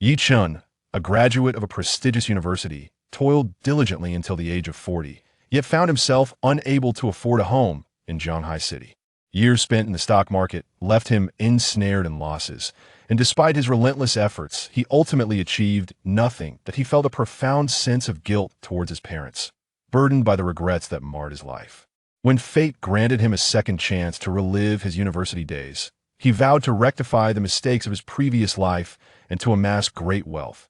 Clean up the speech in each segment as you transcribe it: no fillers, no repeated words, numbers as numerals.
Yi Chun, a graduate of a prestigious university, toiled diligently until the age of 40, yet found himself unable to afford a home in Shanghai City. Years spent in the stock market left him ensnared in losses, and despite his relentless efforts, he ultimately achieved nothing that he felt a profound sense of guilt towards his parents, burdened by the regrets that marred his life. When fate granted him a second chance to relive his university days, he vowed to rectify the mistakes of his previous life and to amass great wealth.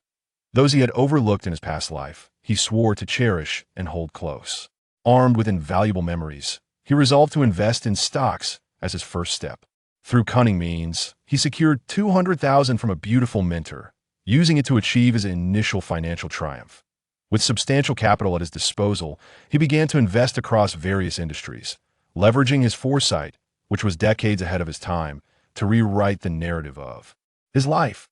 Those he had overlooked in his past life, he swore to cherish and hold close. Armed with invaluable memories, he resolved to invest in stocks as his first step. Through cunning means, he secured $200,000 from a beautiful mentor, using it to achieve his initial financial triumph. With substantial capital at his disposal, he began to invest across various industries, leveraging his foresight, which was decades ahead of his time, to rewrite the narrative of his life.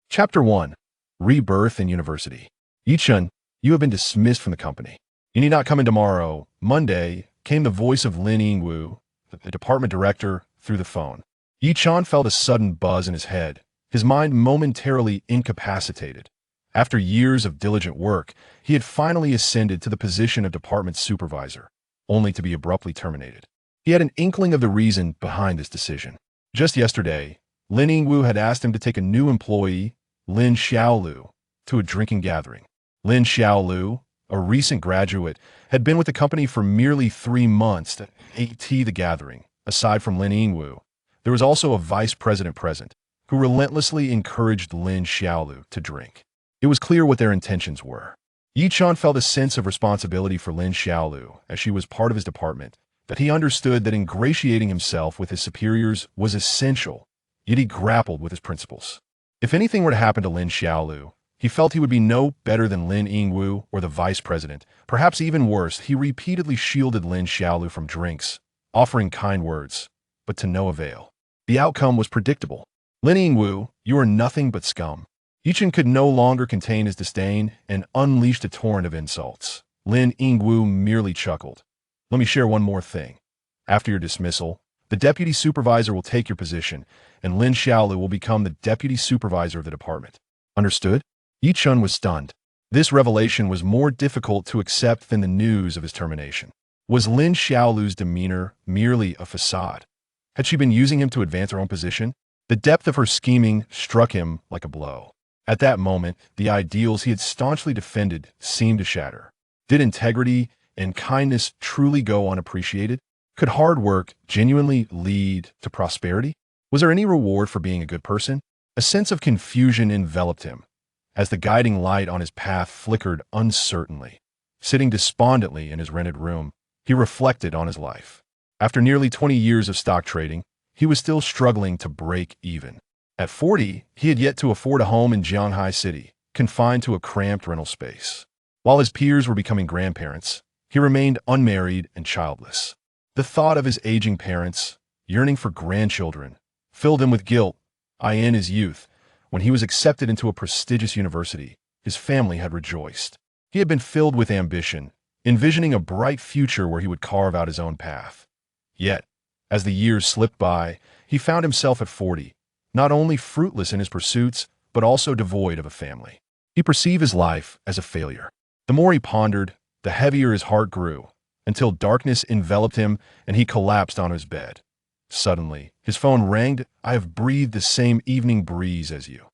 Chapter 1. Rebirth in University. Yi Chun, you have been dismissed from the company. You need not come in tomorrow. Monday, came the voice of Lin Yingwu, the department director, through the phone. Yi Chun felt a sudden buzz in his head, his mind momentarily incapacitated. After years of diligent work, he had finally ascended to the position of department supervisor, only to be abruptly terminated. He had an inkling of the reason behind this decision. Just yesterday, Lin Yingwu had asked him to take a new employee, Lin Xiaolu, to a drinking gathering. Lin Xiaolu, a recent graduate, had been with the company for merely 3 months to AT the gathering. Aside from Lin Yingwu, there was also a vice president present, who relentlessly encouraged Lin Xiaolu to drink. It was clear what their intentions were. Yi Chun felt a sense of responsibility for Lin Xiaolu, as she was part of his department, that he understood that ingratiating himself with his superiors was essential, yet he grappled with his principles. If anything were to happen to Lin Xiaolu, he felt he would be no better than Lin Yingwu or the vice president. Perhaps even worse, he repeatedly shielded Lin Xiaolu from drinks, offering kind words, but to no avail. The outcome was predictable. Lin Yingwu, you are nothing but scum. Yi Chun could no longer contain his disdain and unleashed a torrent of insults. Lin Yingwu merely chuckled. Let me share one more thing. After your dismissal, the deputy supervisor will take your position, and Lin Xiaolu will become the deputy supervisor of the department. Understood? Yi Chun was stunned. This revelation was more difficult to accept than the news of his termination. Was Lin Xiaolu's demeanor merely a facade? Had she been using him to advance her own position? The depth of her scheming struck him like a blow. At that moment, the ideals he had staunchly defended seemed to shatter. Did integrity and kindness truly go unappreciated? Could hard work genuinely lead to prosperity? Was there any reward for being a good person? A sense of confusion enveloped him, as the guiding light on his path flickered uncertainly. Sitting despondently in his rented room, he reflected on his life. After nearly 20 years of stock trading, he was still struggling to break even. At 40, he had yet to afford a home in Shanghai City, confined to a cramped rental space. While his peers were becoming grandparents, he remained unmarried and childless. The thought of his aging parents, yearning for grandchildren, filled him with guilt. In his youth, when he was accepted into a prestigious university, his family had rejoiced. He had been filled with ambition, envisioning a bright future where he would carve out his own path. Yet, as the years slipped by, he found himself at 40, not only fruitless in his pursuits, but also devoid of a family. He perceived his life as a failure. The more he pondered, the heavier his heart grew, until darkness enveloped him and he collapsed on his bed. Suddenly, his phone rang. I have breathed the same evening breeze as you.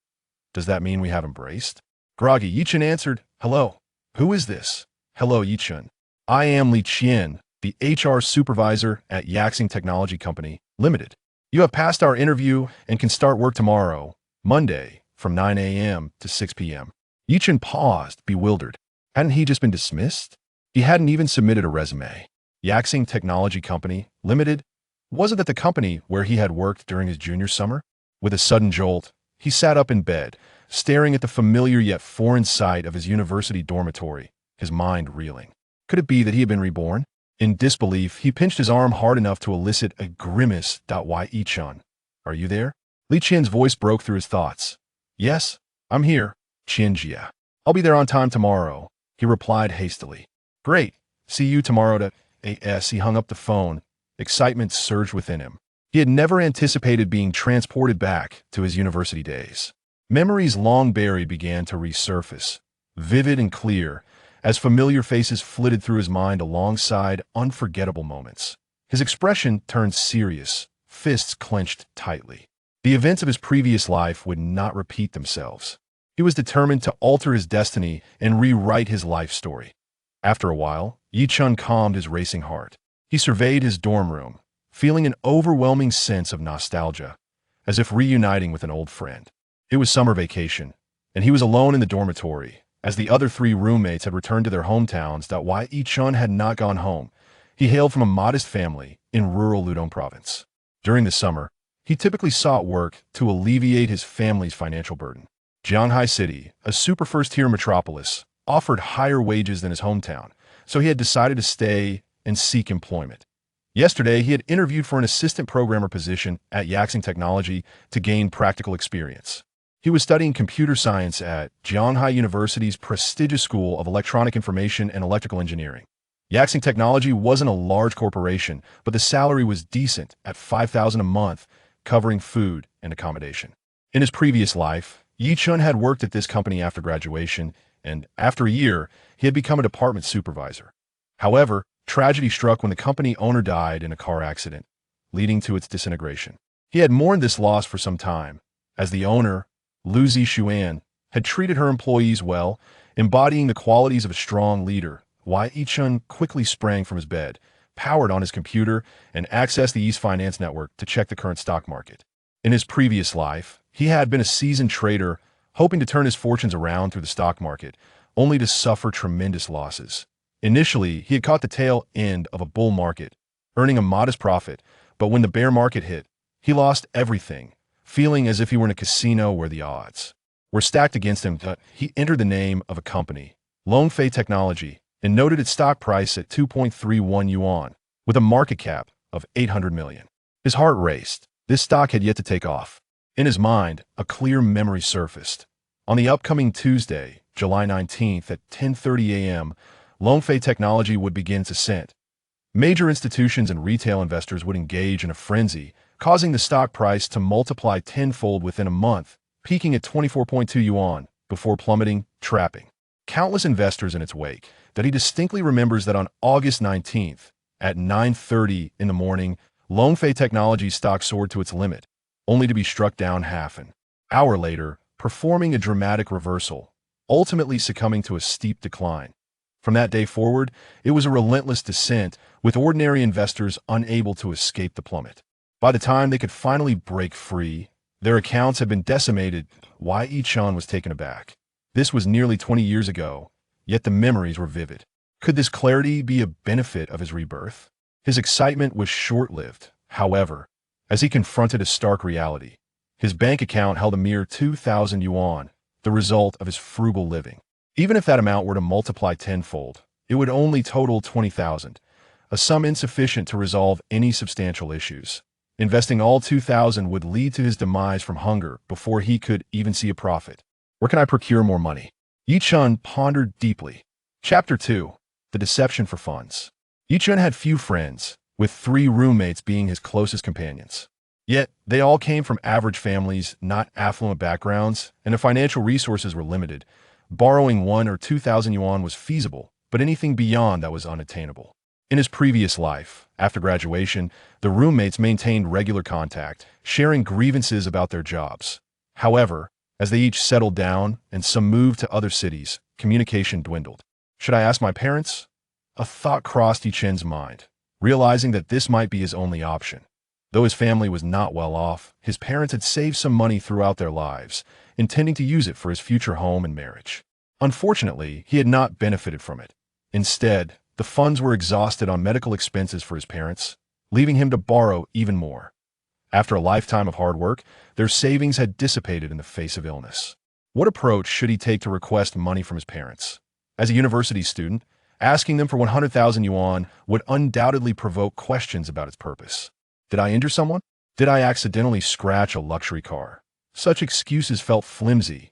Does that mean we have embraced? Groggy, Yi Chun answered. Hello. Who is this? Hello, Yi Chun. I am Li Qian, the HR supervisor at Yaxing Technology Company, Limited. You have passed our interview and can start work tomorrow, Monday, from 9 a.m. to 6 p.m. Yi Chun paused, bewildered. Hadn't he just been dismissed? He hadn't even submitted a resume. Yaxing Technology Company, Limited? Was it the company where he had worked during his junior summer? With a sudden jolt, he sat up in bed, staring at the familiar yet foreign sight of his university dormitory, his mind reeling. Could it be that he had been reborn? In disbelief, he pinched his arm hard enough to elicit a grimace. Why, Yi Chun? Are you there? Li Qian's voice broke through his thoughts. Yes, I'm here, Qianjia. I'll be there on time tomorrow, he replied hastily. Great. See you tomorrow to AS. He hung up the phone. Excitement surged within him. He had never anticipated being transported back to his university days. Memories long buried began to resurface, vivid and clear, as familiar faces flitted through his mind alongside unforgettable moments. His expression turned serious, fists clenched tightly. The events of his previous life would not repeat themselves. He was determined to alter his destiny and rewrite his life story. After a while, Yi-chun calmed his racing heart. He surveyed his dorm room, feeling an overwhelming sense of nostalgia, as if reuniting with an old friend. It was summer vacation, and he was alone in the dormitory, as the other three roommates had returned to their hometowns. Why Yi-chun had not gone home. He hailed from a modest family in rural Ludong province. During the summer, he typically sought work to alleviate his family's financial burden. Jianghai City, a super first-tier metropolis, offered higher wages than his hometown, so he had decided to stay and seek employment. Yesterday, he had interviewed for an assistant programmer position at Yaxing Technology to gain practical experience. He was studying computer science at Jianghai University's prestigious School of Electronic Information and Electrical Engineering. Yaxing Technology wasn't a large corporation, but the salary was decent at $5,000 a month, covering food and accommodation. In his previous life, Yi-chun had worked at this company after graduation, and after a year, he had become a department supervisor. However, tragedy struck when the company owner died in a car accident, leading to its disintegration. He had mourned this loss for some time, as the owner, Lu Zixuan, had treated her employees well, embodying the qualities of a strong leader. Yi-chun quickly sprang from his bed, powered on his computer, and accessed the East Finance Network to check the current stock market. In his previous life, he had been a seasoned trader, hoping to turn his fortunes around through the stock market, only to suffer tremendous losses. Initially, he had caught the tail end of a bull market, earning a modest profit, but when the bear market hit, he lost everything, feeling as if he were in a casino where the odds were stacked against him. He entered the name of a company, Longfei Technology, and noted its stock price at 2.31 yuan, with a market cap of 800 million. His heart raced. This stock had yet to take off. In his mind, a clear memory surfaced. On the upcoming Tuesday, July 19th at 10:30 a.m., Longfei Technology would begin its ascent. Major institutions and retail investors would engage in a frenzy, causing the stock price to multiply tenfold within a month, peaking at 24.2 yuan, before plummeting, trapping countless investors in its wake. That he distinctly remembers that on August 19th, at 9:30 in the morning, Longfei Technology's stock soared to its limit, only to be struck down half an hour later, performing a dramatic reversal, ultimately succumbing to a steep decline. From that day forward, it was a relentless descent, with ordinary investors unable to escape the plummet. By the time they could finally break free, their accounts had been decimated. Yi-chun was taken aback. This was nearly 20 years ago, yet the memories were vivid. Could this clarity be a benefit of his rebirth? His excitement was short-lived, however, as he confronted a stark reality. His bank account held a mere 2,000 yuan, the result of his frugal living. Even if that amount were to multiply tenfold, it would only total 20,000, a sum insufficient to resolve any substantial issues. Investing all 2,000 would lead to his demise from hunger before he could even see a profit. Where can I procure more money? Yi-chun pondered deeply. Chapter 2. The Deception for Funds. Yi-chun had few friends, with 3 roommates being his closest companions. Yet, they all came from average families, not affluent backgrounds, and their financial resources were limited. Borrowing 1 or 2,000 yuan was feasible, but anything beyond that was unattainable. In his previous life, after graduation, the roommates maintained regular contact, sharing grievances about their jobs. However, as they each settled down and some moved to other cities, communication dwindled. Should I ask my parents? A thought crossed Yi-chun's mind, realizing that this might be his only option. Though his family was not well off, his parents had saved some money throughout their lives, intending to use it for his future home and marriage. Unfortunately, he had not benefited from it. Instead, the funds were exhausted on medical expenses for his parents, leaving him to borrow even more. After a lifetime of hard work, their savings had dissipated in the face of illness. What approach should he take to request money from his parents? As a university student, asking them for 100,000 yuan would undoubtedly provoke questions about its purpose. Did I injure someone? Did I accidentally scratch a luxury car? Such excuses felt flimsy.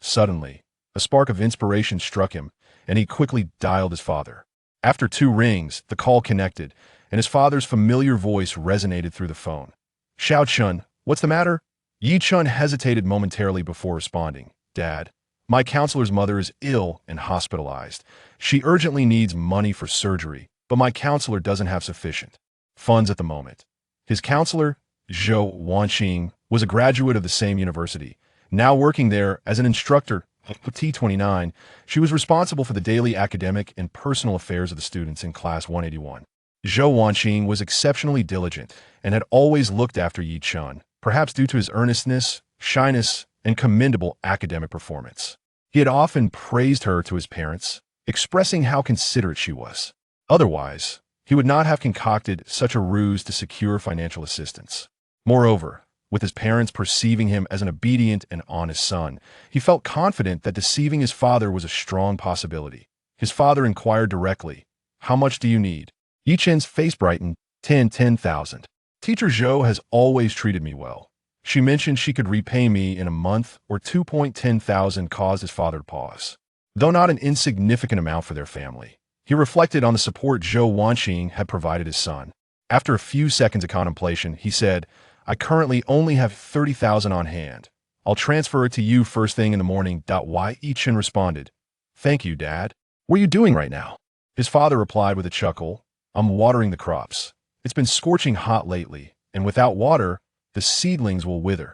Suddenly, a spark of inspiration struck him, and he quickly dialed his father. After 2 rings, the call connected, and his father's familiar voice resonated through the phone. "Xiao Chun, what's the matter?" Yi Chun hesitated momentarily before responding. Dad, my counselor's mother is ill and hospitalized. She urgently needs money for surgery, but my counselor doesn't have sufficient funds at the moment. His counselor, Zhou Wanqing, was a graduate of the same university. Now working there as an instructor, T29, she was responsible for the daily academic and personal affairs of the students in Class 181. Zhou Wanqing was exceptionally diligent and had always looked after Yi Chun, perhaps due to his earnestness, shyness, and commendable academic performance. He had often praised her to his parents, expressing how considerate she was. Otherwise, he would not have concocted such a ruse to secure financial assistance. Moreover, with his parents perceiving him as an obedient and honest son, he felt confident that deceiving his father was a strong possibility. His father inquired directly, "How much do you need?" Yi Chun's face brightened. 10,000. Teacher Zhou has always treated me well. She mentioned she could repay me in a month or 2,10,000 caused his father to pause. Though not an insignificant amount for their family, he reflected on the support Zhou Wanqing had provided his son. After a few seconds of contemplation, he said, "I currently only have 30,000 on hand. I'll transfer it to you first thing in the morning." Yi Chun responded, "Thank you, Dad. What are you doing right now?" His father replied with a chuckle, "I'm watering the crops. It's been scorching hot lately, and without water, the seedlings will wither."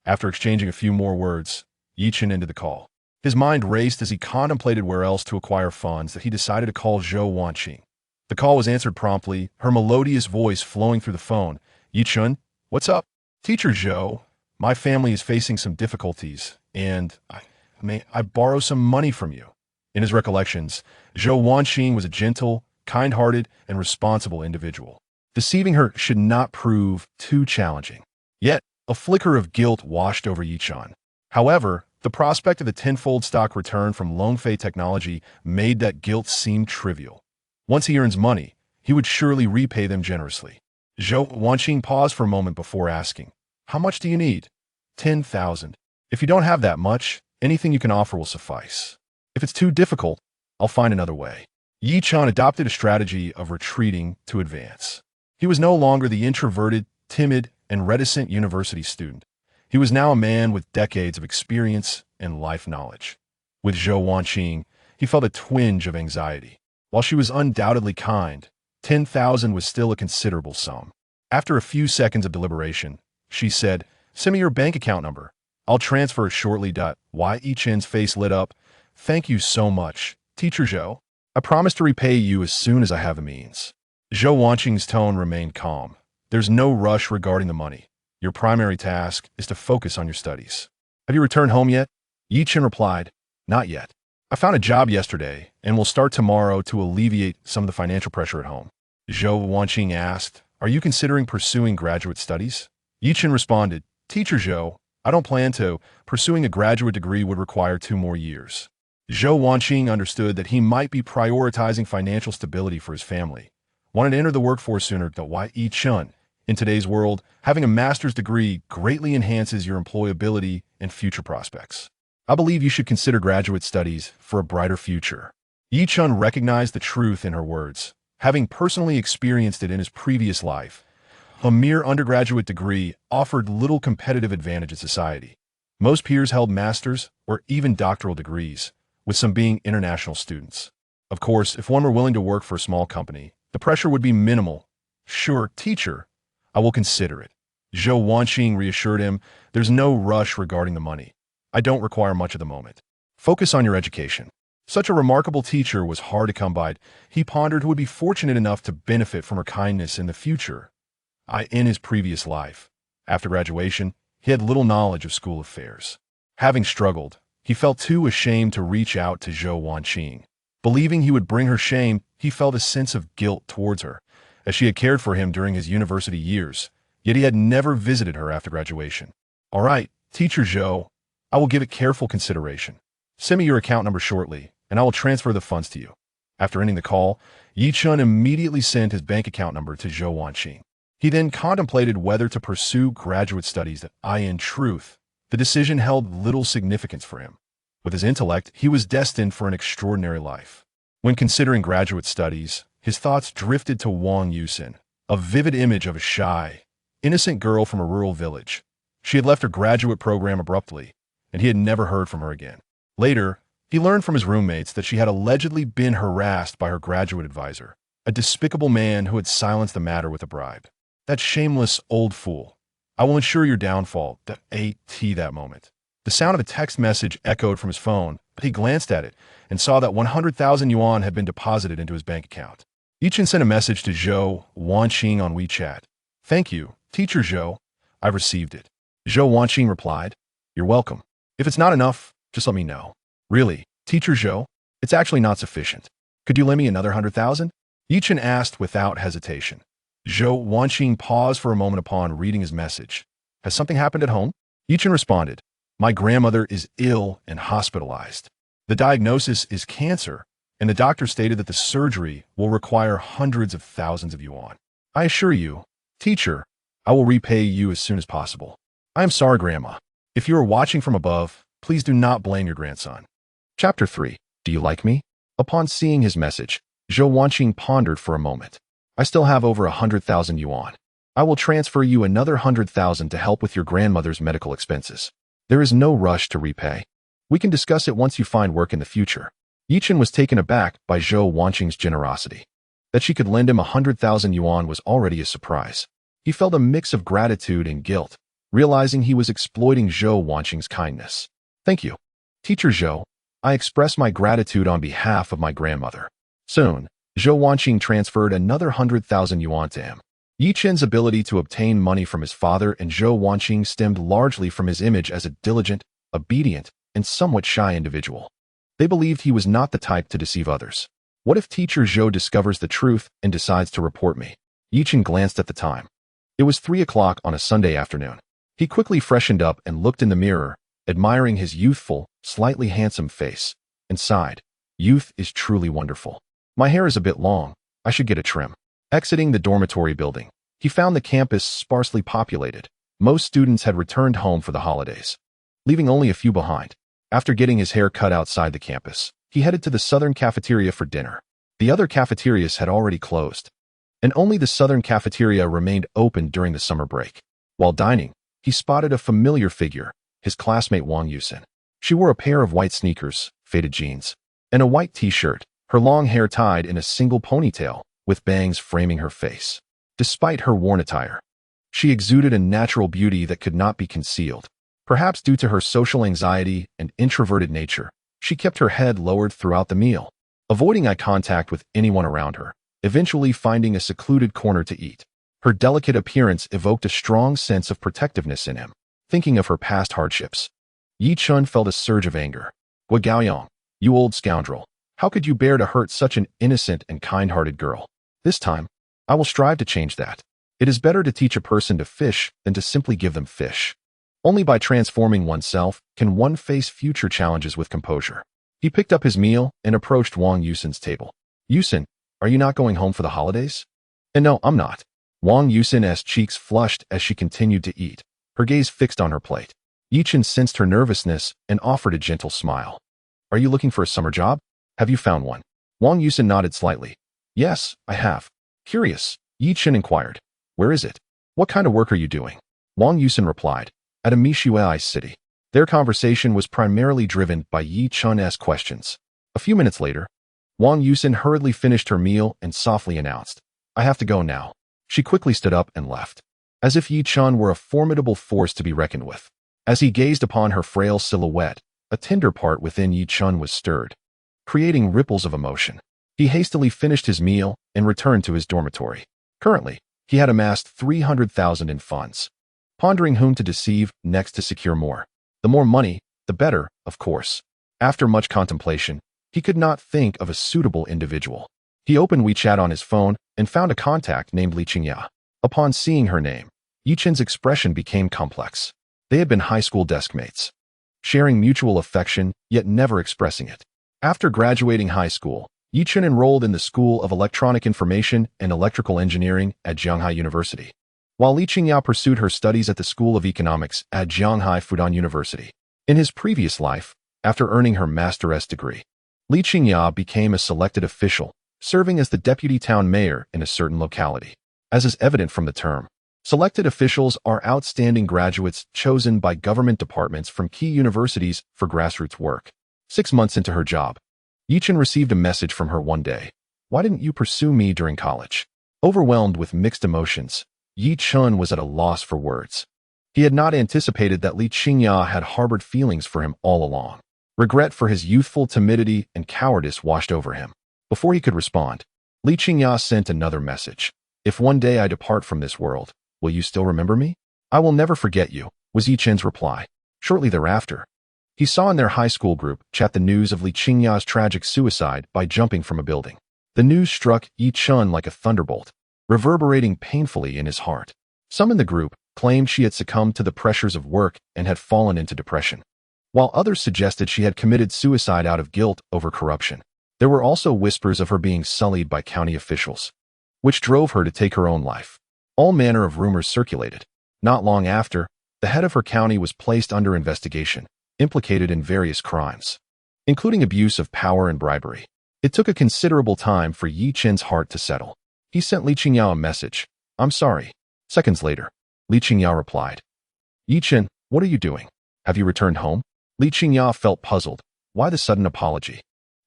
After exchanging a few more words, Yi Chun ended the call. His mind raced as he contemplated where else to acquire funds that he decided to call Zhou Wanqing. The call was answered promptly, her melodious voice flowing through the phone. "Yi Chun, what's up?" "Teacher Zhou, my family is facing some difficulties, and may I borrow some money from you?" In his recollections, Zhou Wanqing was a gentle, kind-hearted, and responsible individual. Deceiving her should not prove too challenging. Yet, a flicker of guilt washed over Yi Chun. However, the prospect of the tenfold stock return from Longfei Technology made that guilt seem trivial. Once he earns money, he would surely repay them generously. Zhou Wanqing paused for a moment before asking, "How much do you need?" 10,000. "If you don't have that much, anything you can offer will suffice. If it's too difficult, I'll find another way." Yi Chun adopted a strategy of retreating to advance. He was no longer the introverted, timid, and reticent university student. He was now a man with decades of experience and life knowledge. With Zhou Wanqing, he felt a twinge of anxiety. While she was undoubtedly kind, 10,000 was still a considerable sum. After a few seconds of deliberation, she said, "Send me your bank account number. I'll transfer it shortly." Yi Chun's face lit up. "Thank you so much, Teacher Zhou. I promise to repay you as soon as I have the means." Zhou Wanqing's tone remained calm. "There's no rush regarding the money. Your primary task is to focus on your studies. Have you returned home yet?" Yi Chun replied, "Not yet. I found a job yesterday and will start tomorrow to alleviate some of the financial pressure at home." Zhou Wanqing asked, "Are you considering pursuing graduate studies?" Yi Chun responded, "Teacher Zhou, I don't plan to. Pursuing a graduate degree would require 2 more years." Zhou Wanqing understood that he might be prioritizing financial stability for his family. Wanted to enter the workforce sooner. Yi Chun, in today's world, having a master's degree greatly enhances your employability and future prospects. I believe you should consider graduate studies for a brighter future. Yi Chun recognized the truth in her words, having personally experienced it in his previous life. A mere undergraduate degree offered little competitive advantage in society. Most peers held master's or even doctoral degrees, with some being international students. Of course, if one were willing to work for a small company, the pressure would be minimal. "Sure, teacher, I will consider it." Zhou Wanqing reassured him, "There's no rush regarding the money. I don't require much at the moment. Focus on your education." Such a remarkable teacher was hard to come by. He pondered who would be fortunate enough to benefit from her kindness in the future. In his previous life, after graduation, he had little knowledge of school affairs. Having struggled, he felt too ashamed to reach out to Zhou Wanqing. Believing he would bring her shame, he felt a sense of guilt towards her, as she had cared for him during his university years, yet he had never visited her after graduation. "All right, Teacher Zhou, I will give it careful consideration. Send me your account number shortly, and I will transfer the funds to you." After ending the call, Yi Chun immediately sent his bank account number to Zhou Wanqing. He then contemplated whether to pursue graduate studies. In truth, the decision held little significance for him. With his intellect, he was destined for an extraordinary life. When considering graduate studies, his thoughts drifted to Wang Yusin, a vivid image of a shy, innocent girl from a rural village. She had left her graduate program abruptly, and he had never heard from her again. Later, he learned from his roommates that she had allegedly been harassed by her graduate advisor, a despicable man who had silenced the matter with a bribe. That shameless old fool. I will ensure your downfall. That moment. The sound of a text message echoed from his phone, but he glanced at it and saw that 100,000 yuan had been deposited into his bank account. Yichin sent a message to Zhou Wanqing on WeChat. Thank you, Teacher Zhou. I've received it. Zhou Wanqing replied, You're welcome. If it's not enough, just let me know. Really, Teacher Zhou? It's actually not sufficient. Could you lend me another 100,000? Yichin asked without hesitation. Zhou Wanqing paused for a moment upon reading his message. Has something happened at home? Yichin responded, My grandmother is ill and hospitalized. The diagnosis is cancer, and the doctor stated that the surgery will require hundreds of thousands of yuan. I assure you, teacher, I will repay you as soon as possible. I am sorry, Grandma. If you are watching from above, please do not blame your grandson. Chapter 3. Do you like me? Upon seeing his message, Zhou Wanqing pondered for a moment. I still have over 100,000 yuan. I will transfer you another 100,000 to help with your grandmother's medical expenses. There is no rush to repay. We can discuss it once you find work in the future. Yichin was taken aback by Zhou Wanqing's generosity. That she could lend him 100,000 yuan was already a surprise. He felt a mix of gratitude and guilt, realizing he was exploiting Zhou Wanqing's kindness. Thank you. Teacher Zhou, I express my gratitude on behalf of my grandmother. Soon, Zhou Wanqing transferred another 100,000 yuan to him. Yichin's ability to obtain money from his father and Zhou Wanqing stemmed largely from his image as a diligent, obedient, and somewhat shy individual. They believed he was not the type to deceive others. What if Teacher Zhou discovers the truth and decides to report me? Yichin glanced at the time. It was 3 o'clock on a Sunday afternoon. He quickly freshened up and looked in the mirror, admiring his youthful, slightly handsome face, and sighed. Youth is truly wonderful. My hair is a bit long. I should get a trim. Exiting the dormitory building, he found the campus sparsely populated. Most students had returned home for the holidays, leaving only a few behind. After getting his hair cut outside the campus, he headed to the southern cafeteria for dinner. The other cafeterias had already closed, and only the southern cafeteria remained open during the summer break. While dining, he spotted a familiar figure, his classmate Wang Yusin. She wore a pair of white sneakers, faded jeans, and a white t-shirt, her long hair tied in a single ponytail, with bangs framing her face. Despite her worn attire, she exuded a natural beauty that could not be concealed. Perhaps due to her social anxiety and introverted nature, she kept her head lowered throughout the meal, avoiding eye contact with anyone around her, eventually finding a secluded corner to eat. Her delicate appearance evoked a strong sense of protectiveness in him. Thinking of her past hardships, Yi Chun felt a surge of anger. Gua Gaoyong, you old scoundrel, how could you bear to hurt such an innocent and kind-hearted girl? This time, I will strive to change that. It is better to teach a person to fish than to simply give them fish. Only by transforming oneself can one face future challenges with composure. He picked up his meal and approached Wang Yusin's table. Yusin, are you not going home for the holidays? And no, I'm not. Wang Yusin's cheeks flushed as she continued to eat, her gaze fixed on her plate. Yichin sensed her nervousness and offered a gentle smile. Are you looking for a summer job? Have you found one? Wang Yusin nodded slightly. Yes, I have. Curious, Yichin inquired. Where is it? What kind of work are you doing? Wang Yusin replied. At a Mishuai city. Their conversation was primarily driven by Yi Chun's questions. A few minutes later, Wang Yusin hurriedly finished her meal and softly announced, I have to go now. She quickly stood up and left, as if Yi Chun were a formidable force to be reckoned with. As he gazed upon her frail silhouette, a tender part within Yi Chun was stirred, creating ripples of emotion. He hastily finished his meal and returned to his dormitory. Currently, he had amassed 300,000 in funds. Pondering whom to deceive next to secure more. The more money, the better, of course. After much contemplation, he could not think of a suitable individual. He opened WeChat on his phone and found a contact named Li Qingya. Upon seeing her name, Yichin's expression became complex. They had been high school deskmates, sharing mutual affection, yet never expressing it. After graduating high school, Yichin enrolled in the School of Electronic Information and Electrical Engineering at Zhanghai University, while Li Qingya pursued her studies at the School of Economics at Zhanghai Fudan University. In his previous life, after earning her master's degree, Li Qingya became a selected official, serving as the deputy town mayor in a certain locality. As is evident from the term, Selected officials are outstanding graduates chosen by government departments from key universities for grassroots work. 6 months into her job, Yichen received a message from her one day. Why didn't you pursue me during college? Overwhelmed with mixed emotions, Yi Chun was at a loss for words. He had not anticipated that Li Qingya had harbored feelings for him all along. Regret for his youthful timidity and cowardice washed over him. Before he could respond, Li Qingya sent another message. If one day I depart from this world, will you still remember me? I will never forget you, was Yi Chen's reply. Shortly thereafter, he saw in their high school group chat the news of Li Qingya's tragic suicide by jumping from a building. The news struck Yi Chun like a thunderbolt, reverberating painfully in his heart. Some in the group claimed she had succumbed to the pressures of work and had fallen into depression, while others suggested she had committed suicide out of guilt over corruption. There were also whispers of her being sullied by county officials, which drove her to take her own life. All manner of rumors circulated. Not long after, the head of her county was placed under investigation, implicated in various crimes, including abuse of power and bribery. It took a considerable time for Yi Chen's heart to settle. He sent Li Qingya a message. I'm sorry. Seconds later, Li Qingya replied. Yi Chen, what are you doing? Have you returned home? Li Qingya felt puzzled. Why the sudden apology?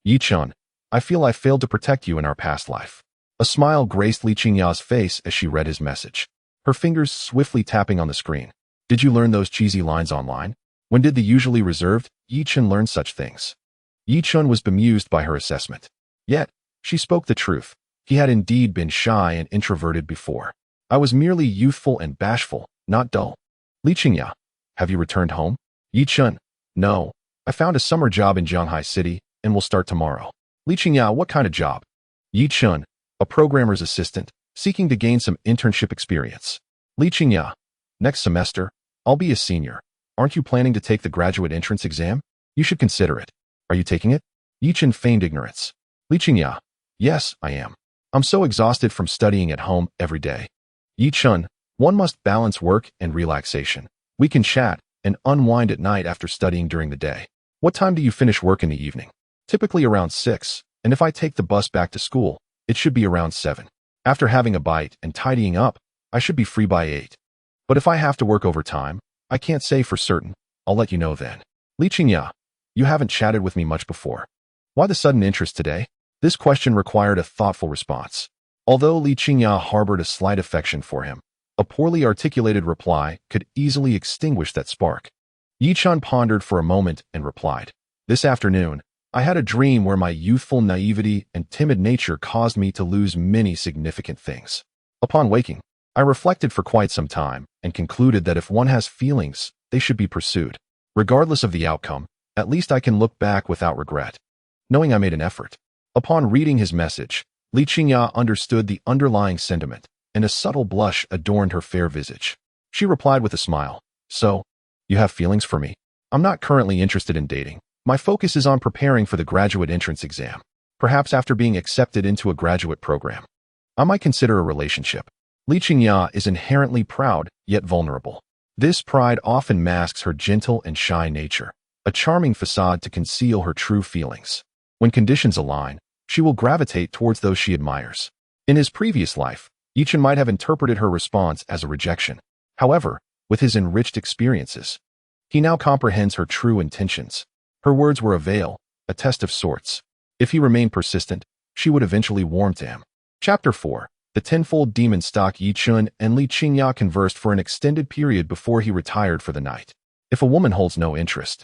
Yi Chun, I feel I failed to protect you in our past life. A smile graced Li Qingya's face as she read his message, her fingers swiftly tapping on the screen. Did you learn those cheesy lines online? When did the usually reserved Yi Chen learn such things? Yi Chun was bemused by her assessment. Yet, she spoke the truth. He had indeed been shy and introverted before. I was merely youthful and bashful, not dull. Li Qingya, have you returned home? Yi Chun, no. I found a summer job in Shanghai City and will start tomorrow. Li Qingya, what kind of job? Yi Chun, a programmer's assistant, seeking to gain some internship experience. Li Qingya, next semester, I'll be a senior. Aren't you planning to take the graduate entrance exam? You should consider it. Are you taking it? Yi Chen feigned ignorance. Li Qingya, yes, I am. I'm so exhausted from studying at home every day. Yi Chun, one must balance work and relaxation. We can chat and unwind at night after studying during the day. What time do you finish work in the evening? Typically around 6, and if I take the bus back to school, it should be around 7. After having a bite and tidying up, I should be free by 8. But if I have to work overtime, I can't say for certain. I'll let you know then. Li Qingya, you haven't chatted with me much before. Why the sudden interest today? This question required a thoughtful response. Although Li Qingya harbored a slight affection for him, a poorly articulated reply could easily extinguish that spark. Yi Chun pondered for a moment and replied, This afternoon, I had a dream where my youthful naivety and timid nature caused me to lose many significant things. Upon waking, I reflected for quite some time and concluded that if one has feelings, they should be pursued. Regardless of the outcome, at least I can look back without regret, knowing I made an effort. Upon reading his message, Li Qingya understood the underlying sentiment, and a subtle blush adorned her fair visage. She replied with a smile, So, you have feelings for me? I'm not currently interested in dating. My focus is on preparing for the graduate entrance exam. Perhaps after being accepted into a graduate program, I might consider a relationship. Li Qingya is inherently proud, yet vulnerable. This pride often masks her gentle and shy nature, a charming facade to conceal her true feelings. When conditions align, she will gravitate towards those she admires. In his previous life, Yi Chen might have interpreted her response as a rejection. However, with his enriched experiences, he now comprehends her true intentions. Her words were a veil, a test of sorts. If he remained persistent, she would eventually warm to him. Chapter 4. The tenfold demon stalked Yi Chun and Li Qingya conversed for an extended period before he retired for the night. If a woman holds no interest,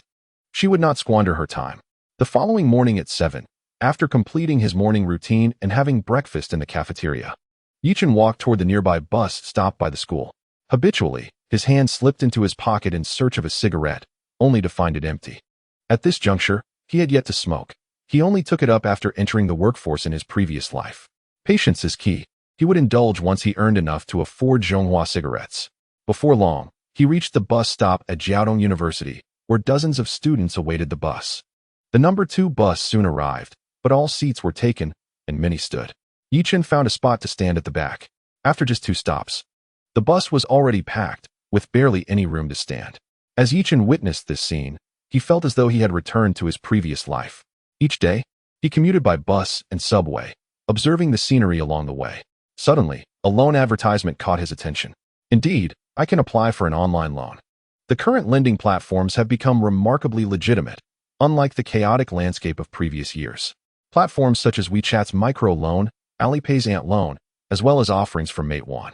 she would not squander her time. The following morning at 7, after completing his morning routine and having breakfast in the cafeteria, Yi Chun walked toward the nearby bus stop by the school. Habitually, his hand slipped into his pocket in search of a cigarette, only to find it empty. At this juncture, he had yet to smoke. He only took it up after entering the workforce in his previous life. Patience is key. He would indulge once he earned enough to afford Zhonghua cigarettes. Before long, he reached the bus stop at Jiaodong University, where dozens of students awaited the bus. The number 2 bus soon arrived, but all seats were taken, and many stood. Yi Chen found a spot to stand at the back. After just 2 stops, the bus was already packed, with barely any room to stand. As Yi Chen witnessed this scene, he felt as though he had returned to his previous life. Each day, he commuted by bus and subway, observing the scenery along the way. Suddenly, a lone advertisement caught his attention. Indeed, I can apply for an online loan. The current lending platforms have become remarkably legitimate, unlike the chaotic landscape of previous years. Platforms such as WeChat's Micro Loan, Alipay's Ant Loan, as well as offerings from Matewan,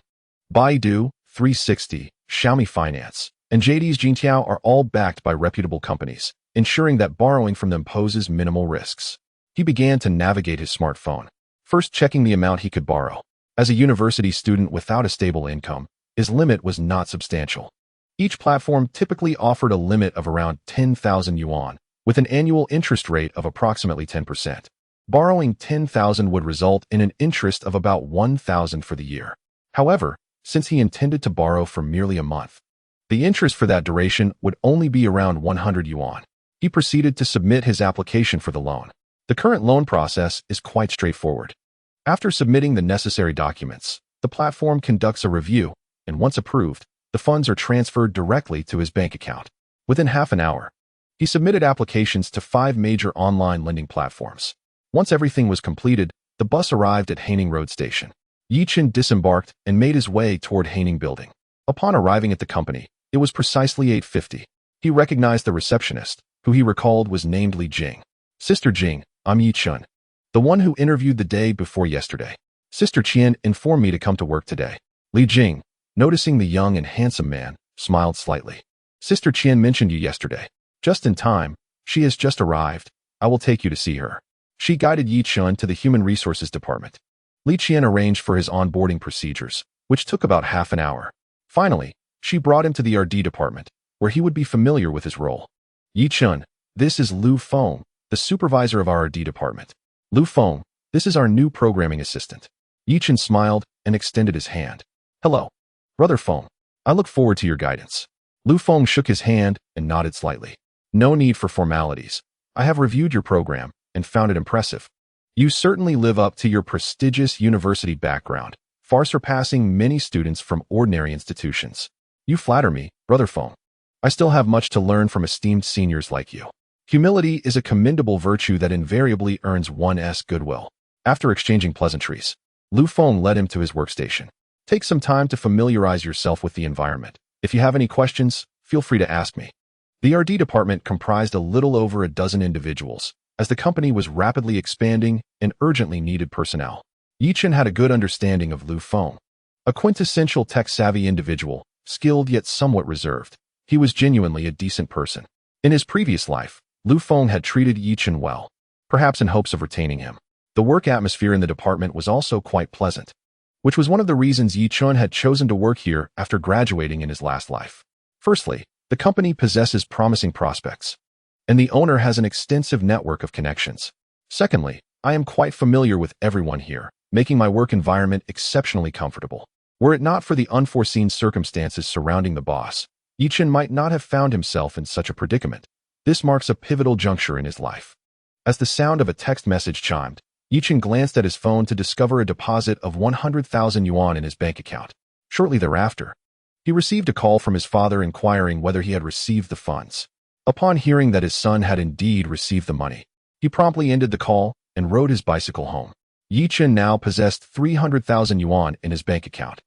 Baidu, 360, Xiaomi Finance, and JD's Jintiao are all backed by reputable companies, ensuring that borrowing from them poses minimal risks. He began to navigate his smartphone, first checking the amount he could borrow. As a university student without a stable income, his limit was not substantial. Each platform typically offered a limit of around 10,000 yuan, with an annual interest rate of approximately 10%. Borrowing 10,000 would result in an interest of about 1,000 for the year. However, since he intended to borrow for merely a month, the interest for that duration would only be around 100 yuan. He proceeded to submit his application for the loan. The current loan process is quite straightforward. After submitting the necessary documents, the platform conducts a review, and once approved, the funds are transferred directly to his bank account. Within half an hour, he submitted applications to 5 major online lending platforms. Once everything was completed, the bus arrived at Haining Road Station. Yichen disembarked and made his way toward Haining Building. Upon arriving at the company, it was precisely 8:50. He recognized the receptionist, who he recalled was named Li Jing. "Sister Jing, I'm Yi Chun, the one who interviewed the day before yesterday. Sister Qian informed me to come to work today." Li Jing, noticing the young and handsome man, smiled slightly. "Sister Qian mentioned you yesterday. Just in time, she has just arrived. I will take you to see her." She guided Yi Chun to the Human Resources Department. Li Qian arranged for his onboarding procedures, which took about half an hour. Finally, she brought him to the RD department, where he would be familiar with his role. "Yi Chun, this is Lu Feng, the supervisor of our RD department. Lu Feng, this is our new programming assistant." Yi Chun smiled and extended his hand. "Hello, Brother Feng. I look forward to your guidance." Lu Feng shook his hand and nodded slightly. "No need for formalities. I have reviewed your program and found it impressive. You certainly live up to your prestigious university background, far surpassing many students from ordinary institutions. You flatter me, Brother Feng. I still have much to learn from esteemed seniors like you. Humility is a commendable virtue that invariably earns one's goodwill." After exchanging pleasantries, Lu Feng led him to his workstation. "Take some time to familiarize yourself with the environment. If you have any questions, feel free to ask me." The RD department comprised a little over a dozen individuals, as the company was rapidly expanding and urgently needed personnel. Yi Chun had a good understanding of Lu Feng. A quintessential tech-savvy individual, skilled yet somewhat reserved, he was genuinely a decent person. In his previous life, Lu Feng had treated Yi Chun well, perhaps in hopes of retaining him. The work atmosphere in the department was also quite pleasant, which was one of the reasons Yi Chun had chosen to work here after graduating in his last life. Firstly, the company possesses promising prospects, and the owner has an extensive network of connections. Secondly, I am quite familiar with everyone here, making my work environment exceptionally comfortable. Were it not for the unforeseen circumstances surrounding the boss, Yi Chun might not have found himself in such a predicament. This marks a pivotal juncture in his life. As the sound of a text message chimed, Yi Chun glanced at his phone to discover a deposit of 100,000 yuan in his bank account. Shortly thereafter, he received a call from his father inquiring whether he had received the funds. Upon hearing that his son had indeed received the money, he promptly ended the call and rode his bicycle home. Yi Chun now possessed 300,000 yuan in his bank account.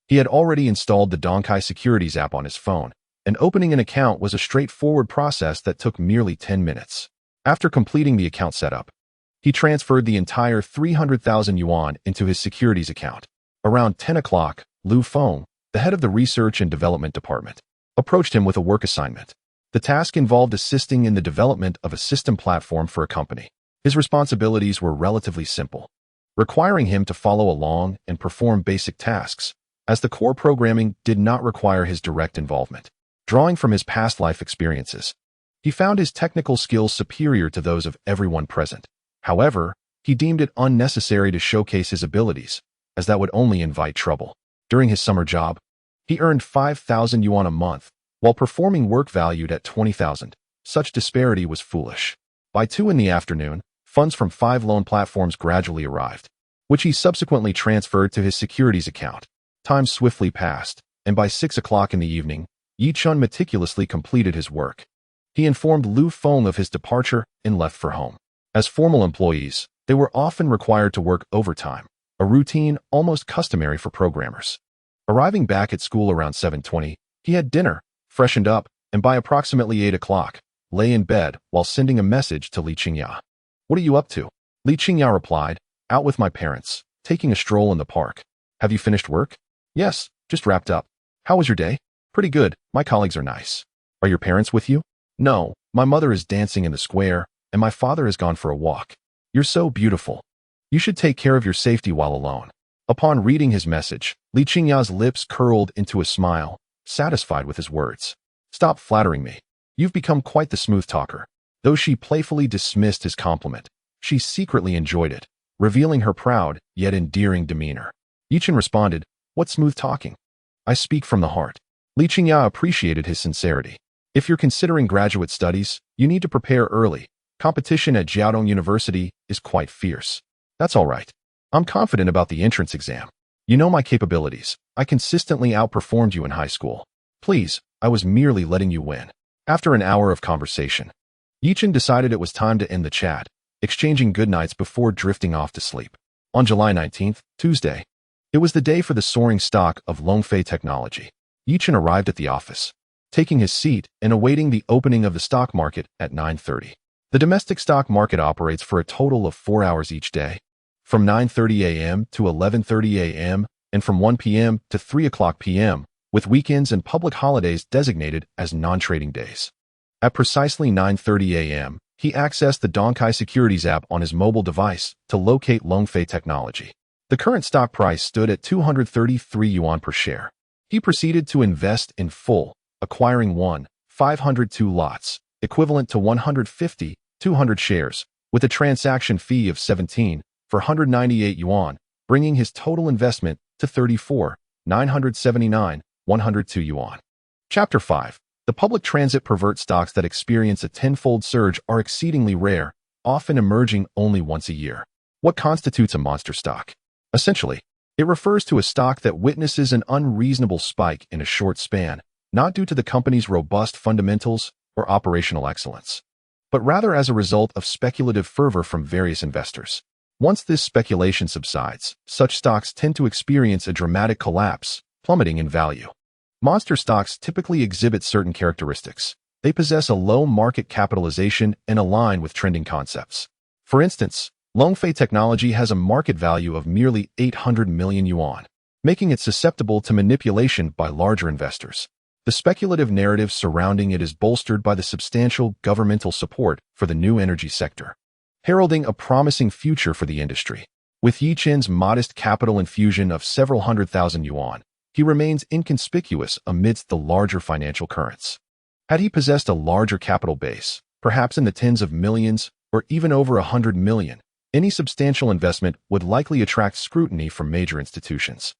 He had already installed the Donkai Securities app on his phone, and opening an account was a straightforward process that took merely 10 minutes. After completing the account setup, he transferred the entire 300,000 yuan into his securities account. Around 10 o'clock, Lu Feng, the head of the Research and Development Department, approached him with a work assignment. The task involved assisting in the development of a system platform for a company. His responsibilities were relatively simple, requiring him to follow along and perform basic tasks, as the core programming did not require his direct involvement. Drawing from his past life experiences, he found his technical skills superior to those of everyone present. However, he deemed it unnecessary to showcase his abilities, as that would only invite trouble. During his summer job, he earned 5,000 yuan a month, while performing work valued at 20,000. Such disparity was foolish. By 2 in the afternoon, funds from 5 loan platforms gradually arrived, which he subsequently transferred to his securities account. Time swiftly passed, and by 6 o'clock in the evening, Yi Chun meticulously completed his work. He informed Lu Feng of his departure and left for home. As formal employees, they were often required to work overtime, a routine almost customary for programmers. Arriving back at school around 7:20, he had dinner, freshened up, and by approximately 8 o'clock, lay in bed while sending a message to Li Qingya. "What are you up to?" Li Qingya replied, "Out with my parents, taking a stroll in the park." "Have you finished work?" "Yes, just wrapped up." "How was your day?" "Pretty good, my colleagues are nice." "Are your parents with you?" "No, my mother is dancing in the square, and my father has gone for a walk." "You're so beautiful. You should take care of your safety while alone." Upon reading his message, Li Qingya's lips curled into a smile, satisfied with his words. "Stop flattering me. You've become quite the smooth talker." Though she playfully dismissed his compliment, she secretly enjoyed it, revealing her proud yet endearing demeanor. Yichen responded, "What smooth talking? I speak from the heart." Li Qingya appreciated his sincerity. "If you're considering graduate studies, you need to prepare early. Competition at Jiaodong University is quite fierce." "That's all right. I'm confident about the entrance exam. You know my capabilities. I consistently outperformed you in high school. Please, I was merely letting you win." After an hour of conversation, Yichen decided it was time to end the chat, exchanging goodnights before drifting off to sleep. On July 19th, Tuesday, it was the day for the soaring stock of Longfei Technology. Yichen arrived at the office, taking his seat and awaiting the opening of the stock market at 9:30. The domestic stock market operates for a total of 4 hours each day, from 9:30 a.m. to 11:30 a.m. and from 1 p.m. to 3 o'clock p.m., with weekends and public holidays designated as non-trading days. At precisely 9:30 a.m., he accessed the Donkai Securities app on his mobile device to locate Longfei Technology. The current stock price stood at 233 yuan per share. He proceeded to invest in full, acquiring 502 lots, equivalent to 200 shares, with a transaction fee of 17 for 198 yuan, bringing his total investment to 102 yuan. Chapter 5. The public transit pervert stocks that experience a tenfold surge are exceedingly rare, often emerging only once a year. What constitutes a monster stock? Essentially, it refers to a stock that witnesses an unreasonable spike in a short span, not due to the company's robust fundamentals or operational excellence, but rather as a result of speculative fervor from various investors. Once this speculation subsides, such stocks tend to experience a dramatic collapse, plummeting in value. Monster stocks typically exhibit certain characteristics. They possess a low market capitalization and align with trending concepts. For instance, Longfei Technology has a market value of merely 800 million yuan, making it susceptible to manipulation by larger investors. The speculative narrative surrounding it is bolstered by the substantial governmental support for the new energy sector, heralding a promising future for the industry. With Yichen's modest capital infusion of several 100,000 yuan, he remains inconspicuous amidst the larger financial currents. Had he possessed a larger capital base, perhaps in the tens of millions or even over 100 million, any substantial investment would likely attract scrutiny from major institutions.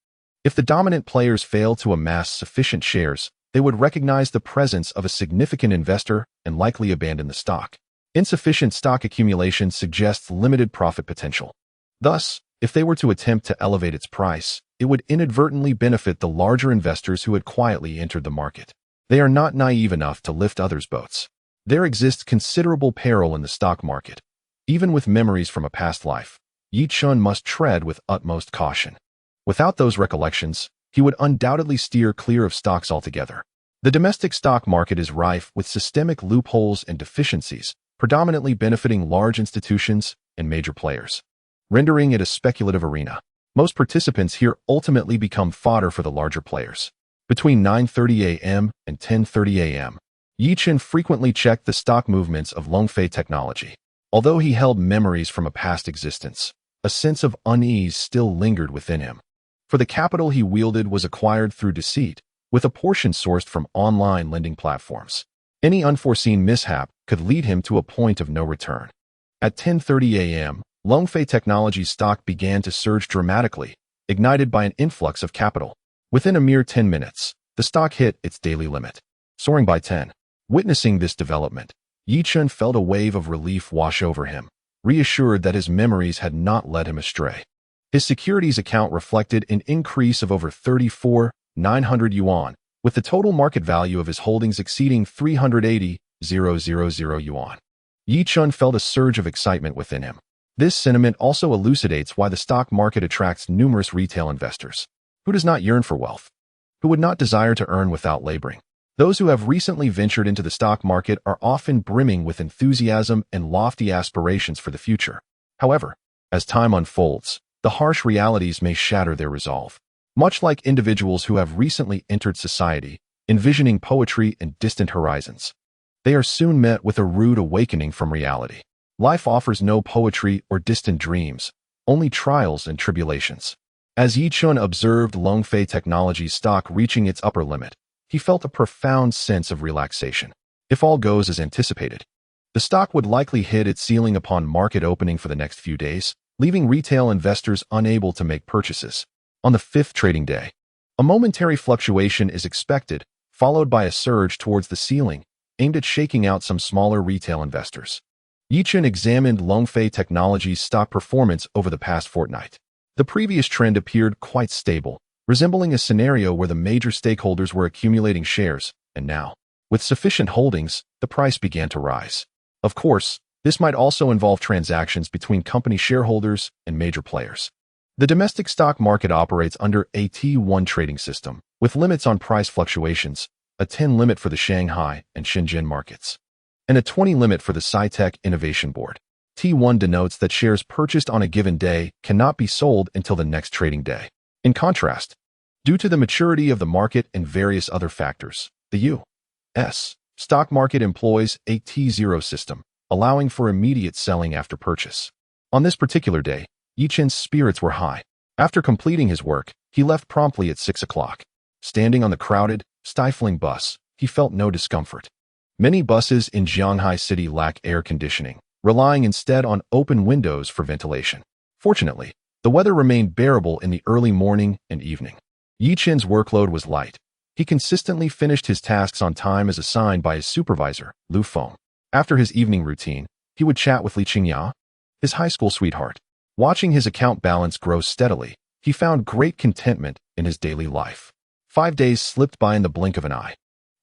If the dominant players fail to amass sufficient shares, they would recognize the presence of a significant investor and likely abandon the stock. Insufficient stock accumulation suggests limited profit potential. Thus, if they were to attempt to elevate its price, it would inadvertently benefit the larger investors who had quietly entered the market. They are not naive enough to lift others' boats. There exists considerable peril in the stock market. Even with memories from a past life, Yichen must tread with utmost caution. Without those recollections, he would undoubtedly steer clear of stocks altogether. The domestic stock market is rife with systemic loopholes and deficiencies, predominantly benefiting large institutions and major players, rendering it a speculative arena. Most participants here ultimately become fodder for the larger players. Between 9:30 a.m. and 10:30 a.m., Yichen frequently checked the stock movements of Longfei Technology. Although he held memories from a past existence, a sense of unease still lingered within him. For the capital he wielded was acquired through deceit, with a portion sourced from online lending platforms. Any unforeseen mishap could lead him to a point of no return. At 10:30 a.m., Longfei Technology's stock began to surge dramatically, ignited by an influx of capital. Within a mere 10 minutes, the stock hit its daily limit, soaring by 10. Witnessing this development, Yichen felt a wave of relief wash over him, reassured that his memories had not led him astray. His securities account reflected an increase of over 34,900 yuan, with the total market value of his holdings exceeding 380,000 yuan. Yichen felt a surge of excitement within him. This sentiment also elucidates why the stock market attracts numerous retail investors. Who does not yearn for wealth? who would not desire to earn without laboring. Those who have recently ventured into the stock market are often brimming with enthusiasm and lofty aspirations for the future. However, as time unfolds, the harsh realities may shatter their resolve. Much like individuals who have recently entered society, envisioning poetry and distant horizons, they are soon met with a rude awakening from reality. Life offers no poetry or distant dreams, only trials and tribulations. As Yi-chun observed Longfei Technologies stock reaching its upper limit, he felt a profound sense of relaxation. If all goes as anticipated, the stock would likely hit its ceiling upon market opening for the next few days, leaving retail investors unable to make purchases. On the fifth trading day, a momentary fluctuation is expected, followed by a surge towards the ceiling, aimed at shaking out some smaller retail investors. Yi-chun examined Longfei Technologies' stock performance over the past fortnight. The previous trend appeared quite stable, resembling a scenario where the major stakeholders were accumulating shares, and now, with sufficient holdings, the price began to rise. Of course, this might also involve transactions between company shareholders and major players. The domestic stock market operates under a T1 trading system, with limits on price fluctuations, a 10 limit for the Shanghai and Shenzhen markets, and a 20 limit for the Sci-Tech Innovation Board. T1 denotes that shares purchased on a given day cannot be sold until the next trading day. In contrast, due to the maturity of the market and various other factors, the U.S. stock market employs a T0 system, allowing for immediate selling after purchase. On this particular day, Yi-chun's spirits were high. After completing his work, he left promptly at 6 o'clock. Standing on the crowded, stifling bus, he felt no discomfort. Many buses in Shanghai City lack air conditioning, relying instead on open windows for ventilation. Fortunately, the weather remained bearable in the early morning and evening. Yi-chun's workload was light. He consistently finished his tasks on time as assigned by his supervisor, Lu Feng. After his evening routine, he would chat with Li Qingya, his high school sweetheart. Watching his account balance grow steadily, he found great contentment in his daily life. 5 days slipped by in the blink of an eye.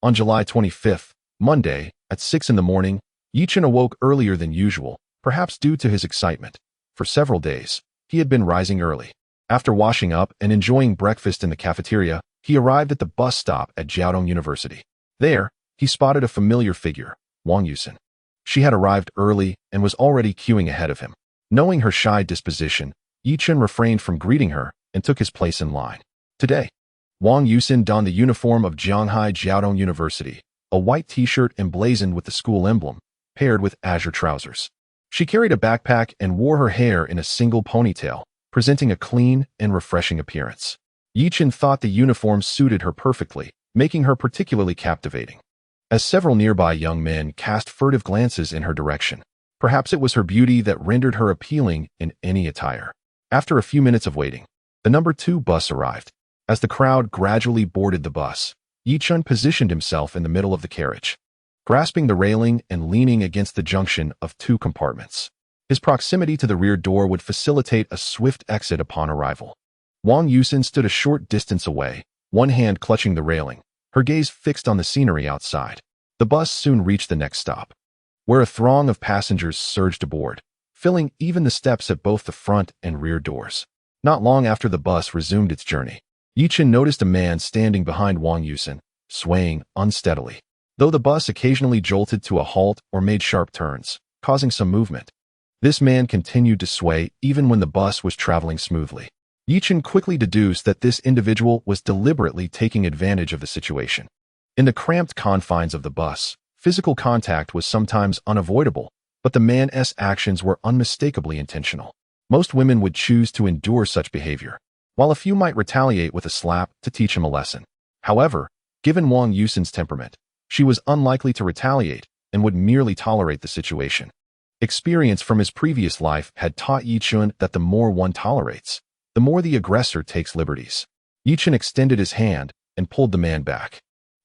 On July 25th, Monday, at 6 in the morning, Yi-chun awoke earlier than usual, perhaps due to his excitement. For several days, he had been rising early. After washing up and enjoying breakfast in the cafeteria, he arrived at the bus stop at Jiaotong University. There, he spotted a familiar figure, Wang Yusin. She had arrived early and was already queuing ahead of him. Knowing her shy disposition, Yi-chun refrained from greeting her and took his place in line. Today, Wang Yusin donned the uniform of Shanghai Jiaotong University, a white t-shirt emblazoned with the school emblem, paired with azure trousers. She carried a backpack and wore her hair in a single ponytail, presenting a clean and refreshing appearance. Yi-chun thought the uniform suited her perfectly, making her particularly captivating. As several nearby young men cast furtive glances in her direction, perhaps it was her beauty that rendered her appealing in any attire. After a few minutes of waiting, the number 2 bus arrived. As the crowd gradually boarded the bus, Yi-chun positioned himself in the middle of the carriage, grasping the railing and leaning against the junction of 2 compartments. His proximity to the rear door would facilitate a swift exit upon arrival. Wang Yusin stood a short distance away, one hand clutching the railing, her gaze fixed on the scenery outside. The bus soon reached the next stop, where a throng of passengers surged aboard, filling even the steps at both the front and rear doors. Not long after the bus resumed its journey, Yi-chun noticed a man standing behind Wang Yusin, swaying unsteadily. Though the bus occasionally jolted to a halt or made sharp turns, causing some movement, this man continued to sway even when the bus was traveling smoothly. Yi-chun quickly deduced that this individual was deliberately taking advantage of the situation. In the cramped confines of the bus, physical contact was sometimes unavoidable, but the man's actions were unmistakably intentional. Most women would choose to endure such behavior, while a few might retaliate with a slap to teach him a lesson. However, given Wang Yusin's temperament, she was unlikely to retaliate and would merely tolerate the situation. Experience from his previous life had taught Yi-chun that the more one tolerates, the more the aggressor takes liberties. Yi-chun extended his hand and pulled the man back.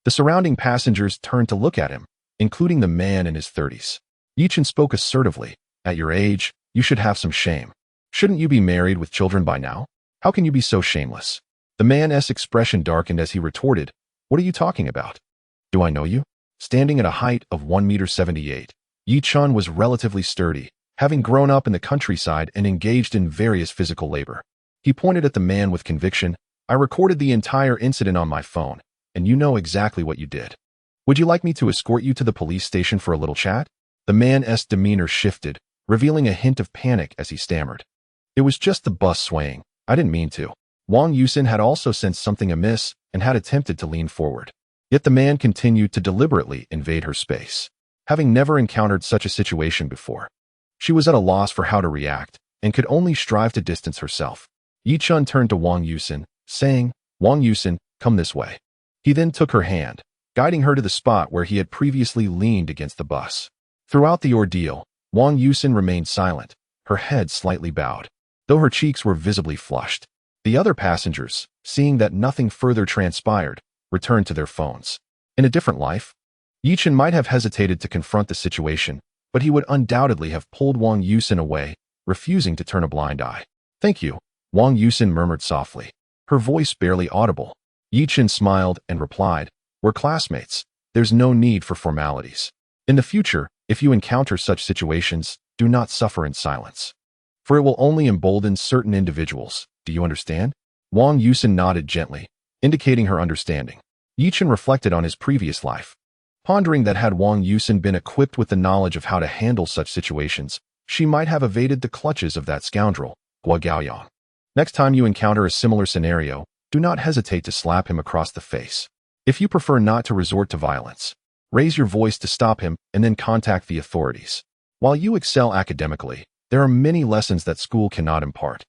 The surrounding passengers turned to look at him, including the man in his 30s. Yi-chun spoke assertively. At your age, you should have some shame. Shouldn't you be married with children by now? How can you be so shameless? The man's expression darkened as he retorted, what are you talking about? Do I know you? Standing at a height of 1.78 meters, Yi-chun was relatively sturdy, having grown up in the countryside and engaged in various physical labor. He pointed at the man with conviction. I recorded the entire incident on my phone, and you know exactly what you did. Would you like me to escort you to the police station for a little chat? The man's demeanor shifted, revealing a hint of panic as he stammered. It was just the bus swaying. I didn't mean to. Wang Yusin had also sensed something amiss and had attempted to lean forward. Yet the man continued to deliberately invade her space. Having never encountered such a situation before, she was at a loss for how to react and could only strive to distance herself. Yi Chun turned to Wang Yusin, saying, "Wang Yusin, come this way." He then took her hand, guiding her to the spot where he had previously leaned against the bus. Throughout the ordeal, Wang Yusin remained silent, her head slightly bowed, though her cheeks were visibly flushed. The other passengers, seeing that nothing further transpired, returned to their phones. In a different life, Yi Chun might have hesitated to confront the situation, but he would undoubtedly have pulled Wang Yusin away, refusing to turn a blind eye. "Thank you," Wang Yusin murmured softly, her voice barely audible. Yi Chun smiled and replied, "We're classmates. There's no need for formalities. In the future, if you encounter such situations, do not suffer in silence, for it will only embolden certain individuals. Do you understand?" Wang Yusin nodded gently, indicating her understanding. Yi Chun reflected on his previous life, pondering that had Wang Yusin been equipped with the knowledge of how to handle such situations, she might have evaded the clutches of that scoundrel, Hua Gaoyang. Next time you encounter a similar scenario, do not hesitate to slap him across the face. If you prefer not to resort to violence, raise your voice to stop him and then contact the authorities. While you excel academically, there are many lessons that school cannot impart.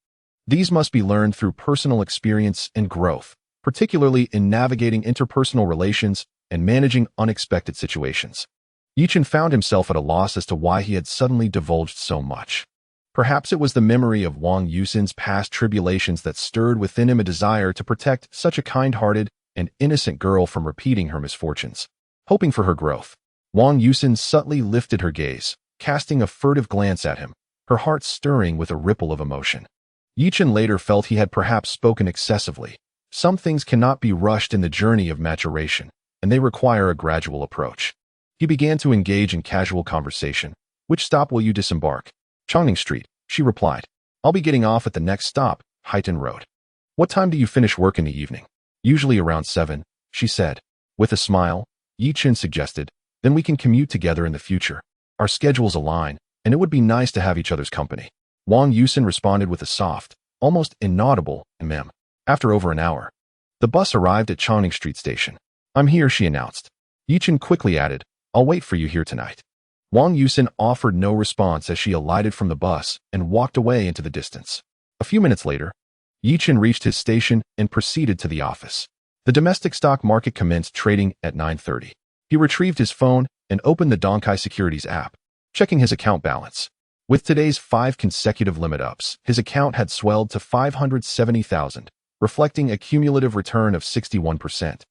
These must be learned through personal experience and growth, particularly in navigating interpersonal relations and managing unexpected situations. Yi Chun found himself at a loss as to why he had suddenly divulged so much. Perhaps it was the memory of Wang Yusin's past tribulations that stirred within him a desire to protect such a kind-hearted and innocent girl from repeating her misfortunes. Hoping for her growth, Wang Yusin subtly lifted her gaze, casting a furtive glance at him, her heart stirring with a ripple of emotion. Yi Chun later felt he had perhaps spoken excessively. Some things cannot be rushed in the journey of maturation, and they require a gradual approach. He began to engage in casual conversation. "Which stop will you disembark?" "Chongning Street," she replied. "I'll be getting off at the next stop, Haitan Road." "What time do you finish work in the evening?" "Usually around 7, she said. With a smile, Yi Chun suggested, "Then we can commute together in the future. Our schedules align, and it would be nice to have each other's company." Wang Yusin responded with a soft, almost inaudible, "Mem." After over an hour, the bus arrived at Chongning Street Station. "I'm here," she announced. Yi Chun quickly added, "I'll wait for you here tonight." Wang Yusin offered no response as she alighted from the bus and walked away into the distance. A few minutes later, Yi Chun reached his station and proceeded to the office. The domestic stock market commenced trading at 9:30. He retrieved his phone and opened the Donkai Securities app, checking his account balance. With today's 5 consecutive limit ups, his account had swelled to 570,000, reflecting a cumulative return of 61%.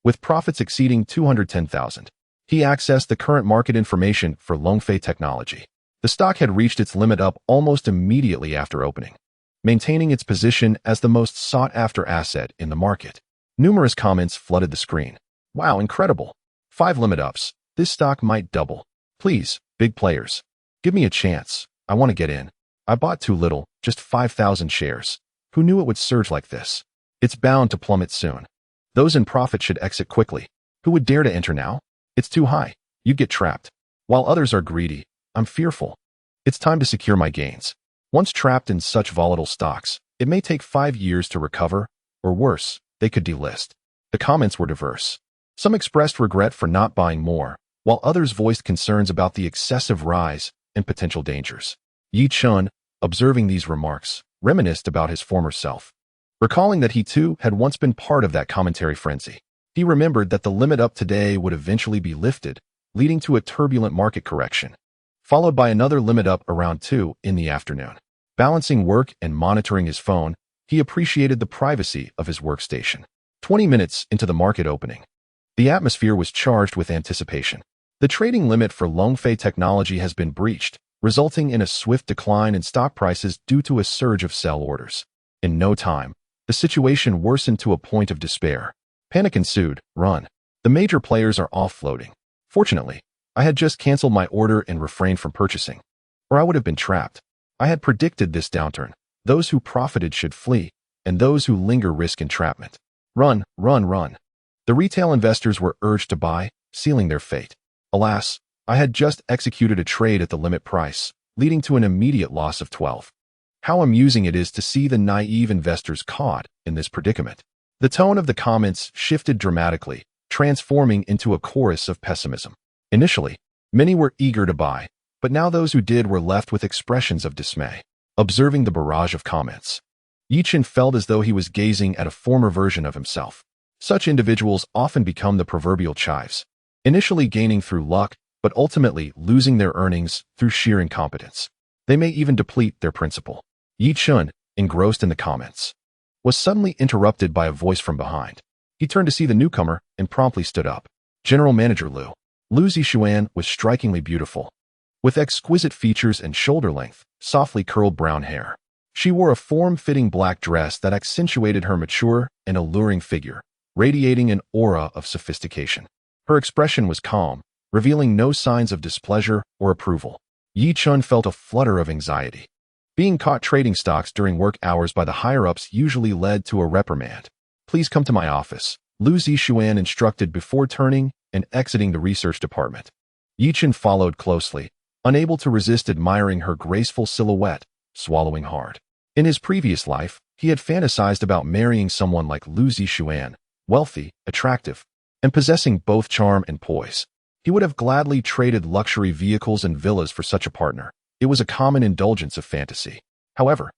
With profits exceeding 210,000, he accessed the current market information for Longfei Technology. The stock had reached its limit up almost immediately after opening, maintaining its position as the most sought-after asset in the market. Numerous comments flooded the screen. "Wow, incredible. 5 limit ups. This stock might double. Please, big players, give me a chance. I want to get in. I bought too little, just 5,000 shares. Who knew it would surge like this? It's bound to plummet soon. Those in profit should exit quickly. Who would dare to enter now? It's too high. You get trapped. While others are greedy, I'm fearful. It's time to secure my gains." Once trapped in such volatile stocks, it may take 5 years to recover, or worse, they could delist. The comments were diverse. Some expressed regret for not buying more, while others voiced concerns about the excessive rise and potential dangers. Yi Chun, observing these remarks, reminisced about his former self. Recalling that he too had once been part of that commentary frenzy, he remembered that the limit up today would eventually be lifted, leading to a turbulent market correction, followed by another limit up around 2 in the afternoon. Balancing work and monitoring his phone, he appreciated the privacy of his workstation. 20 minutes into the market opening, the atmosphere was charged with anticipation. The trading limit for Longfei Technology has been breached, resulting in a swift decline in stock prices due to a surge of sell orders. In no time, the situation worsened to a point of despair. Panic ensued. "Run. The major players are offloading. Fortunately, I had just canceled my order and refrained from purchasing, or I would have been trapped. I had predicted this downturn. Those who profited should flee, and those who linger risk entrapment. Run, run, run. The retail investors were urged to buy, sealing their fate. Alas, I had just executed a trade at the limit price, leading to an immediate loss of 12. How amusing it is to see the naive investors caught in this predicament. The tone of the comments shifted dramatically, transforming into a chorus of pessimism. Initially, many were eager to buy, but now those who did were left with expressions of dismay. Observing the barrage of comments, Yichin felt as though he was gazing at a former version of himself. Such individuals often become the proverbial chives, initially gaining through luck, but ultimately losing their earnings through sheer incompetence. They may even deplete their principal. Yichin, engrossed in the comments, was suddenly interrupted by a voice from behind. He turned to see the newcomer and promptly stood up. General Manager Lu. Lu Zixuan was strikingly beautiful, with exquisite features and shoulder-length, softly curled brown hair. She wore a form-fitting black dress that accentuated her mature and alluring figure, radiating an aura of sophistication. Her expression was calm, revealing no signs of displeasure or approval. Yichin felt a flutter of anxiety. Being caught trading stocks during work hours by the higher-ups usually led to a reprimand. "Please come to my office," Lu Zixuan instructed before turning and exiting the research department. Yichin followed closely, unable to resist admiring her graceful silhouette, swallowing hard. In his previous life, he had fantasized about marrying someone like Lu Zixuan, wealthy, attractive, and possessing both charm and poise. He would have gladly traded luxury vehicles and villas for such a partner. It was a common indulgence of fantasy. However,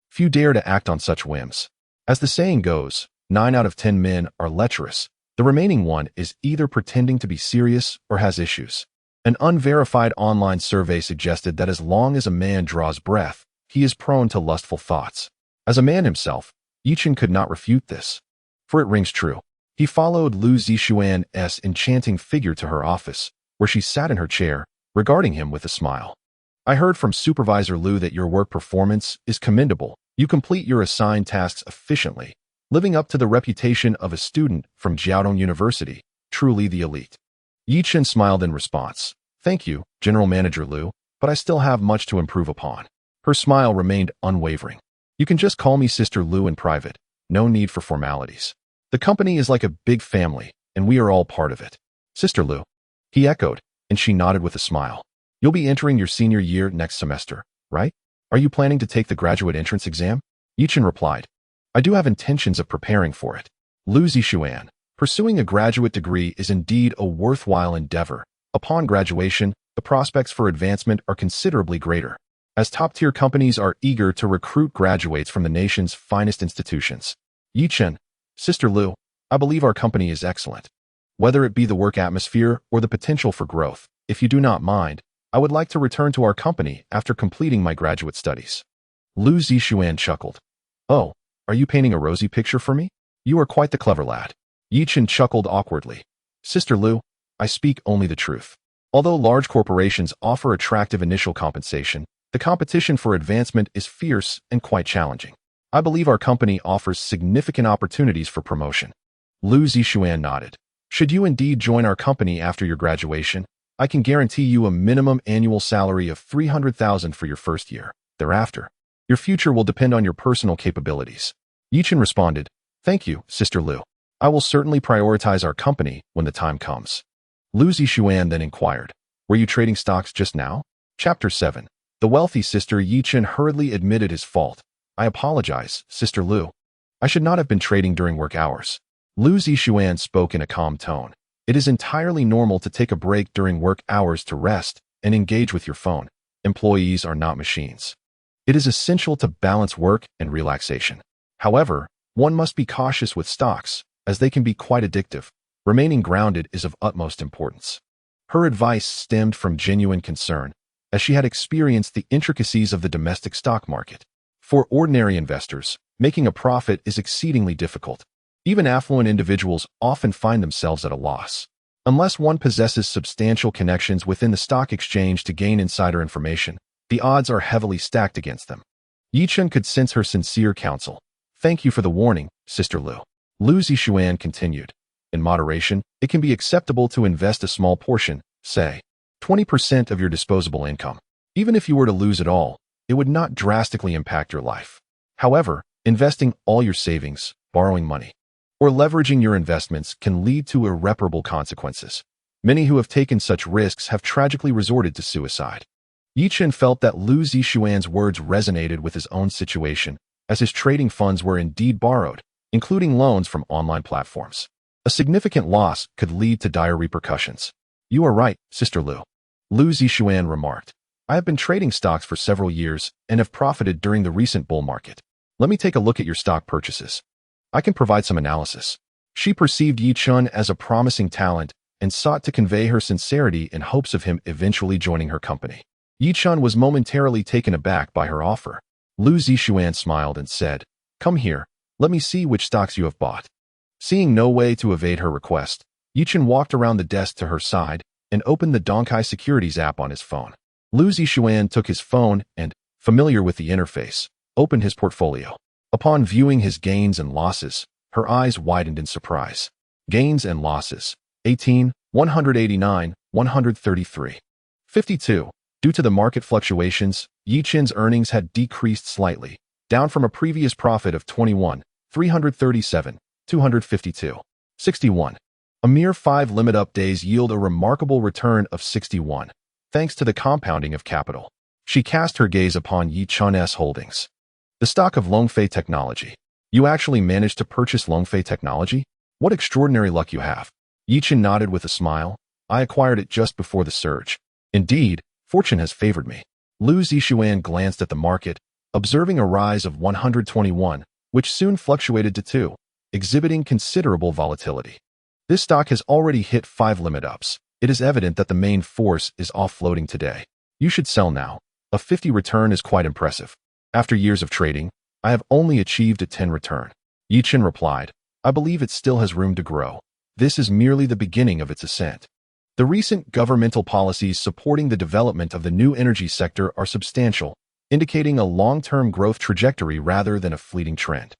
few dare to act on such whims. As the saying goes, 9 out of 10 men are lecherous. The remaining one is either pretending to be serious or has issues. An unverified online survey suggested that as long as a man draws breath, he is prone to lustful thoughts. As a man himself, Yichin could not refute this, for it rings true. He followed Lu Zixuan's enchanting figure to her office, where she sat in her chair, regarding him with a smile. "I heard from Supervisor Lu that your work performance is commendable. You complete your assigned tasks efficiently, living up to the reputation of a student from Jiaodong University, truly the elite." Yichin smiled in response. "Thank you, General Manager Lu, but I still have much to improve upon." Her smile remained unwavering. "You can just call me Sister Lu in private. No need for formalities. The company is like a big family, and we are all part of it." "Sister Lu," he echoed, and she nodded with a smile. "You'll be entering your senior year next semester, right? Are you planning to take the graduate entrance exam?" Yichin replied. "I do have intentions of preparing for it." Lu Zixuan, pursuing a graduate degree is indeed a worthwhile endeavor. Upon graduation, the prospects for advancement are considerably greater, as top-tier companies are eager to recruit graduates from the nation's finest institutions. "Yichin, Sister Lu, I believe our company is excellent. Whether it be the work atmosphere or the potential for growth, if you do not mind, I would like to return to our company after completing my graduate studies." Lu Zixuan chuckled. "Oh, are you painting a rosy picture for me? You are quite the clever lad." Yichin chuckled awkwardly. "Sister Lu, I speak only the truth. Although large corporations offer attractive initial compensation, the competition for advancement is fierce and quite challenging. I believe our company offers significant opportunities for promotion." Lu Zixuan nodded. "Should you indeed join our company after your graduation, I can guarantee you a minimum annual salary of 300,000 for your first year. Thereafter, your future will depend on your personal capabilities." Yichin responded, "Thank you, Sister Lu. I will certainly prioritize our company when the time comes." Lu Zixuan then inquired, "Were you trading stocks just now?" Chapter 7. The wealthy Sister Yichin hurriedly admitted his fault. "I apologize, Sister Lu. I should not have been trading during work hours." Lu Zixuan spoke in a calm tone. "It is entirely normal to take a break during work hours to rest and engage with your phone. Employees are not machines. It is essential to balance work and relaxation. However, one must be cautious with stocks, as they can be quite addictive. Remaining grounded is of utmost importance." Her advice stemmed from genuine concern, as she had experienced the intricacies of the domestic stock market. For ordinary investors, making a profit is exceedingly difficult. Even affluent individuals often find themselves at a loss. Unless one possesses substantial connections within the stock exchange to gain insider information, the odds are heavily stacked against them. Yichin could sense her sincere counsel. "Thank you for the warning, Sister Lu." Lu Zixuan continued. "In moderation, it can be acceptable to invest a small portion, say, 20% of your disposable income. Even if you were to lose it all, it would not drastically impact your life. However, Investing all your savings, borrowing money, or leveraging your investments can lead to irreparable consequences. Many who have taken such risks have tragically resorted to suicide. Yi Chen felt that Lu Zixuan's words resonated with his own situation, as his trading funds were indeed borrowed, including loans from online platforms. A significant loss could lead to dire repercussions. You are right, Sister Lu. Lu Zixuan remarked. I have been trading stocks for several years and have profited during the recent bull market. Let me take a look at your stock purchases. I can provide some analysis. She perceived Yi Chen as a promising talent and sought to convey her sincerity in hopes of him eventually joining her company. Yi Chen was momentarily taken aback by her offer. Lu Zixuan smiled and said, Come here, let me see which stocks you have bought. Seeing no way to evade her request, Yi Chen walked around the desk to her side and opened the Donkai Securities app on his phone. Lu Zixuan took his phone and, familiar with the interface, opened his portfolio. Upon viewing his gains and losses, her eyes widened in surprise. Gains and losses: 18, 189, 133. 52. Due to the market fluctuations, Yi Chen's earnings had decreased slightly, down from a previous profit of 21, 337, 252. 61. A mere 5 limit-up days yield a remarkable return of 61, thanks to the compounding of capital. She cast her gaze upon Yi Chen's holdings. The stock of Longfei Technology. You actually managed to purchase Longfei Technology? What extraordinary luck you have. Yi Chen nodded with a smile. I acquired it just before the surge. Indeed, fortune has favored me. Lu Zixuan glanced at the market, observing a rise of 121, which soon fluctuated to 2, exhibiting considerable volatility. This stock has already hit 5 limit-ups. It is evident that the main force is offloading today. You should sell now. A 50 return is quite impressive. After years of trading, I have only achieved a 10 return. Yi Chen replied, I believe it still has room to grow. This is merely the beginning of its ascent. The recent governmental policies supporting the development of the new energy sector are substantial, indicating a long-term growth trajectory rather than a fleeting trend.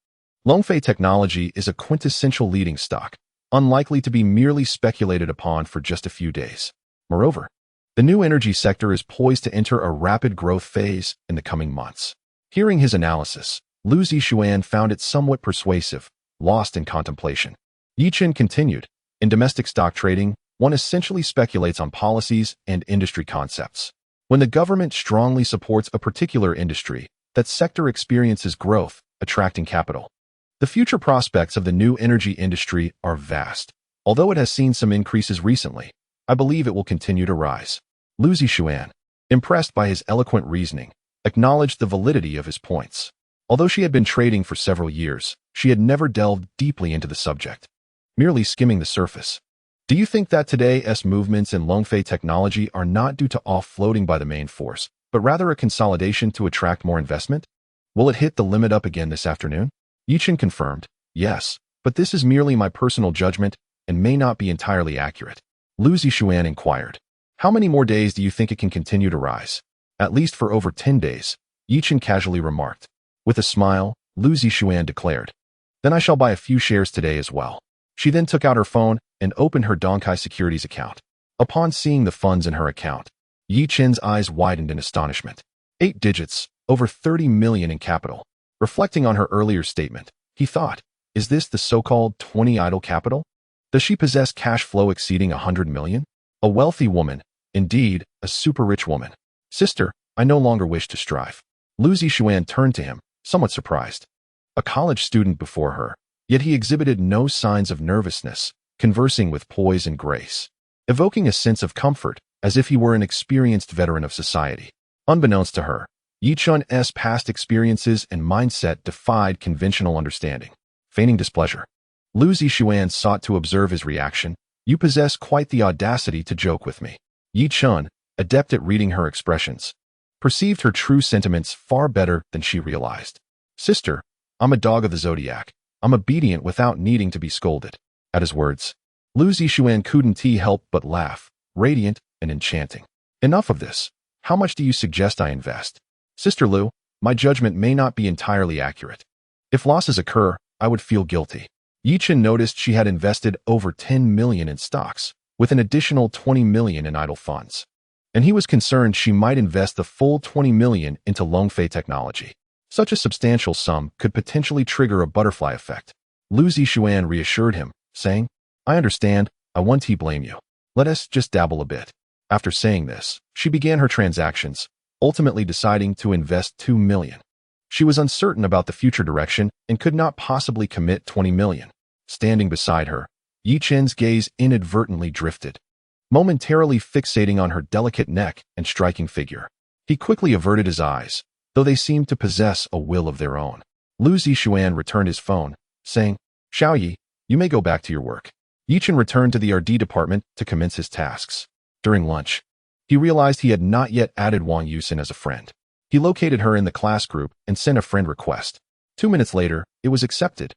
Longfei Technology is a quintessential leading stock, unlikely to be merely speculated upon for just a few days. Moreover, the new energy sector is poised to enter a rapid growth phase in the coming months. Hearing his analysis, Lu Zixuan found it somewhat persuasive, lost in contemplation. Yi Chen continued, in domestic stock trading, one essentially speculates on policies and industry concepts. When the government strongly supports a particular industry, that sector experiences growth, attracting capital. The future prospects of the new energy industry are vast. Although it has seen some increases recently, I believe it will continue to rise. Lu Zixuan, impressed by his eloquent reasoning, acknowledged the validity of his points. Although she had been trading for several years, she had never delved deeply into the subject, merely skimming the surface. Do you think that today's movements in Longfei Technology are not due to offloading by the main force, but rather a consolidation to attract more investment? Will it hit the limit up again this afternoon? Yi Chen confirmed, yes, but this is merely my personal judgment and may not be entirely accurate. Lu Zixuan inquired, how many more days do you think it can continue to rise? At least for over 10 days, Yi Chen casually remarked. With a smile, Lu Zixuan declared, then I shall buy a few shares today as well. She then took out her phone and opened her Donkai Securities account. Upon seeing the funds in her account, Yi Chen's eyes widened in astonishment. 8 digits, over 30 million in capital. Reflecting on her earlier statement, he thought, is this the so-called 20 idle capital? Does she possess cash flow exceeding 100 million? A wealthy woman, indeed, a super-rich woman. Sister, I no longer wish to strive. Lu Zixuan turned to him, somewhat surprised. A college student before her, yet he exhibited no signs of nervousness, conversing with poise and grace, evoking a sense of comfort, as if he were an experienced veteran of society. Unbeknownst to her, Yi Chen's past experiences and mindset defied conventional understanding. Feigning displeasure, Lu Zixuan sought to observe his reaction. You possess quite the audacity to joke with me. Yi Chen, adept at reading her expressions, perceived her true sentiments far better than she realized. Sister, I'm a dog of the zodiac. I'm obedient without needing to be scolded. At his words, Lu Zixuan couldn't help but laugh, radiant and enchanting. Enough of this. How much do you suggest I invest? Sister Lu, my judgment may not be entirely accurate. If losses occur, I would feel guilty. Yi Chen noticed she had invested over 10 million in stocks, with an additional 20 million in idle funds. And he was concerned she might invest the full 20 million into Longfei Technology. Such a substantial sum could potentially trigger a butterfly effect. Lu Zixuan reassured him, saying, I understand, I won't blame you. Let us just dabble a bit. After saying this, she began her transactions, ultimately deciding to invest 2 million. She was uncertain about the future direction and could not possibly commit 20 million. Standing beside her, Yi Chen's gaze inadvertently drifted, momentarily fixating on her delicate neck and striking figure. He quickly averted his eyes, though they seemed to possess a will of their own. Lu Zixuan returned his phone, saying, Xiaoyi, you may go back to your work. Yi Chen returned to the RD department to commence his tasks. During lunch, he realized he had not yet added Wang Yusin as a friend. He located her in the class group and sent a friend request. 2 minutes later, it was accepted.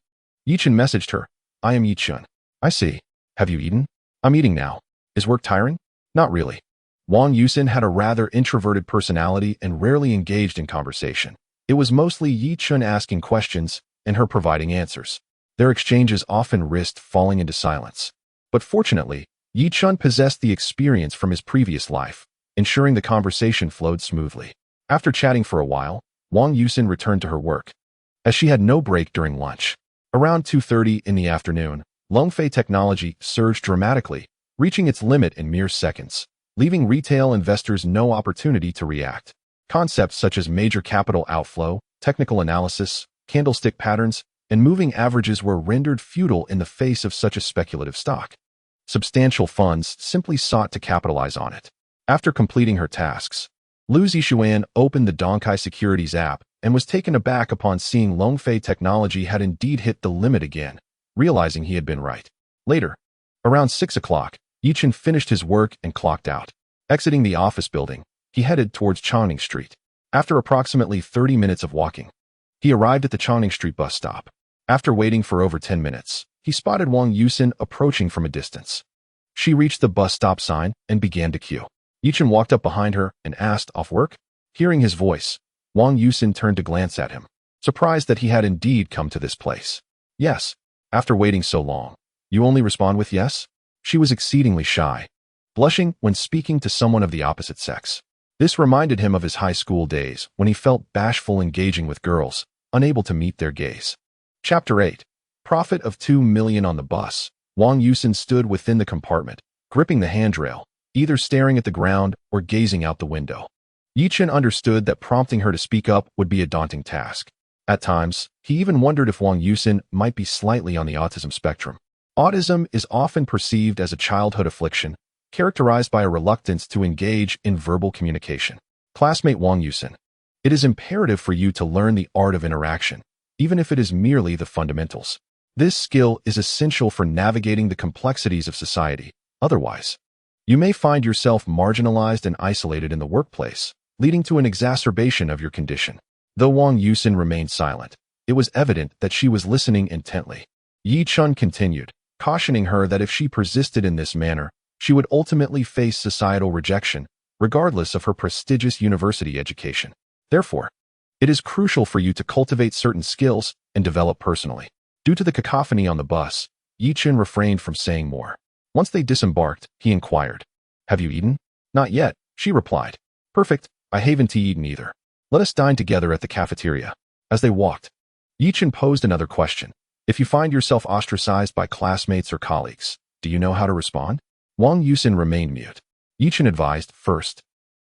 Yi Chen messaged her, I am Yi Chen. I see. Have you eaten? I'm eating now. Is work tiring? Not really. Wang Yusin had a rather introverted personality and rarely engaged in conversation. It was mostly Yi Chen asking questions and her providing answers. Their exchanges often risked falling into silence. But fortunately, Yi Chen possessed the experience from his previous life, ensuring the conversation flowed smoothly. After chatting for a while, Wang Yusin returned to her work. As she had no break during lunch, around 2:30 in the afternoon, Longfei technology surged dramatically, reaching its limit in mere seconds, leaving retail investors no opportunity to react. Concepts such as major capital outflow, technical analysis, candlestick patterns, and moving averages were rendered futile in the face of such a speculative stock. Substantial funds simply sought to capitalize on it. After completing her tasks, Lu Zixuan opened the Donkai Securities app and was taken aback upon seeing Longfei technology had indeed hit the limit again, realizing he had been right. Later, around 6 o'clock, Yi Chen finished his work and clocked out. Exiting the office building, he headed towards Chongning Street. After approximately 30 minutes of walking, he arrived at the Chongning Street bus stop. After waiting for over 10 minutes, he spotted Wang Yusin approaching from a distance. She reached the bus stop sign and began to queue. Yi Chen walked up behind her and asked, off work? Hearing his voice, Wang Yusin turned to glance at him, surprised that he had indeed come to this place. Yes. After waiting so long, you only respond with yes? She was exceedingly shy, blushing when speaking to someone of the opposite sex. This reminded him of his high school days when he felt bashful engaging with girls, unable to meet their gaze. Chapter 8. Profit of 2 million on the bus. Wang Yusin stood within the compartment, gripping the handrail, either staring at the ground or gazing out the window. Yi Chen understood that prompting her to speak up would be a daunting task. At times, he even wondered if Wang Yusin might be slightly on the autism spectrum. Autism is often perceived as a childhood affliction, characterized by a reluctance to engage in verbal communication. Classmate Wang Yusin, it is imperative for you to learn the art of interaction, even if it is merely the fundamentals. This skill is essential for navigating the complexities of society. Otherwise, you may find yourself marginalized and isolated in the workplace, leading to an exacerbation of your condition. Though Wang Yusin remained silent, it was evident that she was listening intently. Yi Chen continued, cautioning her that if she persisted in this manner, she would ultimately face societal rejection, regardless of her prestigious university education. Therefore, it is crucial for you to cultivate certain skills and develop personally. Due to the cacophony on the bus, Yi Chen refrained from saying more. Once they disembarked, he inquired, Have you eaten? Not yet, she replied. Perfect, I haven't eaten either. Let us dine together at the cafeteria. As they walked, Yi Chen posed another question. If you find yourself ostracized by classmates or colleagues, do you know how to respond? Wang Yusin remained mute. Yi Chen advised, first,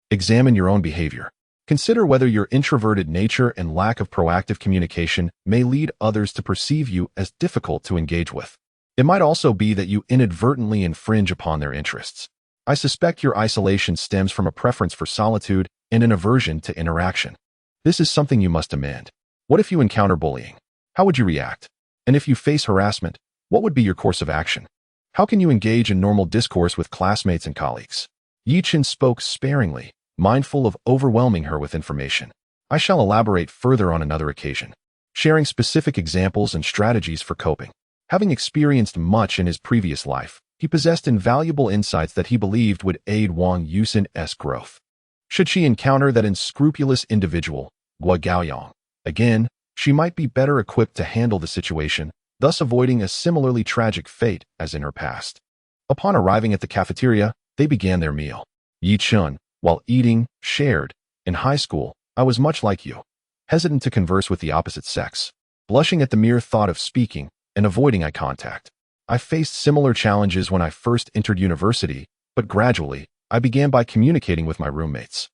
examine your own behavior. Consider whether your introverted nature and lack of proactive communication may lead others to perceive you as difficult to engage with. It might also be that you inadvertently infringe upon their interests. I suspect your isolation stems from a preference for solitude and an aversion to interaction. This is something you must amend. What if you encounter bullying? How would you react? And if you face harassment, what would be your course of action? How can you engage in normal discourse with classmates and colleagues? Yi Chen spoke sparingly, mindful of overwhelming her with information. I shall elaborate further on another occasion, sharing specific examples and strategies for coping. Having experienced much in his previous life, he possessed invaluable insights that he believed would aid Wang Yusin's growth. Should she encounter that unscrupulous individual, Guo Gaoyang, again, she might be better equipped to handle the situation, thus avoiding a similarly tragic fate as in her past. Upon arriving at the cafeteria, they began their meal. Yi Chen, while eating, shared, in high school, I was much like you. hesitant to converse with the opposite sex, blushing at the mere thought of speaking, and avoiding eye contact. I faced similar challenges when I first entered university, but gradually, I began by communicating with my roommates,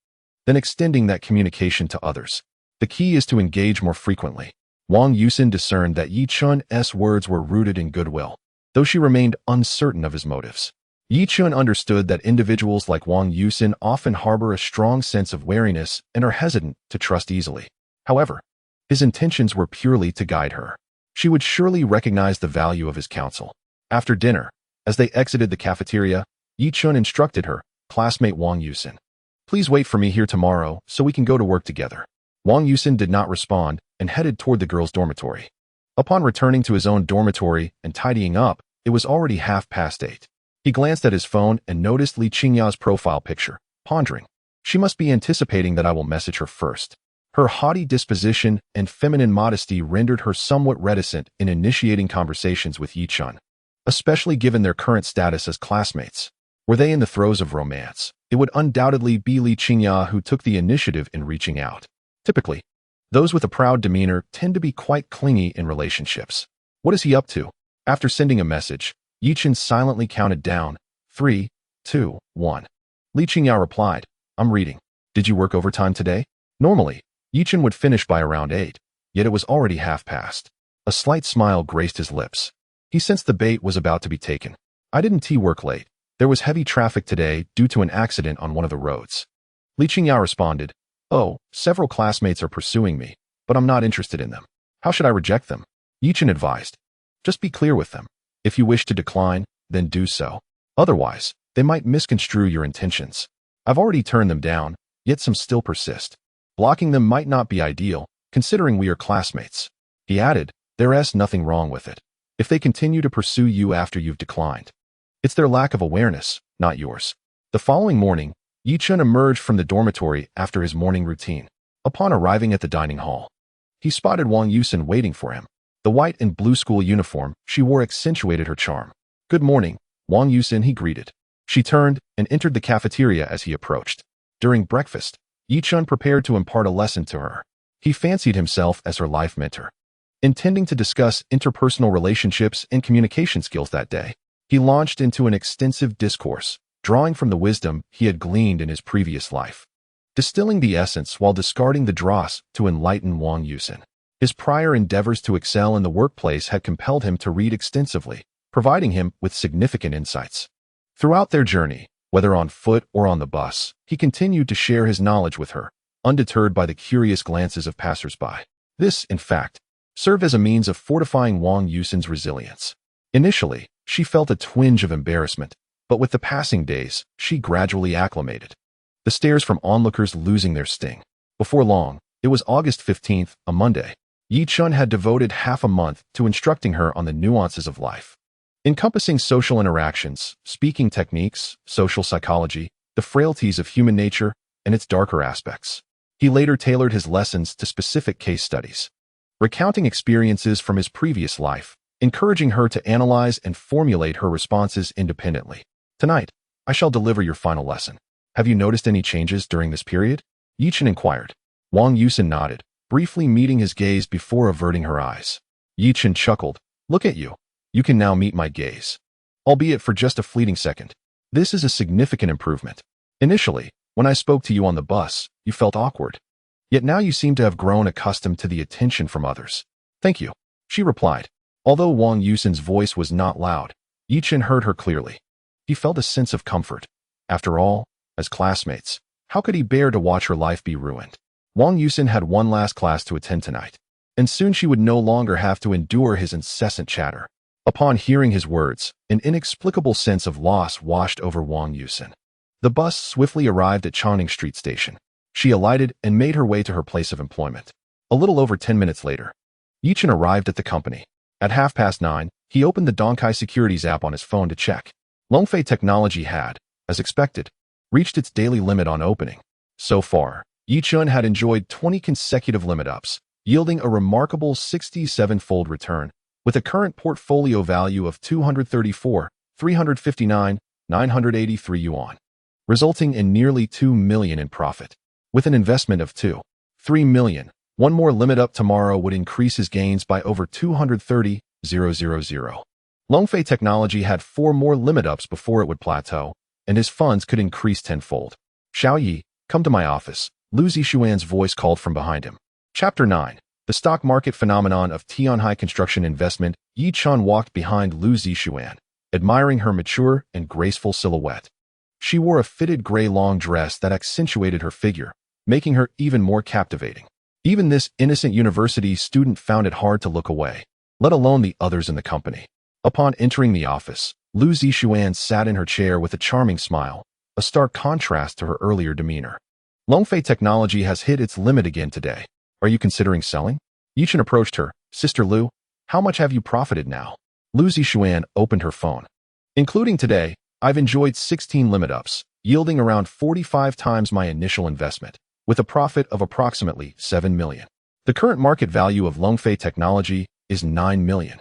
then extending that communication to others. The key is to engage more frequently. Wang Yusin discerned that Yi Chun's words were rooted in goodwill, though she remained uncertain of his motives. Yi Chun understood that individuals like Wang Yusin often harbor a strong sense of wariness and are hesitant to trust easily. However, his intentions were purely to guide her. She would surely recognize the value of his counsel. After dinner, as they exited the cafeteria, Yi Chun instructed her classmate Wang Yusin, "Please wait for me here tomorrow so we can go to work together." Wang Yusin did not respond and headed toward the girls' dormitory. Upon returning to his own dormitory and tidying up, it was already 8:30. He glanced at his phone and noticed Li Qingya's profile picture, pondering, "She must be anticipating that I will message her first." Her haughty disposition and feminine modesty rendered her somewhat reticent in initiating conversations with Yi Chun, especially given their current status as classmates. Were they in the throes of romance, it would undoubtedly be Li Qingya who took the initiative in reaching out. Typically, those with a proud demeanor tend to be quite clingy in relationships. What is he up to? After sending a message, Yi Chun silently counted down, 3, 2, 1. Li Qingya replied, "I'm reading. Did you work overtime today?" Normally, Yi Chun would finish by around 8, yet it was already 8:30. A slight smile graced his lips. He sensed the bait was about to be taken. "I didn't work late. There was heavy traffic today due to an accident on one of the roads." Li Qingya responded, "Oh, several classmates are pursuing me, but I'm not interested in them. How should I reject them?" Yi Chun advised, "Just be clear with them. If you wish to decline, then do so. Otherwise, they might misconstrue your intentions. I've already turned them down, yet some still persist. Blocking them might not be ideal, considering we are classmates." He added, "There's nothing wrong with it. If they continue to pursue you after you've declined, it's their lack of awareness, not yours." The following morning, Yi Chun emerged from the dormitory after his morning routine. Upon arriving at the dining hall, he spotted Wang Yusin waiting for him. The white and blue school uniform she wore accentuated her charm. "Good morning, Wang Yusin," he greeted. She turned and entered the cafeteria as he approached. During breakfast, Yi Chun prepared to impart a lesson to her. He fancied himself as her life mentor. Intending to discuss interpersonal relationships and communication skills that day, he launched into an extensive discourse, drawing from the wisdom he had gleaned in his previous life, distilling the essence while discarding the dross to enlighten Wang Yusin. His prior endeavors to excel in the workplace had compelled him to read extensively, providing him with significant insights. Throughout their journey, whether on foot or on the bus, he continued to share his knowledge with her, undeterred by the curious glances of passers-by. This, in fact, served as a means of fortifying Wang Yusin's resilience. Initially, she felt a twinge of embarrassment, but with the passing days, she gradually acclimated, the stares from onlookers losing their sting. Before long, it was August 15th, a Monday. Yi Chun had devoted half a month to instructing her on the nuances of life, encompassing social interactions, speaking techniques, social psychology, the frailties of human nature, and its darker aspects. He later tailored his lessons to specific case studies, recounting experiences from his previous life, encouraging her to analyze and formulate her responses independently. "Tonight, I shall deliver your final lesson. Have you noticed any changes during this period?" Yi Chun inquired. Wang Yusin nodded, briefly meeting his gaze before averting her eyes. Yi Chun chuckled, "Look at you. You can now meet my gaze, albeit for just a fleeting second. This is a significant improvement. Initially, when I spoke to you on the bus, you felt awkward. Yet now you seem to have grown accustomed to the attention from others." "Thank you," she replied. Although Wang Yusin's voice was not loud, Yi Chun heard her clearly. He felt a sense of comfort. After all, as classmates, how could he bear to watch her life be ruined? Wang Yusin had one last class to attend tonight, and soon she would no longer have to endure his incessant chatter. Upon hearing his words, an inexplicable sense of loss washed over Wang Yusin. The bus swiftly arrived at Chongning Street Station. She alighted and made her way to her place of employment. A little over 10 minutes later, Yi Chun arrived at the company. At 9:30, he opened the Donkai Securities app on his phone to check. Longfei Technology had, as expected, reached its daily limit on opening. So far, Yi Chun had enjoyed 20 consecutive limit ups, yielding a remarkable 67-fold return, with a current portfolio value of 234,359,983 yuan, resulting in nearly 2 million in profit. With an investment of 2.3 million, One more limit up tomorrow would increase his gains by over 230,000. Longfei Technology had 4 more limit ups before it would plateau, and his funds could increase tenfold. Xiao Yi, come to my office, Lu Zixuan's voice called from behind him. Chapter 9. The Stock Market Phenomenon of Tianhai Construction Investment. Yi Chun walked behind Lu Zixuan, admiring her mature and graceful silhouette. She wore a fitted gray long dress that accentuated her figure, making her even more captivating. Even this innocent university student found it hard to look away, let alone the others in the company. Upon entering the office, Lu Zixuan sat in her chair with a charming smile, a stark contrast to her earlier demeanor. Longfei Technology has hit its limit again today. Are you considering selling? Yi Chun approached her. Sister Lu, how much have you profited now? Lu Zixuan opened her phone. Including today, I've enjoyed 16 limit ups, yielding around 45 times my initial investment, with a profit of approximately 7 million. The current market value of Longfei Technology is 9 million.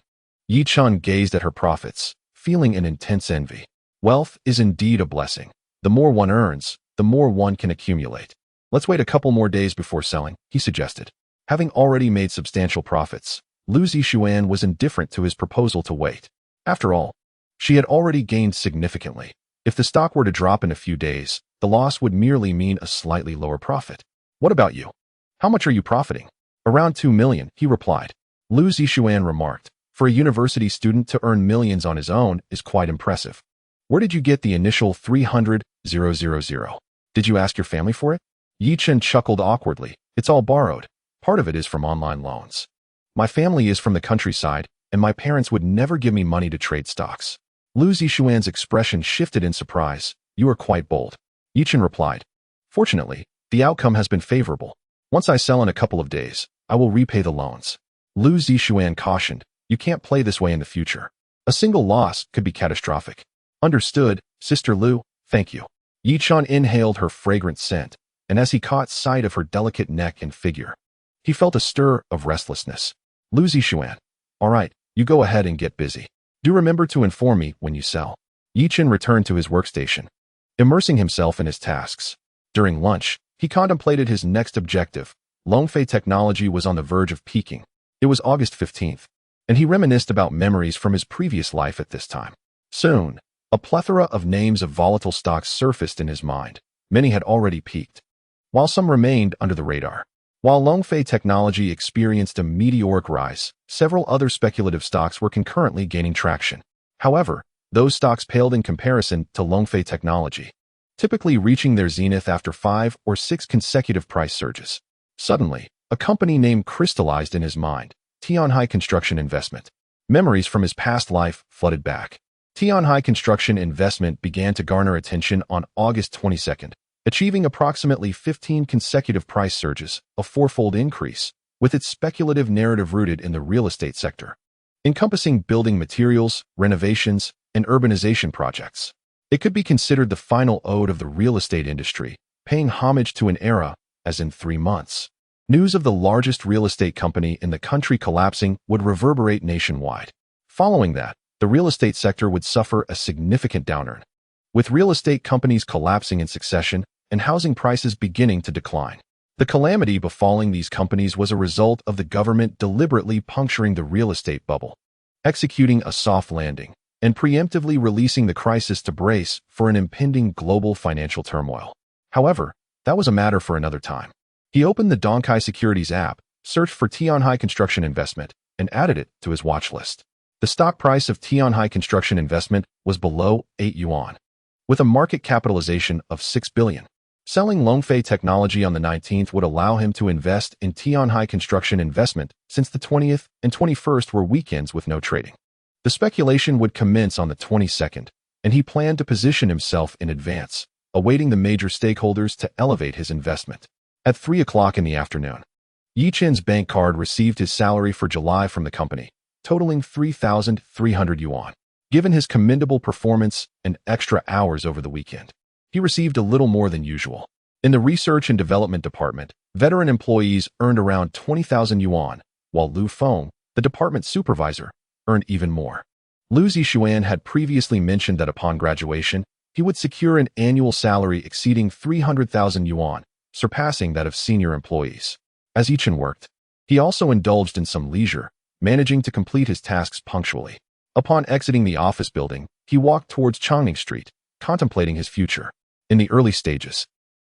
Yi Chun gazed at her profits, feeling an intense envy. Wealth is indeed a blessing. The more one earns, the more one can accumulate. Let's wait a couple more days before selling, he suggested. Having already made substantial profits, Lu Zixuan was indifferent to his proposal to wait. After all, she had already gained significantly. If the stock were to drop in a few days, the loss would merely mean a slightly lower profit. What about you? How much are you profiting? Around 2 million, he replied. Lu Zixuan remarked, for a university student to earn millions on his own is quite impressive. Where did you get the initial 300,000? Did you ask your family for it? Yi Chun chuckled awkwardly. It's all borrowed. Part of it is from online loans. My family is from the countryside, and my parents would never give me money to trade stocks. Lu Zixuan's expression shifted in surprise. You are quite bold. Yi Chun replied. Fortunately, the outcome has been favorable. Once I sell in a couple of days, I will repay the loans. Lu Zixuan cautioned. You can't play this way in the future. A single loss could be catastrophic. Understood, Sister Lu, thank you. Yi Chun inhaled her fragrant scent, and as he caught sight of her delicate neck and figure, he felt a stir of restlessness. Lu Zixuan, all right, you go ahead and get busy. Do remember to inform me when you sell. Yi Chun returned to his workstation, immersing himself in his tasks. During lunch, he contemplated his next objective. Longfei Technology was on the verge of peaking. It was August 15th, and he reminisced about memories from his previous life at this time. Soon, a plethora of names of volatile stocks surfaced in his mind. Many had already peaked, while some remained under the radar. While Longfei Technology experienced a meteoric rise, several other speculative stocks were concurrently gaining traction. However, those stocks paled in comparison to Longfei Technology, typically reaching their zenith after 5 or 6 consecutive price surges. Suddenly, a company name crystallized in his mind, Tianhai Construction Investment. Memories from his past life flooded back. Tianhai Construction Investment began to garner attention on August 22nd, achieving approximately 15 consecutive price surges, a 4-fold increase, with its speculative narrative rooted in the real estate sector, encompassing building materials, renovations, and urbanization projects. It could be considered the final ode of the real estate industry, paying homage to an era, as in 3 months. News of the largest real estate company in the country collapsing would reverberate nationwide. Following that, the real estate sector would suffer a significant downturn, with real estate companies collapsing in succession and housing prices beginning to decline. The calamity befalling these companies was a result of the government deliberately puncturing the real estate bubble, executing a soft landing, and preemptively releasing the crisis to brace for an impending global financial turmoil. However, that was a matter for another time. He opened the Donkai Securities app, searched for Tianhai Construction Investment, and added it to his watch list. The stock price of Tianhai Construction Investment was below 8 yuan, with a market capitalization of 6 billion. Selling Longfei Technology on the 19th would allow him to invest in Tianhai Construction Investment since the 20th and 21st were weekends with no trading. The speculation would commence on the 22nd, and he planned to position himself in advance, awaiting the major stakeholders to elevate his investment. At 3 o'clock in the afternoon, Yi Chun's bank card received his salary for July from the company, totaling 3,300 yuan. Given his commendable performance and extra hours over the weekend, he received a little more than usual. In the research and development department, veteran employees earned around 20,000 yuan, while Lu Feng, the department supervisor, earned even more. Lu Zixuan had previously mentioned that upon graduation, he would secure an annual salary exceeding 300,000 yuan, surpassing that of senior employees. As Yichen worked, he also indulged in some leisure, managing to complete his tasks punctually. Upon exiting the office building, he walked towards Changning Street, contemplating his future. In the early stages,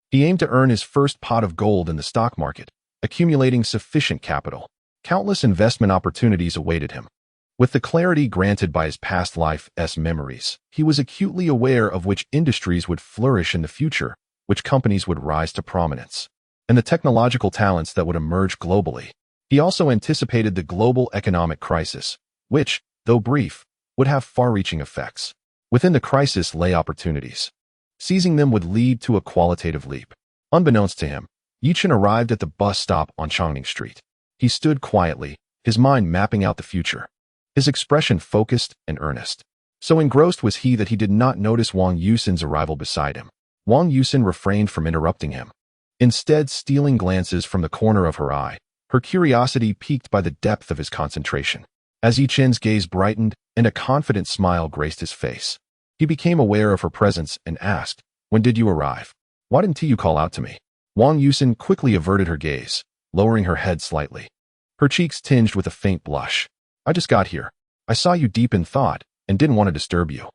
he aimed to earn his first pot of gold in the stock market, accumulating sufficient capital. Countless investment opportunities awaited him. With the clarity granted by his past life's memories, he was acutely aware of which industries would flourish in the future, which companies would rise to prominence, and the technological talents that would emerge globally. He also anticipated the global economic crisis, which, though brief, would have far-reaching effects. Within the crisis lay opportunities. Seizing them would lead to a qualitative leap. Unbeknownst to him, Yichen arrived at the bus stop on Changning Street. He stood quietly, his mind mapping out the future. His expression focused and earnest. So engrossed was he that he did not notice Wang Yusin's arrival beside him. Wang Yusin refrained from interrupting him, instead stealing glances from the corner of her eye, her curiosity piqued by the depth of his concentration. As Yichen's gaze brightened and a confident smile graced his face, he became aware of her presence and asked, "When did you arrive? Why didn't you call out to me?" Wang Yusin quickly averted her gaze, lowering her head slightly. Her cheeks tinged with a faint blush. "I just got here. I saw you deep in thought and didn't want to disturb you."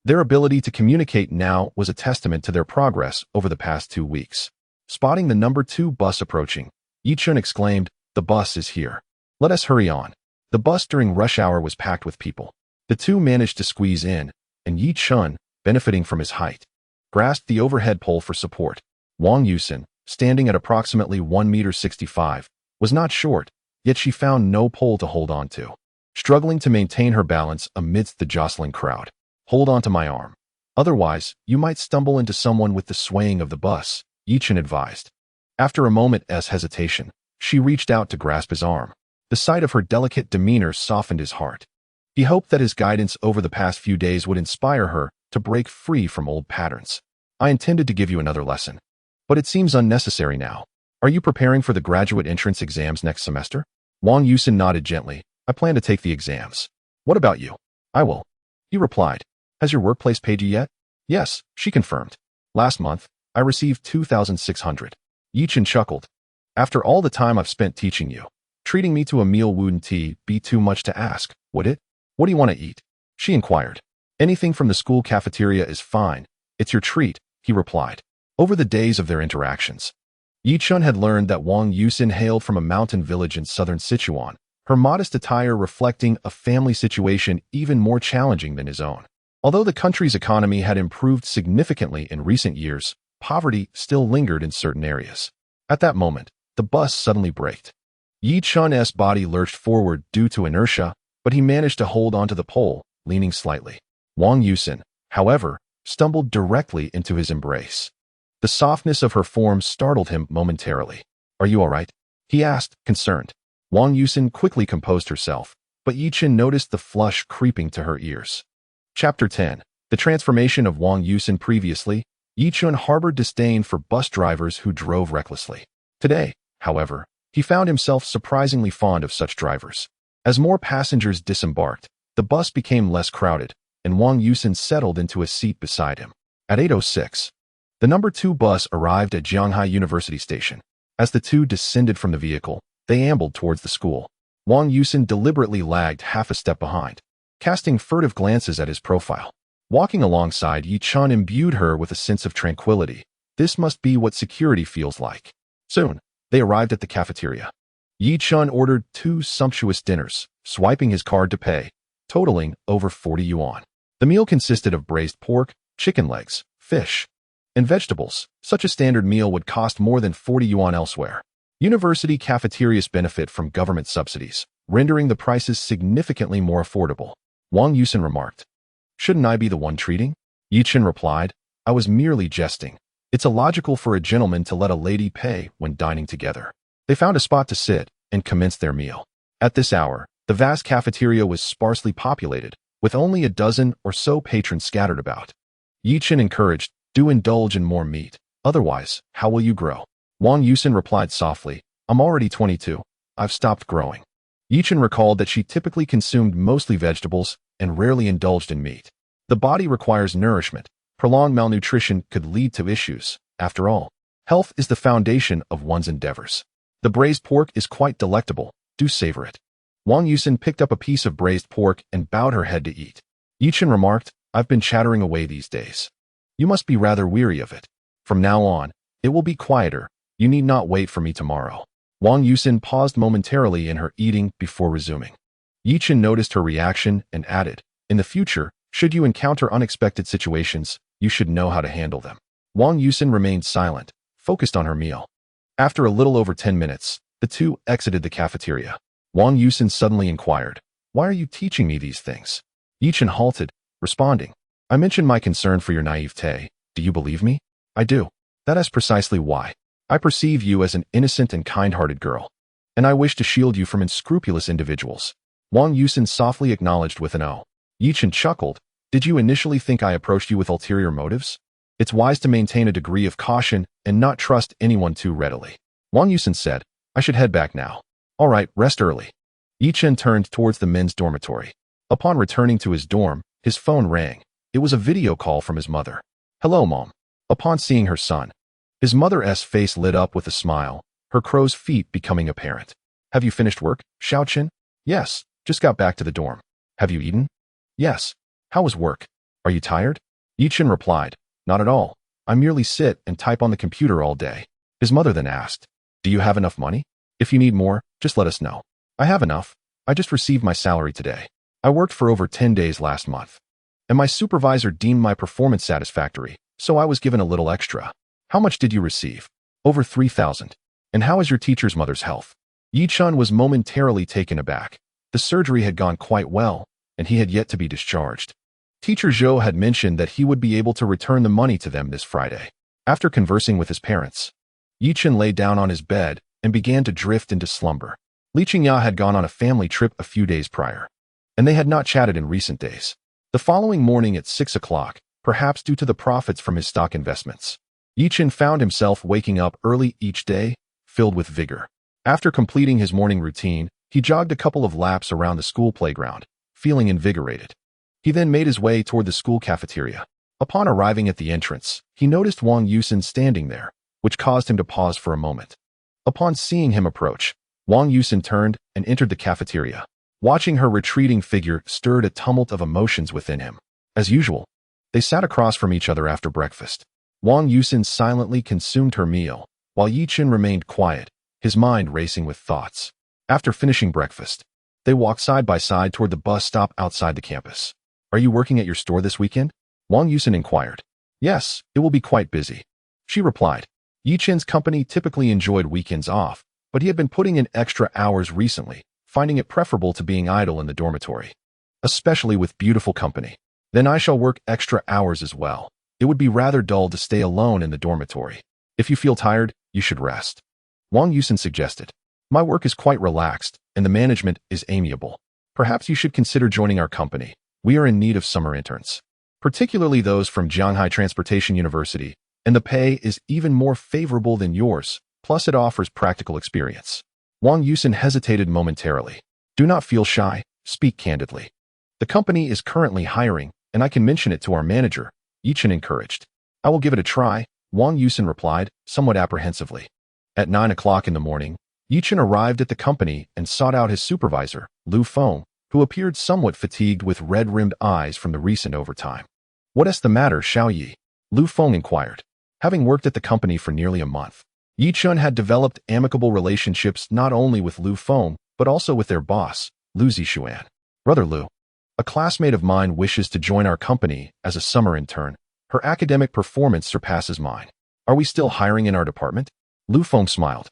Their ability to communicate now was a testament to their progress over the past 2 weeks. Spotting the number 2 bus approaching, Yichen exclaimed, "The bus is here. Let us hurry on." The bus during rush hour was packed with people. The two managed to squeeze in, and Yichen, benefiting from his height, grasped the overhead pole for support. Wang Yusin, standing at approximately 1.65 meters, was not short, yet she found no pole to hold on to, struggling to maintain her balance amidst the jostling crowd. "Hold on to my arm. Otherwise, you might stumble into someone with the swaying of the bus," Yichen advised. After a moment's hesitation, she reached out to grasp his arm. The sight of her delicate demeanor softened his heart. He hoped that his guidance over the past few days would inspire her to break free from old patterns. "I intended to give you another lesson, but it seems unnecessary now. Are you preparing for the graduate entrance exams next semester?" Wang Yusin nodded gently. "I plan to take the exams. What about you?" "I will," he replied. "Has your workplace paid you yet?" "Yes," she confirmed. "Last month, I received 2,600. Yichen chuckled. "After all the time I've spent teaching you, treating me to a meal wouldn't be too much to ask, would it?" "What do you want to eat?" she inquired. "Anything from the school cafeteria is fine. It's your treat," he replied. Over the days of their interactions, Yichen had learned that Wang Yusin hailed from a mountain village in southern Sichuan, her modest attire reflecting a family situation even more challenging than his own. Although the country's economy had improved significantly in recent years, poverty still lingered in certain areas. At that moment, the bus suddenly braked. Yichen's body lurched forward due to inertia, but he managed to hold onto the pole, leaning slightly. Wang Yusin, however, stumbled directly into his embrace. The softness of her form startled him momentarily. "Are you all right?" he asked, concerned. Wang Yusin quickly composed herself, but Yichen noticed the flush creeping to her ears. Chapter 10. The transformation of Wang Yusin. Previously, Yichen harbored disdain for bus drivers who drove recklessly. Today, however, he found himself surprisingly fond of such drivers. As more passengers disembarked, the bus became less crowded, and Wang Yusin settled into a seat beside him. At 8:06, the number 2 bus arrived at Jianghai University Station. As the two descended from the vehicle, they ambled towards the school. Wang Yusin deliberately lagged half a step behind, casting furtive glances at his profile. Walking alongside, Yichen imbued her with a sense of tranquility. This must be what security feels like. Soon, they arrived at the cafeteria. Yichen ordered 2 sumptuous dinners, swiping his card to pay, totaling over 40 yuan. The meal consisted of braised pork, chicken legs, fish, and vegetables. Such a standard meal would cost more than 40 yuan elsewhere. University cafeterias benefit from government subsidies, rendering the prices significantly more affordable. Wang Yusin remarked. "Shouldn't I be the one treating?" Yichen replied, "I was merely jesting. It's illogical for a gentleman to let a lady pay when dining together." They found a spot to sit and commenced their meal. At this hour, the vast cafeteria was sparsely populated, with only a dozen or so patrons scattered about. Yichen encouraged, "Do indulge in more meat. Otherwise, how will you grow?" Wang Yusin replied softly, "I'm already 22. I've stopped growing." Yichen recalled that she typically consumed mostly vegetables and rarely indulged in meat. The body requires nourishment. Prolonged malnutrition could lead to issues. After all, health is the foundation of one's endeavors. The braised pork is quite delectable. Do savor it. Wang Yusin picked up a piece of braised pork and bowed her head to eat. Yichen remarked, I've been chattering away these days. You must be rather weary of it. From now on, it will be quieter. You need not wait for me tomorrow. Wang Yusin paused momentarily in her eating before resuming. Yichen noticed her reaction and added, in the future, should you encounter unexpected situations, you should know how to handle them. Wang Yusin remained silent, focused on her meal. After a little over 10 minutes, the two exited the cafeteria. Wang Yusin suddenly inquired, why are you teaching me these things? Yichen halted, responding, I mentioned my concern for your naivete. Do you believe me? I do. That is precisely why. I perceive you as an innocent and kind-hearted girl, and I wish to shield you from unscrupulous individuals. Wang Yusin softly acknowledged with an O. Yichen chuckled, did you initially think I approached you with ulterior motives? It's wise to maintain a degree of caution and not trust anyone too readily. Wang Yusin said, I should head back now. All right, rest early. Yichen turned towards the men's dormitory. Upon returning to his dorm, his phone rang. It was a video call from his mother. Hello, Mom. Upon seeing her son, his mother's face lit up with a smile, her crow's feet becoming apparent. Have you finished work, Xiaoqin? Yes, just got back to the dorm. Have you eaten? Yes. How was work? Are you tired? Yichen replied, not at all. I merely sit and type on the computer all day. His mother then asked, do you have enough money? If you need more, just let us know. I have enough. I just received my salary today. I worked for over 10 days last month. And my supervisor deemed my performance satisfactory, so I was given a little extra. How much did you receive? Over 3,000. And how is your teacher's mother's health? Yichen was momentarily taken aback. The surgery had gone quite well, and he had yet to be discharged. Teacher Zhou had mentioned that he would be able to return the money to them this Friday. After conversing with his parents, Yichen lay down on his bed and began to drift into slumber. Li Qingya had gone on a family trip a few days prior, and they had not chatted in recent days. The following morning at 6 o'clock, perhaps due to the profits from his stock investments, Yichen found himself waking up early each day, filled with vigor. After completing his morning routine, he jogged a couple of laps around the school playground, feeling invigorated. He then made his way toward the school cafeteria. Upon arriving at the entrance, he noticed Wang Yusin standing there, which caused him to pause for a moment. Upon seeing him approach, Wang Yusin turned and entered the cafeteria. Watching her retreating figure stirred a tumult of emotions within him. As usual, they sat across from each other after breakfast. Wang Yusin silently consumed her meal, while Yichen remained quiet, his mind racing with thoughts. After finishing breakfast, they walked side by side toward the bus stop outside the campus. Are you working at your store this weekend? Wang Yusin inquired. Yes, it will be quite busy. She replied. Yichen's company typically enjoyed weekends off, but he had been putting in extra hours recently, finding it preferable to being idle in the dormitory, especially with beautiful company. Then I shall work extra hours as well. It would be rather dull to stay alone in the dormitory. If you feel tired, you should rest. Wang Yusin suggested. My work is quite relaxed, and the management is amiable. Perhaps you should consider joining our company. We are in need of summer interns, particularly those from Jianghai Transportation University, and the pay is even more favorable than yours, plus it offers practical experience. Wang Yusin hesitated momentarily. Do not feel shy, speak candidly. The company is currently hiring, and I can mention it to our manager, Yichen encouraged. I will give it a try, Wang Yusin replied, somewhat apprehensively. At 9 o'clock in the morning, Yichen arrived at the company and sought out his supervisor, Lu Feng, who appeared somewhat fatigued with red-rimmed eyes from the recent overtime. What is the matter, Xiao Yi? Lu Feng inquired. Having worked at the company for nearly a month, Yichen had developed amicable relationships not only with Lu Feng, but also with their boss, Lu Zixuan. Brother Lu, a classmate of mine wishes to join our company as a summer intern. Her academic performance surpasses mine. Are we still hiring in our department? Lu Feng smiled.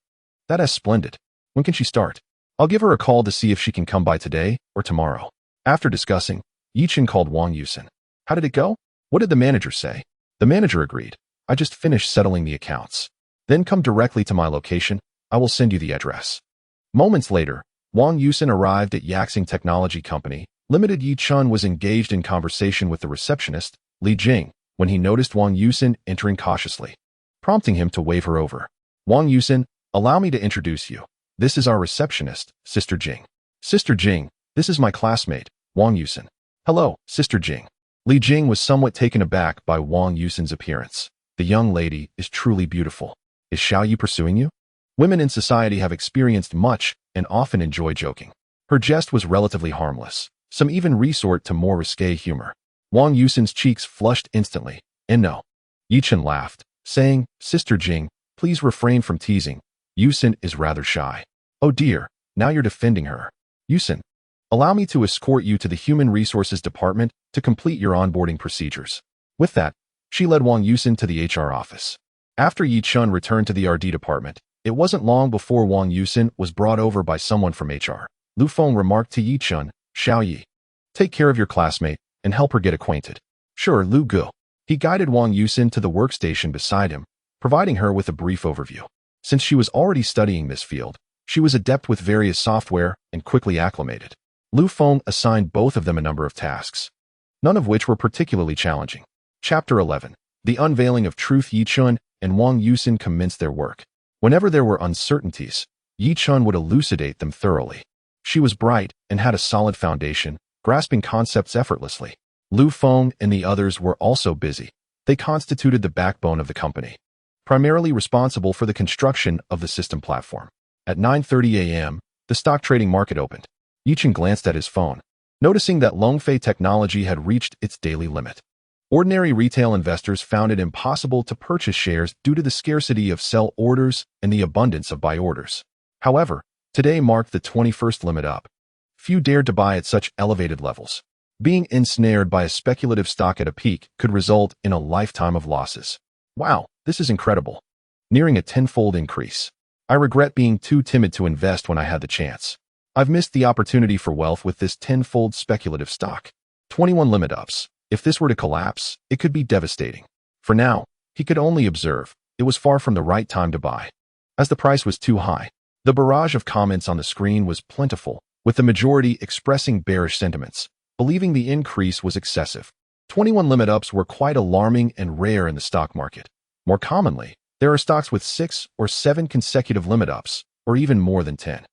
That is splendid. When can she start? I'll give her a call to see if she can come by today or tomorrow. After discussing, Yichen called Wang Yusin. How did it go? What did the manager say? The manager agreed. I just finished settling the accounts. Then come directly to my location. I will send you the address. Moments later, Wang Yusin arrived at Yaxing Technology Company. Limited. Yichen was engaged in conversation with the receptionist, Li Jing, when he noticed Wang Yusin entering cautiously, prompting him to wave her over. Wang Yusin, allow me to introduce you. This is our receptionist, Sister Jing. Sister Jing, this is my classmate, Wang Yusin. Hello, Sister Jing. Li Jing was somewhat taken aback by Wang Yusin's appearance. The young lady is truly beautiful. Is Xiao Yi pursuing you? Women in society have experienced much and often enjoy joking. Her jest was relatively harmless. Some even resort to more risque humor. Wang Yusin's cheeks flushed instantly. And no. Yichen laughed, saying, "Sister Jing, please refrain from teasing. Yusin is rather shy." "Oh dear, now you're defending her. Yusin, allow me to escort you to the Human Resources Department to complete your onboarding procedures." With that, she led Wang Yusin to the HR office. After Yi Chun returned to the RD department, it wasn't long before Wang Yusin was brought over by someone from HR. Lu Feng remarked to Yi Chun, "Xiao Yi, take care of your classmate and help her get acquainted." "Sure, Lu Gu." He guided Wang Yusin to the workstation beside him, providing her with a brief overview. Since she was already studying this field, she was adept with various software and quickly acclimated. Lu Feng assigned both of them a number of tasks, none of which were particularly challenging. Chapter 11. The Unveiling of Truth. Yi Chun and Wang Yusin commenced their work. Whenever there were uncertainties, Yi Chun would elucidate them thoroughly. She was bright and had a solid foundation, grasping concepts effortlessly. Lu Feng and the others were also busy. They constituted the backbone of the company, primarily responsible for the construction of the system platform. At 9:30 a.m., the stock trading market opened. Yichen glanced at his phone, noticing that Longfei Technology had reached its daily limit. Ordinary retail investors found it impossible to purchase shares due to the scarcity of sell orders and the abundance of buy orders. However, today marked the 21st limit up. Few dared to buy at such elevated levels. Being ensnared by a speculative stock at a peak could result in a lifetime of losses. Wow, this is incredible. Nearing a tenfold increase. I regret being too timid to invest when I had the chance. I've missed the opportunity for wealth with this tenfold speculative stock. 21 limit ups. If this were to collapse, it could be devastating. For now, he could only observe. It was far from the right time to buy, as the price was too high. The barrage of comments on the screen was plentiful, with the majority expressing bearish sentiments, believing the increase was excessive. 21 limit ups were quite alarming and rare in the stock market. More commonly, there are stocks with 6 or 7 consecutive limit ups, or even more than 10.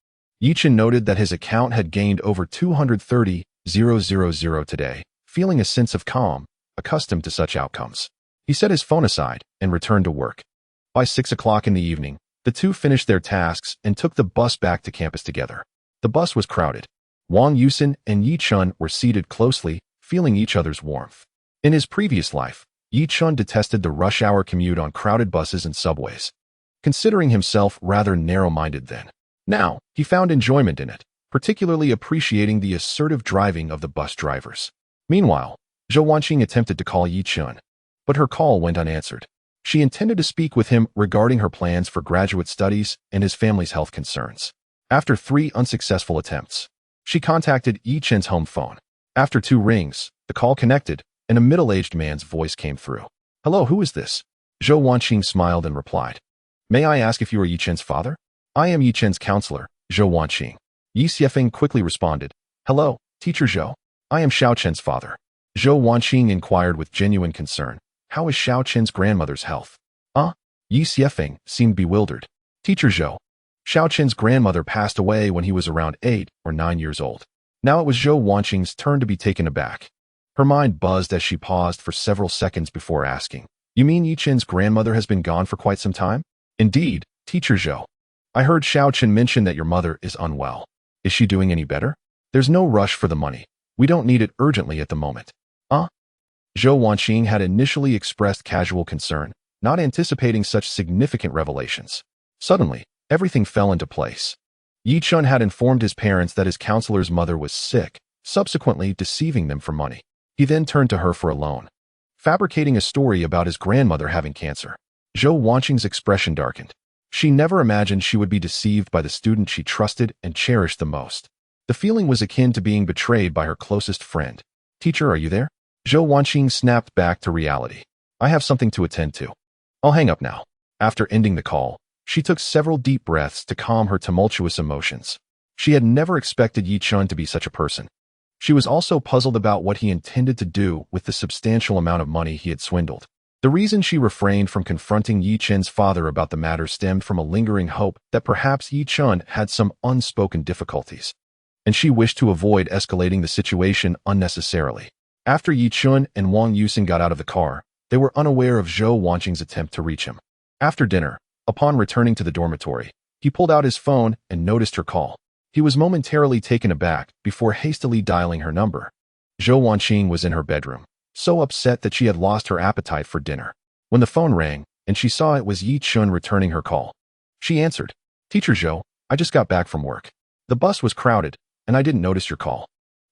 Yichen noted that his account had gained over 230,000 today, feeling a sense of calm, accustomed to such outcomes. He set his phone aside and returned to work. By 6 o'clock in the evening, the two finished their tasks and took the bus back to campus together. The bus was crowded. Wang Yusin and Yi Chun were seated closely, feeling each other's warmth. In his previous life, Yi Chun detested the rush hour commute on crowded buses and subways, considering himself rather narrow-minded then. Now, he found enjoyment in it, particularly appreciating the assertive driving of the bus drivers. Meanwhile, Zhou Wanqing attempted to call Yi Chun, but her call went unanswered. She intended to speak with him regarding her plans for graduate studies and his family's health concerns. After 3 unsuccessful attempts, she contacted Yi Chen's home phone. After 2 rings, the call connected, and a middle-aged man's voice came through. "Hello, who is this?" Zhou Wanqing smiled and replied, "May I ask if you are Yi Chen's father?" "I am Yi Chen's counselor, Zhou Wanqing." Yi Xiefeng quickly responded, "Hello, Teacher Zhou. I am Xiao Chen's father." Zhou Wanqing inquired with genuine concern, "How is Xiao Chen's grandmother's health?" Yi Xiefeng seemed bewildered. "Teacher Zhou, Xiao Chen's grandmother passed away when he was around 8 or 9 years old." Now it was Zhou Wanqing's turn to be taken aback. Her mind buzzed as she paused for several seconds before asking, "You mean Yi Chen's grandmother has been gone for quite some time?" "Indeed, Teacher Zhou. I heard Xiao Chen mention that your mother is unwell. Is she doing any better?" "There's no rush for the money. We don't need it urgently at the moment." Zhou Wanqing had initially expressed casual concern, not anticipating such significant revelations. Suddenly, everything fell into place. Yi Chun had informed his parents that his counselor's mother was sick, subsequently deceiving them for money. He then turned to her for a loan, fabricating a story about his grandmother having cancer. Zhou Wanqing's expression darkened. She never imagined she would be deceived by the student she trusted and cherished the most. The feeling was akin to being betrayed by her closest friend. "Teacher, are you there?" Zhou Wanqing snapped back to reality. "I have something to attend to. I'll hang up now." After ending the call, she took several deep breaths to calm her tumultuous emotions. She had never expected Yi Chun to be such a person. She was also puzzled about what he intended to do with the substantial amount of money he had swindled. The reason she refrained from confronting Yi Chen's father about the matter stemmed from a lingering hope that perhaps Yi Chun had some unspoken difficulties, and she wished to avoid escalating the situation unnecessarily. After Yi Chun and Wang Yusin got out of the car, they were unaware of Zhou Wanqing's attempt to reach him. After dinner, upon returning to the dormitory, He pulled out his phone and noticed her call. He was momentarily taken aback before hastily dialing her number. Zhou Wanqing was in her bedroom, so upset that she had lost her appetite for dinner. When the phone rang and she saw it was Yi Chun returning her call, she answered, "Teacher Zhou, I just got back from work. The bus was crowded, and I didn't notice your call.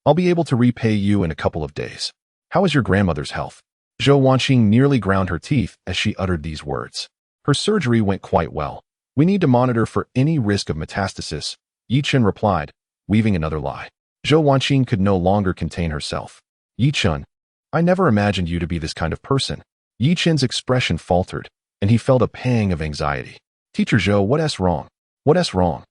I'll be able to repay you in a couple of days. How is your grandmother's health?" Zhou Wanqing nearly ground her teeth as she uttered these words. "Her surgery went quite well. We need to monitor for any risk of metastasis," Yi Chun replied, weaving another lie. Zhou Wanqing could no longer contain herself. "Yi Chun, I never imagined you to be this kind of person." Yi Chun's expression faltered, and he felt a pang of anxiety. "Teacher Zhou, what's wrong? What's wrong?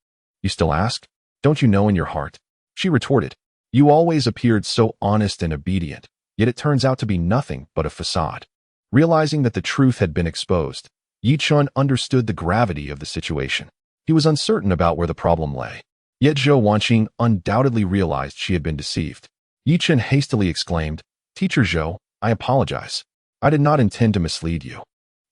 You still ask? Don't you know in your heart?" She retorted, "You always appeared so honest and obedient, yet it turns out to be nothing but a facade." Realizing that the truth had been exposed, Yi Chun understood the gravity of the situation. He was uncertain about where the problem lay. Yet Zhou Wanqing undoubtedly realized she had been deceived. Yi Chun hastily exclaimed, "Teacher Zhou, I apologize. I did not intend to mislead you.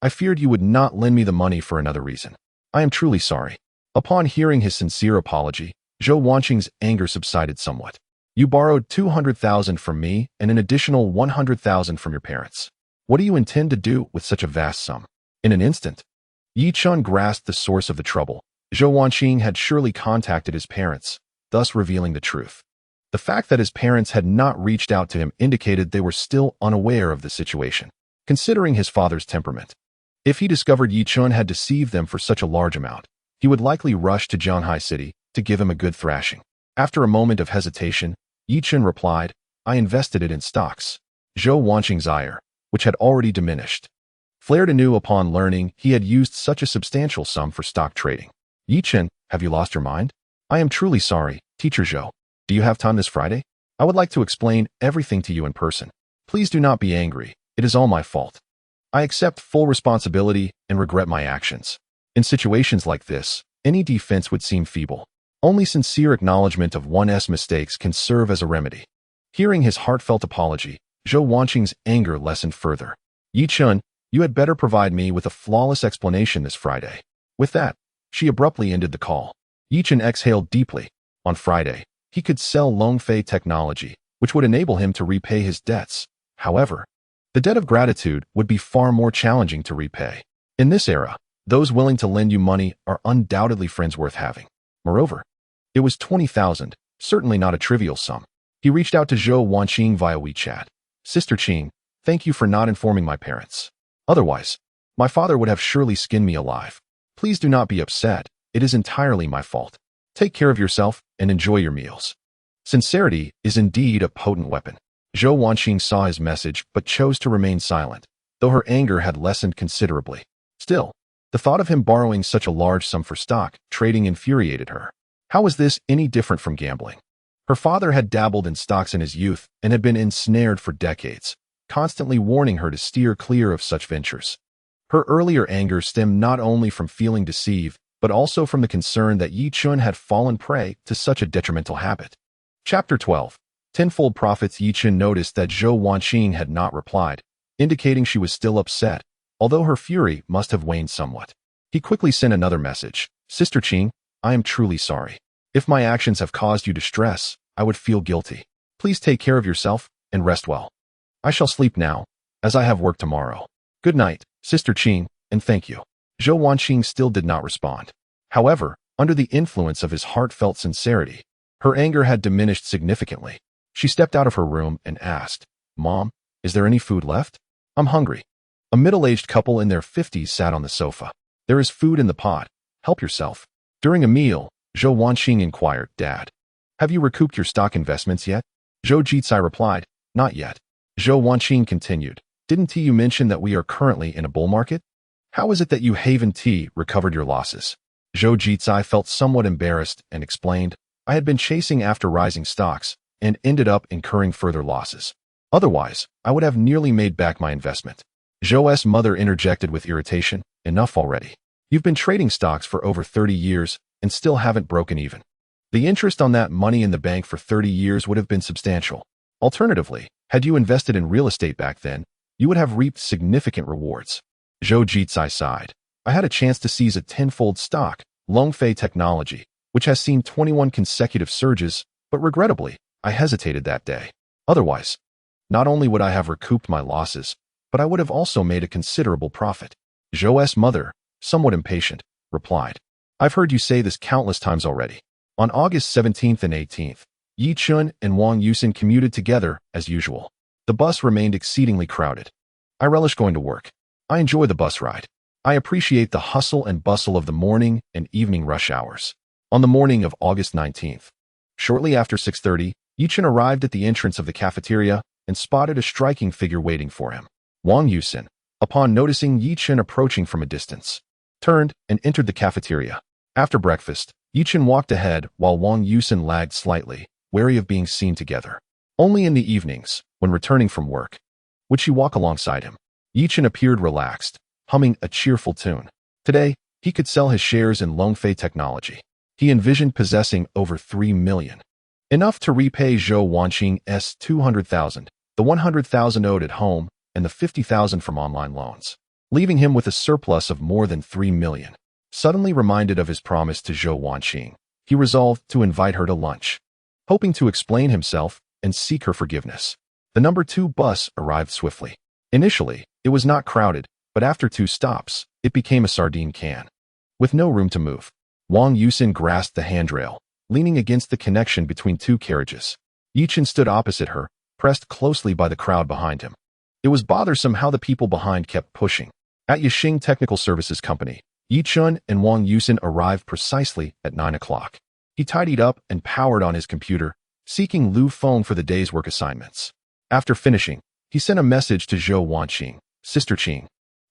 I feared you would not lend me the money for another reason. I am truly sorry." Upon hearing his sincere apology, Zhou Wanqing's anger subsided somewhat. "You borrowed 200,000 from me and an additional 100,000 from your parents. What do you intend to do with such a vast sum?" In an instant, Yi Chun grasped the source of the trouble. Zhou Wanqing had surely contacted his parents, thus revealing the truth. The fact that his parents had not reached out to him indicated they were still unaware of the situation, considering his father's temperament. If he discovered Yi Chun had deceived them for such a large amount, he would likely rush to Zhanghai City to give him a good thrashing. After a moment of hesitation, Yi Chun replied, "I invested it in stocks." Zhou Wanqing's ire, which had already diminished, flared anew upon learning he had used such a substantial sum for stock trading. "Yi Chun, have you lost your mind?" "I am truly sorry, Teacher Zhou. Do you have time this Friday? I would like to explain everything to you in person. Please do not be angry. It is all my fault. I accept full responsibility and regret my actions." In situations like this, any defense would seem feeble. Only sincere acknowledgement of one's mistakes can serve as a remedy. Hearing his heartfelt apology, Zhou Wanqing's anger lessened further. "Yi Chun, you had better provide me with a flawless explanation this Friday." With that, she abruptly ended the call. Yi Chun exhaled deeply. On Friday, he could sell Longfei technology, which would enable him to repay his debts. However, the debt of gratitude would be far more challenging to repay. In this era, those willing to lend you money are undoubtedly friends worth having. Moreover, it was 20,000, certainly not a trivial sum. He reached out to Zhou Wanqing via WeChat. "Sister Qing, thank you for not informing my parents. Otherwise, my father would have surely skinned me alive. Please do not be upset. It is entirely my fault. Take care of yourself and enjoy your meals." Sincerity is indeed a potent weapon. Zhou Wanqing saw his message but chose to remain silent, though her anger had lessened considerably. Still, the thought of him borrowing such a large sum for stock trading infuriated her. How was this any different from gambling? Her father had dabbled in stocks in his youth and had been ensnared for decades, constantly warning her to steer clear of such ventures. Her earlier anger stemmed not only from feeling deceived, but also from the concern that Yi Chun had fallen prey to such a detrimental habit. Chapter 12. Tenfold Profits. Yi Chun noticed that Zhou Wanqing had not replied, indicating she was still upset, although her fury must have waned somewhat. He quickly sent another message. "Sister Qing, I am truly sorry. If my actions have caused you distress, I would feel guilty. Please take care of yourself and rest well. I shall sleep now, as I have work tomorrow. Good night, Sister Qing, and thank you." Zhou Wanqing still did not respond. However, under the influence of his heartfelt sincerity, her anger had diminished significantly. She stepped out of her room and asked, "Mom, is there any food left? I'm hungry." A middle-aged couple in their 50s sat on the sofa. "There is food in the pot. Help yourself." During a meal, Zhou Wanqing inquired, "Dad, have you recouped your stock investments yet?" Zhou Jizai replied, "Not yet." Zhou Wanqing continued, "Didn't you mention that we are currently in a bull market? How is it that you Haven Tea recovered your losses?" Zhou Jizai felt somewhat embarrassed and explained, "I had been chasing after rising stocks and ended up incurring further losses. Otherwise, I would have nearly made back my investment." Zhou's mother interjected with irritation, "Enough already. You've been trading stocks for over 30 years and still haven't broken even. The interest on that money in the bank for 30 years would have been substantial. Alternatively, had you invested in real estate back then, you would have reaped significant rewards." Zhou Jizai sighed. "I had a chance to seize a tenfold stock Longfei Technology, which has seen 21 consecutive surges, but regrettably, I hesitated that day. Otherwise, not only would I have recouped my losses, but I would have also made a considerable profit. Zhou's mother, somewhat impatient, replied, I've heard you say this countless times already. On August 17th and 18th, Yi Chun and Wang Yusin commuted together as usual. The bus remained exceedingly crowded. I relish going to work. I enjoy the bus ride. I appreciate the hustle and bustle of the morning and evening rush hours. On the morning of August 19th, shortly after 6:30, Yi Chun arrived at the entrance of the cafeteria and spotted a striking figure waiting for him. Wang Yusin, upon noticing Yi Chun approaching from a distance, turned and entered the cafeteria. After breakfast, Yi Chun walked ahead while Wang Yusin lagged slightly, wary of being seen together. Only in the evenings, when returning from work, would she walk alongside him. Yi Chun appeared relaxed, humming a cheerful tune. Today, he could sell his shares in Longfei Technology. He envisioned possessing over 3 million. Enough to repay Zhou Wanqing's 200,000, the 100,000 owed at home, and the 50,000 from online loans, leaving him with a surplus of more than 3 million. Suddenly reminded of his promise to Zhou Wanqing, he resolved to invite her to lunch, hoping to explain himself and seek her forgiveness. The number 2 bus arrived swiftly. Initially, it was not crowded, but after 2 stops, it became a sardine can. With no room to move, Wang Yusin grasped the handrail, leaning against the connection between 2 carriages. Yi Chun stood opposite her, pressed closely by the crowd behind him. It was bothersome how the people behind kept pushing. At Yixing Technical Services Company, Yi Chun and Wang Yusin arrived precisely at 9 o'clock. He tidied up and powered on his computer, seeking Lu Feng for the day's work assignments. After finishing, he sent a message to Zhou Wanqing, Sister Qing.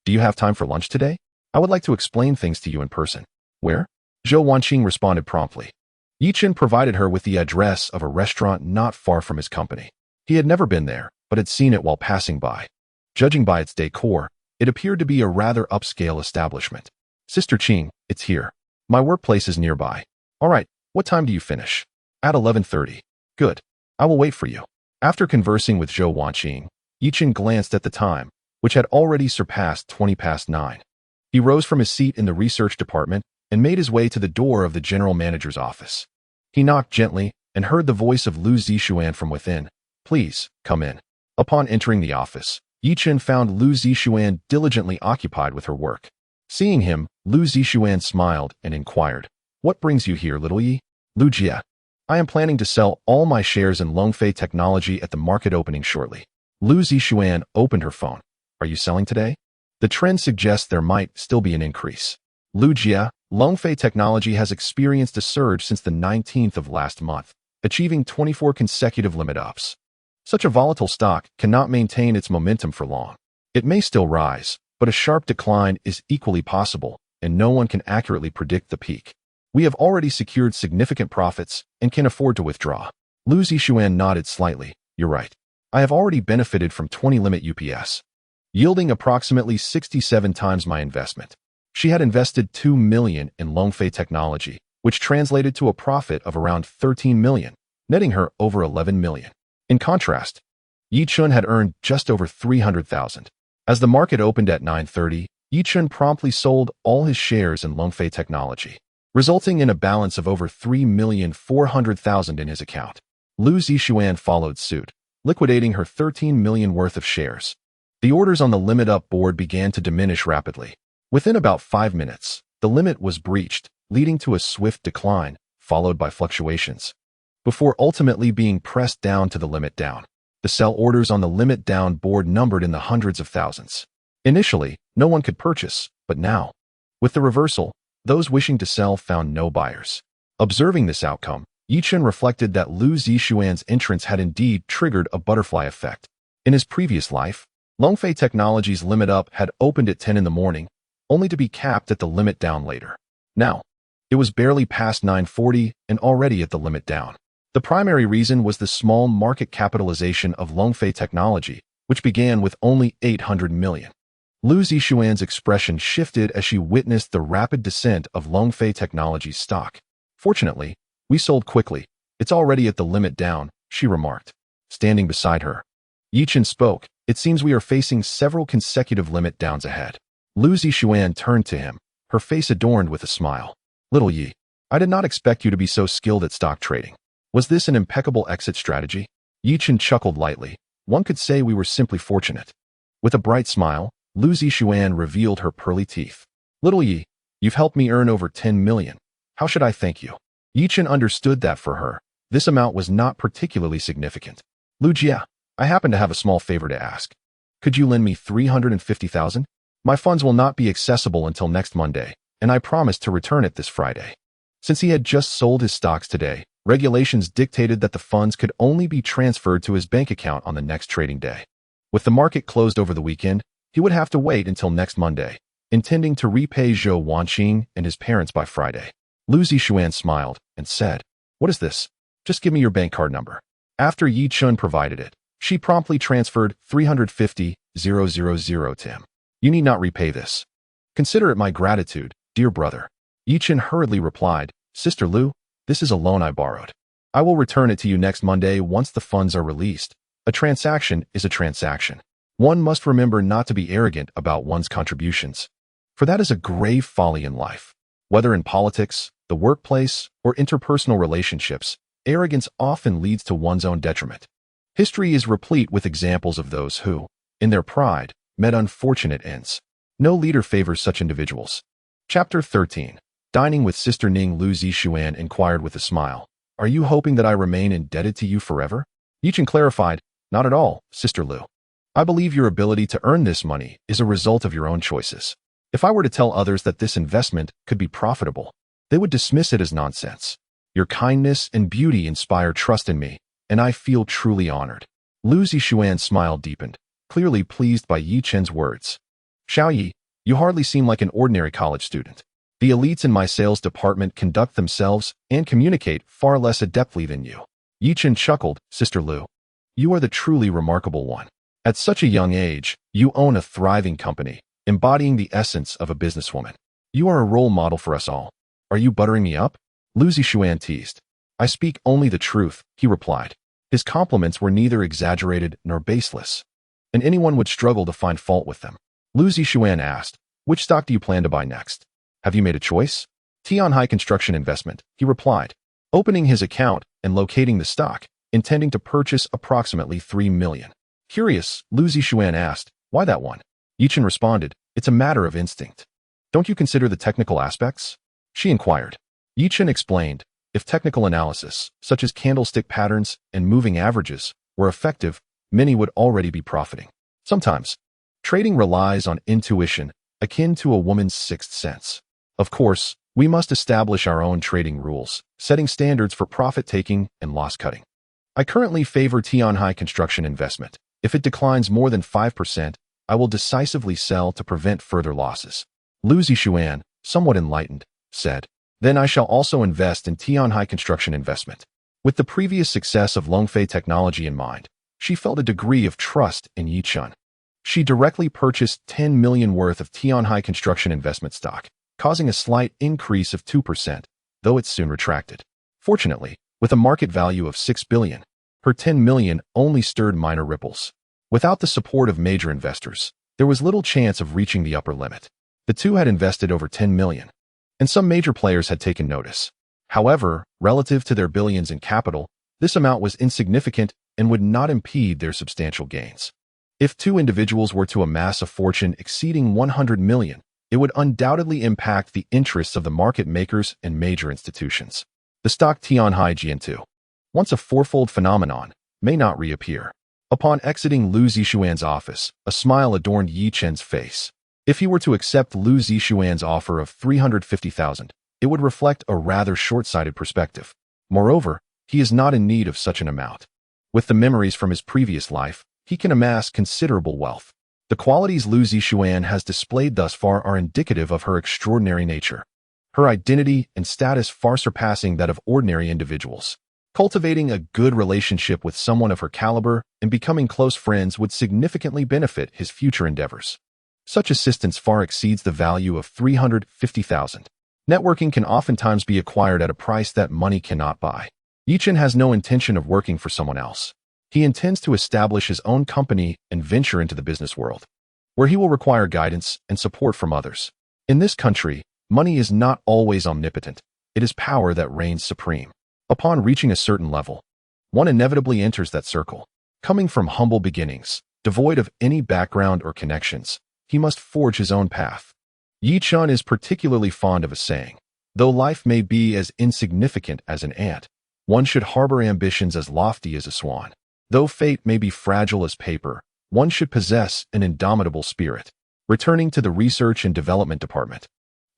Do you have time for lunch today? I would like to explain things to you in person. Where? Zhou Wanqing responded promptly. Yi Chun provided her with the address of a restaurant not far from his company. He had never been there, but had seen it while passing by. Judging by its decor, it appeared to be a rather upscale establishment. Sister Qing, it's here. My workplace is nearby. All right, what time do you finish? At 11:30. Good. I will wait for you. After conversing with Zhou Wanqing, Yi Chun glanced at the time, which had already surpassed 9:20. He rose from his seat in the research department and made his way to the door of the general manager's office. He knocked gently and heard the voice of Lu Zixuan from within. Please, come in. Upon entering the office, Yi Chun found Lu Zixuan diligently occupied with her work. Seeing him, Lu Zixuan smiled and inquired, What brings you here, little Yi? Lu Jie. I am planning to sell all my shares in Longfei Technology at the market opening shortly. Lu Zixuan opened her phone. Are you selling today? The trend suggests there might still be an increase. Lu Jie, Longfei Technology has experienced a surge since the 19th of last month, achieving 24 consecutive limit ups. Such a volatile stock cannot maintain its momentum for long. It may still rise, but a sharp decline is equally possible, and no one can accurately predict the peak. We have already secured significant profits and can afford to withdraw. Lu Zixuan nodded slightly. You're right. I have already benefited from 20 limit UPS, yielding approximately 67 times my investment. She had invested 2 million in Longfei Technology, which translated to a profit of around 13 million, netting her over 11 million. In contrast, Yi Chun had earned just over 300,000. As the market opened at 9:30, Yi Chun promptly sold all his shares in Longfei Technology, resulting in a balance of over 3,400,000 in his account. Lu Zixuan followed suit, liquidating her 13 million worth of shares. The orders on the limit up board began to diminish rapidly. Within about 5 minutes, the limit was breached, leading to a swift decline, followed by fluctuations, before ultimately being pressed down to the limit down. The sell orders on the limit down board numbered in the hundreds of thousands. Initially, no one could purchase, but now, with the reversal, those wishing to sell found no buyers. Observing this outcome, Yi Chun reflected that Lu Zixuan's entrance had indeed triggered a butterfly effect. In his previous life, Longfei Technology's limit up had opened at 10 in the morning, only to be capped at the limit down later. Now, it was barely past 9:40 and already at the limit down. The primary reason was the small market capitalization of Longfei Technology, which began with only 800 million. Lu Zixuan's expression shifted as she witnessed the rapid descent of Longfei Technology's stock. Fortunately, we sold quickly. It's already at the limit down, she remarked. Standing beside her, Yi Chun spoke. It seems we are facing several consecutive limit downs ahead. Lu Zixuan turned to him, her face adorned with a smile. Little Yi, I did not expect you to be so skilled at stock trading. Was this an impeccable exit strategy? Yi Chen chuckled lightly. One could say we were simply fortunate. With a bright smile, Lu Zixuan revealed her pearly teeth. Little Yi, you've helped me earn over 10 million. How should I thank you? Yi Chen understood that for her, this amount was not particularly significant. Lu Jia, I happen to have a small favor to ask. Could you lend me 350,000? My funds will not be accessible until next Monday, and I promise to return it this Friday. Since he had just sold his stocks today, regulations dictated that the funds could only be transferred to his bank account on the next trading day. With the market closed over the weekend, he would have to wait until next Monday, intending to repay Zhou Wanqing and his parents by Friday. Lu Zixuan smiled and said, "What is this? Just give me your bank card number." After Yi Chen provided it, she promptly transferred 350,000 to him. You need not repay this. Consider it my gratitude, dear brother. Yi Chen hurriedly replied, Sister Lu, this is a loan I borrowed. I will return it to you next Monday once the funds are released. A transaction is a transaction. One must remember not to be arrogant about one's contributions, for that is a grave folly in life. Whether in politics, the workplace, or interpersonal relationships, arrogance often leads to one's own detriment. History is replete with examples of those who, in their pride, met unfortunate ends. No leader favors such individuals. Chapter 13. Dining with Sister Ning. Lu Zixuan inquired with a smile. Are you hoping that I remain indebted to you forever? Yi Chen clarified, Not at all, Sister Lu. I believe your ability to earn this money is a result of your own choices. If I were to tell others that this investment could be profitable, they would dismiss it as nonsense. Your kindness and beauty inspire trust in me, and I feel truly honored. Lu Zixuan's smile deepened, clearly pleased by Yi Chen's words. Xiao Yi, you hardly seem like an ordinary college student. The elites in my sales department conduct themselves and communicate far less adeptly than you. Yi Chen chuckled, Sister Lu. You are the truly remarkable one. At such a young age, you own a thriving company, embodying the essence of a businesswoman. You are a role model for us all. Are you buttering me up? Lu Zixuan teased. I speak only the truth, he replied. His compliments were neither exaggerated nor baseless, and anyone would struggle to find fault with them. Lu Zixuan asked, Which stock do you plan to buy next? Have you made a choice? Tianhai Construction Investment, he replied, opening his account and locating the stock, intending to purchase approximately 3 million. Curious, Lu Zixuan asked, Why that one? Yi Chen responded, It's a matter of instinct. Don't you consider the technical aspects? She inquired. Yi Chen explained, If technical analysis, such as candlestick patterns and moving averages, were effective, many would already be profiting. Sometimes, trading relies on intuition, akin to a woman's sixth sense. Of course, we must establish our own trading rules, setting standards for profit-taking and loss-cutting. I currently favor Tianhai Construction Investment. If it declines more than 5%, I will decisively sell to prevent further losses. Lu Zixuan, somewhat enlightened, said, Then I shall also invest in Tianhai Construction Investment. With the previous success of Longfei Technology in mind, she felt a degree of trust in Yi Chen. She directly purchased 10 million worth of Tianhai Construction Investment stock, causing a slight increase of 2%, though it soon retracted. Fortunately, with a market value of 6 billion, her 10 million only stirred minor ripples. Without the support of major investors, there was little chance of reaching the upper limit. The two had invested over 10 million, and some major players had taken notice. However, relative to their billions in capital, this amount was insignificant and would not impede their substantial gains. If two individuals were to amass a fortune exceeding 100 million, it would undoubtedly impact the interests of the market makers and major institutions. The stock Tianhai Jian2, once a fourfold phenomenon, may not reappear. Upon exiting Lu Zixuan's office, a smile adorned Yi Chen's face. If he were to accept Lu Zixuan's offer of 350,000, it would reflect a rather short-sighted perspective. Moreover, he is not in need of such an amount. With the memories from his previous life, he can amass considerable wealth. The qualities Lu Zixuan has displayed thus far are indicative of her extraordinary nature. Her identity and status far surpassing that of ordinary individuals. Cultivating a good relationship with someone of her caliber and becoming close friends would significantly benefit his future endeavors. Such assistance far exceeds the value of 350,000. Networking can oftentimes be acquired at a price that money cannot buy. Yi Chen has no intention of working for someone else. He intends to establish his own company and venture into the business world, where he will require guidance and support from others. In this country, Money is not always omnipotent. It is power that reigns supreme. Upon reaching a certain level, one inevitably enters that circle. Coming from humble beginnings, devoid of any background or connections, he must forge his own path. Yi Chun is particularly fond of a saying, though life may be as insignificant as an ant, one should harbor ambitions as lofty as a swan. Though fate may be fragile as paper, one should possess an indomitable spirit. Returning to the research and development department,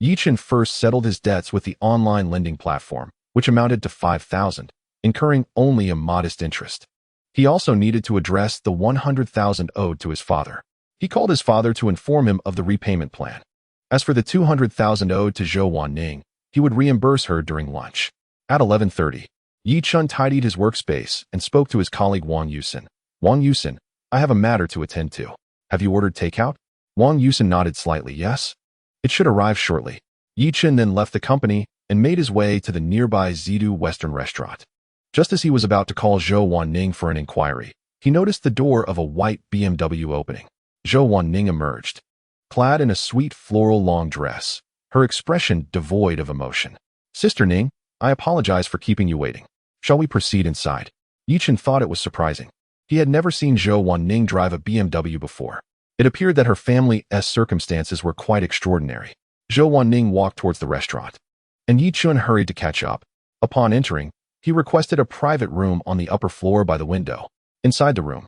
Yi Chun first settled his debts with the online lending platform, which amounted to 5,000, incurring only a modest interest. He also needed to address the 100,000 owed to his father. He called his father to inform him of the repayment plan. As for the 200,000 owed to Zhou Wanning, he would reimburse her during lunch. At 11:30, Yi Chun tidied his workspace and spoke to his colleague Wang Yusin. Wang Yusin, I have a matter to attend to. Have you ordered takeout? Wang Yusin nodded slightly, yes. It should arrive shortly. Yi Chun then left the company and made his way to the nearby Zidu Western restaurant. Just as he was about to call Zhou Wanning for an inquiry, he noticed the door of a white BMW opening. Zhou Wanning emerged, clad in a sweet floral long dress, her expression devoid of emotion. Sister Ning, I apologize for keeping you waiting. Shall we proceed inside? Yi Chun thought it was surprising. He had never seen Zhou Wanning drive a BMW before. It appeared that her family's circumstances were quite extraordinary. Zhou Wanning walked towards the restaurant, and Yi Chun hurried to catch up. Upon entering, he requested a private room on the upper floor by the window. Inside the room,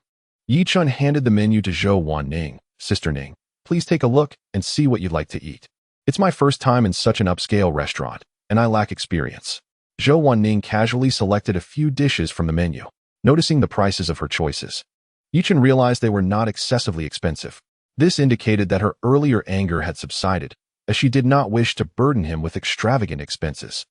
Yi Chun handed the menu to Zhou Wanning. Sister Ning, please take a look and see what you'd like to eat. It's my first time in such an upscale restaurant, and I lack experience. Zhou Wanning casually selected a few dishes from the menu, noticing the prices of her choices. Yi Chun realized they were not excessively expensive. This indicated that her earlier anger had subsided, as she did not wish to burden him with extravagant expenses.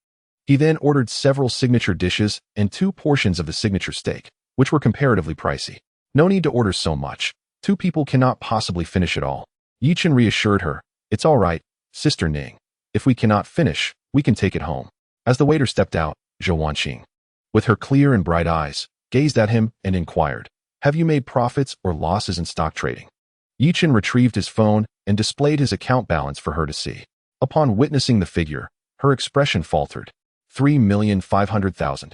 He then ordered several signature dishes and 2 portions of the signature steak, which were comparatively pricey. No need to order so much. 2 people cannot possibly finish it all. Yi Chun reassured her, it's all right, Sister Ning. If we cannot finish, we can take it home. As the waiter stepped out, Zhou Wanqing, with her clear and bright eyes, gazed at him and inquired, have you made profits or losses in stock trading? Yi Chun retrieved his phone and displayed his account balance for her to see. Upon witnessing the figure, her expression faltered. 3,500,000.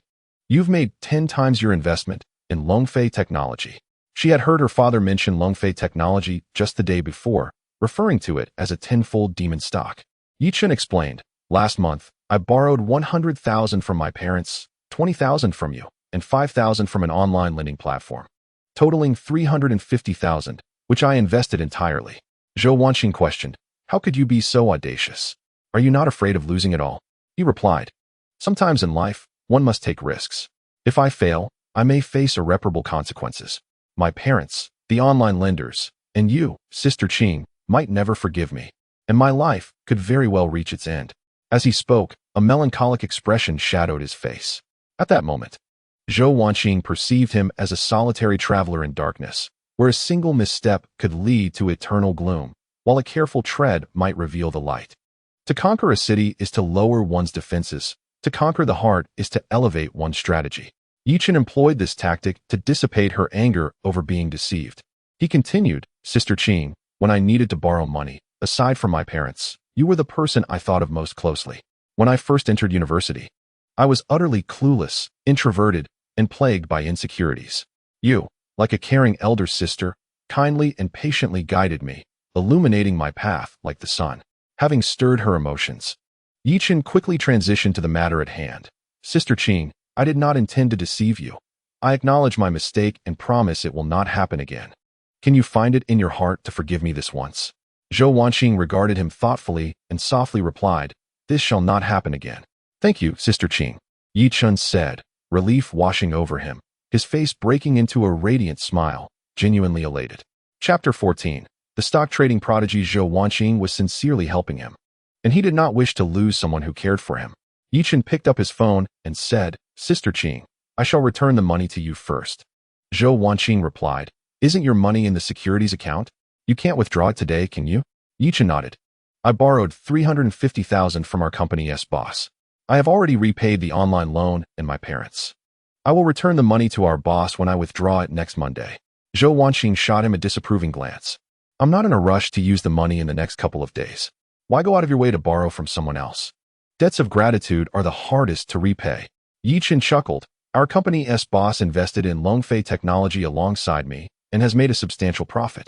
You've made 10 times your investment in Longfei Technology. She had heard her father mention Longfei Technology just the day before, referring to it as a 10-fold demon stock. Yi Chun explained, last month, I borrowed 100,000 from my parents, 20,000 from you, and 5,000 from an online lending platform, totaling 350,000, which I invested entirely. Zhou Wanqing questioned, how could you be so audacious? Are you not afraid of losing it all? He replied, sometimes in life, one must take risks. If I fail, I may face irreparable consequences. My parents, the online lenders, and you, Sister Qing, might never forgive me, and my life could very well reach its end. As he spoke, a melancholic expression shadowed his face. At that moment, Zhou Wanqing perceived him as a solitary traveler in darkness, where a single misstep could lead to eternal gloom, while a careful tread might reveal the light. To conquer a city is to lower one's defenses. To conquer the heart is to elevate one's strategy. Yi Chun employed this tactic to dissipate her anger over being deceived. He continued, Sister Qing, when I needed to borrow money, aside from my parents, you were the person I thought of most closely. When I first entered university, I was utterly clueless, introverted, and plagued by insecurities. You, like a caring elder sister, kindly and patiently guided me, illuminating my path like the sun. Having stirred her emotions, Yi Chun quickly transitioned to the matter at hand. Sister Qing, I did not intend to deceive you. I acknowledge my mistake and promise it will not happen again. Can you find it in your heart to forgive me this once? Zhou Wanqing regarded him thoughtfully and softly replied, this shall not happen again. Thank you, Sister Qing, Yi Chun said, relief washing over him, his face breaking into a radiant smile, genuinely elated. Chapter 14. The stock trading prodigy Zhou Wanqing was sincerely helping him, and he did not wish to lose someone who cared for him. Yi Chun picked up his phone and said, Sister Qing, I shall return the money to you first. Zhou Wanqing replied, isn't your money in the securities account? You can't withdraw it today, can you? Yi Chun nodded. I borrowed 350,000 from our company's boss. I have already repaid the online loan and my parents. I will return the money to our boss when I withdraw it next Monday. Zhou Wanqing shot him a disapproving glance. I'm not in a rush to use the money in the next couple of days. Why go out of your way to borrow from someone else? Debts of gratitude are the hardest to repay. Yi Chen chuckled. Our company's boss invested in Longfei technology alongside me and has made a substantial profit.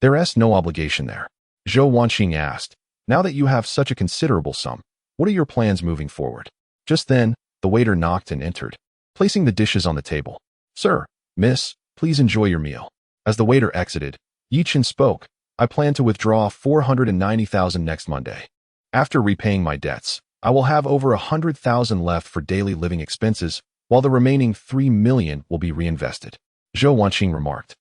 There's no obligation there. Zhou Wanqing asked, now that you have such a considerable sum, what are your plans moving forward? Just then, the waiter knocked and entered, placing the dishes on the table. Sir, miss, please enjoy your meal. As the waiter exited, Yi Chen spoke, I plan to withdraw 490,000 next Monday. After repaying my debts, I will have over 100,000 left for daily living expenses, while the remaining 3 million will be reinvested. Zhou Wanqing remarked.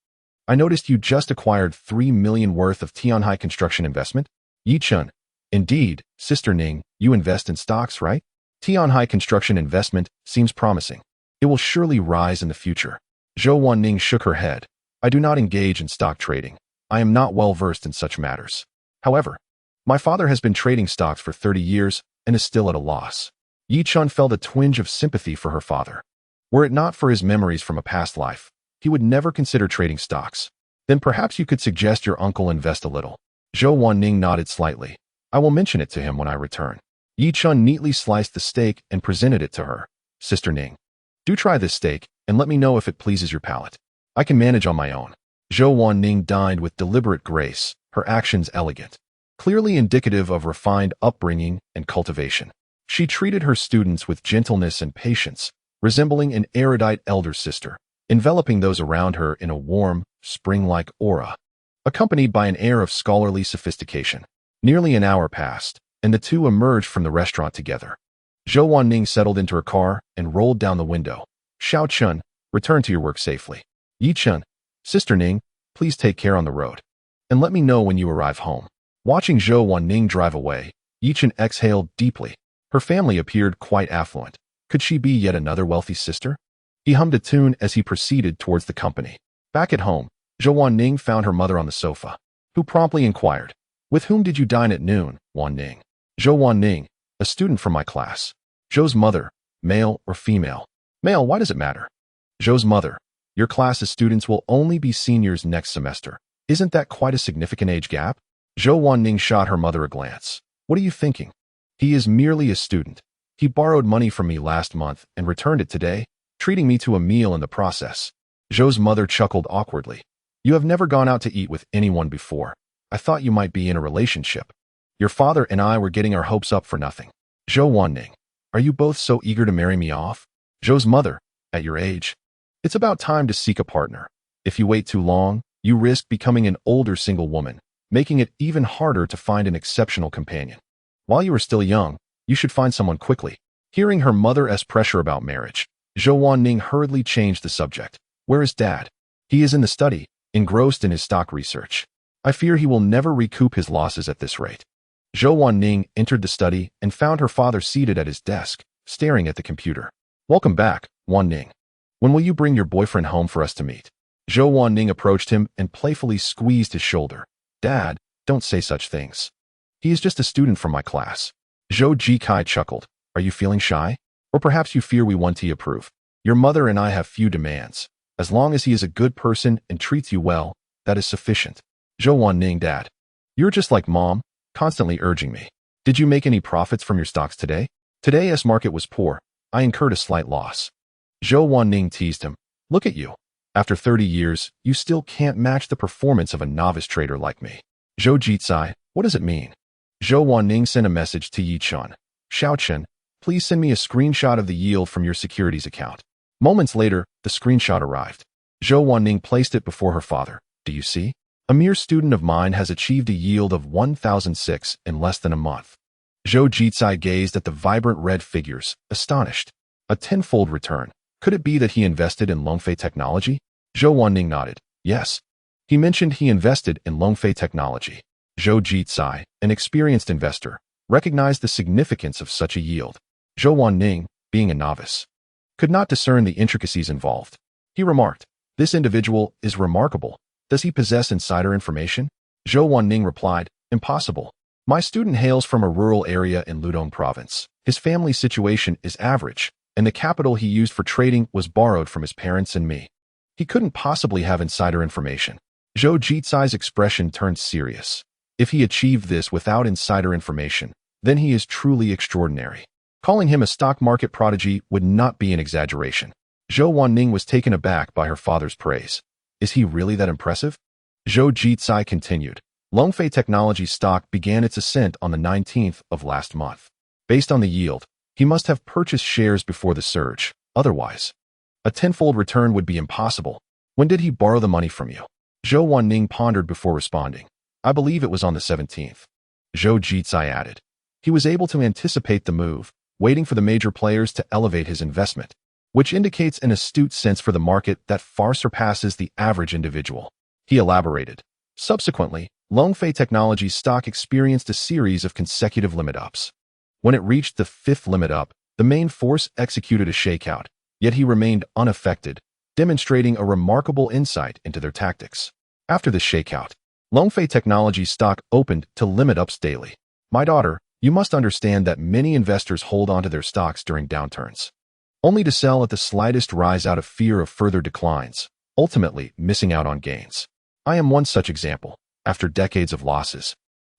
I noticed you just acquired 3 million worth of Tianhai construction investment? Yi Chen. Indeed, Sister Ning, you invest in stocks, right? Tianhai construction investment seems promising. It will surely rise in the future. Zhou Wanning shook her head. I do not engage in stock trading. I am not well versed in such matters. However, my father has been trading stocks for 30 years and is still at a loss. Yi Chen felt a twinge of sympathy for her father. Were it not for his memories from a past life, he would never consider trading stocks. Then perhaps you could suggest your uncle invest a little. Zhou Wanning nodded slightly. I will mention it to him when I return. Yi Chen neatly sliced the steak and presented it to her. Sister Ning, do try this steak and let me know if it pleases your palate. I can manage on my own. Zhou Wanning dined with deliberate grace, her actions elegant, clearly indicative of refined upbringing and cultivation. She treated her students with gentleness and patience, resembling an erudite elder sister, enveloping those around her in a warm, spring-like aura, accompanied by an air of scholarly sophistication. Nearly an hour passed, and the two emerged from the restaurant together. Zhou Wanning settled into her car and rolled down the window. Xiao Chun, return to your work safely. Yi Chen, Sister Ning, please take care on the road. And let me know when you arrive home. Watching Zhou Wanning drive away, Yi Chen exhaled deeply. Her family appeared quite affluent. Could she be yet another wealthy sister? He hummed a tune as he proceeded towards the company. Back at home, Zhou Wanning found her mother on the sofa, who promptly inquired, with whom did you dine at noon, Wanning? Zhou Wanning, a student from my class. Zhou's mother, male or female? Male, why does it matter? Zhou's mother, your class's students will only be seniors next semester. Isn't that quite a significant age gap? Zhou Wanning shot her mother a glance. What are you thinking? He is merely a student. He borrowed money from me last month and returned it today, treating me to a meal in the process. Zhou's mother chuckled awkwardly. You have never gone out to eat with anyone before. I thought you might be in a relationship. Your father and I were getting our hopes up for nothing. Zhou Wanning, are you both so eager to marry me off? Zhou's mother, at your age, it's about time to seek a partner. If you wait too long, you risk becoming an older single woman, making it even harder to find an exceptional companion. While you are still young, you should find someone quickly. Hearing her mother's pressure about marriage, Zhou Wanning hurriedly changed the subject. Where is Dad? He is in the study, engrossed in his stock research. I fear he will never recoup his losses at this rate. Zhou Wanning entered the study and found her father seated at his desk, staring at the computer. Welcome back, Wanning. When will you bring your boyfriend home for us to meet? Zhou Wanning approached him and playfully squeezed his shoulder. Dad, don't say such things. He is just a student from my class. Zhou Jikai chuckled. Are you feeling shy? Or perhaps you fear we want to approve? Your mother and I have few demands. As long as he is a good person and treats you well, that is sufficient. Zhou Wanning, Dad, you're just like Mom, constantly urging me. Did you make any profits from your stocks today? Today's market was poor. I incurred a slight loss. Zhou Wanning teased him. Look at you. After 30 years, you still can't match the performance of a novice trader like me. Zhou Jitsai, what does it mean? Zhou Wanning sent a message to Yi Chen. Xiao Chen, please send me a screenshot of the yield from your securities account. Moments later, the screenshot arrived. Zhou Wanning placed it before her father. Do you see? A mere student of mine has achieved a yield of 1,006 in less than a month. Zhou Jitsai gazed at the vibrant red figures, astonished. A tenfold return. Could it be that he invested in Longfei technology? Zhou Wanning nodded. Yes. He mentioned he invested in Longfei technology. Zhou Jitsai, an experienced investor, recognized the significance of such a yield. Zhou Wanning, being a novice, could not discern the intricacies involved. He remarked, this individual is remarkable. Does he possess insider information? Zhou Wanning replied, impossible. My student hails from a rural area in Ludong province. His family situation is average, and the capital he used for trading was borrowed from his parents and me. He couldn't possibly have insider information. Zhou Jitsai's expression turned serious. If he achieved this without insider information, then he is truly extraordinary. Calling him a stock market prodigy would not be an exaggeration. Zhou Wanning was taken aback by her father's praise. Is he really that impressive? Zhou Jicai continued. Longfei Technology's stock began its ascent on the 19th of last month. Based on the yield, he must have purchased shares before the surge. Otherwise, a tenfold return would be impossible. When did he borrow the money from you? Zhou Wanning pondered before responding. I believe it was on the 17th. Zhou Jicai added. He was able to anticipate the move, waiting for the major players to elevate his investment, which indicates an astute sense for the market that far surpasses the average individual. He elaborated. Subsequently, Longfei Technology's stock experienced a series of consecutive limit ups. When it reached the fifth limit up, the main force executed a shakeout, yet he remained unaffected, demonstrating a remarkable insight into their tactics. After the shakeout, Longfei Technology's stock opened to limit ups daily. My daughter, you must understand that many investors hold onto their stocks during downturns, only to sell at the slightest rise out of fear of further declines, ultimately missing out on gains. I am one such example. After decades of losses,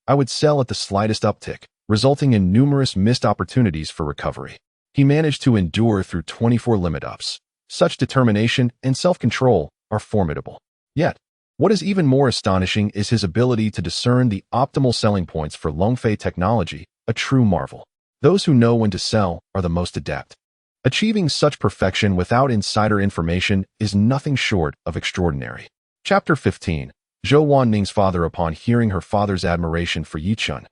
I would sell at the slightest uptick, resulting in numerous missed opportunities for recovery. He managed to endure through 24 limit ups. Such determination and self-control are formidable. Yet, what is even more astonishing is his ability to discern the optimal selling points for Longfei Technology, a true marvel. Those who know when to sell are the most adept. Achieving such perfection without insider information is nothing short of extraordinary. Chapter 15. Zhou Wanning's father. Upon hearing her father's admiration for Yichun,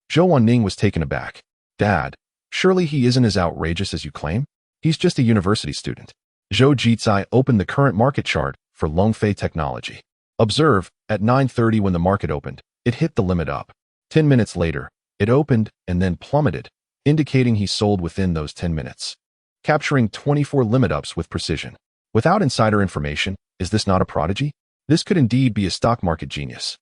Zhou Wanning was taken aback. Dad, surely he isn't as outrageous as you claim? He's just a university student. Zhou Jicai opened the current market chart for Longfei Technology. Observe, at 9:30 when the market opened, it hit the limit up. 10 minutes later, it opened and then plummeted, indicating he sold within those 10 minutes, capturing 24 limit ups with precision. Without insider information, is this not a prodigy? This could indeed be a stock market genius.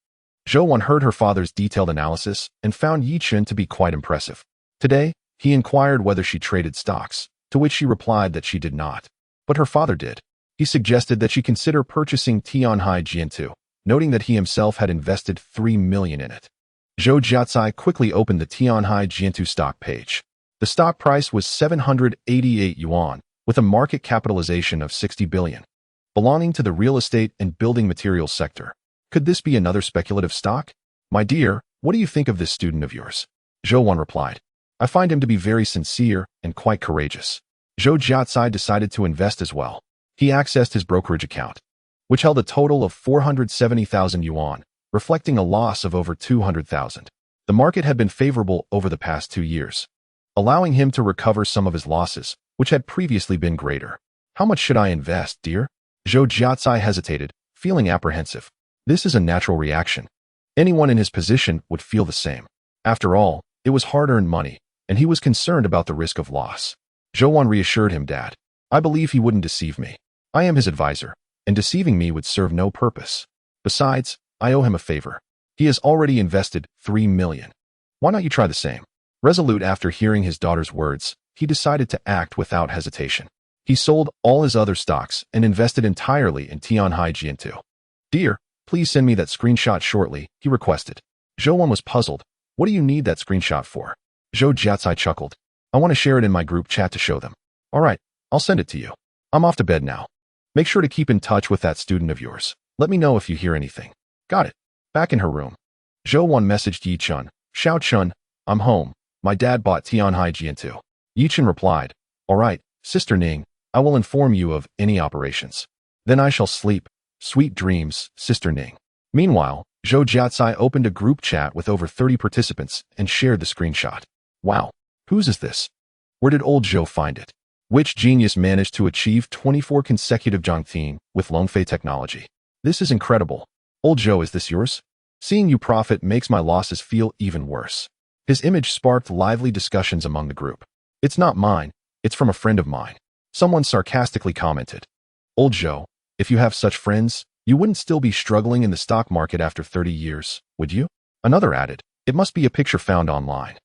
Zhou Wan heard her father's detailed analysis and found Yichun to be quite impressive. Today, he inquired whether she traded stocks, to which she replied that she did not. But her father did. He suggested that she consider purchasing Tianhai Jiantu, noting that he himself had invested 3 million in it. Zhou Jiacai quickly opened the Tianhai Jiantu stock page. The stock price was 788 yuan, with a market capitalization of 60 billion, belonging to the real estate and building materials sector. Could this be another speculative stock? My dear, what do you think of this student of yours? Zhou Wan replied. I find him to be very sincere and quite courageous. Zhou Jiacai decided to invest as well. He accessed his brokerage account, which held a total of 470,000 yuan, reflecting a loss of over 200,000. The market had been favorable over the past 2 years, allowing him to recover some of his losses, which had previously been greater. How much should I invest, dear? Zhou Jiacai hesitated, feeling apprehensive. This is a natural reaction. Anyone in his position would feel the same. After all, it was hard-earned money, and he was concerned about the risk of loss. Zhou Wan reassured him, Dad, I believe he wouldn't deceive me. I am his advisor, and deceiving me would serve no purpose. Besides, I owe him a favor. He has already invested 3 million. Why not you try the same? Resolute after hearing his daughter's words, he decided to act without hesitation. He sold all his other stocks and invested entirely in Tianhai Jiantu. Dear, please send me that screenshot shortly, he requested. Zhou Wan was puzzled. What do you need that screenshot for? Zhou Jiacai chuckled. I want to share it in my group chat to show them. All right, I'll send it to you. I'm off to bed now. Make sure to keep in touch with that student of yours. Let me know if you hear anything. Got it. Back in her room, Zhou Wan messaged Yichun. Xiao Chun, I'm home. My dad bought Tianhai Jiantu. Yichun replied, All right, Sister Ning, I will inform you of any operations. Then I shall sleep. Sweet dreams, Sister Ning. Meanwhile, Zhou Jiacai opened a group chat with over 30 participants and shared the screenshot. Wow, whose is this? Where did old Zhou find it? Which genius managed to achieve 24 consecutive Zhangting with Longfei Technology? This is incredible. Old Zhou, is this yours? Seeing you profit makes my losses feel even worse. His image sparked lively discussions among the group. It's not mine, it's from a friend of mine. Someone sarcastically commented. Old Zhou, if you have such friends, you wouldn't still be struggling in the stock market after 30 years, would you? Another added, it must be a picture found online.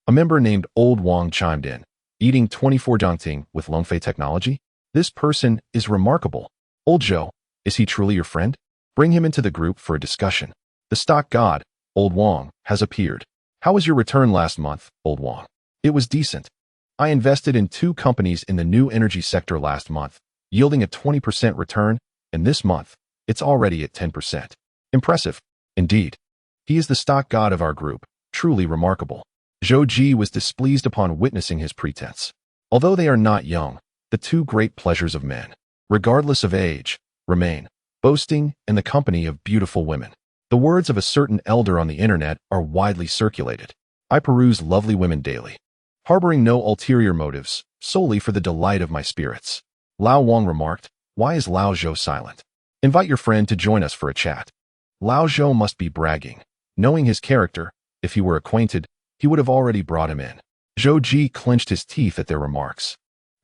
A member named Old Wang chimed in, eating 24 Zhangting with Longfei Technology? This person is remarkable. Old Zhou, is he truly your friend? Bring him into the group for a discussion. The stock god, Old Wang, has appeared. How was your return last month, Old Wang? It was decent. I invested in 2 companies in the new energy sector last month, yielding a 20% return, and this month, it's already at 10%. Impressive. Indeed. He is the stock god of our group, truly remarkable. Zhou Ji was displeased upon witnessing his pretense. Although they are not young, the 2 great pleasures of men, regardless of age, remain boasting and the company of beautiful women. The words of a certain elder on the internet are widely circulated. I peruse lovely women daily, harboring no ulterior motives, solely for the delight of my spirits. Lao Wang remarked, why is Lao Zhou silent? Invite your friend to join us for a chat. Lao Zhou must be bragging. Knowing his character, if he were acquainted, he would have already brought him in. Zhou Ji clenched his teeth at their remarks,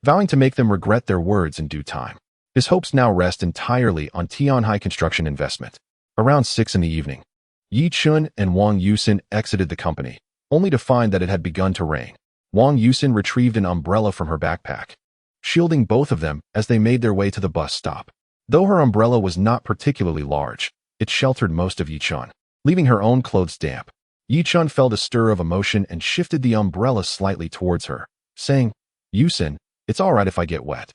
vowing to make them regret their words in due time. His hopes now rest entirely on Tianhai Construction Investment. Around 6 in the evening, Yi Chun and Wang Yusin exited the company, only to find that it had begun to rain. Wang Yusin retrieved an umbrella from her backpack, shielding both of them as they made their way to the bus stop. Though her umbrella was not particularly large, it sheltered most of Yi Chun, leaving her own clothes damp. Yi Chun felt a stir of emotion and shifted the umbrella slightly towards her, saying, Yusin, it's all right if I get wet.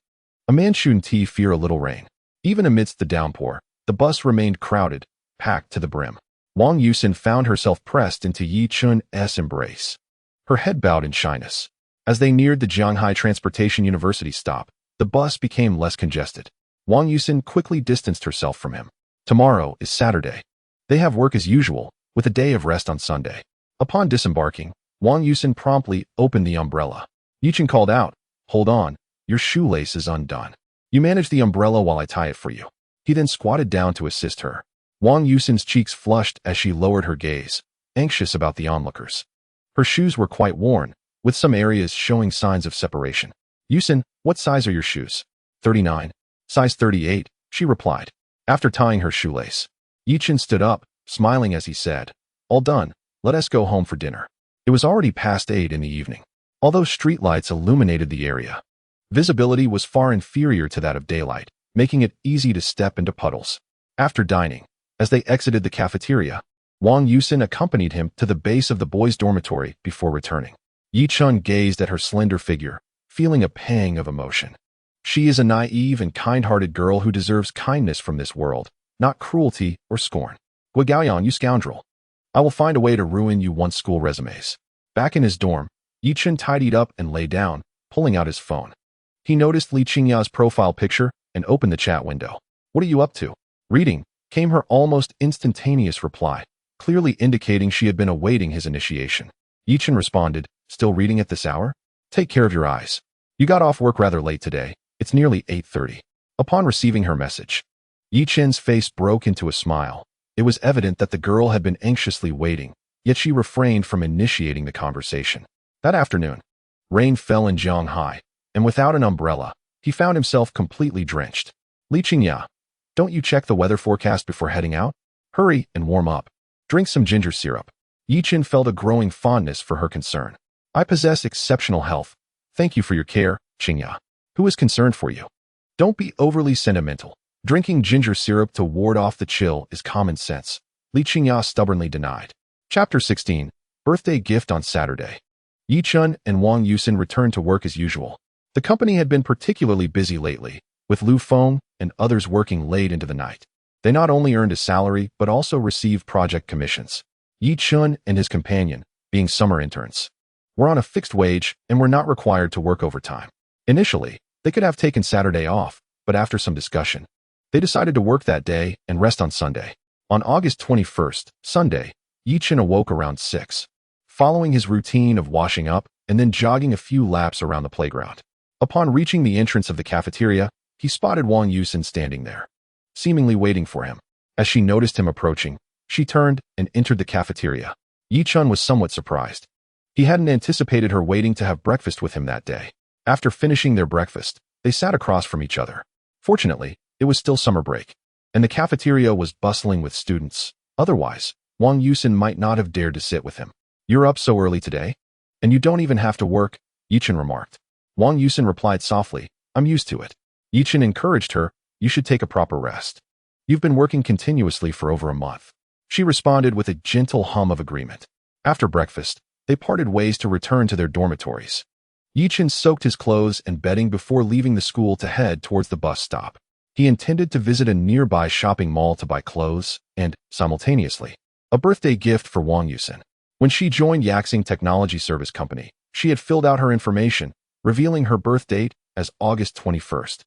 A man shouldn't fear a little rain. Even amidst the downpour, the bus remained crowded, packed to the brim. Wang Yusin found herself pressed into Yi Chun's embrace, her head bowed in shyness. As they neared the Jianghai Transportation University stop, the bus became less congested. Wang Yusin quickly distanced herself from him. Tomorrow is Saturday. They have work as usual, with a day of rest on Sunday. Upon disembarking, Wang Yusin promptly opened the umbrella. Yi Chun called out, hold on, your shoelace is undone. You manage the umbrella while I tie it for you. He then squatted down to assist her. Wang Yusin's cheeks flushed as she lowered her gaze, anxious about the onlookers. Her shoes were quite worn, with some areas showing signs of separation. Yusin, what size are your shoes? 39. Size 38, she replied. After tying her shoelace, Yi Chun stood up, smiling as he said, all done, let us go home for dinner. It was already past 8 in the evening. Although streetlights illuminated the area, visibility was far inferior to that of daylight, making it easy to step into puddles. After dining, as they exited the cafeteria, Wang Yusin accompanied him to the base of the boys' dormitory before returning. Yi Chun gazed at her slender figure, feeling a pang of emotion. She is a naive and kind-hearted girl who deserves kindness from this world, not cruelty or scorn. Gui Gaoyan, you scoundrel. I will find a way to ruin you once school resumes. Back in his dorm, Yi Chun tidied up and lay down, pulling out his phone. He noticed Li Qingya's profile picture and opened the chat window. What are you up to? Reading, came her almost instantaneous reply, clearly indicating she had been awaiting his initiation. Yi Chun responded, still reading at this hour? Take care of your eyes. You got off work rather late today. It's nearly 8:30. Upon receiving her message, Yi Chun's face broke into a smile. It was evident that the girl had been anxiously waiting, yet she refrained from initiating the conversation. That afternoon, rain fell in Jianghai, and without an umbrella, he found himself completely drenched. Li Qingya, don't you check the weather forecast before heading out? Hurry and warm up. Drink some ginger syrup. Yi Chun felt a growing fondness for her concern. I possess exceptional health. Thank you for your care, Qingya. Who is concerned for you? Don't be overly sentimental. Drinking ginger syrup to ward off the chill is common sense. Li Qingya stubbornly denied. Chapter 16. Birthday gift on Saturday. Yi Chun and Wang Yusin returned to work as usual. The company had been particularly busy lately, with Lu Feng and others working late into the night. They not only earned a salary but also received project commissions. Yi Chun and his companion, being summer interns, were on a fixed wage and were not required to work overtime. Initially, they could have taken Saturday off, but after some discussion, they decided to work that day and rest on Sunday. On August 21st, Sunday, Yi Chun awoke around 6, following his routine of washing up and then jogging a few laps around the playground. Upon reaching the entrance of the cafeteria, he spotted Wang Yusin standing there, seemingly waiting for him. As she noticed him approaching, she turned and entered the cafeteria. Yi Chun was somewhat surprised. He hadn't anticipated her waiting to have breakfast with him that day. After finishing their breakfast, they sat across from each other. Fortunately, it was still summer break, and the cafeteria was bustling with students. Otherwise, Wang Yusin might not have dared to sit with him. You're up so early today? And you don't even have to work, Yi Chun remarked. Wang Yusin replied softly, I'm used to it. Yi Chun encouraged her, you should take a proper rest. You've been working continuously for over a month. She responded with a gentle hum of agreement. After breakfast, they parted ways to return to their dormitories. Yichen soaked his clothes and bedding before leaving the school to head towards the bus stop. He intended to visit a nearby shopping mall to buy clothes and, simultaneously, a birthday gift for Wang Yusin. When she joined Yaxing Technology Service Company, she had filled out her information, revealing her birth date as August 21st.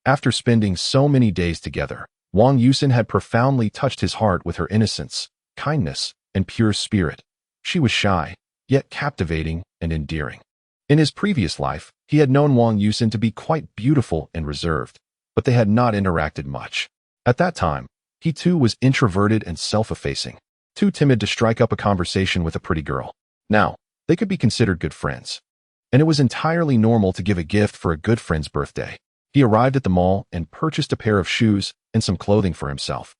After spending so many days together, Wang Yusin had profoundly touched his heart with her innocence, kindness, and pure spirit. She was shy, yet captivating and endearing. In his previous life, he had known Wang Yusin to be quite beautiful and reserved, but they had not interacted much. At that time, he too was introverted and self-effacing, too timid to strike up a conversation with a pretty girl. Now, they could be considered good friends. And it was entirely normal to give a gift for a good friend's birthday. He arrived at the mall and purchased a pair of shoes and some clothing for himself,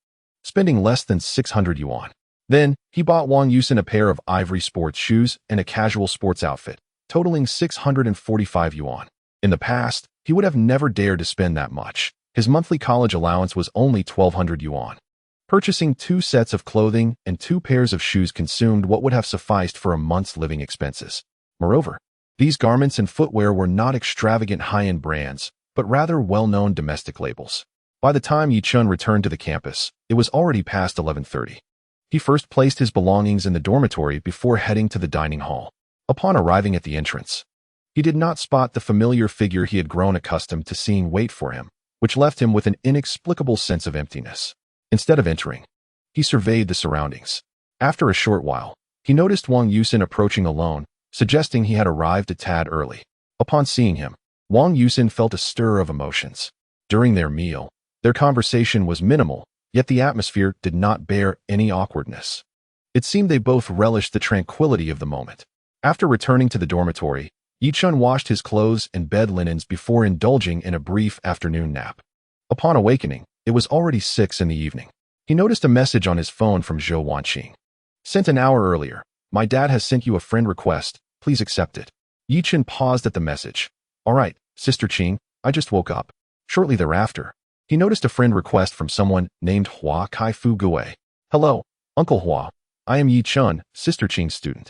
spending less than 600 yuan. Then, he bought Wang Yusin a pair of ivory sports shoes and a casual sports outfit, totaling 645 yuan. In the past, he would have never dared to spend that much. His monthly college allowance was only 1,200 yuan. Purchasing 2 sets of clothing and 2 pairs of shoes consumed what would have sufficed for a month's living expenses. Moreover, these garments and footwear were not extravagant high-end brands, but rather well-known domestic labels. By the time Yichun returned to the campus, it was already past 11:30. He first placed his belongings in the dormitory before heading to the dining hall. Upon arriving at the entrance, he did not spot the familiar figure he had grown accustomed to seeing wait for him, which left him with an inexplicable sense of emptiness. Instead of entering, he surveyed the surroundings. After a short while, he noticed Wang Yusin approaching alone, suggesting he had arrived a tad early. Upon seeing him, Wang Yusin felt a stir of emotions. During their meal, their conversation was minimal, yet the atmosphere did not bear any awkwardness. It seemed they both relished the tranquility of the moment. After returning to the dormitory, Yichun washed his clothes and bed linens before indulging in a brief afternoon nap. Upon awakening, it was already 6 in the evening. He noticed a message on his phone from Zhou Wanqing. Sent an hour earlier. My dad has sent you a friend request. Please accept it. Yichun paused at the message. All right, Sister Qing, I just woke up. Shortly thereafter, he noticed a friend request from someone named Hua Kaifu Gue. Hello, Uncle Hua. I am Yichun, Sister Qing's student.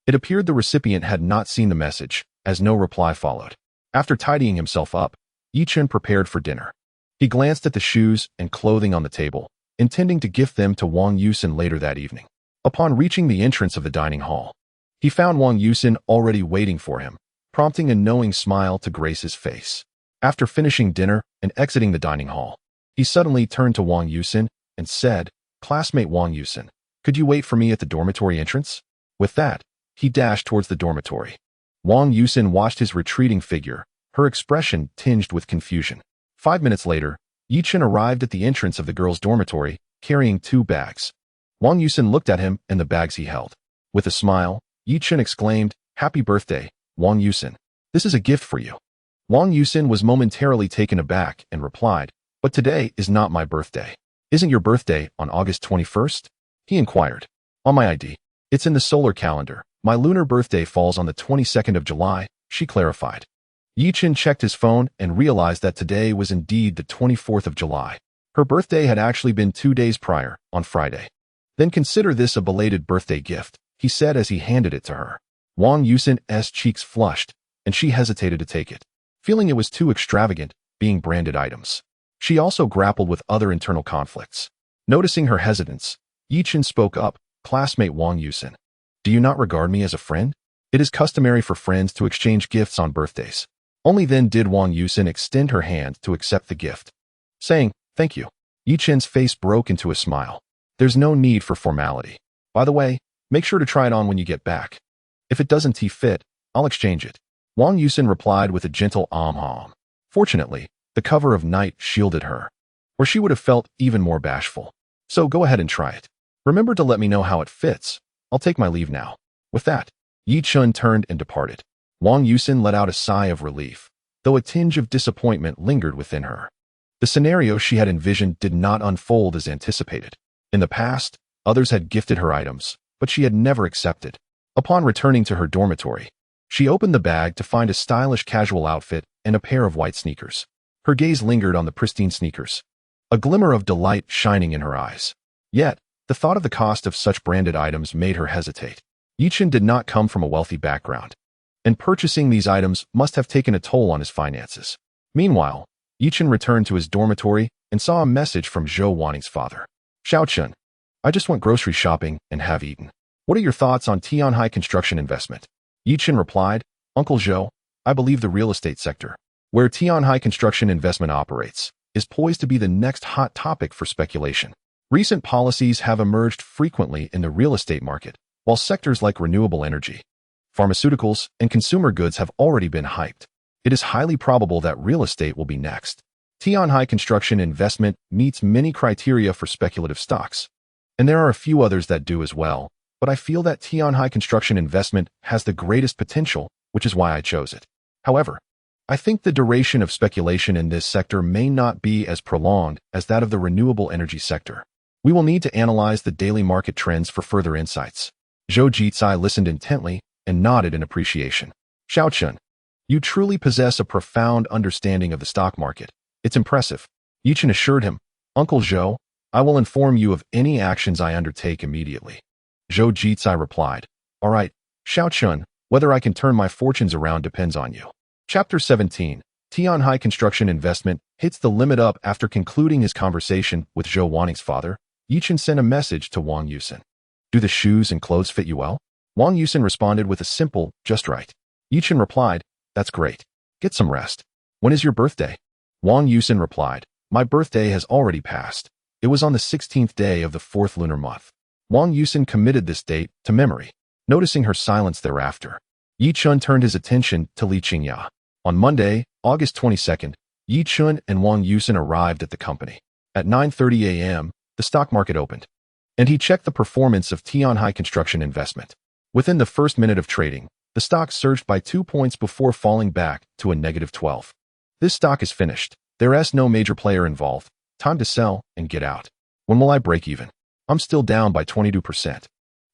It appeared the recipient had not seen the message, as no reply followed. After tidying himself up, Yichun prepared for dinner. He glanced at the shoes and clothing on the table, intending to gift them to Wang Yusin later that evening. Upon reaching the entrance of the dining hall, he found Wang Yusin already waiting for him, prompting a knowing smile to grace his face. After finishing dinner and exiting the dining hall, he suddenly turned to Wang Yusin and said, "Classmate Wang Yusin, could you wait for me at the dormitory entrance?" With that, he dashed towards the dormitory. Wang Yusin watched his retreating figure, her expression tinged with confusion. 5 minutes later, Yichun arrived at the entrance of the girls' dormitory, carrying 2 bags. Wang Yusin looked at him and the bags he held. With a smile, Yichun exclaimed, "Happy birthday, Wang Yusin. This is a gift for you." Wang Yusin was momentarily taken aback and replied, "But today is not my birthday." "Isn't your birthday on August 21st? He inquired. "On my ID. It's in the solar calendar. My lunar birthday falls on the 22nd of July, she clarified. Yichun checked his phone and realized that today was indeed the 24th of July. Her birthday had actually been 2 days prior, on Friday. Then consider this a belated birthday gift, he said as he handed it to her. Wang Yusin's cheeks flushed, and she hesitated to take it, feeling it was too extravagant, being branded items. She also grappled with other internal conflicts. Noticing her hesitance, Yichun spoke up, "Classmate Wang Yusin, do you not regard me as a friend? It is customary for friends to exchange gifts on birthdays." Only then did Wang Yusin extend her hand to accept the gift. Saying, "Thank you." Yichun's face broke into a smile. "There's no need for formality. By the way, make sure to try it on when you get back. If it doesn't fit, I'll exchange it." Wang Yusin replied with a gentle "Hom." Fortunately, the cover of night shielded her, or she would have felt even more bashful. "So go ahead and try it. Remember to let me know how it fits. I'll take my leave now." With that, Yichun turned and departed. Wang Yusin let out a sigh of relief, though a tinge of disappointment lingered within her. The scenario she had envisioned did not unfold as anticipated. In the past, others had gifted her items, but she had never accepted. Upon returning to her dormitory, she opened the bag to find a stylish casual outfit and a pair of white sneakers. Her gaze lingered on the pristine sneakers, a glimmer of delight shining in her eyes. Yet, The thought of the cost of such branded items made her hesitate. Yichen did not come from a wealthy background, and purchasing these items must have taken a toll on his finances. Meanwhile, Yichen returned to his dormitory and saw a message from Zhou Waning's father. Xiaochun, I just went grocery shopping and have eaten. What are your thoughts on Tianhai construction investment? Yichen replied, Uncle Zhou, I believe the real estate sector, where Tianhai construction investment operates, is poised to be the next hot topic for speculation. Recent policies have emerged frequently in the real estate market, while sectors like renewable energy, pharmaceuticals, and consumer goods have already been hyped. It is highly probable that real estate will be next. Tianhai construction investment meets many criteria for speculative stocks, and there are a few others that do as well, but I feel that Tianhai construction investment has the greatest potential, which is why I chose it. However, I think the duration of speculation in this sector may not be as prolonged as that of the renewable energy sector. We will need to analyze the daily market trends for further insights. Zhou Jicai listened intently and nodded in appreciation. Xiaochun, you truly possess a profound understanding of the stock market. It's impressive. Yichen assured him, Uncle Zhou, I will inform you of any actions I undertake immediately. Zhou Jicai replied, All right, Xiaochun, whether I can turn my fortunes around depends on you. Chapter 17. Tianhai construction investment hits the limit up. After concluding his conversation with Zhou Waning's father, Yichen sent a message to Wang Yusen. Do the shoes and clothes fit you well? Wang Yusen responded with a simple, just right. Yichen replied, That's great. Get some rest. When is your birthday? Wang Yusen replied, My birthday has already passed. It was on the 16th day of the 4th lunar month. Wang Yusen committed this date to memory. Noticing her silence thereafter, Yichun turned his attention to Li Qingya. On Monday, August 22nd, Yichun and Wang Yusen arrived at the company. At 9:30 a.m., the stock market opened, and he checked the performance of Tianhai construction investment. Within the first minute of trading, the stock surged by 2 points before falling back to a negative 12. This stock is finished. There's no major player involved. Time to sell and get out. When will I break even? I'm still down by 22%.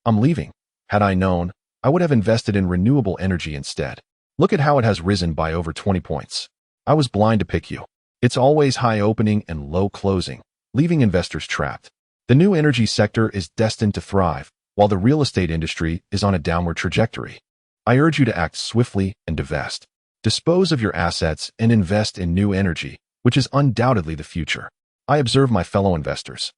I'm leaving. Had I known, I would have invested in renewable energy instead. Look at how it has risen by over 20 points. I was blind to pick you. It's always high opening and low closing, leaving investors trapped. The new energy sector is destined to thrive, while the real estate industry is on a downward trajectory. I urge you to act swiftly and divest. Dispose of your assets and invest in new energy, which is undoubtedly the future. I observe my fellow investors,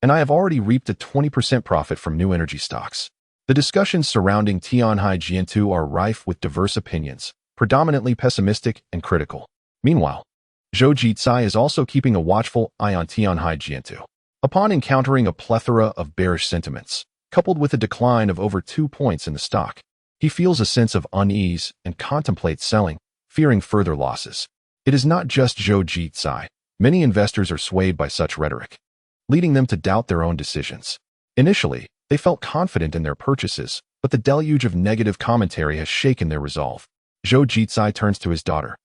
and I have already reaped a 20% profit from new energy stocks. The discussions surrounding Tianhai Jiantu are rife with diverse opinions, predominantly pessimistic and critical. Meanwhile, Zhou Jicai is also keeping a watchful eye on Tianhai Jiantu. Upon encountering a plethora of bearish sentiments, coupled with a decline of over 2 points in the stock, he feels a sense of unease and contemplates selling, fearing further losses. It is not just Zhou Jicai. Many investors are swayed by such rhetoric, leading them to doubt their own decisions. Initially, they felt confident in their purchases, but the deluge of negative commentary has shaken their resolve. Zhou Jicai turns to his daughter,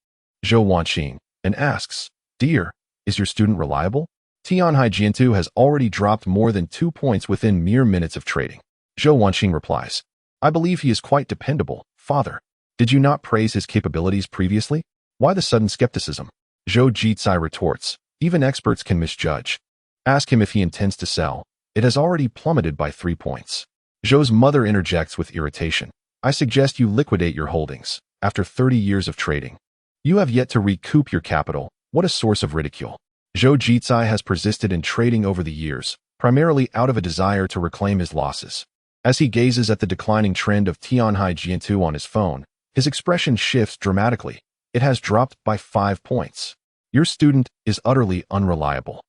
Zhou Wanqing, and asks, Dear, is your student reliable? Tianhai Jiantu has already dropped more than 2 points within mere minutes of trading. Zhou Wanqing replies, I believe he is quite dependable, father. Did you not praise his capabilities previously? Why the sudden skepticism? Zhou Jicai retorts, even experts can misjudge. Ask him if he intends to sell. It has already plummeted by 3 points. Zhou's mother interjects with irritation. I suggest you liquidate your holdings. After 30 years of trading, you have yet to recoup your capital. What a source of ridicule. Zhou Jicai has persisted in trading over the years, primarily out of a desire to reclaim his losses. As he gazes at the declining trend of Tianhai Jiantu on his phone, his expression shifts dramatically. It has dropped by 5 points. Your student is utterly unreliable.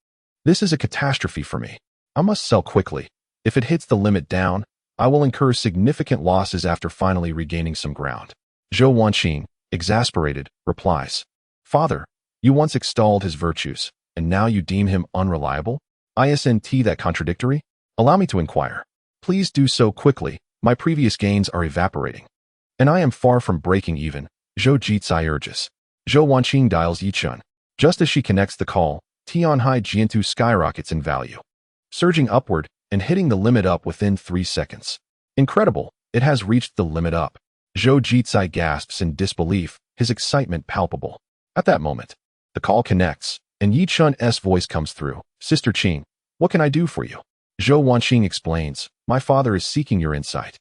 This is a catastrophe for me. I must sell quickly. If it hits the limit down, I will incur significant losses after finally regaining some ground. Zhou Wanqing, exasperated, replies, Father, you once extolled his virtues, and now you deem him unreliable? Isn't that contradictory? Allow me to inquire. Please do so quickly. My previous gains are evaporating, and I am far from breaking even. Zhou Jicai urges. Zhou Wanqing dials Yichun. Just as she connects the call, Tianhai Jiantu skyrockets in value, surging upward and hitting the limit up within 3 seconds. Incredible, it has reached the limit up. Zhou Jicai gasps in disbelief, his excitement palpable. At that moment, the call connects, and Yichun's voice comes through. Sister Qing, what can I do for you? Zhou Wanxing explains, my father is seeking your insight.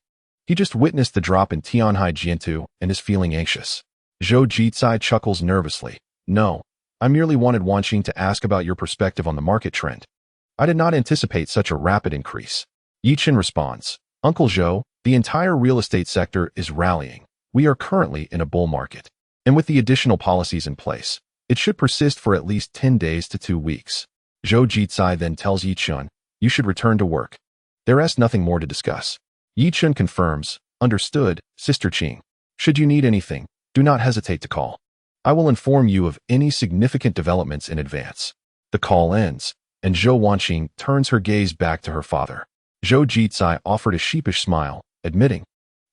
He just witnessed the drop in Tianhai Jiantu and is feeling anxious. Zhou Jicai chuckles nervously. No, I merely wanted Wanxing to ask about your perspective on the market trend. I did not anticipate such a rapid increase. Yichen responds, Uncle Zhou, the entire real estate sector is rallying. We are currently in a bull market. And with the additional policies in place, it should persist for at least 10 days to 2 weeks. Zhou Jicai then tells Yichun, you should return to work. There is nothing more to discuss. Yichun confirms, understood, Sister Qing. Should you need anything, do not hesitate to call. I will inform you of any significant developments in advance. The call ends, and Zhou Wanxing turns her gaze back to her father. Zhou Jicai offered a sheepish smile, admitting,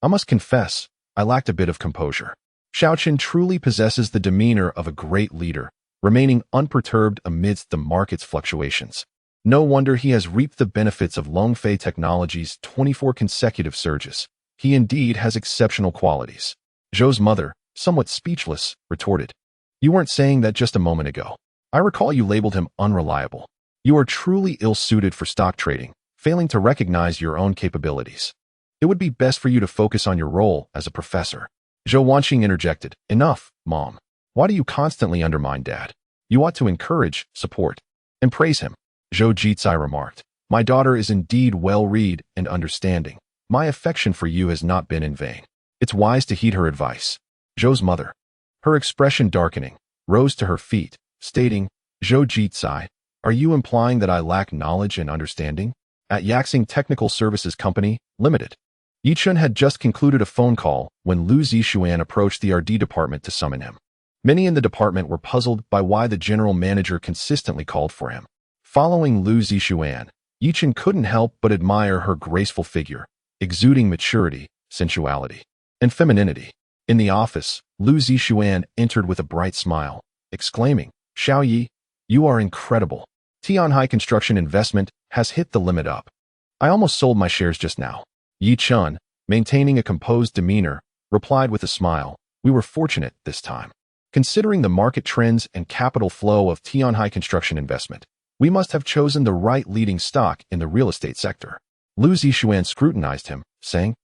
I must confess, I lacked a bit of composure. Xiaoqin truly possesses the demeanor of a great leader, remaining unperturbed amidst the market's fluctuations. No wonder he has reaped the benefits of Longfei Technology's 24 consecutive surges. He indeed has exceptional qualities. Zhou's mother, somewhat speechless, retorted, You weren't saying that just a moment ago. I recall you labeled him unreliable. You are truly ill-suited for stock trading, failing to recognize your own capabilities. It would be best for you to focus on your role as a professor. Zhou Wanxing interjected, Enough, Mom. Why do you constantly undermine Dad? You ought to encourage, support, and praise him. Zhou Jicai remarked, My daughter is indeed well-read and understanding. My affection for you has not been in vain. It's wise to heed her advice. Zhou's mother, her expression darkening, rose to her feet, stating, Zhou Jicai, are you implying that I lack knowledge and understanding? At Yaxing Technical Services Company, Limited. Yichun had just concluded a phone call when Lu Zixuan approached the RD department to summon him. Many in the department were puzzled by why the general manager consistently called for him. Following Lu Zixuan, Yichun couldn't help but admire her graceful figure, exuding maturity, sensuality, and femininity. In the office, Lu Zixuan entered with a bright smile, exclaiming, Xiao Yi, you are incredible. Tianhai Construction Investment has hit the limit up. I almost sold my shares just now. Yichun, maintaining a composed demeanor, replied with a smile, We were fortunate this time. Considering the market trends and capital flow of Tianhai Construction Investment, we must have chosen the right leading stock in the real estate sector. Lu Zixuan scrutinized him, saying,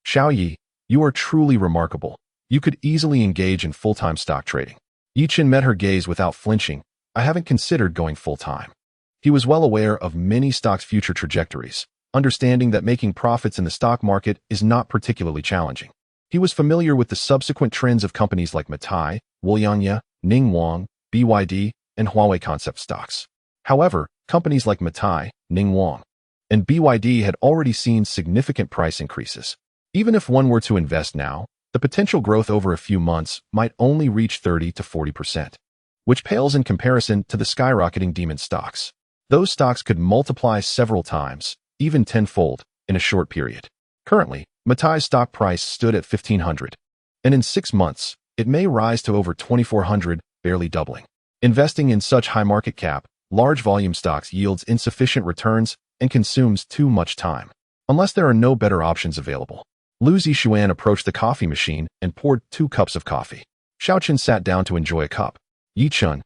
Xiao Yi, you are truly remarkable. You could easily engage in full-time stock trading. Yichun met her gaze without flinching. I haven't considered going full-time. He was well aware of many stocks' future trajectories, understanding that making profits in the stock market is not particularly challenging. He was familiar with the subsequent trends of companies like Matai, Wolyanya, Ningwang, BYD, and Huawei concept stocks. However, companies like Matai, Ningwang, and BYD had already seen significant price increases. Even if one were to invest now, the potential growth over a few months might only reach 30 to 40%, which pales in comparison to the skyrocketing demon stocks. Those stocks could multiply several times, even tenfold, in a short period. Currently, Matai's stock price stood at 1,500, and in 6 months, it may rise to over 2,400, barely doubling. Investing in such high market cap, large volume stocks yields insufficient returns and consumes too much time, unless there are no better options available. Lu Zixuan approached the coffee machine and poured 2 cups of coffee. Xiaoqin sat down to enjoy a cup. Yichun,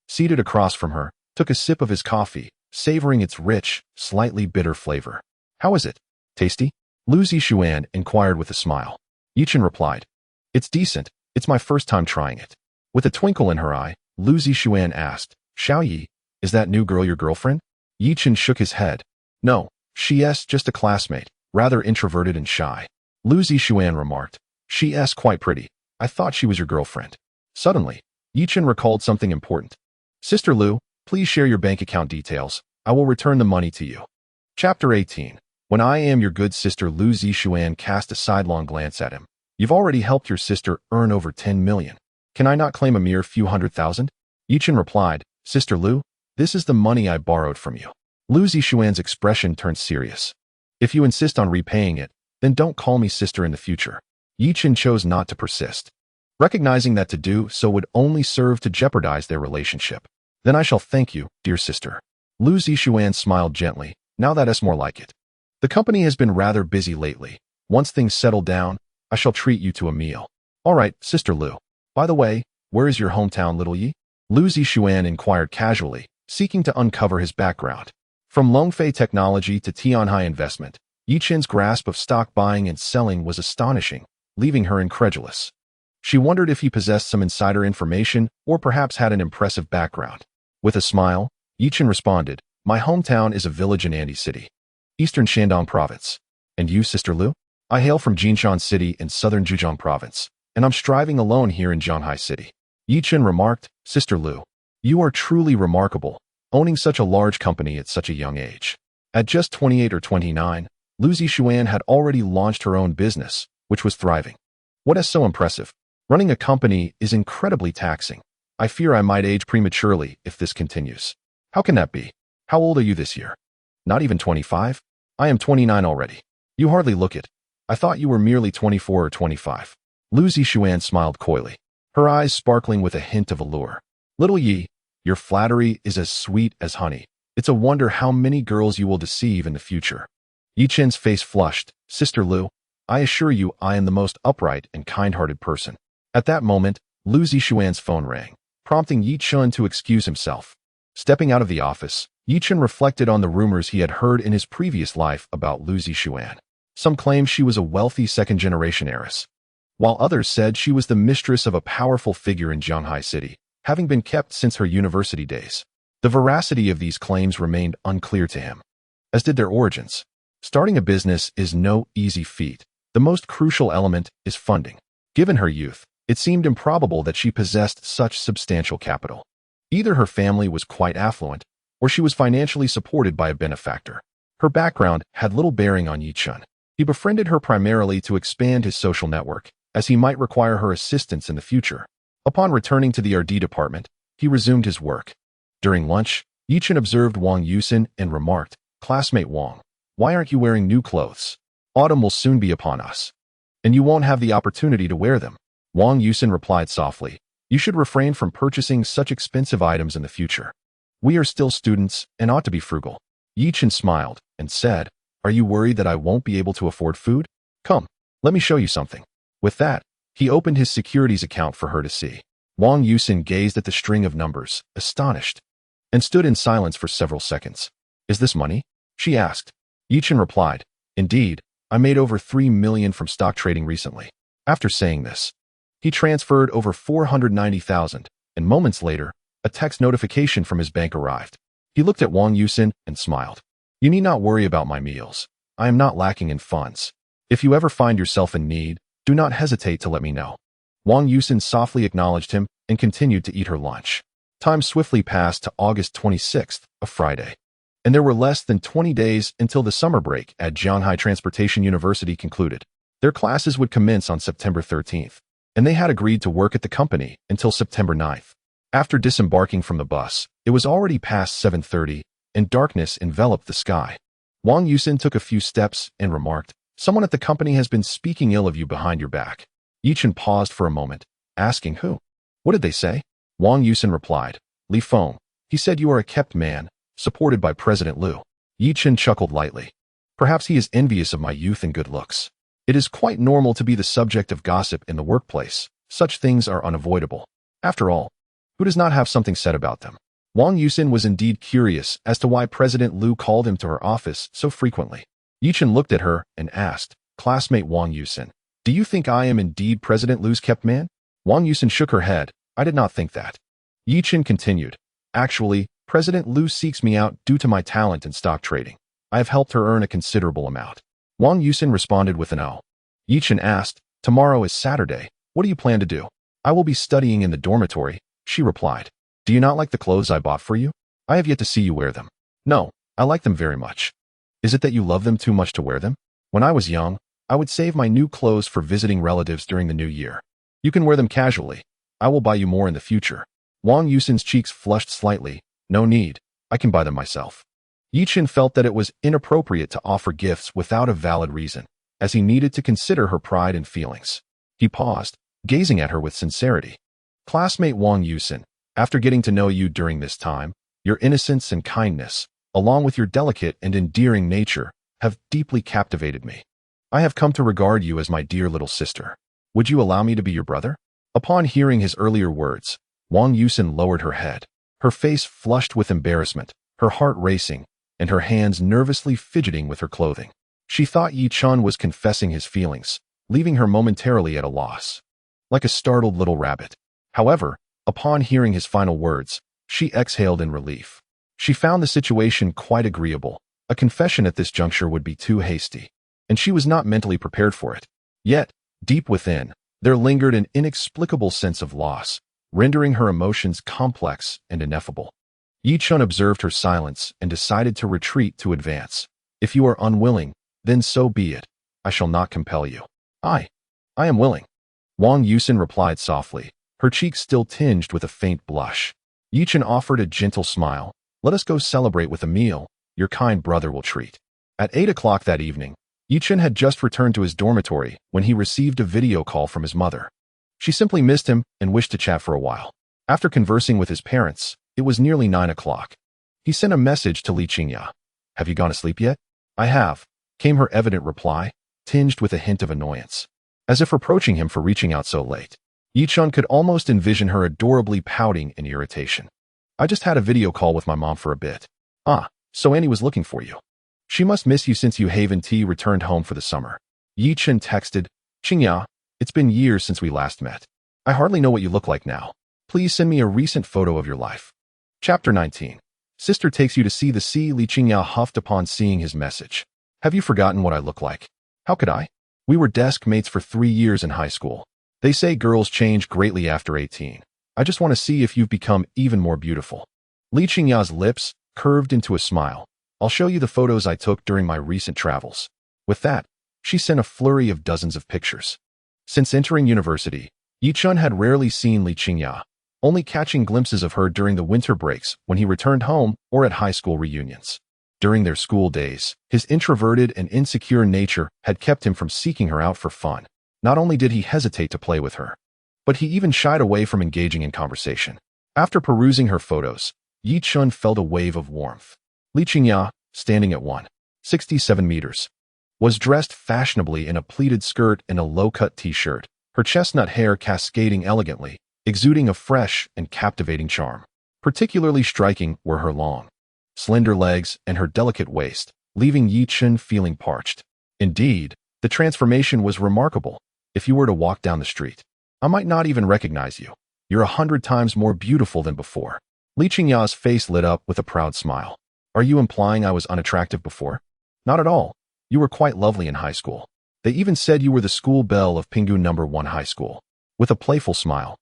seated across from her, took a sip of his coffee, savoring its rich, slightly bitter flavor. How is it? Tasty? Lu Zixuan inquired with a smile. Yichun replied, It's decent. It's my first time trying it. With a twinkle in her eye, Lu Zixuan asked, Xiao Yi, is that new girl your girlfriend? Yichun shook his head. No, she's just a classmate, rather introverted and shy. Lu Zixuan remarked, She's quite pretty. I thought she was your girlfriend. Suddenly, Yichun recalled something important. Sister Lu, please share your bank account details. I will return the money to you. Chapter 18. When I am your good sister, Lu Zixuan cast a sidelong glance at him. You've already helped your sister earn over 10 million. Can I not claim a mere few 100,000? Yichun replied, Sister Lu, this is the money I borrowed from you. Lu Zixuan's expression turned serious. If you insist on repaying it, then don't call me sister in the future. Yichun chose not to persist, recognizing that to do so would only serve to jeopardize their relationship. Then I shall thank you, dear sister. Lu Zixuan smiled gently. Now that's more like it. The company has been rather busy lately. Once things settle down, I shall treat you to a meal. All right, Sister Lu. By the way, where is your hometown, little Yi? Lu Zixuan inquired casually, seeking to uncover his background. From Longfei Technology to Tianhai Investment, Yichen's grasp of stock buying and selling was astonishing, leaving her incredulous. She wondered if he possessed some insider information or perhaps had an impressive background. With a smile, Yichen responded, "My hometown is a village in Andy City, Eastern Shandong Province. And you, Sister Lu? I hail from Jinshan City in southern Zhejiang Province, and I'm striving alone here in Zhanghai City." Yichen remarked, "Sister Lu, you are truly remarkable, owning such a large company at such a young age." At just 28 or 29, Lu Zixuan had already launched her own business, which was thriving. What is so impressive? Running a company is incredibly taxing. I fear I might age prematurely if this continues. How can that be? How old are you this year? Not even 25? I am 29 already. You hardly look it. I thought you were merely 24 or 25. Lu Zixuan smiled coyly, her eyes sparkling with a hint of allure. Little Yi, your flattery is as sweet as honey. It's a wonder how many girls you will deceive in the future. Yichen's face flushed. Sister Lu, I assure you I am the most upright and kind-hearted person. At that moment, Lu Zixuan's phone rang, prompting Yichen to excuse himself. Stepping out of the office, Yichen reflected on the rumors he had heard in his previous life about Lu Zixuan. Some claimed she was a wealthy second-generation heiress, while others said she was the mistress of a powerful figure in Zhanghai City, having been kept since her university days. The veracity of these claims remained unclear to him, as did their origins. Starting a business is no easy feat. The most crucial element is funding. Given her youth, it seemed improbable that she possessed such substantial capital. Either her family was quite affluent, or she was financially supported by a benefactor. Her background had little bearing on Yichen. He befriended her primarily to expand his social network, as he might require her assistance in the future. Upon returning to the R&D department, he resumed his work. During lunch, Yichen observed Wang Yusin and remarked, "Classmate Wang, why aren't you wearing new clothes? Autumn will soon be upon us, and you won't have the opportunity to wear them." Wang Yusin replied softly, "You should refrain from purchasing such expensive items in the future. We are still students and ought to be frugal." Yichen smiled and said, "Are you worried that I won't be able to afford food? Come, let me show you something." With that, he opened his securities account for her to see. Wang Yusin gazed at the string of numbers, astonished, and stood in silence for several seconds. "Is this money?" she asked. Yichen replied, "Indeed, I made over 3 million from stock trading recently." After saying this, he transferred over 490,000, and moments later, a text notification from his bank arrived. He looked at Wang Yusin and smiled. "You need not worry about my meals. I am not lacking in funds. If you ever find yourself in need, do not hesitate to let me know." Wang Yusin softly acknowledged him and continued to eat her lunch. Time swiftly passed to August 26th, a Friday, and there were less than 20 days until the summer break at Zhanghai Transportation University concluded. Their classes would commence on September 13th, and they had agreed to work at the company until September 9th. After disembarking from the bus, it was already past 7:30, and darkness enveloped the sky. Wang Yusin took a few steps and remarked, "Someone at the company has been speaking ill of you behind your back." Yichen paused for a moment, asking who. "What did they say?" Wang Yusin replied, "Li Feng. He said you are a kept man, supported by President Lu." Yichen chuckled lightly. "Perhaps he is envious of my youth and good looks. It is quite normal to be the subject of gossip in the workplace. Such things are unavoidable. After all, who does not have something said about them?" Wang Yusin was indeed curious as to why President Lu called him to her office so frequently. Yichen looked at her and asked, "Classmate Wang Yusin, do you think I am indeed President Lu's kept man?" Wang Yusin shook her head. "I did not think that." Yichen continued, "Actually, President Lu seeks me out due to my talent in stock trading. I have helped her earn a considerable amount." Wang Yusin responded with an "oh." Yichen asked, "Tomorrow is Saturday. What do you plan to do?" "I will be studying in the dormitory," she replied. "Do you not like the clothes I bought for you? I have yet to see you wear them." "No, I like them very much." "Is it that you love them too much to wear them?" "When I was young, I would save my new clothes for visiting relatives during the new year. You can wear them casually. I will buy you more in the future." Wang Yusin's cheeks flushed slightly. "No need. I can buy them myself." Yichen felt that it was inappropriate to offer gifts without a valid reason, as he needed to consider her pride and feelings. He paused, gazing at her with sincerity. "Classmate Wang Yusin, after getting to know you during this time, your innocence and kindness, along with your delicate and endearing nature, have deeply captivated me. I have come to regard you as my dear little sister. Would you allow me to be your brother?" Upon hearing his earlier words, Wang Yusin lowered her head. Her face flushed with embarrassment, her heart racing, and her hands nervously fidgeting with her clothing. She thought Yi Chun was confessing his feelings, leaving her momentarily at a loss, like a startled little rabbit. However, upon hearing his final words, she exhaled in relief. She found the situation quite agreeable. A confession at this juncture would be too hasty, and she was not mentally prepared for it. Yet, deep within, there lingered an inexplicable sense of loss, rendering her emotions complex and ineffable. Yi Chun observed her silence and decided to retreat to advance. If you are unwilling, then so be it. I shall not compel you. I am willing. Wang Yusin replied softly, her cheeks still tinged with a faint blush. Yi Chun offered a gentle smile. Let us go celebrate with a meal. Your kind brother will treat. At 8 o'clock that evening, Yi Chun had just returned to his dormitory when he received a video call from his mother. She simply missed him and wished to chat for a while. After conversing with his parents, it was nearly 9 o'clock. He sent a message to Li Qingya. Have you gone to sleep yet? I have, came her evident reply, tinged with a hint of annoyance. As if reproaching him for reaching out so late. Yi Chun could almost envision her adorably pouting in irritation. I just had a video call with my mom for a bit. So Annie was looking for you. She must miss you since you Haven T returned home for the summer. Yi Chun texted, Qingya, it's been years since we last met. I hardly know what you look like now. Please send me a recent photo of your life. Chapter 19. Sister takes you to see the sea. Li Qingya huffed upon seeing his message. Have you forgotten what I look like? How could I? We were desk mates for 3 years in high school. They say girls change greatly after 18. I just want to see if you've become even more beautiful. Li Qingya's lips curved into a smile. I'll show you the photos I took during my recent travels. With that, she sent a flurry of dozens of pictures. Since entering university, Yi Chun had rarely seen Li Qingya, only catching glimpses of her during the winter breaks when he returned home or at high school reunions. During their school days, his introverted and insecure nature had kept him from seeking her out for fun. Not only did he hesitate to play with her, but he even shied away from engaging in conversation. After perusing her photos, Yi Chun felt a wave of warmth. Li Qingya, standing at 1.67 meters, was dressed fashionably in a pleated skirt and a low-cut t-shirt, her chestnut hair cascading elegantly, exuding a fresh and captivating charm. Particularly striking were her long, slender legs and her delicate waist, leaving Yi Chun feeling parched. Indeed, the transformation was remarkable. If you were to walk down the street, I might not even recognize you. You're 100 times more beautiful than before. Li Qingya's face lit up with a proud smile. Are you implying I was unattractive before? Not at all. You were quite lovely in high school. They even said you were the school belle of Pinggu No. 1 High School. With a playful smile,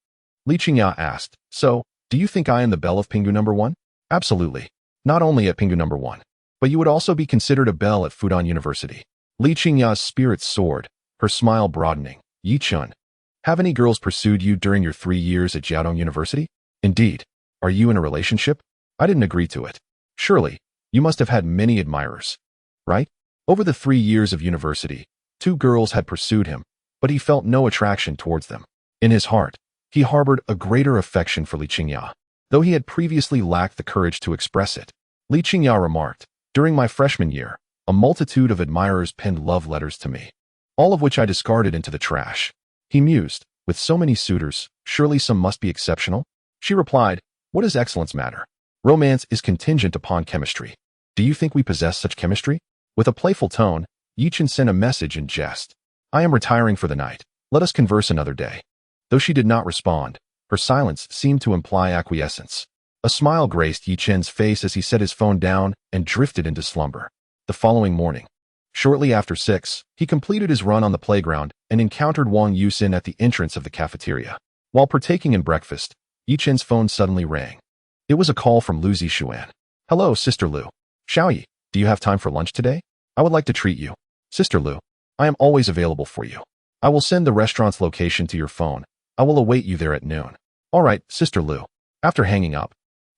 Li Qingya asked, So, do you think I am the belle of Pinggu No. 1? Absolutely. Not only at Pinggu No. 1, but you would also be considered a belle at Fudan University. Li Qingya's spirits soared, her smile broadening. Yi Chun, have any girls pursued you during your 3 years at Jiaodong University? Indeed. Are you in a relationship? I didn't agree to it. Surely, you must have had many admirers, right? Over the 3 years of university, 2 girls had pursued him, but he felt no attraction towards them. In his heart, he harbored a greater affection for Li Qingya, though he had previously lacked the courage to express it. Li Qingya remarked, during my freshman year, a multitude of admirers penned love letters to me, all of which I discarded into the trash. He mused, with so many suitors, surely some must be exceptional? She replied, what does excellence matter? Romance is contingent upon chemistry. Do you think we possess such chemistry? With a playful tone, Yi Chun sent a message in jest. I am retiring for the night. Let us converse another day. Though she did not respond, her silence seemed to imply acquiescence. A smile graced Yi Chun's face as he set his phone down and drifted into slumber. The following morning, shortly after 6, he completed his run on the playground and encountered Wang Yusin at the entrance of the cafeteria. While partaking in breakfast, Yi Chun's phone suddenly rang. It was a call from Lu Zixuan. Hello, Sister Lu. Xiaoyi, do you have time for lunch today? I would like to treat you. Sister Lu, I am always available for you. I will send the restaurant's location to your phone. I will await you there at noon. All right, Sister Lu. After hanging up,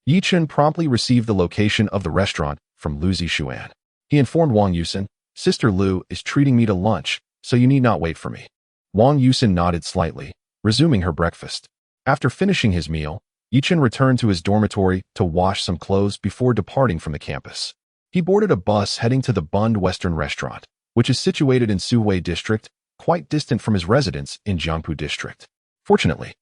Yi Chun promptly received the location of the restaurant from Lu Zixuan. He informed Wang Yusin, Sister Lu is treating me to lunch, so you need not wait for me. Wang Yusin nodded slightly, resuming her breakfast. After finishing his meal, Yi Chun returned to his dormitory to wash some clothes before departing from the campus. He boarded a bus heading to the Bund Western Restaurant, which is situated in Suhui District, quite distant from his residence in Jiangpu District. Fortunately,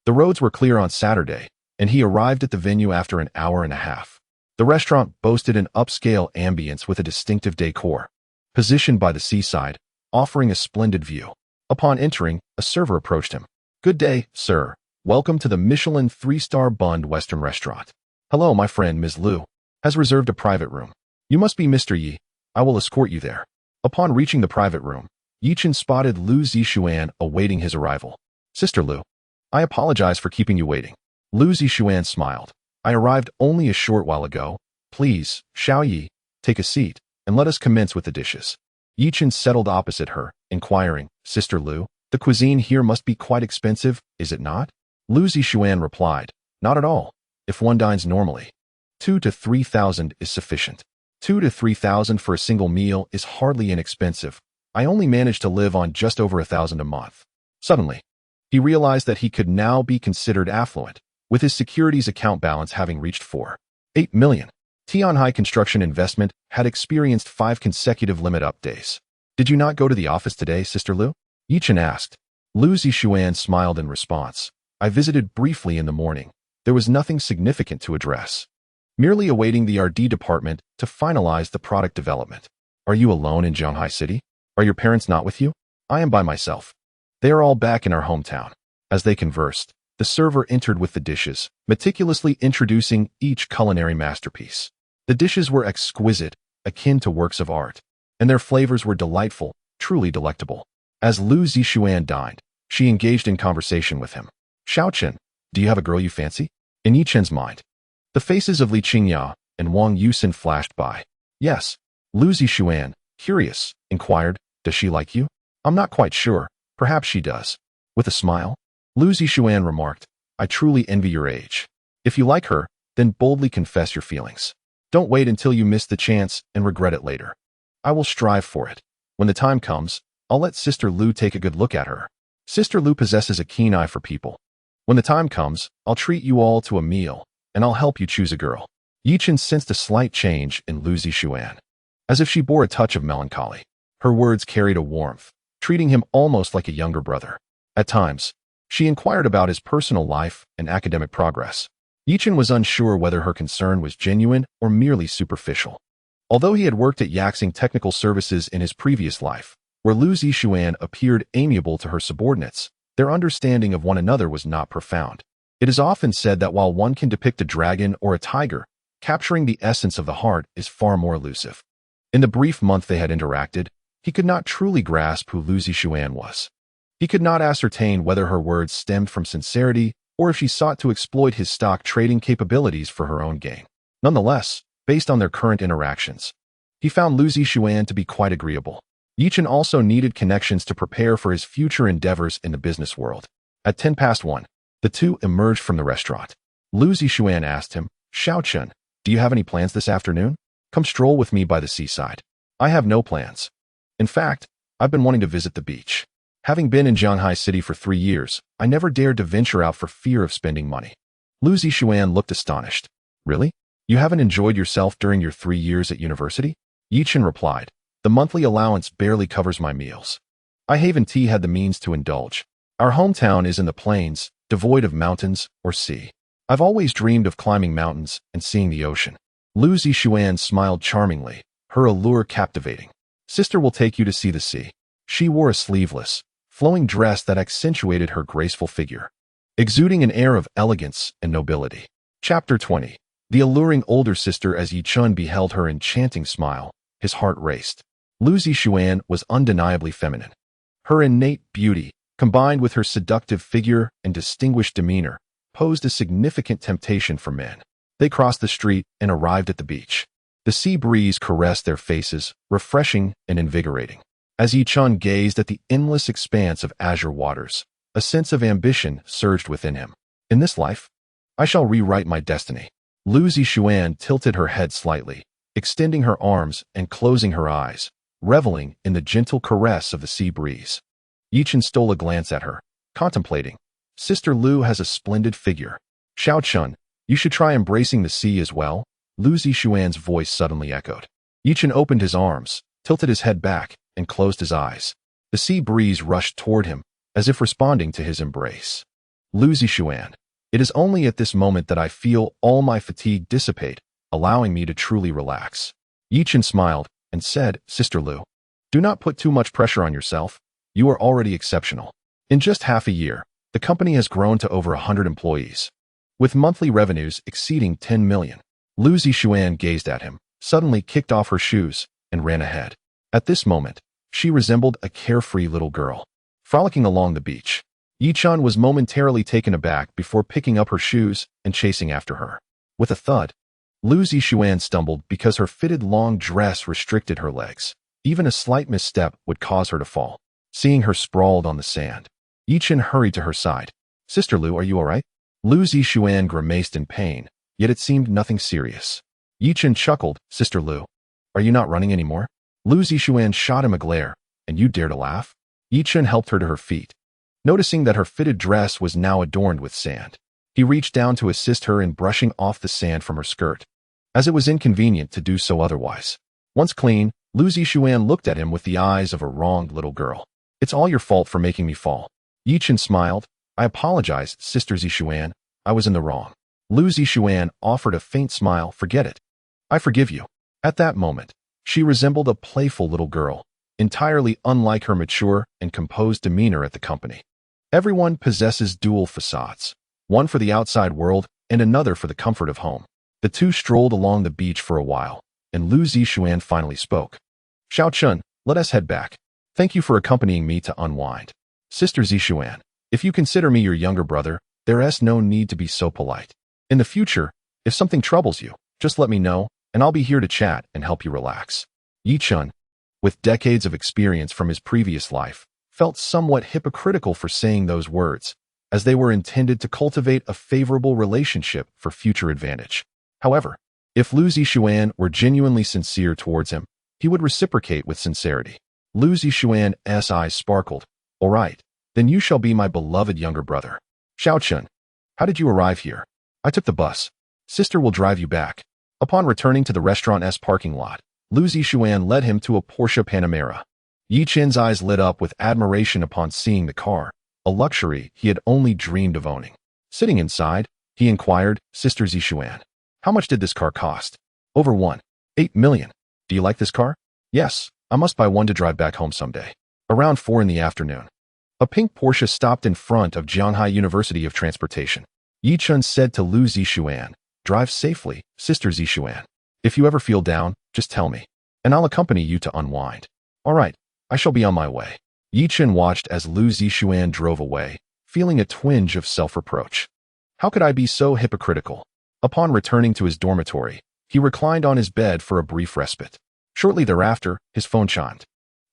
the roads were clear on Saturday, and he arrived at the venue after an hour and a half. The restaurant boasted an upscale ambience with a distinctive decor, positioned by the seaside, offering a splendid view. Upon entering, a server approached him. "Good day, sir. Welcome to the Michelin 3-star Bund Western Restaurant. Hello, my friend Ms. Liu has reserved a private room. You must be Mr. Yi. I will escort you there." Upon reaching the private room, Yichen spotted Lu Zixuan awaiting his arrival. "Sister Liu, I apologize for keeping you waiting." Lu Zixuan smiled. "I arrived only a short while ago. Please, Xiao Yi, take a seat, and let us commence with the dishes." Yichen settled opposite her, inquiring, "Sister Liu, the cuisine here must be quite expensive, is it not?" Lu Zixuan replied, "Not at all. If one dines normally, 2,000 to 3,000 is sufficient. 2,000 to 3,000 for a single meal is hardly inexpensive. I only manage to live on just over 1,000 a month." Suddenly, he realized that he could now be considered affluent, with his securities account balance having reached 4.8 million. Tianhai Construction Investment had experienced 5 consecutive limit-up days. "Did you not go to the office today, Sister Liu?" Yichen asked. Lu Zixuan smiled in response. "I visited briefly in the morning. There was nothing significant to address. Merely awaiting the R&D department to finalize the product development." "Are you alone in Zhanghai City? Are your parents not with you?" "I am by myself. They are all back in our hometown." As they conversed, the server entered with the dishes, meticulously introducing each culinary masterpiece. The dishes were exquisite, akin to works of art, and their flavors were delightful, truly delectable. As Lu Zixuan dined, she engaged in conversation with him. "Xiaochen, do you have a girl you fancy?" In Yichen's mind, the faces of Li Qingya and Wang Yusin flashed by. "Yes." Lu Zixuan, curious, inquired, "Does she like you?" "I'm not quite sure. Perhaps she does." With a smile, Lu Zixuan remarked, "I truly envy your age. If you like her, then boldly confess your feelings. Don't wait until you miss the chance and regret it later." "I will strive for it. When the time comes, I'll let Sister Lu take a good look at her. Sister Lu possesses a keen eye for people. When the time comes, I'll treat you all to a meal, and I'll help you choose a girl." Yichen sensed a slight change in Lu Zixuan, as if she bore a touch of melancholy. Her words carried a warmth, treating him almost like a younger brother. At times, she inquired about his personal life and academic progress. Yichen was unsure whether her concern was genuine or merely superficial. Although he had worked at Yaxing Technical Services in his previous life, where Lu Zixuan appeared amiable to her subordinates, their understanding of one another was not profound. It is often said that while one can depict a dragon or a tiger, capturing the essence of the heart is far more elusive. In the brief month they had interacted, he could not truly grasp who Lu Zixuan was. He could not ascertain whether her words stemmed from sincerity or if she sought to exploit his stock trading capabilities for her own gain. Nonetheless, based on their current interactions, he found Lu Zixuan to be quite agreeable. Yichen also needed connections to prepare for his future endeavors in the business world. At 1:10, the two emerged from the restaurant. Lu Zixuan asked him, "Xiaochen, do you have any plans this afternoon? Come stroll with me by the seaside." "I have no plans. In fact, I've been wanting to visit the beach. Having been in Zhanghai City for 3 years, I never dared to venture out for fear of spending money." Lu Zixuan looked astonished. "Really? You haven't enjoyed yourself during your 3 years at university?" Yichen replied, "The monthly allowance barely covers my meals. I haven't had the means to indulge. Our hometown is in the plains, devoid of mountains or sea. I've always dreamed of climbing mountains and seeing the ocean." Lu Zixuan smiled charmingly, her allure captivating. "Sister will take you to see the sea." She wore a sleeveless, flowing dress that accentuated her graceful figure, exuding an air of elegance and nobility. Chapter 20. The alluring older sister. As Yichen beheld her enchanting smile, his heart raced. Lu Zixuan was undeniably feminine. Her innate beauty, combined with her seductive figure and distinguished demeanor, posed a significant temptation for men. They crossed the street and arrived at the beach. The sea breeze caressed their faces, refreshing and invigorating. As Yichen gazed at the endless expanse of azure waters, a sense of ambition surged within him. "In this life, I shall rewrite my destiny." Lu Zixuan tilted her head slightly, extending her arms and closing her eyes, reveling in the gentle caress of the sea breeze. Yichen stole a glance at her, contemplating. Sister Lu has a splendid figure. "Xiaochen, you should try embracing the sea as well," Lu Zixuan's voice suddenly echoed. Yichen opened his arms, tilted his head back, and closed his eyes. The sea breeze rushed toward him, as if responding to his embrace. "Lu Zixuan, it is only at this moment that I feel all my fatigue dissipate," allowing me to truly relax. Yichen smiled and said, Sister Lu, do not put too much pressure on yourself. You are already exceptional. In just half a year, the company has grown to over 100 employees, with monthly revenues exceeding 10 million. Lu Zixuan gazed at him, suddenly kicked off her shoes, and ran ahead. At this moment, she resembled a carefree little girl, frolicking along the beach. Yichun was momentarily taken aback before picking up her shoes and chasing after her. With a thud, Lu Zixuan stumbled because her fitted long dress restricted her legs. Even a slight misstep would cause her to fall. Seeing her sprawled on the sand, Yichen hurried to her side. Sister Lu, are you all right? Lu Zixuan grimaced in pain, yet it seemed nothing serious. Yichen chuckled. Sister Lu, are you not running anymore? Lu Zixuan shot him a glare. And you dare to laugh? Yichen helped her to her feet, noticing that her fitted dress was now adorned with sand. He reached down to assist her in brushing off the sand from her skirt, as it was inconvenient to do so otherwise. Once clean, Lu Zixuan looked at him with the eyes of a wronged little girl. It's all your fault for making me fall. Yichen smiled. I apologize, Sister Zixuan. I was in the wrong. Lu Zixuan offered a faint smile. Forget it. I forgive you. At that moment, she resembled a playful little girl, entirely unlike her mature and composed demeanor at the company. Everyone possesses dual facades, one for the outside world and another for the comfort of home. The two strolled along the beach for a while, and Lu Zixuan finally spoke. Xiaochun, let us head back. Thank you for accompanying me to unwind. Sister Zixuan, if you consider me your younger brother, there is no need to be so polite. In the future, if something troubles you, just let me know, and I'll be here to chat and help you relax. Yichun, with decades of experience from his previous life, felt somewhat hypocritical for saying those words, as they were intended to cultivate a favorable relationship for future advantage. However, if Lu Zixuan were genuinely sincere towards him, he would reciprocate with sincerity. Lu Zixuan's eyes sparkled. All right, then you shall be my beloved younger brother. Xiaochun, how did you arrive here? I took the bus. Sister will drive you back. Upon returning to the restaurant's parking lot, Lu Zixuan led him to a Porsche Panamera. Yichen's eyes lit up with admiration upon seeing the car, a luxury he had only dreamed of owning. Sitting inside, he inquired, Sister Zixuan, how much did this car cost? Over 1.8 million. Do you like this car? Yes, I must buy one to drive back home someday. Around 4 in the afternoon, a pink Porsche stopped in front of Jianghai University of Transportation. Yichun said to Lu Zixuan, drive safely, Sister Zixuan. If you ever feel down, just tell me, and I'll accompany you to unwind. All right, I shall be on my way. Yichun watched as Lu Zixuan drove away, feeling a twinge of self-reproach. How could I be so hypocritical? Upon returning to his dormitory, he reclined on his bed for a brief respite. Shortly thereafter, his phone chimed.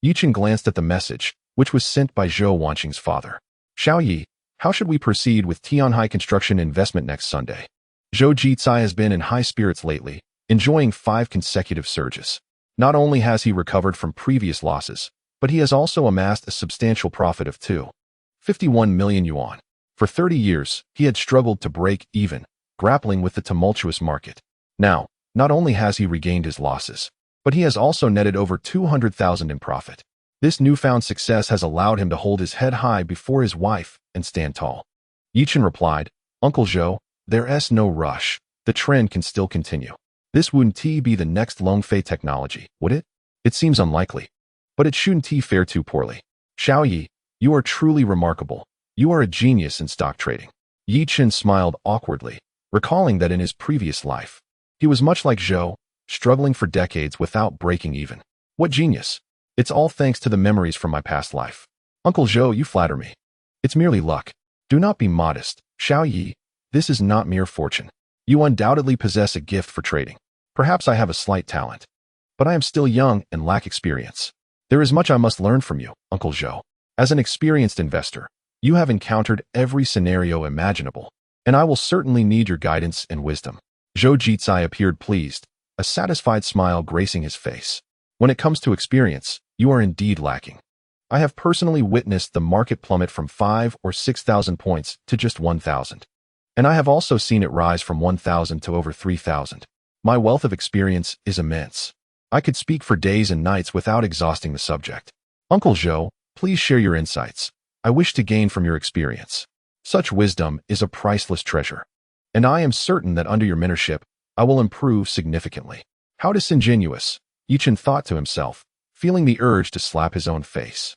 Yichun glanced at the message, which was sent by Zhou Wanqing's father. Xiao Yi, how should we proceed with Tianhai Construction investment next Sunday? Zhou Jicai has been in high spirits lately, enjoying 5 consecutive surges. Not only has he recovered from previous losses, but he has also amassed a substantial profit of 251 million yuan. For 30 years, he had struggled to break even, grappling with the tumultuous market. Now, not only has he regained his losses, but he has also netted over 200,000 in profit. This newfound success has allowed him to hold his head high before his wife and stand tall. Yichun replied, Uncle Zhou, there's no rush. The trend can still continue. This wouldn't be the next Longfei technology, would it? It seems unlikely. But it shouldn't fare too poorly. Xiao Yi, you are truly remarkable. You are a genius in stock trading. Yichun smiled awkwardly, recalling that in his previous life, he was much like Zhou, struggling for decades without breaking even. What genius? It's all thanks to the memories from my past life. Uncle Zhou, you flatter me. It's merely luck. Do not be modest. Xiao Yi, this is not mere fortune. You undoubtedly possess a gift for trading. Perhaps I have a slight talent, but I am still young and lack experience. There is much I must learn from you, Uncle Zhou. As an experienced investor, you have encountered every scenario imaginable, and I will certainly need your guidance and wisdom. Zhou Jicai appeared pleased, a satisfied smile gracing his face. When it comes to experience, you are indeed lacking. I have personally witnessed the market plummet from 5 or 6,000 points to just 1,000. And I have also seen it rise from 1,000 to over 3,000. My wealth of experience is immense. I could speak for days and nights without exhausting the subject. Uncle Zhou, please share your insights. I wish to gain from your experience. Such wisdom is a priceless treasure. And I am certain that under your mentorship, I will improve significantly. How disingenuous, Yichen thought to himself, feeling the urge to slap his own face.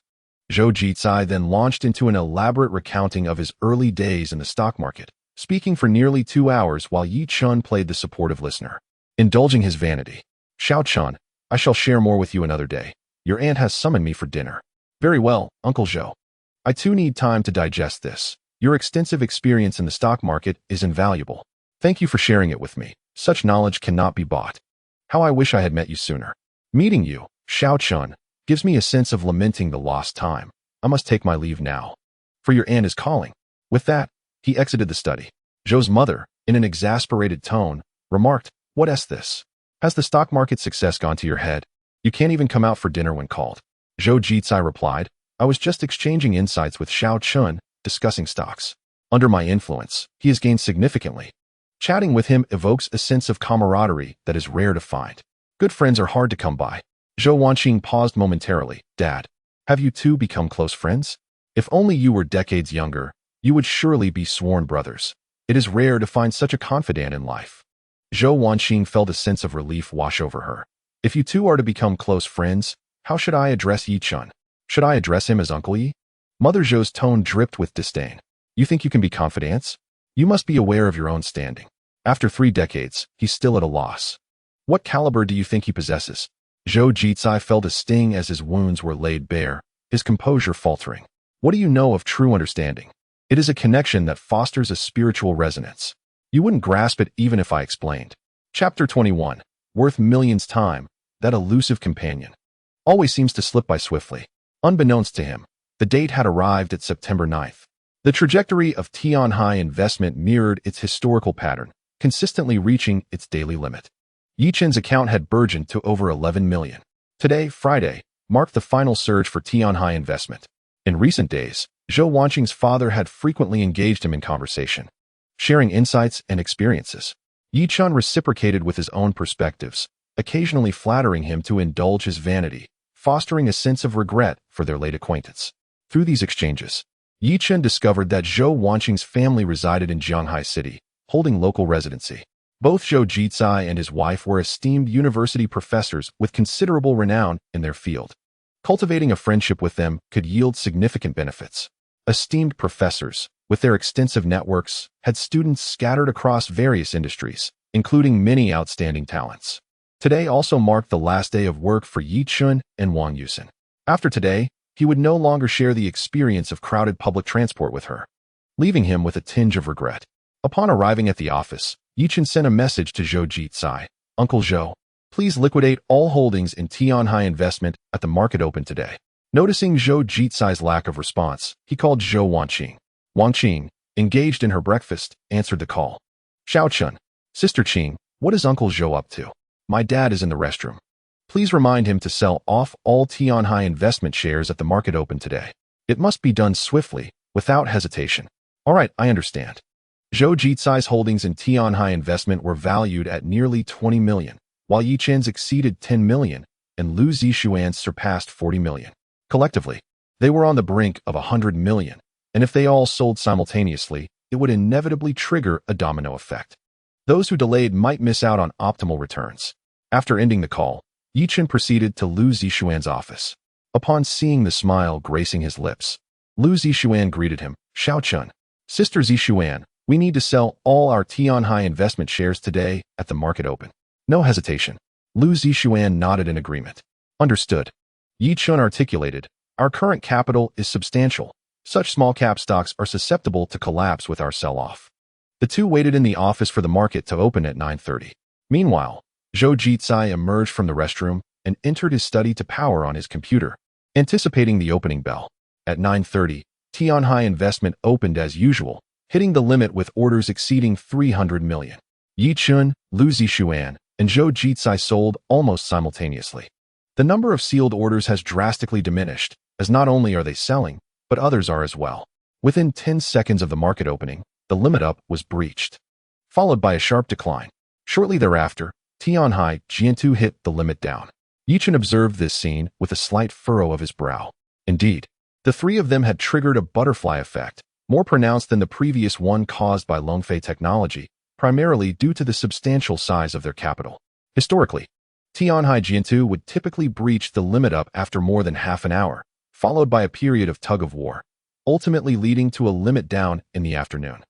Zhou Jicai then launched into an elaborate recounting of his early days in the stock market, speaking for nearly 2 hours while Yi Chun played the supportive listener. Indulging his vanity. Xiao Chun, I shall share more with you another day. Your aunt has summoned me for dinner. Very well, Uncle Zhou. I too need time to digest this. Your extensive experience in the stock market is invaluable. Thank you for sharing it with me. Such knowledge cannot be bought. How I wish I had met you sooner. Meeting you, Xiao Chun, gives me a sense of lamenting the lost time. I must take my leave now. For your aunt is calling. With that, he exited the study. Zhou's mother, in an exasperated tone, remarked, What is this? Has the stock market success gone to your head? You can't even come out for dinner when called. Zhou Jicai replied, I was just exchanging insights with Xiao Chun, discussing stocks. Under my influence, he has gained significantly. Chatting with him evokes a sense of camaraderie that is rare to find. Good friends are hard to come by. Zhou Wanqing paused momentarily. Dad, have you two become close friends? If only you were decades younger, you would surely be sworn brothers. It is rare to find such a confidant in life. Zhou Wanqing felt a sense of relief wash over her. If you two are to become close friends, how should I address Yi Chun? Should I address him as Uncle Yi? Mother Zhou's tone dripped with disdain. You think you can be confidants? You must be aware of your own standing. After 3 decades, he's still at a loss. What caliber do you think he possesses? Zhou Jicai felt a sting as his wounds were laid bare, his composure faltering. What do you know of true understanding? It is a connection that fosters a spiritual resonance. You wouldn't grasp it even if I explained. Chapter 21. Worth millions time, that elusive companion. Always seems to slip by swiftly. Unbeknownst to him, the date had arrived at September 9th. The trajectory of Tianhai investment mirrored its historical pattern, consistently reaching its daily limit. Yichen's account had burgeoned to over 11 million. Today, Friday, marked the final surge for Tianhai investment. In recent days, Zhou Wanqing's father had frequently engaged him in conversation, sharing insights and experiences. Yi Chun reciprocated with his own perspectives, occasionally flattering him to indulge his vanity, fostering a sense of regret for their late acquaintance. Through these exchanges, Yi Chun discovered that Zhou Wanqing's family resided in Shanghai City, holding local residency. Both Zhou Jicai and his wife were esteemed university professors with considerable renown in their field. Cultivating a friendship with them could yield significant benefits. Esteemed professors, with their extensive networks, had students scattered across various industries, including many outstanding talents. Today also marked the last day of work for Yi Chun and Wang Yusen. After today, he would no longer share the experience of crowded public transport with her, leaving him with a tinge of regret. Upon arriving at the office, Yi Chun sent a message to Zhou Jicai. Uncle Zhou, please liquidate all holdings in Tianhai investment at the market open today. Noticing Zhou Jicai's lack of response, he called Zhou Wanqing. Wanqing, engaged in her breakfast, answered the call. Xiao Chun, Sister Qing, what is Uncle Zhou up to? My dad is in the restroom. Please remind him to sell off all Tianhai investment shares at the market open today. It must be done swiftly, without hesitation. All right, I understand. Zhou Jicai's holdings in Tianhai investment were valued at nearly 20 million, while Yi Chen's exceeded 10 million, and Lu Zixuan's surpassed 40 million. Collectively, they were on the brink of 100 million, and if they all sold simultaneously, it would inevitably trigger a domino effect. Those who delayed might miss out on optimal returns. After ending the call, Yi Chen proceeded to Lu Zixuan's office. Upon seeing the smile gracing his lips, Lu Zixuan greeted him. Xiao Chun, Sister Zixuan, we need to sell all our Tianhai investment shares today at the market open. No hesitation. Lu Zixuan nodded in agreement. Understood. Yi Chun articulated, our current capital is substantial. Such small-cap stocks are susceptible to collapse with our sell-off. The two waited in the office for the market to open at 9:30. Meanwhile, Zhou Jicai emerged from the restroom and entered his study to power on his computer, anticipating the opening bell. At 9:30, Tianhai investment opened as usual, hitting the limit with orders exceeding 300 million. Yi Chun, Lu Zixuan, and Zhou Jicai sold almost simultaneously. The number of sealed orders has drastically diminished, as not only are they selling, but others are as well. Within 10 seconds of the market opening, the limit up was breached, followed by a sharp decline. Shortly thereafter, Tianhai Jiantu hit the limit down. Yi Chun observed this scene with a slight furrow of his brow. Indeed, the three of them had triggered a butterfly effect, more pronounced than the previous one caused by Longfei technology, primarily due to the substantial size of their capital. Historically, Tianhai Jiantu would typically breach the limit up after more than half an hour, followed by a period of tug-of-war, ultimately leading to a limit down in the afternoon.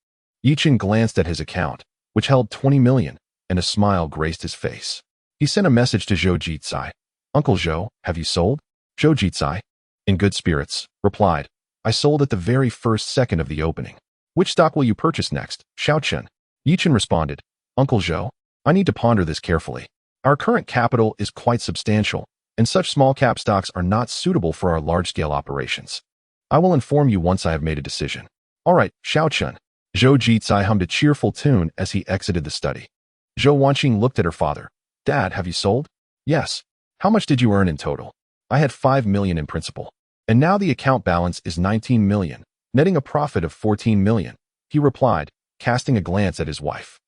Yichen glanced at his account, which held 20 million, and a smile graced his face. He sent a message to Zhou Jitsai. "Uncle Zhou, have you sold?" Zhou Jitsai, in good spirits, replied, "I sold at the very first second of the opening." "Which stock will you purchase next?" Xiaochen. Yichen responded, "Uncle Zhou, I need to ponder this carefully. Our current capital is quite substantial, and such small-cap stocks are not suitable for our large-scale operations. I will inform you once I have made a decision." "All right, Xiaochen." Zhou Jitsai hummed a cheerful tune as he exited the study. Zhou Wanqing looked at her father. "Dad, have you sold?" "Yes." "How much did you earn in total?" "I had 5 million in principal. And now the account balance is 19 million, netting a profit of 14 million, he replied, casting a glance at his wife.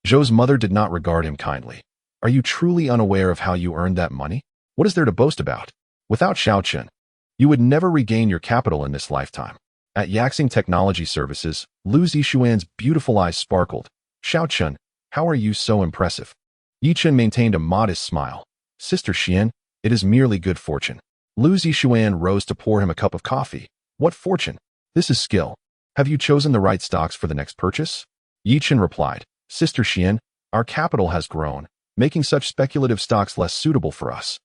Zhou's mother did not regard him kindly. "Are you truly unaware of how you earned that money? What is there to boast about? Without Xiaochen, you would never regain your capital in this lifetime." At Yaxing Technology Services, Lu Zixuan's beautiful eyes sparkled. "Xiaochen, how are you so impressive?" Yichen maintained a modest smile. "Sister Xian, it is merely good fortune." Lu Zixuan rose to pour him a cup of coffee. "What fortune? This is skill. Have you chosen the right stocks for the next purchase?" Yichen replied, "Sister Xian, our capital has grown, making such speculative stocks less suitable for us.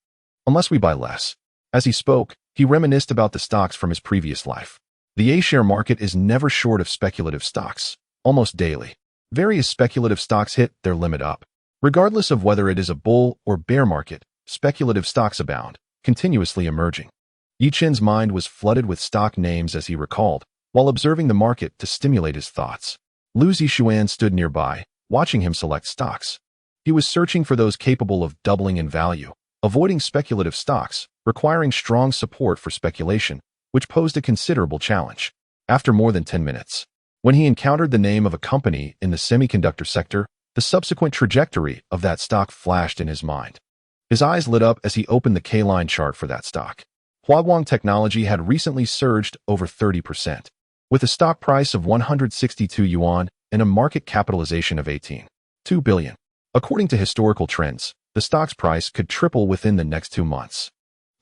Unless we buy less." As he spoke, he reminisced about the stocks from his previous life. The A-share market is never short of speculative stocks. Almost daily, various speculative stocks hit their limit up. Regardless of whether it is a bull or bear market, speculative stocks abound, continuously emerging. Yichen's mind was flooded with stock names as he recalled, while observing the market to stimulate his thoughts. Lu Zixuan stood nearby, watching him select stocks. He was searching for those capable of doubling in value, avoiding speculative stocks, requiring strong support for speculation, which posed a considerable challenge. After more than 10 minutes, when he encountered the name of a company in the semiconductor sector, the subsequent trajectory of that stock flashed in his mind. His eyes lit up as he opened the K-line chart for that stock. Huaguang Technology had recently surged over 30%, with a stock price of 162 yuan and a market capitalization of 18.2 billion. According to historical trends, the stock's price could triple within the next 2 months.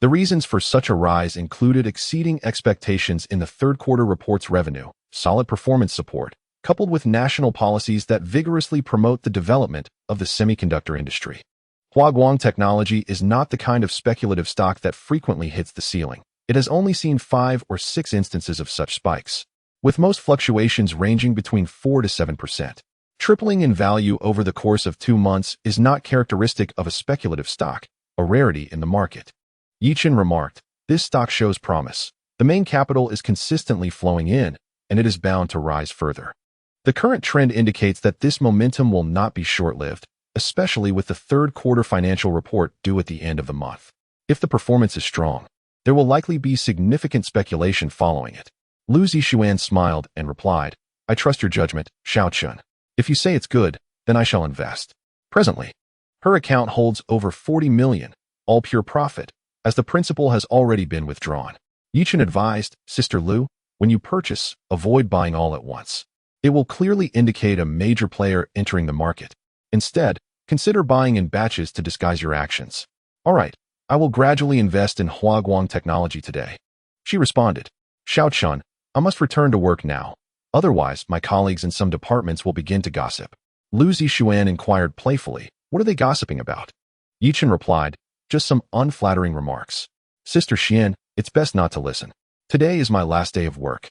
The reasons for such a rise included exceeding expectations in the third quarter report's revenue, solid performance support, coupled with national policies that vigorously promote the development of the semiconductor industry. Huaguang Technology is not the kind of speculative stock that frequently hits the ceiling. It has only seen 5 or 6 instances of such spikes, with most fluctuations ranging between 4 to 7%. Tripling in value over the course of 2 months is not characteristic of a speculative stock, a rarity in the market. Yichen remarked, "This stock shows promise. The main capital is consistently flowing in, and it is bound to rise further." The current trend indicates that this momentum will not be short-lived, especially with the third quarter financial report due at the end of the month. If the performance is strong, there will likely be significant speculation following it. Lu Zixuan smiled and replied, "I trust your judgment, Xiaochen. If you say it's good, then I shall invest." Presently, her account holds over 40 million, all pure profit, as the principal has already been withdrawn. Yichen advised, "Sister Lu, when you purchase, avoid buying all at once. It will clearly indicate a major player entering the market. Instead, consider buying in batches to disguise your actions." "All right, I will gradually invest in Huaguang Technology today." She responded, "Xiaochen, I must return to work now. Otherwise, my colleagues in some departments will begin to gossip." Lu Zixuan inquired playfully, "What are they gossiping about?" Yichen replied, "Just some unflattering remarks. Sister Xian, it's best not to listen. Today is my last day of work.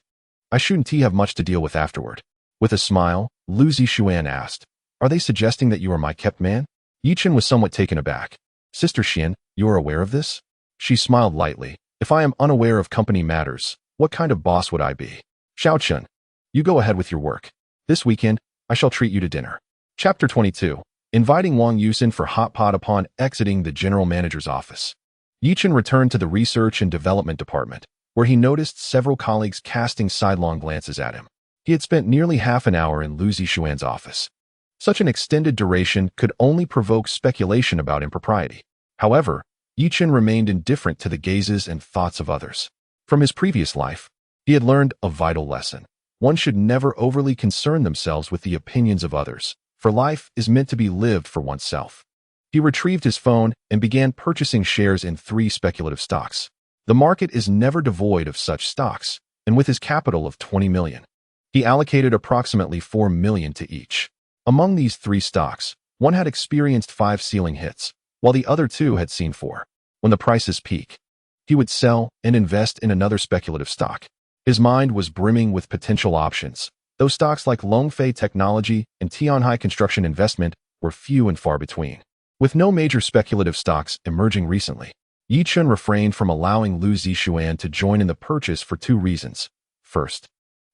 I shouldn't have much to deal with afterward." With a smile, Lu Zixuan asked, "Are they suggesting that you are my kept man?" Yichen was somewhat taken aback. "Sister Xian, you are aware of this?" She smiled lightly. "If I am unaware of company matters, what kind of boss would I be?" "Xiaochen, you go ahead with your work. This weekend, I shall treat you to dinner." Chapter 22. Inviting Wang Yusin for hot pot upon exiting the general manager's office. Yichen returned to the research and development department, where he noticed several colleagues casting sidelong glances at him. He had spent nearly half an hour in Lu Zixuan's office. Such an extended duration could only provoke speculation about impropriety. However, Yichen remained indifferent to the gazes and thoughts of others. From his previous life, he had learned a vital lesson. One should never overly concern themselves with the opinions of others, for life is meant to be lived for oneself. He retrieved his phone and began purchasing shares in 3 speculative stocks. The market is never devoid of such stocks, and with his capital of 20 million, he allocated approximately 4 million to each. Among these 3 stocks, one had experienced 5 ceiling hits, while the other 2 had seen 4. When the prices peak, he would sell and invest in another speculative stock. His mind was brimming with potential options, though stocks like Longfei Technology and Tianhai Construction Investment were few and far between. With no major speculative stocks emerging recently, Yi Chun refrained from allowing Lu Zixuan to join in the purchase for 2 reasons. First,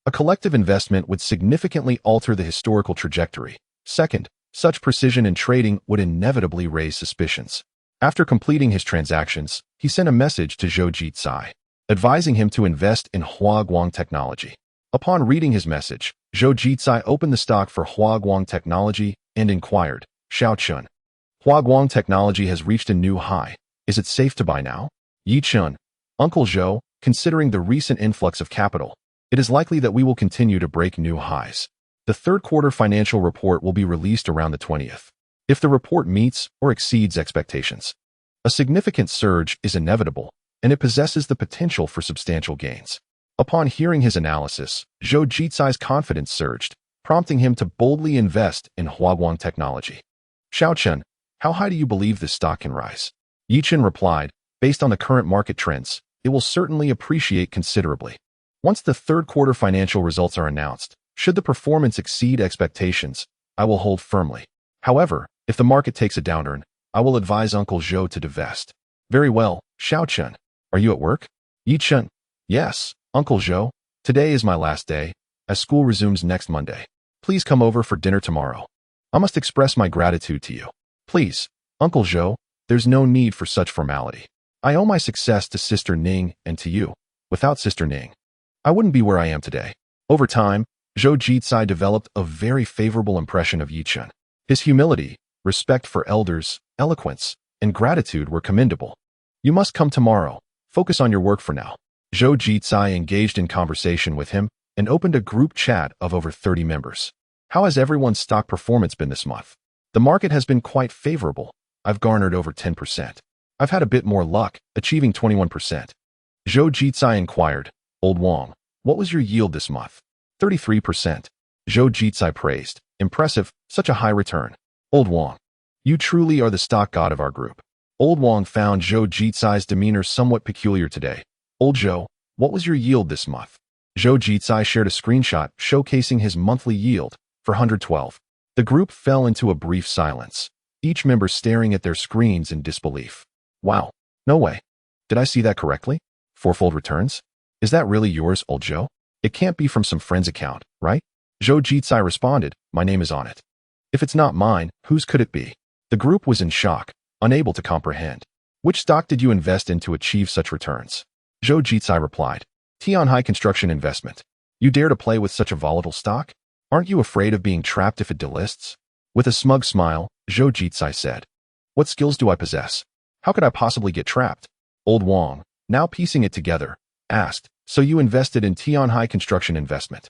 a collective investment would significantly alter the historical trajectory. Second, such precision in trading would inevitably raise suspicions. After completing his transactions, he sent a message to Zhou Jitsai, advising him to invest in Huaguang Technology. Upon reading his message, Zhou Jitsai opened the stock for Huaguang Technology and inquired, "Xiao Chun, Huaguang Technology has reached a new high. Is it safe to buy now?" "Yi Chun, Uncle Zhou, considering the recent influx of capital, it is likely that we will continue to break new highs. The third quarter financial report will be released around the 20th. If the report meets or exceeds expectations, a significant surge is inevitable, and it possesses the potential for substantial gains." Upon hearing his analysis, Zhou Jitsai's confidence surged, prompting him to boldly invest in Huaguang Technology. "Xiao Chun, how high do you believe this stock can rise?" Yi Chun replied, "Based on the current market trends, it will certainly appreciate considerably. Once the third quarter financial results are announced, should the performance exceed expectations, I will hold firmly. However, if the market takes a downturn, I will advise Uncle Zhou to divest." "Very well, Xiao Chun. Are you at work?" Yi Chun, "Yes, Uncle Zhou. Today is my last day, as school resumes next Monday. Please come over for dinner tomorrow. I must express my gratitude to you." "Please, Uncle Zhou, there's no need for such formality. I owe my success to Sister Ning and to you. Without Sister Ning, I wouldn't be where I am today." Over time, Zhou Jitsai developed a very favorable impression of Yi Chun. His humility, respect for elders, eloquence, and gratitude were commendable. "You must come tomorrow. Focus on your work for now." Zhou Jitsai engaged in conversation with him and opened a group chat of over 30 members. "How has everyone's stock performance been this month?" "The market has been quite favorable. I've garnered over 10%. I've had a bit more luck, achieving 21%. Zhou Jitsai inquired, "Old Wang, what was your yield this month?" 33%. Zhou Jitsai praised, "Impressive, such a high return." "Old Wang, you truly are the stock god of our group." Old Wang found Zhou Jitsai's demeanor somewhat peculiar today. "Old Zhou, what was your yield this month?" Zhou Jitsai shared a screenshot showcasing his monthly yield for 112. The group fell into a brief silence, each member staring at their screens in disbelief. "Wow, no way. Did I see that correctly? Fourfold returns? Is that really yours, Old Zhou? It can't be from some friend's account, right?" Zhou Jitsai responded, "My name is on it. If it's not mine, whose could it be?" The group was in shock, unable to comprehend. "Which stock did you invest in to achieve such returns?" Zhou Jitsai replied, "Tianhai Construction Investment." "You dare to play with such a volatile stock? Aren't you afraid of being trapped if it delists?" With a smug smile, Zhou Jitsai said, "What skills do I possess? How could I possibly get trapped?" Old Wang, now piecing it together, asked, "So you invested in Tianhai Construction Investment.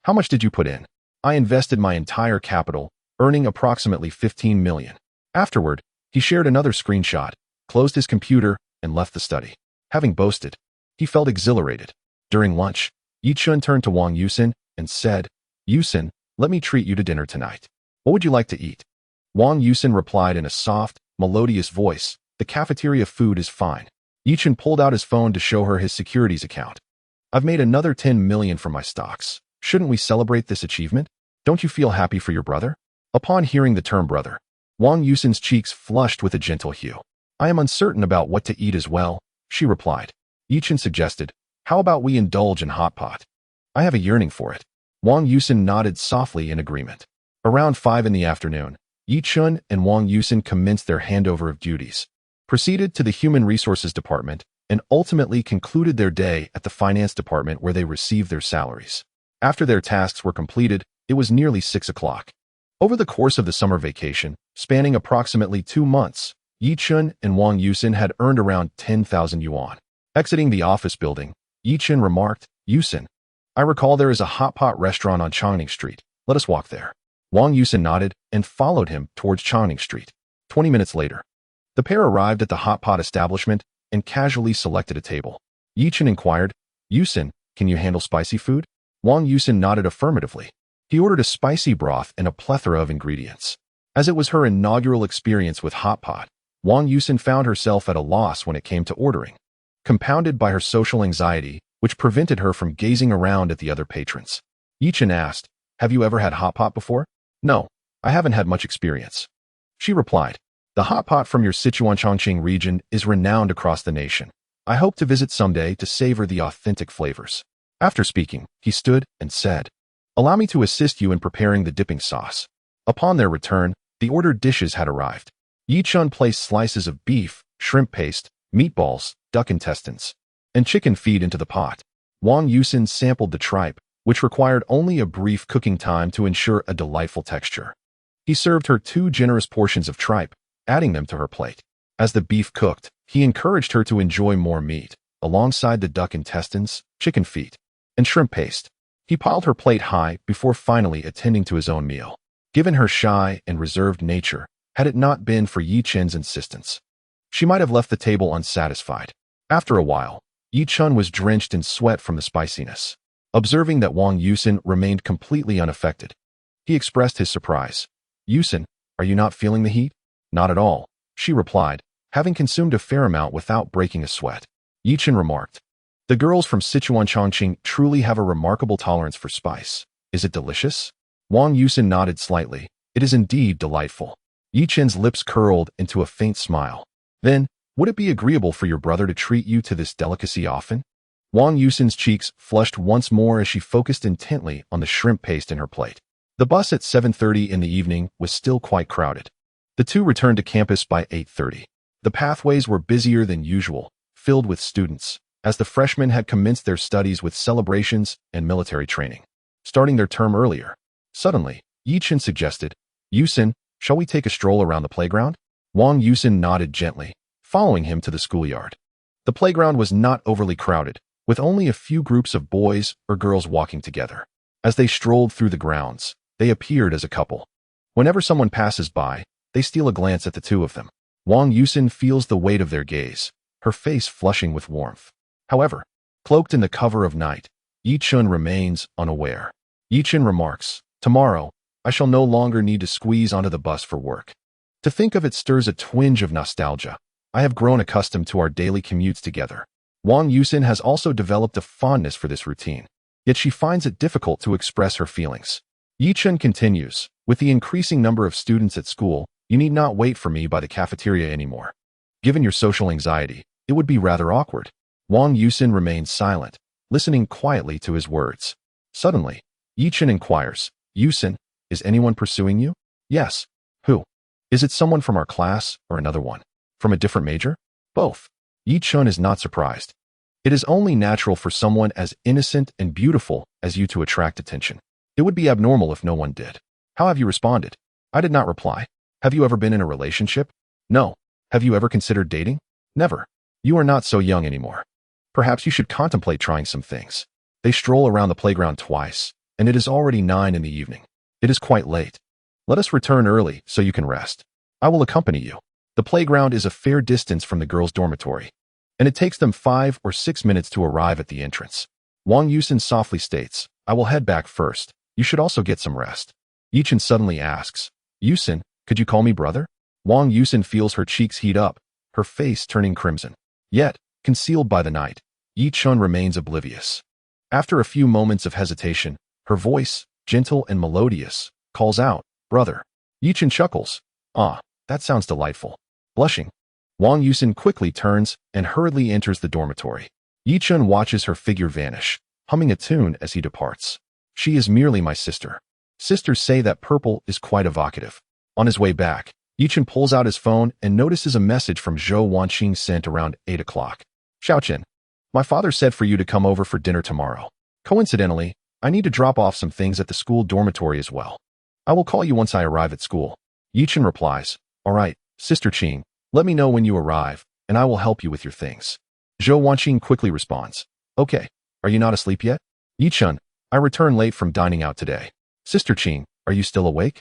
How much did you put in?" "I invested my entire capital, earning approximately 15 million. Afterward, he shared another screenshot, closed his computer, and left the study. Having boasted, he felt exhilarated. During lunch, Yi Chun turned to Wang Yusin and said, "Yusin, let me treat you to dinner tonight. What would you like to eat?" Wang Yusin replied in a soft, melodious voice, "The cafeteria food is fine." Yi Chun pulled out his phone to show her his securities account. "I've made another 10 million from my stocks. Shouldn't we celebrate this achievement? Don't you feel happy for your brother?" Upon hearing the term brother, Wang Yusin's cheeks flushed with a gentle hue. "I am uncertain about what to eat as well," she replied. Yi Chun suggested, "How about we indulge in hot pot? I have a yearning for it." Wang Yusin nodded softly in agreement. Around 5 in the afternoon, Yi Chun and Wang Yusin commenced their handover of duties, proceeded to the Human Resources Department, and ultimately concluded their day at the Finance Department where they received their salaries. After their tasks were completed, it was nearly 6 o'clock. Over the course of the summer vacation, spanning approximately 2 months, Yi Chun and Wang Yusin had earned around 10,000 yuan. Exiting the office building, Yi Chun remarked, "Yusin, I recall there is a hot pot restaurant on Chongning Street. Let us walk there." Wang Yusin nodded and followed him towards Changning Street. 20 minutes later, the pair arrived at the hot pot establishment and casually selected a table. Yichen inquired, "Yusin, can you handle spicy food?" Wang Yusin nodded affirmatively. He ordered a spicy broth and a plethora of ingredients. As it was her inaugural experience with hot pot, Wang Yusin found herself at a loss when it came to ordering, compounded by her social anxiety, which prevented her from gazing around at the other patrons. Yichen asked, "Have you ever had hot pot before?" "No, I haven't had much experience," she replied. "The hot pot from your Sichuan-Chongqing region is renowned across the nation. I hope to visit someday to savor the authentic flavors." After speaking, he stood and said, "Allow me to assist you in preparing the dipping sauce." Upon their return, the ordered dishes had arrived. Yichun placed slices of beef, shrimp paste, meatballs, duck intestines, and chicken feet into the pot. Wang Yusin sampled the tripe, which required only a brief cooking time to ensure a delightful texture. He served her 2 generous portions of tripe, adding them to her plate. As the beef cooked, he encouraged her to enjoy more meat, alongside the duck intestines, chicken feet, and shrimp paste. He piled her plate high before finally attending to his own meal. Given her shy and reserved nature, had it not been for Yi Chen's insistence, she might have left the table unsatisfied. After a while, Yi Chen was drenched in sweat from the spiciness. Observing that Wang Yusin remained completely unaffected, he expressed his surprise. "Yusin, are you not feeling the heat?" "Not at all," she replied, having consumed a fair amount without breaking a sweat. Yi Chen remarked, "The girls from Sichuan-Chongqing truly have a remarkable tolerance for spice. Is it delicious?" Wang Yusin nodded slightly. "It is indeed delightful." Yi Chen's lips curled into a faint smile. "Then, would it be agreeable for your brother to treat you to this delicacy often?" Wang Yusin's cheeks flushed once more as she focused intently on the shrimp paste in her plate. The bus at 7:30 in the evening was still quite crowded. The two returned to campus by 8:30. The pathways were busier than usual, filled with students, as the freshmen had commenced their studies with celebrations and military training, starting their term earlier. Suddenly, Yi Chen suggested, "Yusin, shall we take a stroll around the playground?" Wang Yusin nodded gently, following him to the schoolyard. The playground was not overly crowded, with only a few groups of boys or girls walking together. As they strolled through the grounds, they appeared as a couple. Whenever someone passes by, they steal a glance at the two of them. Wang Yusin feels the weight of their gaze, her face flushing with warmth. However, cloaked in the cover of night, Yi Chen remains unaware. Yi Chen remarks, "Tomorrow, I shall no longer need to squeeze onto the bus for work." To think of it stirs a twinge of nostalgia. I have grown accustomed to our daily commutes together. Wang Yusin has also developed a fondness for this routine, yet she finds it difficult to express her feelings. Yi Chen continues, "With the increasing number of students at school, you need not wait for me by the cafeteria anymore. Given your social anxiety, it would be rather awkward." Wang Yusin remains silent, listening quietly to his words. Suddenly, Yi Chen inquires, "Yusin, is anyone pursuing you?" "Yes." "Who? Is it someone from our class or another one? From a different major?" "Both." Yi Chen is not surprised. It is only natural for someone as innocent and beautiful as you to attract attention. It would be abnormal if no one did. "How have you responded?" "I did not reply." "Have you ever been in a relationship?" "No." "Have you ever considered dating?" "Never." "You are not so young anymore. Perhaps you should contemplate trying some things." They stroll around the playground twice, and it is already 9 in the evening. "It is quite late. Let us return early so you can rest. I will accompany you." The playground is a fair distance from the girls' dormitory, and it takes them 5 or 6 minutes to arrive at the entrance. Wang Yusin softly states, "I will head back first. You should also get some rest." Yi Chen suddenly asks, "Yusin, could you call me brother?" Wang Yusin feels her cheeks heat up, her face turning crimson. Yet, concealed by the night, Yi Chen remains oblivious. After a few moments of hesitation, her voice, gentle and melodious, calls out, "Brother." Yi Chen chuckles. "Ah, that sounds delightful." Blushing, Wang Yusin quickly turns and hurriedly enters the dormitory. Yi Chen watches her figure vanish, humming a tune as he departs. "She is merely my sister. Sisters say that purple is quite evocative." On his way back, Yi Chen pulls out his phone and notices a message from Zhou Wanqing sent around 8 o'clock. "Xiaochen, my father said for you to come over for dinner tomorrow. Coincidentally, I need to drop off some things at the school dormitory as well. I will call you once I arrive at school." Yi Chen replies, "All right, Sister Qing, let me know when you arrive, and I will help you with your things." Zhou Wanqing quickly responds, "Okay, are you not asleep yet?" "Yi Chen, I returned late from dining out today." "Sister Qing, Are you still awake?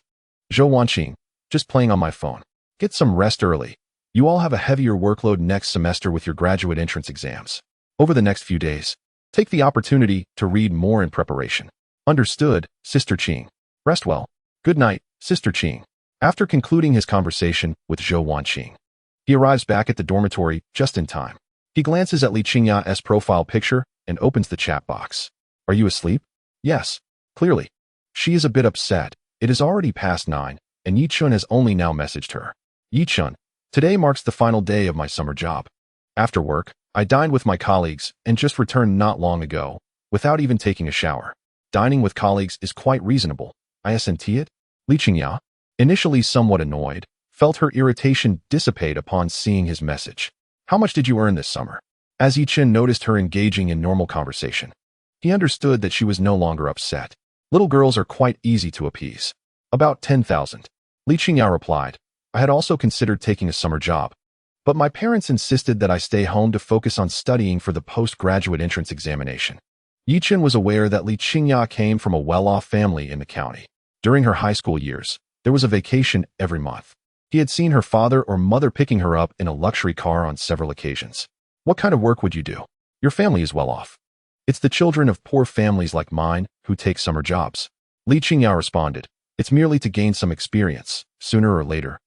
Zhou Wanqing, just playing on my phone. Get some rest early. You all have a heavier workload next semester with your graduate entrance exams. Over the next few days, take the opportunity to read more in preparation. Understood, Sister Qing. Rest well. Good night, Sister Qing. After concluding his conversation with Zhou Wanqing, he arrives back at the dormitory just in time. He glances at Li Qingya's profile picture and opens the chat box. Are you asleep? Yes, clearly. She is a bit upset. It is already past 9, and Yi Chun has only now messaged her. Yi Chun, today marks the final day of my summer job. After work, I dined with my colleagues and just returned not long ago, without even taking a shower. Dining with colleagues is quite reasonable. I assent it. Li Qingya, initially somewhat annoyed, felt her irritation dissipate upon seeing his message. How much did you earn this summer? As Yi Chun noticed her engaging in normal conversation, he understood that she was no longer upset. Little girls are quite easy to appease. About 10,000. Li Qingya replied. I had also considered taking a summer job, but my parents insisted that I stay home to focus on studying for the postgraduate entrance examination. Yi Chun was aware that Li Qingya came from a well-off family in the county. During her high school years, there was a vacation every month. He had seen her father or mother picking her up in a luxury car on several occasions. What kind of work would you do? Your family is well off. It's the children of poor families like mine who take summer jobs. Li Qingya responded. It's merely to gain some experience. Sooner or later,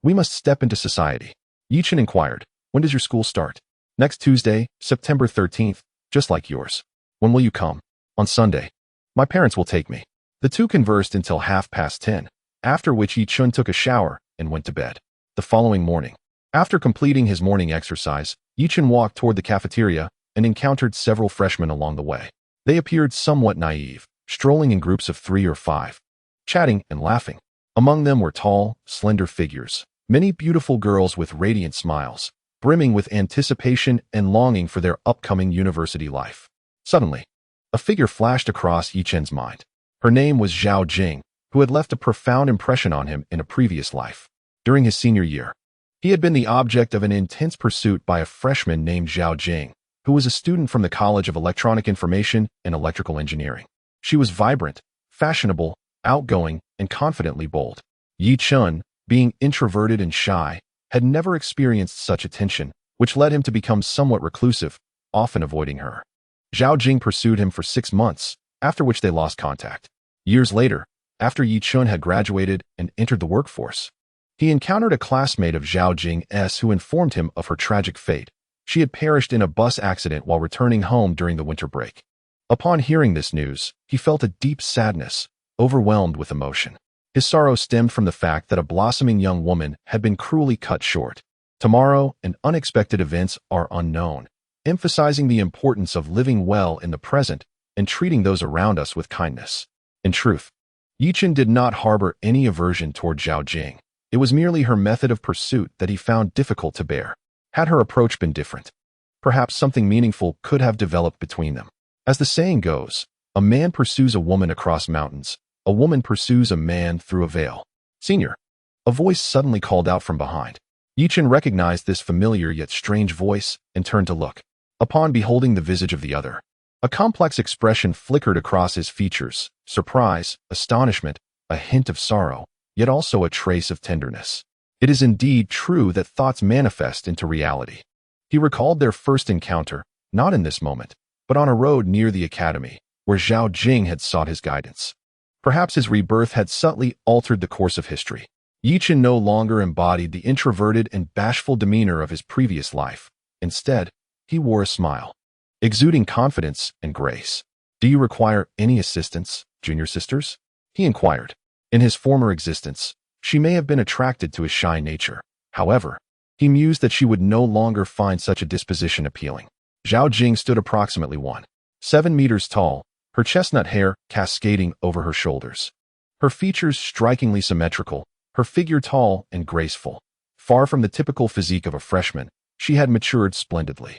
we must step into society. Yi Chun inquired. When does your school start? Next Tuesday, September 13th, just like yours. When will you come? On Sunday. My parents will take me. The two conversed until 10:30, after which Yi Chun took a shower and went to bed. The following morning, after completing his morning exercise, Yi Chun walked toward the cafeteria and encountered several freshmen along the way. They appeared somewhat naive, strolling in groups of 3 or 5, chatting and laughing. Among them were tall, slender figures, many beautiful girls with radiant smiles, brimming with anticipation and longing for their upcoming university life. Suddenly, a figure flashed across Yi Chun's mind. Her name was Zhao Jing, who had left a profound impression on him in a previous life. During his senior year, he had been the object of an intense pursuit by a freshman named Zhao Jing, who was a student from the College of Electronic Information and Electrical Engineering. She was vibrant, fashionable, outgoing, and confidently bold. Yi Chun, being introverted and shy, had never experienced such attention, which led him to become somewhat reclusive, often avoiding her. Zhao Jing pursued him for 6 months, after which they lost contact. Years later, after Yi Chun had graduated and entered the workforce, he encountered a classmate of Zhao Jing's who informed him of her tragic fate. She had perished in a bus accident while returning home during the winter break. Upon hearing this news, he felt a deep sadness, overwhelmed with emotion. His sorrow stemmed from the fact that a blossoming young woman had been cruelly cut short. Tomorrow and unexpected events are unknown, emphasizing the importance of living well in the present and treating those around us with kindness. In truth, Yi Chun did not harbor any aversion toward Zhao Jing. It was merely her method of pursuit that he found difficult to bear. Had her approach been different, perhaps something meaningful could have developed between them. As the saying goes, a man pursues a woman across mountains, a woman pursues a man through a veil. Senior, a voice suddenly called out from behind. Yi Chun recognized this familiar yet strange voice and turned to look. Upon beholding the visage of the other, a complex expression flickered across his features: surprise, astonishment, a hint of sorrow, yet also a trace of tenderness. It is indeed true that thoughts manifest into reality. He recalled their first encounter, not in this moment, but on a road near the academy, where Zhao Jing had sought his guidance. Perhaps his rebirth had subtly altered the course of history. Yi Chun no longer embodied the introverted and bashful demeanor of his previous life. Instead, he wore a smile, exuding confidence and grace. Do you require any assistance, junior sisters? He inquired. In his former existence, she may have been attracted to his shy nature. However, he mused that she would no longer find such a disposition appealing. Zhao Jing stood approximately 1.7 meters tall, her chestnut hair cascading over her shoulders. Her features strikingly symmetrical, her figure tall and graceful. Far from the typical physique of a freshman, she had matured splendidly.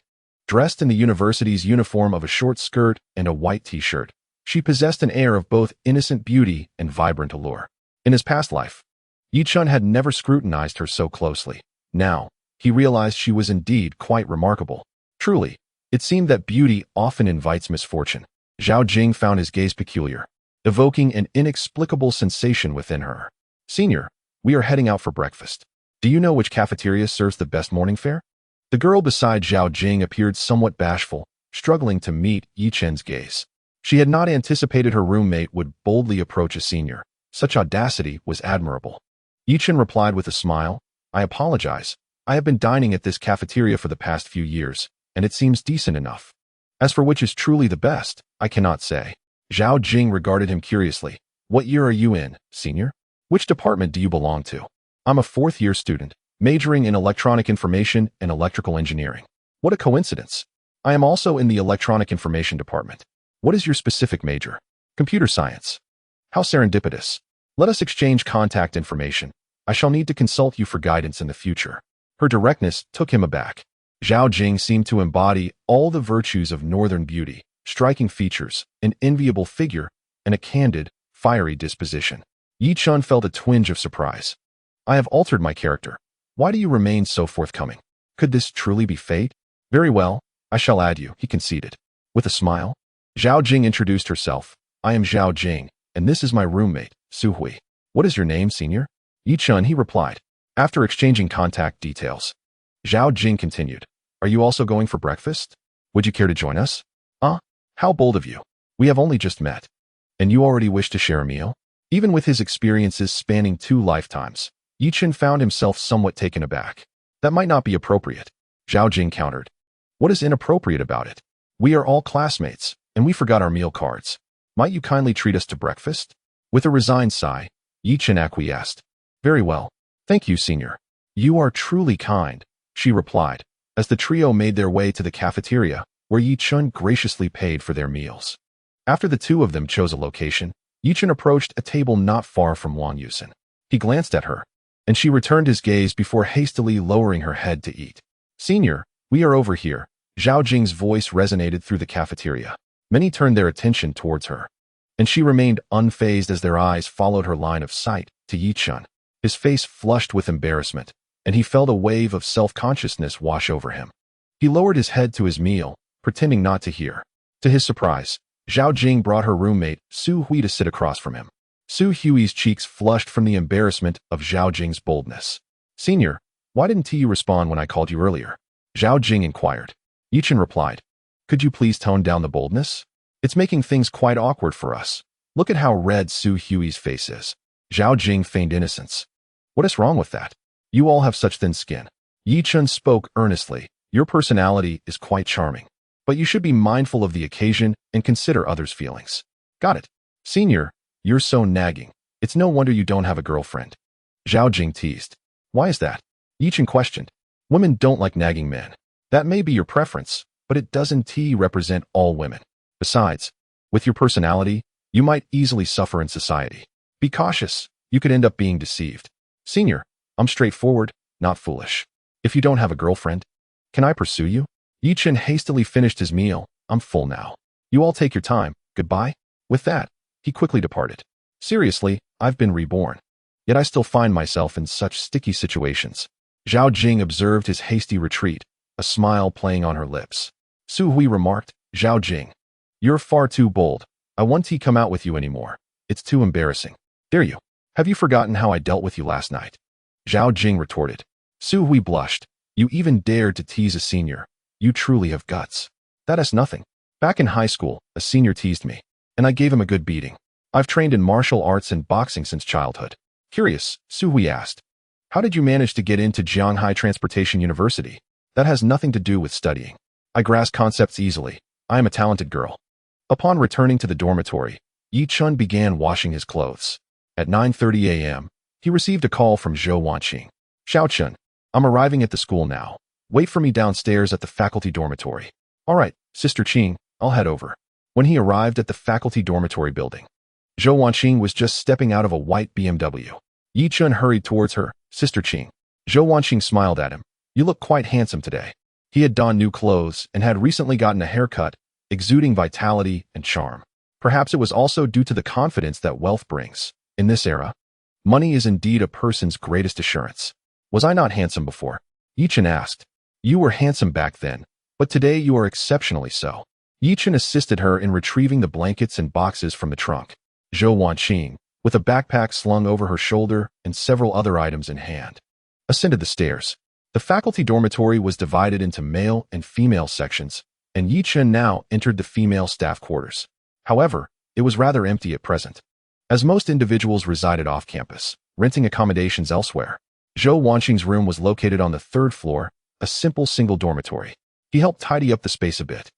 Dressed in the university's uniform of a short skirt and a white t-shirt, she possessed an air of both innocent beauty and vibrant allure. In his past life, Yi Chun had never scrutinized her so closely. Now, he realized she was indeed quite remarkable. Truly, it seemed that beauty often invites misfortune. Zhao Jing found his gaze peculiar. evoking an inexplicable sensation within her. Senior, we are heading out for breakfast. Do you know which cafeteria serves the best morning fare? The girl beside Zhao Jing appeared somewhat bashful, struggling to meet Yi Chen's gaze. She had not anticipated her roommate would boldly approach a senior. Such audacity was admirable. Yi Chen replied with a smile, I apologize. I have been dining at this cafeteria for the past few years, and it seems decent enough. As for which is truly the best, I cannot say. Zhao Jing regarded him curiously. What year are you in, senior? Which department do you belong to? I'm a fourth-year student, majoring in electronic information and electrical engineering. What a coincidence. I am also in the electronic information department. What is your specific major? Computer science. How serendipitous. Let us exchange contact information. I shall need to consult you for guidance in the future. Her directness took him aback. Zhao Jing seemed to embody all the virtues of northern beauty, striking features, an enviable figure, and a candid, fiery disposition. Yi Chun felt a twinge of surprise. I have altered my character. Why do you remain so forthcoming? Could this truly be fate? Very well, I shall add you, he conceded. With a smile, Zhao Jing introduced herself. I am Zhao Jing, and this is my roommate, Su Hui. What is your name, senior? Yi Chun, he replied. After exchanging contact details, Zhao Jing continued. Are you also going for breakfast? Would you care to join us? How bold of you. We have only just met. And you already wish to share a meal? Even with his experiences spanning 2 lifetimes, Yi Chen found himself somewhat taken aback. That might not be appropriate, Zhao Jing countered. What is inappropriate about it? We are all classmates, and we forgot our meal cards. Might you kindly treat us to breakfast? With a resigned sigh, Yi Chen acquiesced. Very well. Thank you, senior. You are truly kind, she replied, as the trio made their way to the cafeteria, where Yi Chen graciously paid for their meals. After the two of them chose a location, Yi Chen approached a table not far from Wang Yusen. He glanced at her, and she returned his gaze before hastily lowering her head to eat. Senior, we are over here. Zhao Jing's voice resonated through the cafeteria. Many turned their attention towards her, and she remained unfazed as their eyes followed her line of sight to Yi Chen. His face flushed with embarrassment, and he felt a wave of self-consciousness wash over him. He lowered his head to his meal, pretending not to hear. To his surprise, Zhao Jing brought her roommate, Su Hui, to sit across from him. Su Hui's cheeks flushed from the embarrassment of Zhao Jing's boldness. Senior, why didn't you respond when I called you earlier? Zhao Jing inquired. Yi Chen replied. Could you please tone down the boldness? It's making things quite awkward for us. Look at how red Su Hui's face is. Zhao Jing feigned innocence. What is wrong with that? You all have such thin skin. Yi Chen spoke earnestly. Your personality is quite charming. But you should be mindful of the occasion and consider others' feelings. Got it. Senior, you're so nagging. It's no wonder you don't have a girlfriend. Zhao Jing teased. Why is that? Yi Chen questioned. Women don't like nagging men. That may be your preference, but it doesn't represent all women. Besides, with your personality, you might easily suffer in society. Be cautious. You could end up being deceived. Senior, I'm straightforward, not foolish. If you don't have a girlfriend, can I pursue you? Yi Chen hastily finished his meal. I'm full now. You all take your time. Goodbye. With that, he quickly departed. Seriously, I've been reborn. Yet I still find myself in such sticky situations. Zhao Jing observed his hasty retreat, a smile playing on her lips. Su Hui remarked, Zhao Jing, you're far too bold. I won't come out with you anymore. It's too embarrassing. Dare you? Have you forgotten how I dealt with you last night? Zhao Jing retorted. Su Hui blushed. You even dared to tease a senior. You truly have guts. That is nothing. Back in high school, a senior teased me, and I gave him a good beating. I've trained in martial arts and boxing since childhood. Curious, Su Hui asked. How did you manage to get into Jianghai Transportation University? That has nothing to do with studying. I grasp concepts easily. I am a talented girl. Upon returning to the dormitory, Yi Chun began washing his clothes. At 9:30 a.m., he received a call from Zhou Wanqing. Xiao Chun, I'm arriving at the school now. Wait for me downstairs at the faculty dormitory. All right, Sister Qing, I'll head over. When he arrived at the faculty dormitory building, Zhou Wanqing was just stepping out of a white BMW. Yi Chun hurried towards her. Sister Qing. Zhou Wanqing smiled at him. You look quite handsome today. He had donned new clothes and had recently gotten a haircut, exuding vitality and charm. Perhaps it was also due to the confidence that wealth brings. In this era, money is indeed a person's greatest assurance. Was I not handsome before? Yi Chen asked. You were handsome back then, but today you are exceptionally so. Yi Chen assisted her in retrieving the blankets and boxes from the trunk. Zhou Wanqing, with a backpack slung over her shoulder and several other items in hand, ascended the stairs. The faculty dormitory was divided into male and female sections, and Yi Chen now entered the female staff quarters. However, it was rather empty at present, as most individuals resided off campus, renting accommodations elsewhere. Zhou Wanqing's room was located on the third floor, a simple single dormitory. He helped tidy up the space a bit.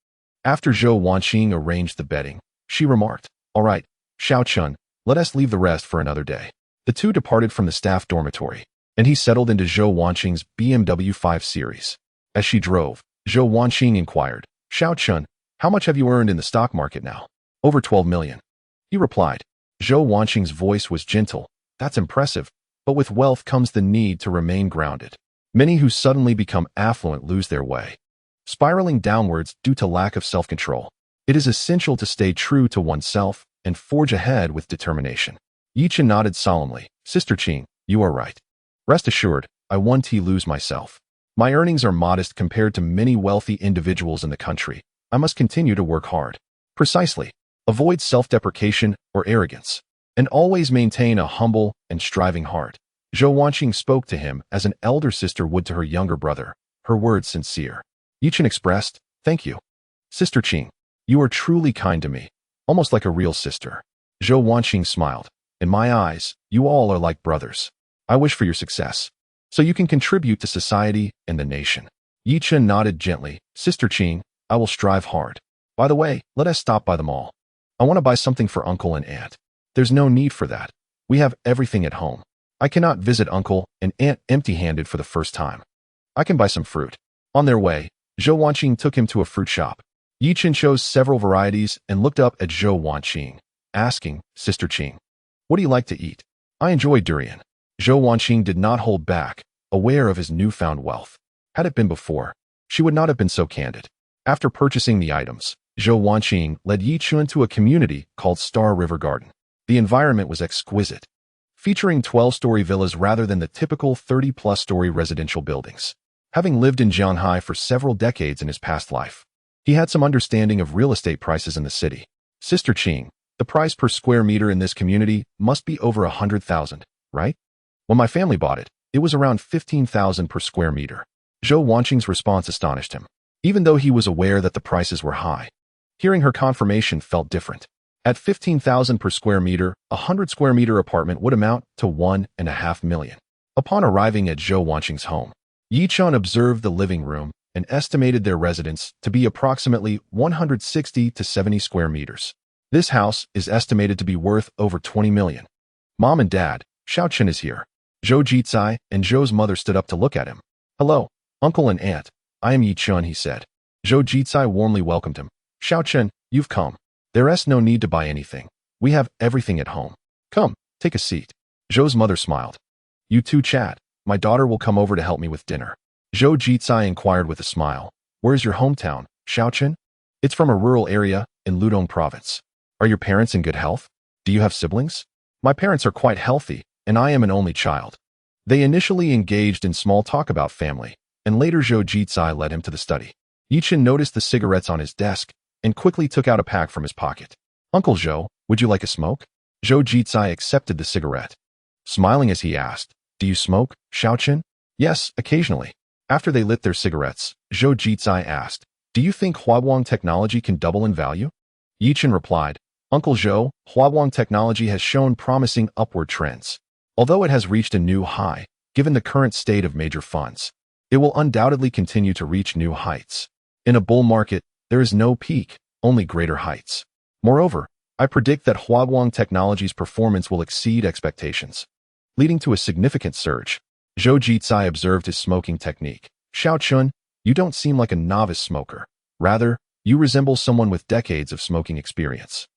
After Zhou Wanqing arranged the bedding, she remarked, "All right, Xiao Chun, let us leave the rest for another day." The two departed from the staff dormitory, and he settled into Zhou Wanqing's BMW 5 Series. As she drove, Zhou Wanqing inquired, "Xiao Chun, how much have you earned in the stock market now?" "Over 12 million. He replied. Zhou Wanqing's voice was gentle. "That's impressive, but with wealth comes the need to remain grounded. Many who suddenly become affluent lose their way, spiraling downwards due to lack of self-control. It is essential to stay true to oneself and forge ahead with determination." Yi Chen nodded solemnly. "Sister Qing, you are right. Rest assured, I won't lose myself. My earnings are modest compared to many wealthy individuals in the country. I must continue to work hard." Precisely. Avoid self-deprecation or arrogance, and always maintain a humble and striving heart. Zhou Wanqing spoke to him as an elder sister would to her younger brother, her words sincere. Yi Chen expressed, "Thank you. Sister Qing, you are truly kind to me, almost like a real sister." Zhou Wanqing smiled. "In my eyes, you all are like brothers. I wish for your success, so you can contribute to society and the nation." Yi Chen nodded gently. "Sister Qing, I will strive hard. By the way, let us stop by the mall. I want to buy something for uncle and aunt." "There's no need for that. We have everything at home. I cannot visit uncle and aunt empty-handed for the first time. I can buy some fruit." On their way, Zhou Wanqing took him to a fruit shop. Yi Chen chose several varieties and looked up at Zhou Wanqing, asking, "Sister Qing, what do you like to eat?" "I enjoy durian." Zhou Wanqing did not hold back, aware of his newfound wealth. Had it been before, she would not have been so candid. After purchasing the items, Zhou Wanqing led Yi Chen to a community called Star River Garden. The environment was exquisite, featuring 12-story villas rather than the typical 30-plus-story residential buildings. Having lived in Jianhai for several decades in his past life, he had some understanding of real estate prices in the city. "Sister Qing, the price per square meter in this community must be over 100,000, right? When my family bought it, it was around 15,000 per square meter." Zhou Wanqing's response astonished him, even though he was aware that the prices were high. Hearing her confirmation felt different. At 15,000 per square meter, a 100-square-meter apartment would amount to 1.5 million. Upon arriving at Zhou Wanqing's home, Yi Chen observed the living room and estimated their residence to be approximately 160 to 70 square meters. This house is estimated to be worth over 20 million. "Mom and Dad, Xiao Chen is here." Zhou Jizai and Zhou's mother stood up to look at him. "Hello, Uncle and Aunt. I am Yi Chen," he said. Zhou Jizai warmly welcomed him. "Xiao Chen, you've come. There is no need to buy anything. We have everything at home. Come, take a seat." Zhou's mother smiled. "You two chat. My daughter will come over to help me with dinner." Zhou Jizai inquired with a smile. "Where's your hometown, Xiao Chen?" "It's from a rural area in Ludong province." "Are your parents in good health? Do you have siblings?" "My parents are quite healthy, and I am an only child." They initially engaged in small talk about family, and later Zhou Jizai led him to the study. Yi Chen noticed the cigarettes on his desk and quickly took out a pack from his pocket. "Uncle Zhou, would you like a smoke?" Zhou Jizai accepted the cigarette, smiling as he asked, "Do you smoke, Xiao Chen?" "Yes, occasionally." After they lit their cigarettes, Zhou Jizai asked, "Do you think Huawang technology can double in value?" Yi Chen replied, "Uncle Zhou, Huawang technology has shown promising upward trends. Although it has reached a new high, given the current state of major funds, it will undoubtedly continue to reach new heights. In a bull market, there is no peak, only greater heights. Moreover, I predict that Huawang technology's performance will exceed expectations, leading to a significant surge." Zhou Jizai observed his smoking technique. "Xiao Chun, you don't seem like a novice smoker. Rather, you resemble someone with decades of smoking experience."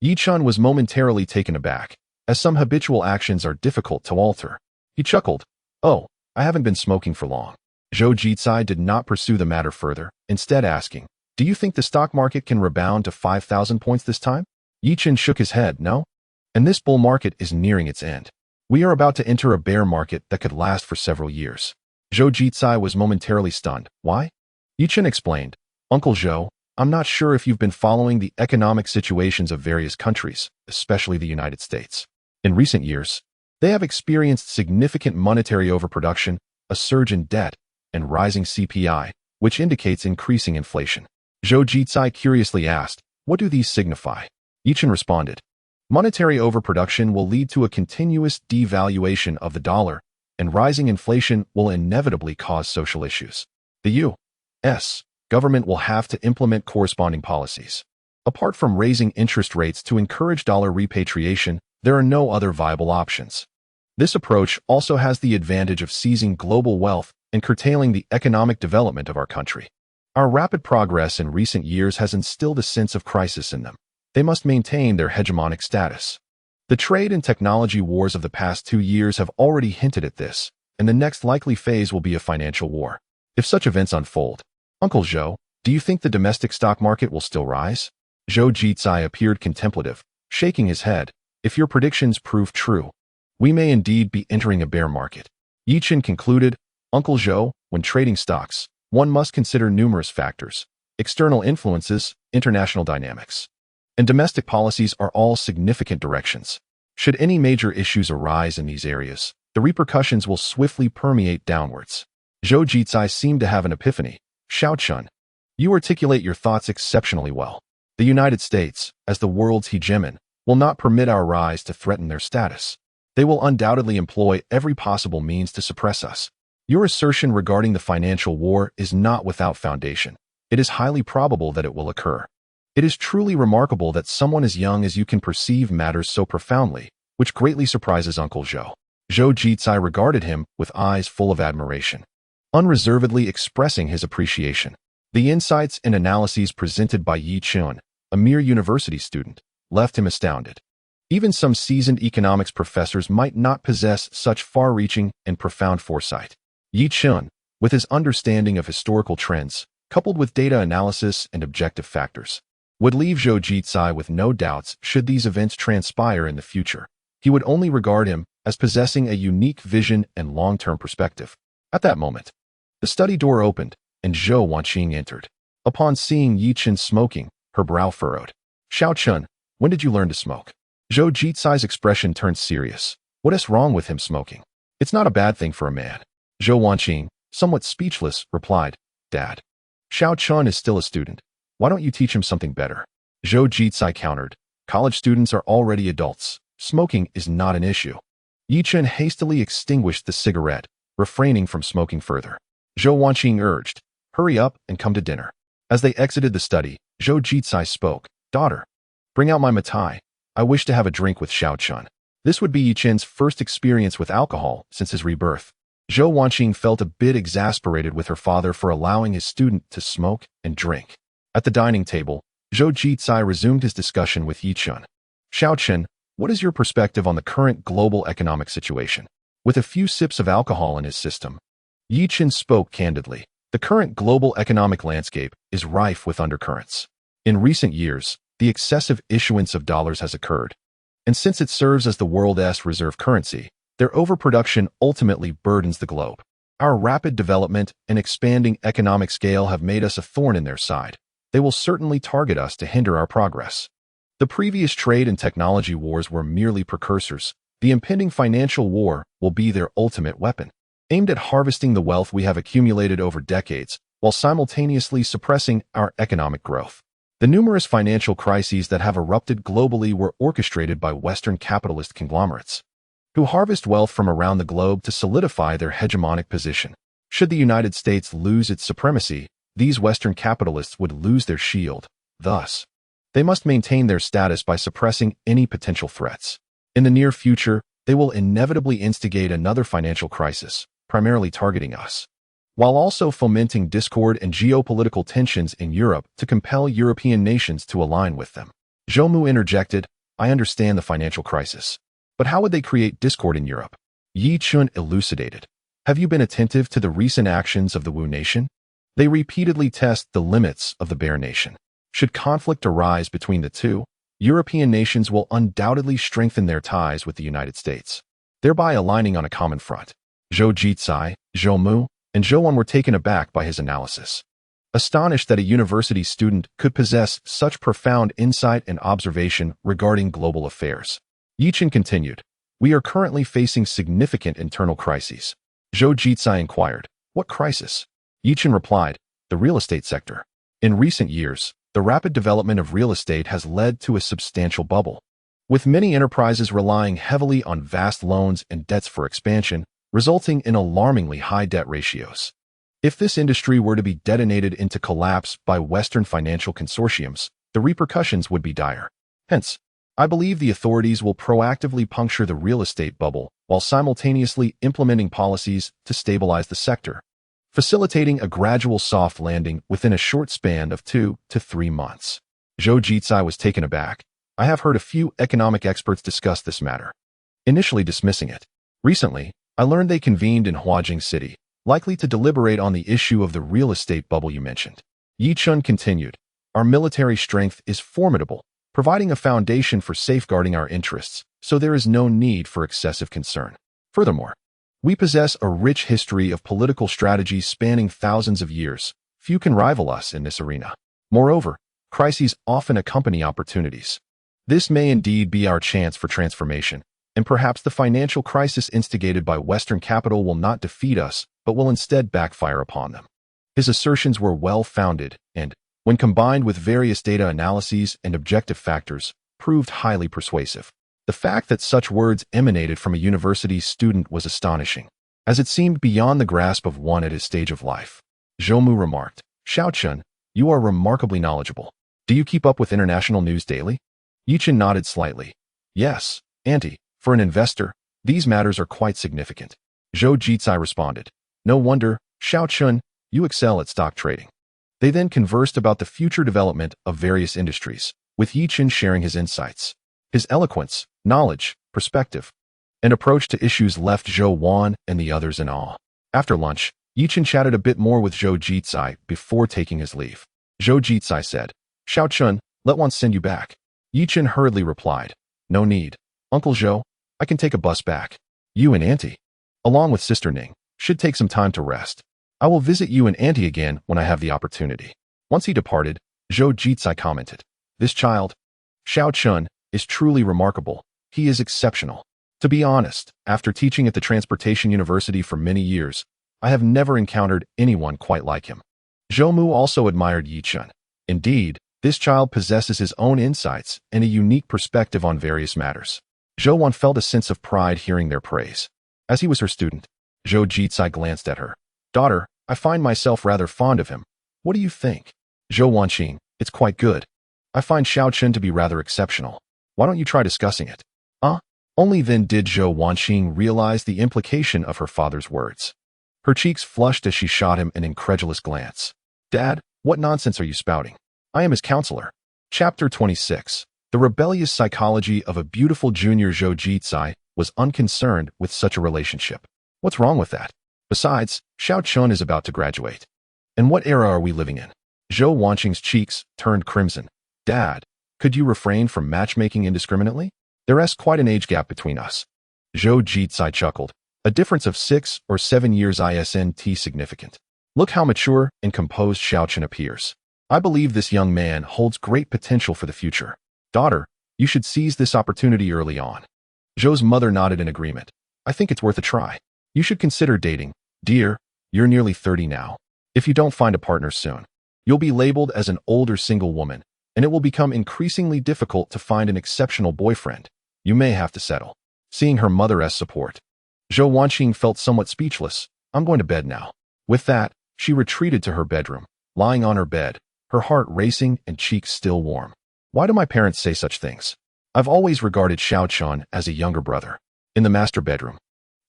Yi Chen was momentarily taken aback, as some habitual actions are difficult to alter. He chuckled. "Oh, I haven't been smoking for long." Zhou Jizai did not pursue the matter further, instead asking, "Do you think the stock market can rebound to 5,000 points this time?" Yi Chen shook his head. "No. And this bull market is nearing its end. We are about to enter a bear market that could last for several years." Zhou Jizai was momentarily stunned. "Why?" Yi Chen explained. "Uncle Zhou, I'm not sure if you've been following the economic situations of various countries, especially the United States. In recent years, they have experienced significant monetary overproduction, a surge in debt, and rising CPI, which indicates increasing inflation. Zhou Jizai curiously asked, "What do these signify?" Yichen responded, "Monetary overproduction will lead to a continuous devaluation of the dollar, and rising inflation will inevitably cause social issues. The U.S. government will have to implement corresponding policies. Apart from raising interest rates to encourage dollar repatriation, there are no other viable options. This approach also has the advantage of seizing global wealth and curtailing the economic development of our country. Our rapid progress in recent years has instilled a sense of crisis in them. They must maintain their hegemonic status. The trade and technology wars of the past 2 years have already hinted at this, and the next likely phase will be a financial war. If such events unfold, Uncle Zhou, do you think the domestic stock market will still rise?" Zhou Jizai appeared contemplative, shaking his head. "If your predictions prove true, we may indeed be entering a bear market." Yichen concluded, "Uncle Zhou, when trading stocks, one must consider numerous factors. External influences, international dynamics, and domestic policies are all significant directions. Should any major issues arise in these areas, the repercussions will swiftly permeate downwards." Zhou Jizai seemed to have an epiphany. "Xiaochun, you articulate your thoughts exceptionally well. The United States, as the world's hegemon, will not permit our rise to threaten their status. They will undoubtedly employ every possible means to suppress us. Your assertion regarding the financial war is not without foundation. It is highly probable that it will occur. It is truly remarkable that someone as young as you can perceive matters so profoundly, which greatly surprises Uncle Zhou." Zhou Jizai regarded him with eyes full of admiration, unreservedly expressing his appreciation. The insights and analyses presented by Yichen, a mere university student, left him astounded. Even some seasoned economics professors might not possess such far-reaching and profound foresight. Yichen, with his understanding of historical trends, coupled with data analysis and objective factors, would leave Zhou Jizai with no doubts should these events transpire in the future. He would only regard him as possessing a unique vision and long-term perspective. At that moment, the study door opened, and Zhou Wanqing entered. Upon seeing Yichen smoking, her brow furrowed. "Xiaochun, when did you learn to smoke?" Zhou Jizai's expression turned serious. "What is wrong with him smoking? It's not a bad thing for a man." Zhou Wanqing, somewhat speechless, replied, "Dad, Xiaochun is still a student. Why don't you teach him something better?" Zhou Jizai countered, "College students are already adults. Smoking is not an issue." Yichen hastily extinguished the cigarette, refraining from smoking further. Zhou Wanqing urged, "Hurry up and come to dinner." As they exited the study, Zhou Jizai spoke, "Daughter, bring out my mitai. I wish to have a drink with Xiaochun." This would be Yichen's first experience with alcohol since his rebirth. Zhou Wanqing felt a bit exasperated with her father for allowing his student to smoke and drink. At the dining table, Zhou Jizai resumed his discussion with Yichen. "Xiaochun, what is your perspective on the current global economic situation?" With a few sips of alcohol in his system, Yichen spoke candidly. "The current global economic landscape is rife with undercurrents. In recent years, the excessive issuance of dollars has occurred, and since it serves as the world's reserve currency, their overproduction ultimately burdens the globe. Our rapid development and expanding economic scale have made us a thorn in their side. They will certainly target us to hinder our progress. The previous trade and technology wars were merely precursors. The impending financial war will be their ultimate weapon, aimed at harvesting the wealth we have accumulated over decades, while simultaneously suppressing our economic growth. The numerous financial crises that have erupted globally were orchestrated by Western capitalist conglomerates, who harvest wealth from around the globe to solidify their hegemonic position. Should the United States lose its supremacy, these Western capitalists would lose their shield. Thus, they must maintain their status by suppressing any potential threats. In the near future, they will inevitably instigate another financial crisis, primarily targeting us, while also fomenting discord and geopolitical tensions in Europe to compel European nations to align with them. Zhou Mu interjected, "I understand the financial crisis, but how would they create discord in Europe?" Yichen elucidated, "Have you been attentive to the recent actions of the Wu nation? They repeatedly test the limits of the Bear nation. Should conflict arise between the two, European nations will undoubtedly strengthen their ties with the United States, thereby aligning on a common front." Zhou Jizai, Zhou Mu, and Zhou Wan were taken aback by his analysis. astonished that a university student could possess such profound insight and observation regarding global affairs. Yichen continued, "We are currently facing significant internal crises." Zhou Jizai inquired, "What crisis?" Yichen replied, "The real estate sector. In recent years, the rapid development of real estate has led to a substantial bubble, with many enterprises relying heavily on vast loans and debts for expansion, resulting in alarmingly high debt ratios. If this industry were to be detonated into collapse by Western financial consortiums, the repercussions would be dire. Hence, I believe the authorities will proactively puncture the real estate bubble while simultaneously implementing policies to stabilize the sector, facilitating a gradual soft landing within a short span of 2 to 3 months. Zhou Jizai was taken aback. I have heard a few economic experts discuss this matter, initially dismissing it. Recently, I learned they convened in Huajing City, likely to deliberate on the issue of the real estate bubble you mentioned. Yi Chun continued, "Our military strength is formidable, providing a foundation for safeguarding our interests, so there is no need for excessive concern. Furthermore, we possess a rich history of political strategies spanning thousands of years. Few can rival us in this arena. Moreover, crises often accompany opportunities. This may indeed be our chance for transformation, and perhaps the financial crisis instigated by Western capital will not defeat us, but will instead backfire upon them." His assertions were well-founded and, when combined with various data analyses and objective factors, proved highly persuasive. The fact that such words emanated from a university student was astonishing, as it seemed beyond the grasp of one at his stage of life. Zhou Mu remarked, "Xiao Chun, you are remarkably knowledgeable. Do you keep up with international news daily?" Yichen nodded slightly. "Yes, Auntie. For an investor, these matters are quite significant." Zhou Jizai responded, "No wonder, Xiao Chun, you excel at stock trading." They then conversed about the future development of various industries, with Yichen sharing his insights. His eloquence, knowledge, perspective, and approach to issues left Zhou Wan and the others in awe. After lunch, Yichen chatted a bit more with Zhou Jizai before taking his leave. Zhou Jizai said, "Xiao Chun, let one send you back." Yichen hurriedly replied, "No need. Uncle Zhou, I can take a bus back. You and Auntie, along with Sister Ning, should take some time to rest. I will visit you and Auntie again when I have the opportunity." Once he departed, Zhou Jizai commented, "This child, Xiao Chun, is truly remarkable. He is exceptional. To be honest, after teaching at the Transportation University for many years, I have never encountered anyone quite like him." Zhou Mu also admired Yi Chun. Indeed, this child possesses his own insights and a unique perspective on various matters. Zhou Wan felt a sense of pride hearing their praise. As he was her student, Zhou Jizai glanced at her. "Daughter, I find myself rather fond of him. What do you think?" Zhou Wanqing, "It's quite good. I find Xiao Chun to be rather exceptional. Why don't you try discussing it?" Only then did Zhou Wanqing realize the implication of her father's words. Her cheeks flushed as she shot him an incredulous glance. "Dad, what nonsense are you spouting? I am his counselor." Chapter 26. The rebellious psychology of a beautiful junior. Zhou Jizai was unconcerned with such a relationship. What's wrong with that? Besides, Xiao Chun is about to graduate. And what era are we living in? Zhou Wanqing's cheeks turned crimson. "Dad, could you refrain from matchmaking indiscriminately? There's quite an age gap between us." Zhou Jizai chuckled. "A difference of 6 or 7 years isn't significant. Look how mature and composed Xiao Chun appears. I believe this young man holds great potential for the future. Daughter, you should seize this opportunity early on." Zhou's mother nodded in agreement. "I think it's worth a try. You should consider dating. Dear, you're nearly 30 now. If you don't find a partner soon, you'll be labeled as an older single woman, and it will become increasingly difficult to find an exceptional boyfriend. You may have to settle." Seeing her mother's support, Zhou Wanqing felt somewhat speechless. "I'm going to bed now." With that, she retreated to her bedroom, lying on her bed, her heart racing and cheeks still warm. Why do my parents say such things? I've always regarded Xiao Chun as a younger brother. In the master bedroom,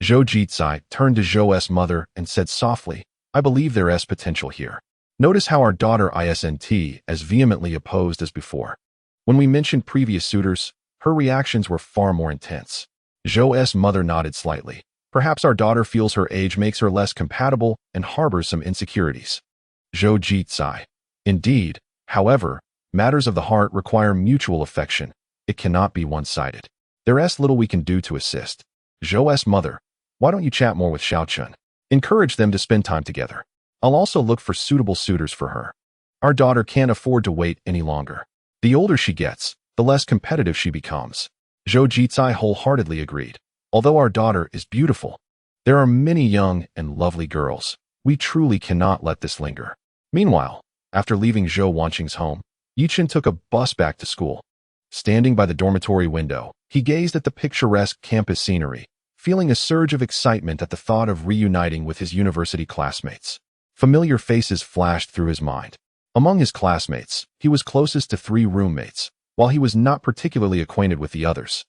Zhou Jizai turned to Zhou's mother and said softly, "I believe there's potential here. Notice how our daughter isn't as vehemently opposed as before. When we mentioned previous suitors, her reactions were far more intense." Zhou's mother nodded slightly. "Perhaps our daughter feels her age makes her less compatible and harbors some insecurities." Zhou Jizai. "Indeed, however, matters of the heart require mutual affection. It cannot be one-sided. There's little we can do to assist." Zhou's mother. "Why don't you chat more with Xiao Chun? Encourage them to spend time together. I'll also look for suitable suitors for her. Our daughter can't afford to wait any longer. The older she gets, the less competitive she becomes. Zhou Jicai wholeheartedly agreed. Although our daughter is beautiful, there are many young and lovely girls. We truly cannot let this linger. Meanwhile, after leaving Zhou Wanqing's home, Yichen took a bus back to school. Standing by the dormitory window, he gazed at the picturesque campus scenery, feeling a surge of excitement at the thought of reuniting with his university classmates. Familiar faces flashed through his mind. Among his classmates, he was closest to 3 roommates, while he was not particularly acquainted with the others.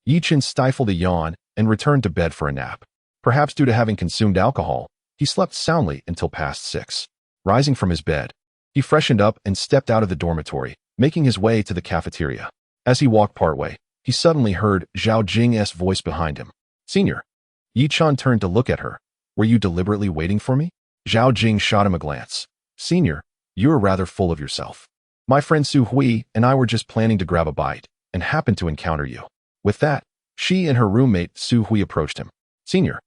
Yichen stifled a yawn and returned to bed for a nap. Perhaps due to having consumed alcohol, he slept soundly until past 6. Rising from his bed, he freshened up and stepped out of the dormitory, making his way to the cafeteria. As he walked partway, he suddenly heard Zhao Jing's voice behind him. "Senior." Yichen turned to look at her. "Were you deliberately waiting for me?" Zhao Jing shot him a glance. "Senior, you're rather full of yourself. My friend Su Hui and I were just planning to grab a bite, and happened to encounter you." With that, she and her roommate Su Hui approached him. "Senior,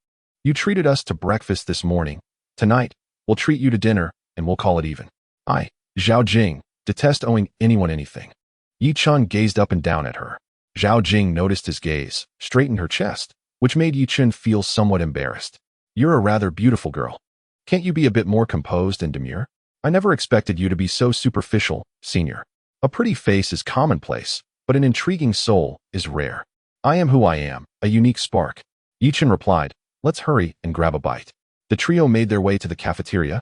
you treated us to breakfast this morning. Tonight, we'll treat you to dinner, and we'll call it even." "I, Zhao Jing, detest owing anyone anything." Yichen gazed up and down at her. Zhao Jing noticed his gaze, straightened her chest, which made Yichen feel somewhat embarrassed. "You're a rather beautiful girl. Can't you be a bit more composed and demure? I never expected you to be so superficial, senior. A pretty face is commonplace, but an intriguing soul is rare. I am who I am, a unique spark." Yichen replied, "Let's hurry and grab a bite." The trio made their way to the cafeteria,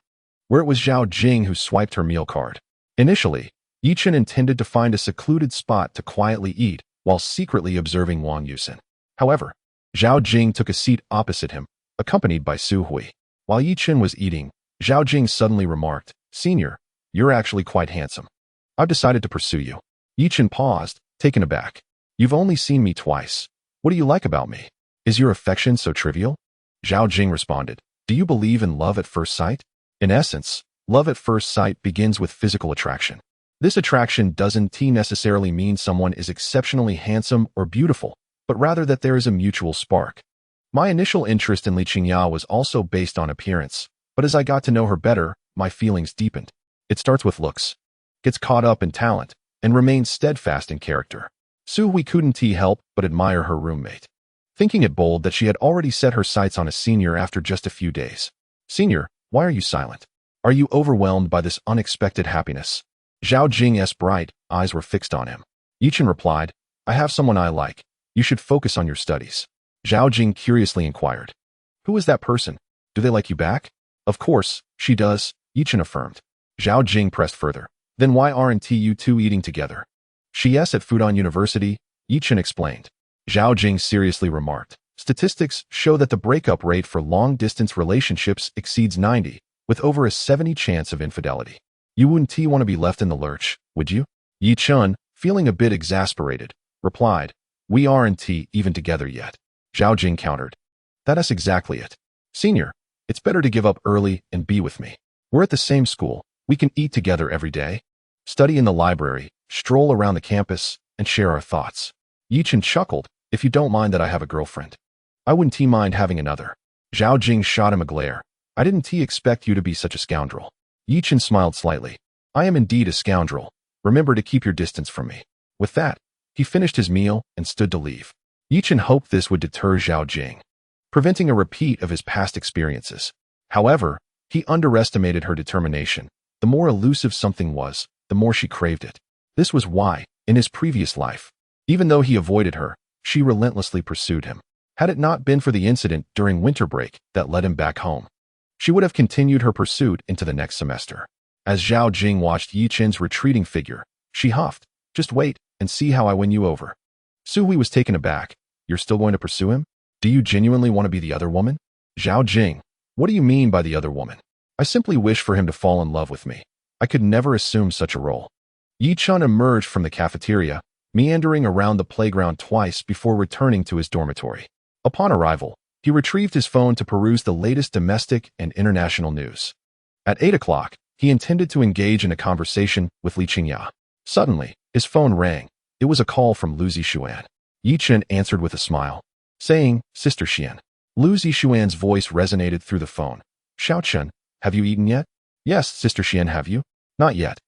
where it was Zhao Jing who swiped her meal card. Initially, Yichen intended to find a secluded spot to quietly eat while secretly observing Wang Yusen. However, Zhao Jing took a seat opposite him, accompanied by Su Hui. While Yichen was eating, Zhao Jing suddenly remarked, "Senior, you're actually quite handsome. I've decided to pursue you." Yichen paused, taken aback. "You've only seen me twice. What do you like about me? Is your affection so trivial?" Zhao Jing responded, "Do you believe in love at first sight? In essence, love at first sight begins with physical attraction. This attraction doesn't necessarily mean someone is exceptionally handsome or beautiful, but rather that there is a mutual spark. My initial interest in Li Qingya was also based on appearance, but as I got to know her better, my feelings deepened. It starts with looks, gets caught up in talent, and remains steadfast in character." Su Hui couldn't help but admire her roommate, thinking it bold that she had already set her sights on a senior after just a few days. "Senior, why are you silent? Are you overwhelmed by this unexpected happiness?" Zhao Jing's bright eyes were fixed on him. Yichen replied, "I have someone I like. You should focus on your studies." Zhao Jing curiously inquired, "Who is that person? Do they like you back?" "Of course, she does," Yichen affirmed. Zhao Jing pressed further. "Then why aren't you two eating together?" "She's at Fudan University," Yichen explained. Zhao Jing seriously remarked, "Statistics show that the breakup rate for long-distance relationships exceeds 90, with over a 70 chance of infidelity. You wouldn't want to be left in the lurch, would you?" Yichen, feeling a bit exasperated, replied, "We aren't even together yet." Zhao Jing countered, "That's exactly it. Senior, it's better to give up early and be with me. We're at the same school. We can eat together every day, study in the library, stroll around the campus, and share our thoughts." Yichen chuckled, "If you don't mind that I have a girlfriend, I wouldn't mind having another." Zhao Jing shot him a glare. "I didn't expect you to be such a scoundrel." Yichen smiled slightly. "I am indeed a scoundrel. Remember to keep your distance from me." With that, he finished his meal and stood to leave. Yichen hoped this would deter Zhao Jing, preventing a repeat of his past experiences. However, he underestimated her determination. The more elusive something was, the more she craved it. This was why, in his previous life, even though he avoided her, she relentlessly pursued him. Had it not been for the incident during winter break that led him back home, she would have continued her pursuit into the next semester. As Zhao Jing watched Yichen's retreating figure, she huffed, "Just wait and see how I win you over." Su Hui was taken aback. "You're still going to pursue him? Do you genuinely want to be the other woman?" "Zhao Jing, what do you mean by the other woman? I simply wish for him to fall in love with me. I could never assume such a role." Yichen emerged from the cafeteria, meandering around the playground twice before returning to his dormitory. Upon arrival, he retrieved his phone to peruse the latest domestic and international news. At 8 o'clock, he intended to engage in a conversation with Li Qingya. Suddenly, his phone rang. It was a call from Lu Zixuan. Yichen answered with a smile, saying, "Sister Xian." Lu Zixuan's voice resonated through the phone. "Xiaochen, have you eaten yet? Yes, Sister Xian, have you? Not yet.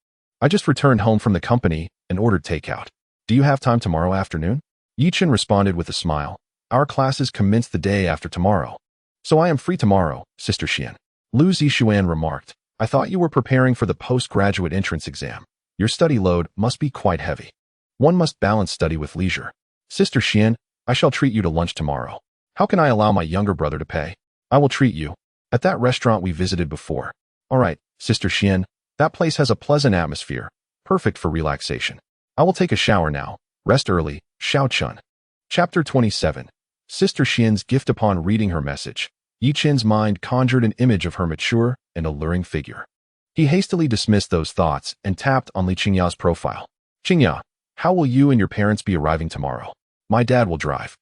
I just returned home from the company and ordered takeout. Do you have time tomorrow afternoon? Yichen responded with a smile. Our classes commence the day after tomorrow. So I am free tomorrow, Sister Xian. Lu Zixuan remarked. I thought you were preparing for the postgraduate entrance exam. Your study load must be quite heavy. One must balance study with leisure. Sister Xian, I shall treat you to lunch tomorrow. How can I allow my younger brother to pay? I will treat you. At that restaurant we visited before. All right, Sister Xian, that place has a pleasant atmosphere, perfect for relaxation. I will take a shower now. Rest early, Xiao Chun. Chapter 27. Sister Xian's gift. Upon reading her message, Yi Chen's mind conjured an image of her mature and alluring figure. He hastily dismissed those thoughts and tapped on Li Qingya's profile. Qingya, how will you and your parents be arriving tomorrow? My dad will drive.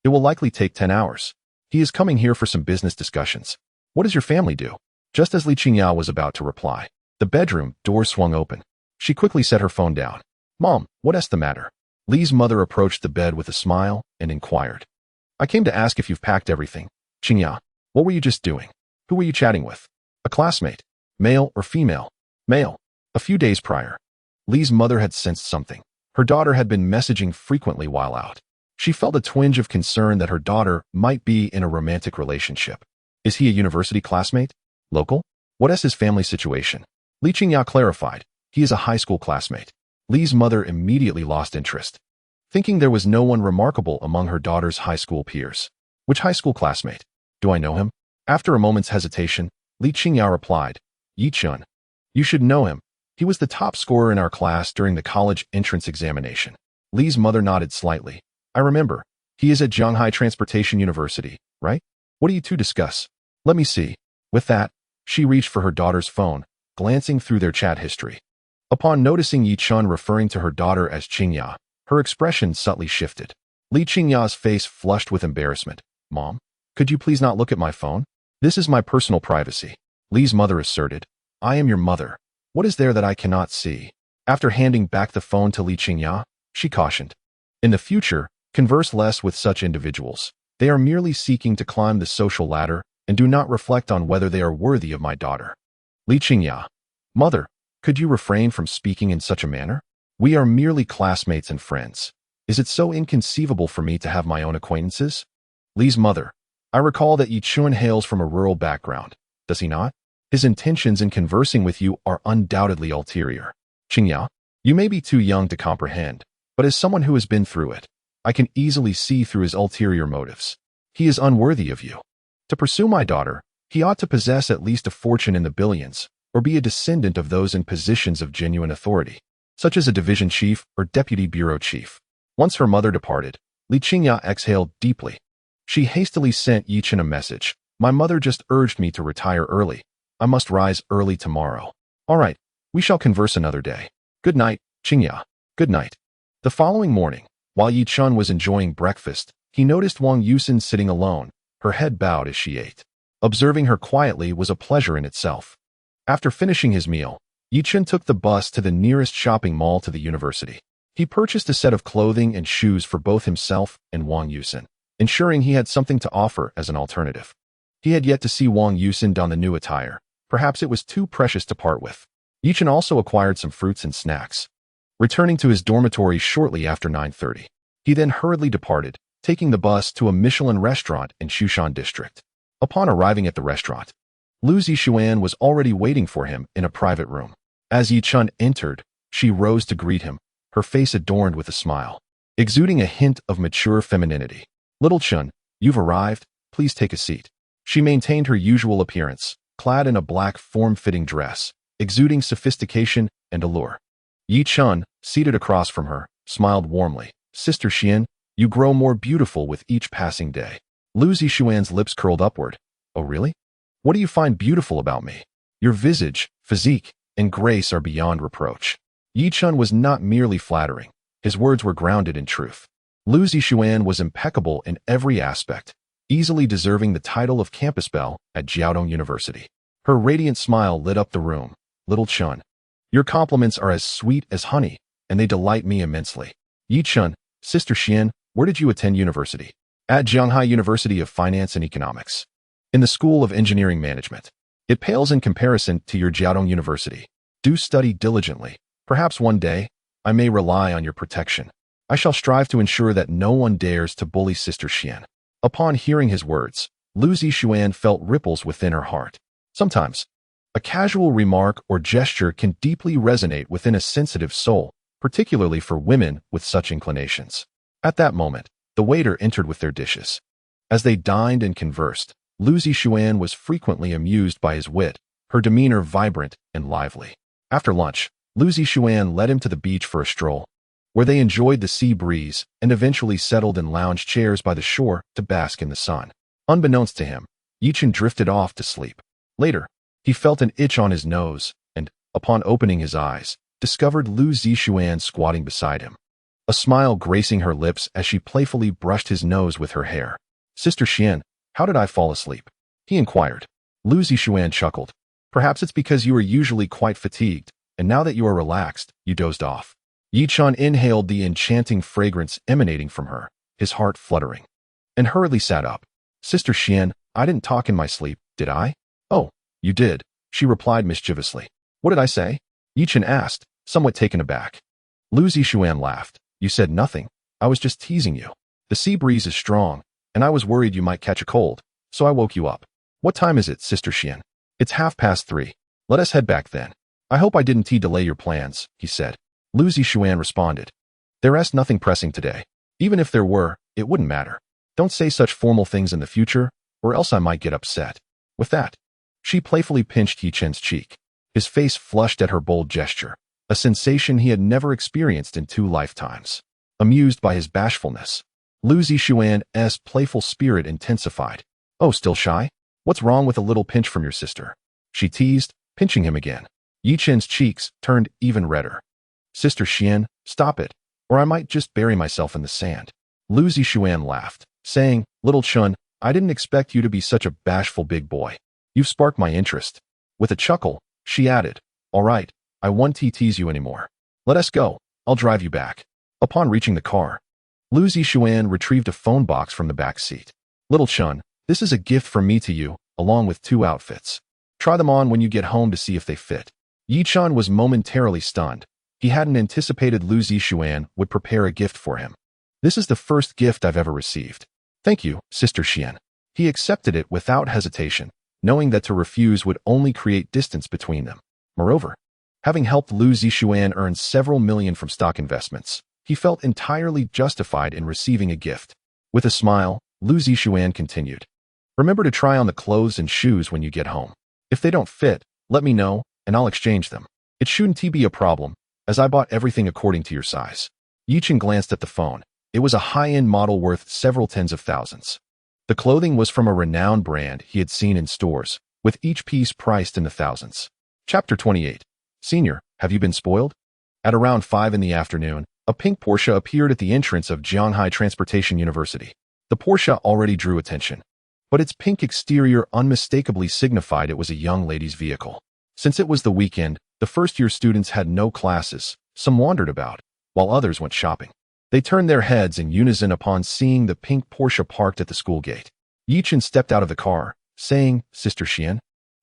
It will likely take 10 hours. He is coming here for some business discussions. What does your family do? Just as Li Qingya was about to reply, the bedroom door swung open. She quickly set her phone down. Mom, what's the matter? Li's mother approached the bed with a smile and inquired. I came to ask if you've packed everything. Qingya, what were you just doing? Who were you chatting with? A classmate? Male or female? Male. A few days prior. Li's mother had sensed something. Her daughter had been messaging frequently while out. She felt a twinge of concern that her daughter might be in a romantic relationship. Is he a university classmate? Local? What is his family situation? Li Qingya clarified. He is a high school classmate. Li's mother immediately lost interest, thinking there was no one remarkable among her daughter's high school peers. Which high school classmate? Do I know him? After a moment's hesitation, Li Qingya replied, Yi Chun. You should know him. He was the top scorer in our class during the college entrance examination. Li's mother nodded slightly. I remember. He is at Zhanghai Transportation University, right? What do you two discuss? Let me see. With that, she reached for her daughter's phone, glancing through their chat history. Upon noticing Yi Chun referring to her daughter as Qingya, her expression subtly shifted. Li Qingya's face flushed with embarrassment. Mom, could you please not look at my phone? This is my personal privacy. Li's mother asserted. I am your mother. What is there that I cannot see? After handing back the phone to Li Qingya, she cautioned. In the future, converse less with such individuals. They are merely seeking to climb the social ladder and do not reflect on whether they are worthy of my daughter. Li Qingya. Mother, could you refrain from speaking in such a manner? We are merely classmates and friends. Is it so inconceivable for me to have my own acquaintances? Li's mother. I recall that Yi Chun hails from a rural background. Does he not? His intentions in conversing with you are undoubtedly ulterior. Qingya, you may be too young to comprehend, but as someone who has been through it, I can easily see through his ulterior motives. He is unworthy of you. To pursue my daughter, he ought to possess at least a fortune in the billions, or be a descendant of those in positions of genuine authority, such as a division chief or deputy bureau chief. Once her mother departed, Li Qingya exhaled deeply. She hastily sent Yi Chen a message. My mother just urged me to retire early. I must rise early tomorrow. All right, we shall converse another day. Good night, Qingya. Good night. The following morning, while Yi Chun was enjoying breakfast, he noticed Wang Yusin sitting alone, her head bowed as she ate. Observing her quietly was a pleasure in itself. After finishing his meal, Yi Chun took the bus to the nearest shopping mall to the university. He purchased a set of clothing and shoes for both himself and Wang Yusin, ensuring he had something to offer as an alternative. He had yet to see Wang Yusin don the new attire. Perhaps it was too precious to part with. Yi Chun also acquired some fruits and snacks. Returning to his dormitory shortly after 9:30, he then hurriedly departed, taking the bus to a Michelin restaurant in Shushan district. Upon arriving at the restaurant, Lu Zixuan was already waiting for him in a private room. As Yi Chun entered, she rose to greet him, her face adorned with a smile, exuding a hint of mature femininity. Little Chun, you've arrived, please take a seat. She maintained her usual appearance, clad in a black form-fitting dress, exuding sophistication and allure. Yi Chun, seated across from her, smiled warmly. Sister Xian, you grow more beautiful with each passing day. Lu Zixuan's lips curled upward. Oh really? What do you find beautiful about me? Your visage, physique, and grace are beyond reproach. Yi Chun was not merely flattering. His words were grounded in truth. Lu Zixuan was impeccable in every aspect, easily deserving the title of campus belle at Jiaodong University. Her radiant smile lit up the room. Little Chun, your compliments are as sweet as honey, and they delight me immensely. Yi Chun, Sister Xian, where did you attend university? At Zhanghai University of Finance and Economics. In the School of Engineering Management. It pales in comparison to your Jiaodong University. Do study diligently. Perhaps one day, I may rely on your protection. I shall strive to ensure that no one dares to bully Sister Xian." Upon hearing his words, Lu Zixuan felt ripples within her heart. Sometimes, a casual remark or gesture can deeply resonate within a sensitive soul, particularly for women with such inclinations. At that moment, the waiter entered with their dishes. As they dined and conversed, Lu Zixuan was frequently amused by his wit, her demeanor vibrant and lively. After lunch, Lu Zixuan led him to the beach for a stroll, where they enjoyed the sea breeze and eventually settled in lounge chairs by the shore to bask in the sun. Unbeknownst to him, Yichen drifted off to sleep. Later, he felt an itch on his nose and, upon opening his eyes, discovered Lu Zixuan squatting beside him, a smile gracing her lips as she playfully brushed his nose with her hair. "Sister Xian, how did I fall asleep?" he inquired. Lu Zixuan chuckled. "Perhaps it's because you are usually quite fatigued, and now that you are relaxed, you dozed off." Yichen inhaled the enchanting fragrance emanating from her, his heart fluttering, and hurriedly sat up. "Sister Xian, I didn't talk in my sleep, did I?" "Oh, you did," she replied mischievously. "What did I say?" Yichen asked, somewhat taken aback. Lu Zixuan laughed. "You said nothing. I was just teasing you. The sea breeze is strong, and I was worried you might catch a cold, so I woke you up." "What time is it, Sister Xian?" "It's 3:30. Let us head back then." "I hope I didn't delay your plans," he said. Lu Zixuan responded. "There is nothing pressing today. Even if there were, it wouldn't matter. Don't say such formal things in the future, or else I might get upset." With that, she playfully pinched Yichen's cheek. His face flushed at her bold gesture, a sensation he had never experienced in 2 lifetimes. Amused by his bashfulness, Lu Zixuan's playful spirit intensified. "Oh, still shy? What's wrong with a little pinch from your sister?" she teased, pinching him again. Yichen's cheeks turned even redder. "Sister Xian, stop it, or I might just bury myself in the sand." Lu Zixuan laughed, saying, "Little Chun, I didn't expect you to be such a bashful big boy. You've sparked my interest." With a chuckle, she added, "All right, I won't tease you anymore. Let us go, I'll drive you back." Upon reaching the car, Lu Zixuan retrieved a phone box from the back seat. "Little Chun, this is a gift from me to you, along with 2 outfits. Try them on when you get home to see if they fit." Yichen was momentarily stunned. He hadn't anticipated Lu Zixuan would prepare a gift for him. "This is the first gift I've ever received. Thank you, Sister Xian." He accepted it without hesitation, knowing that to refuse would only create distance between them. Moreover, having helped Lu Zixuan earn several million from stock investments, he felt entirely justified in receiving a gift. With a smile, Lu Zixuan continued, "Remember to try on the clothes and shoes when you get home. If they don't fit, let me know, and I'll exchange them. It shouldn't be a problem, as I bought everything according to your size." Yichen glanced at the phone. It was a high-end model worth several tens of thousands. The clothing was from a renowned brand he had seen in stores, with each piece priced in the thousands. Chapter 28. "Senior, have you been spoiled?" At around 5 in the afternoon, a pink Porsche appeared at the entrance of Jianghai Transportation University. The Porsche already drew attention, but its pink exterior unmistakably signified it was a young lady's vehicle. Since it was the weekend, the first-year students had no classes. Some wandered about, while others went shopping. They turned their heads in unison upon seeing the pink Porsche parked at the school gate. Yichen stepped out of the car, saying, "Sister Xian,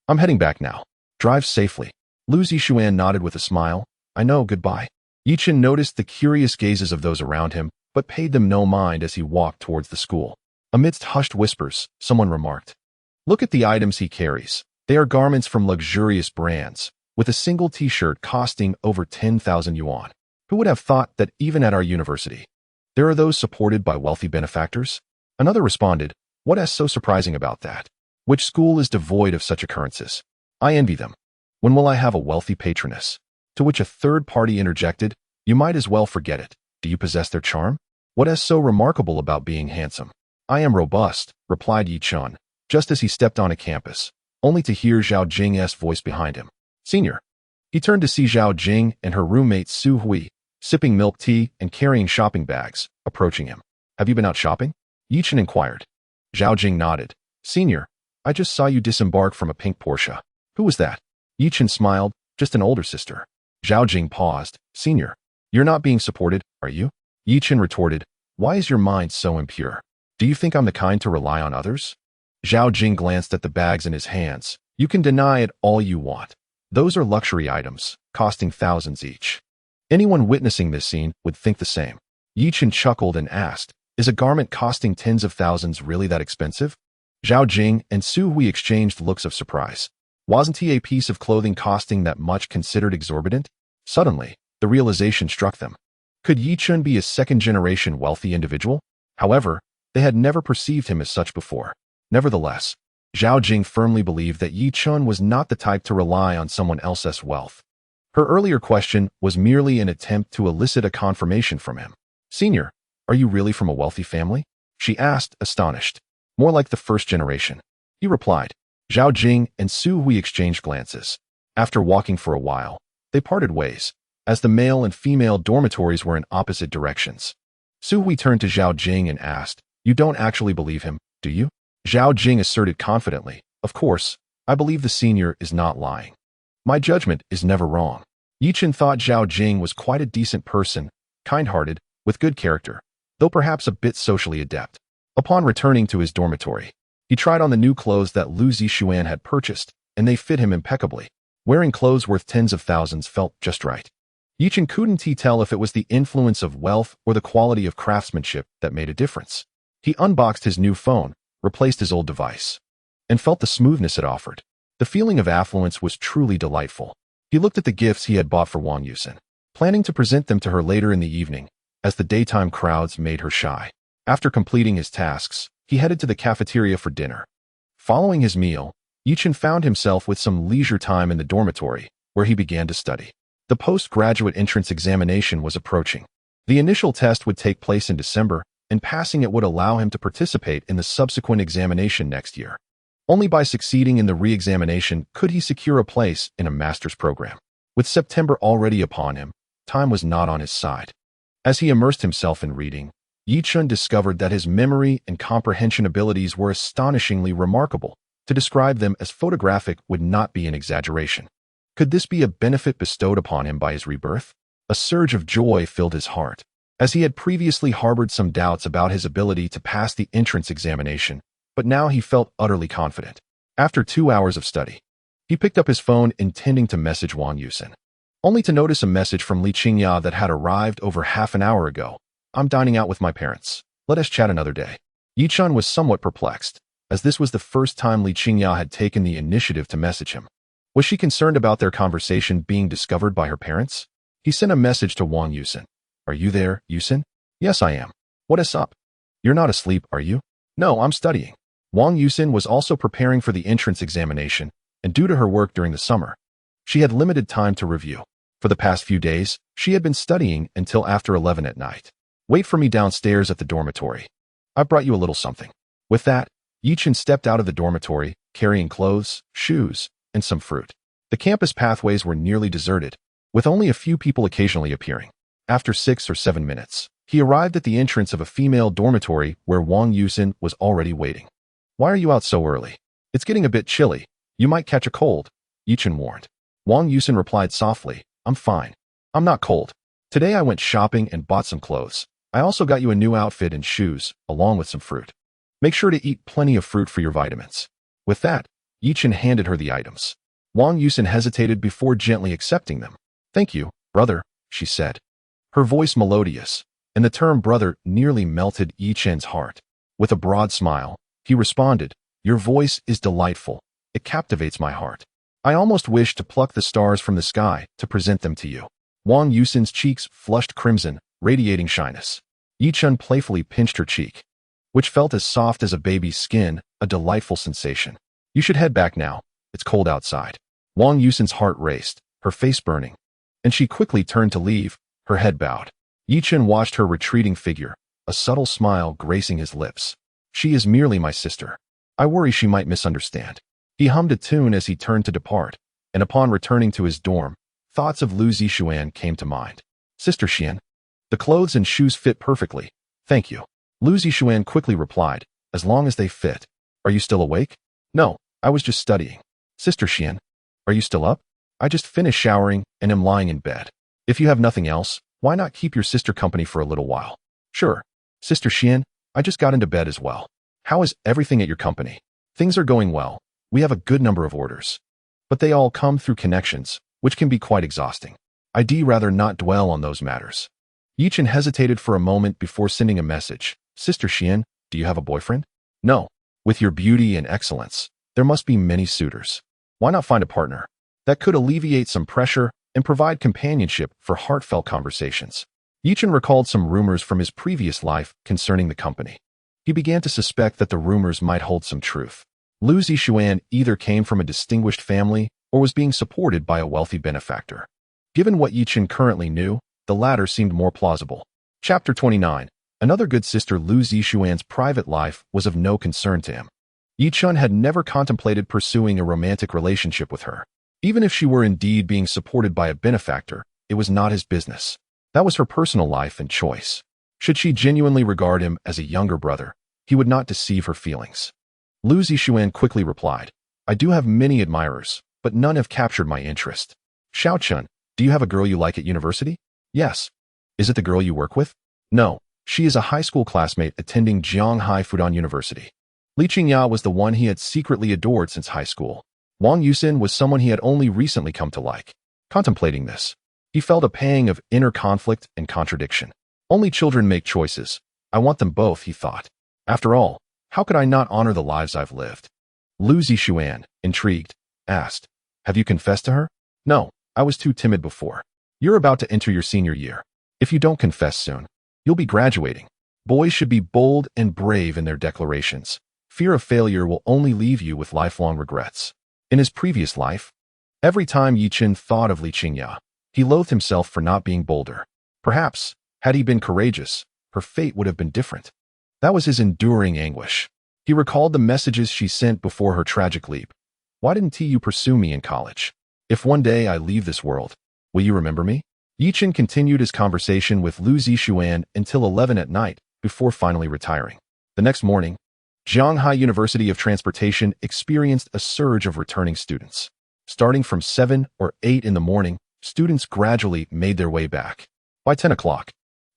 I'm heading back now. Drive safely." Lu Zixuan nodded with a smile. "I know, goodbye." Yichen noticed the curious gazes of those around him, but paid them no mind as he walked towards the school. Amidst hushed whispers, someone remarked, "Look at the items he carries. They are garments from luxurious brands, with a single t-shirt costing over 10,000 yuan. Who would have thought that even at our university, there are those supported by wealthy benefactors?" Another responded, "What is so surprising about that? Which school is devoid of such occurrences? I envy them. When will I have a wealthy patroness?" To which a third party interjected, "You might as well forget it. Do you possess their charm? What is so remarkable about being handsome?" "I am robust," replied Yichen, just as he stepped on a campus, only to hear Zhao Jing's voice behind him. "Senior." He turned to see Zhao Jing and her roommate Su Hui, sipping milk tea and carrying shopping bags, approaching him. "Have you been out shopping?" Yichen inquired. Zhao Jing nodded. "Senior, I just saw you disembark from a pink Porsche." "Who was that?" Yichen smiled. "Just an older sister." Zhao Jing paused. "Senior, you're not being supported, are you?" Yichen retorted, "Why is your mind so impure? Do you think I'm the kind to rely on others?" Zhao Jing glanced at the bags in his hands. You can deny it all you want. Those are luxury items, costing thousands each. Anyone witnessing this scene would think the same. Yichen chuckled and asked, is a garment costing tens of thousands really that expensive? Zhao Jing and Su Hui exchanged looks of surprise. Wasn't he a piece of clothing costing that much considered exorbitant? Suddenly, the realization struck them. Could Yi Chun be a second-generation wealthy individual? However, they had never perceived him as such before. Nevertheless, Zhao Jing firmly believed that Yi Chun was not the type to rely on someone else's wealth. Her earlier question was merely an attempt to elicit a confirmation from him. Senior, are you really from a wealthy family? She asked, astonished. More like the first generation. He replied. Zhao Jing and Su Hui exchanged glances. After walking for a while, they parted ways, as the male and female dormitories were in opposite directions. Su Hui turned to Zhao Jing and asked, you don't actually believe him, do you? Zhao Jing asserted confidently, of course, I believe the senior is not lying. My judgment is never wrong. Yichen thought Zhao Jing was quite a decent person, kind-hearted, with good character, though perhaps a bit socially adept. Upon returning to his dormitory, he tried on the new clothes that Lu Zixuan had purchased, and they fit him impeccably. Wearing clothes worth tens of thousands felt just right. Yichen couldn't tell if it was the influence of wealth or the quality of craftsmanship that made a difference. He unboxed his new phone, replaced his old device, and felt the smoothness it offered. The feeling of affluence was truly delightful. He looked at the gifts he had bought for Wang Yusen, planning to present them to her later in the evening, as the daytime crowds made her shy. After completing his tasks, he headed to the cafeteria for dinner. Following his meal, Yichen found himself with some leisure time in the dormitory, where he began to study. The postgraduate entrance examination was approaching. The initial test would take place in December, and passing it would allow him to participate in the subsequent examination next year. Only by succeeding in the re-examination could he secure a place in a master's program. With September already upon him, time was not on his side. As he immersed himself in reading, Yi Chun discovered that his memory and comprehension abilities were astonishingly remarkable. To describe them as photographic would not be an exaggeration. Could this be a benefit bestowed upon him by his rebirth? A surge of joy filled his heart. As he had previously harbored some doubts about his ability to pass the entrance examination, but now he felt utterly confident. After 2 hours of study, he picked up his phone intending to message Wang Yusen, only to notice a message from Li Qingya that had arrived over half an hour ago. I'm dining out with my parents. Let us chat another day. Yi Chun was somewhat perplexed, as this was the first time Li Qingya had taken the initiative to message him. Was she concerned about their conversation being discovered by her parents? He sent a message to Wang Yusen. Are you there, Yusen? Yes, I am. What is up? You're not asleep, are you? No, I'm studying. Wang Yusen was also preparing for the entrance examination, and due to her work during the summer, she had limited time to review. For the past few days, she had been studying until after 11 at night. Wait for me downstairs at the dormitory. I brought you a little something. With that, Yichen stepped out of the dormitory, carrying clothes, shoes, and some fruit. The campus pathways were nearly deserted, with only a few people occasionally appearing. After 6 or 7 minutes, he arrived at the entrance of a female dormitory where Wang Yusen was already waiting. Why are you out so early? It's getting a bit chilly. You might catch a cold, Yichen warned. Wang Yusen replied softly, I'm fine. I'm not cold. Today I went shopping and bought some clothes. I also got you a new outfit and shoes, along with some fruit. Make sure to eat plenty of fruit for your vitamins. With that, Yichen handed her the items. Wang Yusen hesitated before gently accepting them. Thank you, brother, she said. Her voice melodious, and the term brother nearly melted Yichen's heart. With a broad smile, he responded, your voice is delightful. It captivates my heart. I almost wish to pluck the stars from the sky to present them to you. Wang Yusen's cheeks flushed crimson, radiating shyness. Yichen playfully pinched her cheek, which felt as soft as a baby's skin, a delightful sensation. You should head back now. It's cold outside. Wang Yusen's heart raced, her face burning, and she quickly turned to leave, her head bowed. Yichen watched her retreating figure, a subtle smile gracing his lips. She is merely my sister. I worry she might misunderstand. He hummed a tune as he turned to depart, and upon returning to his dorm, thoughts of Lu Zixuan came to mind. Sister Xian, the clothes and shoes fit perfectly. Thank you. Lu Zixuan quickly replied, as long as they fit. Are you still awake? No, I was just studying. Sister Xian, are you still up? I just finished showering and am lying in bed. If you have nothing else, why not keep your sister company for a little while? Sure. Sister Xian, I just got into bed as well. How is everything at your company? Things are going well. We have a good number of orders, but they all come through connections, which can be quite exhausting. I'd rather not dwell on those matters. Yichen hesitated for a moment before sending a message. Sister Xian, do you have a boyfriend? No. With your beauty and excellence, there must be many suitors. Why not find a partner that could alleviate some pressure and provide companionship for heartfelt conversations? Yichen recalled some rumors from his previous life concerning the company. He began to suspect that the rumors might hold some truth. Lu Zixuan either came from a distinguished family or was being supported by a wealthy benefactor. Given what Yichen currently knew, the latter seemed more plausible. Chapter 29. Another good sister. Lu Zixuan's private life was of no concern to him. Yichen had never contemplated pursuing a romantic relationship with her. Even if she were indeed being supported by a benefactor, it was not his business. That was her personal life and choice. Should she genuinely regard him as a younger brother, he would not deceive her feelings. Lu Zixuan quickly replied, I do have many admirers, but none have captured my interest. Xiaochun, do you have a girl you like at university? Yes. Is it the girl you work with? No. She is a high school classmate attending Jianghai Fudan University. Li Qingya was the one he had secretly adored since high school. Wang Yusin was someone he had only recently come to like. Contemplating this, he felt a pang of inner conflict and contradiction. Only children make choices. I want them both, he thought. After all, how could I not honor the lives I've lived? Lu Zixuan, intrigued, asked, have you confessed to her? No, I was too timid before. You're about to enter your senior year. If you don't confess soon, you'll be graduating. Boys should be bold and brave in their declarations. Fear of failure will only leave you with lifelong regrets. In his previous life, every time Yichen thought of Li Qingya, he loathed himself for not being bolder. Perhaps, had he been courageous, her fate would have been different. That was his enduring anguish. He recalled the messages she sent before her tragic leap. Why didn't you pursue me in college? If one day I leave this world, will you remember me? Yichen continued his conversation with Lu Zixuan until 11 at night, before finally retiring. The next morning, Jianghai University of Transportation experienced a surge of returning students. Starting from 7 or 8 in the morning, students gradually made their way back. By 10 o'clock,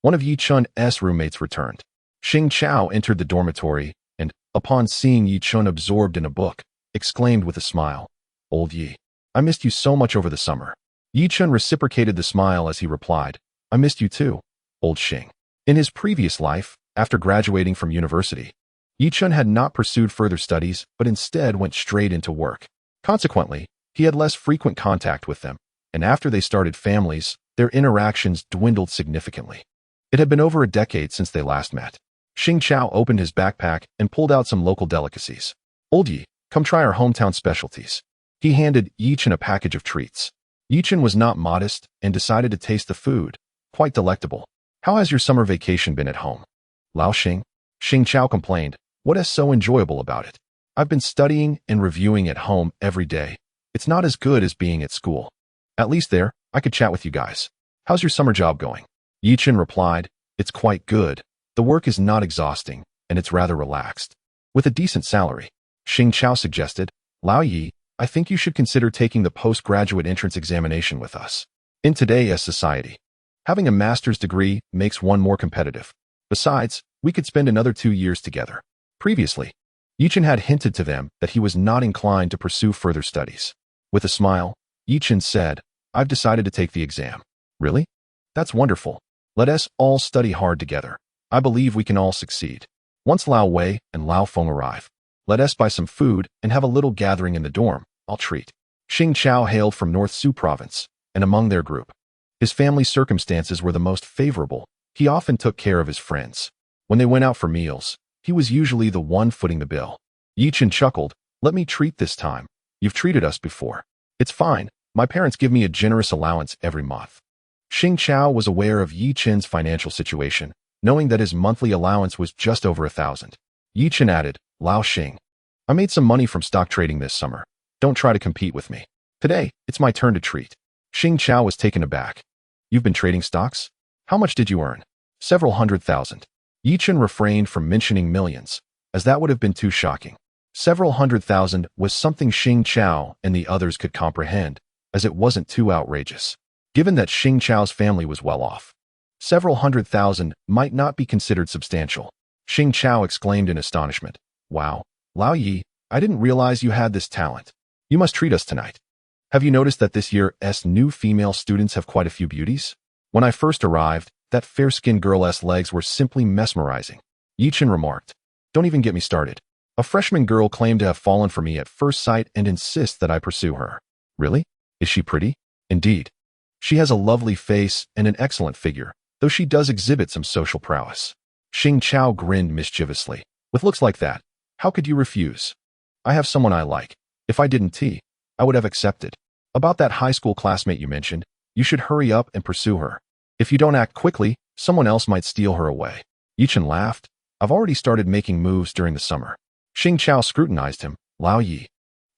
one of Yichen's roommates returned. Xing Chao entered the dormitory and, upon seeing Yichen absorbed in a book, exclaimed with a smile, Old Yi, I missed you so much over the summer. Yichen reciprocated the smile as he replied, I missed you too, old Xing. In his previous life, after graduating from university, Yichen had not pursued further studies but instead went straight into work. Consequently, he had less frequent contact with them, and after they started families, their interactions dwindled significantly. It had been over a decade since they last met. Xing Chao opened his backpack and pulled out some local delicacies. Old Yi, come try our hometown specialties. He handed Yichen a package of treats. Yichen was not modest and decided to taste the food. Quite delectable. How has your summer vacation been at home? Lao Xing? Xing Chao complained. What is so enjoyable about it? I've been studying and reviewing at home every day. It's not as good as being at school. At least there, I could chat with you guys. How's your summer job going? Yichen replied, it's quite good. The work is not exhausting, and it's rather relaxed. With a decent salary. Xing Chao suggested, Lao Yi, I think you should consider taking the postgraduate entrance examination with us. In today's society, having a master's degree makes one more competitive. Besides, we could spend another 2 years together. Previously, Yichen had hinted to them that he was not inclined to pursue further studies. With a smile, Yichen said, I've decided to take the exam. Really? That's wonderful. Let us all study hard together. I believe we can all succeed. Once Lao Wei and Lao Feng arrive, let us buy some food and have a little gathering in the dorm. I'll treat. Xing Chao hailed from North Su province, and among their group, his family's circumstances were the most favorable. He often took care of his friends. When they went out for meals, he was usually the one footing the bill. Yichen chuckled, let me treat this time. You've treated us before. It's fine. My parents give me a generous allowance every month. Xing Chao was aware of Yichen's financial situation, knowing that his monthly allowance was just over 1,000. Yichen added, Lao Xing, I made some money from stock trading this summer. Don't try to compete with me. Today, it's my turn to treat. Xing Chao was taken aback. You've been trading stocks? How much did you earn? Several 100,000. Yichen refrained from mentioning millions, as that would have been too shocking. Several 100,000 was something Xing Chao and the others could comprehend, as it wasn't too outrageous. Given that Xing Chao's family was well off, several 100,000 might not be considered substantial. Xing Chao exclaimed in astonishment, Wow, Lao Yi, I didn't realize you had this talent. You must treat us tonight. Have you noticed that this year's new female students have quite a few beauties? When I first arrived, that fair-skinned girl's legs were simply mesmerizing. Yichen remarked. Don't even get me started. A freshman girl claimed to have fallen for me at first sight and insists that I pursue her. Really? Is she pretty? Indeed. She has a lovely face and an excellent figure, though she does exhibit some social prowess. Xing Chao grinned mischievously. With looks like that, how could you refuse? I have someone I like. If I didn't, I would have accepted. About that high school classmate you mentioned, you should hurry up and pursue her. If you don't act quickly, someone else might steal her away. Yichen laughed. I've already started making moves during the summer. Xing Chao scrutinized him. Lao Yi.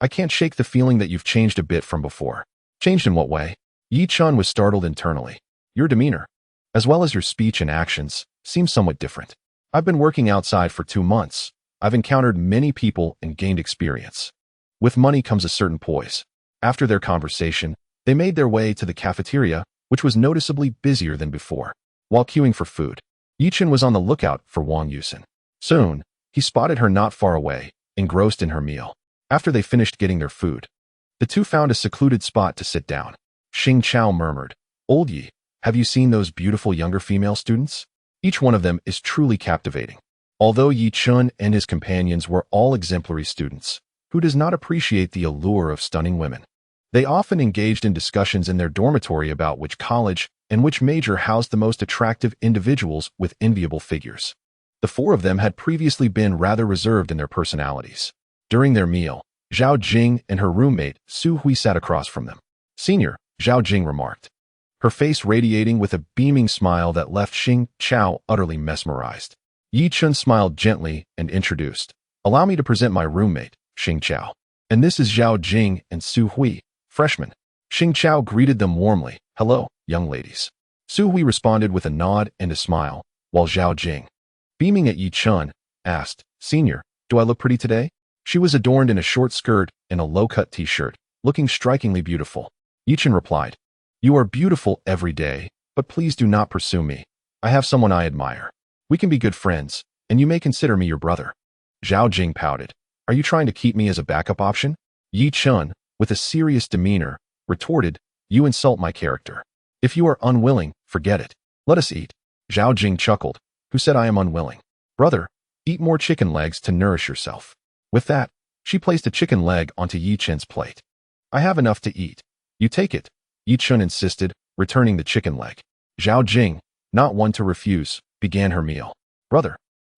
I can't shake the feeling that you've changed a bit from before. Changed in what way? Yi Chun was startled internally. Your demeanor, as well as your speech and actions, seem somewhat different. I've been working outside for 2 months. I've encountered many people and gained experience. With money comes a certain poise. After their conversation, they made their way to the cafeteria, which was noticeably busier than before. While queuing for food, Yichen was on the lookout for Wang Yusen. Soon, he spotted her not far away, engrossed in her meal. After they finished getting their food, the two found a secluded spot to sit down. Xing Chao murmured, Old Yi, have you seen those beautiful younger female students? Each one of them is truly captivating. Although Yi Chun and his companions were all exemplary students, who does not appreciate the allure of stunning women? They often engaged in discussions in their dormitory about which college and which major housed the most attractive individuals with enviable figures. The 4 of them had previously been rather reserved in their personalities. During their meal, Zhao Jing and her roommate Su Hui sat across from them. Senior, Zhao Jing remarked, her face radiating with a beaming smile that left Xing Chao utterly mesmerized. Yi Chun smiled gently and introduced, allow me to present my roommate, Xing Chao. And this is Zhao Jing and Su Hui, freshmen. Xing Chao greeted them warmly. Hello, young ladies. Su Hui responded with a nod and a smile, while Zhao Jing, beaming at Yi Chun, asked, Senior, do I look pretty today? She was adorned in a short skirt and a low-cut t-shirt, looking strikingly beautiful. Yi Chun replied, You are beautiful every day, but please do not pursue me. I have someone I admire. We can be good friends, and you may consider me your brother. Zhao Jing pouted. Are you trying to keep me as a backup option? Yi Chun, with a serious demeanor, retorted, You insult my character. If you are unwilling, forget it. Let us eat. Zhao Jing chuckled. Who said I am unwilling? Brother, eat more chicken legs to nourish yourself. With that, she placed a chicken leg onto Yi Chun's plate. I have enough to eat. You take it, Yi Chun insisted, returning the chicken leg. Zhao Jing, not one to refuse, began her meal. Brother,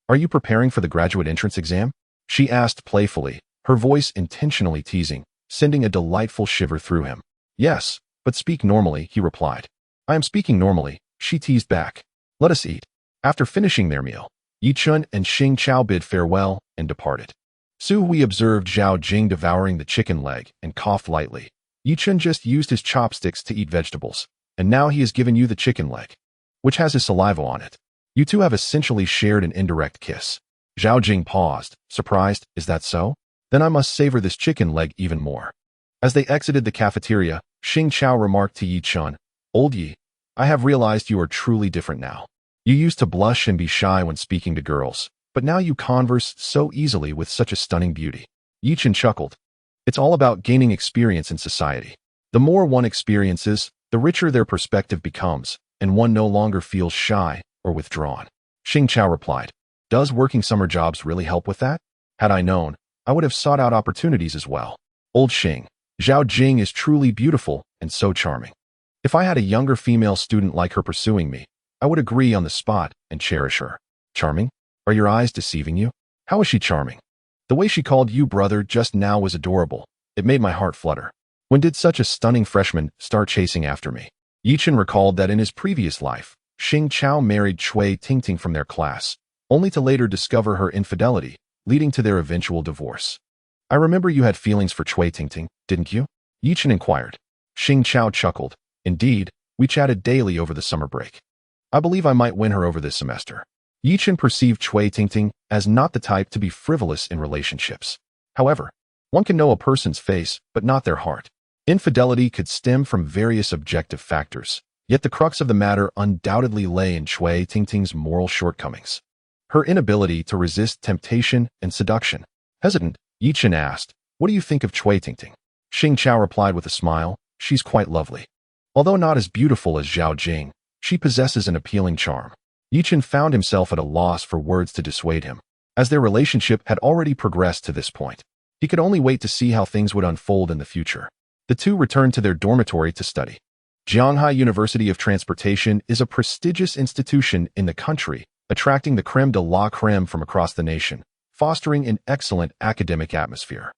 are you preparing for the graduate entrance exam? She asked playfully, her voice intentionally teasing, sending a delightful shiver through him. Yes, but speak normally, he replied. I am speaking normally, she teased back. Let us eat. After finishing their meal, Yi Chun and Xing Chao bid farewell and departed. Su Hui observed Zhao Jing devouring the chicken leg and coughed lightly. Yi Chun just used his chopsticks to eat vegetables, and now he has given you the chicken leg, which has his saliva on it. You two have essentially shared an indirect kiss. Zhao Jing paused, surprised, is that so? Then I must savor this chicken leg even more. As they exited the cafeteria, Xing Chao remarked to Yi Chun, Old Yi, I have realized you are truly different now. You used to blush and be shy when speaking to girls, but now you converse so easily with such a stunning beauty. Yi Chun chuckled. It's all about gaining experience in society. The more one experiences, the richer their perspective becomes, and one no longer feels shy or withdrawn. Xing Chao replied, Does working summer jobs really help with that? Had I known, I would have sought out opportunities as well. Old Xing, Zhao Jing is truly beautiful and so charming. If I had a younger female student like her pursuing me, I would agree on the spot and cherish her. Charming? Are your eyes deceiving you? How is she charming? The way she called you brother just now was adorable. It made my heart flutter. When did such a stunning freshman start chasing after me? Yi Chun recalled that in his previous life, Xing Chao married Cui Tingting from their class, only to later discover her infidelity, leading to their eventual divorce. I remember you had feelings for Cui Tingting, didn't you? Yi Chun inquired. Xing Chao chuckled. Indeed, we chatted daily over the summer break. I believe I might win her over this semester. Yi Chun perceived Cui Tingting as not the type to be frivolous in relationships. However, one can know a person's face, but not their heart. Infidelity could stem from various objective factors, yet the crux of the matter undoubtedly lay in Cui Tingting's moral shortcomings. Her inability to resist temptation and seduction. Hesitant, Yi Chen asked, "What do you think of Cui Tingting?" Xing Chao replied with a smile, "She's quite lovely. Although not as beautiful as Zhao Jing, she possesses an appealing charm." Yi Chen found himself at a loss for words to dissuade him, as their relationship had already progressed to this point. He could only wait to see how things would unfold in the future. The two returned to their dormitory to study. Jianghai University of Transportation is a prestigious institution in the country, attracting the creme de la creme from across the nation, fostering an excellent academic atmosphere.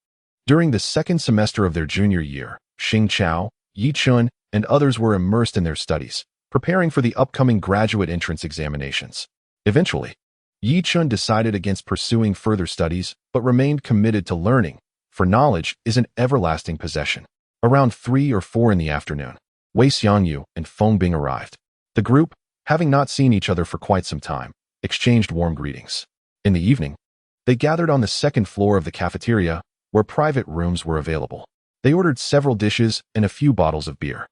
During the second semester of their junior year, Xing Chao, Yi Chun, and others were immersed in their studies, preparing for the upcoming graduate entrance examinations. Eventually, Yi Chun decided against pursuing further studies, but remained committed to learning, for knowledge is an everlasting possession. Around 3 or 4 in the afternoon, Wei Xiangyu and Feng Bing arrived. The group, having not seen each other for quite some time, exchanged warm greetings. In the evening, they gathered on the second floor of the cafeteria, where private rooms were available. They ordered several dishes and a few bottles of beer.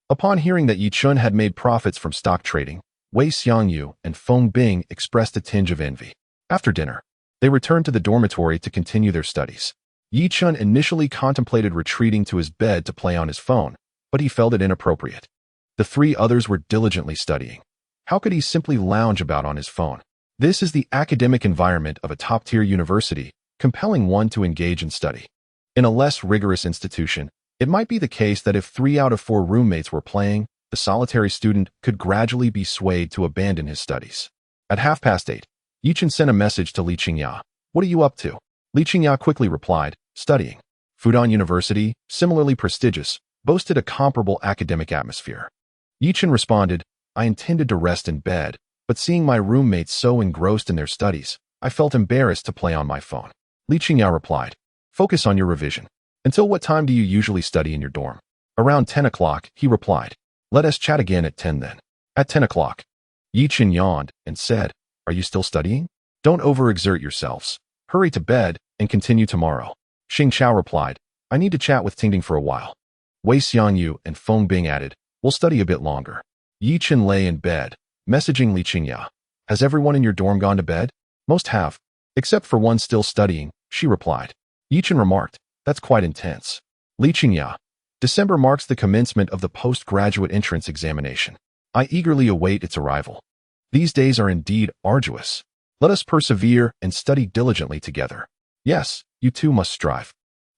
Upon hearing that Yi Chun had made profits from stock trading, Wei Xiangyu and Feng Bing expressed a tinge of envy. After dinner, they returned to the dormitory to continue their studies. Yi Chun initially contemplated retreating to his bed to play on his phone, but he felt it inappropriate. The 3 others were diligently studying. How could he simply lounge about on his phone? This is the academic environment of a top-tier university, compelling one to engage in study. In a less rigorous institution, it might be the case that if 3 out of 4 roommates were playing, the solitary student could gradually be swayed to abandon his studies. At 8:30, Yi Chen sent a message to Li Qingya. "What are you up to?" Li Qingya quickly replied, "Studying." Fudan University, similarly prestigious, boasted a comparable academic atmosphere. Yi Chen responded, "I intended to rest in bed, but seeing my roommates so engrossed in their studies, I felt embarrassed to play on my phone." Li Qingya replied, "Focus on your revision. Until what time do you usually study in your dorm?" "Around 10 o'clock, he replied. "Let us chat again at 10 then." At 10 o'clock, Yi Chen yawned and said, "Are you still studying? Don't overexert yourselves. Hurry to bed and continue tomorrow." Xing Chao replied, "I need to chat with Tingting for a while." Wei Xiangyu and Feng Bing added, "We'll study a bit longer." Yi Chen lay in bed, messaging Li Qingya. "Has everyone in your dorm gone to bed?" "Most have, except for one still studying," she replied. Yi Chen remarked, "That's quite intense." Li Qingya, "December marks the commencement of the postgraduate entrance examination. I eagerly await its arrival. These days are indeed arduous. Let us persevere and study diligently together. Yes, you too must strive."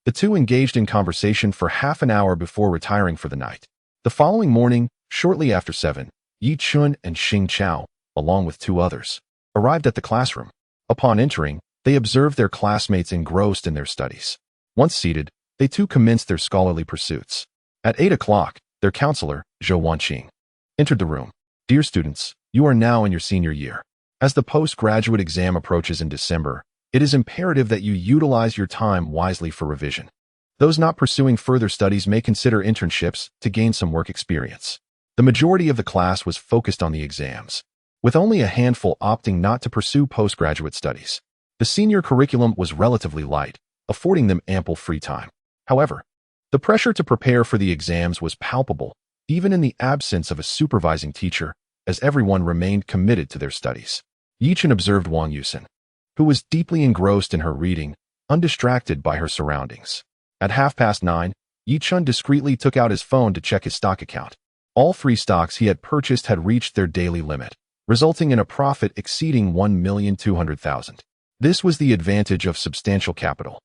The two engaged in conversation for half an hour before retiring for the night. The following morning, shortly after 7, Yi Chun and Xing Chao, along with 2 others, arrived at the classroom. Upon entering, they observed their classmates engrossed in their studies. Once seated, they too commenced their scholarly pursuits. At 8 o'clock, their counselor, Zhou Wanqing, entered the room. "Dear students, you are now in your senior year. As the postgraduate exam approaches in December, it is imperative that you utilize your time wisely for revision. Those not pursuing further studies may consider internships to gain some work experience." The majority of the class was focused on the exams, with only a handful opting not to pursue postgraduate studies. The senior curriculum was relatively light, affording them ample free time. However, the pressure to prepare for the exams was palpable, even in the absence of a supervising teacher, as everyone remained committed to their studies. Yi Chen observed Wang Yusen, who was deeply engrossed in her reading, undistracted by her surroundings. At 9:30, Yi Chen discreetly took out his phone to check his stock account. All 3 stocks he had purchased had reached their daily limit, resulting in a profit exceeding 1,200,000. This was the advantage of substantial capital.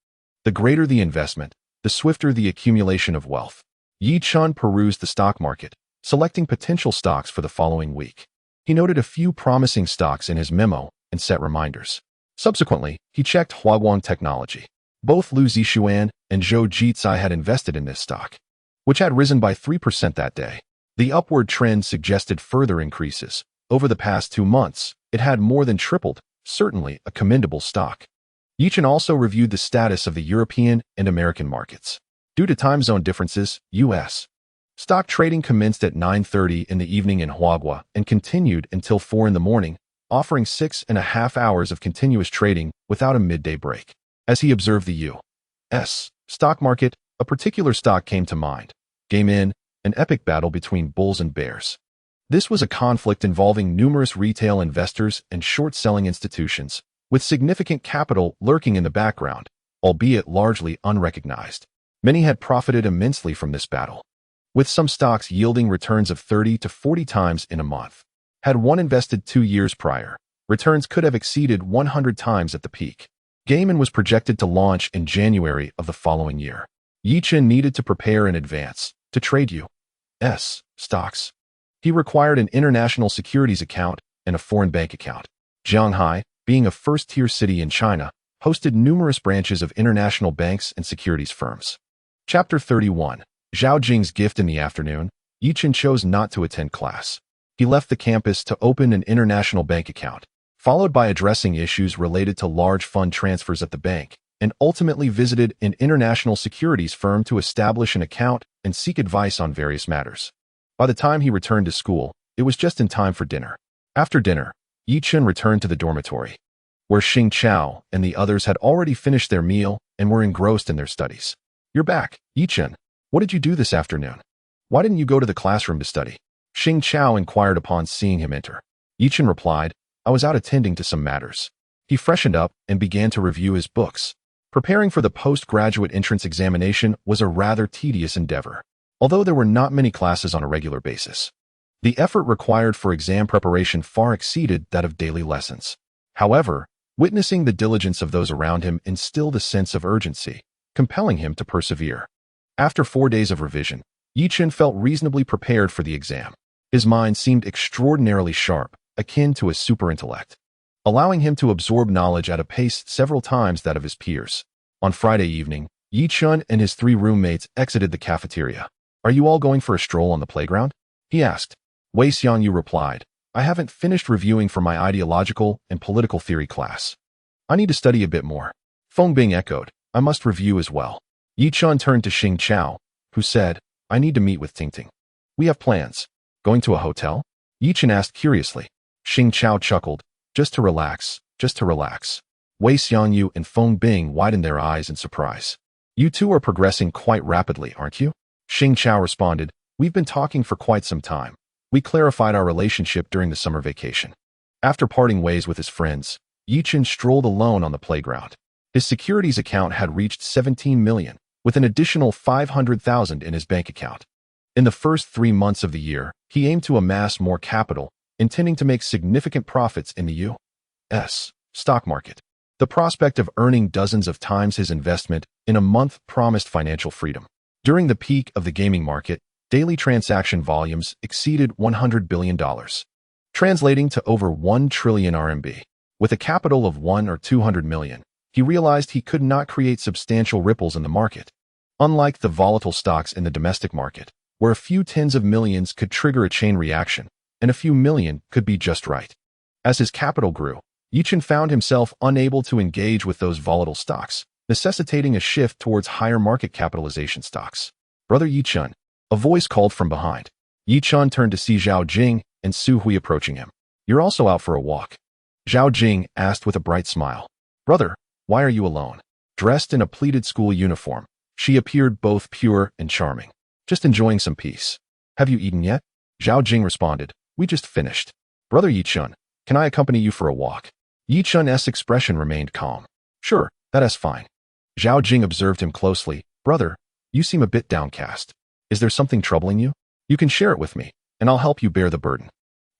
The greater the investment, the swifter the accumulation of wealth. Yi Chen perused the stock market, selecting potential stocks for the following week. He noted a few promising stocks in his memo and set reminders. Subsequently, he checked Huaguang Technology. Both Lu Zixuan and Zhou Jizai had invested in this stock, which had risen by 3% that day. The upward trend suggested further increases. Over the past 2 months, it had more than tripled, certainly a commendable stock. Yi Chen also reviewed the status of the European and American markets. Due to time zone differences, U.S. stock trading commenced at 9:30 in the evening in Huagua and continued until 4 in the morning, offering 6.5 hours of continuous trading without a midday break. As he observed the U.S. stock market, a particular stock came to mind. Game In, an epic battle between bulls and bears. This was a conflict involving numerous retail investors and short-selling institutions, with significant capital lurking in the background, albeit largely unrecognized. Many had profited immensely from this battle, with some stocks yielding returns of 30 to 40 times in a month. Had one invested 2 years prior, returns could have exceeded 100 times at the peak. Gaiman was projected to launch in January of the following year. Yichen needed to prepare in advance to trade U.S. stocks. He required an international securities account and a foreign bank account. Shanghai, being a first-tier city in China, hosted numerous branches of international banks and securities firms. Chapter 31. Zhao Jing's gift. In the afternoon, Yichen chose not to attend class. He left the campus to open an international bank account, followed by addressing issues related to large fund transfers at the bank, and ultimately visited an international securities firm to establish an account and seek advice on various matters. By the time he returned to school, it was just in time for dinner. After dinner, Yichen returned to the dormitory, where Xing Chao and the others had already finished their meal and were engrossed in their studies. "You're back, Yichen. What did you do this afternoon? Why didn't you go to the classroom to study?" Xing Chao inquired upon seeing him enter. Yichen replied, "I was out attending to some matters." He freshened up and began to review his books. Preparing for the postgraduate entrance examination was a rather tedious endeavor, although there were not many classes on a regular basis. The effort required for exam preparation far exceeded that of daily lessons. However, witnessing the diligence of those around him instilled a sense of urgency, compelling him to persevere. After 4 days of revision, Yichen felt reasonably prepared for the exam. His mind seemed extraordinarily sharp, akin to a superintellect, allowing him to absorb knowledge at a pace several times that of his peers. On Friday evening, Yichen and his 3 roommates exited the cafeteria. "Are you all going for a stroll on the playground?" he asked. Wei Xiangyu replied, "I haven't finished reviewing for my ideological and political theory class. I need to study a bit more." Feng Bing echoed, "I must review as well." Yichen turned to Xing Chao, who said, "I need to meet with Tingting. We have plans." "Going to a hotel?" Yichen asked curiously. Xing Chao chuckled, just to relax. Wei Xiangyu and Feng Bing widened their eyes in surprise. "You two are progressing quite rapidly, aren't you?" Xing Chao responded, "We've been talking for quite some time. We clarified our relationship during the summer vacation." After parting ways with his friends, Yichen strolled alone on the playground. His securities account had reached 17 million, with an additional 500,000 in his bank account. In the first 3 months of the year, he aimed to amass more capital, intending to make significant profits in the U.S. stock market. The prospect of earning dozens of times his investment in a month promised financial freedom. During the peak of the gaming market, daily transaction volumes exceeded $100 billion, translating to over 1 trillion RMB. With a capital of 1 or 200 million, he realized he could not create substantial ripples in the market. Unlike the volatile stocks in the domestic market, where a few tens of millions could trigger a chain reaction, and a few million could be just right. As his capital grew, Yichen found himself unable to engage with those volatile stocks, necessitating a shift towards higher market capitalization stocks. "Brother Yichen," a voice called from behind. Yichen turned to see Zhao Jing and Su Hui approaching him. "You're also out for a walk?" Zhao Jing asked with a bright smile. "Brother, why are you alone?" Dressed in a pleated school uniform, she appeared both pure and charming. "Just enjoying some peace." "Have you eaten yet?" Zhao Jing responded, "We just finished." "Brother Yichen, can I accompany you for a walk?" Yichen's expression remained calm. "Sure, that is fine." Zhao Jing observed him closely. "Brother, you seem a bit downcast. Is there something troubling you? You can share it with me, and I'll help you bear the burden."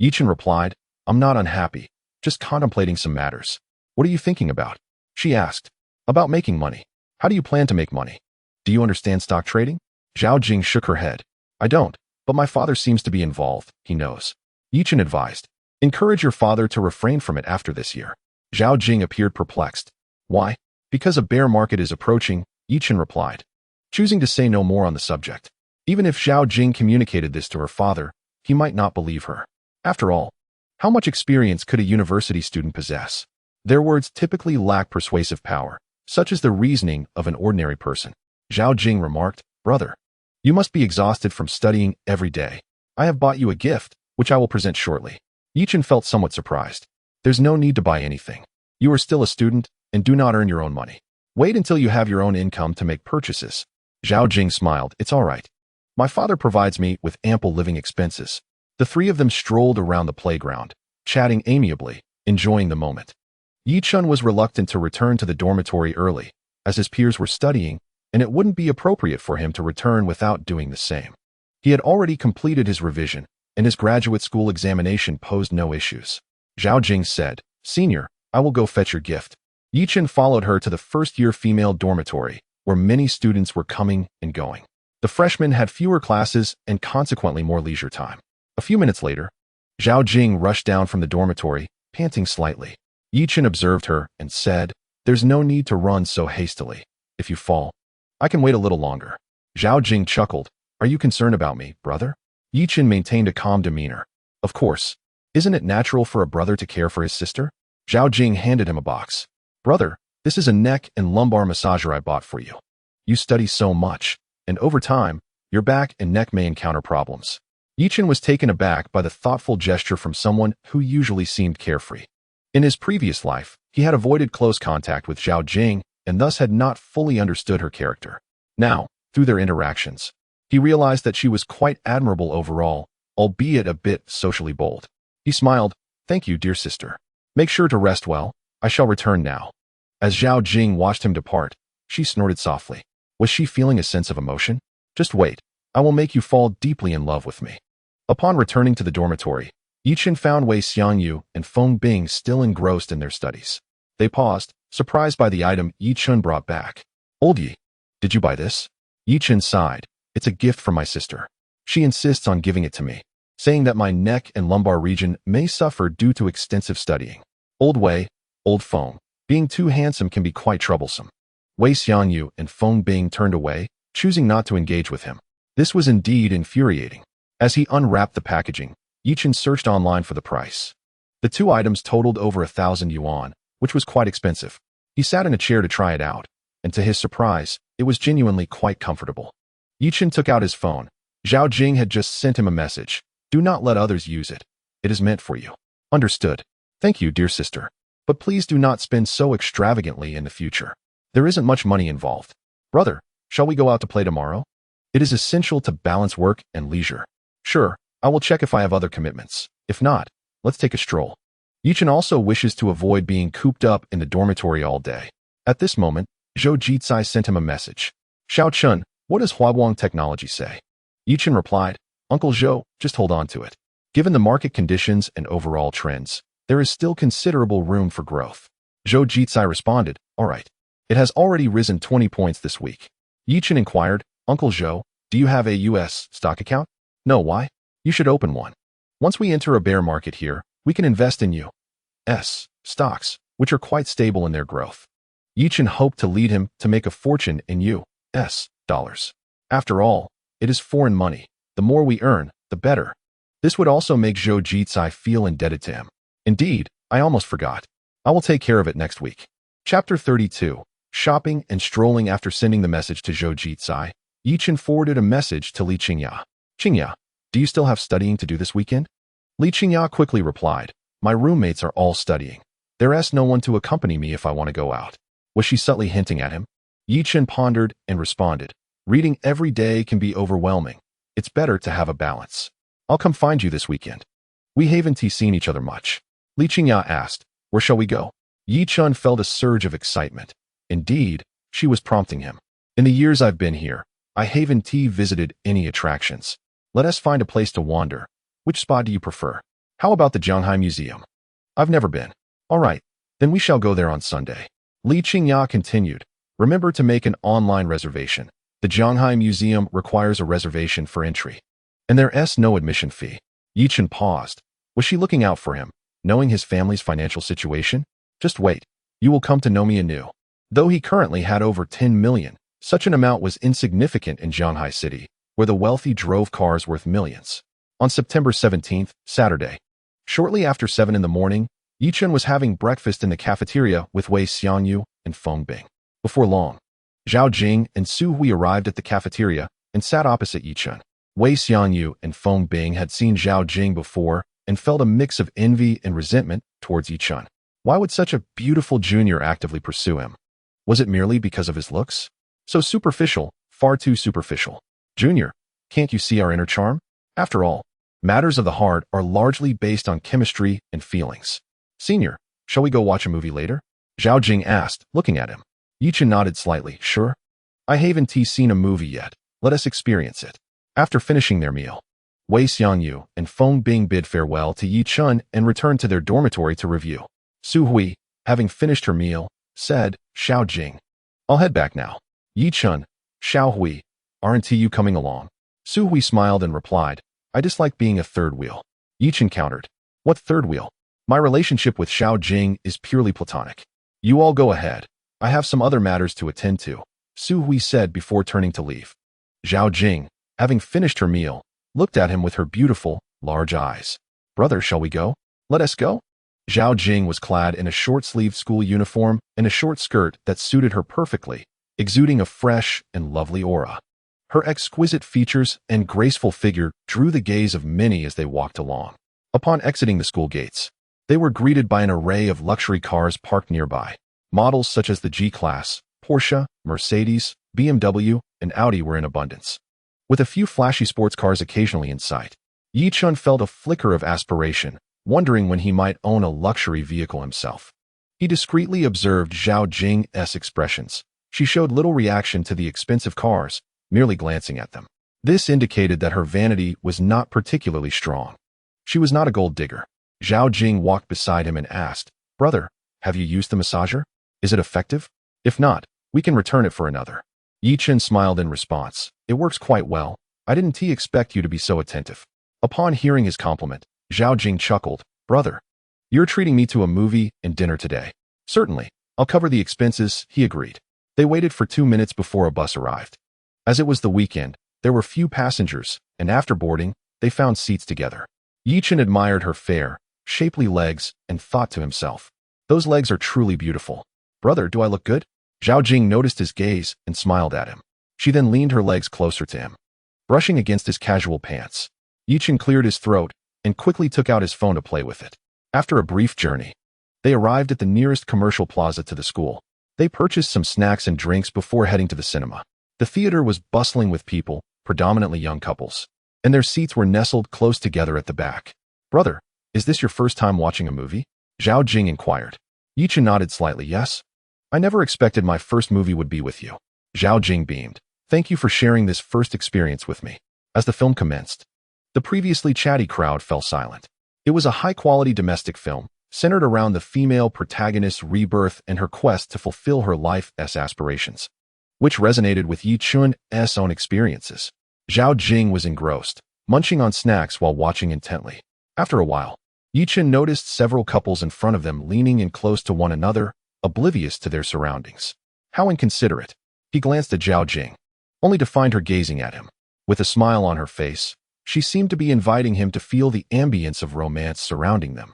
Yichen replied, "I'm not unhappy, just contemplating some matters." "What are you thinking about?" she asked. "About making money." "How do you plan to make money? Do you understand stock trading?" Zhao Jing shook her head. "I don't, but my father seems to be involved, he knows." Yichen advised, "Encourage your father to refrain from it after this year." Zhao Jing appeared perplexed. "Why?" "Because a bear market is approaching," Yichen replied, choosing to say no more on the subject. Even if Zhao Jing communicated this to her father, he might not believe her. After all, how much experience could a university student possess? Their words typically lack persuasive power, such as the reasoning of an ordinary person. Zhao Jing remarked, "Brother, you must be exhausted from studying every day. I have bought you a gift, which I will present shortly." Yichen felt somewhat surprised. "There's no need to buy anything. You are still a student and do not earn your own money. Wait until you have your own income to make purchases." Zhao Jing smiled. "It's all right. My father provides me with ample living expenses." The 3 of them strolled around the playground, chatting amiably, enjoying the moment. Yichen was reluctant to return to the dormitory early, as his peers were studying, and it wouldn't be appropriate for him to return without doing the same. He had already completed his revision, and his graduate school examination posed no issues. Zhao Jing said, "Senior, I will go fetch your gift." Yichen followed her to the first-year female dormitory, where many students were coming and going. The freshmen had fewer classes and consequently more leisure time. A few minutes later, Zhao Jing rushed down from the dormitory, panting slightly. Yichen observed her and said, "There's no need to run so hastily. If you fall, I can wait a little longer." Zhao Jing chuckled. "Are you concerned about me, brother?" Yichen maintained a calm demeanor. "Of course. Isn't it natural for a brother to care for his sister?" Zhao Jing handed him a box. "Brother, this is a neck and lumbar massager I bought for you. You study so much, and over time, your back and neck may encounter problems." Yichen was taken aback by the thoughtful gesture from someone who usually seemed carefree. In his previous life, he had avoided close contact with Zhao Jing and thus had not fully understood her character. Now, through their interactions, he realized that she was quite admirable overall, albeit a bit socially bold. He smiled. "Thank you, dear sister. Make sure to rest well. I shall return now." As Zhao Jing watched him depart, she snorted softly. Was she feeling a sense of emotion? "Just wait. I will make you fall deeply in love with me." Upon returning to the dormitory, Yichen found Wei Xiangyu and Feng Bing still engrossed in their studies. They paused, surprised by the item Yichen brought back. "Old Yi, did you buy this?" Yichen sighed. "It's a gift from my sister. She insists on giving it to me, saying that my neck and lumbar region may suffer due to extensive studying. Old Wei, old Feng, being too handsome can be quite troublesome." Wei Xiangyu and Feng Bing turned away, choosing not to engage with him. This was indeed infuriating. As he unwrapped the packaging, Yichen searched online for the price. The two items totaled over 1,000 yuan, which was quite expensive. He sat in a chair to try it out, and to his surprise, it was genuinely quite comfortable. Yichen took out his phone. Zhao Jing had just sent him a message. "Do not let others use it. It is meant for you." "Understood. Thank you, dear sister. But please do not spend so extravagantly in the future. There isn't much money involved." "Brother, shall we go out to play tomorrow? It is essential to balance work and leisure." "Sure, I will check if I have other commitments. If not, let's take a stroll." Yichen also wishes to avoid being cooped up in the dormitory all day. At this moment, Zhou Jitsai sent him a message. "Xiao Chun, what does Huaguang technology say?" Yichen replied, "Uncle Zhou, just hold on to it. Given the market conditions and overall trends, there is still considerable room for growth." Zhou Jitsai responded, "All right. It has already risen 20 points this week." Yichen inquired, "Uncle Zhou, do you have a U.S. stock account?" "No, why? You should open one. Once we enter a bear market here, we can invest in U.S. stocks, which are quite stable in their growth." Yichen hoped to lead him to make a fortune in U.S. dollars. After all, it is foreign money. The more we earn, the better. This would also make Zhou Jitsai feel indebted to him. "Indeed, I almost forgot. I will take care of it next week." Chapter 32. Shopping and strolling. After sending the message to Zhou Jitsai, Yichen forwarded a message to Li Qingya. "Qingya, do you still have studying to do this weekend?" Li Qingya quickly replied, "My roommates are all studying. There's no one to accompany me if I want to go out." Was she subtly hinting at him? Yichen pondered and responded, "Reading every day can be overwhelming. It's better to have a balance. I'll come find you this weekend." "We haven't seen each other much." Li Qingya asked, "Where shall we go?" Yichen felt a surge of excitement. Indeed, she was prompting him. "In the years I've been here, I haven't visited any attractions. Let us find a place to wander. Which spot do you prefer? How about the Zhanghai Museum?" "I've never been." "All right, then we shall go there on Sunday." Li Qingya continued, "Remember to make an online reservation. The Zhanghai Museum requires a reservation for entry. And there's no admission fee." Yichen paused. Was she looking out for him, knowing his family's financial situation? "Just wait. You will come to know me anew." Though he currently had over 10 million, such an amount was insignificant in Zhanghai City, where the wealthy drove cars worth millions. On September 17th, Saturday, shortly after 7 in the morning, Yichen was having breakfast in the cafeteria with Wei Xiangyu and Feng Bing. Before long, Zhao Jing and Su Hui arrived at the cafeteria and sat opposite Yichen. Wei Xiangyu and Feng Bing had seen Zhao Jing before and felt a mix of envy and resentment towards Yichen. Why would such a beautiful junior actively pursue him? Was it merely because of his looks? So superficial, far too superficial. "Junior, can't you see our inner charm? After all, matters of the heart are largely based on chemistry and feelings." "Senior, shall we go watch a movie later?" Zhao Jing asked, looking at him. Yichen nodded slightly. Sure. I haven't seen a movie yet. Let us experience it. After finishing their meal, Wei Xiangyu and Feng Bing bid farewell to Yi Chun and returned to their dormitory to review. Su Hui, having finished her meal, said, Xiao Jing, I'll head back now. Yi Chun, Xiao Hui, aren't you coming along? Su Hui smiled and replied, I dislike being a third wheel. Yi Chun countered, what third wheel? My relationship with Xiao Jing is purely platonic. You all go ahead. I have some other matters to attend to, Su Hui said before turning to leave. Xiao Jing, having finished her meal, looked at him with her beautiful, large eyes. Brother, shall we go? Let us go. Xiao Jing was clad in a short-sleeved school uniform and a short skirt that suited her perfectly, exuding a fresh and lovely aura. Her exquisite features and graceful figure drew the gaze of many as they walked along. Upon exiting the school gates, they were greeted by an array of luxury cars parked nearby. Models such as the G-Class, Porsche, Mercedes, BMW, and Audi were in abundance, with a few flashy sports cars occasionally in sight. Yi Chun felt a flicker of aspiration, wondering when he might own a luxury vehicle himself. He discreetly observed Xiao Jing's expressions. She showed little reaction to the expensive cars, merely glancing at them. This indicated that her vanity was not particularly strong. She was not a gold digger. Xiao Jing walked beside him and asked, Brother, have you used the massager? Is it effective? If not, we can return it for another. Yi Chun smiled in response. It works quite well. I didn't expect you to be so attentive. Upon hearing his compliment, Xiao Jing chuckled. Brother, you're treating me to a movie and dinner today. Certainly, I'll cover the expenses, he agreed. They waited for 2 minutes before a bus arrived. As it was the weekend, there were few passengers, and after boarding, they found seats together. Yi Chun admired her fair, shapely legs and thought to himself, those legs are truly beautiful. Brother, do I look good? Xiao Jing noticed his gaze and smiled at him. She then leaned her legs closer to him, brushing against his casual pants. Yi Chun cleared his throat and quickly took out his phone to play with it. After a brief journey, they arrived at the nearest commercial plaza to the school. They purchased some snacks and drinks before heading to the cinema. The theater was bustling with people, predominantly young couples, and their seats were nestled close together at the back. Brother, is this your first time watching a movie? Xiao Jing inquired. Yi Chun nodded slightly. Yes. I never expected my first movie would be with you. Xiao Jing beamed. Thank you for sharing this first experience with me. As the film commenced, the previously chatty crowd fell silent. It was a high-quality domestic film, centered around the female protagonist's rebirth and her quest to fulfill her life's aspirations, which resonated with Yi Chun's own experiences. Xiao Jing was engrossed, munching on snacks while watching intently. After a while, Yi Chun noticed several couples in front of them leaning in close to one another, oblivious to their surroundings. How inconsiderate. He glanced at Xiao Jing, only to find her gazing at him. With a smile on her face, she seemed to be inviting him to feel the ambience of romance surrounding them,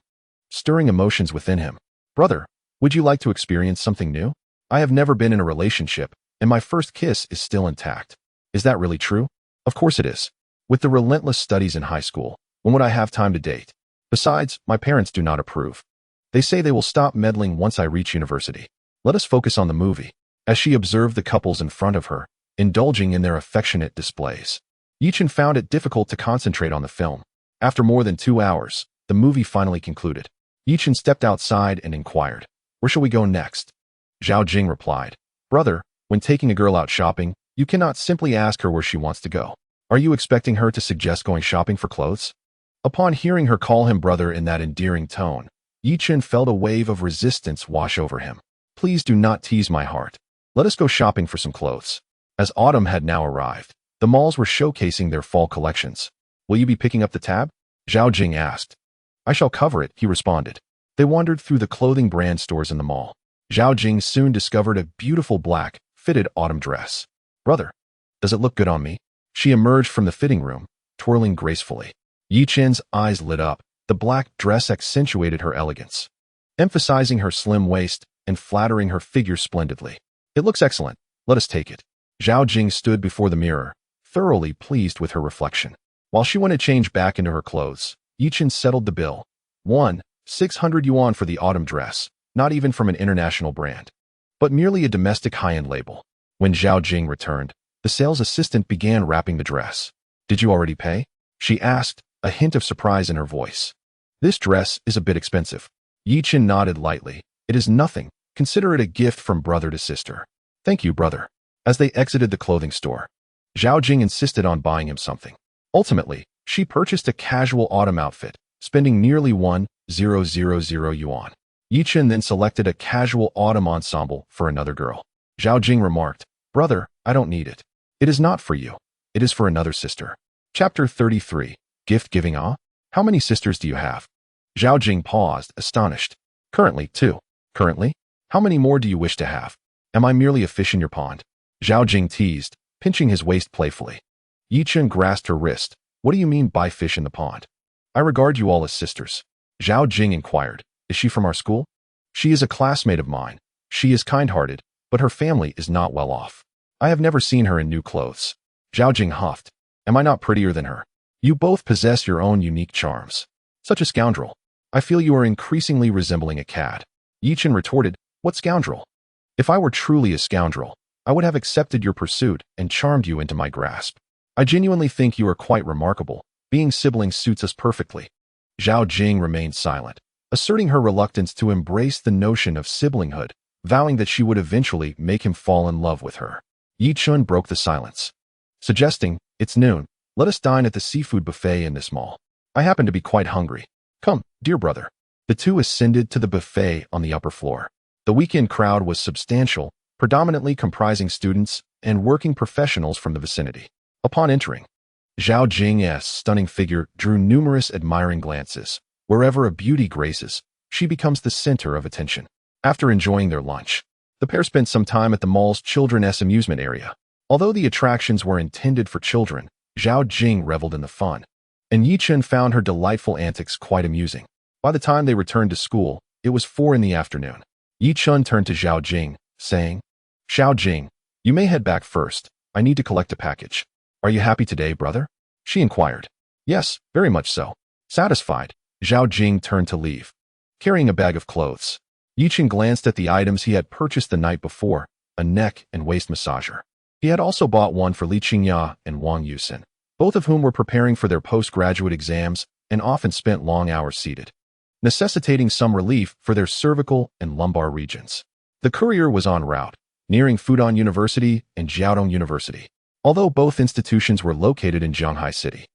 stirring emotions within him. Brother, would you like to experience something new? I have never been in a relationship, and my first kiss is still intact. Is that really true? Of course it is. With the relentless studies in high school, when would I have time to date? Besides, my parents do not approve. They say they will stop meddling once I reach university. Let us focus on the movie. As she observed the couples in front of her, indulging in their affectionate displays, Yi Chun found it difficult to concentrate on the film. After more than 2 hours, the movie finally concluded. Yi Chun stepped outside and inquired, Where shall we go next? Xiao Jing replied, Brother, when taking a girl out shopping, you cannot simply ask her where she wants to go. Are you expecting her to suggest going shopping for clothes? Upon hearing her call him brother in that endearing tone, Yi Chun felt a wave of resistance wash over him. Please do not tease my heart. Let us go shopping for some clothes. As autumn had now arrived, the malls were showcasing their fall collections. Will you be picking up the tab? Xiao Jing asked. I shall cover it, he responded. They wandered through the clothing brand stores in the mall. Xiao Jing soon discovered a beautiful black, fitted autumn dress. Brother, does it look good on me? She emerged from the fitting room, twirling gracefully. Yi Chun's eyes lit up. The black dress accentuated her elegance, emphasizing her slim waist and flattering her figure splendidly. It looks excellent. Let us take it. Xiao Jing stood before the mirror, thoroughly pleased with her reflection. While she went to change back into her clothes, Yi Chun settled the bill. 600 yuan for the autumn dress, not even from an international brand, but merely a domestic high-end label. When Xiao Jing returned, the sales assistant began wrapping the dress. Did you already pay? She asked, a hint of surprise in her voice. This dress is a bit expensive. Yi Chun nodded lightly. It is nothing. Consider it a gift from brother to sister. Thank you, brother. As they exited the clothing store, Zhao Jing insisted on buying him something. Ultimately, she purchased a casual autumn outfit, spending nearly 1,000 yuan. Yi Chen then selected a casual autumn ensemble for another girl. Zhao Jing remarked, "Brother, I don't need it. It is not for you. It is for another sister." Chapter 33. Gift Giving. How many sisters do you have? Zhao Jing paused, astonished. Currently, 2. Currently? How many more do you wish to have? Am I merely a fish in your pond? Zhao Jing teased, pinching his waist playfully. Yi Chen grasped her wrist. What do you mean by fish in the pond? I regard you all as sisters. Zhao Jing inquired. Is she from our school? She is a classmate of mine. She is kind-hearted, but her family is not well off. I have never seen her in new clothes. Zhao Jing huffed. Am I not prettier than her? You both possess your own unique charms. Such a scoundrel. I feel you are increasingly resembling a cad. Yi Chen retorted, what scoundrel? If I were truly a scoundrel, I would have accepted your pursuit and charmed you into my grasp. I genuinely think you are quite remarkable. Being siblings suits us perfectly. Zhao Jing remained silent, asserting her reluctance to embrace the notion of siblinghood, vowing that she would eventually make him fall in love with her. Yi Chen broke the silence, suggesting, it's noon, let us dine at the seafood buffet in this mall. I happen to be quite hungry. Come, dear brother. The two ascended to the buffet on the upper floor. The weekend crowd was substantial, predominantly comprising students and working professionals from the vicinity. Upon entering, Zhao Jing's stunning figure drew numerous admiring glances. Wherever a beauty graces, she becomes the center of attention. After enjoying their lunch, the pair spent some time at the mall's children's amusement area. Although the attractions were intended for children, Zhao Jing reveled in the fun, and Yi Chen found her delightful antics quite amusing. By the time they returned to school, it was 4 p.m. Yi Chen turned to Zhao Jing, saying, Zhao Jing, you may head back first. I need to collect a package. Are you happy today, brother? She inquired. Yes, very much so. Satisfied, Zhao Jing turned to leave, carrying a bag of clothes. Yi Chen glanced at the items he had purchased the night before, a neck and waist massager. He had also bought one for Li Qingya and Wang Yusin, both of whom were preparing for their postgraduate exams and often spent long hours seated, necessitating some relief for their cervical and lumbar regions. The courier was en route, nearing Fudan University and Jiaodong University. Although both institutions were located in Zhanghai City,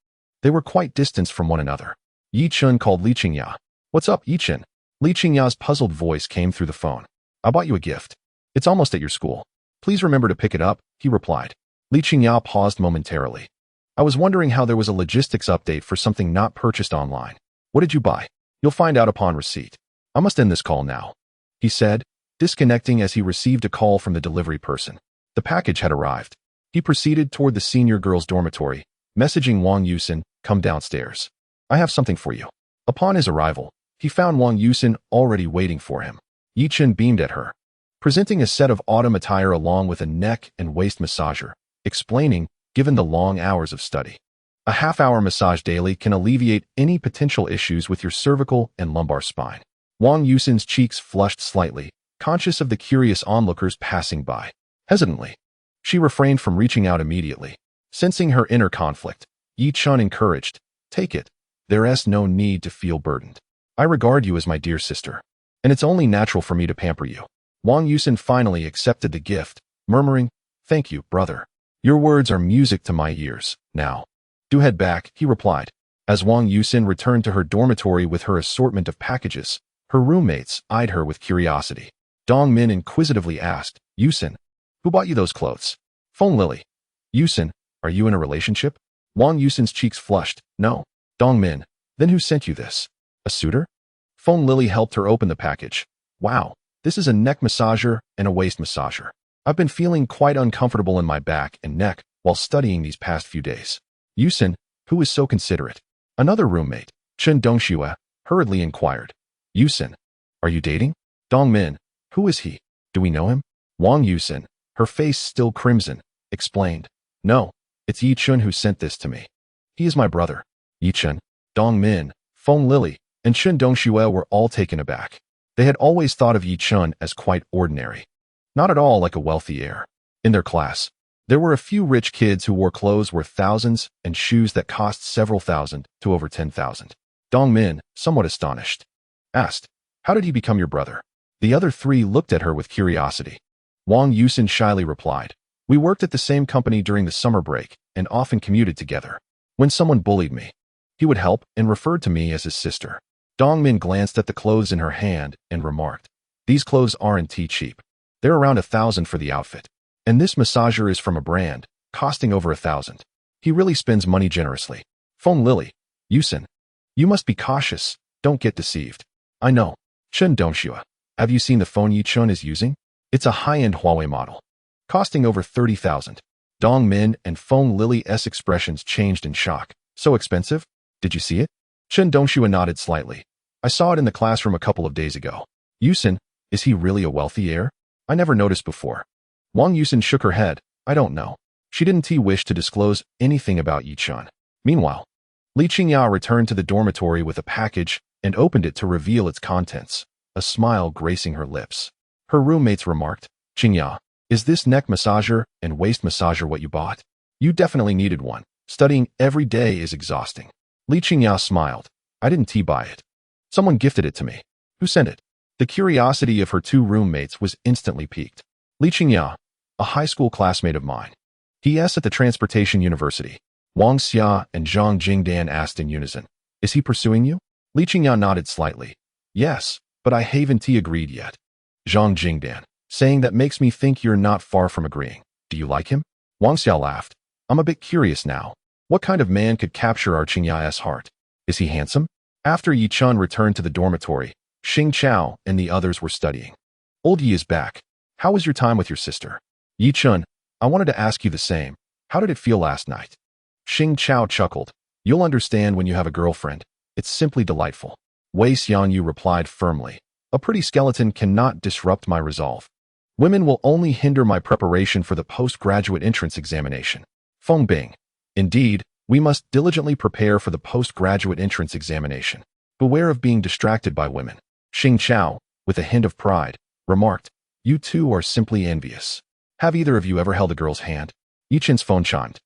they were quite distant from one another. Yi Chen called Li Qingya. What's up, Yi Chen? Li Qingya's puzzled voice came through the phone. I bought you a gift. It's almost at your school. Please remember to pick it up, he replied. Li Qingya paused momentarily. I was wondering how there was a logistics update for something not purchased online. What did you buy? You'll find out upon receipt. I must end this call now, he said, disconnecting as he received a call from the delivery person. The package had arrived. He proceeded toward the senior girls' dormitory, messaging Wang Yusin, come downstairs. I have something for you. Upon his arrival, he found Wang Yusin already waiting for him. Yi Chen beamed at her, presenting a set of autumn attire along with a neck and waist massager, explaining, given the long hours of study, a half-hour massage daily can alleviate any potential issues with your cervical and lumbar spine. Wang Yusin's cheeks flushed slightly, conscious of the curious onlookers passing by. Hesitantly, she refrained from reaching out immediately. Sensing her inner conflict, Yi Chen encouraged, take it. There's no need to feel burdened. I regard you as my dear sister, and it's only natural for me to pamper you. Wang Yusin finally accepted the gift, murmuring, thank you, brother. Your words are music to my ears. Now, do head back, he replied. As Wang Yusin returned to her dormitory with her assortment of packages, her roommates eyed her with curiosity. Dong Min inquisitively asked, Yusin, who bought you those clothes? Feng Lily. Yusin, are you in a relationship? Wang Yusin's cheeks flushed. No. Dong Min, then who sent you this? A suitor? Feng Lily helped her open the package. Wow, this is a neck massager and a waist massager. I've been feeling quite uncomfortable in my back and neck while studying these past few days. Yusin, who is so considerate? Another roommate, Chen Dongxue, hurriedly inquired. Yusin, are you dating? Dong Min, who is he? Do we know him? Wang Yusin, her face still crimson, explained. No, it's Yi Chen who sent this to me. He is my brother. Yi Chen, Dong Min, Feng Lily, and Chen Dongxue were all taken aback. They had always thought of Yi Chen as quite ordinary, not at all like a wealthy heir. In their class, there were a few rich kids who wore clothes worth thousands and shoes that cost several thousand to over 10,000. Dong Min, somewhat astonished, asked, how did he become your brother? The other three looked at her with curiosity. Wang Yusin shyly replied. We worked at the same company during the summer break and often commuted together. When someone bullied me, he would help and referred to me as his sister. Dongmin glanced at the clothes in her hand and remarked, these clothes aren't cheap. They're around 1,000 for the outfit. And this massager is from a brand, costing over 1,000. He really spends money generously. Feng Lily, Yusin, you must be cautious. Don't get deceived. I know. Chen Dongxue, have you seen the phone Yi Chun is using? It's a high-end Huawei model, costing over 30,000. Dong Min and Feng Lily's expressions changed in shock. So expensive? Did you see it? Chen Dongxue nodded slightly. I saw it in the classroom a couple of days ago. Yusin, is he really a wealthy heir? I never noticed before. Wang Yusin shook her head. I don't know. She didn't wish to disclose anything about Yi Chun. Meanwhile, Li Qingya returned to the dormitory with a package and opened it to reveal its contents, a smile gracing her lips. Her roommates remarked, Qingya, is this neck massager and waist massager what you bought? You definitely needed one. Studying every day is exhausting. Li Qingya smiled. I didn't buy it. Someone gifted it to me. Who sent it? The curiosity of her two roommates was instantly piqued. Li Qingya, a high school classmate of mine. He.S. at the Transportation University. Wang Xia and Zhang Jingdan asked in unison. Is he pursuing you? Li Qingya nodded slightly. Yes, but I haven't agreed yet. Zhang Jingdan, saying that makes me think you're not far from agreeing. Do you like him? Wang Xia laughed. I'm a bit curious now. What kind of man could capture our Qingya's heart? Is he handsome? After Yi Chun returned to the dormitory, Xing Chao and the others were studying. Old Yi is back. How was your time with your sister? Yi Chun, I wanted to ask you the same. How did it feel last night? Xing Chao chuckled. You'll understand when you have a girlfriend. It's simply delightful. Wei Xianyu replied firmly. A pretty skeleton cannot disrupt my resolve. Women will only hinder my preparation for the postgraduate entrance examination. Feng Bing. Indeed, we must diligently prepare for the postgraduate entrance examination. Beware of being distracted by women. Xing Chao, with a hint of pride, remarked, you two are simply envious. Have either of you ever held a girl's hand? Yi Chun's phone chimed,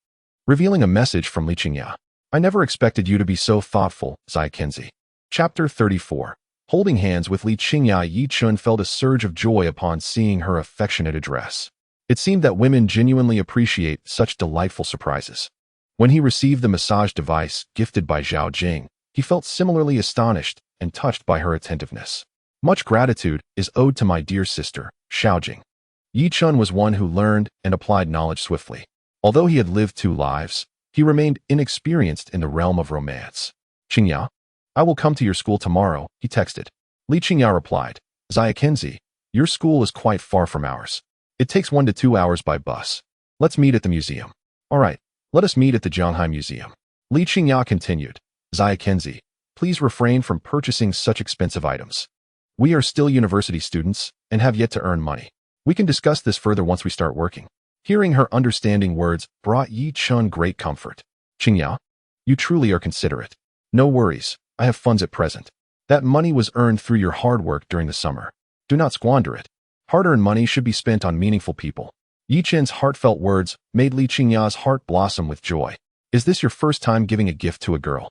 revealing a message from Li Qingya. I never expected you to be so thoughtful, Zai Kenzi. Chapter 34. Holding hands with Li Qingya, Yi Chun felt a surge of joy upon seeing her affectionate address. It seemed that women genuinely appreciate such delightful surprises. When he received the massage device gifted by Zhao Jing, he felt similarly astonished and touched by her attentiveness. Much gratitude is owed to my dear sister, Xiaojing. Yi Chun was one who learned and applied knowledge swiftly. Although he had lived 2 lives, he remained inexperienced in the realm of romance. Qingya, I will come to your school tomorrow, he texted. Li Qingya replied, Zia Kenzi, your school is quite far from ours. It takes 1 to 2 hours by bus. Let's meet at the museum. All right, let us meet at the Zhanghai Museum. Li Qingya continued, Zia Kenzi, please refrain from purchasing such expensive items. We are still university students and have yet to earn money. We can discuss this further once we start working. Hearing her understanding words brought Yi Chun great comfort. Qingya, you truly are considerate. No worries, I have funds at present. That money was earned through your hard work during the summer. Do not squander it. Hard-earned money should be spent on meaningful people. Yi Chun's heartfelt words made Li Qingya's heart blossom with joy. Is this your first time giving a gift to a girl?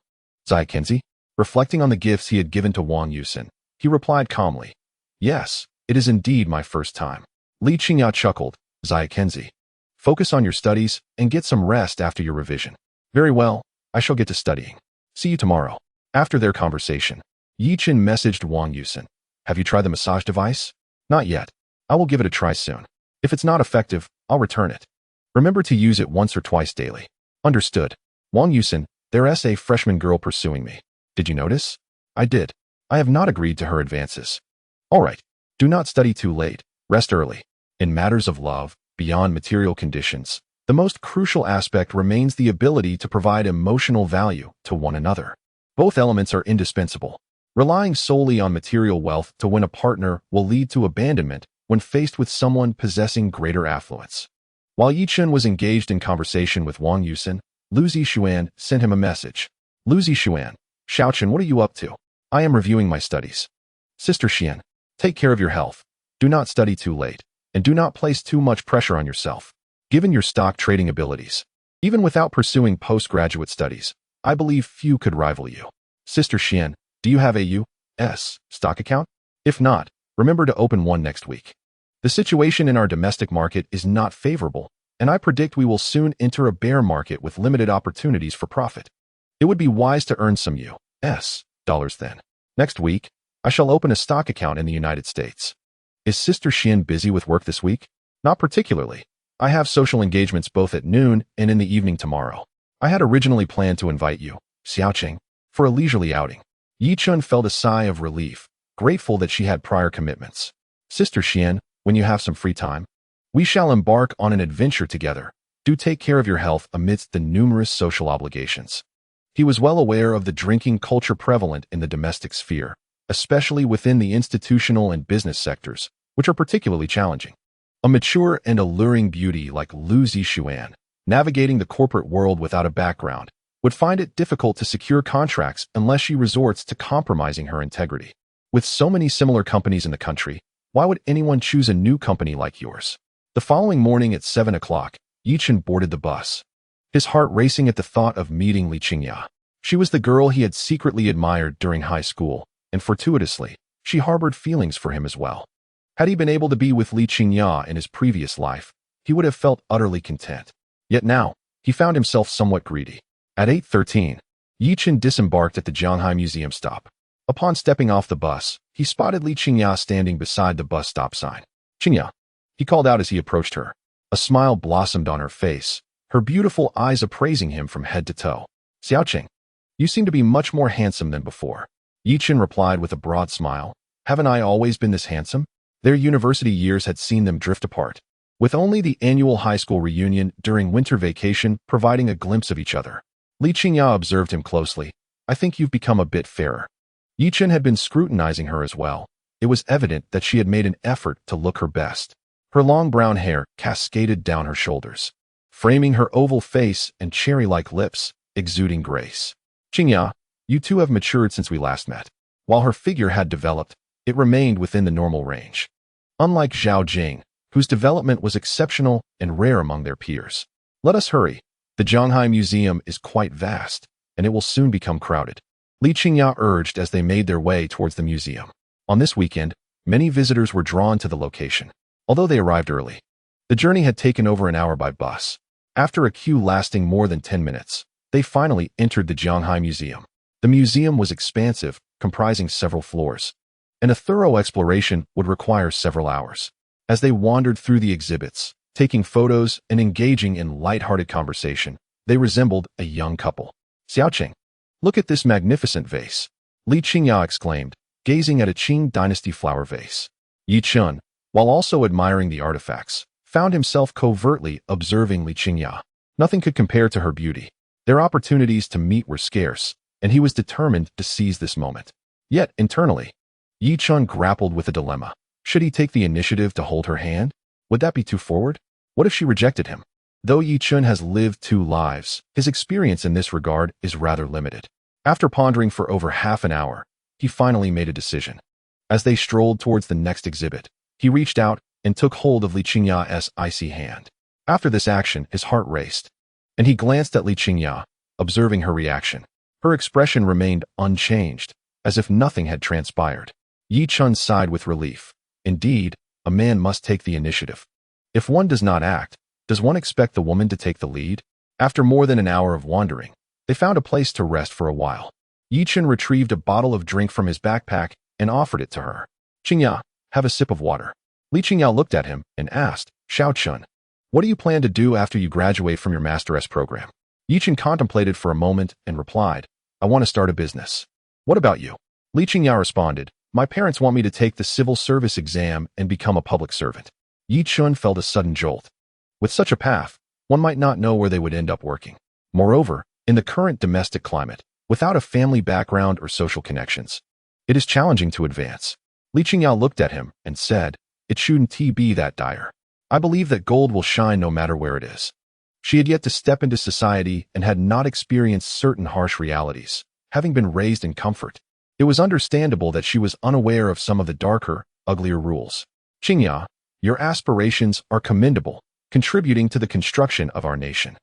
Zai Kenzi, reflecting on the gifts he had given to Wang Yusin, he replied calmly. Yes, it is indeed my first time. Li Qingya chuckled. Zia Kenzi, focus on your studies and get some rest after your revision. Very well, I shall get to studying. See you tomorrow. After their conversation, Yi Chun messaged Wang Yusin. Have you tried the massage device? Not yet. I will give it a try soon. If it's not effective, I'll return it. Remember to use it once or twice daily. Understood. Wang Yusin, there's a freshman girl pursuing me. Did you notice? I did. I have not agreed to her advances. All right. Do not study too late. Rest early. In matters of love, beyond material conditions, the most crucial aspect remains the ability to provide emotional value to one another. Both elements are indispensable. Relying solely on material wealth to win a partner will lead to abandonment when faced with someone possessing greater affluence. While Yi Chun was engaged in conversation with Wang Yusin, Lu Zixuan sent him a message. Lu Zixuan, Xiaochen, what are you up to? I am reviewing my studies. Sister Xian, take care of your health. Do not study too late, and do not place too much pressure on yourself. Given your stock trading abilities, even without pursuing postgraduate studies, I believe few could rival you. Sister Xian, do you have a U.S. stock account? If not, remember to open one next week. The situation in our domestic market is not favorable, and I predict we will soon enter a bear market with limited opportunities for profit. It would be wise to earn some U.S. dollars then. Next week, I shall open a stock account in the United States. Is Sister Xian busy with work this week? Not particularly. I have social engagements both at noon and in the evening tomorrow. I had originally planned to invite you, Xiaoqing, for a leisurely outing. Yi Chun felt a sigh of relief, grateful that she had prior commitments. Sister Xian, when you have some free time, we shall embark on an adventure together. Do take care of your health amidst the numerous social obligations. He was well aware of the drinking culture prevalent in the domestic sphere, especially within the institutional and business sectors, which are particularly challenging. A mature and alluring beauty like Lu Zixuan, navigating the corporate world without a background, would find it difficult to secure contracts unless she resorts to compromising her integrity. With so many similar companies in the country, why would anyone choose a new company like yours? The following morning at 7 o'clock, Yi Chun boarded the bus, his heart racing at the thought of meeting Li Qingya. She was the girl he had secretly admired during high school, and fortuitously, she harbored feelings for him as well. Had he been able to be with Li Qingya in his previous life, he would have felt utterly content. Yet now, he found himself somewhat greedy. At 8:13, Yi Chun disembarked at the Jianghai Museum stop. Upon stepping off the bus, he spotted Li Qingya standing beside the bus stop sign. "Qingya," he called out as he approached her. A smile blossomed on her face, her beautiful eyes appraising him from head to toe. "Xiaoqing, you seem to be much more handsome than before." Yi Chun replied with a broad smile. "Haven't I always been this handsome?" Their university years had seen them drift apart, with only the annual high school reunion during winter vacation providing a glimpse of each other. Li Qingya observed him closely. "I think you've become a bit fairer." Yi Chun had been scrutinizing her as well. It was evident that she had made an effort to look her best. Her long brown hair cascaded down her shoulders, framing her oval face and cherry-like lips, exuding grace. "Qingya, you two have matured since we last met." While her figure had developed, it remained within the normal range. Unlike Zhao Jing, whose development was exceptional and rare among their peers. "Let us hurry. The Jianghai Museum is quite vast, and it will soon become crowded," Li Qingya urged as they made their way towards the museum. On this weekend, many visitors were drawn to the location. Although they arrived early, the journey had taken over an hour by bus. After a queue lasting more than 10 minutes, they finally entered the Jianghai Museum. The museum was expansive, comprising several floors, and a thorough exploration would require several hours. As they wandered through the exhibits, taking photos and engaging in light-hearted conversation, they resembled a young couple. "Xiaoqing, look at this magnificent vase," Li Qingya exclaimed, gazing at a Qing dynasty flower vase. Yi Chun, while also admiring the artifacts, found himself covertly observing Li Qingya. Nothing could compare to her beauty. Their opportunities to meet were scarce, and he was determined to seize this moment. Yet, internally, Yi Chun grappled with a dilemma. Should he take the initiative to hold her hand? Would that be too forward? What if she rejected him? Though Yi Chun has lived 2 lives, his experience in this regard is rather limited. After pondering for over half an hour, he finally made a decision. As they strolled towards the next exhibit, he reached out and took hold of Li Qingya's icy hand. After this action, his heart raced, and he glanced at Li Qingya, observing her reaction. Her expression remained unchanged, as if nothing had transpired. Yi Chun sighed with relief. Indeed, a man must take the initiative. If one does not act, does one expect the woman to take the lead? After more than an hour of wandering, they found a place to rest for a while. Yi Chun retrieved a bottle of drink from his backpack and offered it to her. "Qingya, have a sip of water." Li Qingya looked at him and asked, "Xiao Chun, what do you plan to do after you graduate from your Master program?" Yi Chun contemplated for a moment and replied, "I want to start a business." "What about you?" Li Qingya responded, "My parents want me to take the civil service exam and become a public servant." Yi Chun felt a sudden jolt. With such a path, one might not know where they would end up working. Moreover, in the current domestic climate, without a family background or social connections, it is challenging to advance. Li Qingya looked at him and said, "It shouldn't be that dire. I believe that gold will shine no matter where it is." She had yet to step into society and had not experienced certain harsh realities, having been raised in comfort. It was understandable that she was unaware of some of the darker, uglier rules. "Qingya, your aspirations are commendable, contributing to the construction of our nation.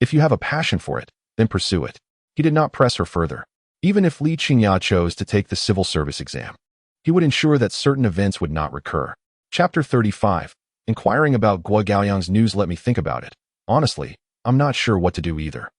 If you have a passion for it, then pursue it." He did not press her further. Even if Li Qingya chose to take the civil service exam, he would ensure that certain events would not recur. Chapter 35. Inquiring about Guo Gaoyang's news let me think about it. Honestly, I'm not sure what to do either.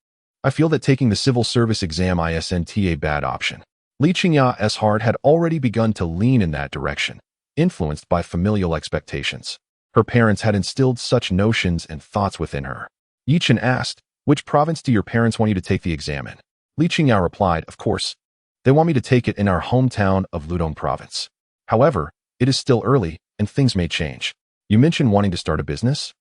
I feel that taking the civil service exam isn't a bad option. Li Qingya's heart had already begun to lean in that direction, influenced by familial expectations. Her parents had instilled such notions and thoughts within her. Yi Chen asked, "Which province do your parents want you to take the exam in?" Li Qingya replied, "Of course. They want me to take it in our hometown of Ludong province. However, it is still early, and things may change. You mentioned wanting to start a business?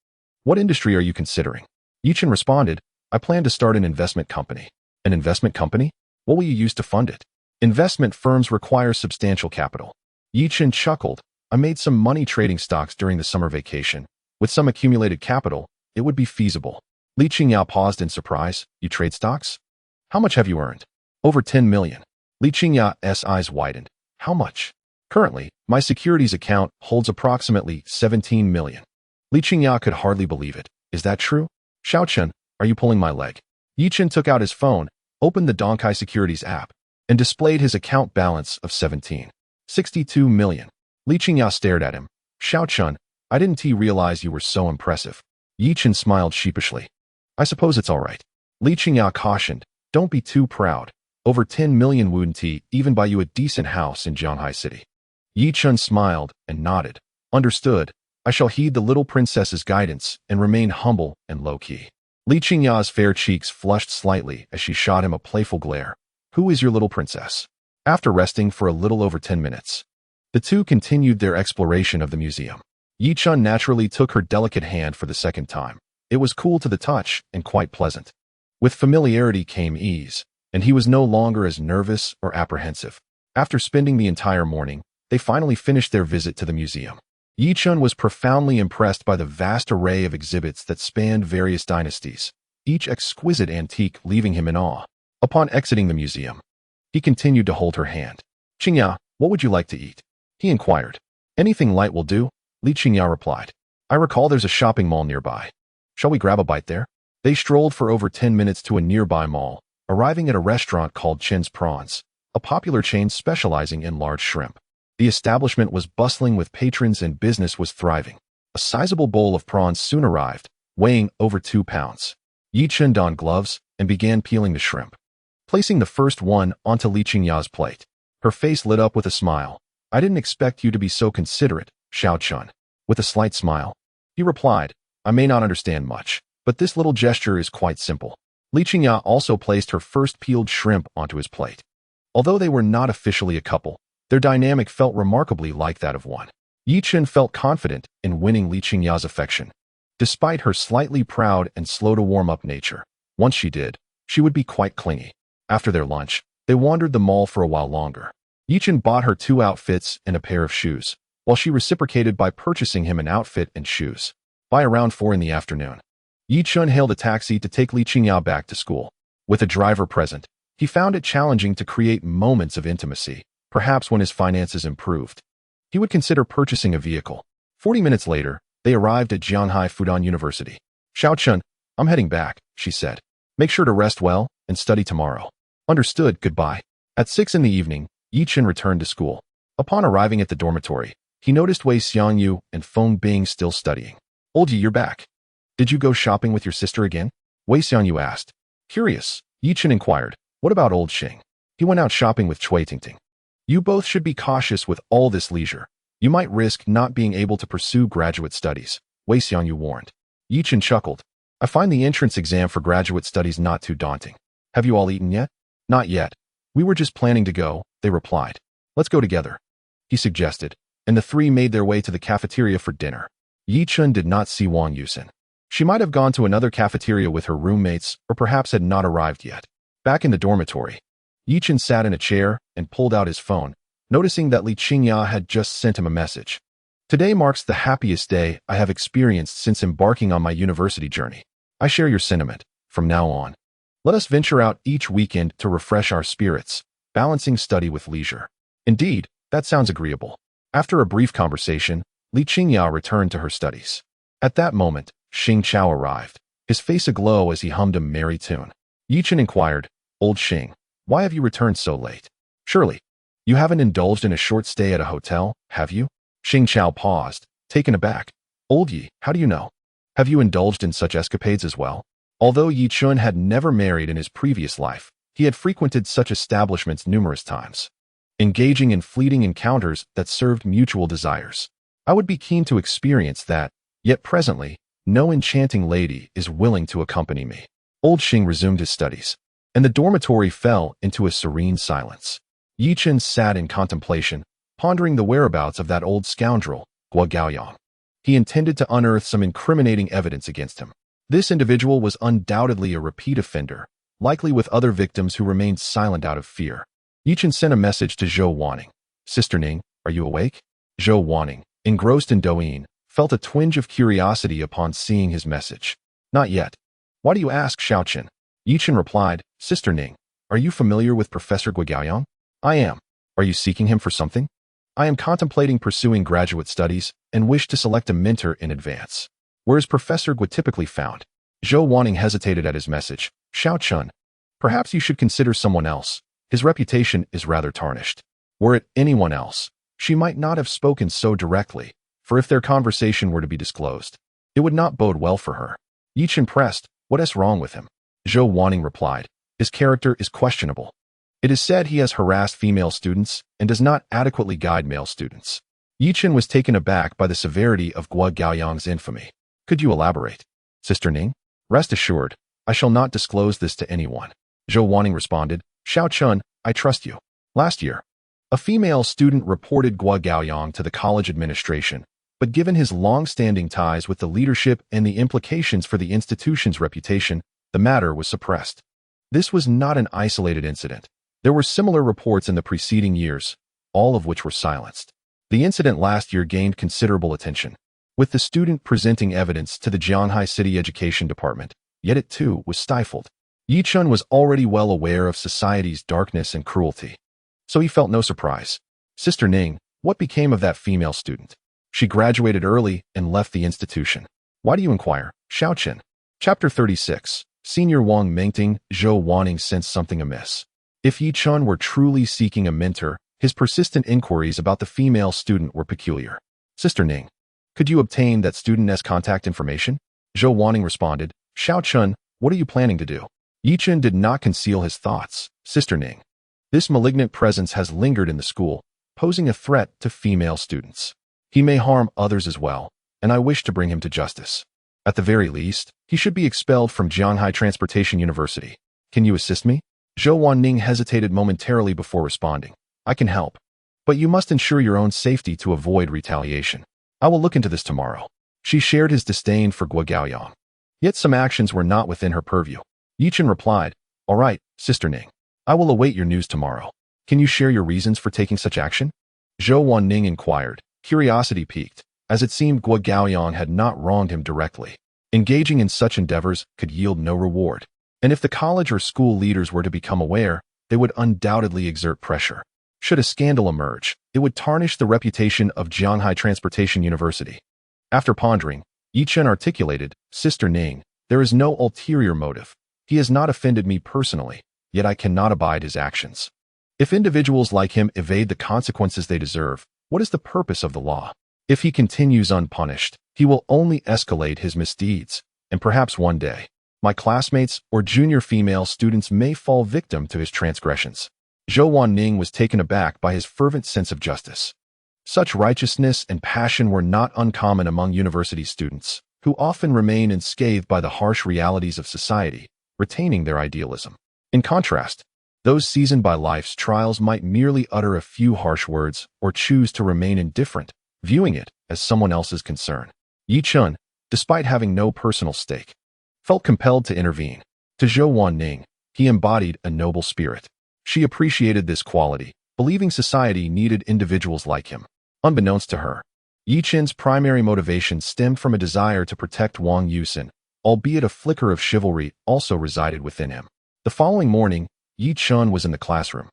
What industry are you considering?" Yi Chen responded, "I plan to start an investment company." "An investment company? What will you use to fund it?" "Investment firms require substantial capital." Yi Chen chuckled. "I made some money trading stocks during the summer vacation. With some accumulated capital, it would be feasible." Li Qingya paused in surprise. "You trade stocks? How much have you earned?" "Over 10 million. Li Qingya's eyes widened. "How much?" "Currently, my securities account holds approximately 17 million. Li Qingya could hardly believe it. "Is that true?" "Xiao Chen, are you pulling my leg?" Yi Chen took out his phone, opened the Donkai Securities app, and displayed his account balance of 17.62 million. Li Qingya stared at him. "Xiao Chen, I didn't realize you were so impressive." Yi Chen smiled sheepishly. "I suppose it's all right." Li Qingya cautioned, "Don't be too proud. Over 10 million wouldn't even buy you a decent house in Zhanghai City." Yi Chen smiled and nodded. "Understood. I shall heed the little princess's guidance and remain humble and low-key." Li Qingya's fair cheeks flushed slightly as she shot him a playful glare. "Who is your little princess?" After resting for a little over 10 minutes, the two continued their exploration of the museum. Yi Chen naturally took her delicate hand for the second time. It was cool to the touch and quite pleasant. With familiarity came ease, and he was no longer as nervous or apprehensive. After spending the entire morning, they finally finished their visit to the museum. Yi Chen was profoundly impressed by the vast array of exhibits that spanned various dynasties, each exquisite antique leaving him in awe. Upon exiting the museum, he continued to hold her hand. "Qingya, what would you like to eat?" he inquired. "Anything light will do," Li Qingya replied. "I recall there's a shopping mall nearby. Shall we grab a bite there?" They strolled for over 10 minutes to a nearby mall, arriving at a restaurant called Chen's Prawns, a popular chain specializing in large shrimp. The establishment was bustling with patrons and business was thriving. A sizable bowl of prawns soon arrived, weighing over 2 pounds. Yi Chen donned gloves and began peeling the shrimp, placing the first one onto Li Qingya's plate. Her face lit up with a smile. "I didn't expect you to be so considerate, Xiao Chen." With a slight smile, he replied, "I may not understand much, but this little gesture is quite simple." Li Qingya also placed her first peeled shrimp onto his plate. Although they were not officially a couple, their dynamic felt remarkably like that of one. Yi Chen felt confident in winning Li Qingya's affection. Despite her slightly proud and slow-to-warm-up nature, once she did, she would be quite clingy. After their lunch, they wandered the mall for a while longer. Yi Chen bought her 2 outfits and a pair of shoes, while she reciprocated by purchasing him an outfit and shoes. By around 4 in the afternoon, Yi Chen hailed a taxi to take Li Qingya back to school. With a driver present, he found it challenging to create moments of intimacy. Perhaps when his finances improved, he would consider purchasing a vehicle. 40 minutes later, they arrived at Zhanghai Fudan University. "Xiao Chen, I'm heading back," she said. "Make sure to rest well and study tomorrow." "Understood, goodbye." At 6 in the evening, Yi Chen returned to school. Upon arriving at the dormitory, he noticed Wei Xiangyu and Feng Bing still studying. "Old Yi, you're back. Did you go shopping with your sister again?" Wei Xiangyu asked. Curious, Yi Chen inquired, "What about old Xing?" "He went out shopping with Cui Tingting." "You both should be cautious with all this leisure. You might risk not being able to pursue graduate studies," Wei Xiangyu warned. Yi Chen chuckled. "I find the entrance exam for graduate studies not too daunting. Have you all eaten yet?" "Not yet. We were just planning to go," they replied. "Let's go together," he suggested, and the three made their way to the cafeteria for dinner. Yi Chen did not see Wang Yusin. She might have gone to another cafeteria with her roommates or perhaps had not arrived yet. Back in the dormitory, Yi Chen sat in a chair and pulled out his phone, noticing that Li Qingya had just sent him a message. "Today marks the happiest day I have experienced since embarking on my university journey. I share your sentiment. From now on, let us venture out each weekend to refresh our spirits, balancing study with leisure." "Indeed, that sounds agreeable." After a brief conversation, Li Qingya returned to her studies. At that moment, Xing Chao arrived, his face aglow as he hummed a merry tune. Yi Chen inquired, "Old Xing, why have you returned so late? Surely, you haven't indulged in a short stay at a hotel, have you?" Xing Chao paused, Taken aback. Old Yi, how do you know? Have you indulged in such escapades as well? Although Yi Chun had never married in his previous life, he had frequented such establishments numerous times, engaging in fleeting encounters that served mutual desires. I would be keen to experience that, yet presently, no enchanting lady is willing to accompany me. Old Xing resumed his studies, and the dormitory fell into a serene silence. Yi Chun sat in contemplation, pondering the whereabouts of that old scoundrel, Guo Gaoyang. He intended to unearth some incriminating evidence against him. This individual was undoubtedly a repeat offender, likely with other victims who remained silent out of fear. Yi Chun sent a message to Zhou Wanning. Sister Ning, are you awake? Zhou Wanning, engrossed in Douyin, felt a twinge of curiosity upon seeing his message. Not yet. Why do you ask, Xiaoqin? Yi Chun replied, Sister Ning, are you familiar with Professor Guo Gaoyang? I am. Are you seeking him for something? I am contemplating pursuing graduate studies and wish to select a mentor in advance. Where is Professor Guo typically found? Zhou Wanning hesitated at his message. Xiaoqin, perhaps you should consider someone else. His reputation is rather tarnished. Were it anyone else, she might not have spoken so directly, for if their conversation were to be disclosed, it would not bode well for her. Yi Chun pressed, what is wrong with him? Zhou Wanning replied, his character is questionable. It is said he has harassed female students and does not adequately guide male students. Yi Chun was taken aback by the severity of Guo Gaoyang's infamy. Could you elaborate? Sister Ning, rest assured, I shall not disclose this to anyone. Zhou Wanning responded, Xiaoqin, I trust you. Last year, a female student reported Guo Gaoyang to the college administration, but given his long-standing ties with the leadership and the implications for the institution's reputation, the matter was suppressed. This was not an isolated incident. There were similar reports in the preceding years, all of which were silenced. The incident last year gained considerable attention, with the student presenting evidence to the Jianghai City Education Department, yet it too was stifled. Yi Chun was already well aware of society's darkness and cruelty, so he felt no surprise. Sister Ning, what became of that female student? She graduated early and left the institution. Why do you inquire? Xiaoqin. Chapter 36. Senior Wang Mengting. Zhou Wanning sensed something amiss. If Yi Chun were truly seeking a mentor, his persistent inquiries about the female student were peculiar. Sister Ning, could you obtain that student's contact information? Zhou Wanning responded, Xiaoqin, what are you planning to do? Yi Chun did not conceal his thoughts. Sister Ning, this malignant presence has lingered in the school, posing a threat to female students. He may harm others as well, and I wish to bring him to justice. At the very least, he should be expelled from Jianghai Transportation University. Can you assist me? Zhou Wanning hesitated momentarily before responding. I can help, but you must ensure your own safety to avoid retaliation. I will look into this tomorrow. She shared his disdain for Guo Gaoyang. Yet some actions were not within her purview. Yi Chun replied, all right, Sister Ning. I will await your news tomorrow. Can you share your reasons for taking such action? Zhou Wanning inquired, curiosity piqued, as it seemed Guo Gaoyang had not wronged him directly. Engaging in such endeavors could yield no reward, and if the college or school leaders were to become aware, they would undoubtedly exert pressure. Should a scandal emerge, it would tarnish the reputation of Jianghai Transportation University. After pondering, Yi Chun articulated, Sister Ning, there is no ulterior motive. He has not offended me personally, yet I cannot abide his actions. If individuals like him evade the consequences they deserve, what is the purpose of the law? If he continues unpunished, he will only escalate his misdeeds, and perhaps one day, my classmates or junior female students may fall victim to his transgressions. Zhou Wanning was taken aback by his fervent sense of justice. Such righteousness and passion were not uncommon among university students, who often remain unscathed by the harsh realities of society, retaining their idealism. In contrast, those seasoned by life's trials might merely utter a few harsh words or choose to remain indifferent, viewing it as someone else's concern. Yi Chun, despite having no personal stake, felt compelled to intervene. To Zhou Wanning, he embodied a noble spirit. She appreciated this quality, believing society needed individuals like him. Unbeknownst to her, Yi Chun's primary motivation stemmed from a desire to protect Wang Yusin, albeit a flicker of chivalry also resided within him. The following morning, Yi Chun was in the classroom,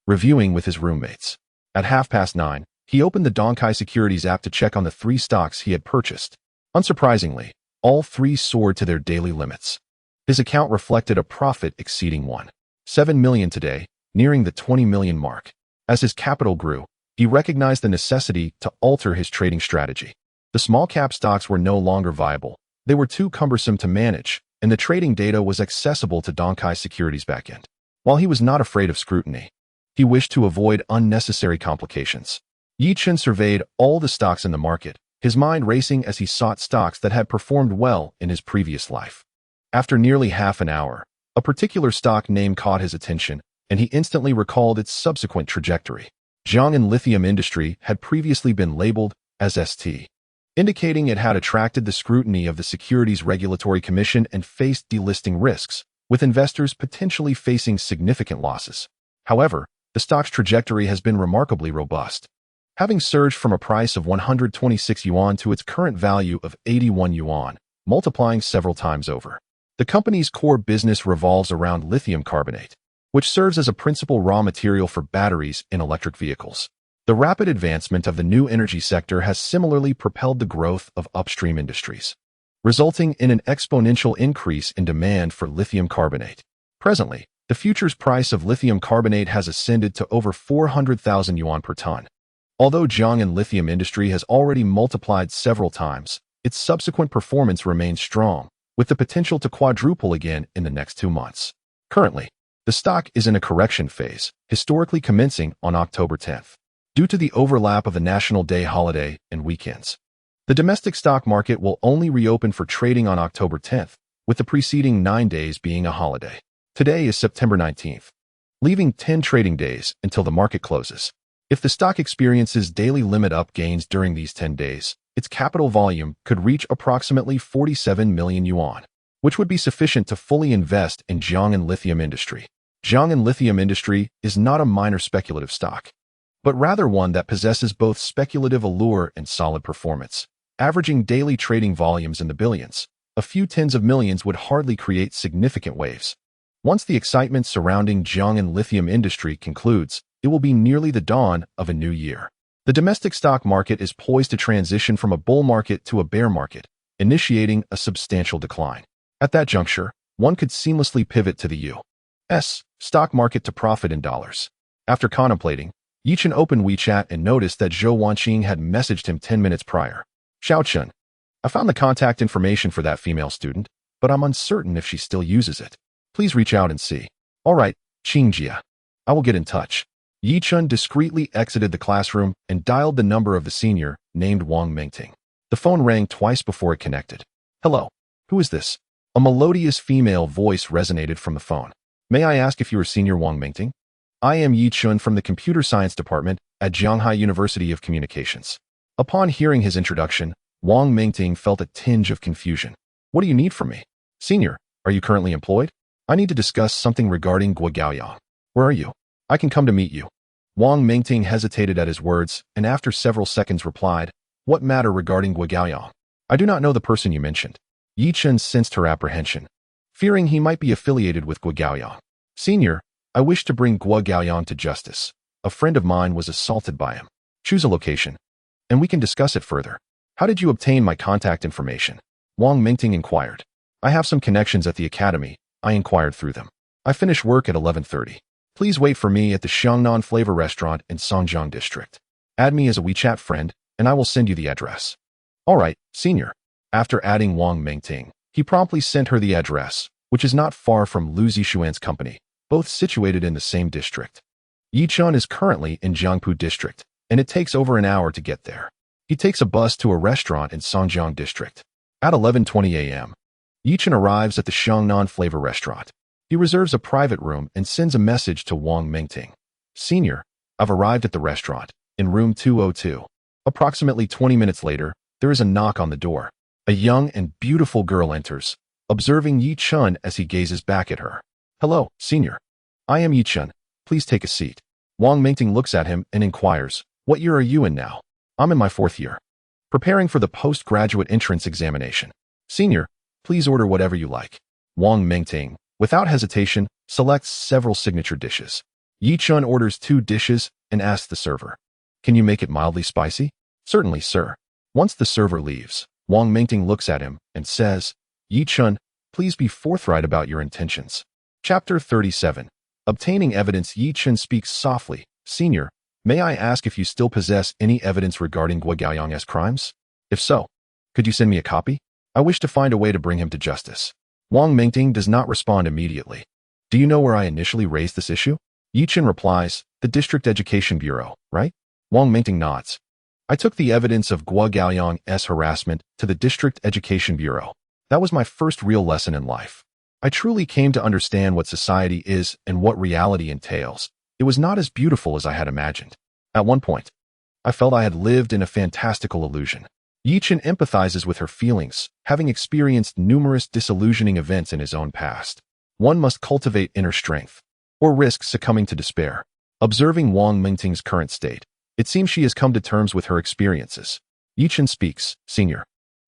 reviewing with his roommates. At 9:30, he opened the Donkai Securities app to check on the 3 stocks he had purchased. Unsurprisingly, all 3 soared to their daily limits. His account reflected a profit exceeding 1.7 million today, nearing the 20 million mark. As his capital grew, he recognized the necessity to alter his trading strategy. The small-cap stocks were no longer viable. They were too cumbersome to manage, and the trading data was accessible to Donkai Securities' backend. While he was not afraid of scrutiny, he wished to avoid unnecessary complications. Yi Chun surveyed all the stocks in the market, his mind racing as he sought stocks that had performed well in his previous life. After nearly half an hour, a particular stock name caught his attention, and he instantly recalled its subsequent trajectory. Jiang'an Lithium Industry had previously been labeled as ST, indicating it had attracted the scrutiny of the Securities Regulatory Commission and faced delisting risks, with investors potentially facing significant losses. However, the stock's trajectory has been remarkably robust, having surged from a price of 126 yuan to its current value of 81 yuan, multiplying several times over. The company's core business revolves around lithium carbonate, which serves as a principal raw material for batteries in electric vehicles. The rapid advancement of the new energy sector has similarly propelled the growth of upstream industries, resulting in an exponential increase in demand for lithium carbonate. Presently, the futures price of lithium carbonate has ascended to over 400,000 yuan per ton. Although Jiang'an Lithium Industry has already multiplied several times, its subsequent performance remains strong, with the potential to quadruple again in the next 2 months. Currently, the stock is in a correction phase, historically commencing on October 10th. Due to the overlap of the National Day holiday and weekends, the domestic stock market will only reopen for trading on October 10th, with the preceding 9 days being a holiday. Today is September 19th, leaving 10 trading days until the market closes. If the stock experiences daily limit-up gains during these 10 days, its capital volume could reach approximately 47 million yuan, which would be sufficient to fully invest in Jiang'an Lithium Industry. Jiang'an Lithium Industry is not a minor speculative stock, but rather one that possesses both speculative allure and solid performance. Averaging daily trading volumes in the billions, a few tens of millions would hardly create significant waves. Once the excitement surrounding Jiang'an Lithium Industry concludes, it will be nearly the dawn of a new year. The domestic stock market is poised to transition from a bull market to a bear market, initiating a substantial decline. At that juncture, one could seamlessly pivot to the U.S. stock market to profit in dollars. After contemplating, Yi Chun opened WeChat and noticed that Zhou Wanqing had messaged him 10 minutes prior. Xiao Chun, I found the contact information for that female student, but I'm uncertain if she still uses it. Please reach out and see. All right, Qingjia. I will get in touch. Yi Chun discreetly exited the classroom and dialed the number of the senior, named Wang Mengting. The phone rang twice before it connected. Hello, who is this? A melodious female voice resonated from the phone. May I ask if you are Senior Wang Mengting? I am Yi Chun from the Computer Science Department at Jianghai University of Communications. Upon hearing his introduction, Wang Mengting felt a tinge of confusion. What do you need from me? Senior, are you currently employed? I need to discuss something regarding Guogaoyang. Where are you? I can come to meet you. Wang Mengting hesitated at his words and after several seconds replied, What matter regarding Guogaoyang? I do not know the person you mentioned. Yi Chun sensed her apprehension, fearing he might be affiliated with Guogaoyang. Senior, I wish to bring Guogaoyang to justice. A friend of mine was assaulted by him. Choose a location, and we can discuss it further. How did you obtain my contact information? Wang Mengting inquired. I have some connections at the academy. I inquired through them. I finish work at 11:30. Please wait for me at the Xiangnan Flavor Restaurant in Songjiang District. Add me as a WeChat friend, and I will send you the address. All right, Senior. After adding Wang Mengting, he promptly sent her the address, which is not far from Lu Zixuan's company, both situated in the same district. Yi Chun is currently in Jiangpu District, and it takes over an hour to get there. He takes a bus to a restaurant in Songjiang District. At 11:20 a.m., Yi Chun arrives at the Xiangnan Flavor Restaurant. He reserves a private room and sends a message to Wang Mengting. Senior, I've arrived at the restaurant, in room 202. Approximately 20 minutes later, there is a knock on the door. A young and beautiful girl enters, observing Yi Chun as he gazes back at her. Hello, Senior. I am Yi Chun. Please take a seat. Wang Mengting looks at him and inquires, What year are you in now? I'm in my 4th year. Preparing for the postgraduate entrance examination. Senior, please order whatever you like. Wang Mengting, without hesitation, selects several signature dishes. Yi Chun orders 2 dishes and asks the server, Can you make it mildly spicy? Certainly, sir. Once the server leaves, Wang Mengting looks at him and says, Yi Chun, please be forthright about your intentions. Chapter 37. Obtaining evidence. Yi Chun speaks softly. Senior, may I ask if you still possess any evidence regarding Guogaoyang's crimes? If so, could you send me a copy? I wish to find a way to bring him to justice. Wang Mingting does not respond immediately. Do you know where I initially raised this issue? Yichen replies, the District Education Bureau, right? Wang Mingting nods. I took the evidence of Guo Gaoyang's harassment to the District Education Bureau. That was my first real lesson in life. I truly came to understand what society is and what reality entails. It was not as beautiful as I had imagined. At one point, I felt I had lived in a fantastical illusion. Yichen empathizes with her feelings, having experienced numerous disillusioning events in his own past. One must cultivate inner strength, or risk succumbing to despair. Observing Wang Mingting's current state, it seems she has come to terms with her experiences. Yichen speaks, Senior.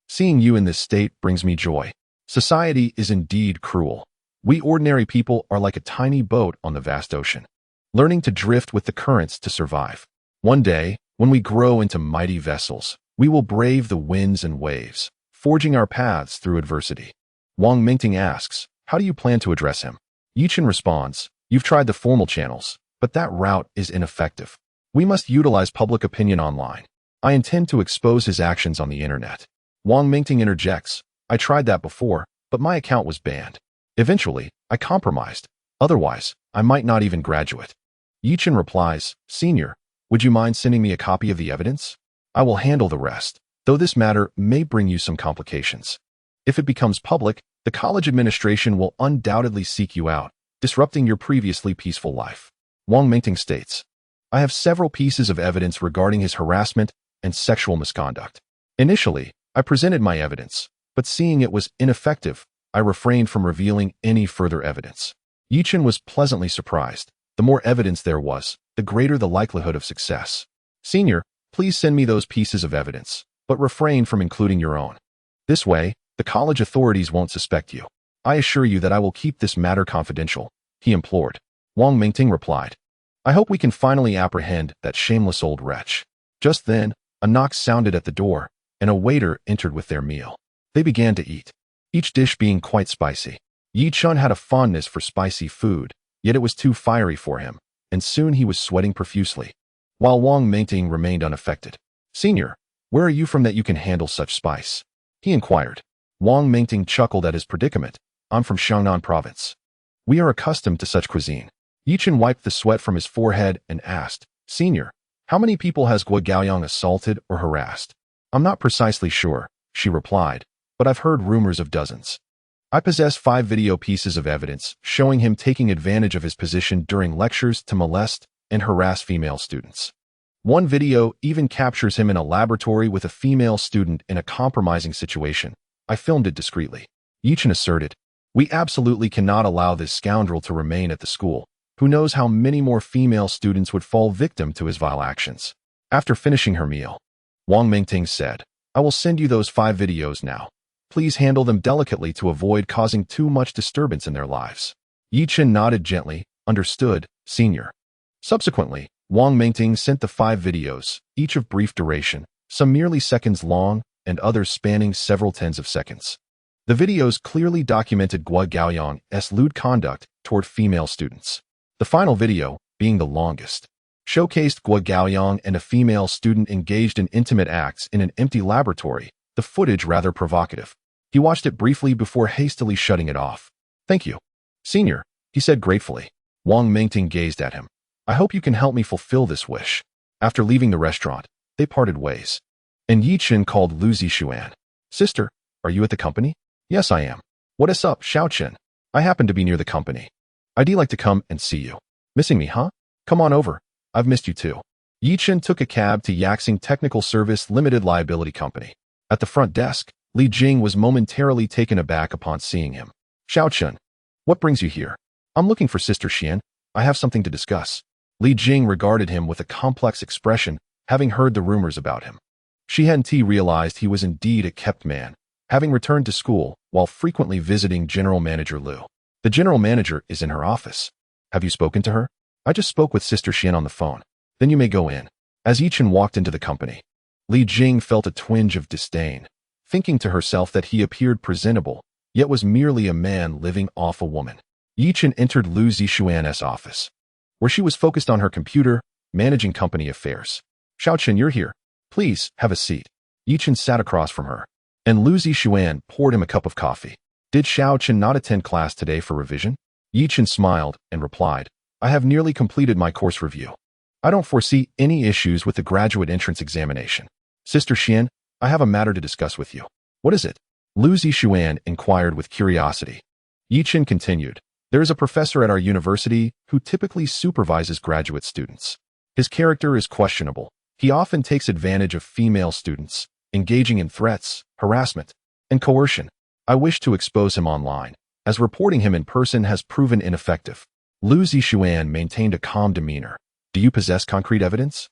Seeing you in this state brings me joy. Society is indeed cruel. We ordinary people are like a tiny boat on the vast ocean, learning to drift with the currents to survive. One day, when we grow into mighty vessels, we will brave the winds and waves, forging our paths through adversity. Wang Mingting asks, how do you plan to address him? Yichen responds, you've tried the formal channels, but that route is ineffective. We must utilize public opinion online. I intend to expose his actions on the internet. Wang Mingting interjects, I tried that before, but my account was banned. Eventually, I compromised. Otherwise, I might not even graduate. Yichen replies, Senior, would you mind sending me a copy of the evidence? I will handle the rest, though this matter may bring you some complications. If it becomes public, the college administration will undoubtedly seek you out, disrupting your previously peaceful life. Wang Mingting states, I have several pieces of evidence regarding his harassment and sexual misconduct. Initially, I presented my evidence, but seeing it was ineffective, I refrained from revealing any further evidence. Yichen was pleasantly surprised. The more evidence there was, the greater the likelihood of success. Senior, please send me those pieces of evidence, but refrain from including your own. This way, the college authorities won't suspect you. I assure you that I will keep this matter confidential, he implored. Wang Mingting replied, I hope we can finally apprehend that shameless old wretch. Just then, a knock sounded at the door, and a waiter entered with their meal. They began to eat, each dish being quite spicy. Yichen had a fondness for spicy food, yet it was too fiery for him, and soon he was sweating profusely, while Wang Mingting remained unaffected. Senior, where are you from that you can handle such spice? He inquired. Wang Mingting chuckled at his predicament. I'm from Xiangnan province. We are accustomed to such cuisine. Yichen wiped the sweat from his forehead and asked, Senior, how many people has Guo Gaoyang assaulted or harassed? I'm not precisely sure, she replied, but I've heard rumors of dozens. I possess 5 video pieces of evidence showing him taking advantage of his position during lectures to molest and harass female students. One video even captures him in a laboratory with a female student in a compromising situation. I filmed it discreetly. Yichen asserted, we absolutely cannot allow this scoundrel to remain at the school. Who knows how many more female students would fall victim to his vile actions. After finishing her meal, Wang Mingting said, I will send you those 5 videos now. Please handle them delicately to avoid causing too much disturbance in their lives. Yichen nodded gently, understood, Senior. Subsequently, Wang Mingting sent the 5 videos, each of brief duration, some merely seconds long, and others spanning several tens of seconds. The videos clearly documented Guo Gaoyang's lewd conduct toward female students. The final video, being the longest, showcased Guo Gaoyang and a female student engaged in intimate acts in an empty laboratory, the footage rather provocative. He watched it briefly before hastily shutting it off. Thank you, Senior, he said gratefully. Wang Mingting gazed at him. I hope you can help me fulfill this wish. After leaving the restaurant, they parted ways. And Yichen called Lu Zixuan. Sister, are you at the company? Yes, I am. What is up, Xiaochen? I happen to be near the company. I'd like to come and see you. Missing me, huh? Come on over. I've missed you too. Yichen took a cab to Yaxing Technical Service Limited Liability Company. At the front desk, Li Jing was momentarily taken aback upon seeing him. Xiaochen, what brings you here? I'm looking for Sister Xian. I have something to discuss. Li Jing regarded him with a complex expression, having heard the rumors about him. She hadn't realized he was indeed a kept man, having returned to school while frequently visiting General Manager Liu. The General Manager is in her office. Have you spoken to her? I just spoke with Sister Xian on the phone. Then you may go in. As Yichen walked into the company, Li Jing felt a twinge of disdain, thinking to herself that he appeared presentable, yet was merely a man living off a woman. Yichen entered Lu Zixuan's office, where she was focused on her computer, managing company affairs. Xiaochen, you're here. Please, have a seat. Yichen sat across from her, and Lu Zixuan poured him a cup of coffee. Did Xiao Chen not attend class today for revision? Yichen smiled and replied, I have nearly completed my course review. I don't foresee any issues with the graduate entrance examination. Sister Xian, I have a matter to discuss with you. What is it? Lu Zixuan inquired with curiosity. Yichen continued, there is a professor at our university who typically supervises graduate students. His character is questionable. He often takes advantage of female students, engaging in threats, harassment, and coercion. I wish to expose him online, as reporting him in person has proven ineffective. Lu Zixuan maintained a calm demeanor. Do you possess concrete evidence?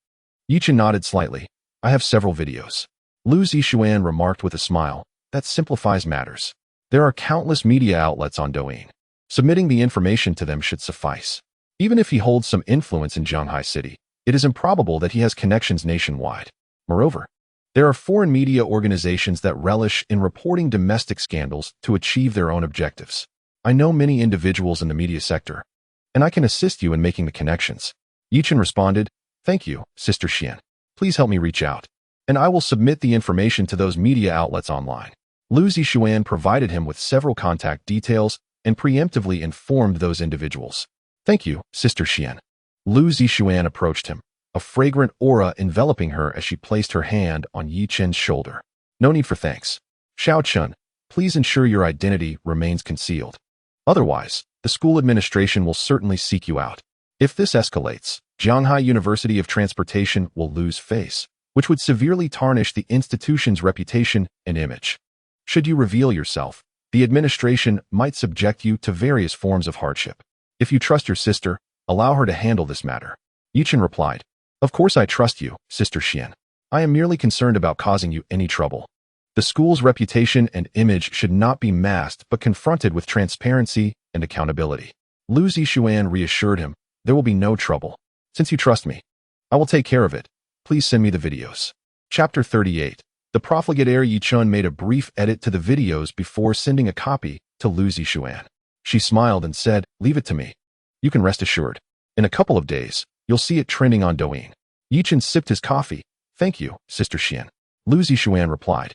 Yichen nodded slightly. I have several videos. Lu Zixuan remarked with a smile. That simplifies matters. There are countless media outlets on Douyin. Submitting the information to them should suffice. Even if he holds some influence in Shanghai City, it is improbable that he has connections nationwide. Moreover, there are foreign media organizations that relish in reporting domestic scandals to achieve their own objectives. I know many individuals in the media sector, and I can assist you in making the connections. Yichen responded, Thank you, Sister Xian. Please help me reach out, and I will submit the information to those media outlets online. Lu Zixuan provided him with several contact details and preemptively informed those individuals. Thank you, Sister Xian. Lu Zixuan approached him, a fragrant aura enveloping her as she placed her hand on Yichen's shoulder. No need for thanks. Xiao Chun, please ensure your identity remains concealed. Otherwise, the school administration will certainly seek you out. If this escalates, Shanghai University of Transportation will lose face, which would severely tarnish the institution's reputation and image. Should you reveal yourself, the administration might subject you to various forms of hardship. If you trust your sister, allow her to handle this matter. Yichen replied, Of course I trust you, Sister Xian. I am merely concerned about causing you any trouble. The school's reputation and image should not be masked but confronted with transparency and accountability. Lu Zixuan reassured him, There will be no trouble. Since you trust me, I will take care of it. Please send me the videos. Chapter 38. The profligate heir Yichun made a brief edit to the videos before sending a copy to Lu Zixuan. She smiled and said, Leave it to me. You can rest assured. In a couple of days, you'll see it trending on Douyin. Yichen sipped his coffee. Thank you, Sister Xian. Lu Zixuan replied.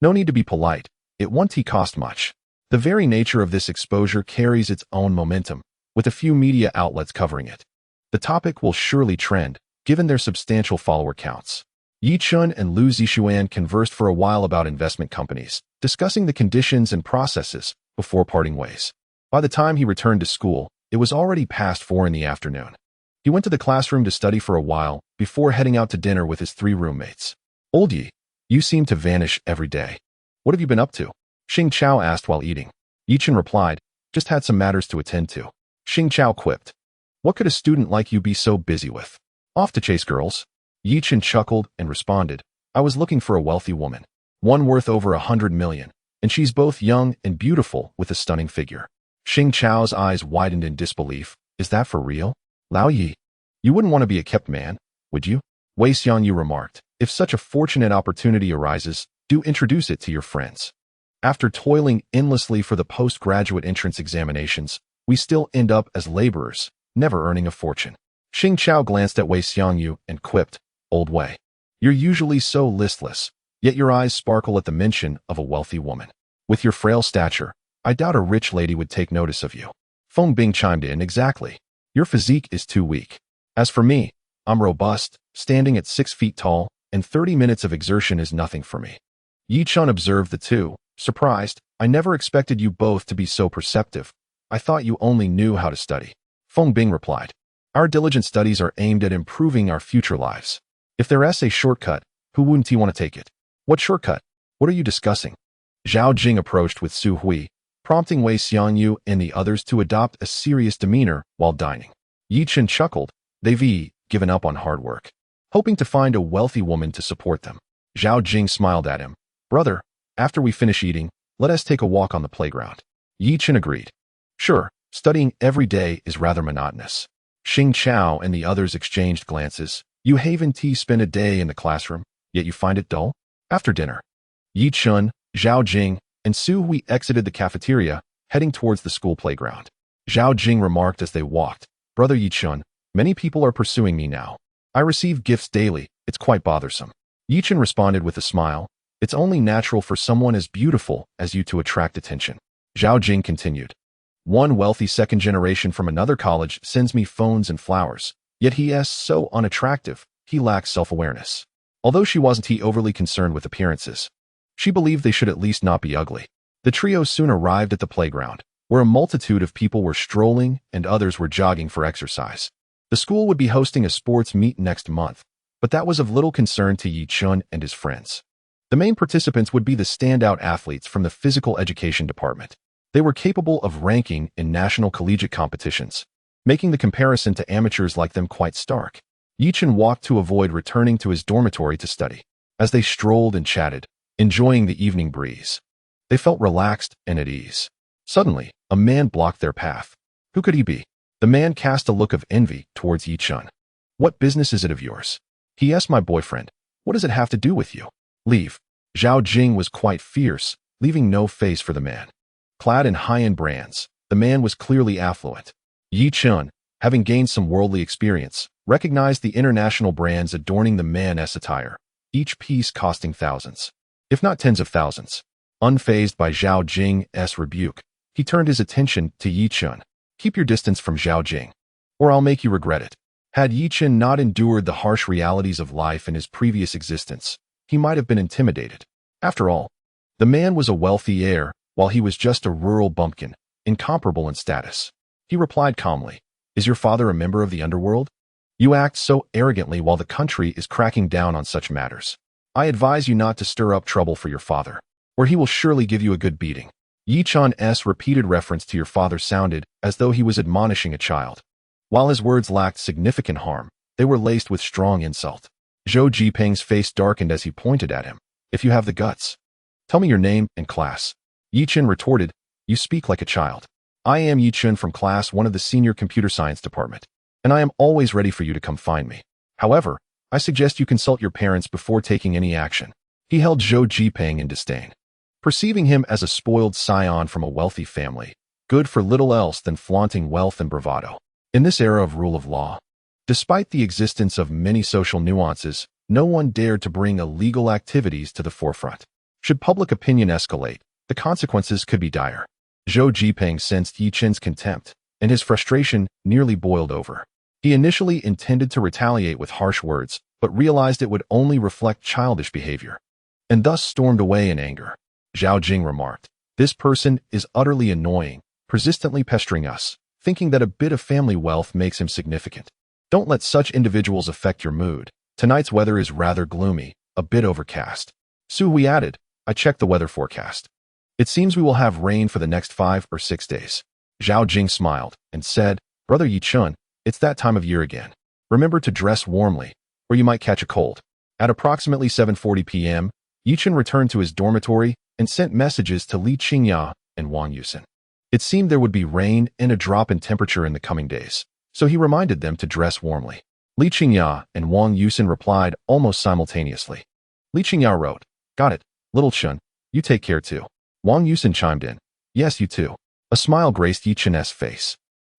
No need to be polite. It won't cost much. The very nature of this exposure carries its own momentum, with a few media outlets covering it. The topic will surely trend, given their substantial follower counts. Yichun and Lu Zixuan conversed for a while about investment companies, discussing the conditions and processes before parting ways. By the time he returned to school, it was already past 4 in the afternoon. He went to the classroom to study for a while before heading out to dinner with his 3 roommates. Old Yi, you seem to vanish every day. What have you been up to? Xing Chao asked while eating. Yichun replied, Just had some matters to attend to. Xing Chao quipped. What could a student like you be so busy with? Off to chase girls? Yichun chuckled and responded, I was looking for a wealthy woman, one worth over 100 million, and she's both young and beautiful with a stunning figure. Xing Chao's eyes widened in disbelief. Is that for real? Lao Yi, you wouldn't want to be a kept man, would you? Wei Xiangyu remarked, If such a fortunate opportunity arises, do introduce it to your friends. After toiling endlessly for the postgraduate entrance examinations, we still end up as laborers, never earning a fortune. Xing Chao glanced at Wei Xiangyu and quipped, Old Wei, you're usually so listless, yet your eyes sparkle at the mention of a wealthy woman. With your frail stature, I doubt a rich lady would take notice of you. Feng Bing chimed in, Exactly. Your physique is too weak. As for me, I'm robust, standing at 6 feet tall, and 30 minutes of exertion is nothing for me. Yichun observed the two, surprised. I never expected you both to be so perceptive. I thought you only knew how to study. Feng Bing replied, Our diligent studies are aimed at improving our future lives. If there is a shortcut, who wouldn't he want to take it? What shortcut? What are you discussing? Zhao Jing approached with Su Hui, prompting Wei Xiangyu and the others to adopt a serious demeanor while dining. Yichun chuckled. They've given up on hard work, hoping to find a wealthy woman to support them. Zhao Jing smiled at him. Brother, after we finish eating, let us take a walk on the playground. Yichun agreed. Sure, studying every day is rather monotonous. Xing Chao and the others exchanged glances. You haven't spend a day in the classroom, yet you find it dull? After dinner, Yichun, Zhao Jing, and Su Hui exited the cafeteria, heading towards the school playground. Zhao Jing remarked as they walked, Brother Yichun, many people are pursuing me now. I receive gifts daily, it's quite bothersome. Yichun responded with a smile, It's only natural for someone as beautiful as you to attract attention. Zhao Jing continued. One wealthy second generation from another college sends me phones and flowers, yet he is so unattractive, he lacks self-awareness. Although she wasn't overly concerned with appearances, she believed they should at least not be ugly. The trio soon arrived at the playground, where a multitude of people were strolling and others were jogging for exercise. The school would be hosting a sports meet next month, but that was of little concern to Yi Chun and his friends. The main participants would be the standout athletes from the physical education department. They were capable of ranking in national collegiate competitions, making the comparison to amateurs like them quite stark. Yi Chun walked to avoid returning to his dormitory to study. As they strolled and chatted, enjoying the evening breeze, they felt relaxed and at ease. Suddenly, a man blocked their path. Who could he be? The man cast a look of envy towards Yi Chun. What business is it of yours? He asked. My boyfriend. What does it have to do with you? Leave. Zhao Jing was quite fierce, leaving no face for the man. Clad in high-end brands, the man was clearly affluent. Yi Chun, having gained some worldly experience, recognized the international brands adorning the man's attire, each piece costing thousands, if not tens of thousands. Unfazed by Zhao Jing's rebuke, he turned his attention to Yi Chun. Keep your distance from Zhao Jing, or I'll make you regret it. Had Yi Chun not endured the harsh realities of life in his previous existence, he might have been intimidated. After all, the man was a wealthy heir, while he was just a rural bumpkin, incomparable in status. He replied calmly, Is your father a member of the underworld? You act so arrogantly while the country is cracking down on such matters. I advise you not to stir up trouble for your father, or he will surely give you a good beating. Yi Chun's repeated reference to your father sounded as though he was admonishing a child. While his words lacked significant harm, they were laced with strong insult. Zhou Jipeng's face darkened as he pointed at him. If you have the guts, tell me your name and class. Yi Chun retorted, You speak like a child. I am Yi Chun from class 1 of the senior computer science department, and I am always ready for you to come find me. However, I suggest you consult your parents before taking any action. He held Zhou Jipeng in disdain, perceiving him as a spoiled scion from a wealthy family, good for little else than flaunting wealth and bravado. In this era of rule of law, despite the existence of many social nuances, no one dared to bring illegal activities to the forefront. Should public opinion escalate, the consequences could be dire. Zhou Jipeng sensed Yi Chun's contempt, and his frustration nearly boiled over. He initially intended to retaliate with harsh words, but realized it would only reflect childish behavior, and thus stormed away in anger. Zhao Jing remarked, This person is utterly annoying, persistently pestering us, thinking that a bit of family wealth makes him significant. Don't let such individuals affect your mood. Tonight's weather is rather gloomy, a bit overcast. Su Hui added, I checked the weather forecast. It seems we will have rain for the next 5 or 6 days. Zhao Jing smiled and said, Brother Yi Chun, it's that time of year again. Remember to dress warmly, or you might catch a cold. At approximately 7:40 p.m., Yi Chun returned to his dormitory and sent messages to Li Qingya and Wang Yusin. It seemed there would be rain and a drop in temperature in the coming days, so he reminded them to dress warmly. Li Qingya and Wang Yusin replied almost simultaneously. Li Qingya wrote, Got it, little Chun, you take care too. Wang Yusin chimed in, Yes, you too. A smile graced Yi Chun's face.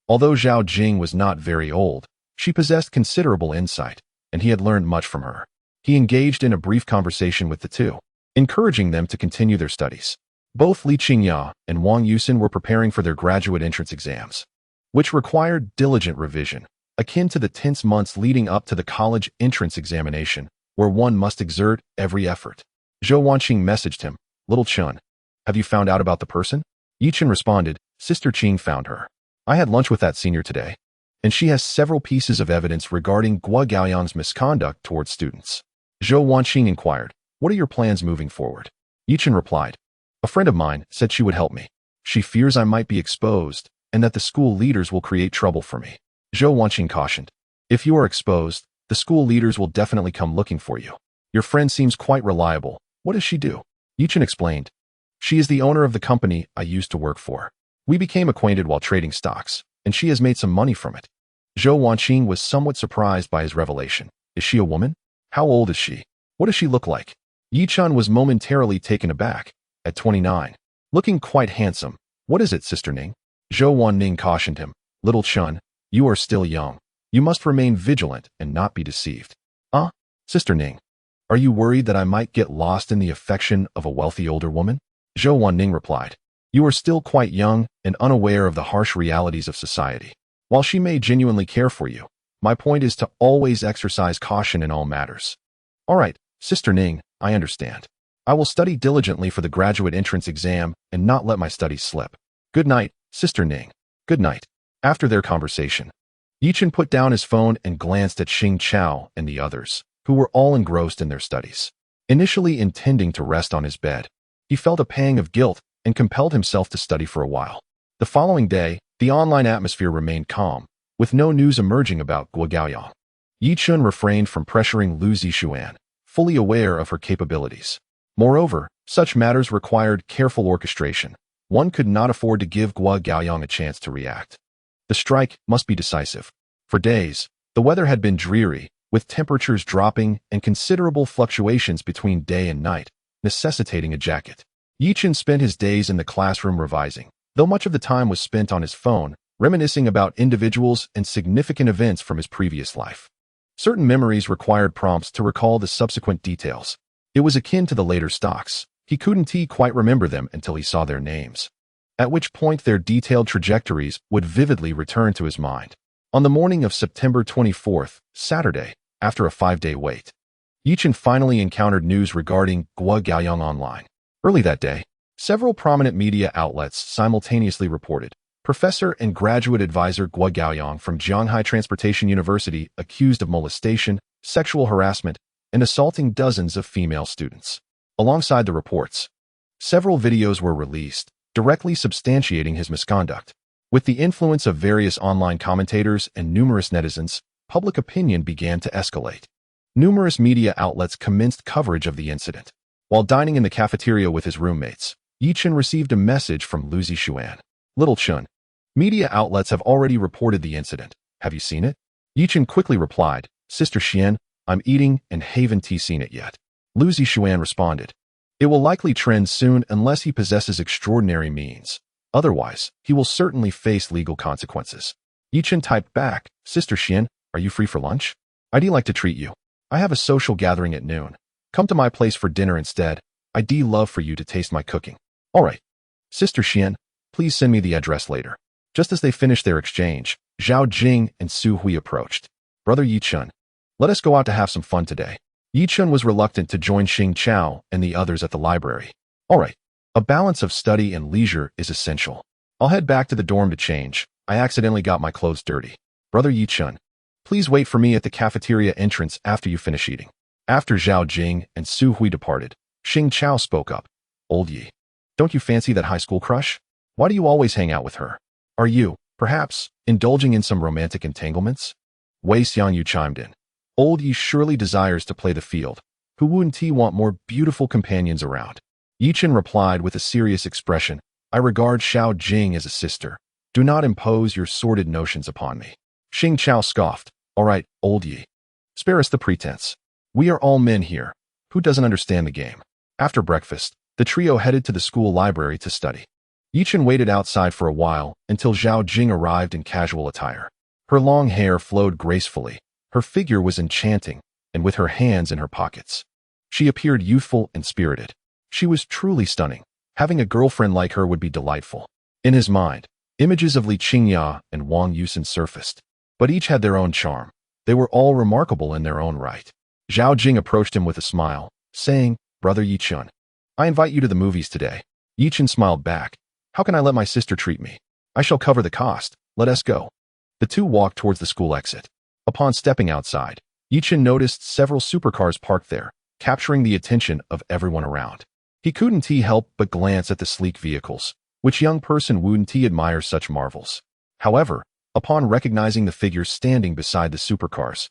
Although Zhao Jing was not very old, she possessed considerable insight, and he had learned much from her. He engaged in a brief conversation with the two, encouraging them to continue their studies. Both Li Qingya and Wang Yusin were preparing for their graduate entrance exams, which required diligent revision, akin to the tense months leading up to the college entrance examination, where one must exert every effort. Zhou Wanqing messaged him, Little Chun, have you found out about the person? Yi Chun responded, Sister Qing found her. I had lunch with that senior today, and she has several pieces of evidence regarding Guo Gaoyang's misconduct towards students. Zhou Wanqing inquired, What are your plans moving forward? Yi Chun replied, A friend of mine said she would help me. She fears I might be exposed, and that the school leaders will create trouble for me. Zhou Wanqing cautioned, If you are exposed, the school leaders will definitely come looking for you. Your friend seems quite reliable. What does she do? Yi Chun explained, She is the owner of the company I used to work for. We became acquainted while trading stocks, and she has made some money from it. Zhou Wanqing was somewhat surprised by his revelation. Is she a woman? How old is she? What does she look like? Yi Chun was momentarily taken aback. At 29. Looking quite handsome. What is it, Sister Ning? Zhou Wanning cautioned him. Little Chun, you are still young. You must remain vigilant and not be deceived. Sister Ning, Are you worried that I might get lost in the affection of a wealthy older woman? Zhou Wanning replied. You are still quite young and unaware of the harsh realities of society. While she may genuinely care for you, my point is to always exercise caution in all matters. All right, Sister Ning, I understand. I will study diligently for the graduate entrance exam and not let my studies slip. Good night, Sister Ning. Good night. After their conversation, Yichen put down his phone and glanced at Xing Chao and the others, who were all engrossed in their studies. Initially intending to rest on his bed, he felt a pang of guilt and compelled himself to study for a while. The following day, the online atmosphere remained calm, with no news emerging about Guo Gaoyang. Yichun refrained from pressuring Lu Zixuan, fully aware of her capabilities. Moreover, such matters required careful orchestration. One could not afford to give Guo Gaoyang a chance to react. The strike must be decisive. For days, the weather had been dreary, with temperatures dropping and considerable fluctuations between day and night, necessitating a jacket. Yichen spent his days in the classroom revising, though much of the time was spent on his phone, reminiscing about individuals and significant events from his previous life. Certain memories required prompts to recall the subsequent details. It was akin to the later stocks. He couldn't quite remember them until he saw their names, at which point their detailed trajectories would vividly return to his mind. On the morning of September 24th, Saturday, after a 5-day wait, Yichen finally encountered news regarding Guo Gaoyang online. Early that day, several prominent media outlets simultaneously reported Professor and graduate advisor Guo Gaoyang from Jianghai Transportation University accused of molestation, sexual harassment, and assaulting dozens of female students. Alongside the reports, several videos were released, directly substantiating his misconduct. With the influence of various online commentators and numerous netizens, public opinion began to escalate. Numerous media outlets commenced coverage of the incident. While dining in the cafeteria with his roommates, Yichen received a message from Lu Zixuan. Little Chun, media outlets have already reported the incident. Have you seen it? Yichen quickly replied, Sister Xian, I'm eating and haven't seen it yet. Lu Zixuan responded. It will likely trend soon unless he possesses extraordinary means. Otherwise, he will certainly face legal consequences. Yichen typed back, Sister Xian, are you free for lunch? I'd like to treat you. I have a social gathering at noon. Come to my place for dinner instead. I'd love for you to taste my cooking. All right. Sister Xian, please send me the address later. Just as they finished their exchange, Zhao Jing and Su Hui approached. Brother Yichun, let us go out to have some fun today. Yichun was reluctant to join Xing Chao and the others at the library. All right. A balance of study and leisure is essential. I'll head back to the dorm to change. I accidentally got my clothes dirty. Brother Yichun, please wait for me at the cafeteria entrance after you finish eating. After Zhao Jing and Su Hui departed, Xing Chao spoke up. Old Yi, don't you fancy that high school crush? Why do you always hang out with her? Are you, perhaps, indulging in some romantic entanglements? Wei Xiangyu chimed in. Old Yi surely desires to play the field. Who wouldn't he want more beautiful companions around? Yichen replied with a serious expression. I regard Xiao Jing as a sister. Do not impose your sordid notions upon me. Xing Chao scoffed. All right, Old Yi. Spare us the pretense. We are all men here. Who doesn't understand the game? After breakfast, the trio headed to the school library to study. Yichen waited outside for a while until Zhao Jing arrived in casual attire. Her long hair flowed gracefully. Her figure was enchanting, and with her hands in her pockets, she appeared youthful and spirited. She was truly stunning. Having a girlfriend like her would be delightful. In his mind, images of Li Qingya and Wang Yusen surfaced, but each had their own charm. They were all remarkable in their own right. Zhao Jing approached him with a smile, saying, Brother Yichun, I invite you to the movies today. Yichun smiled back. How can I let my sister treat me? I shall cover the cost. Let us go. The two walked towards the school exit. Upon stepping outside, Yichen noticed several supercars parked there, capturing the attention of everyone around. He couldn't help but glance at the sleek vehicles. Which young person wouldn't admire such marvels? However, upon recognizing the figures standing beside the supercars,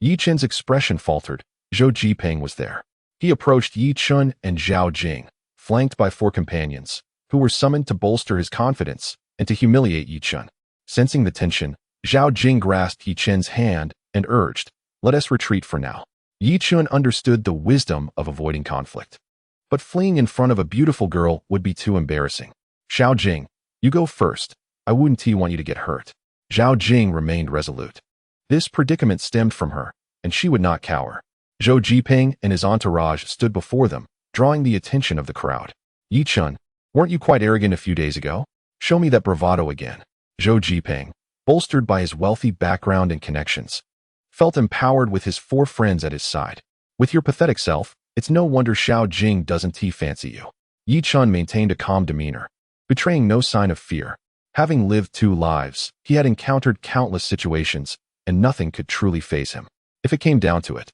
Yichen's expression faltered. Zhou Jipeng was there. He approached Yichun and Zhao Jing, flanked by 4 companions, who were summoned to bolster his confidence and to humiliate Yichun. Sensing the tension, Zhao Jing grasped Yichen's hand and urged, let us retreat for now. Yichun understood the wisdom of avoiding conflict. But fleeing in front of a beautiful girl would be too embarrassing. Zhao Jing, you go first. I wouldn't want you to get hurt. Zhao Jing remained resolute. This predicament stemmed from her, and she would not cower. Zhou Jiping and his entourage stood before them, drawing the attention of the crowd. Yi Chun, weren't you quite arrogant a few days ago? Show me that bravado again. Zhou Jiping, bolstered by his wealthy background and connections, felt empowered with his 4 friends at his side. With your pathetic self, it's no wonder Xiao Jing doesn't fancy you. Yi Chun maintained a calm demeanor, betraying no sign of fear. Having lived 2 lives, he had encountered countless situations, and nothing could truly faze him. If it came down to it,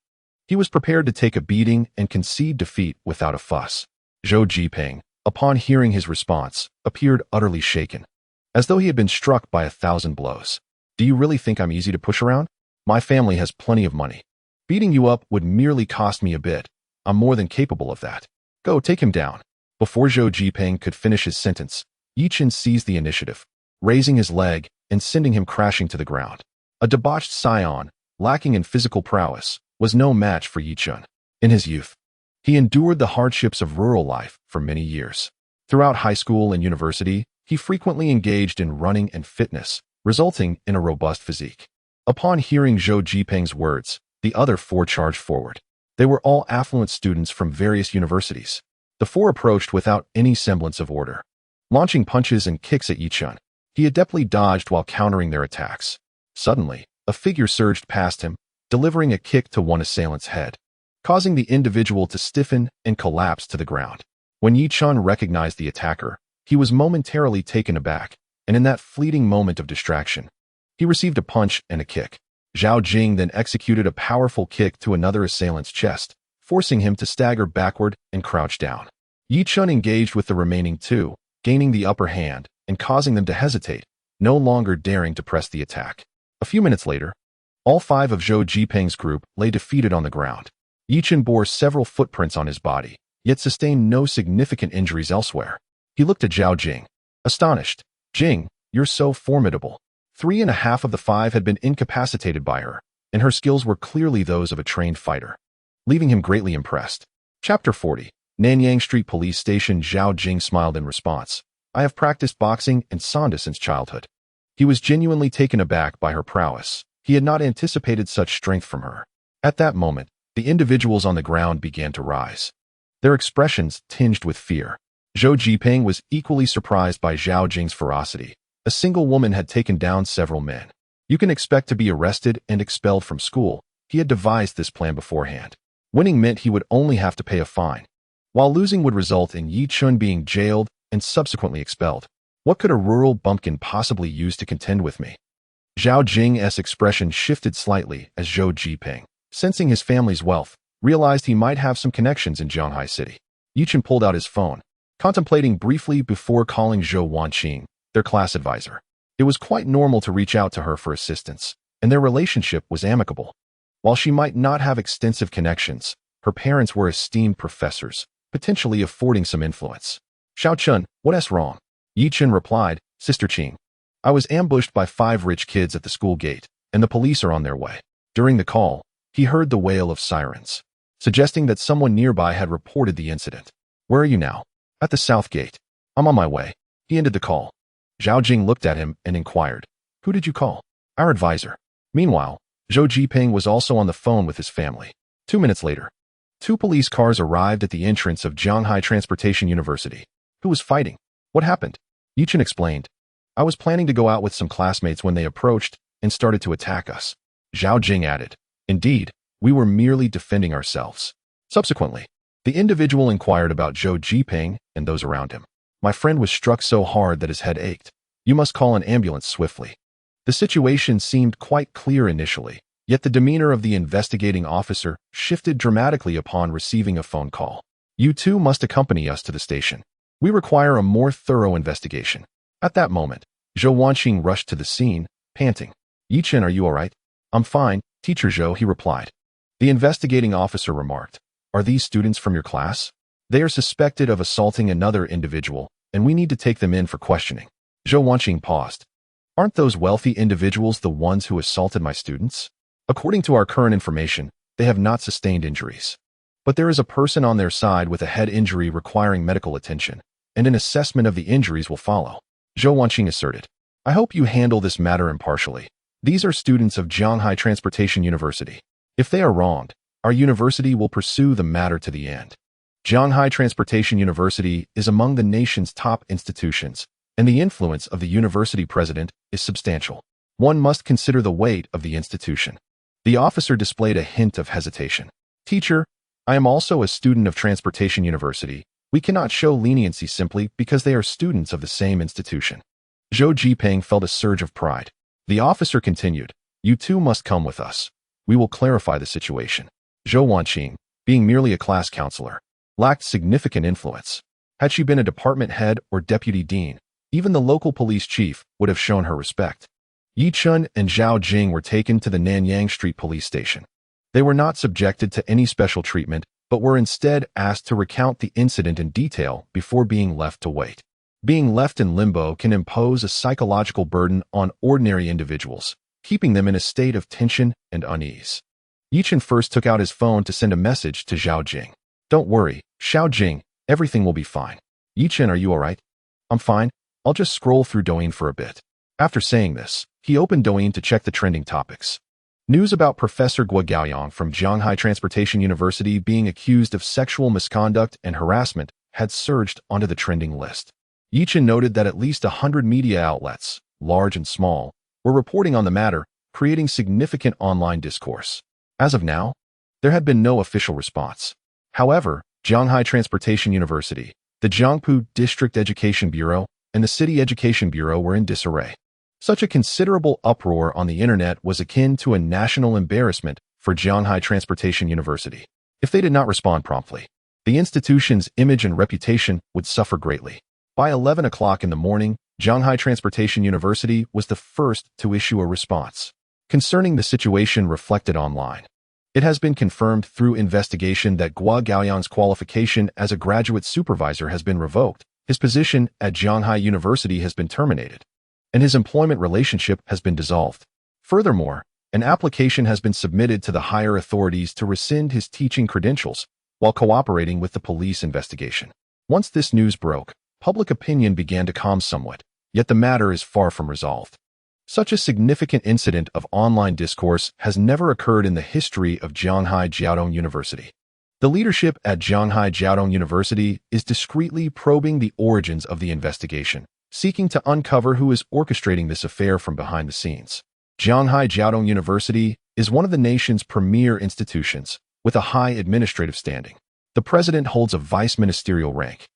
he was prepared to take a beating and concede defeat without a fuss. Zhou Jiping, upon hearing his response, appeared utterly shaken, as though he had been struck by 1,000 blows. Do you really think I'm easy to push around? My family has plenty of money. Beating you up would merely cost me a bit. I'm more than capable of that. Go, take him down. Before Zhou Jiping could finish his sentence, Yi Chun seized the initiative, raising his leg and sending him crashing to the ground. A debauched scion, lacking in physical prowess, was no match for Yi Chun. In his youth, he endured the hardships of rural life for many years. Throughout high school and university, he frequently engaged in running and fitness, resulting in a robust physique. Upon hearing Zhou Jiping's words, the other 4 charged forward. They were all affluent students from various universities. The 4 approached without any semblance of order, launching punches and kicks at Yi Chun. He adeptly dodged while countering their attacks. Suddenly, a figure surged past him, delivering a kick to one assailant's head, causing the individual to stiffen and collapse to the ground. When Yi Chun recognized the attacker, he was momentarily taken aback, and in that fleeting moment of distraction, he received a punch and a kick. Zhao Jing then executed a powerful kick to another assailant's chest, forcing him to stagger backward and crouch down. Yi Chun engaged with the remaining 2, gaining the upper hand and causing them to hesitate, no longer daring to press the attack. A few minutes later, all 5 of Zhou Jiping's group lay defeated on the ground. Yi Chun bore several footprints on his body, yet sustained no significant injuries elsewhere. He looked at Zhao Jing, astonished. Jing, you're so formidable. 3.5 of the 5 had been incapacitated by her, and her skills were clearly those of a trained fighter, leaving him greatly impressed. Chapter 40. Nanyang Street Police Station. Zhao Jing smiled in response. I have practiced boxing and sanda since childhood. He was genuinely taken aback by her prowess. He had not anticipated such strength from her. At that moment, the individuals on the ground began to rise, their expressions tinged with fear. Zhou Jiping was equally surprised by Zhao Jing's ferocity. A single woman had taken down several men. You can expect to be arrested and expelled from school. He had devised this plan beforehand. Winning meant he would only have to pay a fine, while losing would result in Yi Chun being jailed and subsequently expelled. What could a rural bumpkin possibly use to contend with me? Zhao Jing's expression shifted slightly as Zhou Jiping, sensing his family's wealth, realized he might have some connections in Shanghai City. Yi Chun pulled out his phone, contemplating briefly before calling Zhou Wanqing, their class advisor. It was quite normal to reach out to her for assistance, and their relationship was amicable. While she might not have extensive connections, her parents were esteemed professors, potentially affording some influence. Xiao Chun, what's wrong? Yi Chun replied, Sister Qing, I was ambushed by 5 rich kids at the school gate, and the police are on their way. During the call, he heard the wail of sirens, suggesting that someone nearby had reported the incident. Where are you now? At the south gate. I'm on my way. He ended the call. Zhao Jing looked at him and inquired, Who did you call? Our advisor. Meanwhile, Zhou Jiping was also on the phone with his family. 2 minutes later, 2 police cars arrived at the entrance of Shanghai Transportation University. Who was fighting? What happened? Yi Chun explained. I was planning to go out with some classmates when they approached and started to attack us. Zhao Jing added, Indeed, we were merely defending ourselves. Subsequently, the individual inquired about Zhou Jiping and those around him. My friend was struck so hard that his head ached. You must call an ambulance swiftly. The situation seemed quite clear initially, yet the demeanor of the investigating officer shifted dramatically upon receiving a phone call. You 2 must accompany us to the station. We require a more thorough investigation. At that moment, Zhou Wanqing rushed to the scene, panting. Yi Chun, are you all right? I'm fine, Teacher Zhou, he replied. The investigating officer remarked, Are these students from your class? They are suspected of assaulting another individual, and we need to take them in for questioning. Zhou Wanqing paused. Aren't those wealthy individuals the ones who assaulted my students? According to our current information, they have not sustained injuries. But there is a person on their side with a head injury requiring medical attention, and an assessment of the injuries will follow. Zhou Wanqing asserted. I hope you handle this matter impartially. These are students of Shanghai Transportation University. If they are wronged, Our university will pursue the matter to the end. Shanghai Transportation University is among the nation's top institutions, and the influence of the university president is substantial. One must consider the weight of the institution. The officer displayed a hint of hesitation. Teacher, I am also a student of Transportation University. We cannot show leniency simply because they are students of the same institution. Zhou Jiping felt a surge of pride. The officer continued, you two must come with us. We will clarify the situation. Zhou Wanqing, being merely a class counselor, lacked significant influence. Had she been a department head or deputy dean, even the local police chief would have shown her respect. Yi Chun and Zhao Jing were taken to the Nanyang Street police station. They were not subjected to any special treatment, but were instead asked to recount the incident in detail before being left to wait. Being left in limbo can impose a psychological burden on ordinary individuals, keeping them in a state of tension and unease. Yi Chun first took out his phone to send a message to Zhao Jing. Don't worry, Zhao Jing, everything will be fine. Yi Chun, are you alright? I'm fine. I'll just scroll through Douyin for a bit. After saying this, he opened Douyin to check the trending topics. News about Professor Guo Gaoyang from Shanghai Transportation University being accused of sexual misconduct and harassment had surged onto the trending list. Yi Chun noted that at least 100 media outlets, large and small, were reporting on the matter, creating significant online discourse. As of now, there had been no official response. However, Shanghai Transportation University, the Jiangpu District Education Bureau, and the City Education Bureau were in disarray. Such a considerable uproar on the internet was akin to a national embarrassment for Shanghai Transportation University. If they did not respond promptly, the institution's image and reputation would suffer greatly. By 11 o'clock in the morning, Shanghai Transportation University was the first to issue a response concerning the situation reflected online. It has been confirmed through investigation that Guo Gaoyang's qualification as a graduate supervisor has been revoked, his position at Shanghai University has been terminated, and his employment relationship has been dissolved. Furthermore, an application has been submitted to the higher authorities to rescind his teaching credentials while cooperating with the police investigation. Once this news broke, public opinion began to calm somewhat, yet the matter is far from resolved. Such a significant incident of online discourse has never occurred in the history of Shanghai Jiaotong University. The leadership at Shanghai Jiaotong University is discreetly probing the origins of the investigation, seeking to uncover who is orchestrating this affair from behind the scenes. Shanghai Jiaotong University is one of the nation's premier institutions, with a high administrative standing. The president holds a vice-ministerial rank,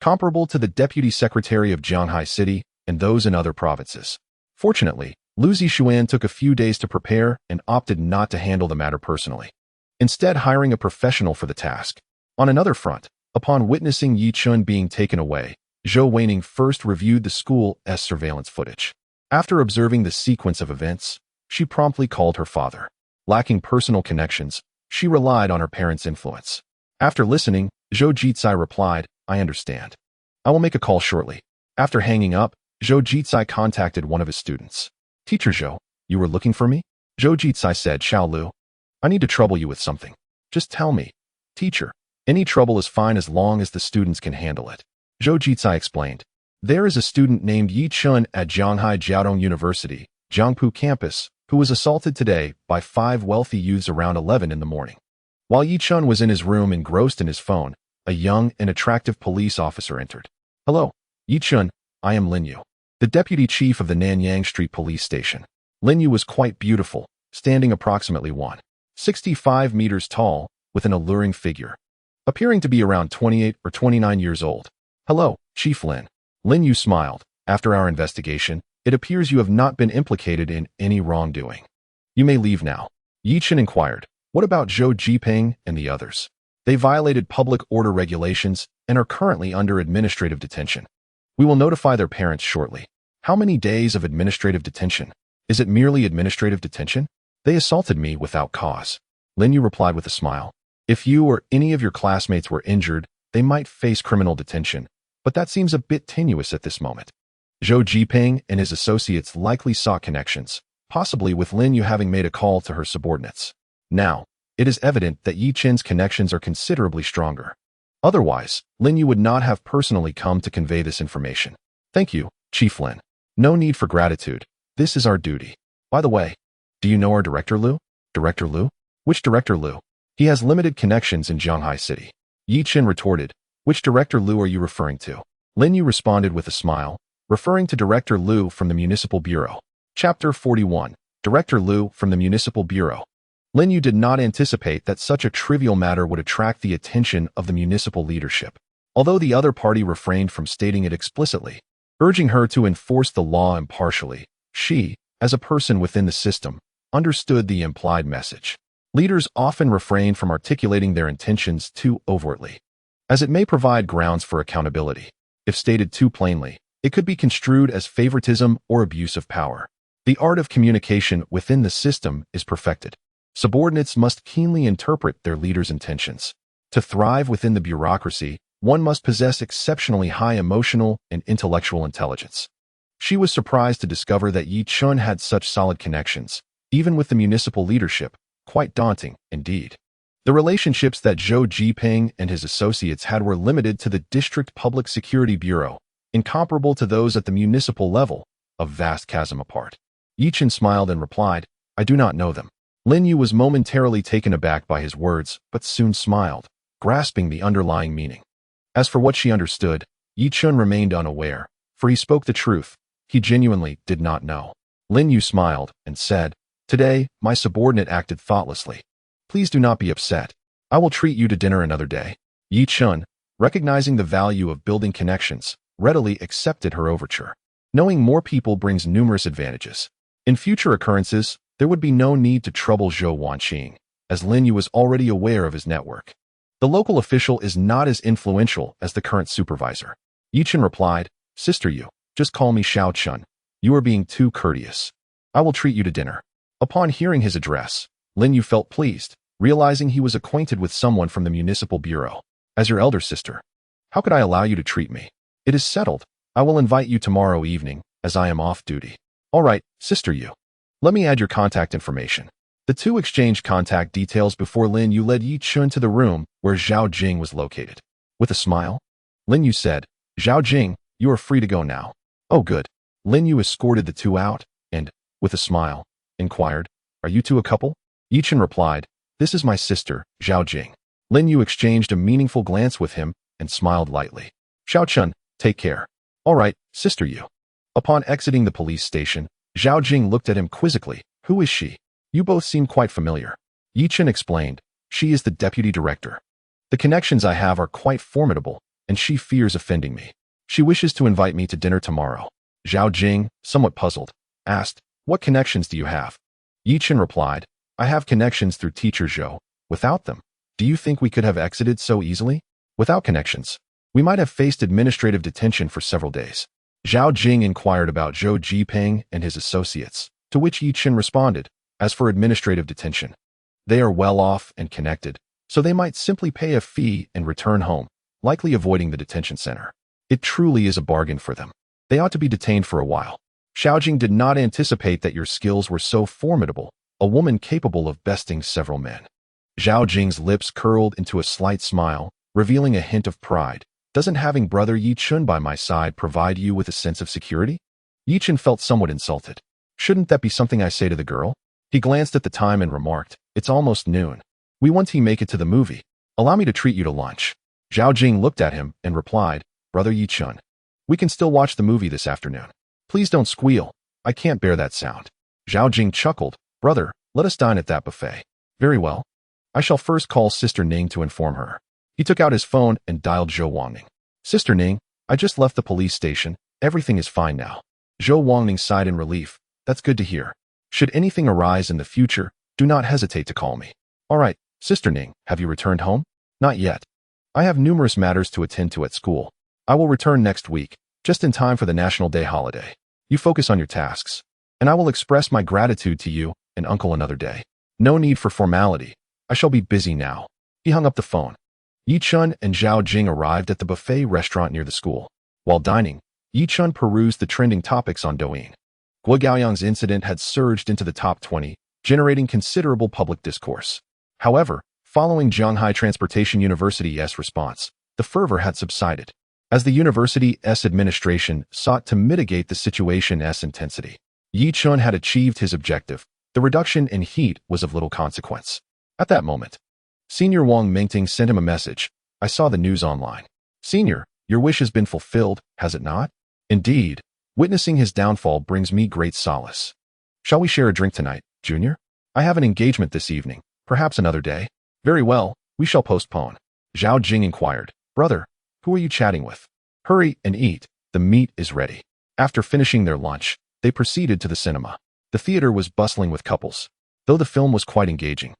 comparable to the deputy secretary of Shanghai City and those in other provinces. Fortunately, Lu Zixuan took a few days to prepare and opted not to handle the matter personally, instead hiring a professional for the task. On another front, upon witnessing Yi Chun being taken away, Zhou Weining first reviewed the school's surveillance footage. After observing the sequence of events, she promptly called her father. Lacking personal connections, she relied on her parents' influence. After listening, Zhou Jizai replied, I understand. I will make a call shortly. After hanging up, Zhou Jizai contacted one of his students. Teacher Zhou, you were looking for me? Zhou Jizai said, Xiao Lu, I need to trouble you with something. Just tell me. Teacher, any trouble is fine as long as the students can handle it. Zhou Jizai explained. There is a student named Yi Chun at Shanghai Jiaotong University, Jiangpu campus, who was assaulted today by 5 wealthy youths around 11 in the morning. While Yi Chun was in his room engrossed in his phone, a young and attractive police officer entered. Hello, Yi Chun, I am Lin Yu, the deputy chief of the Nanyang Street police station. Lin Yu was quite beautiful, standing approximately 165 meters tall, with an alluring figure, appearing to be around 28 or 29 years old. Hello, Chief Lin. Lin Yu smiled. After our investigation, it appears you have not been implicated in any wrongdoing. You may leave now. Yi Chun inquired. What about Zhou Jiping and the others? They violated public order regulations and are currently under administrative detention. We will notify their parents shortly. How many days of administrative detention? Is it merely administrative detention? They assaulted me without cause. Lin Yu replied with a smile. If you or any of your classmates were injured, they might face criminal detention, but that seems a bit tenuous at this moment. Zhou Jiping and his associates likely saw connections, possibly with Lin Yu having made a call to her subordinates. Now, it is evident that Yi Chun's connections are considerably stronger. Otherwise, Lin Yu would not have personally come to convey this information. Thank you, Chief Lin. No need for gratitude. This is our duty. By the way, do you know our Director Lu? Director Lu? Which Director Lu? He has limited connections in Shanghai City. Yi Chen retorted, which Director Liu are you referring to? Lin Yu responded with a smile, referring to Director Liu from the Municipal Bureau. Chapter 41. Director Liu from the Municipal Bureau. Lin Yu did not anticipate that such a trivial matter would attract the attention of the municipal leadership, although the other party refrained from stating it explicitly, urging her to enforce the law impartially. She, as a person within the system, understood the implied message. Leaders often refrain from articulating their intentions too overtly, as it may provide grounds for accountability. If stated too plainly, it could be construed as favoritism or abuse of power. The art of communication within the system is perfected. Subordinates must keenly interpret their leaders' intentions. To thrive within the bureaucracy, one must possess exceptionally high emotional and intellectual intelligence. She was surprised to discover that Yi Chun had such solid connections, even with the municipal leadership, quite daunting, indeed. The relationships that Zhou Jiping and his associates had were limited to the District Public Security Bureau, incomparable to those at the municipal level, a vast chasm apart. Yi Chen smiled and replied, I do not know them. Lin Yu was momentarily taken aback by his words, but soon smiled, grasping the underlying meaning. As for what she understood, Yi Chun remained unaware, for he spoke the truth. He genuinely did not know. Lin Yu smiled and said, Today, my subordinate acted thoughtlessly. Please do not be upset. I will treat you to dinner another day. Yi Chun, recognizing the value of building connections, readily accepted her overture. Knowing more people brings numerous advantages. In future occurrences, there would be no need to trouble Zhou Wanqing, as Lin Yu was already aware of his network. The local official is not as influential as the current supervisor. Yi Chen replied, Sister Yu, just call me Xiao Chun. You are being too courteous. I will treat you to dinner. Upon hearing his address, Lin Yu felt pleased, realizing he was acquainted with someone from the municipal bureau. As your elder sister, how could I allow you to treat me? It is settled. I will invite you tomorrow evening, as I am off duty. All right, Sister Yu. Let me add your contact information. The two exchanged contact details before Lin Yu led Yi Chun to the room where Zhao Jing was located. With a smile, Lin Yu said, Zhao Jing, you are free to go now. Oh good. Lin Yu escorted the two out, and, with a smile, inquired, Are you two a couple? Yi Chun replied, This is my sister, Zhao Jing. Lin Yu exchanged a meaningful glance with him and smiled lightly. Xiao Chun, take care. All right, Sister Yu. Upon exiting the police station, Zhao Jing looked at him quizzically. Who is she? You both seem quite familiar. Yi Chen explained, She is the deputy director. The connections I have are quite formidable, and she fears offending me. She wishes to invite me to dinner tomorrow. Zhao Jing, somewhat puzzled, asked, What connections do you have? Yi Chen replied, I have connections through Teacher Zhou. Without them, do you think we could have exited so easily? Without connections, we might have faced administrative detention for several days. Zhao Jing inquired about Zhou Jiping and his associates, to which Yi Chen responded, As for administrative detention, they are well off and connected, so they might simply pay a fee and return home, likely avoiding the detention center. It truly is a bargain for them. They ought to be detained for a while. Xiaojing did not anticipate that your skills were so formidable, a woman capable of besting several men. Zhao Jing's lips curled into a slight smile, revealing a hint of pride. Doesn't having brother Yi Chun by my side provide you with a sense of security? Yi Chen felt somewhat insulted. Shouldn't that be something I say to the girl? He glanced at the time and remarked, It's almost noon. We want to make it to the movie. Allow me to treat you to lunch. Zhao Jing looked at him and replied, Brother Yi Chun, we can still watch the movie this afternoon. Please don't squeal. I can't bear that sound. Zhao Jing chuckled, Brother, let us dine at that buffet. Very well. I shall first call Sister Ning to inform her. He took out his phone and dialed Zhou Wangning. Sister Ning, I just left the police station. Everything is fine now. Zhou Wangning sighed in relief. That's good to hear. Should anything arise in the future, do not hesitate to call me. All right, Sister Ning, have you returned home? Not yet. I have numerous matters to attend to at school. I will return next week, just in time for the National Day holiday. You focus on your tasks, and I will express my gratitude to you and Uncle another day. No need for formality. I shall be busy now. He hung up the phone. Yi Chun and Zhao Jing arrived at the buffet restaurant near the school. While dining, Yi Chun perused the trending topics on Douyin. Guo Gaoyang's incident had surged into the top 20, generating considerable public discourse. However, following Shanghai Transportation University's response, the fervor had subsided. As the university's administration sought to mitigate the situation's intensity, Yi Chun had achieved his objective. The reduction in heat was of little consequence. At that moment, Senior Wang Mingting sent him a message. I saw the news online. Senior, your wish has been fulfilled, has it not? Indeed. Witnessing his downfall brings me great solace. Shall we share a drink tonight, Junior? I have an engagement this evening, perhaps another day. Very well, we shall postpone. Zhao Jing inquired. Brother, who are you chatting with? Hurry and eat, the meat is ready. After finishing their lunch, they proceeded to the cinema. The theater was bustling with couples, though the film was quite engaging.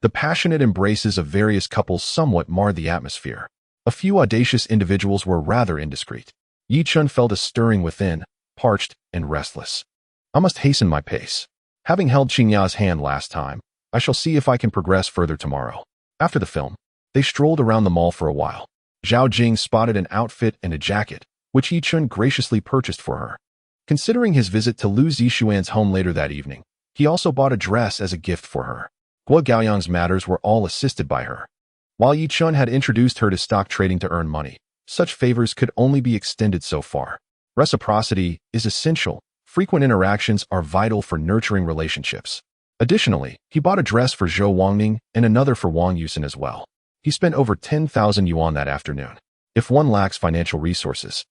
The passionate embraces of various couples somewhat marred the atmosphere. A few audacious individuals were rather indiscreet. Yi Chun felt a stirring within, parched and restless. I must hasten my pace. Having held Qingya's hand last time, I shall see if I can progress further tomorrow. After the film, they strolled around the mall for a while. Zhao Jing spotted an outfit and a jacket, which Yi Chun graciously purchased for her. Considering his visit to Lu Zixuan's home later that evening, he also bought a dress as a gift for her. Guo Gaoyang's matters were all assisted by her. While Yi Chun had introduced her to stock trading to earn money, such favors could only be extended so far. Reciprocity is essential. Frequent interactions are vital for nurturing relationships. Additionally, he bought a dress for Zhou Wangning and another for Wang Yusen as well. He spent over 10,000 yuan that afternoon. If one lacks financial resources,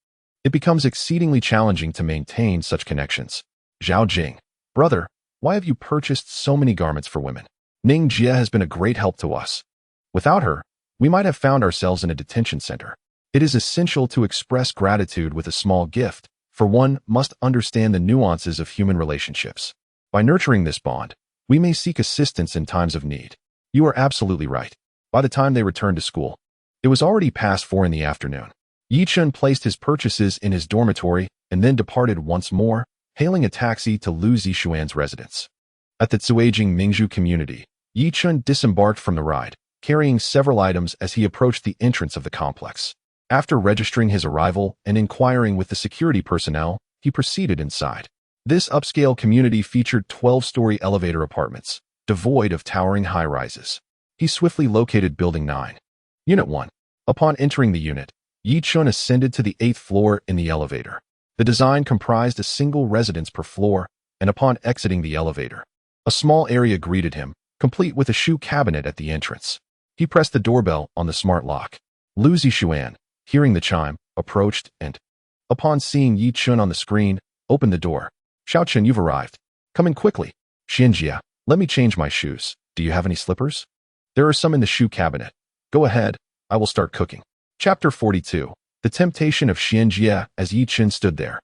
it becomes exceedingly challenging to maintain such connections. Zhao Jing, brother, why have you purchased so many garments for women? Ning Jie has been a great help to us. Without her, we might have found ourselves in a detention center. It is essential to express gratitude with a small gift, for one must understand the nuances of human relationships. By nurturing this bond, we may seek assistance in times of need. You are absolutely right. By the time they returned to school, it was already past 4 in the afternoon. Yi Chun placed his purchases in his dormitory and then departed once more, hailing a taxi to Lu Zixuan's residence. At the Cuijing Mingzhu community, Yi Chun disembarked from the ride, carrying several items as he approached the entrance of the complex. After registering his arrival and inquiring with the security personnel, he proceeded inside. This upscale community featured 12-story elevator apartments, devoid of towering high-rises. He swiftly located Building 9. Unit 1. Upon entering the unit, Yi Chun ascended to the 8th floor in the elevator. The design comprised a single residence per floor, and upon exiting the elevator, a small area greeted him, complete with a shoe cabinet at the entrance. He pressed the doorbell on the smart lock. Lu Zixuan, hearing the chime, approached and, upon seeing Yi Chun on the screen, opened the door. Xiao Chun, you've arrived. Come in quickly. Xianjia, let me change my shoes. Do you have any slippers? There are some in the shoe cabinet. Go ahead, I will start cooking. Chapter 42. The Temptation of Xianjia. As Yi Chun stood there,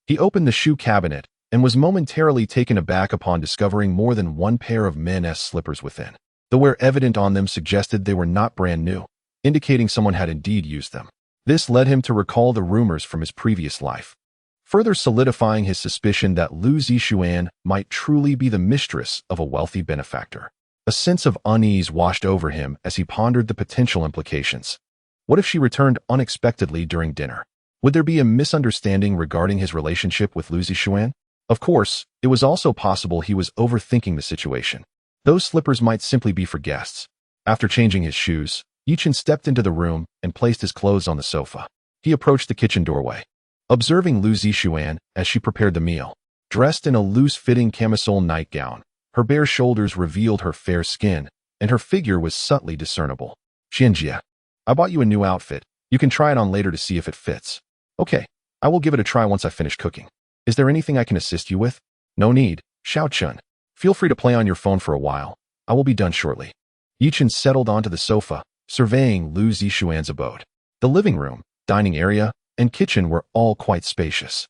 he opened the shoe cabinet and was momentarily taken aback upon discovering more than one pair of men's slippers within. The wear evident on them suggested they were not brand new, indicating someone had indeed used them. This led him to recall the rumors from his previous life, further solidifying his suspicion that Lu Zixuan might truly be the mistress of a wealthy benefactor. A sense of unease washed over him as he pondered the potential implications. What if she returned unexpectedly during dinner? Would there be a misunderstanding regarding his relationship with Lu Zixuan? Of course, it was also possible he was overthinking the situation. Those slippers might simply be for guests. After changing his shoes, Yi Chun stepped into the room and placed his clothes on the sofa. He approached the kitchen doorway, observing Lu Zixuan as she prepared the meal. Dressed in a loose-fitting camisole nightgown, her bare shoulders revealed her fair skin, and her figure was subtly discernible. Xianjia, I bought you a new outfit. You can try it on later to see if it fits. Okay, I will give it a try once I finish cooking. Is there anything I can assist you with? No need, Xiao Chun. Feel free to play on your phone for a while. I will be done shortly. Yi Chun settled onto the sofa, surveying Lu Zixuan's abode. The living room, dining area, and kitchen were all quite spacious.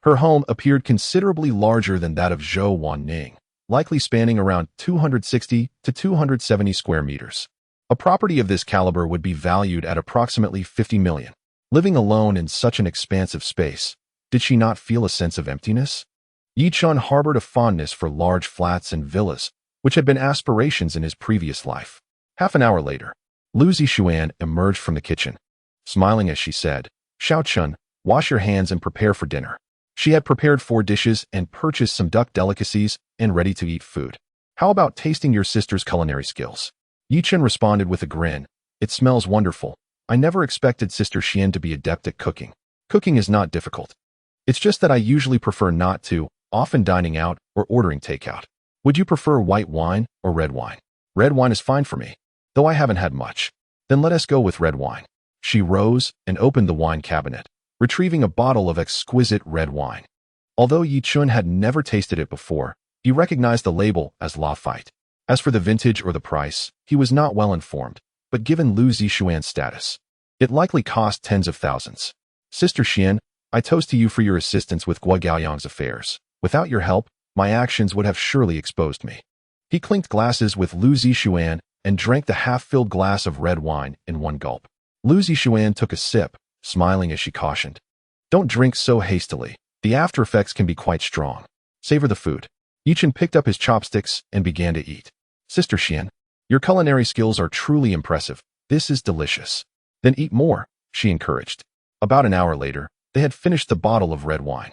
Her home appeared considerably larger than that of Zhou Wanning, likely spanning around 260 to 270 square meters. A property of this caliber would be valued at approximately 50 million. Living alone in such an expansive space, did she not feel a sense of emptiness? Yi Chun harbored a fondness for large flats and villas, which had been aspirations in his previous life. Half an hour later, Lu Zixuan emerged from the kitchen, smiling as she said, Xiao Chun, wash your hands and prepare for dinner. She had prepared 4 dishes and purchased some duck delicacies and ready-to-eat food. How about tasting your sister's culinary skills? Yi Chun responded with a grin. It smells wonderful. I never expected Sister Xian to be adept at cooking. Cooking is not difficult. It's just that I usually prefer not to, often dining out or ordering takeout. Would you prefer white wine or red wine? Red wine is fine for me. though I haven't had much. Then let us go with red wine. She rose and opened the wine cabinet, retrieving a bottle of exquisite red wine. Although Yi Chun had never tasted it before, he recognized the label as Lafite. As for the vintage or the price, he was not well informed, but given Lu Zixuan's status, it likely cost tens of thousands. Sister Xian, I toast to you for your assistance with Guo Gaoyang's affairs. Without your help, my actions would have surely exposed me. He clinked glasses with Lu Zixuan and drank the half-filled glass of red wine in one gulp. Lu Zixuan took a sip, smiling as she cautioned. Don't drink so hastily. The after effects can be quite strong. Savor the food. Yi Chun picked up his chopsticks and began to eat. Sister Xian, your culinary skills are truly impressive. This is delicious. Then eat more, she encouraged. About an hour later, they had finished the bottle of red wine.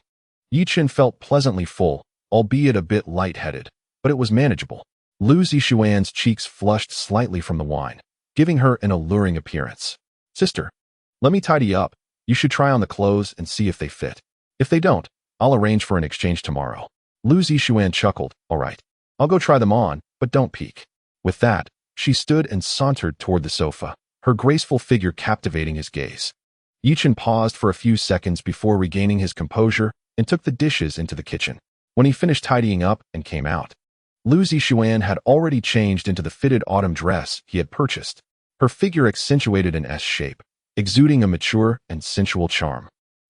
Yi Chun felt pleasantly full, albeit a bit lightheaded, but it was manageable. Lu Zixuan's cheeks flushed slightly from the wine, giving her an alluring appearance. Sister, let me tidy up. You should try on the clothes and see if they fit. If they don't, I'll arrange for an exchange tomorrow. Lu Zixuan chuckled. All right. I'll go try them on, but don't peek. With that, she stood and sauntered toward the sofa, her graceful figure captivating his gaze. Yi Chun paused for a few seconds before regaining his composure and took the dishes into the kitchen. When he finished tidying up and came out, Lu Zixuan had already changed into the fitted autumn dress he had purchased. Her figure accentuated an S shape, exuding a mature and sensual charm,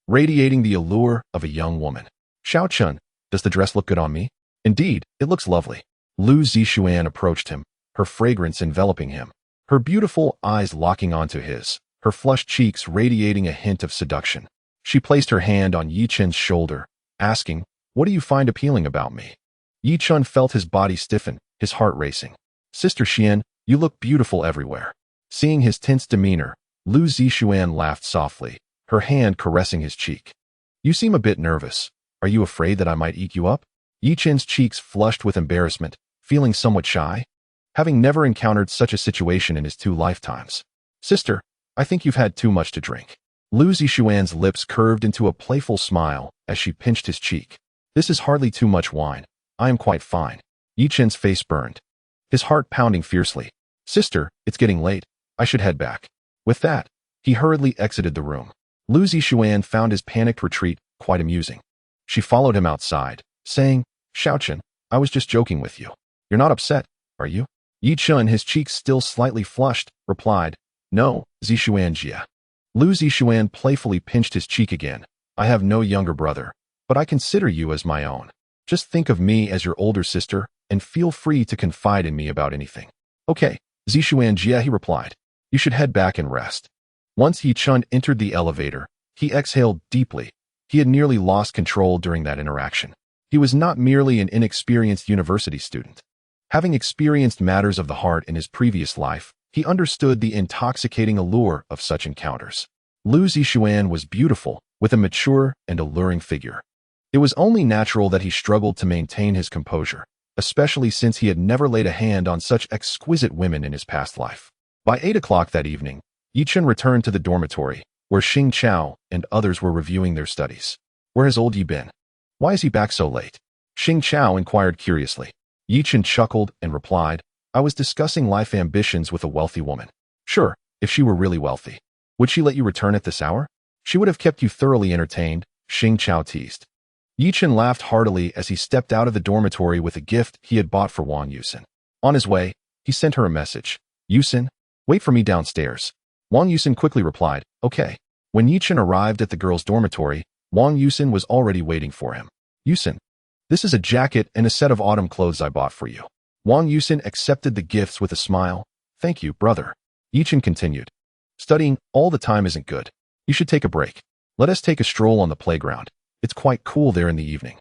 radiating the allure of a young woman. Xiao Chun, does the dress look good on me? Indeed, it looks lovely. Lu Zixuan approached him, her fragrance enveloping him, her beautiful eyes locking onto his, her flushed cheeks radiating a hint of seduction. She placed her hand on Yi Chun's shoulder, asking, What do you find appealing about me? Yi Chun felt his body stiffen, his heart racing. Sister Xian, you look beautiful everywhere. Seeing his tense demeanor, Lu Zixuan laughed softly, her hand caressing his cheek. You seem a bit nervous. Are you afraid that I might eat you up? Yi Chun's cheeks flushed with embarrassment, feeling somewhat shy, having never encountered such a situation in his 2 lifetimes. Sister, I think you've had too much to drink. Lu Zixuan's lips curved into a playful smile as she pinched his cheek. This is hardly too much wine. I am quite fine. Yi Chun's face burned, his heart pounding fiercely. Sister, it's getting late. I should head back. With that, he hurriedly exited the room. Lu Zixuan found his panicked retreat quite amusing. She followed him outside, saying, Xiao Chun, I was just joking with you. You're not upset, are you? Yi Chun, his cheeks still slightly flushed, replied, No, Zixuan Jia. Lu Zixuan playfully pinched his cheek again. I have no younger brother, but I consider you as my own. Just think of me as your older sister, and feel free to confide in me about anything. Okay, Zixuan Jia, he replied. You should head back and rest. Once Yi Chun entered the elevator, he exhaled deeply. He had nearly lost control during that interaction. He was not merely an inexperienced university student. Having experienced matters of the heart in his previous life, he understood the intoxicating allure of such encounters. Lu Zixuan was beautiful, with a mature and alluring figure. It was only natural that he struggled to maintain his composure, especially since he had never laid a hand on such exquisite women in his past life. By 8 o'clock that evening, Yi Chun returned to the dormitory, where Xing Chao and others were reviewing their studies. Where has old Yi been? Why is he back so late? Xing Chao inquired curiously. Yi Chun chuckled and replied, I was discussing life ambitions with a wealthy woman. Sure, if she were really wealthy. Would she let you return at this hour? She would have kept you thoroughly entertained, Xing Chao teased. Yi Chun laughed heartily as he stepped out of the dormitory with a gift he had bought for Wang Yusin. On his way, he sent her a message. Yusin, wait for me downstairs. Wang Yusin quickly replied, Okay. When Yi Chun arrived at the girls' dormitory, Wang Yusin was already waiting for him. Yusin, this is a jacket and a set of autumn clothes I bought for you. Wang Yusin accepted the gifts with a smile. Thank you, brother. Yi Chun continued. Studying all the time isn't good. You should take a break. Let us take a stroll on the playground. It's quite cool there in the evening.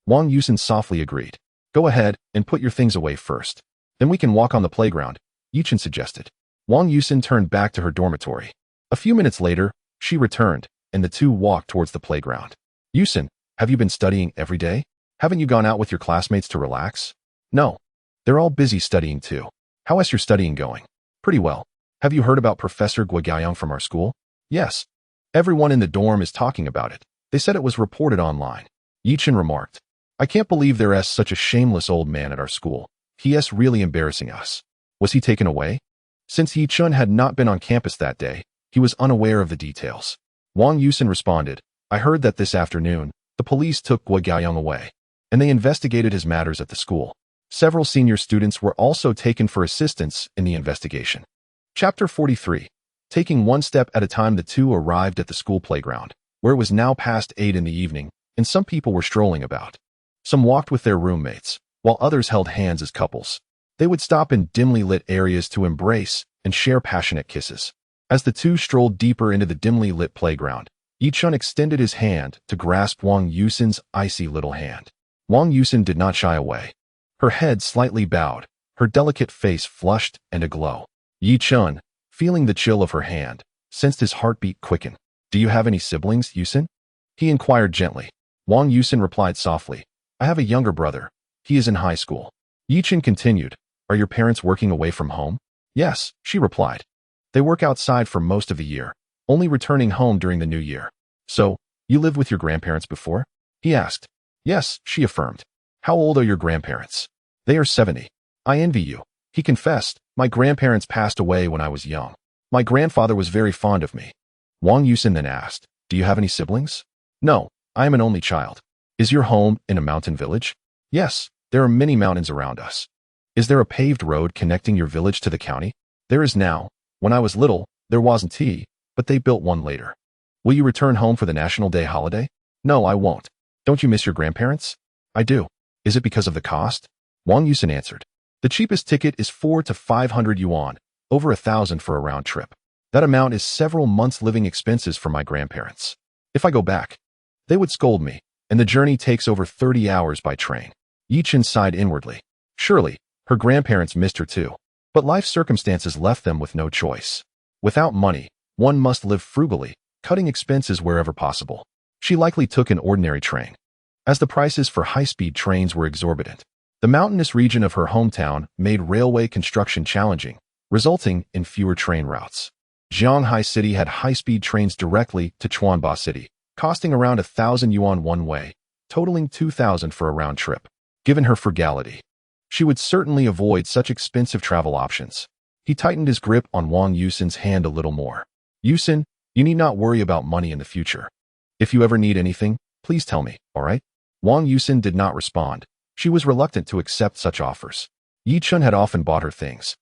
Wang Yusin softly agreed. Go ahead and put your things away first. Then we can walk on the playground, Yi Chun suggested. Wang Yusin turned back to her dormitory. A few minutes later, she returned, and the two walked towards the playground. Yusin, have you been studying every day? Haven't you gone out with your classmates to relax? No. They're all busy studying too. How is your studying going? Pretty well. Have you heard about Professor Guo Gaoyang from our school? Yes. Everyone in the dorm is talking about it. They said it was reported online. Yi Chun remarked. I can't believe there is such a shameless old man at our school. He is really embarrassing us. Was he taken away? Since Yi Chun had not been on campus that day, he was unaware of the details. Wang Yusin responded, I heard that this afternoon, the police took Guo Gaoyang away, and they investigated his matters at the school. Several senior students were also taken for assistance in the investigation. Chapter 43. Taking one step at a time, the two arrived at the school playground, where it was now past 8 in the evening, and some people were strolling about. Some walked with their roommates, while others held hands as couples. They would stop in dimly lit areas to embrace and share passionate kisses. As the two strolled deeper into the dimly lit playground, Yi Chun extended his hand to grasp Wang Yusin's icy little hand. Wang Yusin did not shy away. Her head slightly bowed, her delicate face flushed and aglow. Yi Chun, feeling the chill of her hand, sensed his heartbeat quicken. Do you have any siblings, Yusin? He inquired gently. Wang Yusin replied softly, I have a younger brother. He is in high school. Yi Chun continued, Are your parents working away from home? Yes, she replied. They work outside for most of the year, only returning home during the new year. So, you lived with your grandparents before? He asked. Yes, she affirmed. How old are your grandparents? They are 70. I envy you. He confessed, My grandparents passed away when I was young. My grandfather was very fond of me. Wang Yusin then asked, Do you have any siblings? No, I am an only child. Is your home in a mountain village? Yes, there are many mountains around us. Is there a paved road connecting your village to the county? There is now. When I was little, there wasn't, but they built one later. Will you return home for the National Day holiday? No, I won't. Don't you miss your grandparents? I do. Is it because of the cost? Wang Yusin answered. The cheapest ticket is 400 to 500 yuan, over 1,000 for a round trip. That amount is several months' living expenses for my grandparents. If I go back, they would scold me, and the journey takes over 30 hours by train. Yi Chun sighed inwardly. Surely, her grandparents missed her too. But life circumstances left them with no choice. Without money, one must live frugally, cutting expenses wherever possible. She likely took an ordinary train, as the prices for high-speed trains were exorbitant. The mountainous region of her hometown made railway construction challenging, resulting in fewer train routes. Zhanghai City had high-speed trains directly to Chuanba City, costing around 1,000 yuan one way, totaling 2,000 for a round trip. Given her frugality, she would certainly avoid such expensive travel options. He tightened his grip on Wang Yusin's hand a little more. Yusin, you need not worry about money in the future. If you ever need anything, please tell me, all right? Wang Yusin did not respond. She was reluctant to accept such offers. Yi Chun had often bought her things,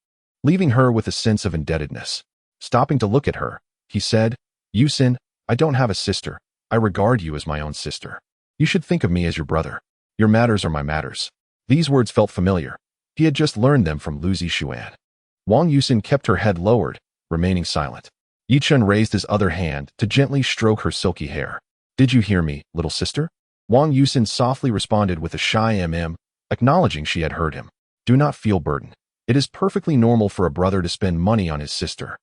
leaving her with a sense of indebtedness. Stopping to look at her, he said, Yusin, I don't have a sister. I regard you as my own sister. You should think of me as your brother. Your matters are my matters. These words felt familiar. He had just learned them from Lu Zixuan. Wang Yusin kept her head lowered, remaining silent. Yi Chun raised his other hand to gently stroke her silky hair. Did you hear me, little sister? Wang Yusin softly responded with a shy acknowledging she had heard him. Do not feel burdened. It is perfectly normal for a brother to spend money on his sister.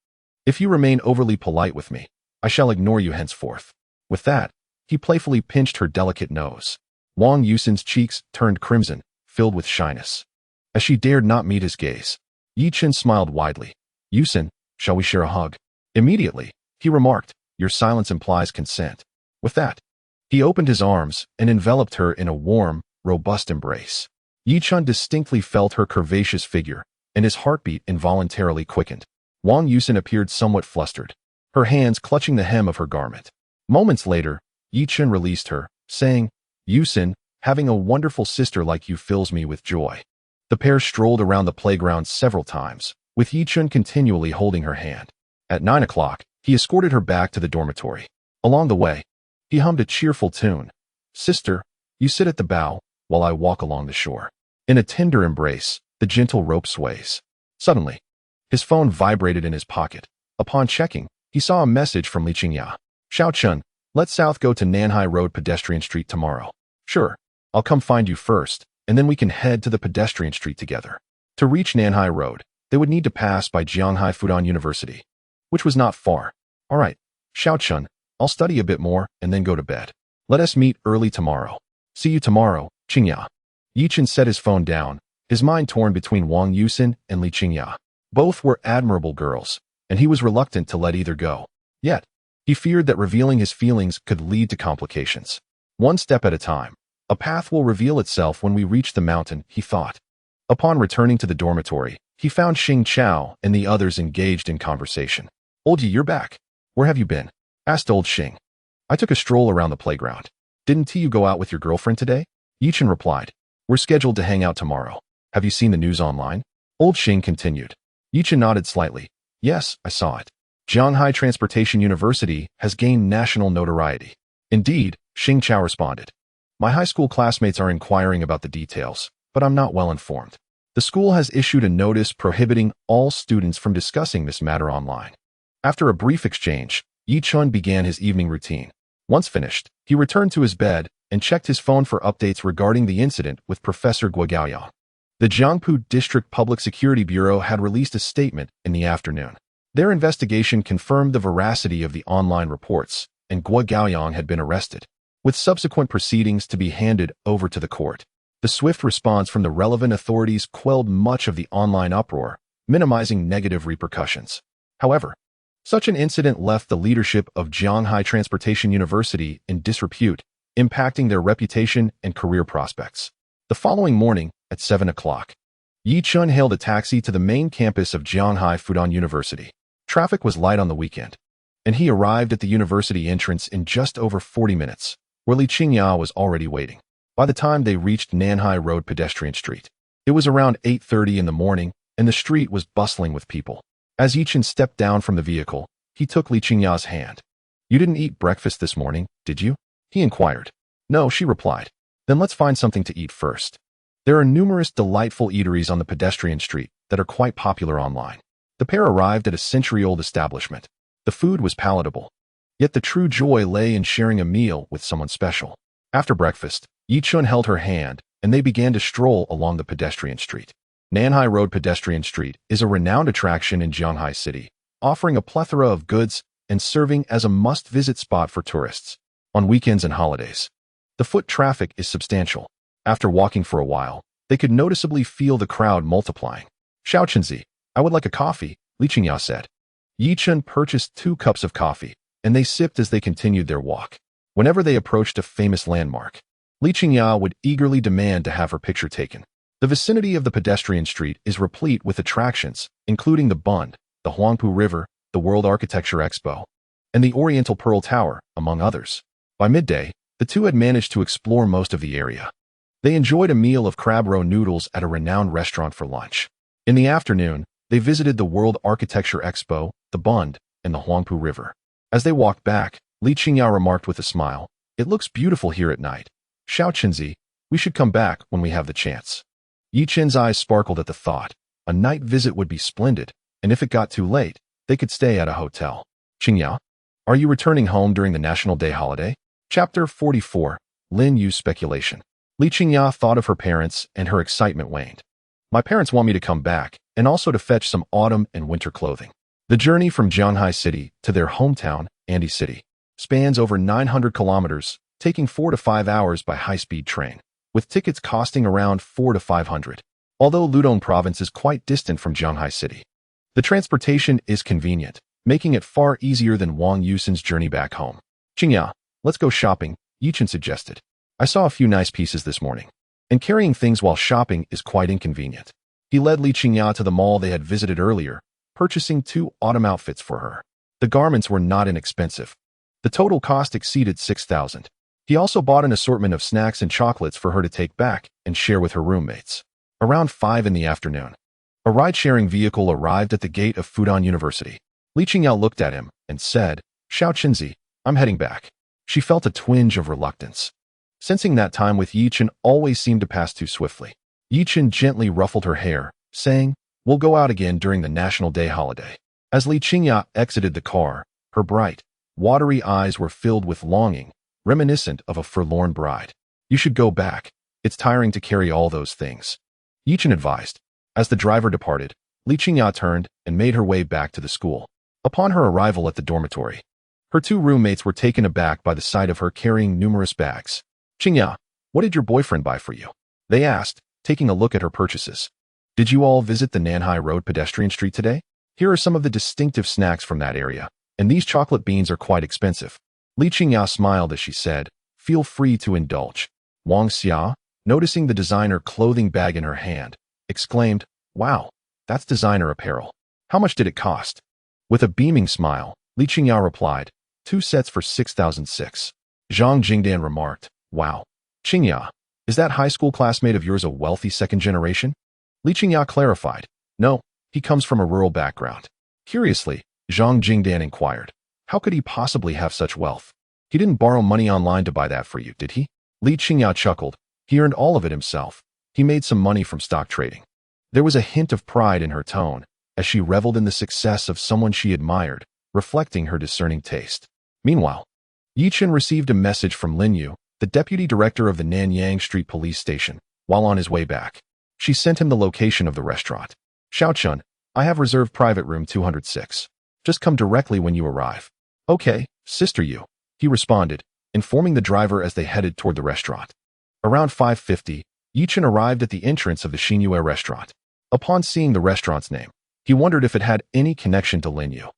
If you remain overly polite with me, I shall ignore you henceforth. With that, he playfully pinched her delicate nose. Wang Yusin's cheeks turned crimson, filled with shyness. As she dared not meet his gaze, Yi Chun smiled widely. Yusin, shall we share a hug? Immediately, he remarked, Your silence implies consent. With that, he opened his arms and enveloped her in a warm, robust embrace. Yi Chun distinctly felt her curvaceous figure, and his heartbeat involuntarily quickened. Wang Yusin appeared somewhat flustered, her hands clutching the hem of her garment. Moments later, Yi Chun released her, saying, Yusin, having a wonderful sister like you fills me with joy. The pair strolled around the playground several times, with Yi Chun continually holding her hand. At 9 o'clock, he escorted her back to the dormitory. Along the way, he hummed a cheerful tune. Sister, you sit at the bow, while I walk along the shore. In a tender embrace, the gentle rope sways. Suddenly, his phone vibrated in his pocket. Upon checking, he saw a message from Li Qingya. Xiao Chun, let's south go to Nanhai Road pedestrian street tomorrow. Sure, I'll come find you first, and then we can head to the pedestrian street together. To reach Nanhai Road, they would need to pass by Jianghai Fudan University, which was not far. All right, Xiao Chun, I'll study a bit more and then go to bed. Let us meet early tomorrow. See you tomorrow, Qingya. Yi Chun set his phone down, his mind torn between Wang Yusin and Li Qingya. Both were admirable girls, and he was reluctant to let either go. Yet, he feared that revealing his feelings could lead to complications. One step at a time. A path will reveal itself when we reach the mountain, he thought. Upon returning to the dormitory, He found Xing Chao and the others engaged in conversation. "Old Yi, you're back. Where have you been?" asked old Xing. "I took a stroll around the playground. Didn't you go out with your girlfriend today?" Yichen replied. "We're scheduled to hang out tomorrow. Have you seen the news online?" Old Xing continued. Yichen nodded slightly. "Yes, I saw it. Shanghai Transportation University has gained national notoriety." "Indeed," Xing Chao responded. "My high school classmates are inquiring about the details, but I'm not well informed. The school has issued a notice prohibiting all students from discussing this matter online." After a brief exchange, Yi Chun began his evening routine. Once finished, he returned to his bed and checked his phone for updates regarding the incident with Professor Guo Gaoyang. The Jiangpu District Public Security Bureau had released a statement in the afternoon. Their investigation confirmed the veracity of the online reports, and Guo Gaoyang had been arrested, with subsequent proceedings to be handed over to the court. The swift response from the relevant authorities quelled much of the online uproar, minimizing negative repercussions. However, such an incident left the leadership of Shanghai Transportation University in disrepute, impacting their reputation and career prospects. The following morning, at 7 o'clock, Yi Chun hailed a taxi to the main campus of Shanghai Fudan University. Traffic was light on the weekend, and he arrived at the university entrance in just over 40 minutes, where Li Qingya was already waiting. By the time they reached Nanhai Road Pedestrian Street, it was around 8:30 in the morning, and the street was bustling with people. As Yichen stepped down from the vehicle, he took Li Qingya's hand. "You didn't eat breakfast this morning, did you?" he inquired. "No," she replied. "Then let's find something to eat first." There are numerous delightful eateries on the pedestrian street that are quite popular online. The pair arrived at a century-old establishment. The food was palatable, yet the true joy lay in sharing a meal with someone special. After breakfast, Yi Chun held her hand, and they began to stroll along the pedestrian street. Nanhai Road Pedestrian Street is a renowned attraction in Shanghai City, offering a plethora of goods and serving as a must-visit spot for tourists. On weekends and holidays, the foot traffic is substantial. After walking for a while, they could noticeably feel the crowd multiplying. "Xiao Chenzi, I would like a coffee," Li Qingya said. Yi Chun purchased 2 cups of coffee, and they sipped as they continued their walk. Whenever they approached a famous landmark, Li Qingya would eagerly demand to have her picture taken. The vicinity of the pedestrian street is replete with attractions, including the Bund, the Huangpu River, the World Architecture Expo, and the Oriental Pearl Tower, among others. By midday, the two had managed to explore most of the area. They enjoyed a meal of crab roe noodles at a renowned restaurant for lunch. In the afternoon, they visited the World Architecture Expo, the Bund, and the Huangpu River. As they walked back, Li Qingya remarked with a smile, "It looks beautiful here at night. Xiao Chenzi, we should come back when we have the chance." Yi Chen's eyes sparkled at the thought. A night visit would be splendid, and if it got too late, they could stay at a hotel. "Qingya, are you returning home during the National Day holiday?" Chapter 44, Lin Yu's Speculation. Li Qingya thought of her parents, and her excitement waned. "My parents want me to come back, and also to fetch some autumn and winter clothing." The journey from Shanghai City to their hometown, Andy City, spans over 900 kilometers, taking 4 to 5 hours by high-speed train, with tickets costing around 400 to 500. Although Ludong Province is quite distant from Shanghai City, the transportation is convenient, making it far easier than Wang Yusin's journey back home. "Qingya, let's go shopping," Yichen suggested. "I saw a few nice pieces this morning, and carrying things while shopping is quite inconvenient." He led Li Qingya to the mall they had visited earlier, purchasing 2 autumn outfits for her. The garments were not inexpensive. The total cost exceeded 6,000. He also bought an assortment of snacks and chocolates for her to take back and share with her roommates. Around 5 in the afternoon, a ride-sharing vehicle arrived at the gate of Fudan University. Li Qingya looked at him and said, "Xiao Chenzi, I'm heading back." She felt a twinge of reluctance, sensing that time with Yichen always seemed to pass too swiftly. Yichen gently ruffled her hair, saying, "We'll go out again during the National Day holiday." As Li Qingya exited the car, her bright, watery eyes were filled with longing, reminiscent of a forlorn bride. "You should go back. It's tiring to carry all those things," Yichen advised. As the driver departed, Li Qingya turned and made her way back to the school. Upon her arrival at the dormitory, her 2 roommates were taken aback by the sight of her carrying numerous bags. "Qingya, what did your boyfriend buy for you?" they asked, taking a look at her purchases. "Did you all visit the Nanhai Road Pedestrian Street today? Here are some of the distinctive snacks from that area, and these chocolate beans are quite expensive." Li Qingya smiled as she said, "Feel free to indulge." Wang Xia, noticing the designer clothing bag in her hand, exclaimed, "Wow, That's designer apparel. How much did it cost? With a beaming smile, Li Qingyao replied, 2 sets for 6,006. Zhang Jingdan remarked, wow. Qingyao, is that high school classmate of yours a wealthy second generation? Li Qingyao clarified, no, he comes from a rural background. Curiously, Zhang Jingdan inquired, how could he possibly have such wealth? He didn't borrow money online to buy that for you, did he? Li Qingyao chuckled. He earned all of it himself. He made some money from stock trading. There was a hint of pride in her tone as she reveled in the success of someone she admired, reflecting her discerning taste. Meanwhile, Yi Chen received a message from Lin Yu, the deputy director of the Nanyang Street Police Station, while on his way back. She sent him the location of the restaurant. Xiaochun, I have reserved private room 206. Just come directly when you arrive. Okay, Sister Yu, he responded, informing the driver as they headed toward the restaurant. Around 5:50, Yi Chen arrived at the entrance of the Xinyue restaurant. Upon seeing the restaurant's name, he wondered if it had any connection to Lin Yu.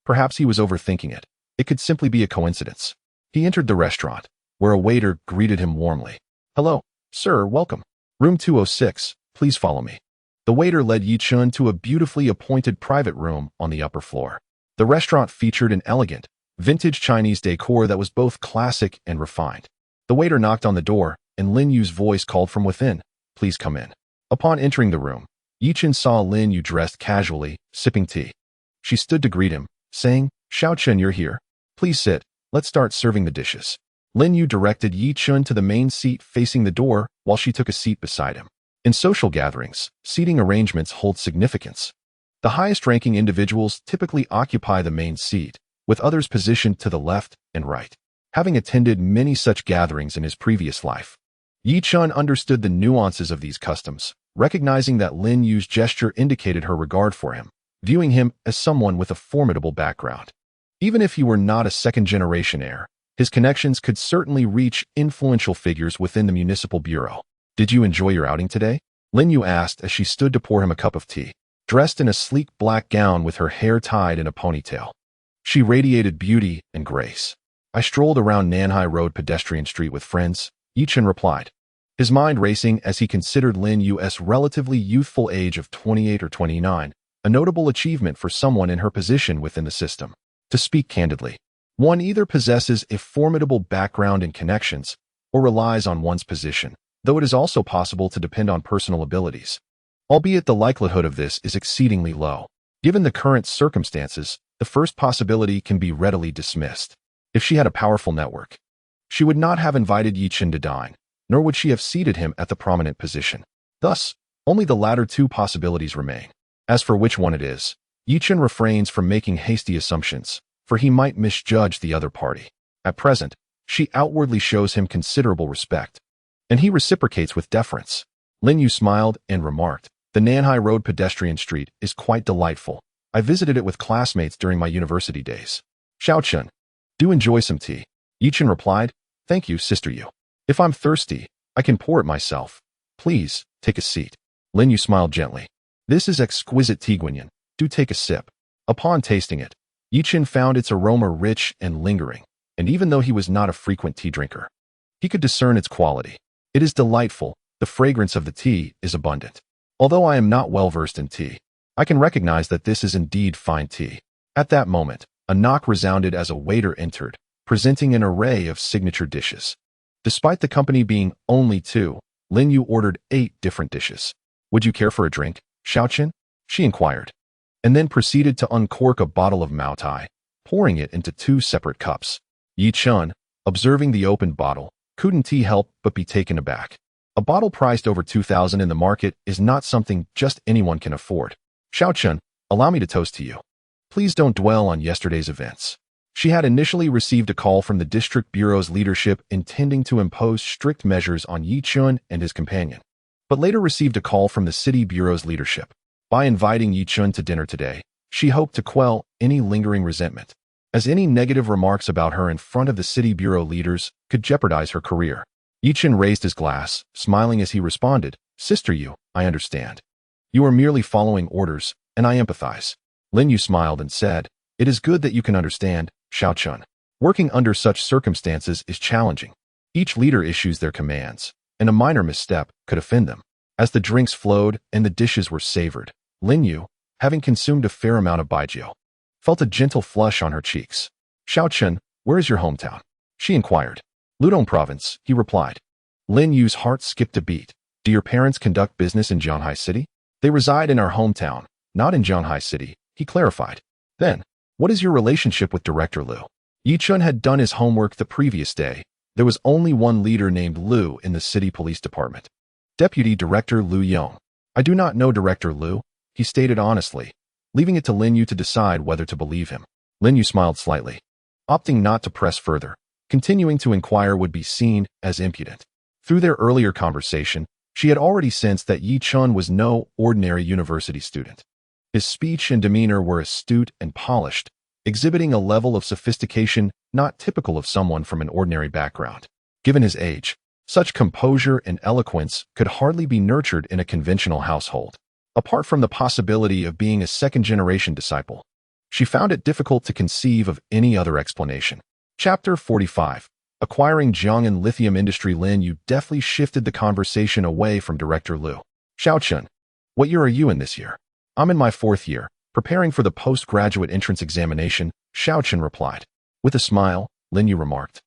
Perhaps he was overthinking it. It could simply be a coincidence. He entered the restaurant, where a waiter greeted him warmly. Hello, sir, welcome. Room 206, please follow me. The waiter led Yi Chen to a beautifully appointed private room on the upper floor. The restaurant featured an elegant, vintage Chinese decor that was both classic and refined. The waiter knocked on the door, and Lin Yu's voice called from within, please come in. Upon entering the room, Yi Chen saw Lin Yu dressed casually, sipping tea. She stood to greet him, saying, Xiaochun, you're here. Please sit, let's start serving the dishes. Lin Yu directed Yi Chen to the main seat facing the door while she took a seat beside him. In social gatherings, seating arrangements hold significance. The highest-ranking individuals typically occupy the main seat, with others positioned to the left and right. Having attended many such gatherings in his previous life, Yi Chen understood the nuances of these customs, recognizing that Lin Yu's gesture indicated her regard for him, viewing him as someone with a formidable background. Even if he were not a second-generation heir, his connections could certainly reach influential figures within the municipal bureau. Did you enjoy your outing today? Lin Yu asked as she stood to pour him a cup of tea. Dressed in a sleek black gown with her hair tied in a ponytail, she radiated beauty and grace. I strolled around Nanhai Road pedestrian street with friends, Yi Chen replied, his mind racing as he considered Lin Yu's relatively youthful age of 28 or 29, a notable achievement for someone in her position within the system. To speak candidly, one either possesses a formidable background and connections or relies on one's position, though it is also possible to depend on personal abilities. Albeit the likelihood of this is exceedingly low. Given the current circumstances, the first possibility can be readily dismissed. If she had a powerful network, she would not have invited Yi Chen to dine, nor would she have seated him at the prominent position. Thus, only the latter two possibilities remain. As for which one it is, Yi Chen refrains from making hasty assumptions, for he might misjudge the other party. At present, she outwardly shows him considerable respect, and he reciprocates with deference. Lin Yu smiled and remarked, the Nanhai Road pedestrian street is quite delightful. I visited it with classmates during my university days. Xiaochun, do enjoy some tea. Yi Chen replied, thank you, Sister Yu. If I'm thirsty, I can pour it myself. Please, take a seat. Lin Yu smiled gently. This is exquisite tea, Guanyin. Do take a sip. Upon tasting it, Yi Chen found its aroma rich and lingering, and even though he was not a frequent tea drinker, he could discern its quality. It is delightful. The fragrance of the tea is abundant. Although I am not well versed in tea, I can recognize that this is indeed fine tea. At that moment, a knock resounded as a waiter entered, presenting an array of signature dishes. Despite the company being only 2, Lin Yu ordered 8 different dishes. Would you care for a drink, Xiaochun? She inquired, and then proceeded to uncork a bottle of Maotai, pouring it into 2 separate cups. Yi Chen, observing the opened bottle, couldn't help but be taken aback. A bottle priced over 2,000 in the market is not something just anyone can afford. Xiaochun, allow me to toast to you. Please don't dwell on yesterday's events. She had initially received a call from the district bureau's leadership intending to impose strict measures on Yi Chen and his companion, but later received a call from the city bureau's leadership. By inviting Yi Chen to dinner today, she hoped to quell any lingering resentment, as any negative remarks about her in front of the city bureau leaders could jeopardize her career. Yi Chen raised his glass, smiling as he responded, Sister Yu, I understand. You are merely following orders, and I empathize. Lin Yu smiled and said, it is good that you can understand, Xiaochun. Working under such circumstances is challenging. Each leader issues their commands, and a minor misstep could offend them. As the drinks flowed and the dishes were savored, Lin Yu, having consumed a fair amount of baijiu, felt a gentle flush on her cheeks. Xiaochen, where is your hometown? She inquired. Ludong Province, he replied. Lin Yu's heart skipped a beat. Do your parents conduct business in Zhanghai City? They reside in our hometown, not in Zhanghai City, he clarified. Then, what is your relationship with Director Liu? Yi Chun had done his homework the previous day. There was only one leader named Liu in the city police department. Deputy Director Liu Yong. I do not know Director Liu, he stated honestly, leaving it to Lin Yu to decide whether to believe him. Lin Yu smiled slightly, opting not to press further. Continuing to inquire would be seen as impudent. Through their earlier conversation, she had already sensed that Yi Chun was no ordinary university student. His speech and demeanor were astute and polished, exhibiting a level of sophistication not typical of someone from an ordinary background. Given his age, such composure and eloquence could hardly be nurtured in a conventional household. Apart from the possibility of being a second-generation disciple, she found it difficult to conceive of any other explanation. Chapter 45. Acquiring Jiang'an Lithium Industry. Lin Yu deftly shifted the conversation away from Director Liu. Xiaochen, what year are you in this year? I'm in my 4th year, preparing for the postgraduate entrance examination, Xiaochen replied. With a smile, Lin Yu remarked.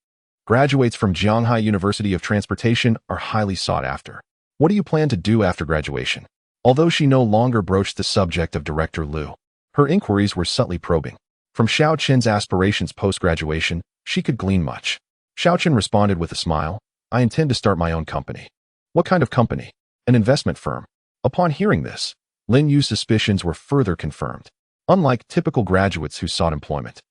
Graduates from Jianghai University of Transportation are highly sought after. What do you plan to do after graduation? Although she no longer broached the subject of Director Liu, her inquiries were subtly probing. From Xiaochen's aspirations post-graduation, she could glean much. Xiaochen responded with a smile. I intend to start my own company. What kind of company? An investment firm. Upon hearing this, Lin Yu's suspicions were further confirmed. Unlike typical graduates who sought employment,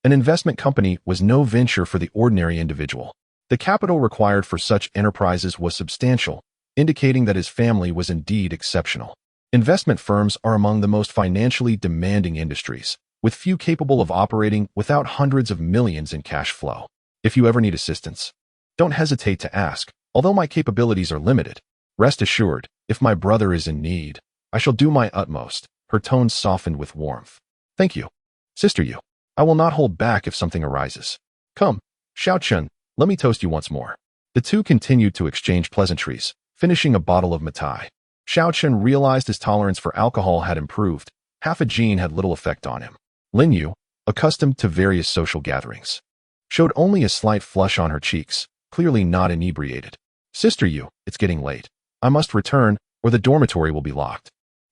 an investment company was no venture for the ordinary individual. The capital required for such enterprises was substantial, indicating that his family was indeed exceptional. Investment firms are among the most financially demanding industries, with few capable of operating without hundreds of millions in cash flow. If you ever need assistance, don't hesitate to ask. Although my capabilities are limited, rest assured, if my brother is in need, I shall do my utmost. Her tone softened with warmth. Thank you, Sister Yu. I will not hold back if something arises. Come, Xiaochen, let me toast you once more. The two continued to exchange pleasantries, finishing a bottle of Matai. Xiaochen realized his tolerance for alcohol had improved. Half a gene had little effect on him. Lin Yu, accustomed to various social gatherings, showed only a slight flush on her cheeks, clearly not inebriated. Sister Yu, it's getting late. I must return, or the dormitory will be locked.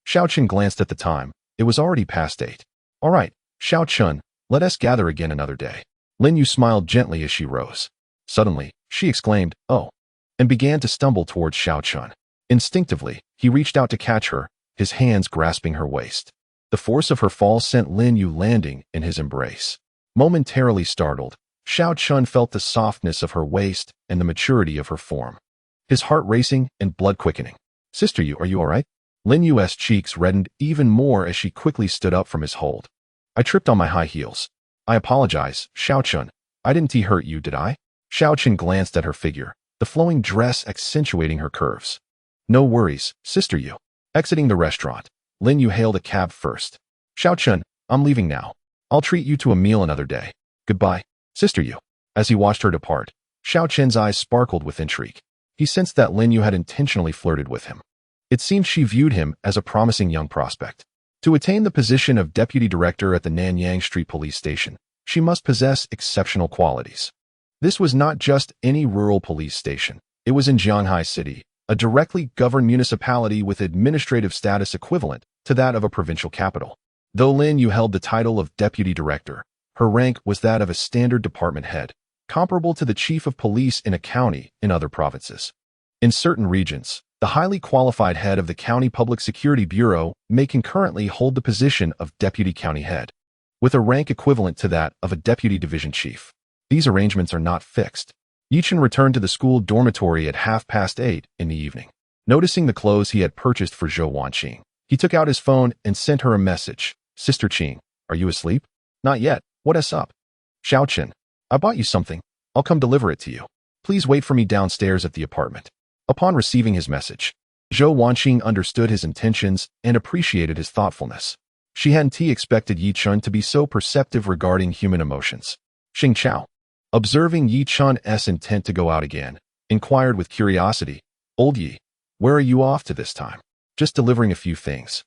Xiaochen glanced at the time. It was already past 8. All right, Xiaochen, let us gather again another day. Lin Yu smiled gently as she rose. Suddenly, she exclaimed, oh, and began to stumble towards Xiaochen. Instinctively, he reached out to catch her, his hands grasping her waist. The force of her fall sent Lin Yu landing in his embrace. Momentarily startled, Xiaochen felt the softness of her waist and the maturity of her form. His heart racing and blood quickening. Sister Yu, are you all right? Lin Yu's cheeks reddened even more as she quickly stood up from his hold. I tripped on my high heels. I apologize, Xiaochen. I didn't hurt you, did I? Xiaochen glanced at her figure, the flowing dress accentuating her curves. No worries, Sister Yu. Exiting the restaurant, Lin Yu hailed a cab first. Xiaochen, I'm leaving now. I'll treat you to a meal another day. Goodbye, Sister Yu. As he watched her depart, Xiaochen's eyes sparkled with intrigue. He sensed that Lin Yu had intentionally flirted with him. It seemed she viewed him as a promising young prospect. To attain the position of deputy director at the Nanyang Street Police Station, she must possess exceptional qualities. This was not just any rural police station. It was in Zhanghai City, a directly governed municipality with administrative status equivalent to that of a provincial capital. Though Lin Yu held the title of deputy director, her rank was that of a standard department head, comparable to the chief of police in a county in other provinces. In certain regions, the highly qualified head of the County Public Security Bureau may concurrently hold the position of deputy county head, with a rank equivalent to that of a deputy division chief. These arrangements are not fixed. Yi Chun returned to the school dormitory at 8:30 in the evening. Noticing the clothes he had purchased for Zhou Wanqing, he took out his phone and sent her a message. Sister Qing, are you asleep? Not yet. What's up? Xiaochen, I bought you something. I'll come deliver it to you. Please wait for me downstairs at the apartment. Upon receiving his message, Zhou Wanqing understood his intentions and appreciated his thoughtfulness. She hadn't expected Yi Chun to be so perceptive regarding human emotions. Xing Chao, observing Yi Chun's intent to go out again, inquired with curiosity, Old Yi, where are you off to this time? Just delivering a few things.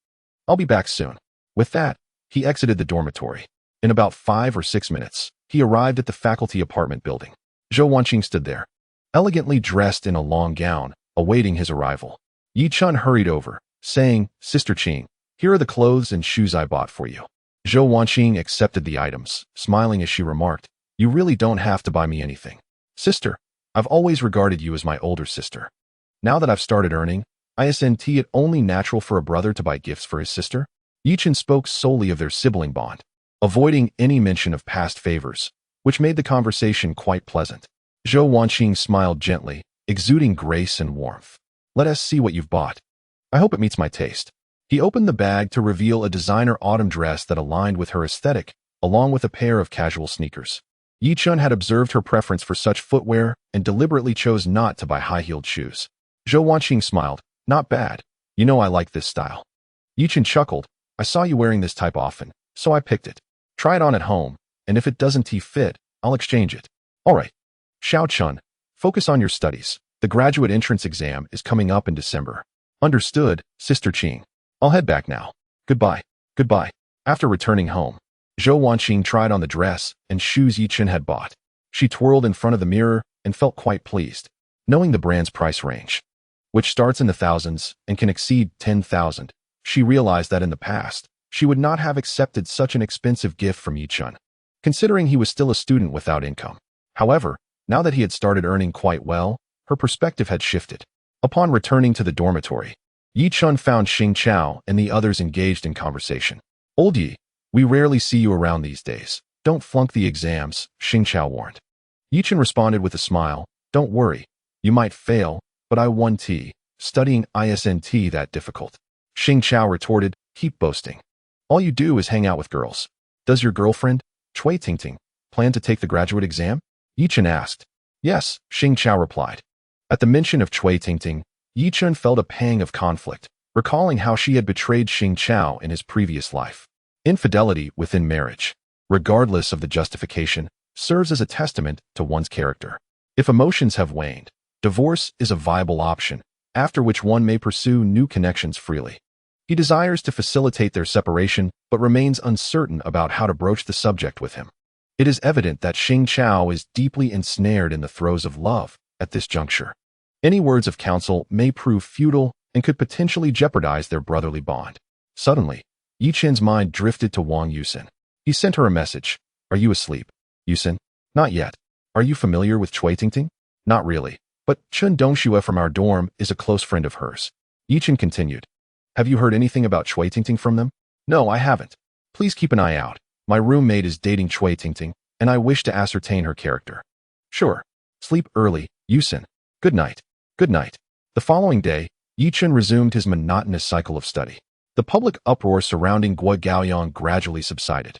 I'll be back soon. With that, he exited the dormitory. In about 5 or 6 minutes, he arrived at the faculty apartment building. Zhou Wanqing stood there, elegantly dressed in a long gown, awaiting his arrival. Yi Chun hurried over, saying, "Sister Qing, here are the clothes and shoes I bought for you." Zhou Wanqing accepted the items, smiling as she remarked, "You really don't have to buy me anything. Sister, I've always regarded you as my older sister. Now that I've started earning, isn't it only natural for a brother to buy gifts for his sister?" Yi Chun spoke solely of their sibling bond, avoiding any mention of past favors, which made the conversation quite pleasant. Zhou Wanqing smiled gently, exuding grace and warmth. "Let us see what you've bought. I hope it meets my taste." He opened the bag to reveal a designer autumn dress that aligned with her aesthetic, along with a pair of casual sneakers. Yi Chun had observed her preference for such footwear and deliberately chose not to buy high-heeled shoes. Zhou Wanqing smiled. "Not bad. You know I like this style." Yi Chun chuckled. "I saw you wearing this type often, so I picked it. Try it on at home, and if it doesn't fit, I'll exchange it." "All right. Xiao Chun, focus on your studies. The graduate entrance exam is coming up in December." "Understood, Sister Qing. I'll head back now. Goodbye." "Goodbye." After returning home, Zhou Wanqing tried on the dress and shoes Yi Chun had bought. She twirled in front of the mirror and felt quite pleased, knowing the brand's price range, which starts in the thousands and can exceed 10,000. She realized that in the past, she would not have accepted such an expensive gift from Yi Chun, considering he was still a student without income. However, now that he had started earning quite well, her perspective had shifted. Upon returning to the dormitory, Yi Chun found Xing Chao and the others engaged in conversation. "Old Yi, we rarely see you around these days. Don't flunk the exams," Xing Chao warned. Yi Chun responded with a smile, "Don't worry. You might fail, but I won T. Studying isn't that difficult." Xing Chao retorted, "Keep boasting. All you do is hang out with girls. Does your girlfriend, Cui Tingting, plan to take the graduate exam?" Yi Chun asked. "Yes," Xing Chao replied. At the mention of Cui Tingting, Yi Chun felt a pang of conflict, recalling how she had betrayed Xing Chao in his previous life. Infidelity within marriage, regardless of the justification, serves as a testament to one's character. If emotions have waned, divorce is a viable option, after which one may pursue new connections freely. He desires to facilitate their separation, but remains uncertain about how to broach the subject with him. It is evident that Xing Chao is deeply ensnared in the throes of love at this juncture. Any words of counsel may prove futile and could potentially jeopardize their brotherly bond. Suddenly, Yi Chun's mind drifted to Wang Yusin. He sent her a message. "Are you asleep, Yusin?" "Not yet." "Are you familiar with Cui Tingting?" "Not really, but Chun Dongxue from our dorm is a close friend of hers." Yi Chun continued. "Have you heard anything about Cui Tingting from them?" "No, I haven't. Please keep an eye out. My roommate is dating Cui Tingting, and I wish to ascertain her character." "Sure. Sleep early, Yusin. Good night." "Good night." The following day, Yi Chun resumed his monotonous cycle of study. The public uproar surrounding Guo Gaoyang gradually subsided,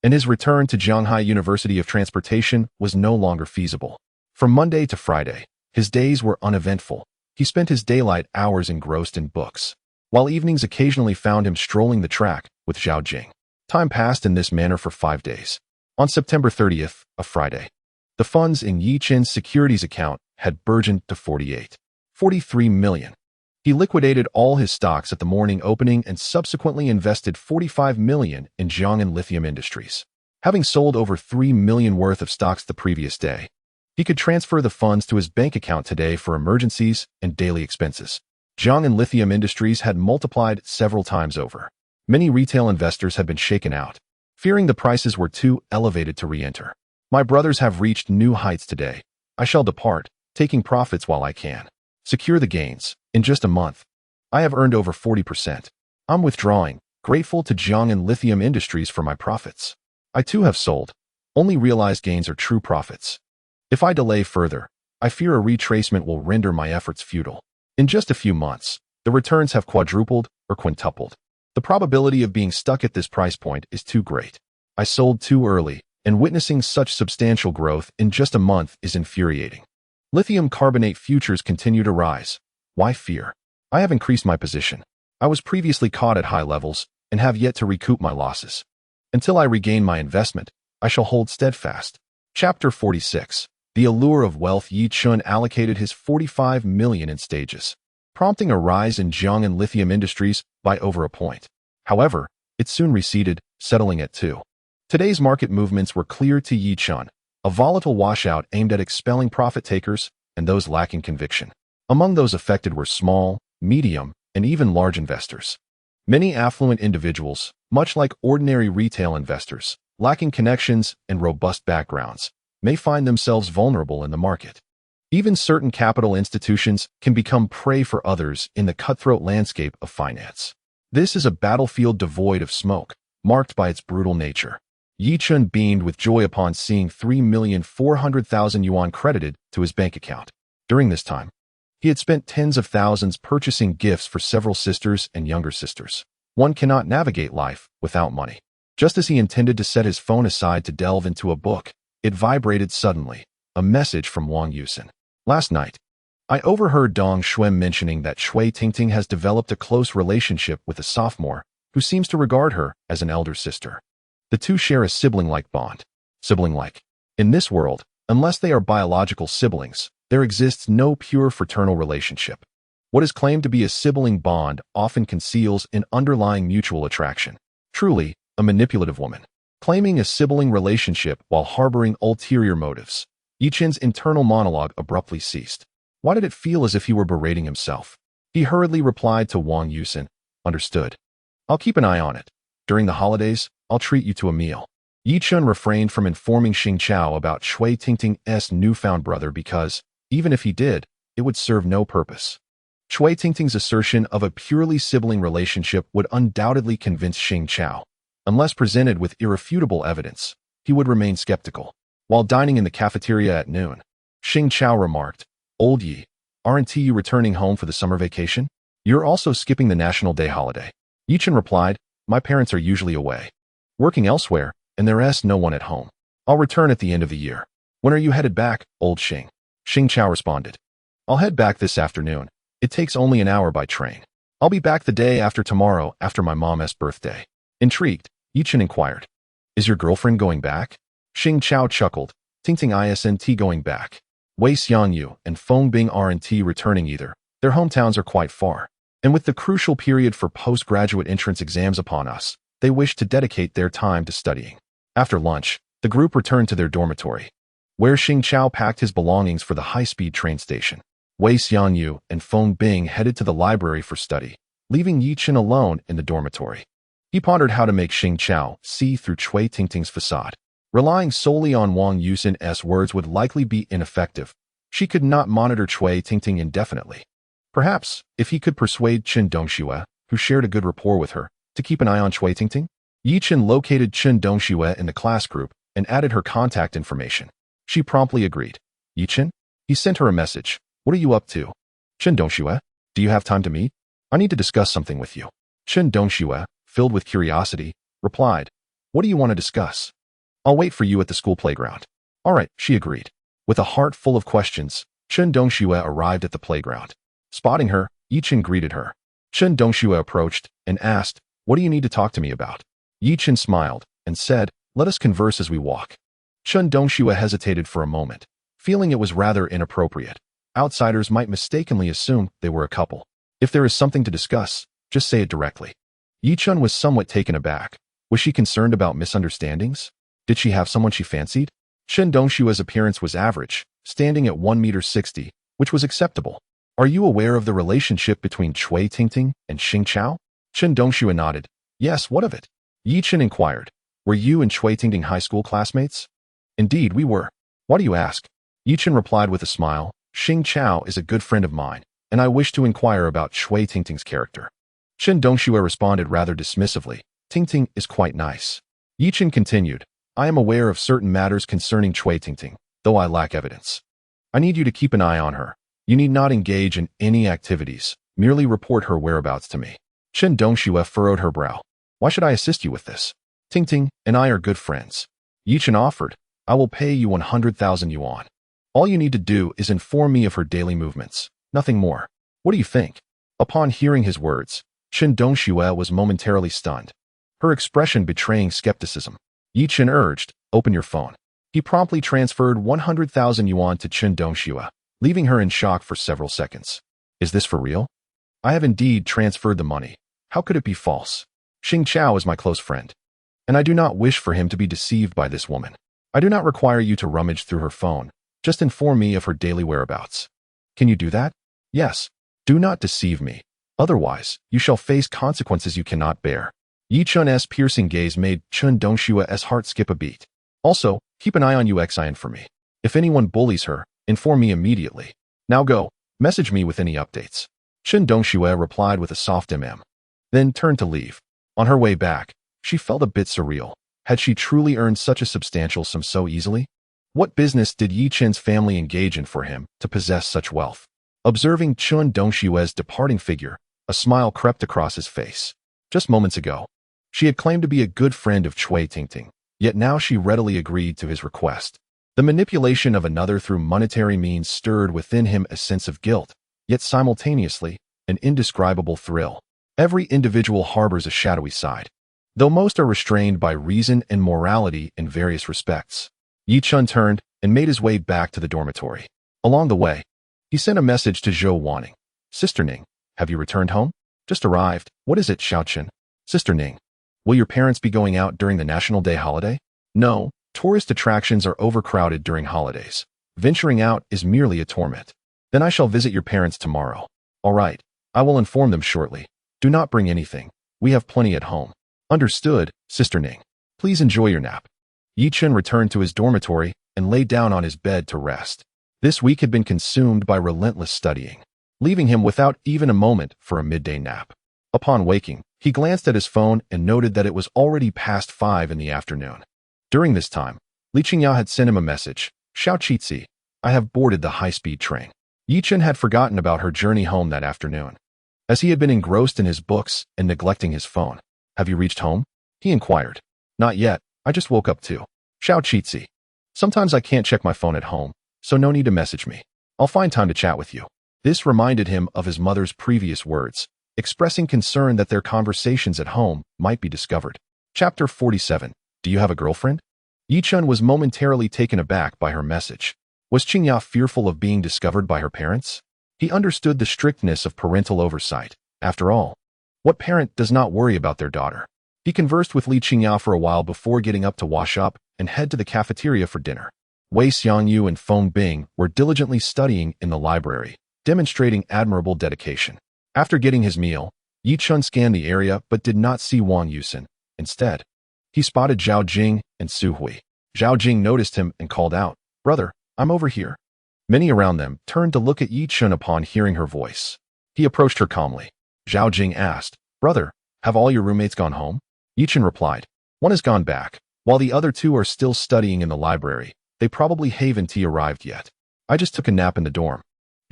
and his return to Zhanghai University of Transportation was no longer feasible. From Monday to Friday, his days were uneventful. He spent his daylight hours engrossed in books, while evenings occasionally found him strolling the track with Zhao Jing. Time passed in this manner for 5 days. On September 30th, a Friday, the funds in Yi Chun's securities account had burgeoned to 43 million. He liquidated all his stocks at the morning opening and subsequently invested 45 million in Zhong'an Lithium Industries. Having sold over 3 million worth of stocks the previous day, he could transfer the funds to his bank account today for emergencies and daily expenses. Zhong'an Lithium Industries had multiplied several times over. Many retail investors had been shaken out, fearing the prices were too elevated to re-enter. "My brothers have reached new heights today. I shall depart, taking profits while I can. Secure the gains. In just a month, I have earned over 40%. I'm withdrawing, grateful to Zhong'an Lithium Industries for my profits. I too have sold. Only realized gains are true profits. If I delay further, I fear a retracement will render my efforts futile. In just a few months, the returns have quadrupled or quintupled. The probability of being stuck at this price point is too great. I sold too early, and witnessing such substantial growth in just a month is infuriating. Lithium carbonate futures continue to rise. Why fear? I have increased my position. I was previously caught at high levels and have yet to recoup my losses. Until I regain my investment, I shall hold steadfast." Chapter 46. The allure of wealth. Yi Chun allocated his 45 million in stages, prompting a rise in Zhong'an Lithium Industries by over a point. However, it soon receded, settling at 2. Today's market movements were clear to Yi Chun, a volatile washout aimed at expelling profit-takers and those lacking conviction. Among those affected were small, medium, and even large investors. Many affluent individuals, much like ordinary retail investors, lacking connections and robust backgrounds, may find themselves vulnerable in the market. Even certain capital institutions can become prey for others in the cutthroat landscape of finance. This is a battlefield devoid of smoke, marked by its brutal nature. Yi Chun beamed with joy upon seeing 3,400,000 yuan credited to his bank account. During this time, he had spent tens of thousands purchasing gifts for several sisters and younger sisters. One cannot navigate life without money. Just as he intended to set his phone aside to delve into a book, it vibrated suddenly, a message from Wang Yusin. Last night, I overheard Dong Xuan mentioning that Shui Tingting has developed a close relationship with a sophomore who seems to regard her as an elder sister. The two share a sibling-like bond. Sibling-like. In this world, unless they are biological siblings, there exists no pure fraternal relationship. What is claimed to be a sibling bond often conceals an underlying mutual attraction. Truly, a manipulative woman. Claiming a sibling relationship while harboring ulterior motives. Yi Chun's internal monologue abruptly ceased. Why did it feel as if he were berating himself? He hurriedly replied to Wang Yusin, "Understood. I'll keep an eye on it. During the holidays, I'll treat you to a meal." Yi Chun refrained from informing Xing Chao about Shui Tingting's newfound brother because, even if he did, it would serve no purpose. Shui Tingting's assertion of a purely sibling relationship would undoubtedly convince Xing Chao. Unless presented with irrefutable evidence, he would remain skeptical. While dining in the cafeteria at noon, Xing Chao remarked, "Old Yi, aren't you returning home for the summer vacation? You're also skipping the National Day holiday." Yi Chun replied, "My parents are usually away, working elsewhere, and there's no one at home. I'll return at the end of the year." "When are you headed back, old Xing?" Xing Chao responded, "I'll head back this afternoon. It takes only an hour by train. I'll be back the day after tomorrow after my mom's birthday." Intrigued, Yi Chun inquired, "Is your girlfriend going back?" Xing Chao chuckled, "Tingting isn't going back. Wei Xiangyu and Feng Bing aren't returning either. Their hometowns are quite far. And with the crucial period for postgraduate entrance exams upon us, they wish to dedicate their time to studying." After lunch, the group returned to their dormitory, where Xing Chao packed his belongings for the high-speed train station. Wei Xiangyu and Feng Bing headed to the library for study, leaving Yi Chun alone in the dormitory. He pondered how to make Xing Chao see through Shui Tingting's facade. Relying solely on Wang Yusin's words would likely be ineffective. She could not monitor Shui Tingting indefinitely. Perhaps, if he could persuade Chen Dongxue, who shared a good rapport with her, to keep an eye on Shui Tingting. Yi Chun located Chen Dongxue in the class group and added her contact information. She promptly agreed. "Yi Chun?" He sent her a message. "What are you up to?" "Chen Dongxue, do you have time to meet? I need to discuss something with you." Chen Dongxue, filled with curiosity, replied, "What do you want to discuss?" "I'll wait for you at the school playground." "All right," she agreed. With a heart full of questions, Chen Dongxue arrived at the playground. Spotting her, Yi Chun greeted her. Chen Dongxue approached and asked, "What do you need to talk to me about?" Yi Chun smiled and said, "Let us converse as we walk." Chen Dongxue hesitated for a moment, feeling it was rather inappropriate. Outsiders might mistakenly assume they were a couple. If there is something to discuss, just say it directly. Yi Chun was somewhat taken aback. Was she concerned about misunderstandings? Did she have someone she fancied? Chen Dongxue's appearance was average, standing at 1.60 meters, which was acceptable. "Are you aware of the relationship between Shui Tingting and Xing Chao?" Chen Dongxue nodded. "Yes, what of it?" Yi Chun inquired. "Were you and Shui Tingting high school classmates?" "Indeed, we were." "Why do you ask?" Yi Chun replied with a smile. "Xing Chao is a good friend of mine, and I wish to inquire about Shui Tingting's character." Chen Dongxue responded rather dismissively. "Tingting is quite nice." Yi Chun continued. "I am aware of certain matters concerning Shui Tingting, though I lack evidence. I need you to keep an eye on her. You need not engage in any activities, merely report her whereabouts to me." Chen Dongxue furrowed her brow. "Why should I assist you with this? Tingting and I are good friends." Yi Chun offered. "I will pay you 100,000 yuan. All you need to do is inform me of her daily movements, nothing more. What do you think?" Upon hearing his words, Chen Dongxue was momentarily stunned, her expression betraying skepticism. Yi Chun urged, "Open your phone." He promptly transferred 100,000 yuan to Chen Dongxue, leaving her in shock for several seconds. "Is this for real?" "I have indeed transferred the money. How could it be false?" Xing Chao is my close friend, and I do not wish for him to be deceived by this woman. I do not require you to rummage through her phone. Just inform me of her daily whereabouts. Can you do that? Yes. Do not deceive me. Otherwise, you shall face consequences you cannot bear. Yi Chun's piercing gaze made Chun Dongshua's heart skip a beat. Also, keep an eye on Uxian for me. If anyone bullies her, inform me immediately. Now go. Message me with any updates. Chun Dongxue replied with a soft then turned to leave. On her way back, she felt a bit surreal. Had she truly earned such a substantial sum so easily? What business did Yi Chen's family engage in for him to possess such wealth? Observing Chun Dongshue's departing figure, a smile crept across his face. Just moments ago, she had claimed to be a good friend of Cui Tingting, yet now she readily agreed to his request. The manipulation of another through monetary means stirred within him a sense of guilt, yet simultaneously, an indescribable thrill. Every individual harbors a shadowy side, though most are restrained by reason and morality in various respects. Yi Chun turned and made his way back to the dormitory. Along the way, he sent a message to Zhou Wanning. Sister Ning, have you returned home? Just arrived. What is it, Xiaochen? Sister Ning, will your parents be going out during the National Day holiday? No, tourist attractions are overcrowded during holidays. Venturing out is merely a torment. Then I shall visit your parents tomorrow. All right, I will inform them shortly. Do not bring anything. We have plenty at home. Understood, Sister Ning. Please enjoy your nap. Yi Chun returned to his dormitory and lay down on his bed to rest. This week had been consumed by relentless studying, leaving him without even a moment for a midday nap. Upon waking, he glanced at his phone and noted that it was already past 5 in the afternoon. During this time, Li Qingyao had sent him a message. Xiao Qizhi, I have boarded the high-speed train. Yi Chun had forgotten about her journey home that afternoon, as he had been engrossed in his books and neglecting his phone. Have you reached home? He inquired. Not yet. I just woke up too. Xiao Qizhi. Sometimes I can't check my phone at home, so no need to message me. I'll find time to chat with you. This reminded him of his mother's previous words, expressing concern that their conversations at home might be discovered. Chapter 47. Do you have a girlfriend? Yi Chun was momentarily taken aback by her message. Was Qingya fearful of being discovered by her parents? He understood the strictness of parental oversight. After all, what parent does not worry about their daughter? He conversed with Li Qingya for a while before getting up to wash up and head to the cafeteria for dinner. Wei Xiangyu and Feng Bing were diligently studying in the library, demonstrating admirable dedication. After getting his meal, Yi Chun scanned the area but did not see Wang Yusen. Instead, he spotted Zhao Jing and Su Hui. Zhao Jing noticed him and called out, "Brother, I'm over here." Many around them turned to look at Yi Chun upon hearing her voice. He approached her calmly. Zhao Jing asked, "Brother, have all your roommates gone home?" Yi Chun replied, "One has gone back, while the other two are still studying in the library. They probably haven't arrived yet. I just took a nap in the dorm."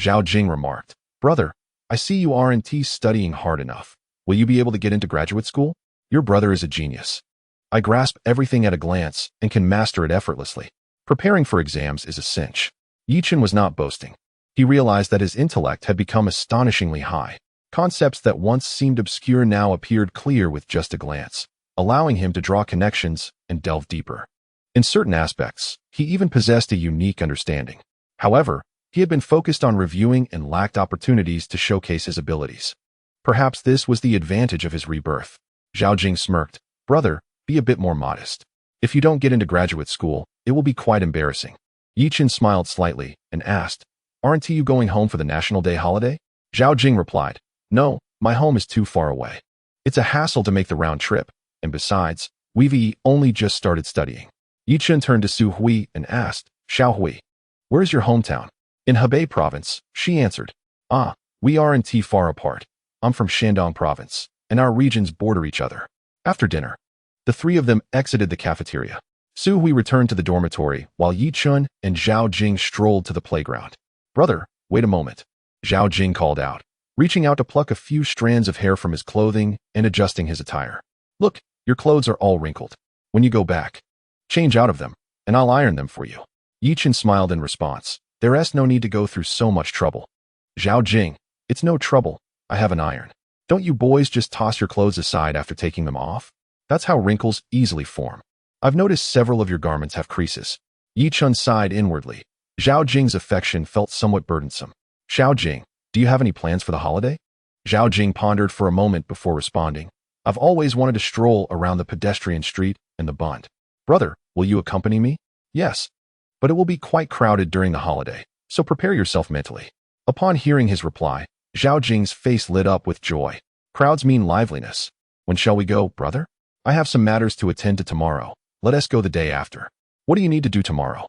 Zhao Jing remarked, "Brother, I see you aren't studying hard enough. Will you be able to get into graduate school? Your brother is a genius. I grasp everything at a glance and can master it effortlessly. Preparing for exams is a cinch." Yi Chun was not boasting. He realized that his intellect had become astonishingly high. Concepts that once seemed obscure now appeared clear with just a glance, allowing him to draw connections and delve deeper. In certain aspects, he even possessed a unique understanding. However, he had been focused on reviewing and lacked opportunities to showcase his abilities. Perhaps this was the advantage of his rebirth. Zhao Jing smirked, "Brother, be a bit more modest. If you don't get into graduate school, it will be quite embarrassing." Yi Chun smiled slightly and asked, "Aren't you going home for the National Day holiday?" Zhao Jing replied, "No, my home is too far away. It's a hassle to make the round trip, and besides, we've only just started studying." Yi Chun turned to Su Hui and asked, "Xiao Hui, where's your hometown?" "In Hebei province," she answered. "Ah, we aren't far apart. I'm from Shandong province, and our regions border each other." After dinner, the three of them exited the cafeteria. Su Hui returned to the dormitory, while Yi Chun and Zhao Jing strolled to the playground. "Brother, wait a moment," Zhao Jing called out, reaching out to pluck a few strands of hair from his clothing and adjusting his attire. "Look, your clothes are all wrinkled. When you go back, change out of them, and I'll iron them for you." Yi Chun smiled in response. "There's no need to go through so much trouble." "Zhao Jing, it's no trouble. I have an iron. Don't you boys just toss your clothes aside after taking them off? That's how wrinkles easily form. I've noticed several of your garments have creases." Yi Chun sighed inwardly. Zhao Jing's affection felt somewhat burdensome. "Xiao Jing, do you have any plans for the holiday?" Zhao Jing pondered for a moment before responding. I've always wanted to stroll around the pedestrian street and the Bund. Brother, will you accompany me? Yes, but it will be quite crowded during the holiday, so prepare yourself mentally. Upon hearing his reply, Zhao Jing's face lit up with joy. Crowds mean liveliness. When shall we go, brother? I have some matters to attend to tomorrow. Let us go the day after. What do you need to do tomorrow?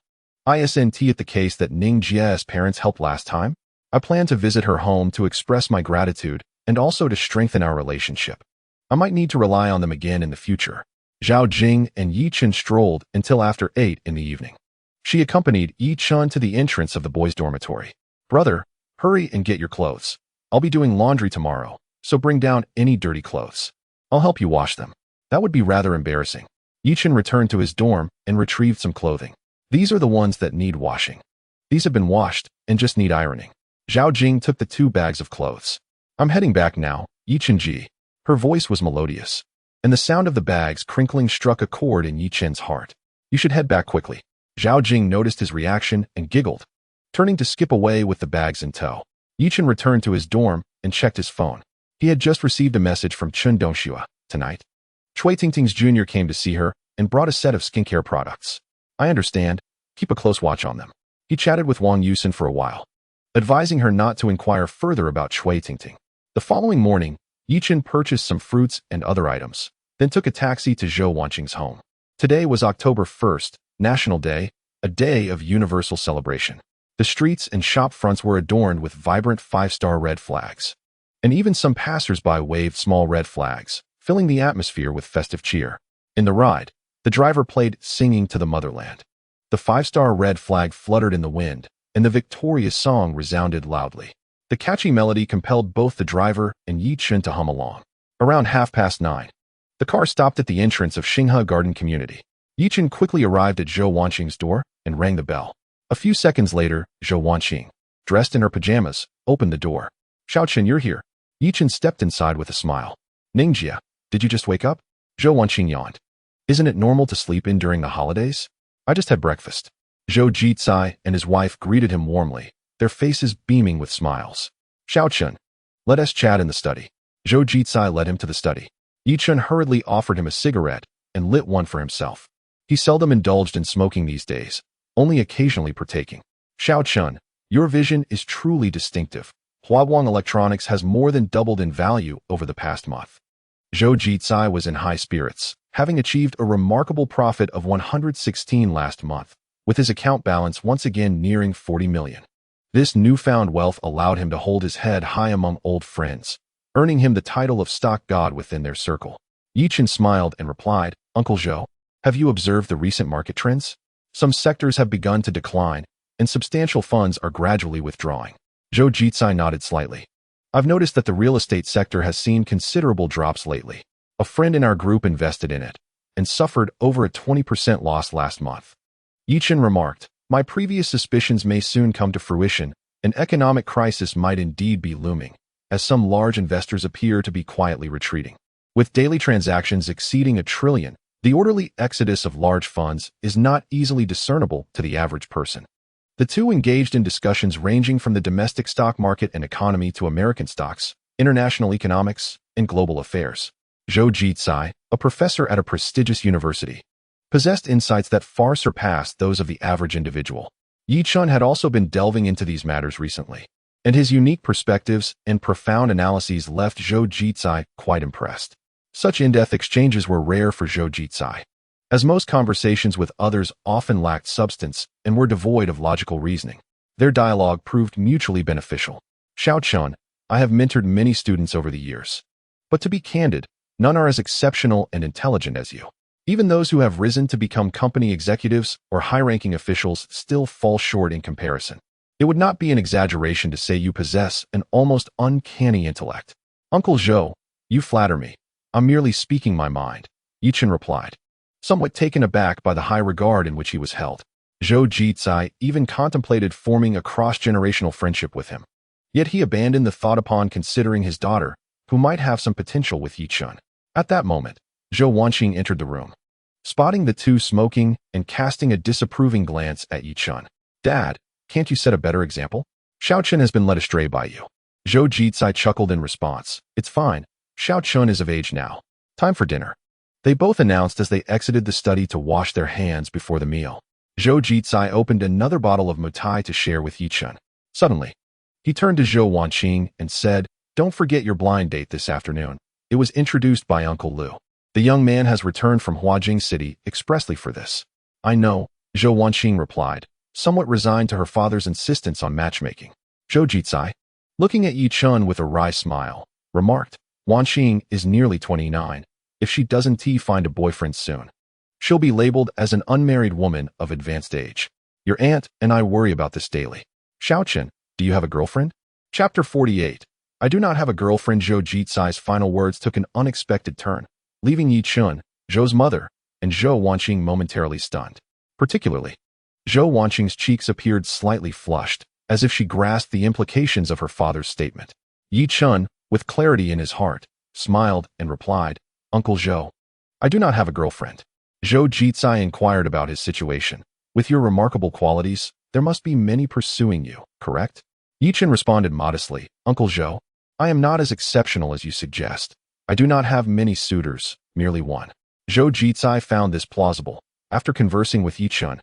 Isn't it the case that Ning Jie's parents helped last time? I plan to visit her home to express my gratitude and also to strengthen our relationship. I might need to rely on them again in the future. Zhao Jing and Yi Chen strolled until after 8 in the evening. She accompanied Yi Chen to the entrance of the boys' dormitory. Brother, hurry and get your clothes. I'll be doing laundry tomorrow, so bring down any dirty clothes. I'll help you wash them. That would be rather embarrassing. Yi Chen returned to his dorm and retrieved some clothing. These are the ones that need washing. These have been washed and just need ironing. Zhao Jing took the 2 bags of clothes. I'm heading back now, Yi Chen Ji. Her voice was melodious, and the sound of the bags crinkling struck a chord in Yi Chen's heart. You should head back quickly. Zhao Jing noticed his reaction and giggled, turning to skip away with the bags in tow. Yi Chen returned to his dorm and checked his phone. He had just received a message from Chun Dongxua. Tonight, Chui Tingting's Jr. came to see her and brought a set of skincare products. I understand. Keep a close watch on them. He chatted with Wang Yusen for a while, advising her not to inquire further about Chui Tingting. The following morning, Yi Chen purchased some fruits and other items, then took a taxi to Zhou Wanqing's home. Today was October 1st, National Day, a day of universal celebration. The streets and shop fronts were adorned with vibrant 5-star red flags, and even some passers-by waved small red flags, filling the atmosphere with festive cheer. In the ride, the driver played Singing to the Motherland. The 5-star red flag fluttered in the wind, and the victorious song resounded loudly. The catchy melody compelled both the driver and Yi Chen to hum along. Around 9:30, the car stopped at the entrance of Xinghe Garden Community. Yi Chen quickly arrived at Zhou Wanqing's door and rang the bell. A few seconds later, Zhou Wanqing, dressed in her pajamas, opened the door. Xiao Chen, you're here. Yi Chen stepped inside with a smile. Ningjia, did you just wake up? Zhou Wanqing yawned. Isn't it normal to sleep in during the holidays? I just had breakfast. Zhou Jicai and his wife greeted him warmly, their faces beaming with smiles. Xiao Chen, let us chat in the study. Zhou Jicai led him to the study. Yi Chen hurriedly offered him a cigarette and lit one for himself. He seldom indulged in smoking these days, only occasionally partaking. Xiao Chen, your vision is truly distinctive. Huawang Electronics has more than doubled in value over the past month. Zhou Jicai was in high spirits, having achieved a remarkable profit of 116 last month, with his account balance once again nearing 40 million. This newfound wealth allowed him to hold his head high among old friends, earning him the title of stock god within their circle. Yi Chen smiled and replied, Uncle Zhou, have you observed the recent market trends? Some sectors have begun to decline, and substantial funds are gradually withdrawing. Zhou Jicai nodded slightly. I've noticed that the real estate sector has seen considerable drops lately. A friend in our group invested in it, and suffered over a 20% loss last month. Yi Chen remarked, my previous suspicions may soon come to fruition. An economic crisis might indeed be looming, as some large investors appear to be quietly retreating. With daily transactions exceeding $1 trillion, the orderly exodus of large funds is not easily discernible to the average person. The two engaged in discussions ranging from the domestic stock market and economy to American stocks, international economics, and global affairs. Zhou Jicai, a professor at a prestigious university, possessed insights that far surpassed those of the average individual. Yi Chen had also been delving into these matters recently, and his unique perspectives and profound analyses left Zhou Jicai quite impressed. Such in-depth exchanges were rare for Zhou Jicai, as most conversations with others often lacked substance and were devoid of logical reasoning. Their dialogue proved mutually beneficial. Xiao Chen, I have mentored many students over the years, but to be candid, none are as exceptional and intelligent as you. Even those who have risen to become company executives or high-ranking officials still fall short in comparison. It would not be an exaggeration to say you possess an almost uncanny intellect. Uncle Zhou, you flatter me. I'm merely speaking my mind, Yi Chen replied, somewhat taken aback by the high regard in which he was held. Zhou Jicai even contemplated forming a cross-generational friendship with him. Yet he abandoned the thought upon considering his daughter, who might have some potential with Yi Chen. At that moment, Zhou Wanqing entered the room, spotting the two smoking and casting a disapproving glance at Yi Chen. Dad, can't you set a better example? Xiao Chen has been led astray by you. Zhou Jicai chuckled in response. It's fine. Xiao Chen is of age now. Time for dinner. They both announced as they exited the study to wash their hands before the meal. Zhou Jitsai opened another bottle of mutai to share with Yichun. Suddenly, he turned to Zhou Wanqing and said, "Don't forget your blind date this afternoon." It was introduced by Uncle Liu. "The young man has returned from Huajing City expressly for this." "I know," Zhou Wanqing replied, somewhat resigned to her father's insistence on matchmaking. Zhou Jitsai, looking at Yichun with a wry smile, remarked, "Wanqing is nearly 29. If she doesn't find a boyfriend soon, she'll be labeled as an unmarried woman of advanced age. Your aunt and I worry about this daily." "Xiaochen, do you have a girlfriend?" Chapter 48. I do not have a girlfriend. Zhou Jitsai's final words took an unexpected turn, leaving Yichun, Zhou's mother, and Zhou Wanqing momentarily stunned. Particularly, Zhou Wanqing's cheeks appeared slightly flushed, as if she grasped the implications of her father's statement. Yichun, with clarity in his heart, smiled and replied, "Uncle Zhou, I do not have a girlfriend." Zhou Jitsai inquired about his situation. "With your remarkable qualities, there must be many pursuing you, correct?" Yichun responded modestly, "Uncle Zhou, I am not as exceptional as you suggest. I do not have many suitors, merely one." Zhou Jitsai found this plausible. After conversing with Yichun,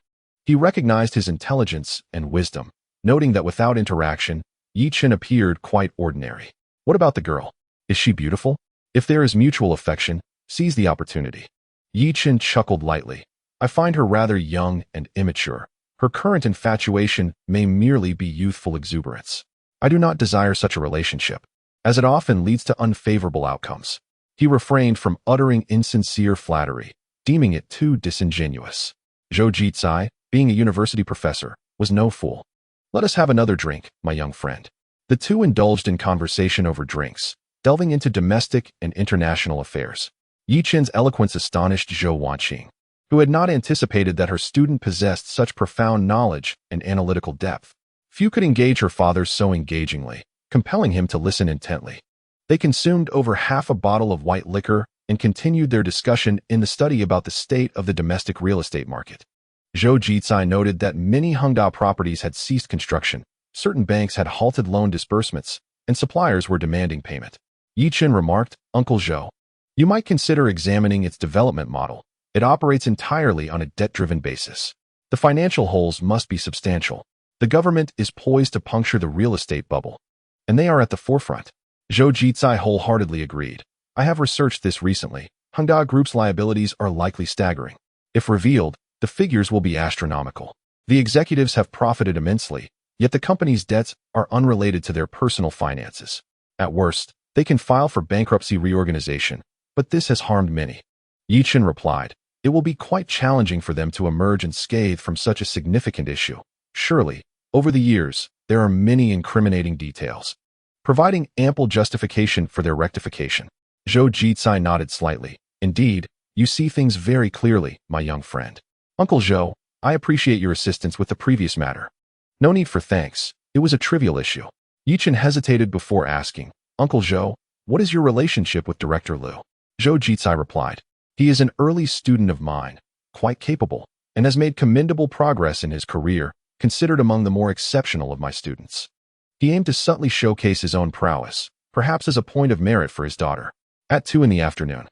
he recognized his intelligence and wisdom, noting that without interaction, Yichun appeared quite ordinary. "What about the girl? Is she beautiful? If there is mutual affection, seize the opportunity." Yichun chuckled lightly. "I find her rather young and immature. Her current infatuation may merely be youthful exuberance. I do not desire such a relationship, as it often leads to unfavorable outcomes." He refrained from uttering insincere flattery, deeming it too disingenuous. Zhou Jitsai, being a university professor, was no fool. "Let us have another drink, my young friend." The two indulged in conversation over drinks, delving into domestic and international affairs. Yichun's eloquence astonished Zhou Wanqing, who had not anticipated that her student possessed such profound knowledge and analytical depth. Few could engage her father so engagingly, compelling him to listen intently. They consumed over half a bottle of white liquor and continued their discussion in the study about the state of the domestic real estate market. Zhou Jitsai noted that many Hengda properties had ceased construction, certain banks had halted loan disbursements, and suppliers were demanding payment. Yichun remarked, "Uncle Zhou, you might consider examining its development model. It operates entirely on a debt-driven basis. The financial holes must be substantial. The government is poised to puncture the real estate bubble, and they are at the forefront." Zhou Jitsai wholeheartedly agreed. "I have researched this recently. Hengda Group's liabilities are likely staggering. If revealed, the figures will be astronomical. The executives have profited immensely, yet the company's debts are unrelated to their personal finances. At worst, they can file for bankruptcy reorganization, but this has harmed many." Yichun replied, "It will be quite challenging for them to emerge unscathed from such a significant issue. Surely, over the years, there are many incriminating details, providing ample justification for their rectification." Zhou Jitsai nodded slightly. "Indeed, you see things very clearly, my young friend." "Uncle Zhou, I appreciate your assistance with the previous matter." "No need for thanks. It was a trivial issue." Yichun hesitated before asking, "Uncle Zhou, what is your relationship with Director Liu?" Zhou Jitsai replied, "He is an early student of mine, quite capable, and has made commendable progress in his career, considered among the more exceptional of my students. He aimed to subtly showcase his own prowess, perhaps as a point of merit for his daughter." At 2 in the afternoon,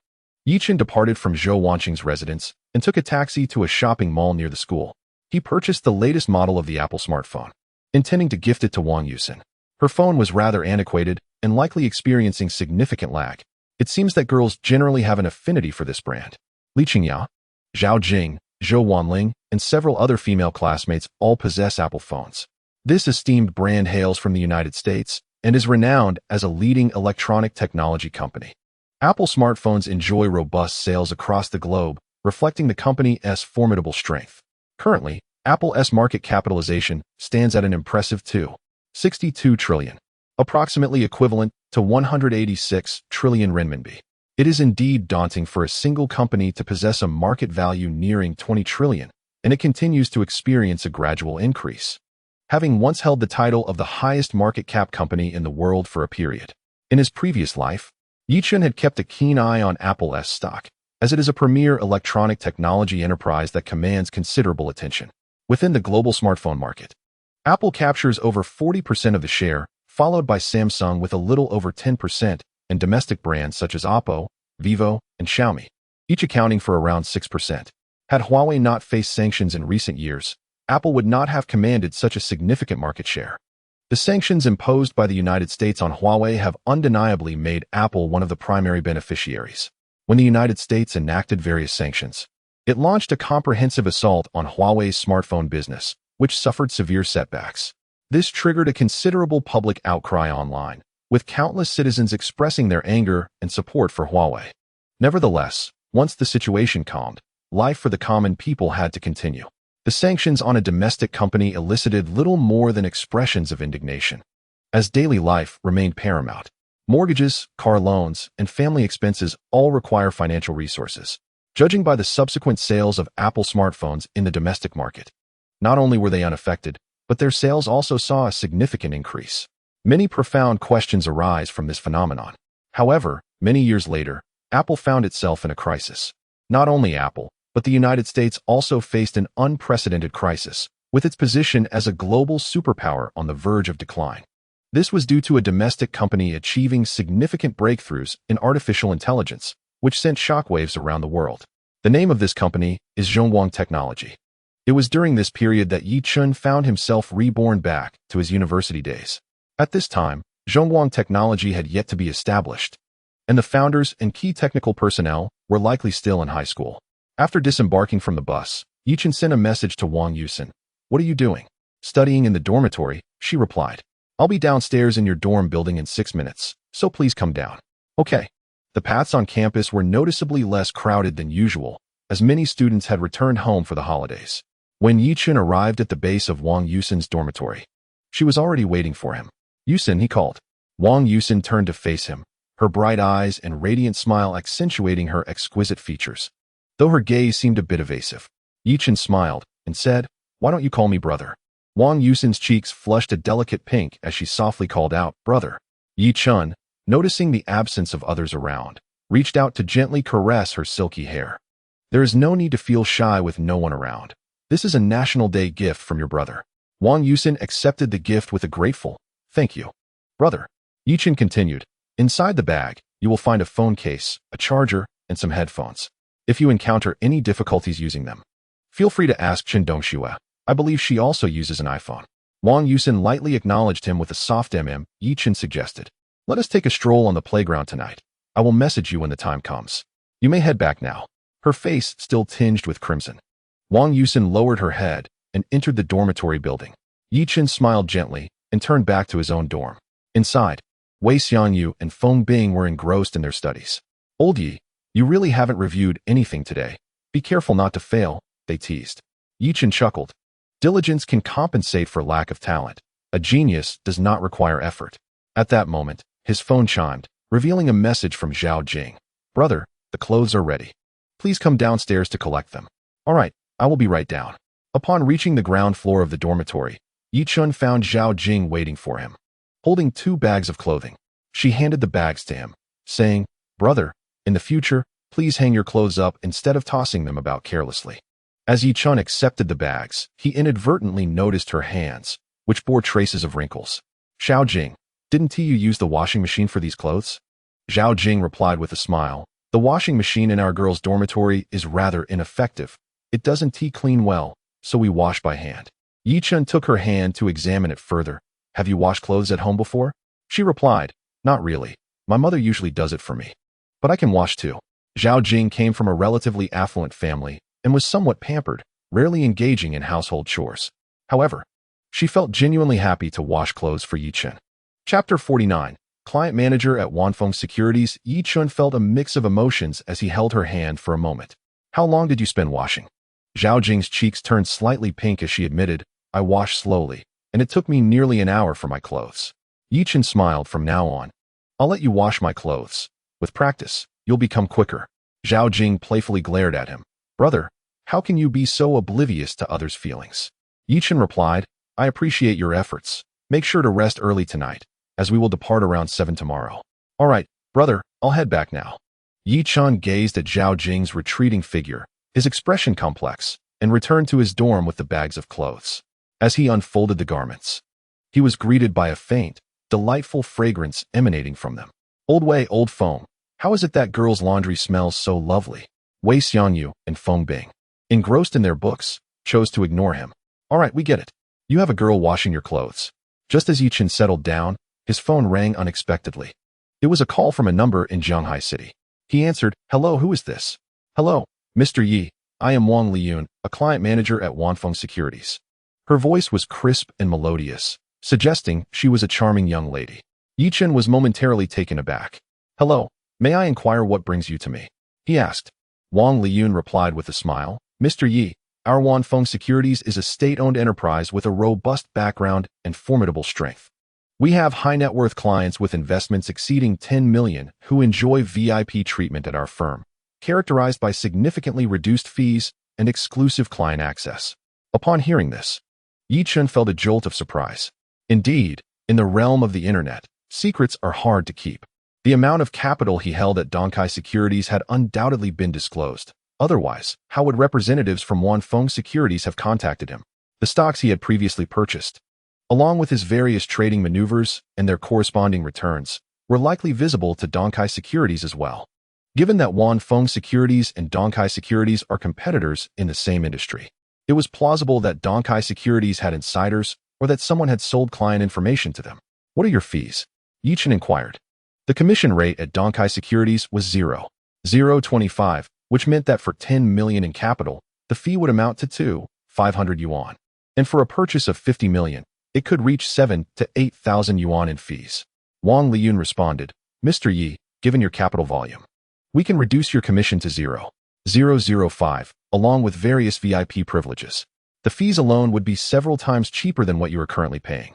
Yichun departed from Zhou Wanqing's residence and took a taxi to a shopping mall near the school. He purchased the latest model of the Apple smartphone, intending to gift it to Wang Yusin. Her phone was rather antiquated and likely experiencing significant lag. It seems that girls generally have an affinity for this brand. Li Qingya, Zhao Jing, Zhou Wanling, and several other female classmates all possess Apple phones. This esteemed brand hails from the United States and is renowned as a leading electronic technology company. Apple smartphones enjoy robust sales across the globe, reflecting the company's formidable strength. Currently, Apple's market capitalization stands at an impressive 2.62 trillion, approximately equivalent to 186 trillion renminbi. It is indeed daunting for a single company to possess a market value nearing 20 trillion, and it continues to experience a gradual increase, having once held the title of the highest market cap company in the world for a period. In his previous life, Yichun had kept a keen eye on Apple's stock, as it is a premier electronic technology enterprise that commands considerable attention within the global smartphone market. Apple captures over 40% of the share, followed by Samsung with a little over 10%, and domestic brands such as Oppo, Vivo, and Xiaomi, each accounting for around 6%. Had Huawei not faced sanctions in recent years, Apple would not have commanded such a significant market share. The sanctions imposed by the United States on Huawei have undeniably made Apple one of the primary beneficiaries. When the United States enacted various sanctions, it launched a comprehensive assault on Huawei's smartphone business, which suffered severe setbacks. This triggered a considerable public outcry online, with countless citizens expressing their anger and support for Huawei. Nevertheless, once the situation calmed, life for the common people had to continue. The sanctions on a domestic company elicited little more than expressions of indignation, as daily life remained paramount. Mortgages, car loans, and family expenses all require financial resources. Judging by the subsequent sales of Apple smartphones in the domestic market, not only were they unaffected, but their sales also saw a significant increase. Many profound questions arise from this phenomenon. However, many years later, Apple found itself in a crisis. Not only Apple, but the United States also faced an unprecedented crisis, with its position as a global superpower on the verge of decline. This was due to a domestic company achieving significant breakthroughs in artificial intelligence, which sent shockwaves around the world. The name of this company is Zhongwang Technology. It was during this period that Yi Chun found himself reborn back to his university days. At this time, Zhongwang Technology had yet to be established, and the founders and key technical personnel were likely still in high school. After disembarking from the bus, Yi Chun sent a message to Wang Yusin. "What are you doing?" "Studying in the dormitory," she replied. "I'll be downstairs in your dorm building in 6 minutes, so please come down." "Okay." The paths on campus were noticeably less crowded than usual, as many students had returned home for the holidays. When Yi Chun arrived at the base of Wang Yusin's dormitory, she was already waiting for him. "Yusin," he called. Wang Yusin turned to face him, her bright eyes and radiant smile accentuating her exquisite features. Though her gaze seemed a bit evasive, Yi Chun smiled and said, "Why don't you call me brother?" Wang Yusin's cheeks flushed a delicate pink as she softly called out, "Brother." Yi Chun, noticing the absence of others around, reached out to gently caress her silky hair. "There is no need to feel shy with no one around. This is a National Day gift from your brother." Wang Yusin accepted the gift with a grateful, "Thank you, brother." Yi Chun continued, "Inside the bag, you will find a phone case, a charger, and some headphones. If you encounter any difficulties using them, feel free to ask Chen Dongxue. I believe she also uses an iPhone." Wang Yusin lightly acknowledged him with a soft Yi Chun suggested, "Let us take a stroll on the playground tonight. I will message you when the time comes. You may head back now." Her face still tinged with crimson, Wang Yusin lowered her head and entered the dormitory building. Yi Chun smiled gently and turned back to his own dorm. Inside, Wei Xianyu and Feng Bing were engrossed in their studies. "Old Yi, you really haven't reviewed anything today. Be careful not to fail," they teased. Yi Chun chuckled. "Diligence can compensate for lack of talent. A genius does not require effort." At that moment, his phone chimed, revealing a message from Zhao Jing. "Brother, the clothes are ready. Please come downstairs to collect them." "All right, I will be right down." Upon reaching the ground floor of the dormitory, Yi Chun found Zhao Jing waiting for him, holding 2 bags of clothing. She handed the bags to him, saying, "Brother, in the future, please hang your clothes up instead of tossing them about carelessly." As Yi Chun accepted the bags, he inadvertently noticed her hands, which bore traces of wrinkles. "Zhao Jing, didn't you use the washing machine for these clothes?" Zhao Jing replied with a smile, "The washing machine in our girls' dormitory is rather ineffective. It doesn't clean well, so we wash by hand." Yi Chun took her hand to examine it further. "Have you washed clothes at home before?" She replied, "Not really. My mother usually does it for me. But I can wash too." Zhao Jing came from a relatively affluent family and was somewhat pampered, rarely engaging in household chores. However, she felt genuinely happy to wash clothes for Yi Chun. Chapter 49. Client Manager at Wanfeng Securities. Yi Chun felt a mix of emotions as he held her hand for a moment. "How long did you spend washing?" Zhao Jing's cheeks turned slightly pink as she admitted, "I wash slowly, and it took me nearly an hour for my clothes." Yi Chun smiled. "From now on, I'll let you wash my clothes. With practice, you'll become quicker." Zhao Jing playfully glared at him. "Brother, how can you be so oblivious to others' feelings?" Yi Chun replied, "I appreciate your efforts. Make sure to rest early tonight, as we will depart around 7 tomorrow." "All right, brother, I'll head back now." Yi Chun gazed at Zhao Jing's retreating figure, his expression complex, and returned to his dorm with the bags of clothes. As he unfolded the garments, he was greeted by a faint, delightful fragrance emanating from them. "Old Wei, old foam, How is it that girls' laundry smells so lovely? Wei Xiangyu and Feng Bing, engrossed in their books, chose to ignore him. All right, we get it. You have a girl washing your clothes. Just as Yichen settled down, his phone rang unexpectedly. It was a call from a number in Shanghai City. He answered, "Hello, who is this?" "Hello, Mr. Yi. I am Wang Liyun, a client manager at Wanfeng Securities." Her voice was crisp and melodious, suggesting she was a charming young lady. Yichen was momentarily taken aback. "Hello, may I inquire what brings you to me?" he asked. Wang Liyun replied with a smile, "Mr. Yi, our Wanfeng Securities is a state-owned enterprise with a robust background and formidable strength. We have high-net-worth clients with investments exceeding 10 million who enjoy VIP treatment at our firm, characterized by significantly reduced fees and exclusive client access." Upon hearing this, Yichen felt a jolt of surprise. Indeed, in the realm of the internet, secrets are hard to keep. The amount of capital he held at Donkai Securities had undoubtedly been disclosed. Otherwise, how would representatives from Wanfeng Securities have contacted him? The stocks he had previously purchased, along with his various trading maneuvers and their corresponding returns, were likely visible to Donkai Securities as well. Given that Wanfeng Securities and Donkai Securities are competitors in the same industry, it was plausible that Donkai Securities had insiders or that someone had sold client information to them. "What are your fees?" Yichen inquired. The commission rate at Donkai Securities was 0.025, which meant that for 10 million in capital, the fee would amount to 2,500 yuan. And for a purchase of 50 million, it could reach 7 to 8,000 yuan in fees. Wang Liyun responded, "Mr. Yi, given your capital volume, we can reduce your commission to 0.005, along with various VIP privileges. The fees alone would be several times cheaper than what you are currently paying,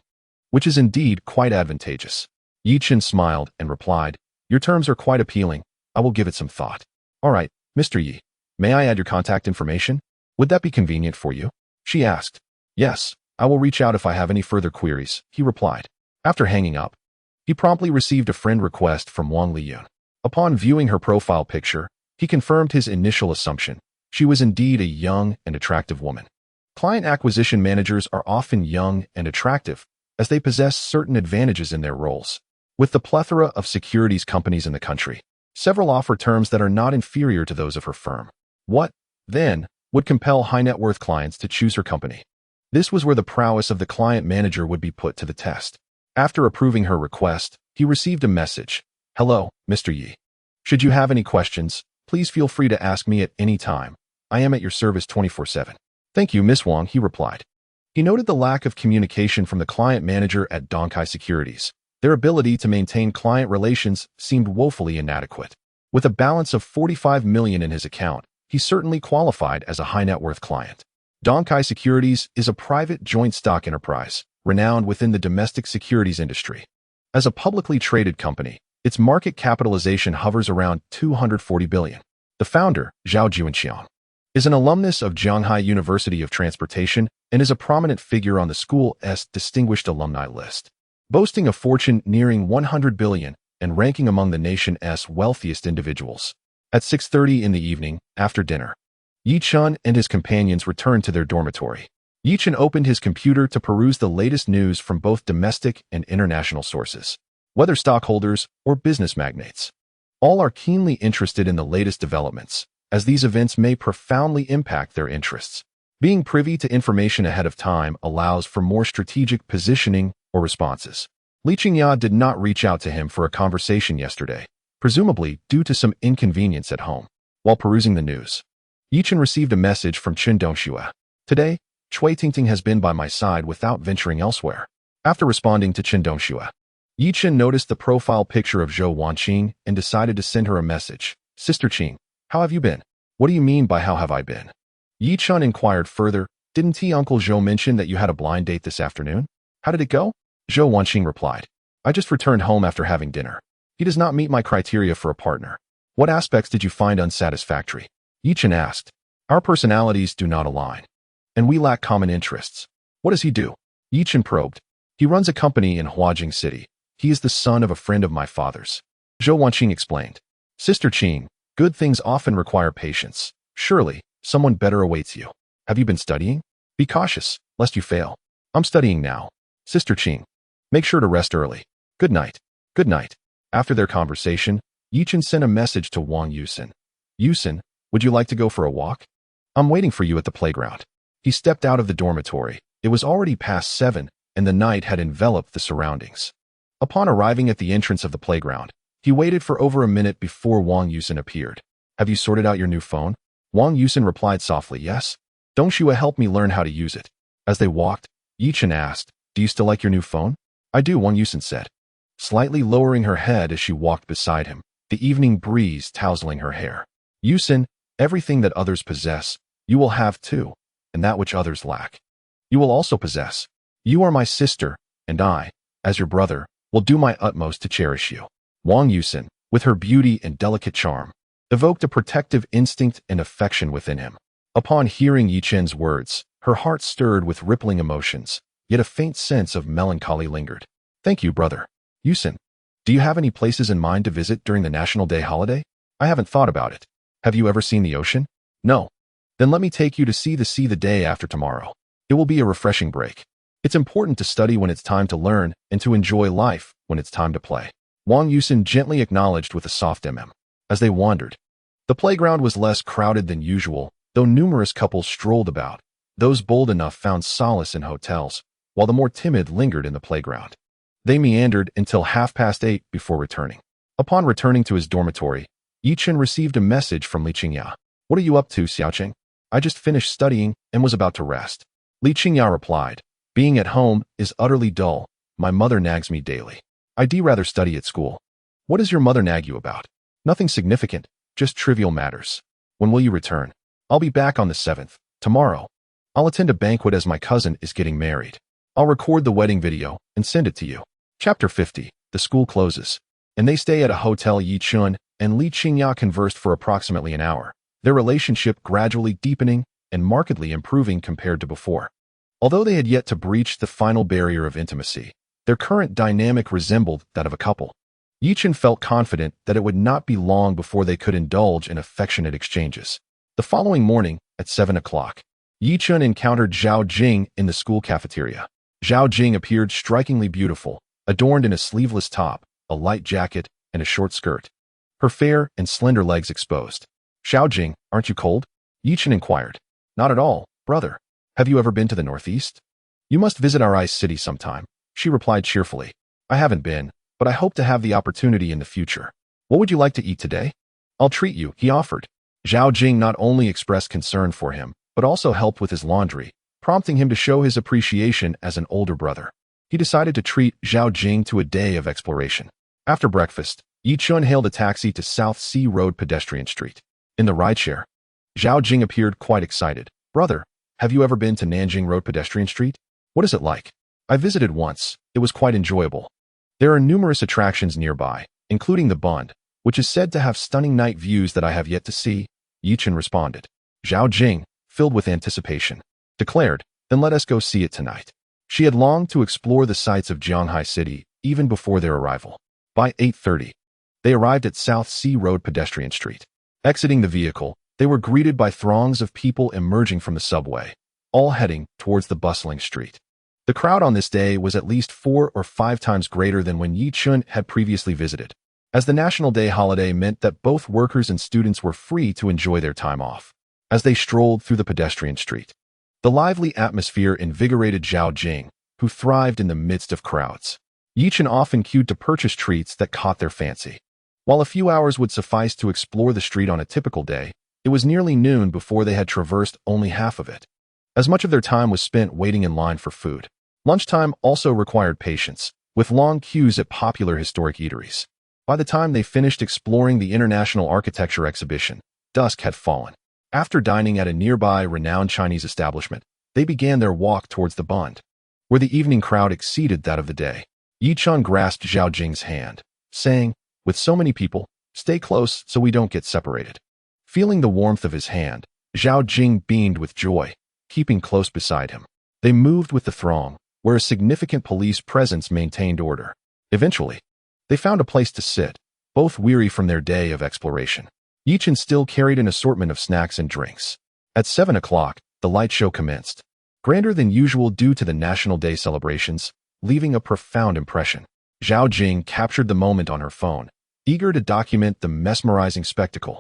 which is indeed quite advantageous." Yichen smiled and replied, "Your terms are quite appealing. I will give it some thought." "All right, Mr. Yi, may I add your contact information? Would that be convenient for you?" she asked. "Yes, I will reach out if I have any further queries," he replied. After hanging up, he promptly received a friend request from Wang Liyun. Upon viewing her profile picture, he confirmed his initial assumption. She was indeed a young and attractive woman. Client acquisition managers are often young and attractive, as they possess certain advantages in their roles. With the plethora of securities companies in the country, several offer terms that are not inferior to those of her firm. What, then, would compel high-net-worth clients to choose her company? This was where the prowess of the client manager would be put to the test. After approving her request, he received a message. "Hello, Mr. Yi. Should you have any questions, please feel free to ask me at any time. I am at your service 24/7. "Thank you, Miss Wang," he replied. He noted the lack of communication from the client manager at Donkai Securities. Their ability to maintain client relations seemed woefully inadequate. With a balance of 45 million in his account, he certainly qualified as a high-net-worth client. Donkai Securities is a private joint stock enterprise, renowned within the domestic securities industry. As a publicly traded company, its market capitalization hovers around 240 billion. The founder, Zhao Juanxiang, is an alumnus of Shanghai University of Transportation and is a prominent figure on the school's distinguished alumni list, boasting a fortune nearing 100 billion and ranking among the nation's wealthiest individuals. At 6:30 in the evening, after dinner, Yichen and his companions returned to their dormitory. Yichen opened his computer to peruse the latest news from both domestic and international sources, whether stockholders or business magnates. All are keenly interested in the latest developments, as these events may profoundly impact their interests. Being privy to information ahead of time allows for more strategic positioning or responses. Li Qingya did not reach out to him for a conversation yesterday, presumably due to some inconvenience at home. While perusing the news, Yichen received a message from Chen Dongxue. "Today, Cui Tingting has been by my side without venturing elsewhere." After responding to Chen Dongxue, Yichen noticed the profile picture of Zhou Wanqing and decided to send her a message. "Sister Qing, how have you been?" "What do you mean by how have I been?" Yichen inquired further. "Didn't Uncle Zhou mention that you had a blind date this afternoon? How did it go?" Zhou Wanqing replied, "I just returned home after having dinner. He does not meet my criteria for a partner." "What aspects did you find unsatisfactory?" Yichen asked. "Our personalities do not align, and we lack common interests." "What does he do?" Yichen probed. "He runs a company in Huajing City. He is the son of a friend of my father's." Zhou Wanqing explained. "Sister Qing, good things often require patience. Surely, someone better awaits you. Have you been studying? Be cautious, lest you fail." "I'm studying now. Sister Qing, make sure to rest early. Good night." "Good night." After their conversation, Yichen sent a message to Wang Yusin. Yusin, would you like to go for a walk? I'm waiting for you at the playground. He stepped out of the dormitory. It was already past 7, and the night had enveloped the surroundings. Upon arriving at the entrance of the playground, he waited for over a minute before Wang Yusin appeared. Have you sorted out your new phone? Wang Yusin replied softly, yes. Don't you help me learn how to use it? As they walked, Yichen asked, do you still like your new phone? I do, Wang Yusin said, slightly lowering her head as she walked beside him, the evening breeze tousling her hair. Yusin, everything that others possess, you will have too, and that which others lack, you will also possess. You are my sister, and I, as your brother, will do my utmost to cherish you. Wang Yusin, with her beauty and delicate charm, evoked a protective instinct and affection within him. Upon hearing Yichen's words, her heart stirred with rippling emotions, yet a faint sense of melancholy lingered. Thank you, brother. Yusin, do you have any places in mind to visit during the National Day holiday? I haven't thought about it. Have you ever seen the ocean? No. Then let me take you to see the sea the day after tomorrow. It will be a refreshing break. It's important to study when it's time to learn and to enjoy life when it's time to play. Wang Yusin gently acknowledged with a soft as they wandered. The playground was less crowded than usual, though numerous couples strolled about. Those bold enough found solace in hotels, while the more timid lingered in the playground. They meandered until 8:30 before returning. Upon returning to his dormitory, Yichen received a message from Li Qingya. What are you up to, Xiaoqing? I just finished studying and was about to rest. Li Qingya replied, being at home is utterly dull. My mother nags me daily. I'd rather study at school. What does your mother nag you about? Nothing significant, just trivial matters. When will you return? I'll be back on the 7th, tomorrow. I'll attend a banquet as my cousin is getting married. I'll record the wedding video and send it to you. Chapter 50. The school closes, and they stay at a hotel. Yichun and Li Qingya conversed for approximately an hour, their relationship gradually deepening and markedly improving compared to before. Although they had yet to breach the final barrier of intimacy, their current dynamic resembled that of a couple. Yichen felt confident that it would not be long before they could indulge in affectionate exchanges. The following morning, at 7 o'clock, Yichen encountered Zhao Jing in the school cafeteria. Zhao Jing appeared strikingly beautiful, adorned in a sleeveless top, a light jacket, and a short skirt, her fair and slender legs exposed. Zhao Jing, aren't you cold? Yichen inquired. Not at all, brother. Have you ever been to the Northeast? You must visit our ice city sometime, she replied cheerfully. I haven't been, but I hope to have the opportunity in the future. What would you like to eat today? I'll treat you, he offered. Zhao Jing not only expressed concern for him, but also helped with his laundry, prompting him to show his appreciation as an older brother. He decided to treat Zhao Jing to a day of exploration. After breakfast, Yichun hailed a taxi to South Sea Road Pedestrian Street. In the rideshare, Zhao Jing appeared quite excited. Brother, have you ever been to Nanjing Road Pedestrian Street? What is it like? I visited once. It was quite enjoyable. There are numerous attractions nearby, including the Bund, which is said to have stunning night views that I have yet to see, Yichen responded. Zhao Jing, filled with anticipation, declared, then let us go see it tonight. She had longed to explore the sights of Jianghai City even before their arrival. By 8:30, they arrived at South Sea Road Pedestrian Street. Exiting the vehicle, they were greeted by throngs of people emerging from the subway, all heading towards the bustling street. The crowd on this day was at least 4 or 5 times greater than when Yichun had previously visited, as the National Day holiday meant that both workers and students were free to enjoy their time off. As they strolled through the pedestrian street, the lively atmosphere invigorated Zhao Jing, who thrived in the midst of crowds. Yichen often queued to purchase treats that caught their fancy. While a few hours would suffice to explore the street on a typical day, it was nearly noon before they had traversed only half of it, as much of their time was spent waiting in line for food. Lunchtime also required patience, with long queues at popular historic eateries. By the time they finished exploring the International Architecture Exhibition, dusk had fallen. After dining at a nearby renowned Chinese establishment, they began their walk towards the Bund, where the evening crowd exceeded that of the day. Yichun grasped Zhao Jing's hand, saying, with so many people, stay close so we don't get separated. Feeling the warmth of his hand, Zhao Jing beamed with joy, keeping close beside him. They moved with the throng, where a significant police presence maintained order. Eventually, they found a place to sit, both weary from their day of exploration. Yichen still carried an assortment of snacks and drinks. At 7 o'clock, the light show commenced, grander than usual due to the National Day celebrations, leaving a profound impression. Zhao Jing captured the moment on her phone, eager to document the mesmerizing spectacle,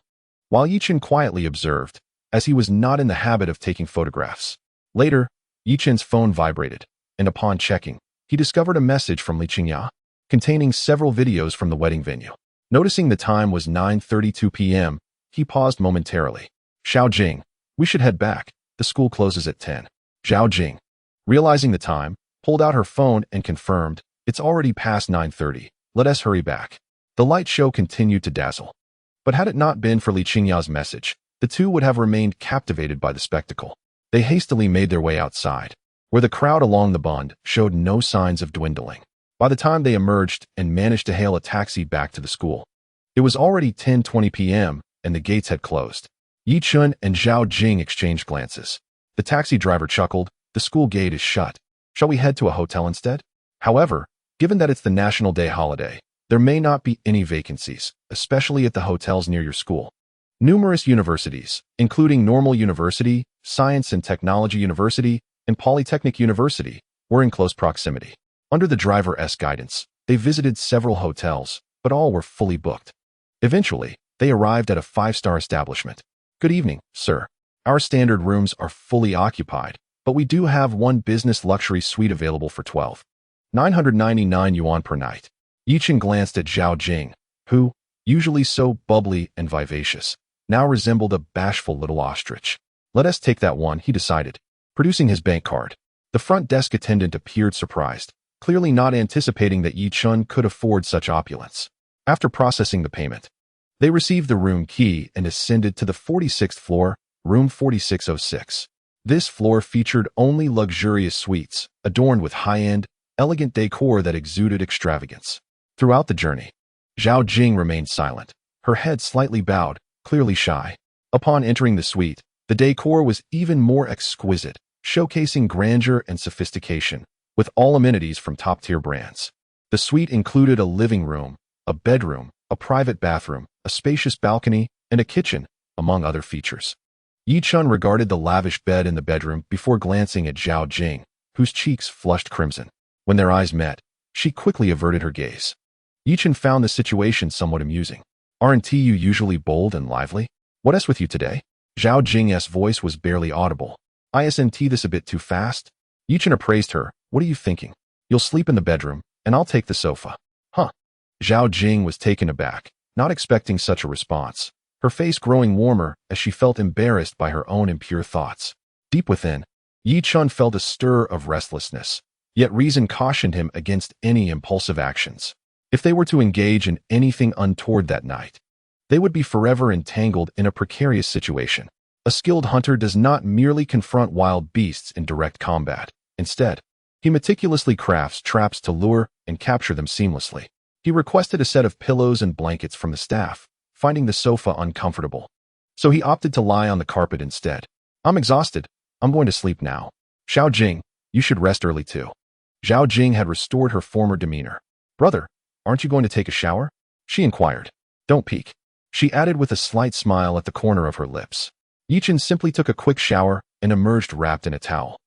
while Yichen quietly observed, as he was not in the habit of taking photographs. Later, Yichen's phone vibrated, and upon checking, he discovered a message from Li Qingya, containing several videos from the wedding venue. Noticing the time was 9:32 p.m., he paused momentarily. Xiao Jing, we should head back. The school closes at 10. Zhao Jing, realizing the time, pulled out her phone and confirmed, it's already past 9:30. Let us hurry back. The light show continued to dazzle. But had it not been for Li Qingya's message, the two would have remained captivated by the spectacle. They hastily made their way outside, where the crowd along the bund showed no signs of dwindling. By the time they emerged and managed to hail a taxi back to the school, it was already 10:20 p.m., and the gates had closed. Yi Chun and Zhao Jing exchanged glances. The taxi driver chuckled, the school gate is shut. Shall we head to a hotel instead? However, given that it's the National Day holiday, there may not be any vacancies, especially at the hotels near your school. Numerous universities, including Normal University, Science and Technology University, and Polytechnic University, were in close proximity. Under the driver's guidance, they visited several hotels, but all were fully booked. Eventually, they arrived at a 5-star establishment. Good evening, sir. Our standard rooms are fully occupied, but we do have one business luxury suite available for 12,999 yuan per night. Yichen glanced at Zhao Jing, who, usually so bubbly and vivacious, now resembled a bashful little ostrich. Let us take that one, he decided, producing his bank card. The front desk attendant appeared surprised, clearly not anticipating that Yi Chun could afford such opulence. After processing the payment, they received the room key and ascended to the 46th floor, room 4606. This floor featured only luxurious suites, adorned with high-end, elegant decor that exuded extravagance. Throughout the journey, Zhao Jing remained silent, her head slightly bowed, clearly shy. Upon entering the suite, the decor was even more exquisite, showcasing grandeur and sophistication, with all amenities from top-tier brands. The suite included a living room, a bedroom, a private bathroom, a spacious balcony, and a kitchen, among other features. Yi Chun regarded the lavish bed in the bedroom before glancing at Zhao Jing, whose cheeks flushed crimson. When their eyes met, she quickly averted her gaze. Yi Chun found the situation somewhat amusing. Aren't you usually bold and lively? What's with you today? Zhao Jing's voice was barely audible. Isn't this a bit too fast? Yi Chun appraised her. What are you thinking? You'll sleep in the bedroom, and I'll take the sofa. Huh? Zhao Jing was taken aback, not expecting such a response, her face growing warmer as she felt embarrassed by her own impure thoughts. Deep within, Yi Chun felt a stir of restlessness, yet reason cautioned him against any impulsive actions. If they were to engage in anything untoward that night, they would be forever entangled in a precarious situation. A skilled hunter does not merely confront wild beasts in direct combat. Instead, he meticulously crafts traps to lure and capture them seamlessly. He requested a set of pillows and blankets from the staff, finding the sofa uncomfortable. So he opted to lie on the carpet instead. I'm exhausted. I'm going to sleep now. Xiao Jing, you should rest early too. Zhao Jing had restored her former demeanor. Brother, aren't you going to take a shower? She inquired. Don't peek. She added with a slight smile at the corner of her lips. Yi Chun simply took a quick shower and emerged wrapped in a towel.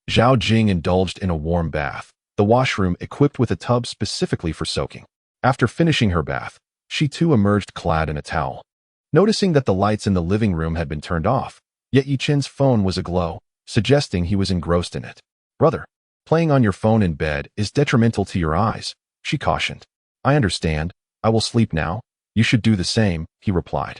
Zhao Jing indulged in a warm bath, the washroom equipped with a tub specifically for soaking. After finishing her bath, she too emerged clad in a towel. Noticing that the lights in the living room had been turned off, yet Yi Chun's phone was aglow, suggesting he was engrossed in it. Brother, playing on your phone in bed is detrimental to your eyes, she cautioned. I understand. I will sleep now. You should do the same, he replied.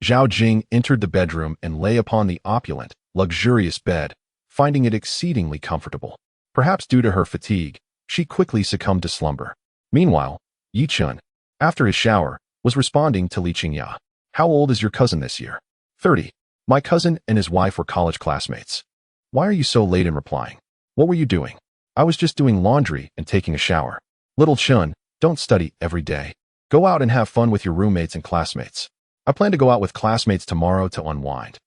Zhao Jing entered the bedroom and lay upon the opulent, luxurious bed, finding it exceedingly comfortable. Perhaps due to her fatigue, she quickly succumbed to slumber. Meanwhile, Yi Chun, after his shower, was responding to Li Qingya. How old is your cousin this year? 30. My cousin and his wife were college classmates. Why are you so late in replying? What were you doing? I was just doing laundry and taking a shower. Little Chun, don't study every day. Go out and have fun with your roommates and classmates. I plan to go out with classmates tomorrow to unwind.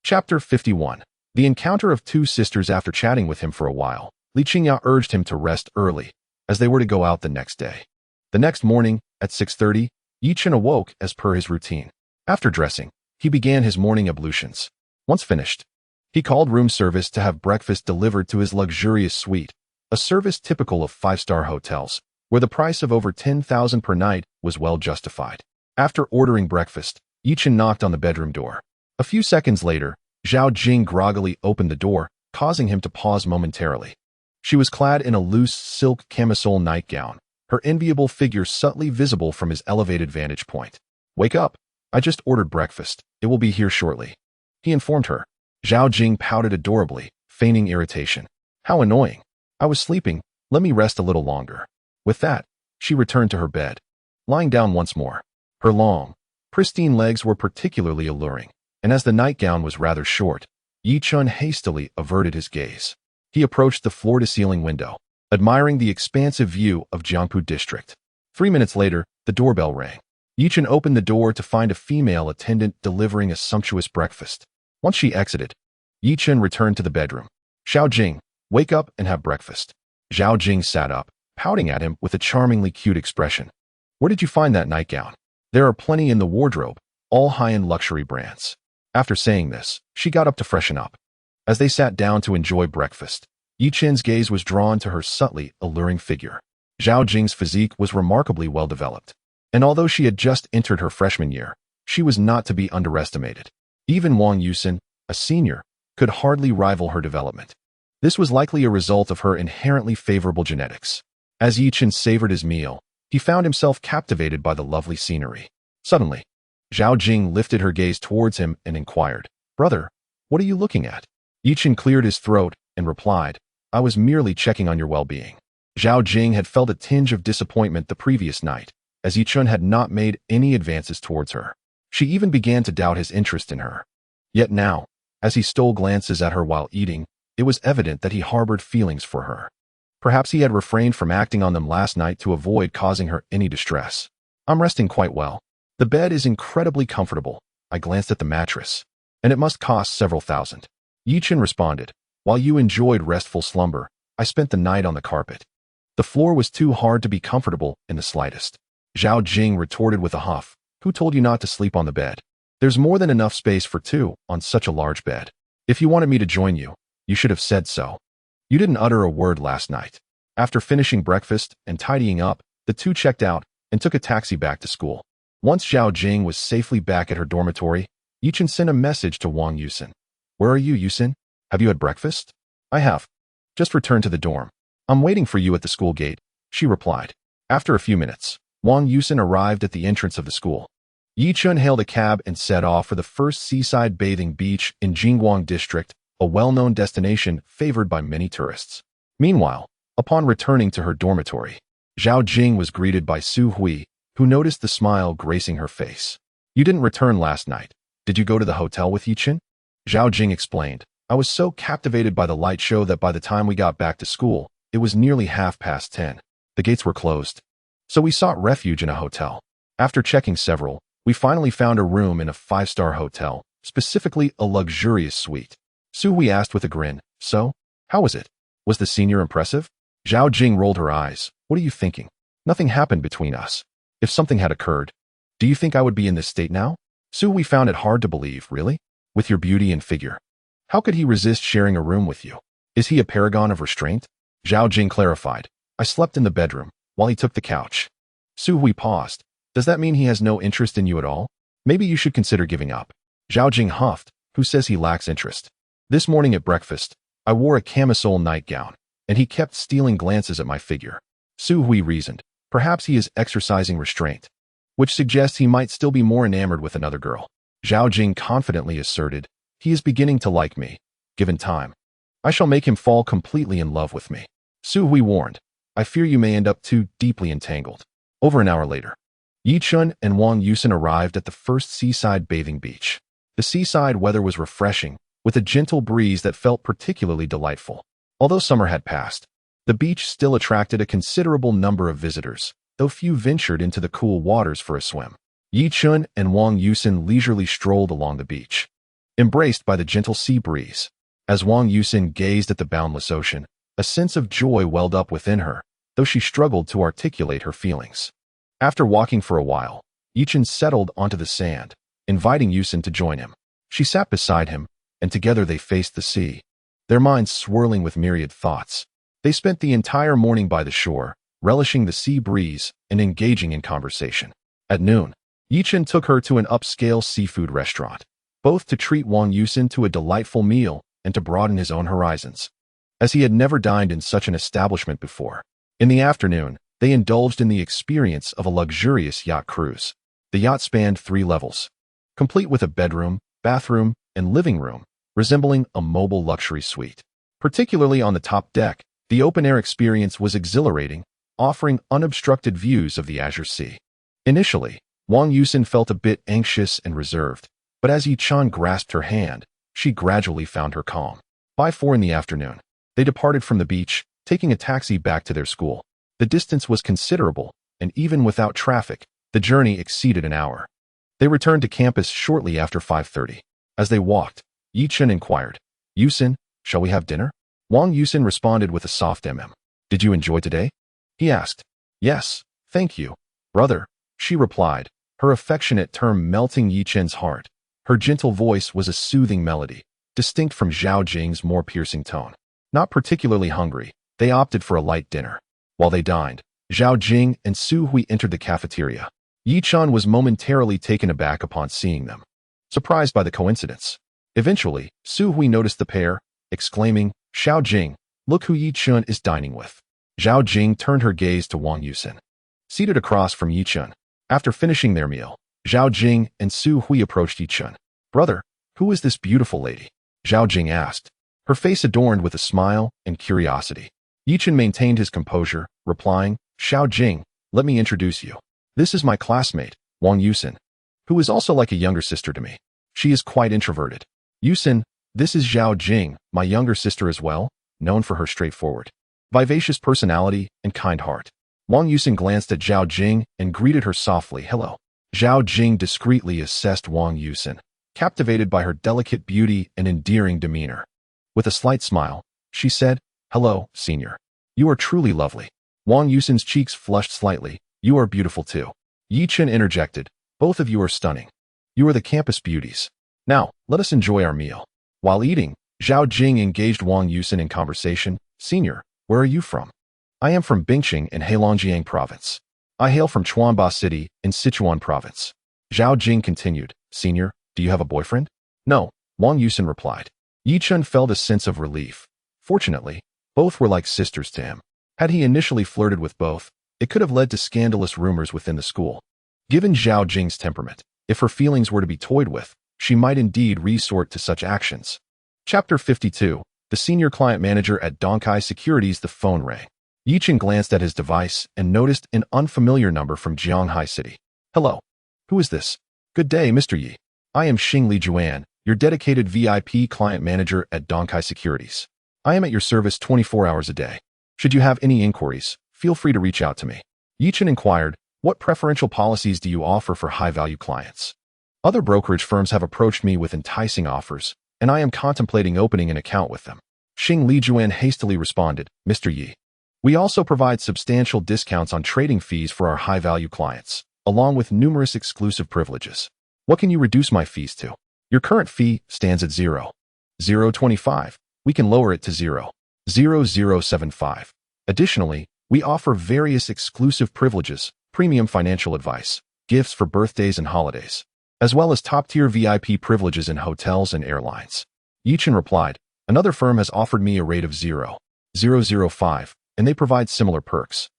Chapter 51. The encounter of two sisters. After chatting with him for a while, Li Qingya urged him to rest early, as they were to go out the next day. The next morning, at 6:30, Yi Chun awoke as per his routine. After dressing, he began his morning ablutions. Once finished, he called room service to have breakfast delivered to his luxurious suite, a service typical of 5-star hotels, where the price of over 10,000 per night was well justified. After ordering breakfast, Yichen knocked on the bedroom door. A few seconds later, Zhao Jing groggily opened the door, causing him to pause momentarily. She was clad in a loose silk camisole nightgown, her enviable figure subtly visible from his elevated vantage point. "Wake up. I just ordered breakfast. It will be here shortly," he informed her. Zhao Jing pouted adorably, feigning irritation. "How annoying. I was sleeping. Let me rest a little longer." With that, she returned to her bed, lying down once more. Her long, pristine legs were particularly alluring, and as the nightgown was rather short, Yi Chun hastily averted his gaze. He approached the floor-to-ceiling window, admiring the expansive view of Jiangpu district. 3 minutes later, the doorbell rang. Yi Chun opened the door to find a female attendant delivering a sumptuous breakfast. Once she exited, Yi Chun returned to the bedroom. "Xiao Jing, wake up and have breakfast." Zhao Jing sat up, pouting at him with a charmingly cute expression. "Where did you find that nightgown? There are plenty in the wardrobe, all high-end luxury brands." After saying this, she got up to freshen up. As they sat down to enjoy breakfast, Yi Chen's gaze was drawn to her subtly alluring figure. Zhao Jing's physique was remarkably well developed, and although she had just entered her freshman year, she was not to be underestimated. Even Wang Yusin, a senior, could hardly rival her development. This was likely a result of her inherently favorable genetics. As Yi Chen savored his meal, he found himself captivated by the lovely scenery. Suddenly, Zhao Jing lifted her gaze towards him and inquired, "Brother, what are you looking at?" Yi Chen cleared his throat and replied, "I was merely checking on your well-being." Zhao Jing had felt a tinge of disappointment the previous night, as Yi Chen had not made any advances towards her. She even began to doubt his interest in her. Yet now, as he stole glances at her while eating, it was evident that he harbored feelings for her. Perhaps he had refrained from acting on them last night to avoid causing her any distress. "I'm resting quite well. The bed is incredibly comfortable." I glanced at the mattress. "And it must cost several thousand." Yi Chen responded, "While you enjoyed restful slumber, I spent the night on the carpet. The floor was too hard to be comfortable in the slightest." Zhao Jing retorted with a huff, "Who told you not to sleep on the bed? There's more than enough space for two on such a large bed. If you wanted me to join you, you should have said so. You didn't utter a word last night." After finishing breakfast and tidying up, the two checked out and took a taxi back to school. Once Zhao Jing was safely back at her dormitory, Yi Chen sent a message to Wang Yusin. "Where are you, Yusin? Have you had breakfast?" "I have. Just returned to the dorm. I'm waiting for you at the school gate," she replied. After a few minutes, Wang Yusin arrived at the entrance of the school. Yi Chen hailed a cab and set off for the first seaside bathing beach in Jingguang district, a well-known destination favored by many tourists. Meanwhile, upon returning to her dormitory, Zhao Jing was greeted by Su Hui, who noticed the smile gracing her face. "You didn't return last night. Did you go to the hotel with Yi Chen?" Zhao Jing explained, "I was so captivated by the light show that by the time we got back to school, it was nearly 10:30. The gates were closed. So we sought refuge in a hotel. After checking several, we finally found a room in a 5-star hotel, specifically a luxurious suite." Su Hui asked with a grin, "So, how was it? Was the senior impressive?" Zhao Jing rolled her eyes. "What are you thinking? Nothing happened between us. If something had occurred, do you think I would be in this state now?" Su Hui found it hard to believe. "Really? With your beauty and figure? How could he resist sharing a room with you? Is he a paragon of restraint?" Zhao Jing clarified, "I slept in the bedroom, while he took the couch." Su Hui paused. "Does that mean he has no interest in you at all? Maybe you should consider giving up." Zhao Jing huffed. "Who says he lacks interest? This morning at breakfast, I wore a camisole nightgown, and he kept stealing glances at my figure." Su Hui reasoned, "Perhaps he is exercising restraint, which suggests he might still be more enamored with another girl." Zhao Jing confidently asserted, "He is beginning to like me. Given time, I shall make him fall completely in love with me." Su Hui warned, "I fear you may end up too deeply entangled." Over an hour later, Yi Chun and Wang Yusin arrived at the first seaside bathing beach. The seaside weather was refreshing, with a gentle breeze that felt particularly delightful. Although summer had passed, the beach still attracted a considerable number of visitors, though few ventured into the cool waters for a swim. Yi Chun and Wang Yusin leisurely strolled along the beach, embraced by the gentle sea breeze. As Wang Yusin gazed at the boundless ocean, a sense of joy welled up within her, though she struggled to articulate her feelings. After walking for a while, Yi Chun settled onto the sand, inviting Yusin to join him. She sat beside him, and together they faced the sea, their minds swirling with myriad thoughts. They spent the entire morning by the shore, relishing the sea breeze and engaging in conversation. At noon, Yichen took her to an upscale seafood restaurant, both to treat Wang Yusin to a delightful meal and to broaden his own horizons, as he had never dined in such an establishment before. In the afternoon, they indulged in the experience of a luxurious yacht cruise. The yacht spanned 3 levels, complete with a bedroom, bathroom, and living room, resembling a mobile luxury suite. Particularly on the top deck, the open-air experience was exhilarating, offering unobstructed views of the azure sea. Initially, Wang Yusin felt a bit anxious and reserved, but as Yi-chan grasped her hand, she gradually found her calm. By 4 in the afternoon, they departed from the beach, taking a taxi back to their school. The distance was considerable, and even without traffic, the journey exceeded an hour. They returned to campus shortly after 5:30. As they walked, Yi-chan inquired, "Yusin, shall we have dinner?" Wang Yusin responded with a soft "Did you enjoy today?" he asked. "Yes, thank you, brother," she replied, her affectionate term melting Yi-chan's heart. Her gentle voice was a soothing melody, distinct from Zhao Jing's more piercing tone. Not particularly hungry, they opted for a light dinner. While they dined, Zhao Jing and Su Hui entered the cafeteria. Yi-chan was momentarily taken aback upon seeing them, surprised by the coincidence. Eventually, Su Hui noticed the pair, exclaiming, "Zhao Jing, look who Yi-chan is dining with." Zhao Jing turned her gaze to Wang Yusin, seated across from Yi-chan. After finishing their meal, Zhao Jing and Su Hui approached Yi-chan. "Brother, who is this beautiful lady?" Zhao Jing asked, her face adorned with a smile and curiosity. Yi-chan maintained his composure, replying, "Zhao Jing, let me introduce you. This is my classmate, Wang Yusin, who is also like a younger sister to me. She is quite introverted. Yusin, this is Zhao Jing, my younger sister as well, known for her straightforward, vivacious personality and kind heart." Wang Yusin glanced at Zhao Jing and greeted her softly, "Hello." Zhao Jing discreetly assessed Wang Yusin, captivated by her delicate beauty and endearing demeanor. With a slight smile, she said, "Hello, senior. You are truly lovely." Wang Yusin's cheeks flushed slightly. "You are beautiful too." Yi-chan interjected, "Both of you are stunning. You are the campus beauties. Now, let us enjoy our meal." While eating, Zhao Jing engaged Wang Yusin in conversation. "Senior, where are you from?" "I am from Bingqing in Heilongjiang province." "I hail from Chuanba City in Sichuan province." Zhao Jing continued, "Senior, do you have a boyfriend?" "No," Wang Yusin replied. Yi-chan felt a sense of relief. Fortunately, both were like sisters to him. Had he initially flirted with both, it could have led to scandalous rumors within the school. Given Zhao Jing's temperament, if her feelings were to be toyed with, she might indeed resort to such actions. Chapter 52. The senior client manager at Donkai Securities. The phone rang. Yi-chan glanced at his device and noticed an unfamiliar number from Jianghai City. "Hello. Who is this?" "Good day, Mr. Yi. I am Xing Li Juan, your dedicated VIP client manager at Donkai Securities. I am at your service 24 hours a day. Should you have any inquiries, feel free to reach out to me." Yi-chan inquired, "What preferential policies do you offer for high-value clients?" "Other brokerage firms have approached me with enticing offers, and I am contemplating opening an account with them." Xing Li Juan hastily responded, "Mr. Yi, we also provide substantial discounts on trading fees for our high-value clients, along with numerous exclusive privileges. What can you reduce my fees to?" "Your current fee stands at 0.025. We can lower it to 0.0075. Additionally, we offer various exclusive privileges, premium financial advice, gifts for birthdays and holidays, as well as top-tier VIP privileges in hotels and airlines." Yi-chan replied, "Another firm has offered me a rate of 0.005, and they provide similar perks."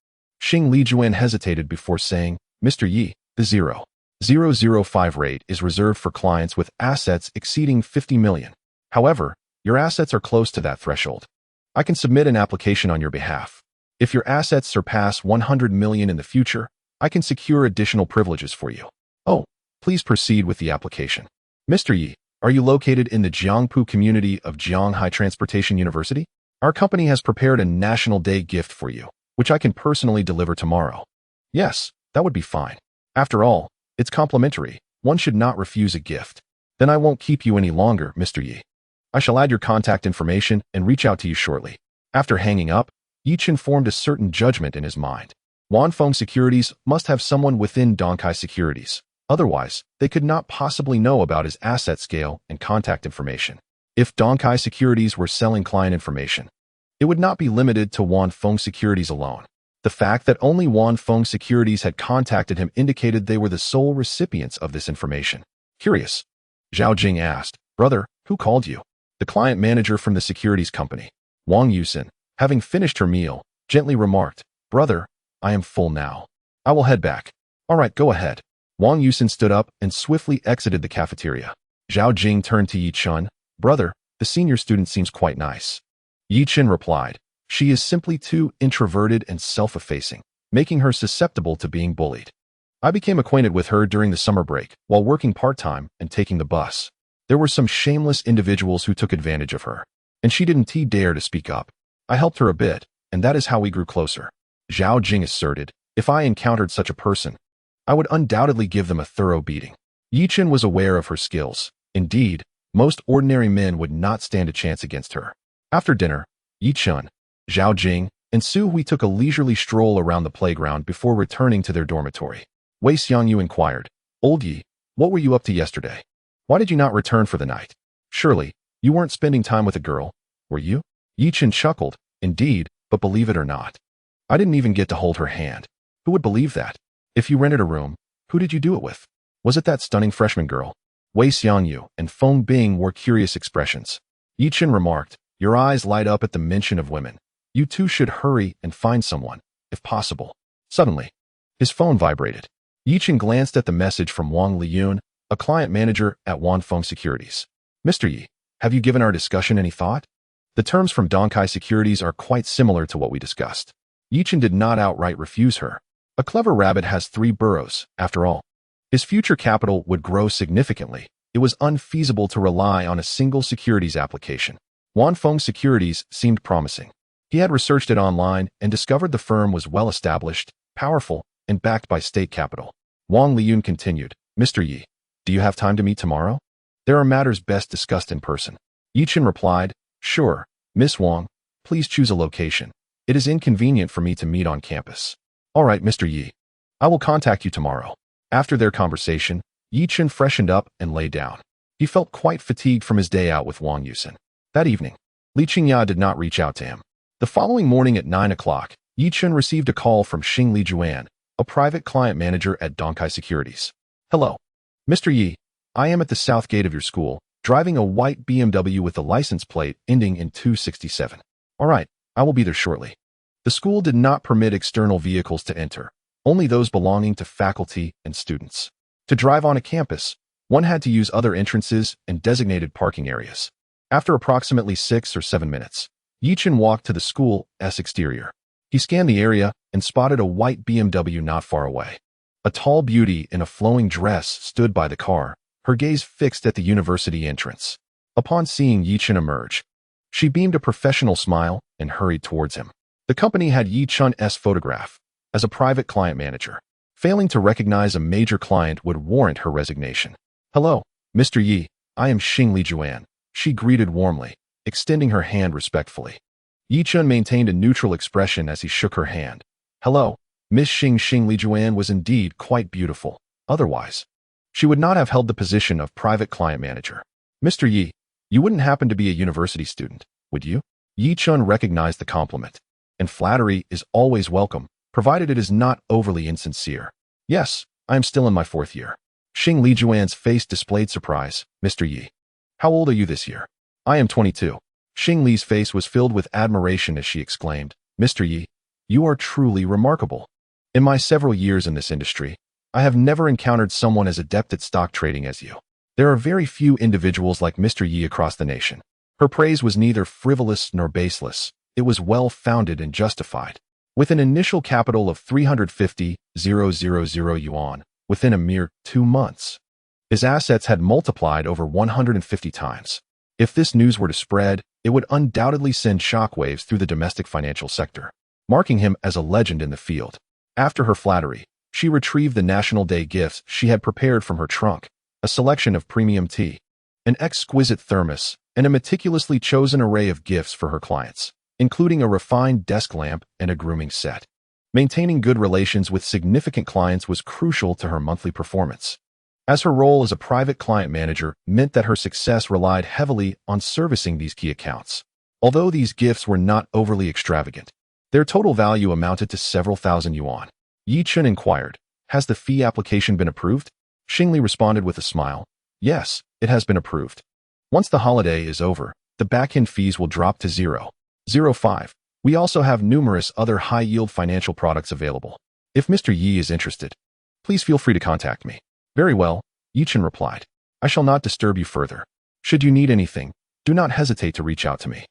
Xing Li Juan hesitated before saying, "Mr. Yi, the 0.005 rate is reserved for clients with assets exceeding 50 million. However, your assets are close to that threshold. I can submit an application on your behalf. If your assets surpass 100 million in the future, I can secure additional privileges for you." "Oh, please proceed with the application." "Mr. Yi, are you located in the Jiangpu community of Jianghai Transportation University? Our company has prepared a National Day gift for you, which I can personally deliver tomorrow." "Yes, that would be fine. After all, it's complimentary. One should not refuse a gift." "Then I won't keep you any longer, Mr. Yi. I shall add your contact information and reach out to you shortly." After hanging up, Yi-chan formed a certain judgment in his mind. Wanfeng Securities must have someone within Donkai Securities. Otherwise, they could not possibly know about his asset scale and contact information. If Donkai Securities were selling client information, it would not be limited to Wanfeng Securities alone. The fact that only Wanfeng Securities had contacted him indicated they were the sole recipients of this information. Curious, Zhao Jing asked, "Brother, who called you?" The client manager from the securities company. Wang Yusin, having finished her meal, gently remarked, "Brother, I am full now. I will head back." "All right, go ahead." Wang Yusin stood up and swiftly exited the cafeteria. Zhao Jing turned to Yi Chun. "Brother, the senior student seems quite nice." Yi Chun replied, "She is simply too introverted and self-effacing, making her susceptible to being bullied. I became acquainted with her during the summer break while working part-time and taking the bus. There were some shameless individuals who took advantage of her, and she didn't dare to speak up. I helped her a bit, and that is how we grew closer." Zhao Jing asserted, "If I encountered such a person, I would undoubtedly give them a thorough beating." Yi Chun was aware of her skills. Indeed, most ordinary men would not stand a chance against her. After dinner, Yi Chun, Zhao Jing, and Su Hui took a leisurely stroll around the playground before returning to their dormitory. Wei Xiangyu inquired, "Old Yi, what were you up to yesterday? Why did you not return for the night? Surely, you weren't spending time with a girl, were you?" Yi Chun chuckled, "Indeed, but believe it or not, I didn't even get to hold her hand. Who would believe that? If you rented a room, who did you do it with? Was it that stunning freshman girl?" Wei Xiangyu and Feng Bing wore curious expressions. Yi Chun remarked, "Your eyes light up at the mention of women. You two should hurry and find someone, if possible." Suddenly, his phone vibrated. Yi Chun glanced at the message from Wang Liyun, a client manager at Wanfeng Securities. "Mr. Yi, have you given our discussion any thought? The terms from Donkai Securities are quite similar to what we discussed." Yi Chun did not outright refuse her. A clever rabbit has 3 burrows, after all. His future capital would grow significantly. It was unfeasible to rely on a single securities application. Wanfeng Securities seemed promising. He had researched it online and discovered the firm was well-established, powerful, and backed by state capital. Wang Liyun continued, "Mr. Yi, do you have time to meet tomorrow? There are matters best discussed in person." Yi Chun replied, "Sure, Miss Wang, please choose a location. It is inconvenient for me to meet on campus." "All right, Mr. Yi. I will contact you tomorrow." After their conversation, Yi Chun freshened up and lay down. He felt quite fatigued from his day out with Wang Yusin. That evening, Li Qingya did not reach out to him. The following morning at 9 o'clock, Yi Chun received a call from Xing Li Juan, a private client manager at Donkai Securities. "Hello. Mr. Yi, I am at the south gate of your school, driving a white BMW with the license plate ending in 267. All right, I will be there shortly." The school did not permit external vehicles to enter, only those belonging to faculty and students. To drive on a campus, one had to use other entrances and designated parking areas. After approximately 6 or 7 minutes, Yi Chun walked to the school's exterior. He scanned the area and spotted a white BMW not far away. A tall beauty in a flowing dress stood by the car, her gaze fixed at the university entrance. Upon seeing Yi Chun emerge, she beamed a professional smile and hurried towards him. The company had Yi Chun's photograph as a private client manager. Failing to recognize a major client would warrant her resignation. "Hello, Mr. Yi, I am Xing Li Juan," she greeted warmly, extending her hand respectfully. Yi Chun maintained a neutral expression as he shook her hand. "Hello, Miss Xing." Xing Li Juan was indeed quite beautiful. Otherwise, she would not have held the position of private client manager. "Mr. Yi, you wouldn't happen to be a university student, would you?" Yi Chun recognized the compliment. And flattery is always welcome, provided it is not overly insincere. "Yes, I am still in my 4th year." Xing Li Juan's face displayed surprise. "Mr. Yi, how old are you this year?" "I am 22. Xing Li's face was filled with admiration as she exclaimed, "Mr. Yi, you are truly remarkable. In my several years in this industry, I have never encountered someone as adept at stock trading as you. There are very few individuals like Mr. Yi across the nation." Her praise was neither frivolous nor baseless. It was well-founded and justified. With an initial capital of 350,000 yuan, within a mere 2 months, his assets had multiplied over 150 times. If this news were to spread, it would undoubtedly send shockwaves through the domestic financial sector, marking him as a legend in the field. After her flattery, she retrieved the National Day gifts she had prepared from her trunk, a selection of premium tea, an exquisite thermos, and a meticulously chosen array of gifts for her clients, including a refined desk lamp and a grooming set. Maintaining good relations with significant clients was crucial to her monthly performance, as her role as a private client manager meant that her success relied heavily on servicing these key accounts. Although these gifts were not overly extravagant, Their total value amounted to several thousand yuan. Yi Chun inquired, "Has the fee application been approved?" Xingli responded with a smile, "Yes, it has been approved. Once the holiday is over, the back-end fees will drop to 0.05. We also have numerous other high-yield financial products available. If Mr. Yi is interested, please feel free to contact me." "Very well," Yi Chun replied. "I shall not disturb you further. Should you need anything, do not hesitate to reach out to me.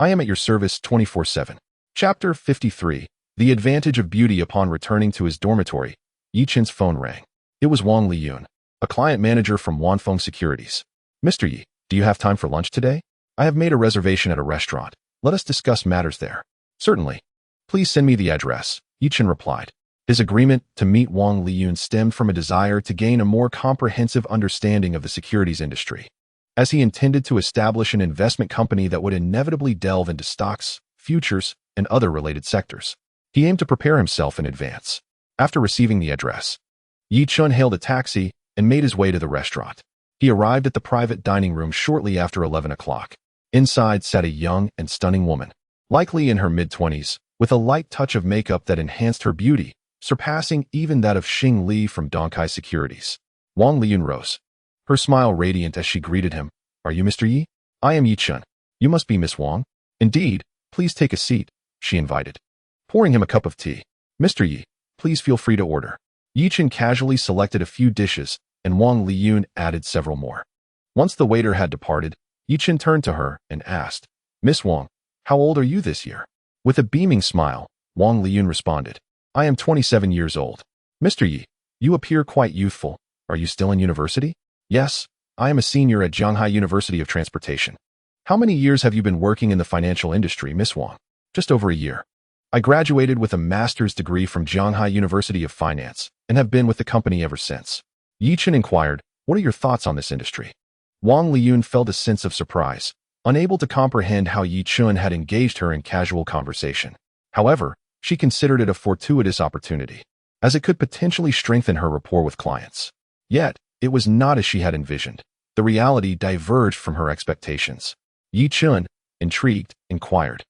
I am at your service 24/7. Chapter 53. The Advantage of Beauty. Upon returning to his dormitory, Yi Chun's phone rang. It was Wang Liyun, a client manager from Wanfeng Securities. "Mr. Yi, do you have time for lunch today? I have made a reservation at a restaurant. Let us discuss matters there." "Certainly. Please send me the address," Yi Chun replied. His agreement to meet Wang Liyun stemmed from a desire to gain a more comprehensive understanding of the securities industry, as he intended to establish an investment company that would inevitably delve into stocks, futures, and other related sectors. He aimed to prepare himself in advance. After receiving the address, Yi Chun hailed a taxi and made his way to the restaurant. He arrived at the private dining room shortly after 11 o'clock. Inside sat a young and stunning woman, likely in her mid-20s, with a light touch of makeup that enhanced her beauty, surpassing even that of Xing Li from Donkai Securities. Wang Liyun rose, her smile radiant as she greeted him. "Are you Mr. Yi?" "I am Yi Chun. You must be Miss Wang." "Indeed. Please take a seat," she invited, pouring him a cup of tea. "Mr. Yi, please feel free to order." Yi Chun casually selected a few dishes, and Wang Liyun added several more. Once the waiter had departed, Yi Chun turned to her and asked, "Miss Wang, how old are you this year?" With a beaming smile, Wang Liyun responded, "I am 27 years old." "Mr. Yi, you appear quite youthful. Are you still in university?" "Yes, I am a senior at Shanghai University of Transportation." "How many years have you been working in the financial industry, Miss Wang?" "Just over a year. I graduated with a master's degree from Shanghai University of Finance and have been with the company ever since." Yi Chun inquired, "What are your thoughts on this industry?" Wang Liyun felt a sense of surprise, unable to comprehend how Yi Chun had engaged her in casual conversation. However, she considered it a fortuitous opportunity, as it could potentially strengthen her rapport with clients. Yet, it was not as she had envisioned. The reality diverged from her expectations. Yi Chun, intrigued, inquired,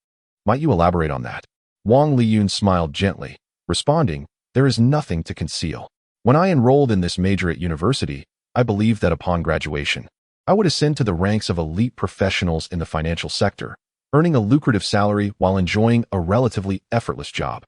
"Might you elaborate on that?" Wang Liyun smiled gently, responding, "There is nothing to conceal. When I enrolled in this major at university, I believed that upon graduation, I would ascend to the ranks of elite professionals in the financial sector, earning a lucrative salary while enjoying a relatively effortless job.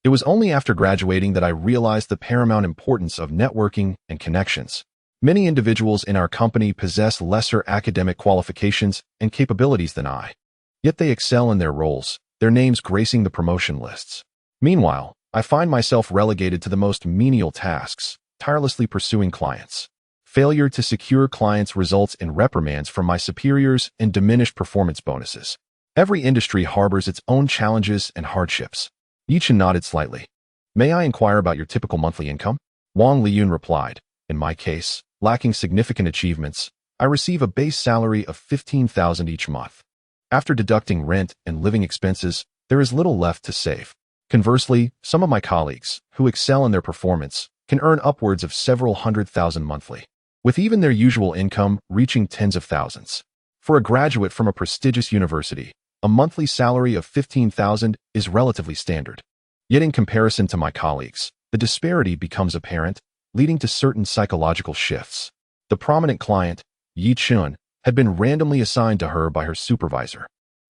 It was only after graduating that I realized the paramount importance of networking and connections. Many individuals in our company possess lesser academic qualifications and capabilities than I, yet they excel in their roles, their names gracing the promotion lists. Meanwhile, I find myself relegated to the most menial tasks, tirelessly pursuing clients. Failure to secure clients results in reprimands from my superiors and diminished performance bonuses. Every industry harbors its own challenges and hardships." Yi Chun nodded slightly. "May I inquire about your typical monthly income?" Wang Liyun replied, "In my case, lacking significant achievements, I receive a base salary of 15,000 each month. After deducting rent and living expenses, there is little left to save. Conversely, some of my colleagues, who excel in their performance, can earn upwards of several 100,000 monthly, with even their usual income reaching tens of thousands. For a graduate from a prestigious university, a monthly salary of 15,000 is relatively standard. Yet in comparison to my colleagues, the disparity becomes apparent, leading to certain psychological shifts. The prominent client, Yi Chun, had been randomly assigned to her by her supervisor.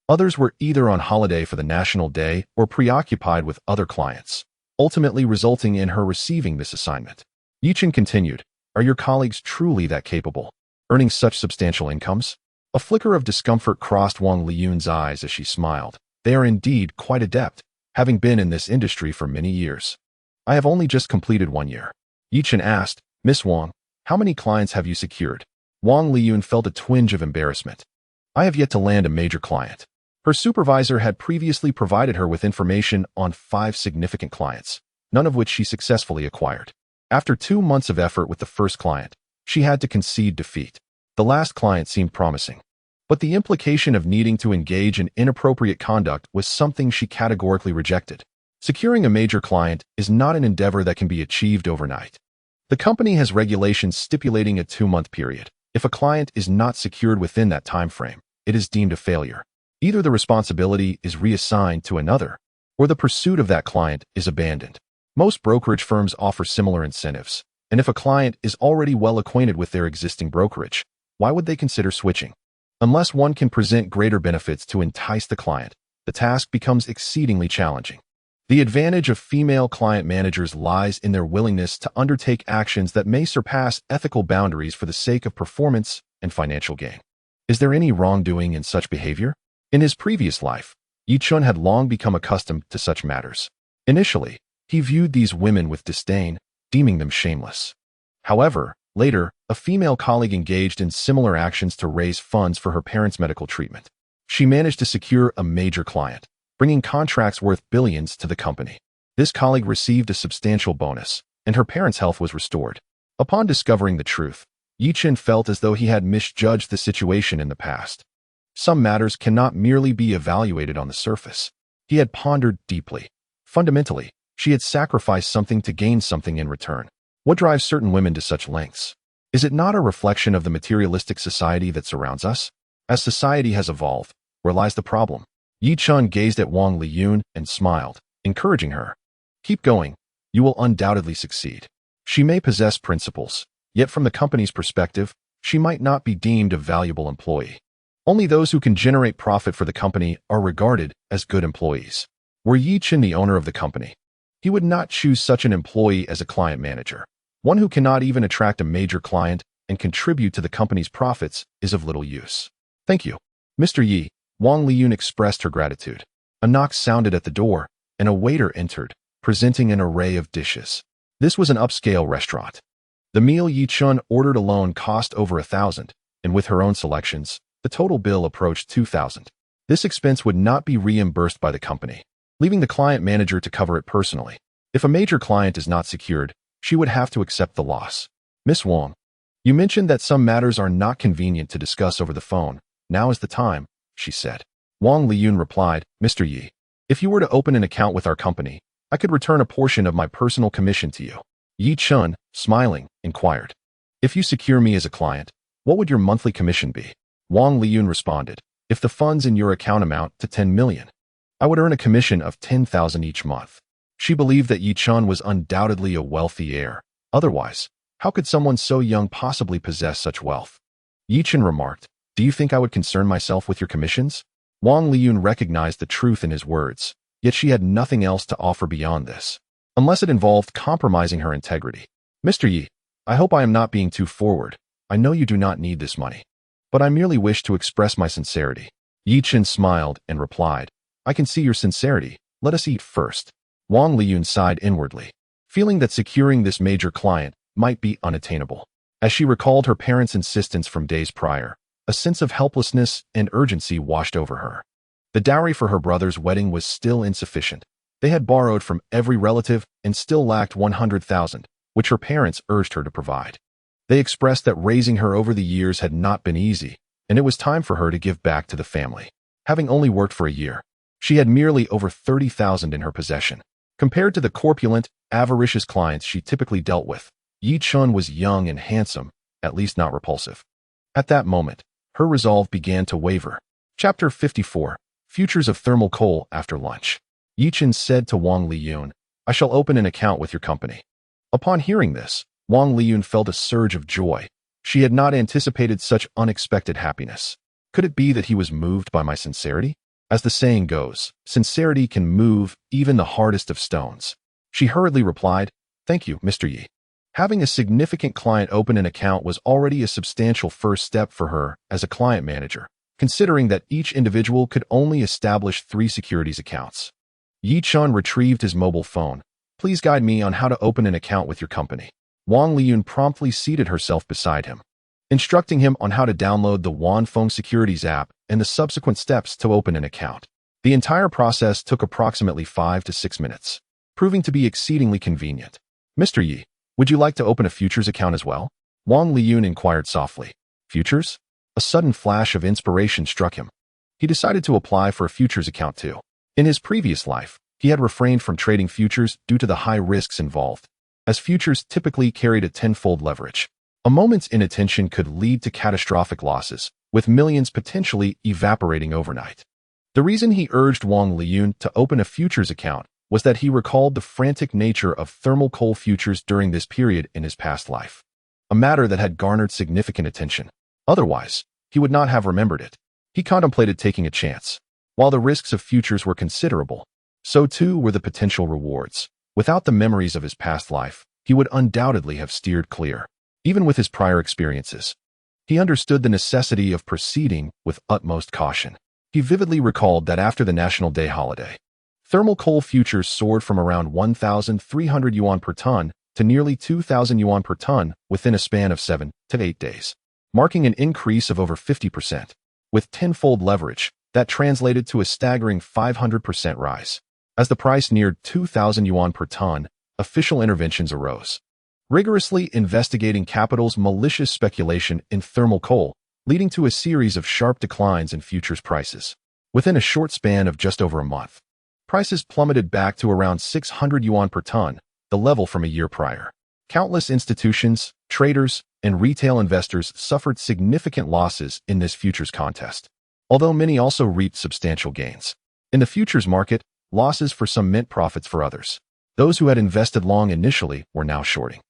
Others were either on holiday for the National Day or preoccupied with other clients, ultimately resulting in her receiving this assignment. Yi Chun continued, "Are your colleagues truly that capable, earning such substantial incomes?" A flicker of discomfort crossed Wang Liyun's eyes as she smiled. "They are indeed quite adept, having been in this industry for many years." "I have only just completed 1 year." Yi Chun asked, "Miss Wang, how many clients have you secured?" Wang Liyun felt a twinge of embarrassment. "I have yet to land a major client." Her supervisor had previously provided her with information on 5 significant clients, none of which she successfully acquired. After 2 months of effort with the first client, she had to concede defeat. The last client seemed promising, but the implication of needing to engage in inappropriate conduct was something she categorically rejected. Securing a major client is not an endeavor that can be achieved overnight. The company has regulations stipulating a 2-month period. If a client is not secured within that time frame, it is deemed a failure. Either the responsibility is reassigned to another, or the pursuit of that client is abandoned. Most brokerage firms offer similar incentives, and if a client is already well acquainted with their existing brokerage, why would they consider switching? Unless one can present greater benefits to entice the client, the task becomes exceedingly challenging. The advantage of female client managers lies in their willingness to undertake actions that may surpass ethical boundaries for the sake of performance and financial gain. Is there any wrongdoing in such behavior? In his previous life, Yi-chun had long become accustomed to such matters. Initially, he viewed these women with disdain, deeming them shameless. However, later, a female colleague engaged in similar actions to raise funds for her parents' medical treatment. She managed to secure a major client, bringing contracts worth billions to the company. This colleague received a substantial bonus, and her parents' health was restored. Upon discovering the truth, Yi-chun felt as though he had misjudged the situation in the past. Some matters cannot merely be evaluated on the surface. He had pondered deeply. Fundamentally, she had sacrificed something to gain something in return. What drives certain women to such lengths? Is it not a reflection of the materialistic society that surrounds us? As society has evolved, where lies the problem? Yi-chun gazed at Wang Liyun and smiled, encouraging her. Keep going. You will undoubtedly succeed. She may possess principles, yet from the company's perspective, she might not be deemed a valuable employee. Only those who can generate profit for the company are regarded as good employees. Were Yi-chun the owner of the company, he would not choose such an employee as a client manager. One who cannot even attract a major client and contribute to the company's profits is of little use. Thank you, Mr. Yi. Wang Liyun expressed her gratitude. A knock sounded at the door, and a waiter entered, presenting an array of dishes. This was an upscale restaurant. The meal Yi-chun ordered alone cost over 1,000, and with her own selections, the total bill approached 2,000. This expense would not be reimbursed by the company, leaving the client manager to cover it personally. If a major client is not secured, she would have to accept the loss. Miss Wang, you mentioned that some matters are not convenient to discuss over the phone. Now is the time, she said. Wang Liyun replied, Mr. Yi, if you were to open an account with our company, I could return a portion of my personal commission to you. Yi-chun, smiling, inquired. If you secure me as a client, what would your monthly commission be? Wang Liyun responded, if the funds in your account amount to 10 million, I would earn a commission of 10,000 each month. She believed that Yi-chun was undoubtedly a wealthy heir. Otherwise, how could someone so young possibly possess such wealth? Yi-chun remarked, do you think I would concern myself with your commissions? Wang Liyun recognized the truth in his words, yet she had nothing else to offer beyond this, unless it involved compromising her integrity. Mr. Yi, I hope I am not being too forward. I know you do not need this money, but I merely wish to express my sincerity. Yi-chun smiled and replied, I can see your sincerity. Let us eat first. Wang Liyun sighed inwardly, feeling that securing this major client might be unattainable. As she recalled her parents' insistence from days prior, a sense of helplessness and urgency washed over her. The dowry for her brother's wedding was still insufficient. They had borrowed from every relative and still lacked 100,000, which her parents urged her to provide. They expressed that raising her over the years had not been easy, and it was time for her to give back to the family. Having only worked for a year, she had merely over 30,000 in her possession. Compared to the corpulent, avaricious clients she typically dealt with, Yi-chun was young and handsome, at least not repulsive. At that moment, her resolve began to waver. Chapter 54, Futures of Thermal Coal After Lunch. Yi-chun said to Wang Liyun, I shall open an account with your company. Upon hearing this, Wang Liyun felt a surge of joy. She had not anticipated such unexpected happiness. Could it be that he was moved by my sincerity? As the saying goes, sincerity can move even the hardest of stones. She hurriedly replied, Thank you, Mr. Yi. Having a significant client open an account was already a substantial first step for her as a client manager, considering that each individual could only establish 3 securities accounts. Yi-chun retrieved his mobile phone. Please guide me on how to open an account with your company. Wang Liyun promptly seated herself beside him, instructing him on how to download the Wanfeng Securities app and the subsequent steps to open an account. The entire process took approximately 5 to 6 minutes, proving to be exceedingly convenient. Mr. Yi, would you like to open a futures account as well? Wang Liyun inquired softly. Futures? A sudden flash of inspiration struck him. He decided to apply for a futures account too. In his previous life, he had refrained from trading futures due to the high risks involved, as futures typically carried a tenfold leverage. A moment's inattention could lead to catastrophic losses, with millions potentially evaporating overnight. The reason he urged Wang Liyun to open a futures account was that he recalled the frantic nature of thermal coal futures during this period in his past life, a matter that had garnered significant attention. Otherwise, he would not have remembered it. He contemplated taking a chance. While the risks of futures were considerable, so too were the potential rewards. Without the memories of his past life, he would undoubtedly have steered clear. Even with his prior experiences, he understood the necessity of proceeding with utmost caution. He vividly recalled that after the National Day holiday, thermal coal futures soared from around 1,300 yuan per ton to nearly 2,000 yuan per ton within a span of 7 to 8 days, marking an increase of over 50%. With tenfold leverage, that translated to a staggering 500% rise. As the price neared 2,000 yuan per ton, official interventions arose, rigorously investigating capital's malicious speculation in thermal coal, leading to a series of sharp declines in futures prices. Within a short span of just over a month, prices plummeted back to around 600 yuan per ton, the level from a year prior. Countless institutions, traders, and retail investors suffered significant losses in this futures contest, although many also reaped substantial gains. In the futures market, losses for some meant profits for others. Those who had invested long initially were now shorting.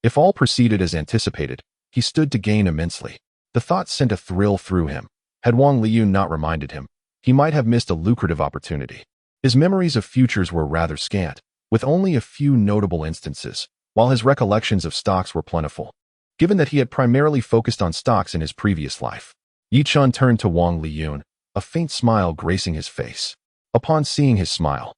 If all proceeded as anticipated, he stood to gain immensely. The thought sent a thrill through him. Had Wang Liyun not reminded him, he might have missed a lucrative opportunity. His memories of futures were rather scant, with only a few notable instances, while his recollections of stocks were plentiful. Given that he had primarily focused on stocks in his previous life, Yi Chun turned to Wang Liyun, a faint smile gracing his face. Upon seeing his smile,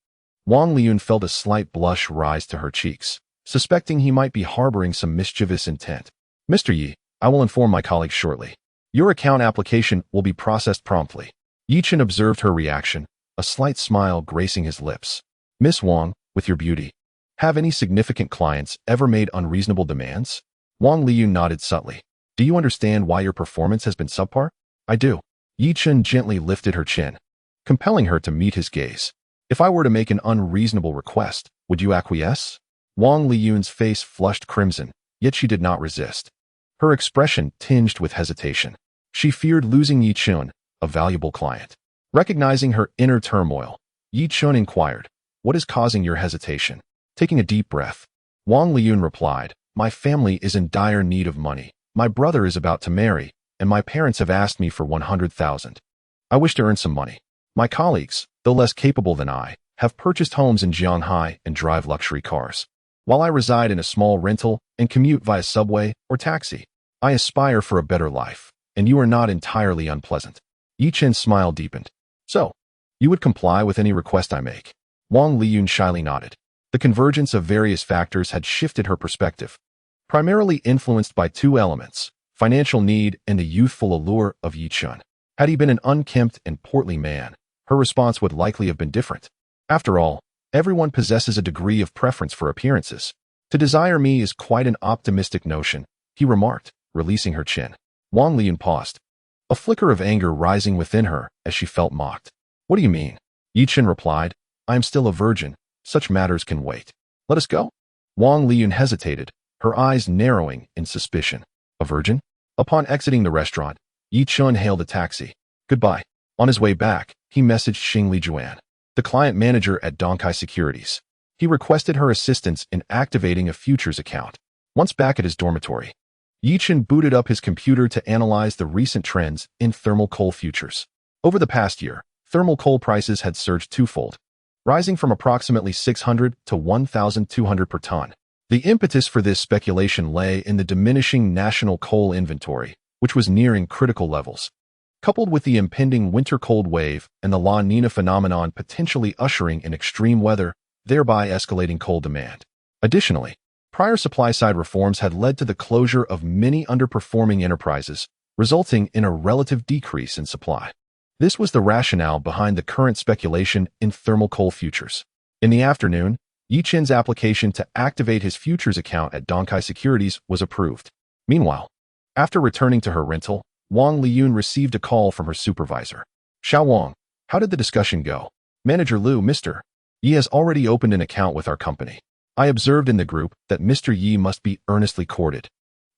Wang Liyun felt a slight blush rise to her cheeks, suspecting he might be harboring some mischievous intent. "Mr. Yi, I will inform my colleagues shortly. Your account application will be processed promptly." Yi Chun observed her reaction, a slight smile gracing his lips. "Miss Wang, with your beauty, have any significant clients ever made unreasonable demands?" Wang Liyun nodded subtly. "Do you understand why your performance has been subpar?" "I do." Yi Chun gently lifted her chin, compelling her to meet his gaze. "If I were to make an unreasonable request, would you acquiesce?" Wang Liyun's face flushed crimson, yet she did not resist. Her expression tinged with hesitation. She feared losing Yi Chun, a valuable client. Recognizing her inner turmoil, Yi Chun inquired, "What is causing your hesitation?" Taking a deep breath, Wang Liyun replied, "My family is in dire need of money. My brother is about to marry, and my parents have asked me for 100,000. I wish to earn some money. My colleagues, though less capable than I, have purchased homes in Shanghai and drive luxury cars, while I reside in a small rental and commute via subway or taxi. I aspire for a better life, and you are not entirely unpleasant." Yi Chun's smile deepened. "So, you would comply with any request I make?" Wang Liyun shyly nodded. The convergence of various factors had shifted her perspective, primarily influenced by two elements: financial need and the youthful allure of Yi Chun. Had he been an unkempt and portly man, her response would likely have been different. After all, everyone possesses a degree of preference for appearances. "To desire me is quite an optimistic notion," he remarked, releasing her chin. Wang Liyun paused, a flicker of anger rising within her as she felt mocked. "What do you mean?" Yi Chun replied, "I am still a virgin. Such matters can wait. Let us go." Wang Liyun hesitated, her eyes narrowing in suspicion. "A virgin?" Upon exiting the restaurant, Yi Chun hailed a taxi. "Goodbye." On his way back, he messaged Xing Lijuan, the client manager at Donkai Securities. He requested her assistance in activating a futures account. Once back at his dormitory, Yi Chun booted up his computer to analyze the recent trends in thermal coal futures. Over the past year, thermal coal prices had surged twofold, rising from approximately 600 to 1,200 per ton. The impetus for this speculation lay in the diminishing national coal inventory, which was nearing critical levels, coupled with the impending winter cold wave and the La Nina phenomenon potentially ushering in extreme weather, thereby escalating coal demand. Additionally, prior supply-side reforms had led to the closure of many underperforming enterprises, resulting in a relative decrease in supply. This was the rationale behind the current speculation in thermal coal futures. In the afternoon, Yi Chun's application to activate his futures account at Donkai Securities was approved. Meanwhile, after returning to her rental, Wang Liyun received a call from her supervisor. "Xiao Wang, how did the discussion go?" "Manager Liu, Mr. Yi has already opened an account with our company. I observed in the group that Mr. Yi must be earnestly courted.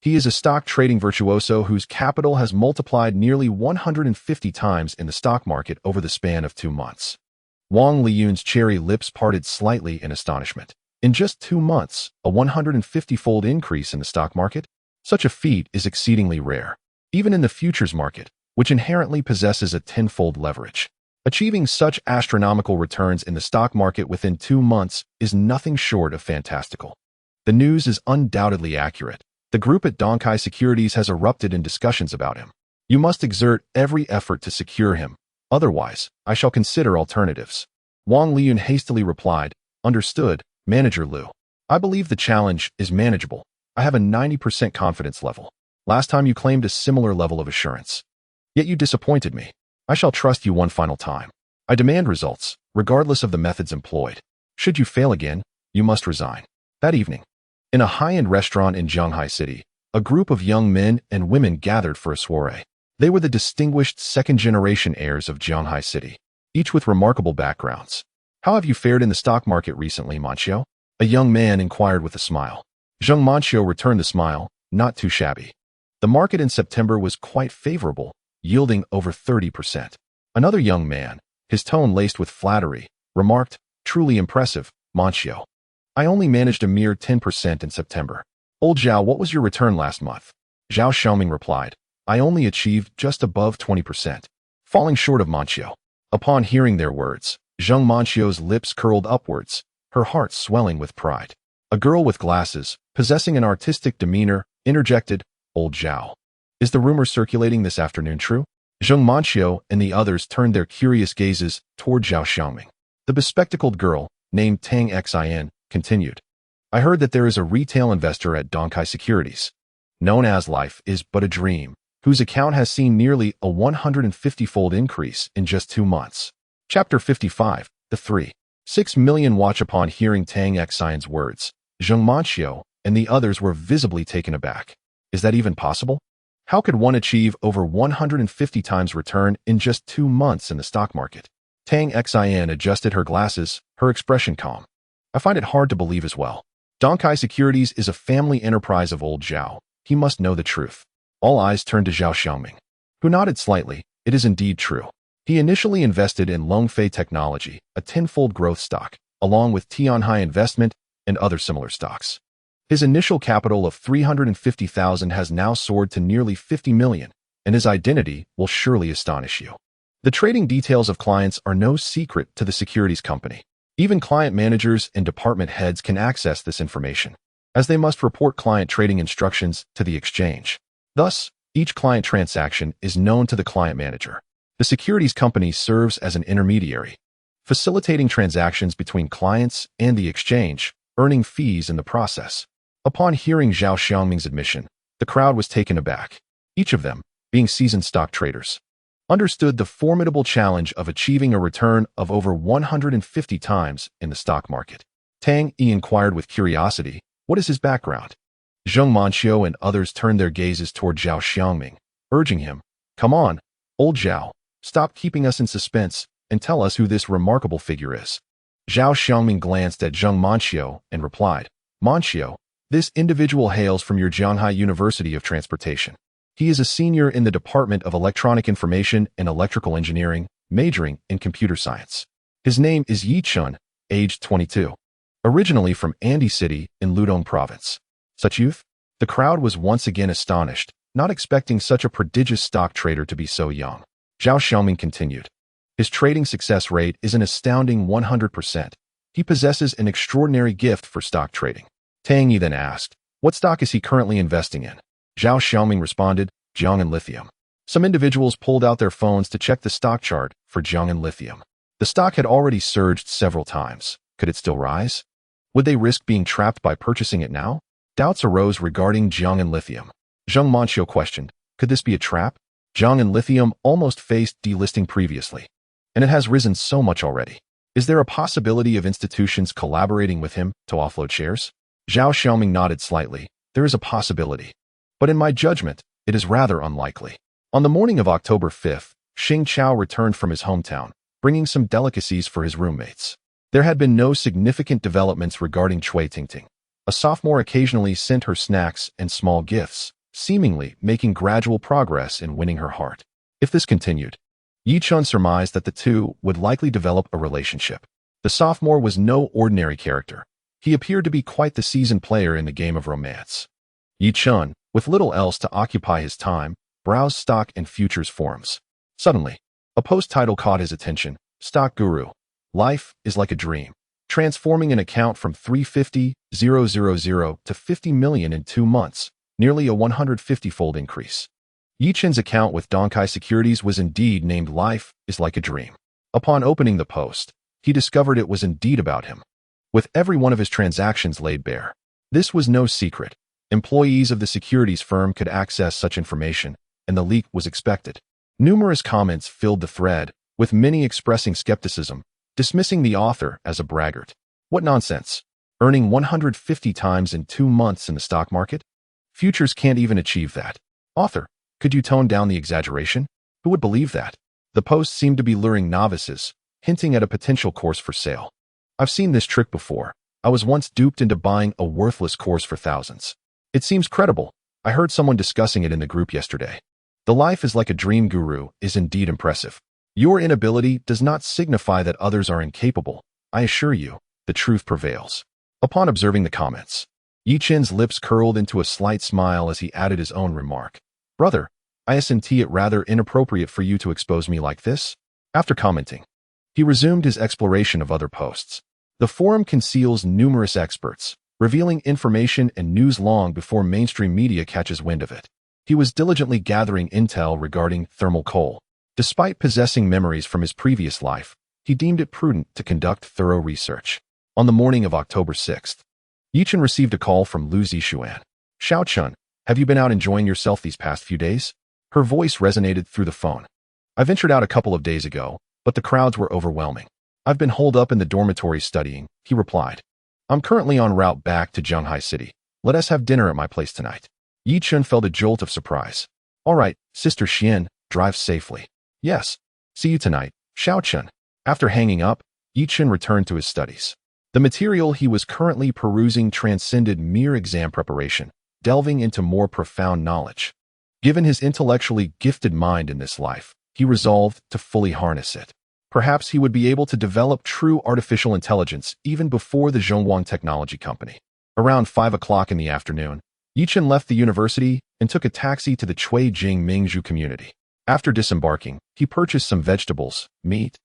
He is a stock trading virtuoso whose capital has multiplied nearly 150 times in the stock market over the span of 2 months. Wang Liyun's cherry lips parted slightly in astonishment. In just 2 months, a 150-fold increase in the stock market? Such a feat is exceedingly rare. Even in the futures market, which inherently possesses a 10-fold leverage. Achieving such astronomical returns in the stock market within 2 months is nothing short of fantastical. The news is undoubtedly accurate. The group at Donkai Securities has erupted in discussions about him. You must exert every effort to secure him. Otherwise, I shall consider alternatives. Wang Liyun hastily replied, "Understood, Manager Liu. I believe the challenge is manageable. I have a 90% confidence level. Last time you claimed a similar level of assurance. Yet you disappointed me. I shall trust you one final time. I demand results, regardless of the methods employed. Should you fail again, you must resign." That evening, in a high-end restaurant in Shanghai City, a group of young men and women gathered for a soiree. They were the distinguished second-generation heirs of Shanghai City, each with remarkable backgrounds. "How have you fared in the stock market recently, Manchio?" a young man inquired with a smile. Zheng Manchio returned the smile, "Not too shabby. The market in September was quite favorable, yielding over 30%. Another young man, his tone laced with flattery, remarked, "Truly impressive, Manchio. I only managed a mere 10% in September." "Old Zhao, what was your return last month?" Zhao Xiaoming replied, "I only achieved just above 20%, falling short of Manchio." Upon hearing their words, Zheng Manchio's lips curled upwards, her heart swelling with pride. A girl with glasses, possessing an artistic demeanor, interjected, "Old Zhao, is the rumor circulating this afternoon true?" Zheng Manchio and the others turned their curious gazes toward Zhao Xiaoming. The bespectacled girl, named Tang Xin, continued, "I heard that there is a retail investor at Donkai Securities, known as Life is But a Dream, whose account has seen nearly a 150-fold increase in just 2 months. Chapter 55, The 3.6 million watch. Upon hearing Tang Xin's words, Zheng Manchio and the others were visibly taken aback. Is that even possible? How could one achieve over 150 times return in just 2 months in the stock market? Tang Xin adjusted her glasses, her expression calm. "I find it hard to believe as well. Donkai Securities is a family enterprise of old Zhao. He must know the truth." All eyes turned to Zhao Xiaoming, who nodded slightly. "It is indeed true. He initially invested in Longfei Technology, a 10-fold growth stock, along with Tianhai Investment and other similar stocks. His initial capital of 350,000 has now soared to nearly 50 million, and his identity will surely astonish you. The trading details of clients are no secret to the securities company. Even client managers and department heads can access this information, as they must report client trading instructions to the exchange. Thus, each client transaction is known to the client manager. The securities company serves as an intermediary, facilitating transactions between clients and the exchange, earning fees in the process." Upon hearing Zhao Xiaoming's admission, the crowd was taken aback. Each of them, being seasoned stock traders, understood the formidable challenge of achieving a return of over 150 times in the stock market. Tang Yi inquired with curiosity, "What is his background?" Zheng Manchio and others turned their gazes toward Zhao Xiaoming, urging him, "Come on, old Zhao, stop keeping us in suspense and tell us who this remarkable figure is." Zhao Xiaoming glanced at Zheng Manchio and replied, "Manchio, this individual hails from your Shanghai University of Transportation. He is a senior in the Department of Electronic Information and Electrical Engineering, majoring in computer science. His name is Yi Chun, aged 22. Originally from Andy City in Ludong Province. Such youth?" The crowd was once again astonished, not expecting such a prodigious stock trader to be so young. Zhao Xiaoming continued, "His trading success rate is an astounding 100%. He possesses an extraordinary gift for stock trading." Tang Yi then asked, "What stock is he currently investing in?" Zhao Xiaoming responded, "Jiang'an Lithium." Some individuals pulled out their phones to check the stock chart for Jiang'an Lithium. The stock had already surged several times. Could it still rise? Would they risk being trapped by purchasing it now? Doubts arose regarding Jiang'an Lithium. Zheng Manchio questioned, "Could this be a trap? Jiang'an Lithium almost faced delisting previously, and it has risen so much already. Is there a possibility of institutions collaborating with him to offload shares?" Zhao Xiaoming nodded slightly. "There is a possibility, but in my judgment, it is rather unlikely." On the morning of October 5th, Xing Chao returned from his hometown, bringing some delicacies for his roommates. There had been no significant developments regarding Cui Tingting. A sophomore occasionally sent her snacks and small gifts, seemingly making gradual progress in winning her heart. If this continued, Yi-chun surmised that the two would likely develop a relationship. The sophomore was no ordinary character. He appeared to be quite the seasoned player in the game of romance. Yi-chun, with little else to occupy his time, browsed stock and futures forums. Suddenly, a post title caught his attention. Stock Guru. Life is like a dream. Transforming an account from 350,000 to 50 million in 2 months, nearly a 150-fold increase. Yi-chun's account with Donkai Securities was indeed named Life is like a Dream. Upon opening the post, he discovered it was indeed about him, with every one of his transactions laid bare. This was no secret. Employees of the securities firm could access such information, and the leak was expected. Numerous comments filled the thread, with many expressing skepticism, dismissing the author as a braggart. What nonsense! Earning 150 times in 2 months in the stock market? Futures can't even achieve that. Author, could you tone down the exaggeration? Who would believe that? The post seemed to be luring novices, hinting at a potential course for sale. I've seen this trick before. I was once duped into buying a worthless course for thousands. It seems credible. I heard someone discussing it in the group yesterday. The Life is like a Dream guru is indeed impressive. Your inability does not signify that others are incapable. I assure you, the truth prevails. Upon observing the comments, Yi-chun's lips curled into a slight smile as he added his own remark. Brother, isn't it rather inappropriate for you to expose me like this? After commenting, he resumed his exploration of other posts. The forum conceals numerous experts, revealing information and news long before mainstream media catches wind of it. He was diligently gathering intel regarding thermal coal. Despite possessing memories from his previous life, he deemed it prudent to conduct thorough research. On the morning of October 6th, Yi-chun received a call from Lu Zixuan. Xiao-chun, have you been out enjoying yourself these past few days? Her voice resonated through the phone. I ventured out a couple of days ago, but the crowds were overwhelming. I've been holed up in the dormitory studying, he replied. I'm currently en route back to Shanghai City. Let us have dinner at my place tonight. Yi-chun felt a jolt of surprise. All right, Sister Xian, drive safely. Yes. See you tonight, Xiao-chun. After hanging up, Yi-chun returned to his studies. The material he was currently perusing transcended mere exam preparation, delving into more profound knowledge. Given his intellectually gifted mind in this life, he resolved to fully harness it. Perhaps he would be able to develop true artificial intelligence even before the Zhongguang Technology Company. Around 5 o'clock in the afternoon, Yi-chun left the university and took a taxi to the Cui-jing Mingzhu community. After disembarking, he purchased some vegetables, meat,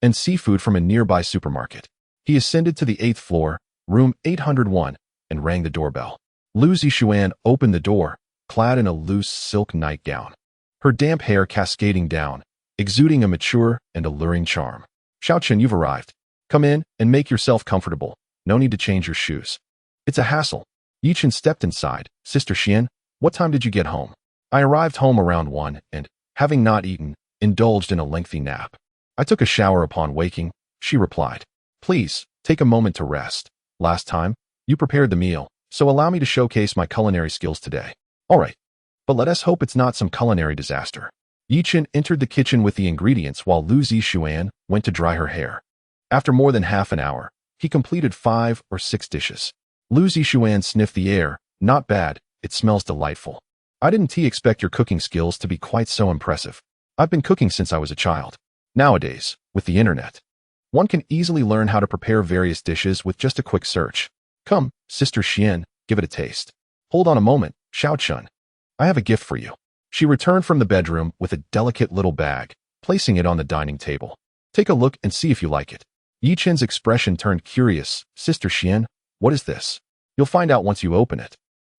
and seafood from a nearby supermarket. He ascended to the 8th floor, room 801, and rang the doorbell. Lu Zixuan opened the door, clad in a loose silk nightgown, her damp hair cascading down, exuding a mature and alluring charm. Xiao-chun, you've arrived. Come in and make yourself comfortable. No need to change your shoes. It's a hassle. Yi-chun stepped inside. Sister Xian, what time did you get home? I arrived home around 1 and, having not eaten, indulged in a lengthy nap. I took a shower upon waking, she replied. Please, take a moment to rest. Last time, you prepared the meal, so allow me to showcase my culinary skills today. All right, but let us hope it's not some culinary disaster. Yi-chun entered the kitchen with the ingredients while Lu Zixuan went to dry her hair. After more than half an hour, he completed 5 or 6 dishes. Lu Zixuan sniffed the air. Not bad, it smells delightful. I didn't expect your cooking skills to be quite so impressive. I've been cooking since I was a child. Nowadays, with the internet, one can easily learn how to prepare various dishes with just a quick search. Come, Sister Xian, give it a taste. Hold on a moment, Xiao-chun. I have a gift for you. She returned from the bedroom with a delicate little bag, placing it on the dining table. Take a look and see if you like it. Yi-chun's expression turned curious. Sister Xian, what is this? You'll find out once you open it.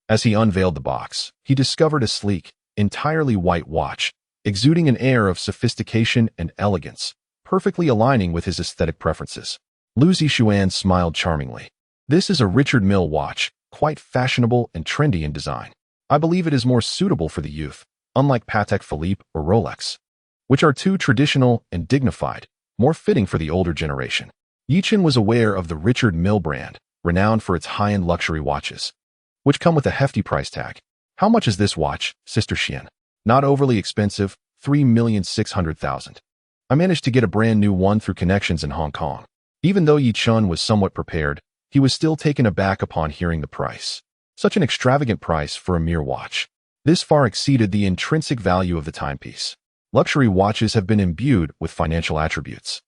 As he unveiled the box, he discovered a sleek, entirely white watch, exuding an air of sophistication and elegance, perfectly aligning with his aesthetic preferences. Lu Zixuan smiled charmingly. This is a Richard Mille watch, quite fashionable and trendy in design. I believe it is more suitable for the youth, unlike Patek Philippe or Rolex, which are too traditional and dignified, more fitting for the older generation. Yi-chun was aware of the Richard Mille brand, renowned for its high-end luxury watches, which come with a hefty price tag. How much is this watch, Sister Xian? Not overly expensive, 3,600,000. I managed to get a brand new one through connections in Hong Kong. Even though Yi-chun was somewhat prepared, he was still taken aback upon hearing the price. Such an extravagant price for a mere watch. This far exceeded the intrinsic value of the timepiece. Luxury watches have been imbued with financial attributes,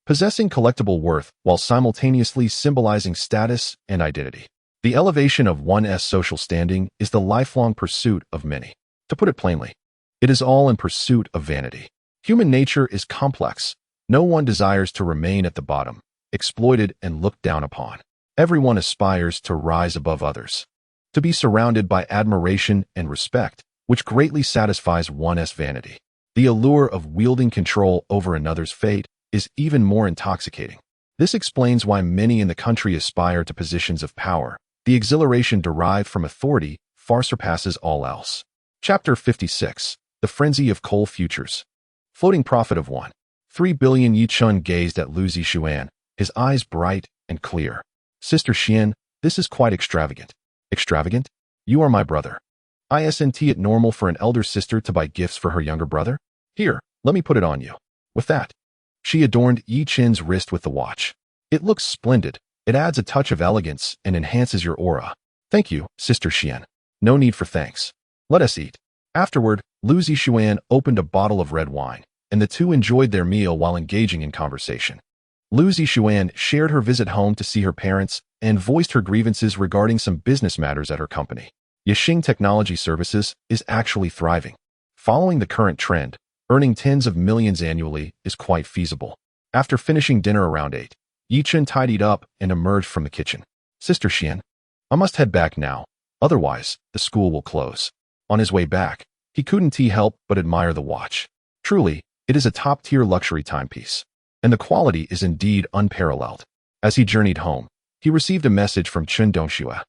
possessing collectible worth while simultaneously symbolizing status and identity. The elevation of one's social standing is the lifelong pursuit of many. To put it plainly, it is all in pursuit of vanity. Human nature is complex. No one desires to remain at the bottom, exploited and looked down upon. Everyone aspires to rise above others, to be surrounded by admiration and respect, which greatly satisfies one's vanity. The allure of wielding control over another's fate is even more intoxicating. This explains why many in the country aspire to positions of power. The exhilaration derived from authority far surpasses all else. Chapter 56. The Frenzy of Coal Futures. Floating profit of 1.3 billion. Yi Chun gazed at Lu Zixuan, his eyes bright and clear. Sister Xian, this is quite extravagant. Extravagant? You are my brother. Isn't it normal for an elder sister to buy gifts for her younger brother? Here, let me put it on you. With that, she adorned Yi Chen's wrist with the watch. It looks splendid. It adds a touch of elegance and enhances your aura. Thank you, Sister Xian. No need for thanks. Let us eat. Afterward, Lu Zixuan opened a bottle of red wine, and the two enjoyed their meal while engaging in conversation. Lu Zixuan shared her visit home to see her parents and voiced her grievances regarding some business matters at her company. Yixing Technology Services is actually thriving. Following the current trend, earning tens of millions annually is quite feasible. After finishing dinner around 8, Yi Chen tidied up and emerged from the kitchen. Sister Xian, I must head back now, otherwise the school will close. On his way back, he couldn't help but admire the watch. Truly, it is a top-tier luxury timepiece, and the quality is indeed unparalleled. As he journeyed home, he received a message from Chen Dongxue,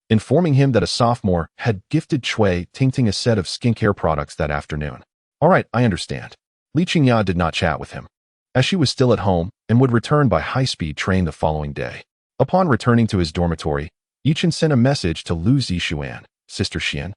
informing him that a sophomore had gifted Cui Tingting a set of skincare products that afternoon. All right, I understand. Li Qingya did not chat with him, as she was still at home and would return by high-speed train the following day. Upon returning to his dormitory, Yi Chen sent a message to Lu Zixuan. Sister Xian,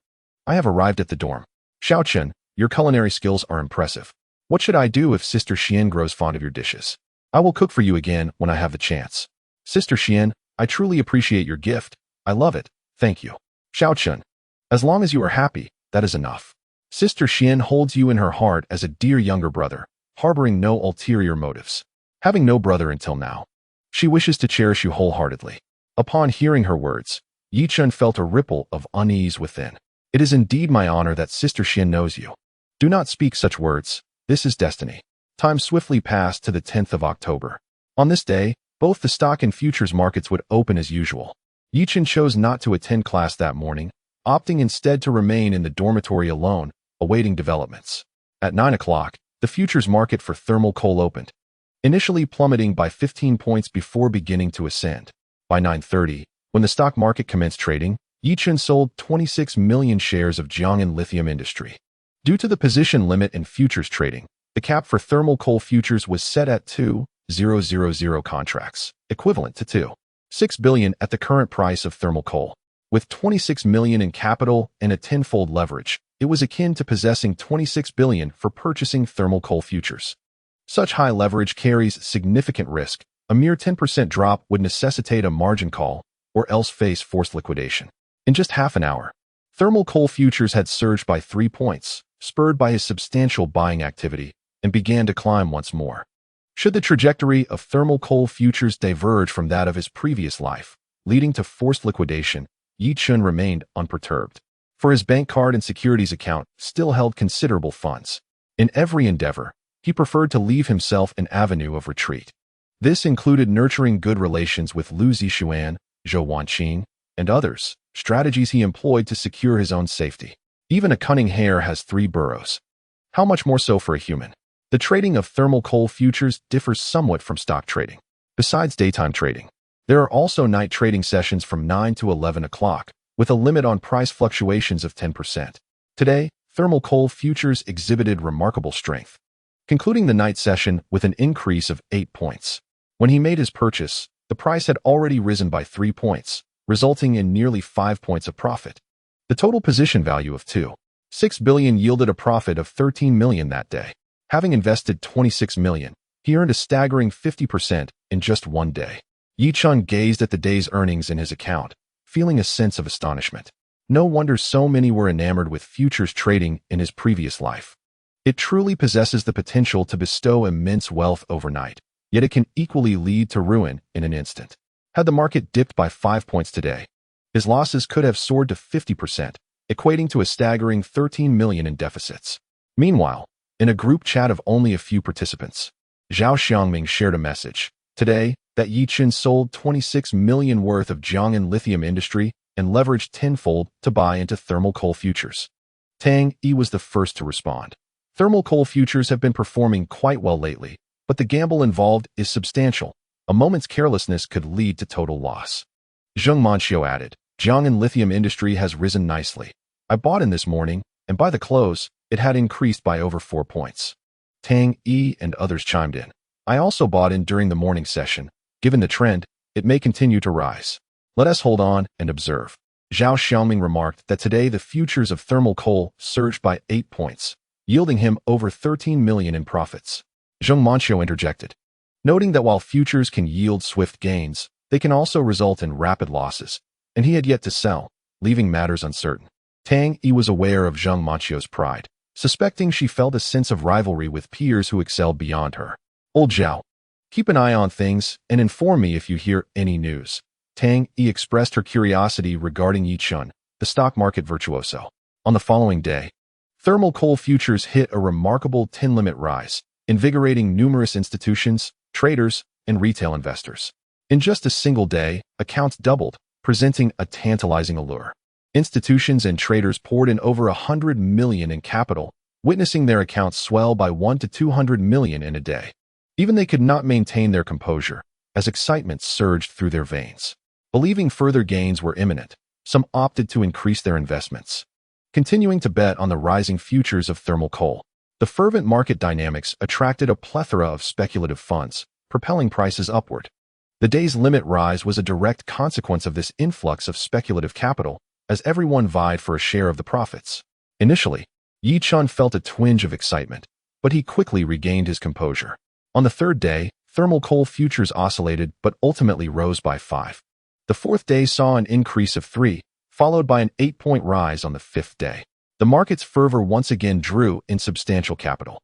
I have arrived at the dorm. Xiao Chen, your culinary skills are impressive. What should I do if Sister Xian grows fond of your dishes? I will cook for you again when I have the chance. Sister Xian, I truly appreciate your gift. I love it. Thank you. Xiao Chen, as long as you are happy, that is enough. Sister Xian holds you in her heart as a dear younger brother, harboring no ulterior motives. Having no brother until now, she wishes to cherish you wholeheartedly. Upon hearing her words, Yi Chen felt a ripple of unease within. It is indeed my honor that Sister Xian knows you. Do not speak such words. This is destiny. Time swiftly passed to the 10th of October. On this day, both the stock and futures markets would open as usual. Yi Chen chose not to attend class that morning, opting instead to remain in the dormitory alone, awaiting developments. At 9 o'clock, the futures market for thermal coal opened, initially plummeting by 15 points before beginning to ascend. By 9:30, when the stock market commenced trading, Yi Chen sold 26 million shares of Jiang'an Lithium Industry. Due to the position limit in futures trading, the cap for thermal coal futures was set at 2,000 contracts, equivalent to 2.6 billion at the current price of thermal coal. With 26 million in capital and a tenfold leverage, it was akin to possessing 26 billion for purchasing thermal coal futures. Such high leverage carries significant risk. A mere 10% drop would necessitate a margin call, or else face forced liquidation. In just half an hour, thermal coal futures had surged by 3 points, spurred by his substantial buying activity, and began to climb once more. Should the trajectory of thermal coal futures diverge from that of his previous life, leading to forced liquidation, Yi Chen remained unperturbed, for his bank card and securities account still held considerable funds. In every endeavor, he preferred to leave himself an avenue of retreat. This included nurturing good relations with Lu Zixuan, Zhou Wanqing, and others, strategies he employed to secure his own safety. Even a cunning hare has 3 burrows. How much more so for a human? The trading of thermal coal futures differs somewhat from stock trading. Besides daytime trading, there are also night trading sessions from 9 to 11 o'clock, with a limit on price fluctuations of 10%. Today, thermal coal futures exhibited remarkable strength, concluding the night session with an increase of 8 points. When he made his purchase, the price had already risen by 3 points, resulting in nearly 5 points of profit. The total position value of 2.6 billion yielded a profit of 13 million that day. Having invested 26 million, he earned a staggering 50% in just one day. Yi Chun gazed at the day's earnings in his account, feeling a sense of astonishment. No wonder so many were enamored with futures trading in his previous life. It truly possesses the potential to bestow immense wealth overnight, yet it can equally lead to ruin in an instant. Had the market dipped by 5 points today, his losses could have soared to 50%, equating to a staggering 13 million in deficits. Meanwhile, in a group chat of only a few participants, Zhao Xiangming shared a message today that Yi Chun sold 26 million worth of Jiang'an lithium industry and leveraged tenfold to buy into thermal coal futures. Tang Yi was the first to respond. Thermal coal futures have been performing quite well lately, but the gamble involved is substantial. A moment's carelessness could lead to total loss. Zheng Manxiu added, Jiang'an lithium industry has risen nicely. I bought in this morning, and by the close, it had increased by over 4 points. Tang Yi and others chimed in. I also bought in during the morning session. Given the trend, it may continue to rise. Let us hold on and observe. Zhao Xiaoming remarked that today the futures of thermal coal surged by 8 points, yielding him over 13 million in profits. Zheng Manxiu interjected, noting that while futures can yield swift gains, they can also result in rapid losses, and he had yet to sell, leaving matters uncertain. Tang Yi was aware of Zheng Manxiu's pride, suspecting she felt a sense of rivalry with peers who excelled beyond her. Old Zhao, keep an eye on things and inform me if you hear any news. Tang Yi expressed her curiosity regarding Yi Chun, the stock market virtuoso. On the following day, thermal coal futures hit a remarkable 10-limit rise, invigorating numerous institutions, traders, and retail investors. In just a single day, accounts doubled, presenting a tantalizing allure. Institutions and traders poured in over 100 million in capital, witnessing their accounts swell by 1 to 200 million in a day. Even they could not maintain their composure, as excitement surged through their veins. Believing further gains were imminent, some opted to increase their investments, continuing to bet on the rising futures of thermal coal. The fervent market dynamics attracted a plethora of speculative funds, propelling prices upward. The day's limit rise was a direct consequence of this influx of speculative capital, as everyone vied for a share of the profits. Initially, Yi Chun felt a twinge of excitement, but he quickly regained his composure. On the third day, thermal coal futures oscillated but ultimately rose by 5. The fourth day saw an increase of 3, followed by an 8-point rise on the fifth day. The market's fervor once again drew in substantial capital.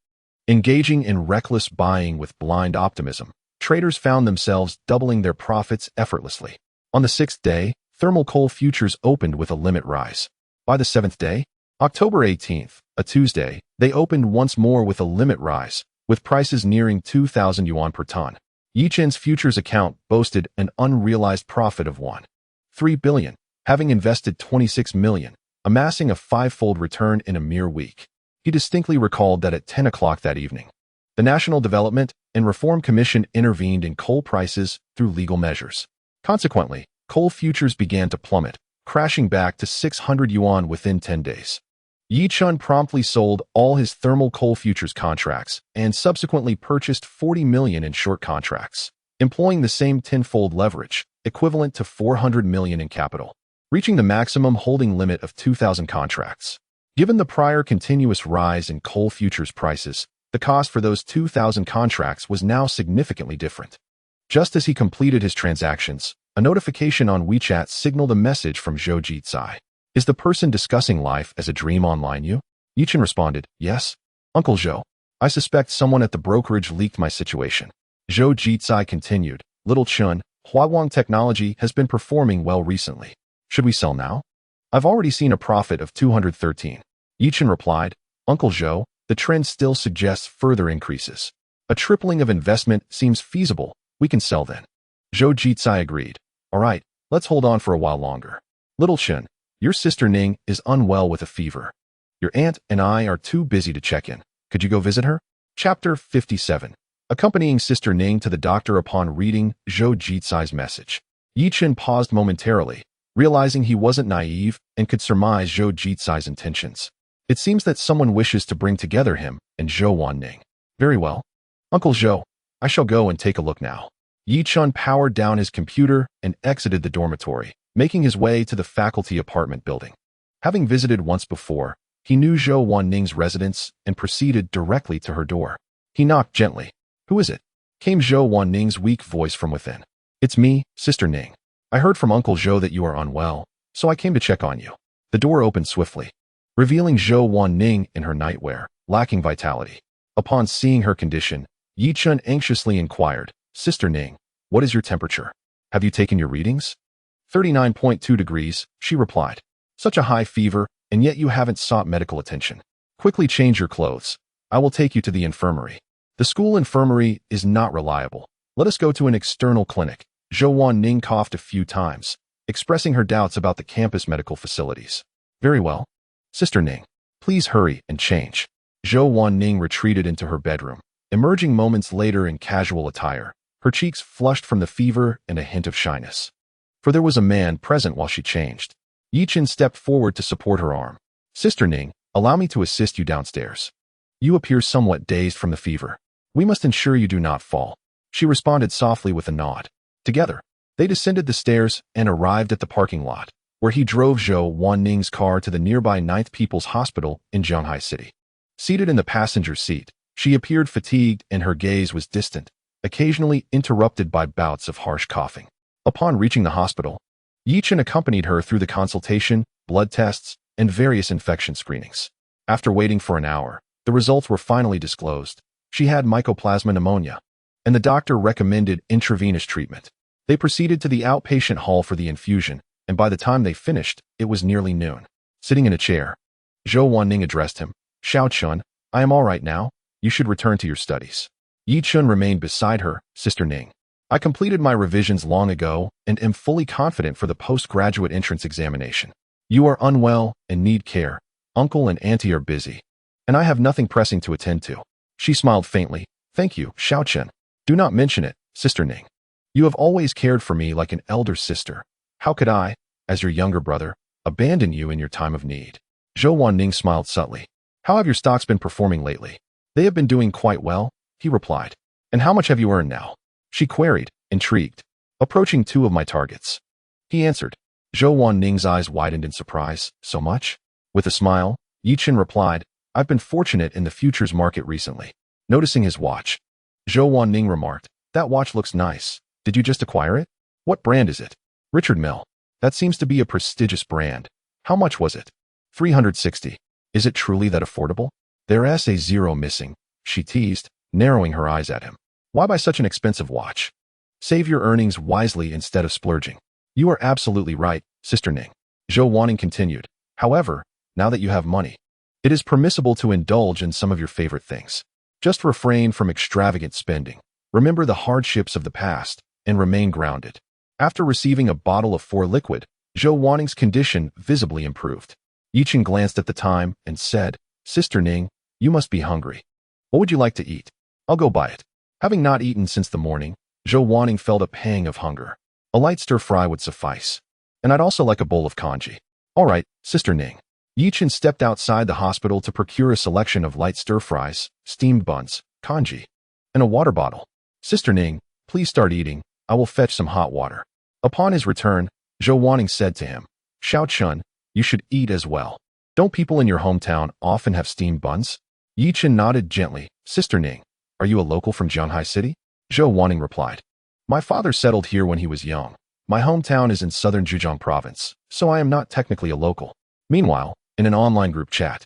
Engaging in reckless buying with blind optimism, traders found themselves doubling their profits effortlessly. On the sixth day, thermal coal futures opened with a limit rise. By the seventh day, October 18th, a Tuesday, they opened once more with a limit rise, with prices nearing 2,000 yuan per ton. Yi Chun's futures account boasted an unrealized profit of 1.3 billion, having invested 26 million, amassing a 5-fold return in a mere week. He distinctly recalled that at 10 o'clock that evening, the National Development and Reform Commission intervened in coal prices through legal measures. Consequently, coal futures began to plummet, crashing back to 600 yuan within 10 days. Yi Chun promptly sold all his thermal coal futures contracts and subsequently purchased 40 million in short contracts, employing the same tenfold leverage, equivalent to 400 million in capital, reaching the maximum holding limit of 2,000 contracts. Given the prior continuous rise in coal futures prices, the cost for those 2,000 contracts was now significantly different. Just as he completed his transactions, a notification on WeChat signaled a message from Zhou Jitsai. Is the person discussing life as a dream online you? Yi Chun responded, yes. Uncle Zhou, I suspect someone at the brokerage leaked my situation. Zhou Jitsai continued, Little Chun, Huawang Technology has been performing well recently. Should we sell now? I've already seen a profit of 213. Yi Chun replied, Uncle Zhou, the trend still suggests further increases. A tripling of investment seems feasible. We can sell then. Zhou Jitsai agreed. All right, let's hold on for a while longer. Little Chun, your sister Ning is unwell with a fever. Your aunt and I are too busy to check in. Could you go visit her? Chapter 57. Accompanying Sister Ning to the doctor upon reading Zhou Jitsai's message. Yi Chun paused momentarily, realizing he wasn't naive and could surmise Zhou Jitsai's intentions. It seems that someone wishes to bring together him and Zhou Wanning. Very well. Uncle Zhou, I shall go and take a look now. Yi Chun powered down his computer and exited the dormitory, making his way to the faculty apartment building. Having visited once before, he knew Zhou Wanning's residence and proceeded directly to her door. He knocked gently. Who is it? Came Zhou Wanning's weak voice from within. It's me, Sister Ning. I heard from Uncle Zhou that you are unwell, so I came to check on you. The door opened swiftly, revealing Zhou Wanning in her nightwear, lacking vitality. Upon seeing her condition, Yi Chun anxiously inquired, Sister Ning, what is your temperature? Have you taken your readings? 39.2 degrees, she replied. Such a high fever, and yet you haven't sought medical attention. Quickly change your clothes. I will take you to the infirmary. The school infirmary is not reliable. Let us go to an external clinic. Zhou Wanning coughed a few times, expressing her doubts about the campus medical facilities. Very well. Sister Ning, please hurry and change. Zhou Wanning retreated into her bedroom, emerging moments later in casual attire, her cheeks flushed from the fever and a hint of shyness. For there was a man present while she changed. Yi Chun stepped forward to support her arm. Sister Ning, allow me to assist you downstairs. You appear somewhat dazed from the fever. We must ensure you do not fall. She responded softly with a nod. Together, they descended the stairs and arrived at the parking lot, where he drove Zhou Wanning's car to the nearby 9th People's Hospital in Zhanghai City. Seated in the passenger seat, she appeared fatigued and her gaze was distant, occasionally interrupted by bouts of harsh coughing. Upon reaching the hospital, Yi Chun accompanied her through the consultation, blood tests, and various infection screenings. After waiting for an hour, the results were finally disclosed. She had mycoplasma pneumonia, and the doctor recommended intravenous treatment. They proceeded to the outpatient hall for the infusion, and by the time they finished, it was nearly noon. Sitting in a chair, Zhou Wanning addressed him. Xiao Chun, I am all right now. You should return to your studies. Yi Chun remained beside her, Sister Ning. I completed my revisions long ago and am fully confident for the postgraduate entrance examination. You are unwell and need care. Uncle and Auntie are busy, and I have nothing pressing to attend to. She smiled faintly. Thank you, Xiao Chun. Do not mention it, Sister Ning. You have always cared for me like an elder sister. How could I, as your younger brother, abandon you in your time of need? Zhou Wanning smiled subtly. How have your stocks been performing lately? They have been doing quite well, he replied. And how much have you earned now? She queried, intrigued. Approaching 2 of my targets. He answered. Zhou Wanning's eyes widened in surprise. So much? With a smile, Yi Chun replied, I've been fortunate in the futures market recently. Noticing his watch, Zhou Wanning remarked, that watch looks nice. Did you just acquire it? What brand is it? Richard Mille. That seems to be a prestigious brand. How much was it? 360. Is it truly that affordable? There's a zero missing, she teased, narrowing her eyes at him. Why buy such an expensive watch? Save your earnings wisely instead of splurging. You are absolutely right, Sister Ning. Zhou Wanning continued. However, now that you have money, it is permissible to indulge in some of your favorite things. Just refrain from extravagant spending. Remember the hardships of the past and remain grounded. After receiving a bottle of 4 liquid, Zhou Wanning's condition visibly improved. Yi Chun glanced at the time and said, Sister Ning, you must be hungry. What would you like to eat? I'll go buy it. Having not eaten since the morning, Zhou Wanning felt a pang of hunger. A light stir-fry would suffice. And I'd also like a bowl of congee. All right, Sister Ning. Yi Chun stepped outside the hospital to procure a selection of light stir-fries, steamed buns, congee, and a water bottle. Sister Ning, please start eating. I will fetch some hot water. Upon his return, Zhou Wanning said to him, Xiao Chun, you should eat as well. Don't people in your hometown often have steamed buns? Yi Chun nodded gently. Sister Ning, are you a local from Zhanghai City? Zhou Wanning replied. My father settled here when he was young. My hometown is in southern Zhejiang province, so I am not technically a local. Meanwhile, in an online group chat,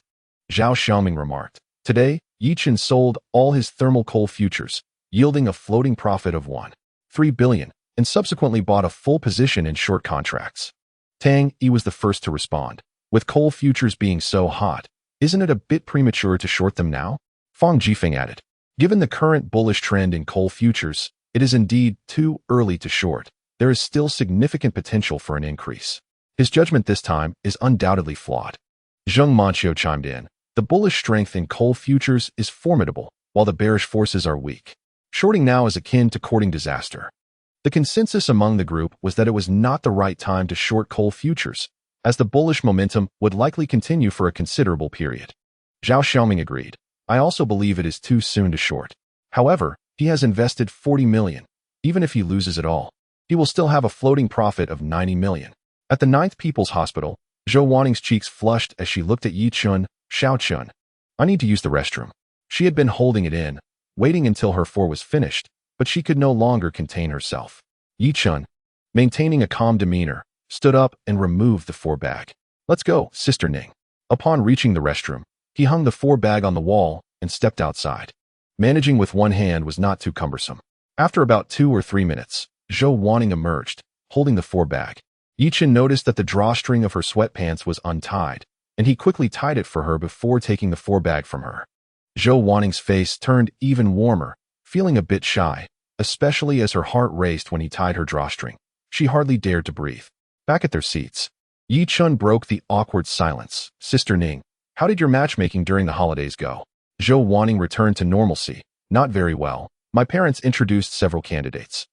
Zhao Xiaoming remarked, today, Yi Chun sold all his thermal coal futures, yielding a floating profit of 1.3 billion, and subsequently bought a full position in short contracts. Tang Yi was the first to respond. With coal futures being so hot, isn't it a bit premature to short them now? Fang Jifeng added. Given the current bullish trend in coal futures, it is indeed too early to short. There is still significant potential for an increase. His judgment this time is undoubtedly flawed. Zheng Manqiu chimed in. The bullish strength in coal futures is formidable, while the bearish forces are weak. Shorting now is akin to courting disaster. The consensus among the group was that it was not the right time to short coal futures, as the bullish momentum would likely continue for a considerable period. Zhao Xiaoming agreed. I also believe it is too soon to short. However, he has invested 40 million. Even if he loses it all, he will still have a floating profit of 90 million. At the 9th People's Hospital, Zhou Wanning's cheeks flushed as she looked at Yi Chun. Xiao Chun, I need to use the restroom. She had been holding it in, waiting until her 4 was finished, but she could no longer contain herself. Yi Chun, maintaining a calm demeanor, stood up and removed the 4-bag. Let's go, Sister Ning. Upon reaching the restroom, he hung the 4-bag on the wall and stepped outside. Managing with one hand was not too cumbersome. After about 2 or 3 minutes, Zhou Wanning emerged, holding the 4-bag. Yi Chun noticed that the drawstring of her sweatpants was untied, and he quickly tied it for her before taking the 4-bag from her. Zhou Wanning's face turned even warmer, feeling a bit shy, especially as her heart raced when he tied her drawstring. She hardly dared to breathe. Back at their seats, Yi Chun broke the awkward silence. Sister Ning, how did your matchmaking during the holidays go? Zhou Wanning returned to normalcy. Not very well. My parents introduced several candidates,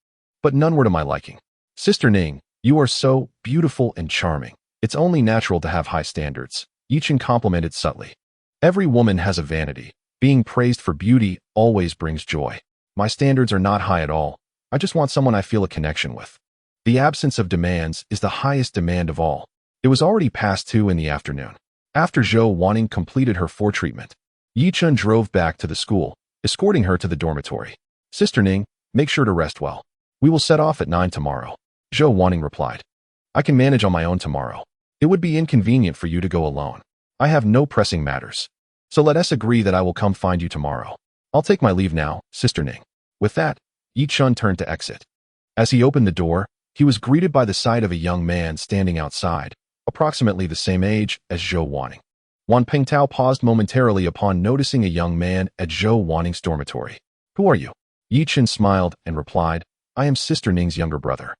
but none were to my liking. Sister Ning, you are so beautiful and charming. It's only natural to have high standards. Yi Chun complimented subtly. Every woman has a vanity. Being praised for beauty always brings joy. My standards are not high at all. I just want someone I feel a connection with. The absence of demands is the highest demand of all. It was already past 2 in the afternoon. After Zhou Wanning completed her 4 treatment, Yi Chun drove back to the school, escorting her to the dormitory. Sister Ning, make sure to rest well. We will set off at 9 tomorrow. Zhou Wanning replied. I can manage on my own tomorrow. It would be inconvenient for you to go alone. I have no pressing matters. So let us agree that I will come find you tomorrow. I'll take my leave now, Sister Ning. With that, Yi Chun turned to exit. As he opened the door, he was greeted by the sight of a young man standing outside, approximately the same age as Zhou Wanning. Wan Pingtao paused momentarily upon noticing a young man at Zhou Wanning's dormitory. Who are you? Yi Chun smiled and replied, I am Sister Ning's younger brother.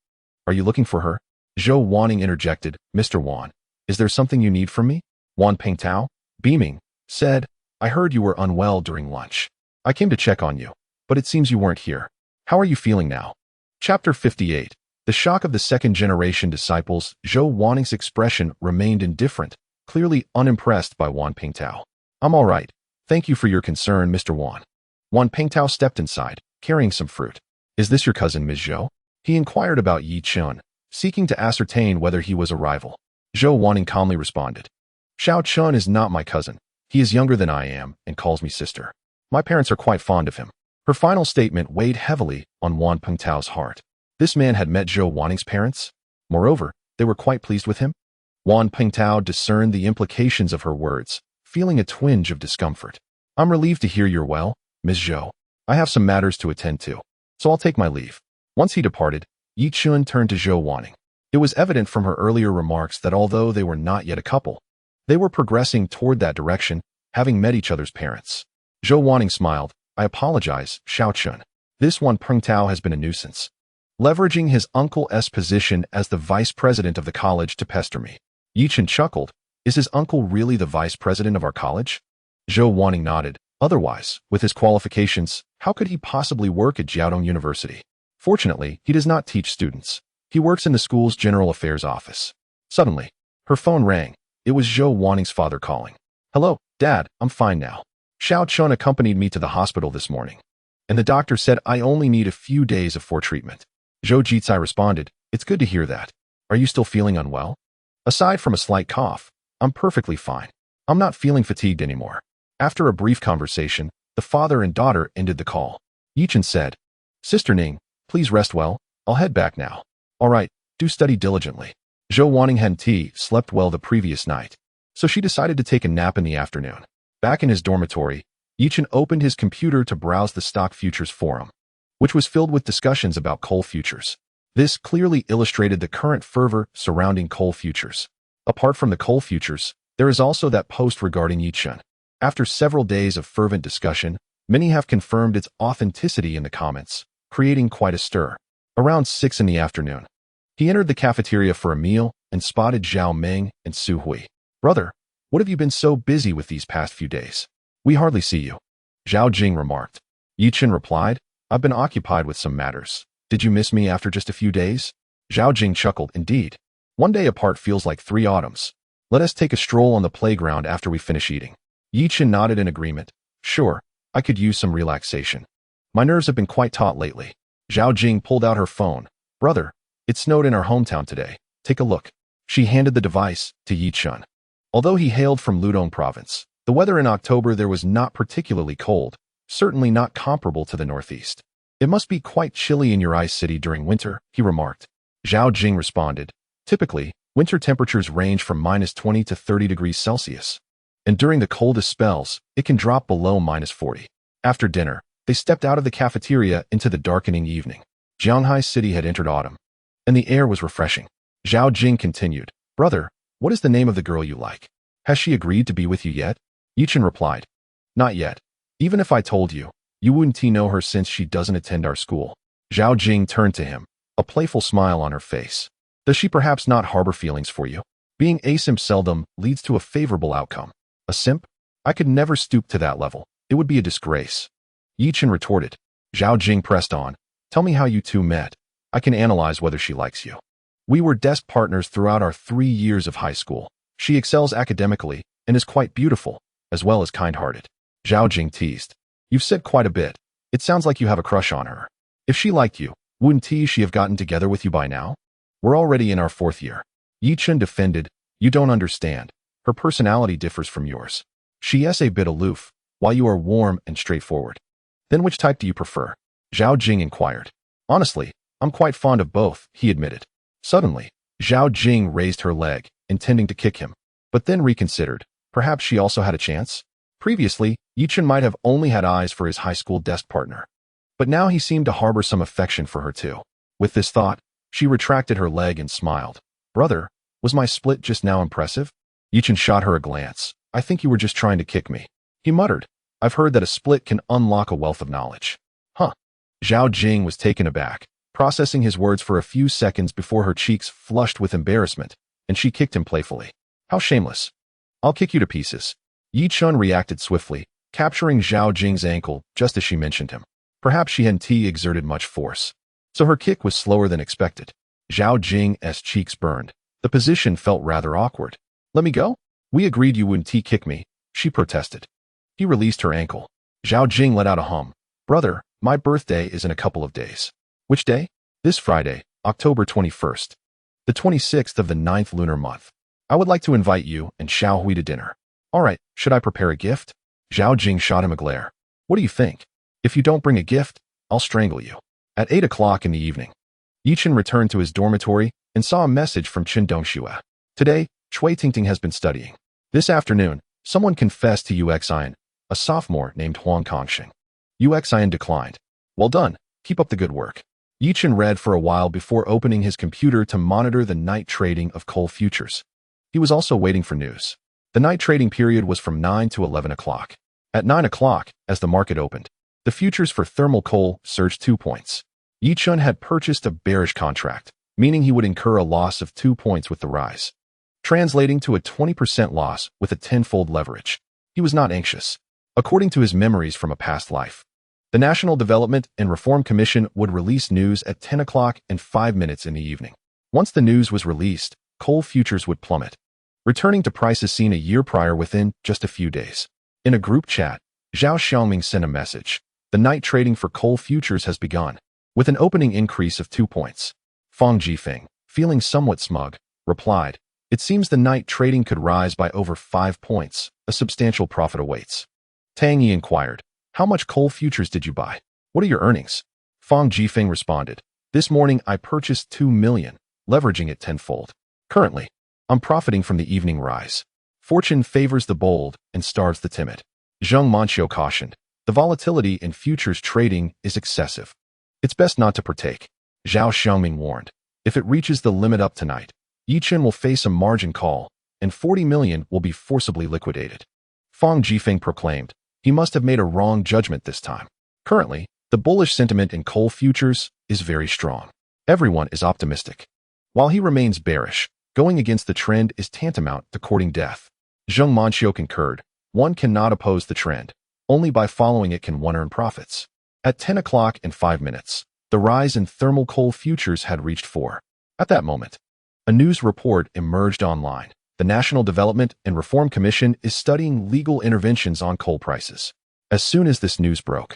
Are you looking for her? Zhou Wanning interjected, Mr. Wan, is there something you need from me? Wan Pingtao, beaming, said, I heard you were unwell during lunch. I came to check on you, but it seems you weren't here. How are you feeling now? Chapter 58. The shock of the second-generation disciples. Zhou Wanning's expression remained indifferent, clearly unimpressed by Wan Pingtao. I'm all right. Thank you for your concern, Mr. Wan. Wan Pingtao stepped inside, carrying some fruit. Is this your cousin, Ms. Zhou? He inquired about Yi Chun, seeking to ascertain whether he was a rival. Zhou Wanning calmly responded. Xiao Chun is not my cousin. He is younger than I am and calls me sister. My parents are quite fond of him. Her final statement weighed heavily on Wan Pingtao's heart. This man had met Zhou Wanning's parents. Moreover, they were quite pleased with him. Wan Pingtao discerned the implications of her words, feeling a twinge of discomfort. I'm relieved to hear you're well, Ms. Zhou. I have some matters to attend to, so I'll take my leave. Once he departed, Yi Chun turned to Zhou Wanning. It was evident from her earlier remarks that although they were not yet a couple, they were progressing toward that direction, having met each other's parents. Zhou Wanning smiled. I apologize, Xiao Chun. This Wan Pingtao has been a nuisance, leveraging his uncle's position as the vice president of the college to pester me. Yi Chun chuckled. Is his uncle really the vice president of our college? Zhou Wanning nodded. Otherwise, with his qualifications, how could he possibly work at Jiaodong University? Fortunately, he does not teach students. He works in the school's general affairs office. Suddenly, her phone rang. It was Zhou Wanning's father calling. Hello, Dad, I'm fine now. Xiao Chun accompanied me to the hospital this morning, and the doctor said I only need a few days of treatment. Zhou Jizai responded, It's good to hear that. Are you still feeling unwell? Aside from a slight cough, I'm perfectly fine. I'm not feeling fatigued anymore. After a brief conversation, the father and daughter ended the call. Yi Chun said, Sister Ning, please rest well. I'll head back now. All right, do study diligently. Zhou Wanning had slept well the previous night, so she decided to take a nap in the afternoon. Back in his dormitory, Yi Chun opened his computer to browse the stock futures forum, which was filled with discussions about coal futures. This clearly illustrated the current fervor surrounding coal futures. Apart from the coal futures, there is also that post regarding Yi Chun. After several days of fervent discussion, many have confirmed its authenticity in the comments, creating quite a stir. Around 6 in the afternoon, he entered the cafeteria for a meal and spotted Zhao Meng and Su Hui. Brother, what have you been so busy with these past few days? We hardly see you. Zhao Jing remarked. Yi Chun replied, I've been occupied with some matters. Did you miss me after just a few days? Zhao Jing chuckled. Indeed. One day apart feels like 3 autumns. Let us take a stroll on the playground after we finish eating. Yi Chun nodded in agreement. Sure, I could use some relaxation. My nerves have been quite taut lately. Zhao Jing pulled out her phone. Brother, it snowed in our hometown today. Take a look. She handed the device to Yi Chun. Although he hailed from Ludong province, the weather in October there was not particularly cold, certainly not comparable to the northeast. It must be quite chilly in your ice city during winter, he remarked. Zhao Jing responded. Typically, winter temperatures range from -20 to 30 degrees Celsius. And during the coldest spells, it can drop below -40. After dinner, they stepped out of the cafeteria into the darkening evening. Jianghai City had entered autumn, and the air was refreshing. Zhao Jing continued, Brother, what is the name of the girl you like? Has she agreed to be with you yet? Yichen replied, Not yet. Even if I told you, you wouldn't know her since she doesn't attend our school. Zhao Jing turned to him, a playful smile on her face. Does she perhaps not harbor feelings for you? Being a simp seldom leads to a favorable outcome. A simp? I could never stoop to that level. It would be a disgrace. Yichen retorted. Zhao Jing pressed on. Tell me how you two met. I can analyze whether she likes you. We were desk partners throughout our 3 years of high school. She excels academically and is quite beautiful, as well as kind-hearted. Zhao Jing teased. You've said quite a bit. It sounds like you have a crush on her. If she liked you, wouldn't she have gotten together with you by now? We're already in our 4th year. Yichen defended. You don't understand. Her personality differs from yours. She is a bit aloof, while you are warm and straightforward. Then which type do you prefer? Zhao Jing inquired. Honestly, I'm quite fond of both, he admitted. Suddenly, Zhao Jing raised her leg, intending to kick him, but then reconsidered. Perhaps she also had a chance? Previously, Yichen might have only had eyes for his high school desk partner, but now he seemed to harbor some affection for her too. With this thought, she retracted her leg and smiled. Brother, was my split just now impressive? Yichen shot her a glance. I think you were just trying to kick me. He muttered. I've heard that a split can unlock a wealth of knowledge. Huh. Zhao Jing was taken aback, processing his words for a few seconds before her cheeks flushed with embarrassment, and she kicked him playfully. How shameless. I'll kick you to pieces. Yichen reacted swiftly, capturing Zhao Jing's ankle just as she mentioned him. Perhaps she hadn't exerted much force, so her kick was slower than expected. Zhao Jing's cheeks burned. The position felt rather awkward. Let me go? We agreed you wouldn't kick me, she protested. He released her ankle. Zhao Jing let out a hum. Brother, my birthday is in a couple of days. Which day? This Friday, October 21st. The 26th of the 9th lunar month. I would like to invite you and Xiao Hui to dinner. All right, should I prepare a gift? Zhao Jing shot him a glare. What do you think? If you don't bring a gift, I'll strangle you. At 8 o'clock in the evening, Yichen returned to his dormitory and saw a message from Chen Dongxue. Today, Chui Tingting has been studying. This afternoon, someone confessed to Uxian, a sophomore named Huang Kongxing. Uxian declined. Well done. Keep up the good work. Yichen read for a while before opening his computer to monitor the night trading of coal futures. He was also waiting for news. The night trading period was from 9 to 11 o'clock. At 9 o'clock, as the market opened, the futures for thermal coal surged 2 points. Yichen had purchased a bearish contract, meaning he would incur a loss of 2 points with the rise, translating to a 20% loss with a tenfold leverage. He was not anxious. According to his memories from a past life, the National Development and Reform Commission would release news at 10 o'clock and 5 minutes in the evening. Once the news was released, coal futures would plummet, returning to prices seen a year prior within just a few days. In a group chat, Zhao Xiaoming sent a message. The night trading for coal futures has begun, with an opening increase of 2 points. Fang Jifeng, feeling somewhat smug, replied, It seems the night trading could rise by over 5 points. A substantial profit awaits. Tang Yi inquired, How much coal futures did you buy? What are your earnings? Fang Jifeng responded, This morning I purchased 2 million, leveraging it tenfold. Currently, I'm profiting from the evening rise. Fortune favors the bold and starves the timid. Zheng Manqiu cautioned, The volatility in futures trading is excessive. It's best not to partake. Zhao Xiaoming warned, If it reaches the limit up tonight, Yichen will face a margin call, and 40 million will be forcibly liquidated. Fang Jifeng proclaimed, He must have made a wrong judgment this time. Currently, the bullish sentiment in coal futures is very strong. Everyone is optimistic. While he remains bearish, going against the trend is tantamount to courting death. Zheng Manqiu concurred, One cannot oppose the trend. Only by following it can one earn profits. At 10 o'clock and 5 minutes, the rise in thermal coal futures had reached 4. At that moment, a news report emerged online. The National Development and Reform Commission is studying legal interventions on coal prices. As soon as this news broke,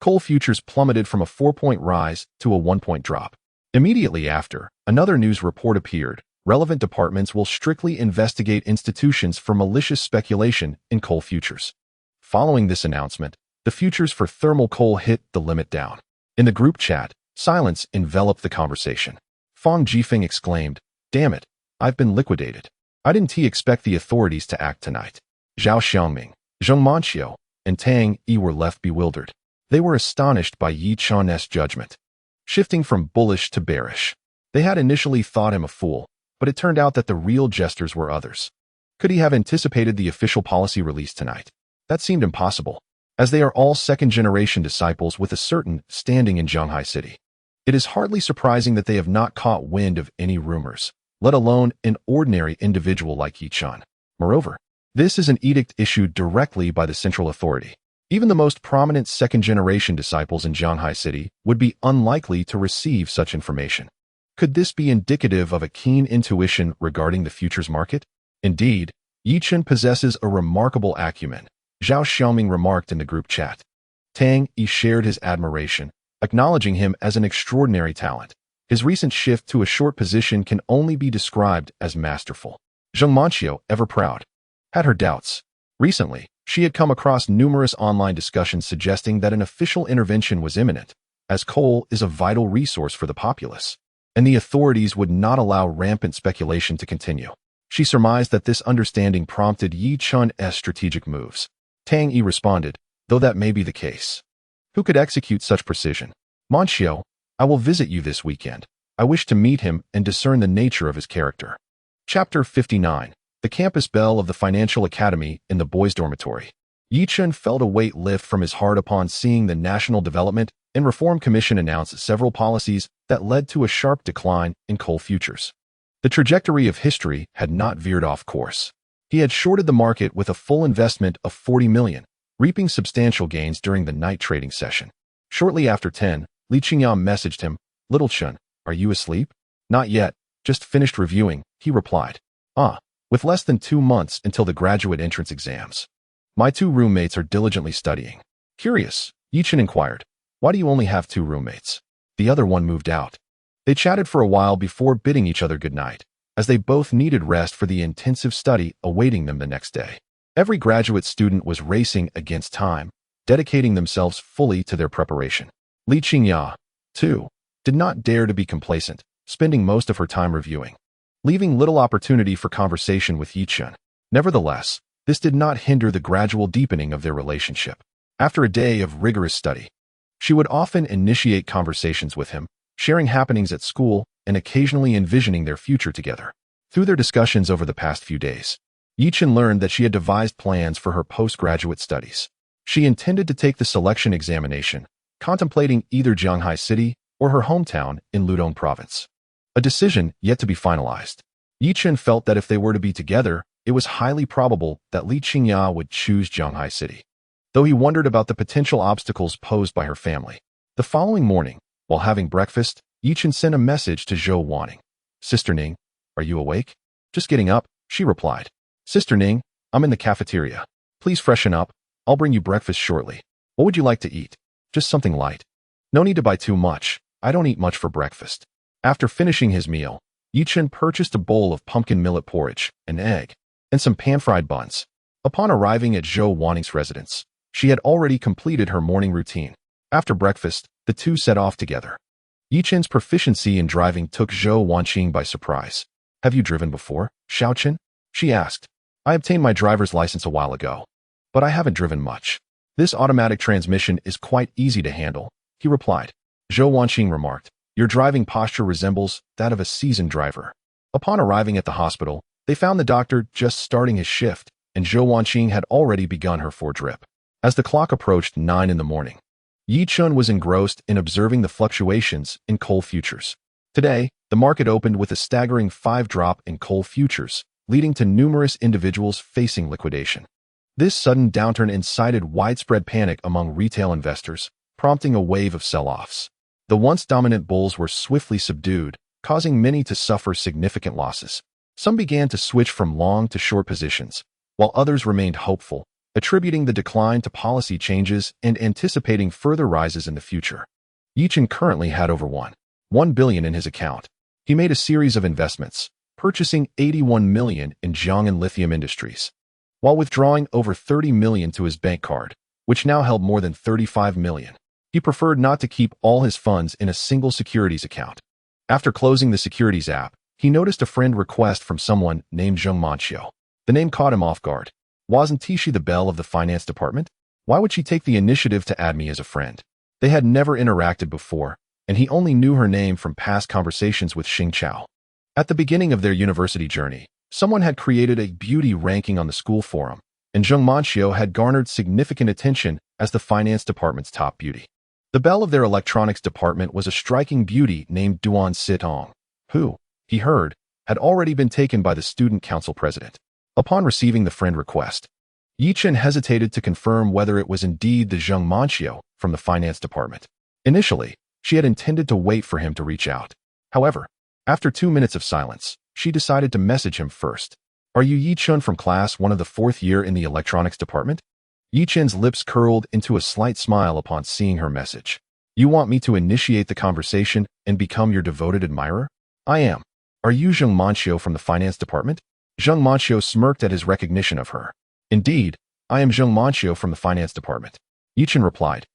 coal futures plummeted from a 4-point rise to a 1-point drop. Immediately after, another news report appeared. Relevant departments will strictly investigate institutions for malicious speculation in coal futures. Following this announcement, the futures for thermal coal hit the limit down. In the group chat, silence enveloped the conversation. Fang Jifeng exclaimed, "Damn it, I've been liquidated. I didn't expect the authorities to act tonight." Zhao Xiangming, Zheng Manqiu, and Tang Yi were left bewildered. They were astonished by Yi Chun's judgment, shifting from bullish to bearish. They had initially thought him a fool, but it turned out that the real jesters were others. Could he have anticipated the official policy released tonight? That seemed impossible, as they are all second-generation disciples with a certain standing in Zhanghai City. It is hardly surprising that they have not caught wind of any rumors, let alone an ordinary individual like Yi Chun. Moreover, this is an edict issued directly by the central authority. Even the most prominent second-generation disciples in Zhanghai City would be unlikely to receive such information. Could this be indicative of a keen intuition regarding the futures market? Indeed, Yi Chun possesses a remarkable acumen, Zhao Xiaoming remarked in the group chat. Tang Yi shared his admiration, acknowledging him as an extraordinary talent. His recent shift to a short position can only be described as masterful. Zheng Manqiu, ever proud, had her doubts. Recently, she had come across numerous online discussions suggesting that an official intervention was imminent, as coal is a vital resource for the populace, and the authorities would not allow rampant speculation to continue. She surmised that this understanding prompted Yi Chun's strategic moves. Tang Yi responded, "Though that may be the case, who could execute such precision? Manqiu, I will visit you this weekend. I wish to meet him and discern the nature of his character." Chapter 59. The campus bell of the Financial Academy in the boys' dormitory. Yi Chun felt a weight lift from his heart upon seeing the National Development and Reform Commission announce several policies that led to a sharp decline in coal futures. The trajectory of history had not veered off course. He had shorted the market with a full investment of 40 million, reaping substantial gains during the night trading session. Shortly after 10, Li Qingyang messaged him, "Little Chun, are you asleep?" "Not yet, just finished reviewing," he replied. With less than 2 months until the graduate entrance exams. "My 2 roommates are diligently studying." Curious, Yi Chun inquired, "Why do you only have 2 roommates?" The other one moved out. They chatted for a while before bidding each other goodnight, as they both needed rest for the intensive study awaiting them the next day. Every graduate student was racing against time, dedicating themselves fully to their preparation. Li Qingya, too, did not dare to be complacent, spending most of her time reviewing, leaving little opportunity for conversation with Yi Chun. Nevertheless, this did not hinder the gradual deepening of their relationship. After a day of rigorous study, she would often initiate conversations with him, sharing happenings at school and occasionally envisioning their future together. Through their discussions over the past few days, Yi Chun learned that she had devised plans for her postgraduate studies. She intended to take the selection examination, contemplating either Zhanghai City or her hometown in Ludong Province. A decision yet to be finalized. Yi Chun felt that if they were to be together, it was highly probable that Li Qingya would choose Zhanghai City, though he wondered about the potential obstacles posed by her family. The following morning, while having breakfast, Yi Chun sent a message to Zhou Wanning. "Sister Ning, are you awake?" "Just getting up," she replied. "Sister Ning, I'm in the cafeteria. Please freshen up. I'll bring you breakfast shortly. What would you like to eat?" "Just something light. No need to buy too much. I don't eat much for breakfast." After finishing his meal, Yi Chun purchased a bowl of pumpkin millet porridge, an egg, and some pan-fried buns. Upon arriving at Zhou Wanning's residence, she had already completed her morning routine. After breakfast, the two set off together. Yi Chun's proficiency in driving took Zhou Wanqing by surprise. "Have you driven before, Xiao Chen?" she asked. "I obtained my driver's license a while ago, but I haven't driven much. This automatic transmission is quite easy to handle," he replied. Zhou Wanqing remarked, "Your driving posture resembles that of a seasoned driver." Upon arriving at the hospital, they found the doctor just starting his shift, and Zhou Wanqing had already begun her four-drip. As the clock approached 9 in the morning, Yi Chun was engrossed in observing the fluctuations in coal futures. Today, the market opened with a staggering 5 drop in coal futures, leading to numerous individuals facing liquidation. This sudden downturn incited widespread panic among retail investors, prompting a wave of sell-offs. The once dominant bulls were swiftly subdued, causing many to suffer significant losses. Some began to switch from long to short positions, while others remained hopeful, attributing the decline to policy changes and anticipating further rises in the future. Yi Chun currently had over 1 billion in his account. He made a series of investments, purchasing 81 million in Jiang'an Lithium Industries, while withdrawing over 30 million to his bank card, which now held more than 35 million. He preferred not to keep all his funds in a single securities account. After closing the securities app, he noticed a friend request from someone named Zheng Manxiu. The name caught him off guard. Wasn't she the belle of the finance department? Why would she take the initiative to add me as a friend? They had never interacted before, and he only knew her name from past conversations with Xing Chao. At the beginning of their university journey, someone had created a beauty ranking on the school forum, and Zheng Manxiu had garnered significant attention as the finance department's top beauty. The belle of their electronics department was a striking beauty named Duan Sitong, who, he heard, had already been taken by the student council president. Upon receiving the friend request, Yi Chen hesitated to confirm whether it was indeed the Zheng Manxiu from the finance department. Initially, she had intended to wait for him to reach out. However, after 2 minutes of silence, she decided to message him first. Are you Yi Chen from class 1 of the 4th year in the electronics department? Yi Chen's lips curled into a slight smile upon seeing her message. You want me to initiate the conversation and become your devoted admirer? I am. Are you Zheng Manxiu from the finance department? Zheng Manxiu smirked at his recognition of her. Indeed, I am Zheng Manxiu from the finance department. Yi Chen replied.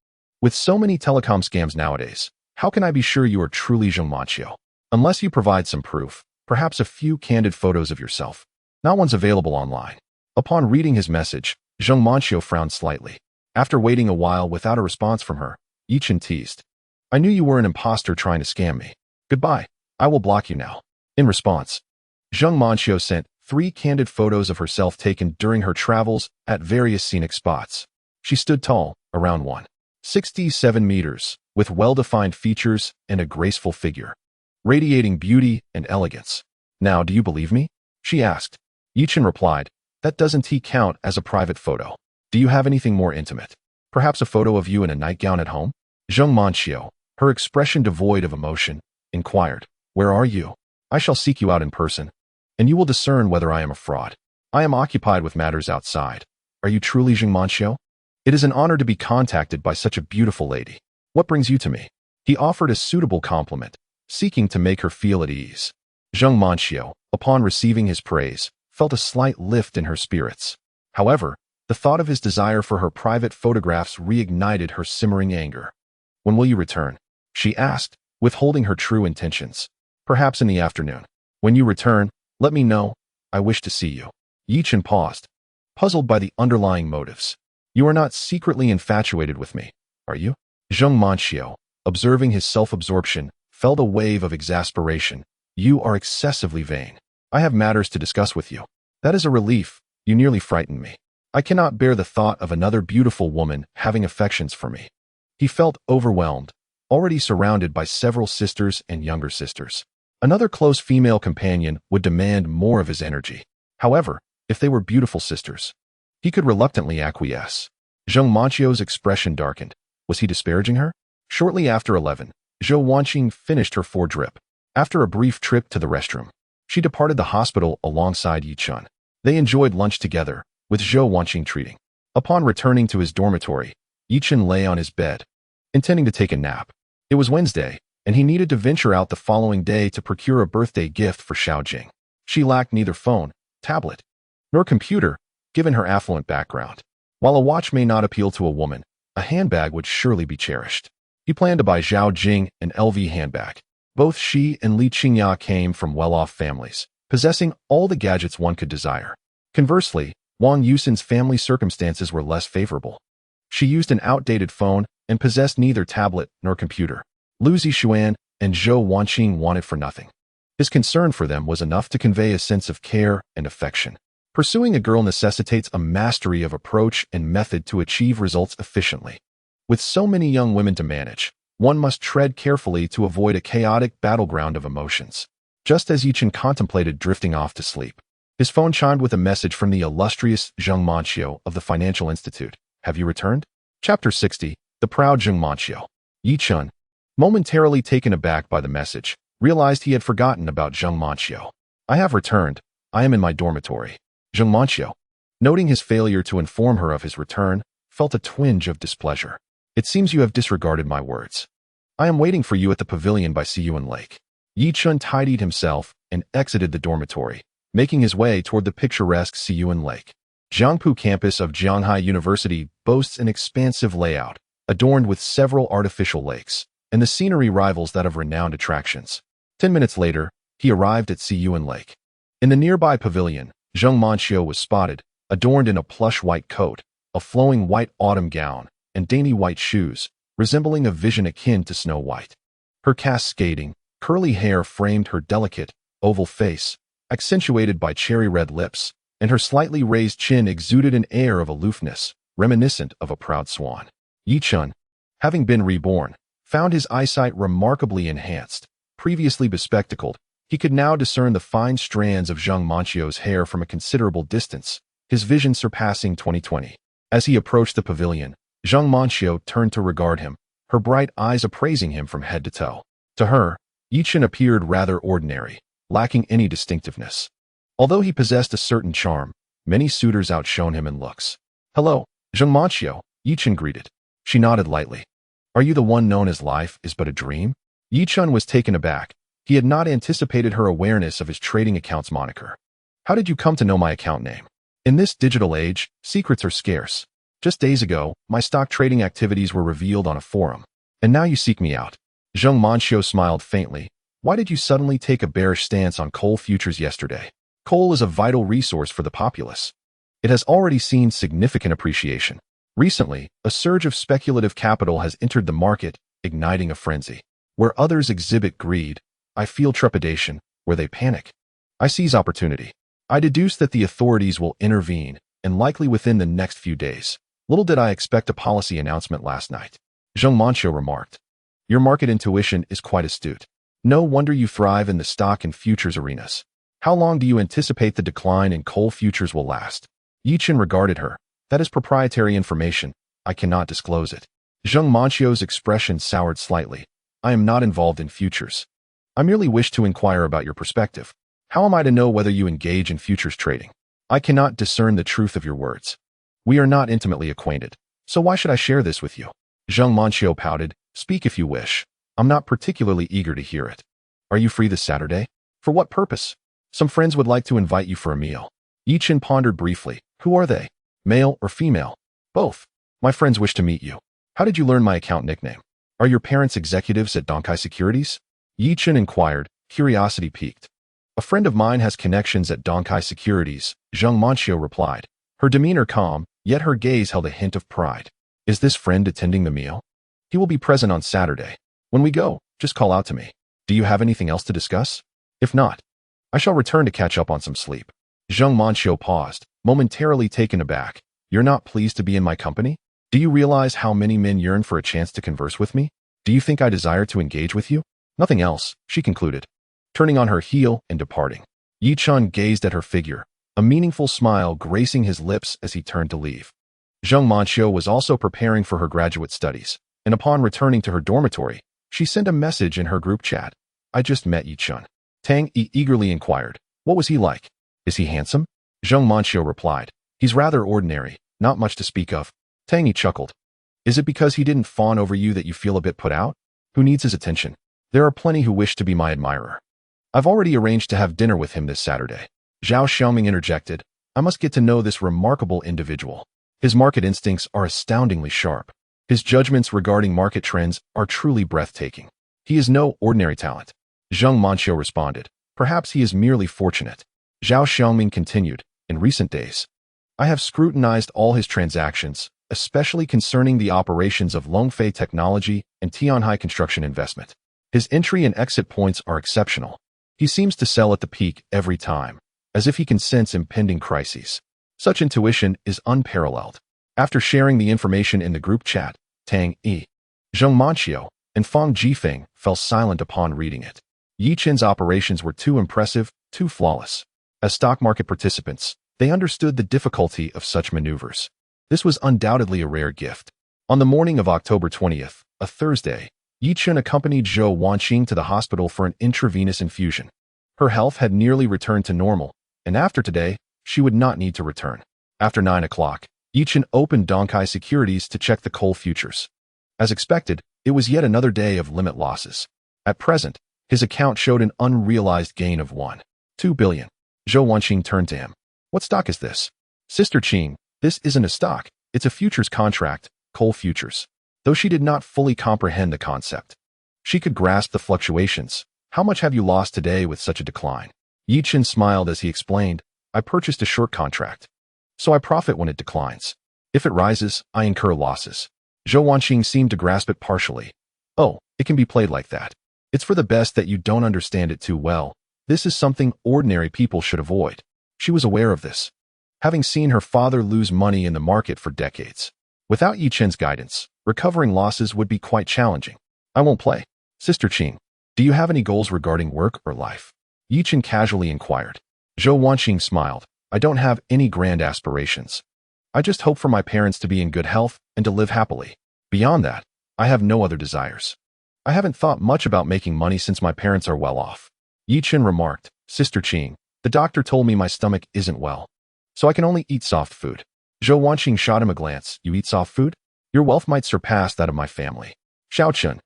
With so many telecom scams nowadays, how can I be sure you are truly Zheng Manxiu? Unless you provide some proof, perhaps a few candid photos of yourself. Not one's available online. Upon reading his message, Zheng Manxiu frowned slightly. After waiting a while without a response from her, Yi Chen teased. I knew you were an imposter trying to scam me. Goodbye. I will block you now. In response, Zheng Manxiu sent 3 candid photos of herself taken during her travels at various scenic spots. She stood tall, around 1.67 meters, with well-defined features and a graceful figure, radiating beauty and elegance. Now, do you believe me? She asked. Yi Chen replied, that doesn't count as a private photo. Do you have anything more intimate? Perhaps a photo of you in a nightgown at home? Zheng Manxiu, her expression devoid of emotion, inquired, where are you? I shall seek you out in person, and you will discern whether I am a fraud. I am occupied with matters outside. Are you truly Zheng Manxiu? It is an honor to be contacted by such a beautiful lady. What brings you to me? He offered a suitable compliment, seeking to make her feel at ease. Zheng Manxiu, upon receiving his praise, felt a slight lift in her spirits. However, the thought of his desire for her private photographs reignited her simmering anger. When will you return? She asked, withholding her true intentions. Perhaps in the afternoon. When you return, let me know. I wish to see you. Yi Chen paused, puzzled by the underlying motives. You are not secretly infatuated with me, are you? Zheng Manxiu, observing his self-absorption, felt a wave of exasperation. You are excessively vain. I have matters to discuss with you. That is a relief. You nearly frightened me. I cannot bear the thought of another beautiful woman having affections for me. He felt overwhelmed, already surrounded by several sisters and younger sisters. Another close female companion would demand more of his energy. However, if they were beautiful sisters, he could reluctantly acquiesce. Zheng Manxiu's expression darkened. Was he disparaging her? Shortly after 11, Zhou Wanqing finished her 4-drip. After a brief trip to the restroom, she departed the hospital alongside Yi Chen. They enjoyed lunch together, with Zhou Wanqing treating. Upon returning to his dormitory, Yi Chen lay on his bed, intending to take a nap. It was Wednesday, and he needed to venture out the following day to procure a birthday gift for Xiaojing. She lacked neither phone, tablet, nor computer, given her affluent background. While a watch may not appeal to a woman, a handbag would surely be cherished. He planned to buy Zhao Jing an LV handbag. Both she and Li Qingya came from well-off families, possessing all the gadgets one could desire. Conversely, Wang Yusin's family circumstances were less favorable. She used an outdated phone and possessed neither tablet nor computer. Lu Zixuan and Zhou Wanqing wanted for nothing. His concern for them was enough to convey a sense of care and affection. Pursuing a girl necessitates a mastery of approach and method to achieve results efficiently. With so many young women to manage, one must tread carefully to avoid a chaotic battleground of emotions. Just as Yi Chen contemplated drifting off to sleep, his phone chimed with a message from the illustrious Zheng Manxiu of the Financial Institute. Have you returned? Chapter 60, The Proud Zheng Manxiu. Yi Chen, momentarily taken aback by the message, realized he had forgotten about Zheng Manxiu. I have returned. I am in my dormitory. Zheng Manxiu, noting his failure to inform her of his return, felt a twinge of displeasure. It seems you have disregarded my words. I am waiting for you at the pavilion by Siyuan Lake. Yi Chen tidied himself and exited the dormitory, making his way toward the picturesque Siyuan Lake. Jiangpu campus of Jianghai University boasts an expansive layout, adorned with several artificial lakes, and the scenery rivals that of renowned attractions. 10 minutes later, he arrived at Siyuan Lake. In the nearby pavilion, Zheng Manqiu was spotted, adorned in a plush white coat, a flowing white autumn gown, and dainty white shoes, resembling a vision akin to Snow White. Her cascading, curly hair framed her delicate, oval face, accentuated by cherry-red lips, and her slightly raised chin exuded an air of aloofness, reminiscent of a proud swan. Yi Chun, having been reborn, found his eyesight remarkably enhanced. Previously bespectacled, he could now discern the fine strands of Zheng Manqiu's hair from a considerable distance, his vision surpassing 20/20. As he approached the pavilion, Zheng Manqiu turned to regard him, her bright eyes appraising him from head to toe. To her, Yi Chun appeared rather ordinary, lacking any distinctiveness. Although he possessed a certain charm, many suitors outshone him in looks. "Hello, Zheng Manqiu," Yi Chun greeted. She nodded lightly. "Are you the one known as Life is but a Dream?" Yi Chun was taken aback. He had not anticipated her awareness of his trading account's moniker. "How did you come to know my account name? In this digital age, secrets are scarce. Just days ago, my stock trading activities were revealed on a forum, and now you seek me out." Zheng Manqiu smiled faintly. "Why did you suddenly take a bearish stance on coal futures yesterday? Coal is a vital resource for the populace. It has already seen significant appreciation. Recently, a surge of speculative capital has entered the market, igniting a frenzy. Where others exhibit greed, I feel trepidation. Where they panic, I seize opportunity. I deduce that the authorities will intervene, and likely within the next few days. Little did I expect a policy announcement last night." Zheng Manqiu remarked. "Your market intuition is quite astute. No wonder you thrive in the stock and futures arenas. How long do you anticipate the decline in coal futures will last?" Yi Chun regarded her. "That is proprietary information. I cannot disclose it." Zheng Manqiu's expression soured slightly. "I am not involved in futures. I merely wish to inquire about your perspective. How am I to know whether you engage in futures trading? I cannot discern the truth of your words. We are not intimately acquainted, so why should I share this with you?" Zheng Manqiu pouted. "Speak if you wish. I'm not particularly eager to hear it. Are you free this Saturday? For what purpose? Some friends would like to invite you for a meal." Yi Chun pondered briefly. "Who are they? Male or female?" "Both. My friends wish to meet you." "How did you learn my account nickname? Are your parents executives at Donkai Securities?" Yi Chun inquired, curiosity piqued. "A friend of mine has connections at Donkai Securities," Zheng Manqiu replied. Her demeanor calm, yet her gaze held a hint of pride. "Is this friend attending the meal?" "He will be present on Saturday. When we go, just call out to me. Do you have anything else to discuss? If not, I shall return to catch up on some sleep." Zheng Manqiu paused, momentarily taken aback. "You're not pleased to be in my company? Do you realize how many men yearn for a chance to converse with me? Do you think I desire to engage with you?" "Nothing else," she concluded, turning on her heel and departing. Yi Chun gazed at her figure, a meaningful smile gracing his lips as he turned to leave. Zheng Manqiu was also preparing for her graduate studies, and upon returning to her dormitory, she sent a message in her group chat. "I just met Yi Chun." Tang Yi eagerly inquired, "What was he like? Is he handsome?" Zheng Manqiu replied, "He's rather ordinary, not much to speak of." Tang Yi chuckled. "Is it because he didn't fawn over you that you feel a bit put out? Who needs his attention? There are plenty who wish to be my admirer. I've already arranged to have dinner with him this Saturday." Zhao Xiaoming interjected, "I must get to know this remarkable individual. His market instincts are astoundingly sharp. His judgments regarding market trends are truly breathtaking. He is no ordinary talent." Zheng Manqiu responded, "Perhaps he is merely fortunate." Zhao Xiaoming continued, "In recent days, I have scrutinized all his transactions, especially concerning the operations of Longfei Technology and Tianhai Construction Investment. His entry and exit points are exceptional. He seems to sell at the peak every time, as if he can sense impending crises. Such intuition is unparalleled." After sharing the information in the group chat, Tang Yi, Zheng Manqiu, and Fang Jifeng fell silent upon reading it. Yi Chun's operations were too impressive, too flawless. As stock market participants, they understood the difficulty of such maneuvers. This was undoubtedly a rare gift. On the morning of October 20th, a Thursday, Yi Chun accompanied Zhou Wanqing to the hospital for an intravenous infusion. Her health had nearly returned to normal, and after today, she would not need to return. After 9 o'clock, Yi Chun opened Donkai Securities to check the coal futures. As expected, it was yet another day of limit losses. At present, his account showed an unrealized gain of 1.2 billion. Zhou Wanqing turned to him. "What stock is this?" "Sister Qing, this isn't a stock, it's a futures contract, coal futures." though she did not fully comprehend the concept. She could grasp the fluctuations. How much have you lost today with such a decline? Yi Chen smiled as he explained, I purchased a short contract, so I profit when it declines. If it rises, I incur losses. Zhou Wanqing seemed to grasp it partially. Oh, it can be played like that. It's for the best that you don't understand it too well. This is something ordinary people should avoid. She was aware of this, having seen her father lose money in the market for decades. Without Yi Chen's guidance, recovering losses would be quite challenging. I won't play. Sister Qing, do you have any goals regarding work or life? Yi Chen casually inquired. Zhou Wanqing smiled. I don't have any grand aspirations. I just hope for my parents to be in good health and to live happily. Beyond that, I have no other desires. I haven't thought much about making money since my parents are well off. Yi Chen remarked, Sister Qing, the doctor told me my stomach isn't well, so I can only eat soft food. Zhou Wanqing shot him a glance. You eat soft food? Your wealth might surpass that of my family. Xiao Chen,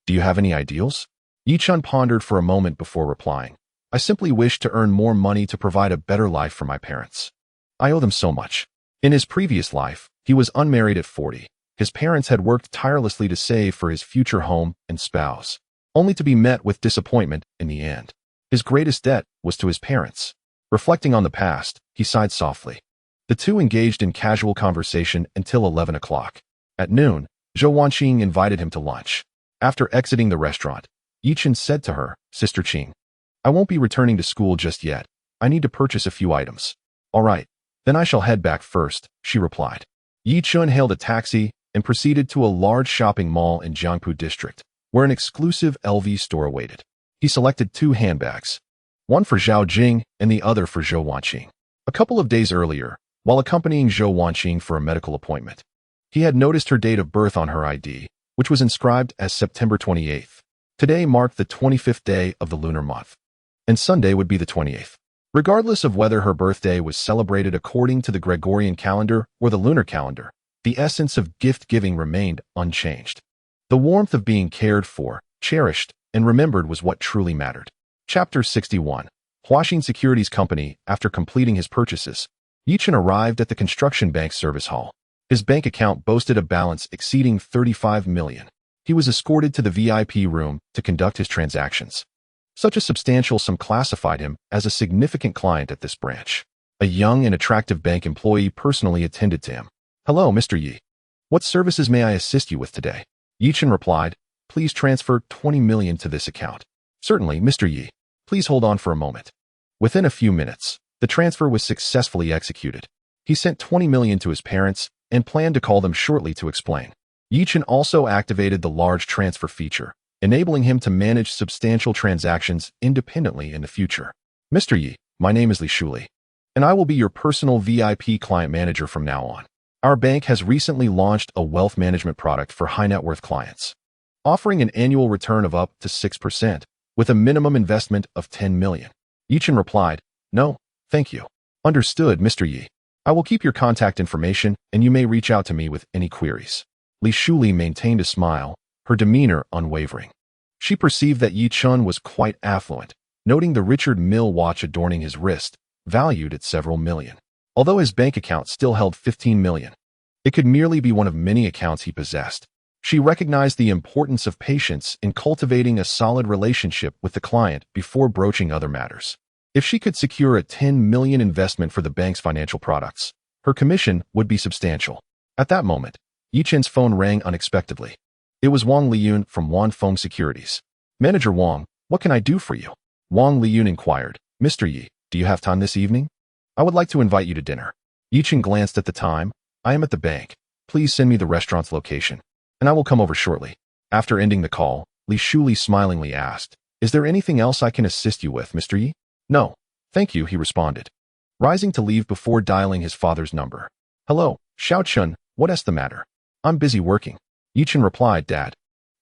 do you have any ideals? Yi Chen pondered for a moment before replying. I simply wish to earn more money to provide a better life for my parents. I owe them so much. In his previous life, he was unmarried at 40. His parents had worked tirelessly to save for his future home and spouse, only to be met with disappointment in the end. His greatest debt was to his parents. Reflecting on the past, he sighed softly. The two engaged in casual conversation until 11 o'clock. At noon, Zhou Wanqing invited him to lunch. After exiting the restaurant, Yi Chen said to her, Sister Qing, I won't be returning to school just yet. I need to purchase a few items. All right, then I shall head back first, she replied. Yi Chen hailed a taxi and proceeded to a large shopping mall in Jiangpu district, where an exclusive LV store awaited. He selected 2 handbags, one for Zhao Jing and the other for Zhou Wanqing. A couple of days earlier, while accompanying Zhou Wanqing for a medical appointment, he had noticed her date of birth on her ID, which was inscribed as September 28th. Today marked the 25th day of the lunar month, and Sunday would be the 28th. Regardless of whether her birthday was celebrated according to the Gregorian calendar or the lunar calendar, the essence of gift-giving remained unchanged. The warmth of being cared for, cherished, and remembered was what truly mattered. Chapter 61. Huaxin Securities Company. After completing his purchases, Yi Chen arrived at the construction bank service hall. His bank account boasted a balance exceeding 35 million. He was escorted to the VIP room to conduct his transactions. Such a substantial sum classified him as a significant client at this branch. A young and attractive bank employee personally attended to him. Hello, Mr. Yi. What services may I assist you with today? Yi Chen replied, Please transfer 20 million to this account. Certainly, Mr. Yi. Please hold on for a moment. Within a few minutes, the transfer was successfully executed. He sent 20 million to his parents and planned to call them shortly to explain. Yi Chen also activated the large transfer feature, enabling him to manage substantial transactions independently in the future. Mr. Yi, my name is Li Shuli, and I will be your personal VIP client manager from now on. Our bank has recently launched a wealth management product for high net worth clients, offering an annual return of up to 6% with a minimum investment of 10 million. Yi Chen replied, No, thank you. Understood, Mr. Yi. I will keep your contact information and you may reach out to me with any queries. Li Shuli maintained a smile, her demeanor unwavering. She perceived that Yi Chen was quite affluent, noting the Richard Mille watch adorning his wrist, valued at several million. Although his bank account still held 15 million, it could merely be one of many accounts he possessed. She recognized the importance of patience in cultivating a solid relationship with the client before broaching other matters. If she could secure a 10 million investment for the bank's financial products, her commission would be substantial. At that moment, Yi Chen's phone rang unexpectedly. It was Wang Liyun from Wan Feng Securities. Manager Wang, what can I do for you? Wang Liyun inquired. Mr. Yi, do you have time this evening? I would like to invite you to dinner. Yi Chen glanced at the time. I am at the bank. Please send me the restaurant's location, and I will come over shortly. After ending the call, Li Shuli smilingly asked, Is there anything else I can assist you with, Mr. Yi? No, thank you, he responded, rising to leave before dialing his father's number. Hello, Xiao Chen, what's the matter? I'm busy working. Yi Chen replied, Dad,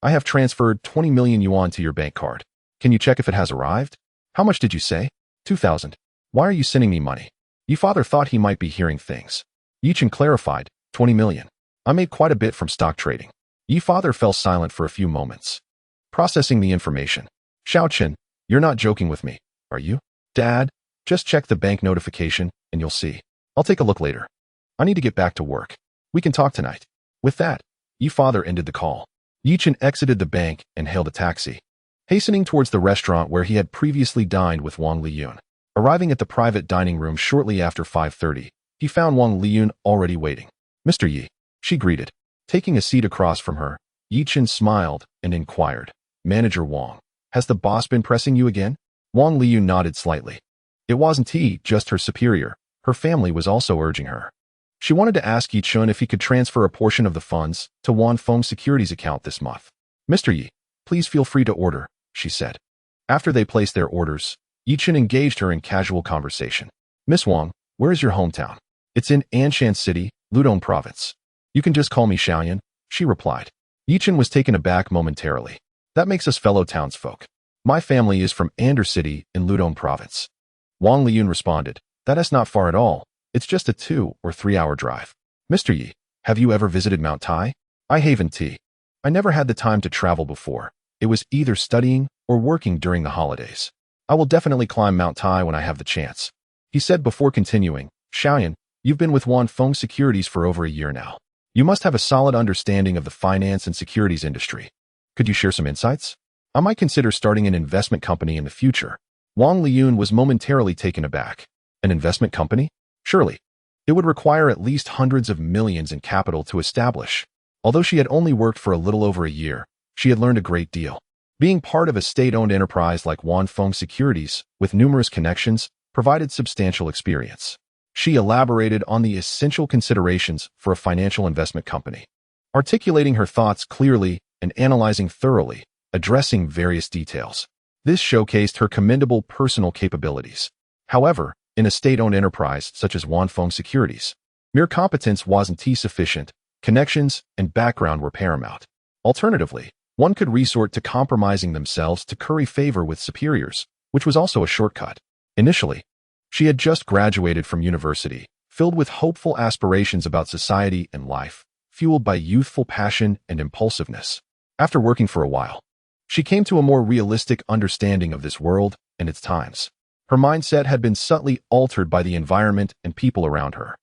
I have transferred 20 million yuan to your bank card. Can you check if it has arrived? How much did you say? 2,000. Why are you sending me money? Yi father thought he might be hearing things. Yi Chen clarified, 20 million. I made quite a bit from stock trading. Yi father fell silent for a few moments, processing the information. Xiao Chen, you're not joking with me, are you? Dad, just check the bank notification and you'll see. I'll take a look later. I need to get back to work. We can talk tonight. With that, Yi father ended the call. Yichen exited the bank and hailed a taxi, hastening towards the restaurant where he had previously dined with Wang Liyun. Arriving at the private dining room shortly after 5:30, he found Wang Liyun already waiting. "Mr. Yi," she greeted. Taking a seat across from her, Yichen smiled and inquired, "Manager Wang, has the boss been pressing you again?" Wang Liyun nodded slightly. It wasn't he, just her superior. Her family was also urging her. She wanted to ask Yichen if he could transfer a portion of the funds to Wanfeng Securities account this month. "Mr. Yi, please feel free to order," she said. After they placed their orders, Yichen engaged her in casual conversation. "Miss Wang, where is your hometown?" "It's in Anshan City, Ludong Province." "You can just call me Xiaoyan," she replied. Yichen was taken aback momentarily. "That makes us fellow townsfolk. My family is from Ander City in Ludong Province." Wang Liyun responded, "That's not far at all. It's just a 2 or 3 hour drive." "Mr. Yi, have you ever visited Mount Tai?" "I haven't. I never had the time to travel before. It was either studying or working during the holidays. I will definitely climb Mount Tai when I have the chance," he said before continuing. "Xiaoyan, you've been with Wanfeng Securities for over a year now. You must have a solid understanding of the finance and securities industry. Could you share some insights? I might consider starting an investment company in the future." Wang Liyun was momentarily taken aback. An investment company? Surely. It would require at least hundreds of millions in capital to establish. Although she had only worked for a little over a year, she had learned a great deal. Being part of a state-owned enterprise like Wanfeng Securities, with numerous connections, provided substantial experience. She elaborated on the essential considerations for a financial investment company, articulating her thoughts clearly and analyzing thoroughly, addressing various details. This showcased her commendable personal capabilities. However, in a state-owned enterprise such as Wanfeng Securities, mere competence wasn't sufficient. Connections and background were paramount. Alternatively, one could resort to compromising themselves to curry favor with superiors, which was also a shortcut. Initially, she had just graduated from university, filled with hopeful aspirations about society and life, fueled by youthful passion and impulsiveness. After working for a while, she came to a more realistic understanding of this world and its times. Her mindset had been subtly altered by the environment and people around her.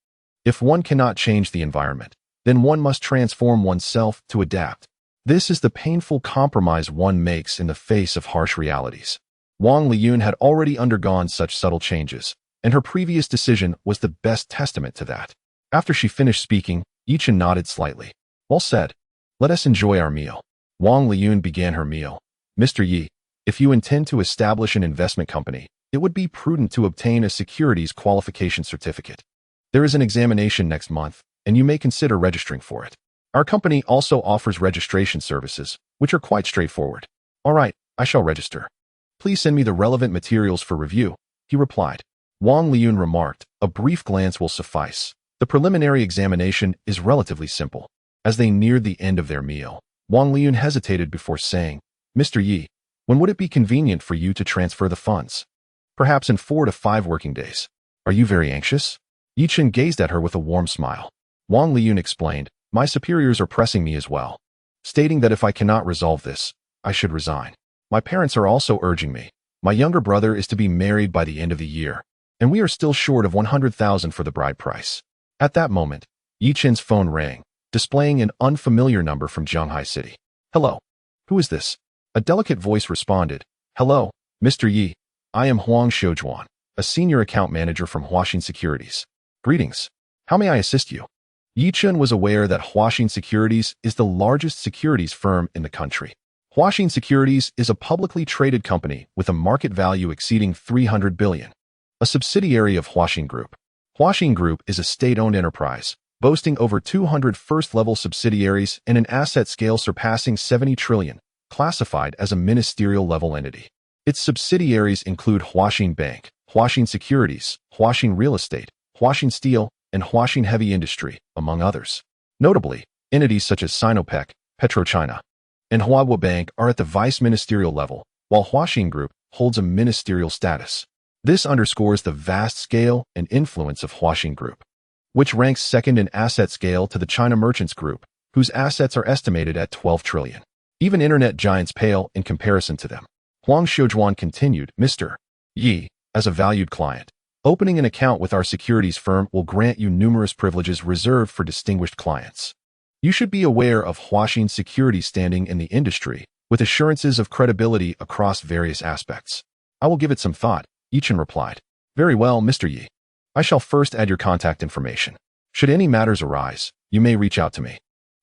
If one cannot change the environment, then one must transform oneself to adapt. This is the painful compromise one makes in the face of harsh realities. Wang Liyun had already undergone such subtle changes, and her previous decision was the best testament to that. After she finished speaking, Yichen nodded slightly. "Well said. Let us enjoy our meal." Wang Liyun began her meal. "Mr. Yi, if you intend to establish an investment company, it would be prudent to obtain a securities qualification certificate. There is an examination next month, and you may consider registering for it. Our company also offers registration services, which are quite straightforward." "All right, I shall register. Please send me the relevant materials for review," he replied. Wang Liyun remarked, "A brief glance will suffice. The preliminary examination is relatively simple." As they neared the end of their meal, Wang Liyun hesitated before saying, "Mr. Yi, when would it be convenient for you to transfer the funds?" "Perhaps in 4 to 5 working days." "Are you very anxious?" Yichen gazed at her with a warm smile. Wang Liyun explained, "My superiors are pressing me as well, stating that if I cannot resolve this, I should resign. My parents are also urging me. My younger brother is to be married by the end of the year, and we are still short of 100,000 for the bride price." At that moment, Yichen's phone rang, displaying an unfamiliar number from Shanghai City. "Hello. Who is this?" A delicate voice responded. "Hello, Mr. Yi. I am Huang Shoujuan, a senior account manager from Huaxin Securities. Greetings. How may I assist you?" Yichen was aware that Huaxin Securities is the largest securities firm in the country. Huaxin Securities is a publicly traded company with a market value exceeding 300 billion, a subsidiary of Huaxin Group. Huaxin Group is a state-owned enterprise, boasting over 200 first-level subsidiaries and an asset scale surpassing 70 trillion, classified as a ministerial-level entity. Its subsidiaries include Huaxin Bank, Huaxin Securities, Huaxin Real Estate, Huaxin Steel, and Huaxin Heavy Industry, among others. Notably, entities such as Sinopec, PetroChina, and Huahua Bank are at the vice-ministerial level, while Huaxin Group holds a ministerial status. This underscores the vast scale and influence of Huaxin Group, which ranks second in asset scale to the China Merchants Group, whose assets are estimated at 12 trillion. Even internet giants pale in comparison to them. Huang Shoujuan continued, "Mr. Yi, as a valued client, opening an account with our securities firm will grant you numerous privileges reserved for distinguished clients. You should be aware of Huaxin's security standing in the industry, with assurances of credibility across various aspects. I will give it some thought, Yichen replied. Very well, Mr. Yi. I shall first add your contact information. Should any matters arise, you may reach out to me.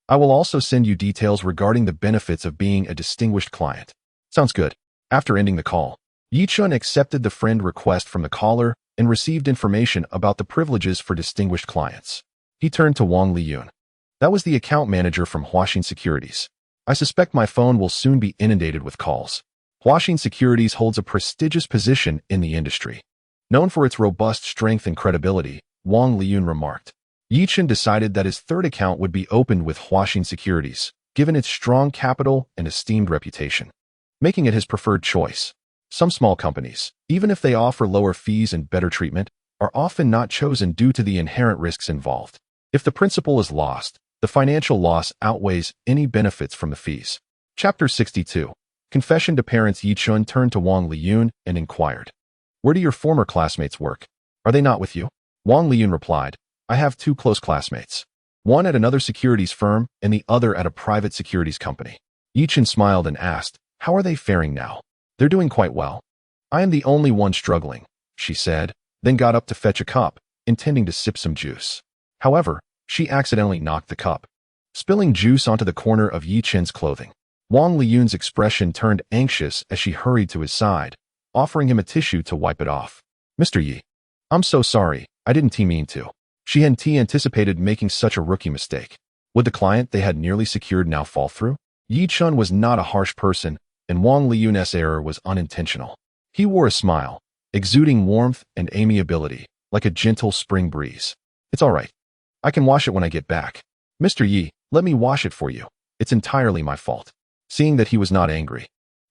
I will also send you details regarding the benefits of being a distinguished client. Sounds good. After ending the call, Yichen accepted the friend request from the caller and received information about the privileges for distinguished clients. He turned to Wang Liyun. That was the account manager from Huaxin Securities. I suspect my phone will soon be inundated with calls. Huaxin Securities holds a prestigious position in the industry. Known for its robust strength and credibility, Wang Liyun remarked. Yichen decided that his third account would be opened with Huaxin Securities, given its strong capital and esteemed reputation, making it his preferred choice. Some small companies, even if they offer lower fees and better treatment, are often not chosen due to the inherent risks involved. If the principal is lost, the financial loss outweighs any benefits from the fees. Chapter 62. Confession to Parents. Yichen turned to Wang Liyun and inquired, Where do your former classmates work? Are they not with you? Wang Liyun replied, I have two close classmates. One at another securities firm and the other at a private securities company. Yichen smiled and asked, How are they faring now? They're doing quite well. I am the only one struggling, she said, then got up to fetch a cup, intending to sip some juice. However, she accidentally knocked the cup, spilling juice onto the corner of Yichen's clothing. Wang Liyun's expression turned anxious as she hurried to his side, offering him a tissue to wipe it off. Mr. Yi, I'm so sorry, I didn't mean to. She hadn't anticipated making such a rookie mistake. Would the client they had nearly secured now fall through? Yichen was not a harsh person, and Wang Liyun's error was unintentional. He wore a smile, exuding warmth and amiability, like a gentle spring breeze. It's all right. I can wash it when I get back. Mr. Yi, let me wash it for you. It's entirely my fault. Seeing that he was not angry,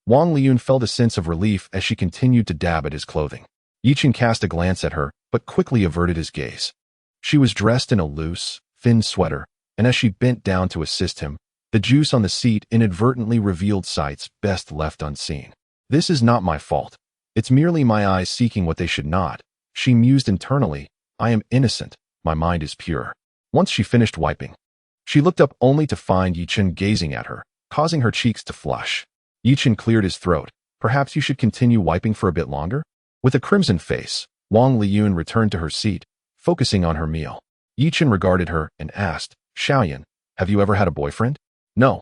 Wang Liyun felt a sense of relief as she continued to dab at his clothing. Yichen cast a glance at her, but quickly averted his gaze. She was dressed in a loose, thin sweater, and as she bent down to assist him, the juice on the seat inadvertently revealed sights best left unseen. This is not my fault. It's merely my eyes seeking what they should not. She mused internally. I am innocent. My mind is pure. Once she finished wiping, she looked up only to find Yichen gazing at her, causing her cheeks to flush. Yichen cleared his throat. Perhaps you should continue wiping for a bit longer? With a crimson face, Wang Liyun returned to her seat, focusing on her meal. Yichen regarded her and asked, Xiaoyan, have you ever had a boyfriend? No.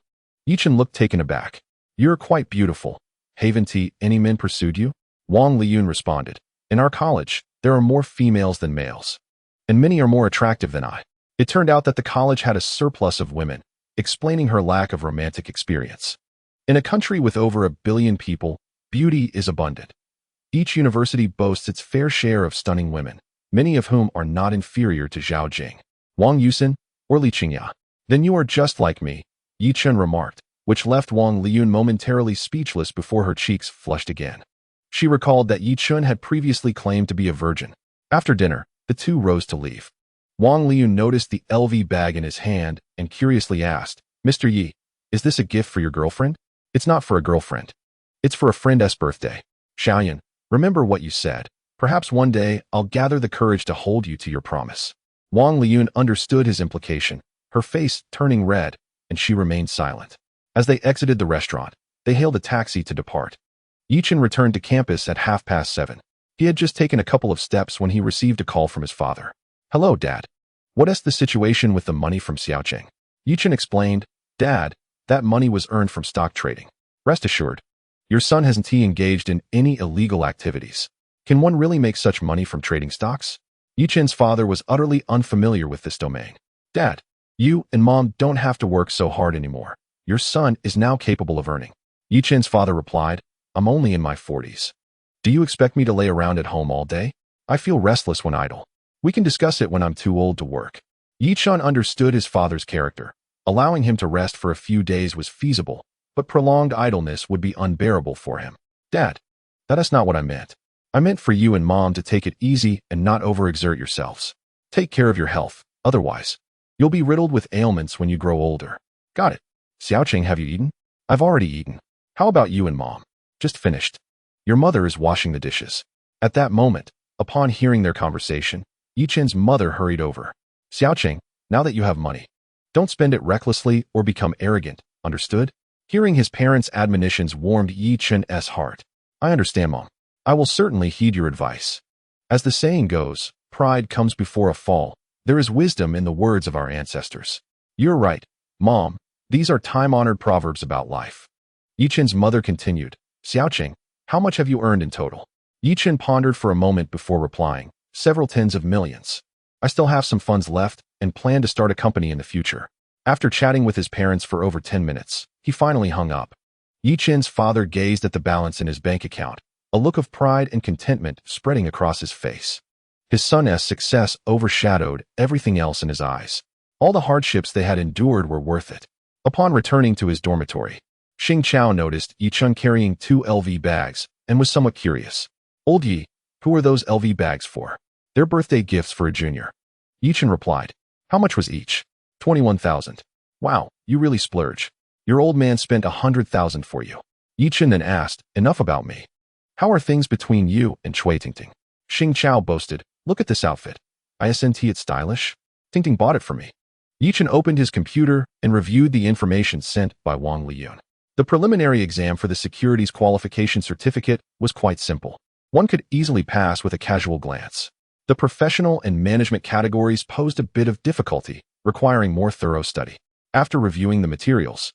Yichen looked taken aback. You're quite beautiful. Haven't any men pursued you? Wang Liyun responded. In our college, there are more females than males, and many are more attractive than I. It turned out that the college had a surplus of women, explaining her lack of romantic experience. In a country with over 1 billion people, beauty is abundant. Each university boasts its fair share of stunning women, many of whom are not inferior to Zhao Jing, Wang Yusen, or Li Qingya. Then you are just like me, Yichen remarked, which left Wang Liyun momentarily speechless before her cheeks flushed again. She recalled that Yichen had previously claimed to be a virgin. After dinner, the two rose to leave. Wang Liyun noticed the LV bag in his hand and curiously asked, Mr. Yi, is this a gift for your girlfriend? It's not for a girlfriend. It's for a friend's birthday. Xiaoyan, remember what you said. Perhaps one day I'll gather the courage to hold you to your promise. Wang Liyun understood his implication, her face turning red, and she remained silent. As they exited the restaurant, they hailed a taxi to depart. Yichen returned to campus at 7:30. He had just taken a couple of steps when he received a call from his father. Hello, Dad. What is the situation with the money from Xiaocheng? Yichen explained, Dad, that money was earned from stock trading. Rest assured, your son hasn't engaged in any illegal activities. Can one really make such money from trading stocks? Yichen's father was utterly unfamiliar with this domain. Dad, you and Mom don't have to work so hard anymore. Your son is now capable of earning. Yichen's father replied, I'm only in my 40s. Do you expect me to lay around at home all day? I feel restless when idle. We can discuss it when I'm too old to work. Yichen understood his father's character. Allowing him to rest for a few days was feasible, but prolonged idleness would be unbearable for him. Dad, that is not what I meant. I meant for you and Mom to take it easy and not overexert yourselves. Take care of your health, otherwise, you'll be riddled with ailments when you grow older. Got it. Xiaocheng, have you eaten? I've already eaten. How about you and Mom? Just finished. Your mother is washing the dishes. At that moment, upon hearing their conversation, Yichen's mother hurried over. Xiaocheng, now that you have money, Don't spend it recklessly or become arrogant, understood? Hearing his parents' admonitions warmed Yi Chen's heart. I understand, Mom. I will certainly heed your advice. As the saying goes, pride comes before a fall. There is wisdom in the words of our ancestors. You're right, Mom. These are time-honored proverbs about life. Yi Chen's mother continued, Xiaoqing, how much have you earned in total? Yi Chen pondered for a moment before replying, several tens of millions. I still have some funds left and plan to start a company in the future. After chatting with his parents for over 10 minutes, he finally hung up. Yi Chen's father gazed at the balance in his bank account, a look of pride and contentment spreading across his face. His son's success overshadowed everything else in his eyes. All the hardships they had endured were worth it. Upon returning to his dormitory, Xing Chao noticed Yi Chen carrying 2 LV bags and was somewhat curious. Old Yi, who are those LV bags for? They're birthday gifts for a junior. Yi Chen replied. How much was each? 21,000. Wow, you really splurge. Your old man spent 100,000 for you. Yi Chen then asked, enough about me. How are things between you and Cui Tingting? Xing Chao boasted, look at this outfit. Isn't it stylish? Tingting bought it for me. Yi Chen opened his computer and reviewed the information sent by Wang Liyun. The preliminary exam for the securities qualification certificate was quite simple. One could easily pass with a casual glance. The professional and management categories posed a bit of difficulty, requiring more thorough study. After reviewing the materials,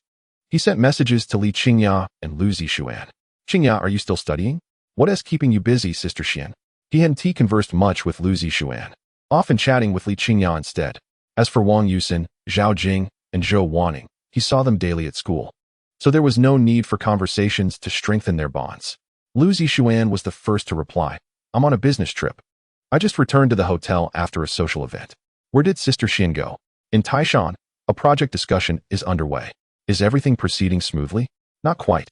he sent messages to Li Qingya and Lu Zixuan. Qingya, are you still studying? What is keeping you busy, Sister Xian? He and T conversed much with Lu Zixuan, often chatting with Li Qingya instead. As for Wang Yusin, Zhao Jing, and Zhou Wanning, he saw them daily at school. So there was no need for conversations to strengthen their bonds. Lu Zixuan was the first to reply. I'm on a business trip. I just returned to the hotel after a social event. Where did Sister Xian go? In Taishan, a project discussion is underway. Is everything proceeding smoothly? Not quite.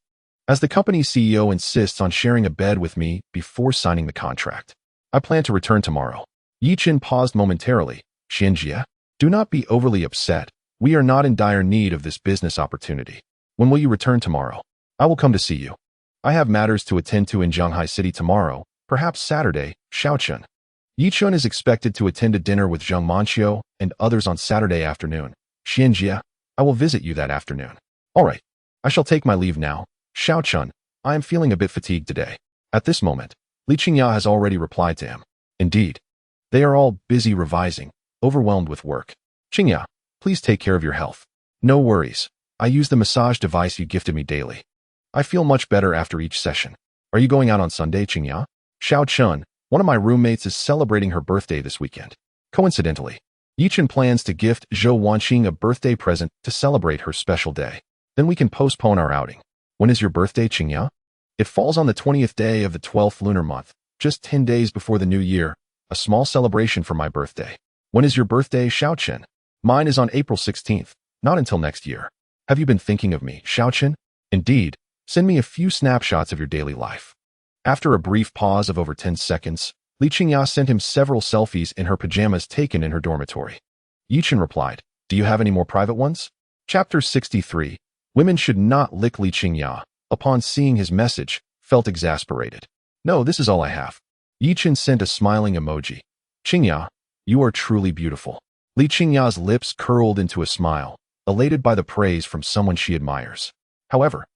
As the company's CEO insists on sharing a bed with me before signing the contract. I plan to return tomorrow. Yi Chen paused momentarily. Xianjia, do not be overly upset. We are not in dire need of this business opportunity. When will you return tomorrow? I will come to see you. I have matters to attend to in Shanghai City tomorrow, perhaps Saturday, Xiaochen. Yi Chen is expected to attend a dinner with Zheng Manqiu and others on Saturday afternoon. Xianjia, I will visit you that afternoon. All right. I shall take my leave now. Xiaochen, I am feeling a bit fatigued today. At this moment, Li Qingya has already replied to him. Indeed. They are all busy revising, overwhelmed with work. Qingya, please take care of your health. No worries. I use the massage device you gifted me daily. I feel much better after each session. Are you going out on Sunday, Qingya? Xiao Chun, one of my roommates, is celebrating her birthday this weekend. Coincidentally, Yi Chen plans to gift Zhou Wanqing a birthday present to celebrate her special day. Then we can postpone our outing. When is your birthday, Qingya? It falls on the 20th day of the 12th lunar month, just 10 days before the new year, a small celebration for my birthday. When is your birthday, Xiaochen? Mine is on April 16th, not until next year. Have you been thinking of me, Xiaochen? Indeed. Send me a few snapshots of your daily life. After a brief pause of over 10 seconds, Li Qingya sent him several selfies in her pajamas taken in her dormitory. Yi Chen replied, do you have any more private ones? Chapter 63. Women should not lick. Li Qingya, upon seeing his message, felt exasperated. No, this is all I have. Yi Chen sent a smiling emoji. Qingya, you are truly beautiful. Li Qingya's lips curled into a smile, elated by the praise from someone she admires. However,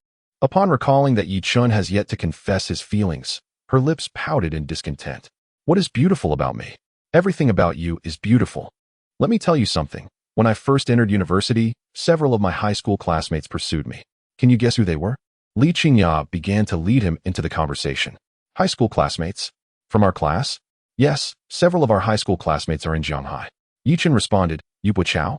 upon recalling that Yi Chen has yet to confess his feelings, her lips pouted in discontent. What is beautiful about me? Everything about you is beautiful. Let me tell you something. When I first entered university, several of my high school classmates pursued me. Can you guess who they were? Li Qingya began to lead him into the conversation. High school classmates? From our class? Yes, several of our high school classmates are in Shanghai. Yi Chen responded, Yu Chao?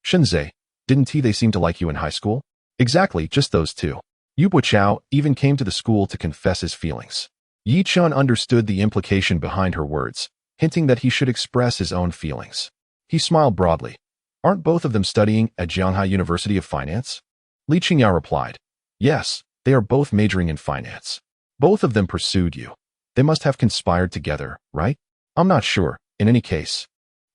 Shenzhe, didn't they seem to like you in high school? Exactly, just those two. Yu Chao even came to the school to confess his feelings. Yi Chen understood the implication behind her words, hinting that he should express his own feelings. He smiled broadly. Aren't both of them studying at Shanghai University of Finance? Li Qingya replied, yes, they are both majoring in finance. Both of them pursued you. They must have conspired together, right? I'm not sure. In any case,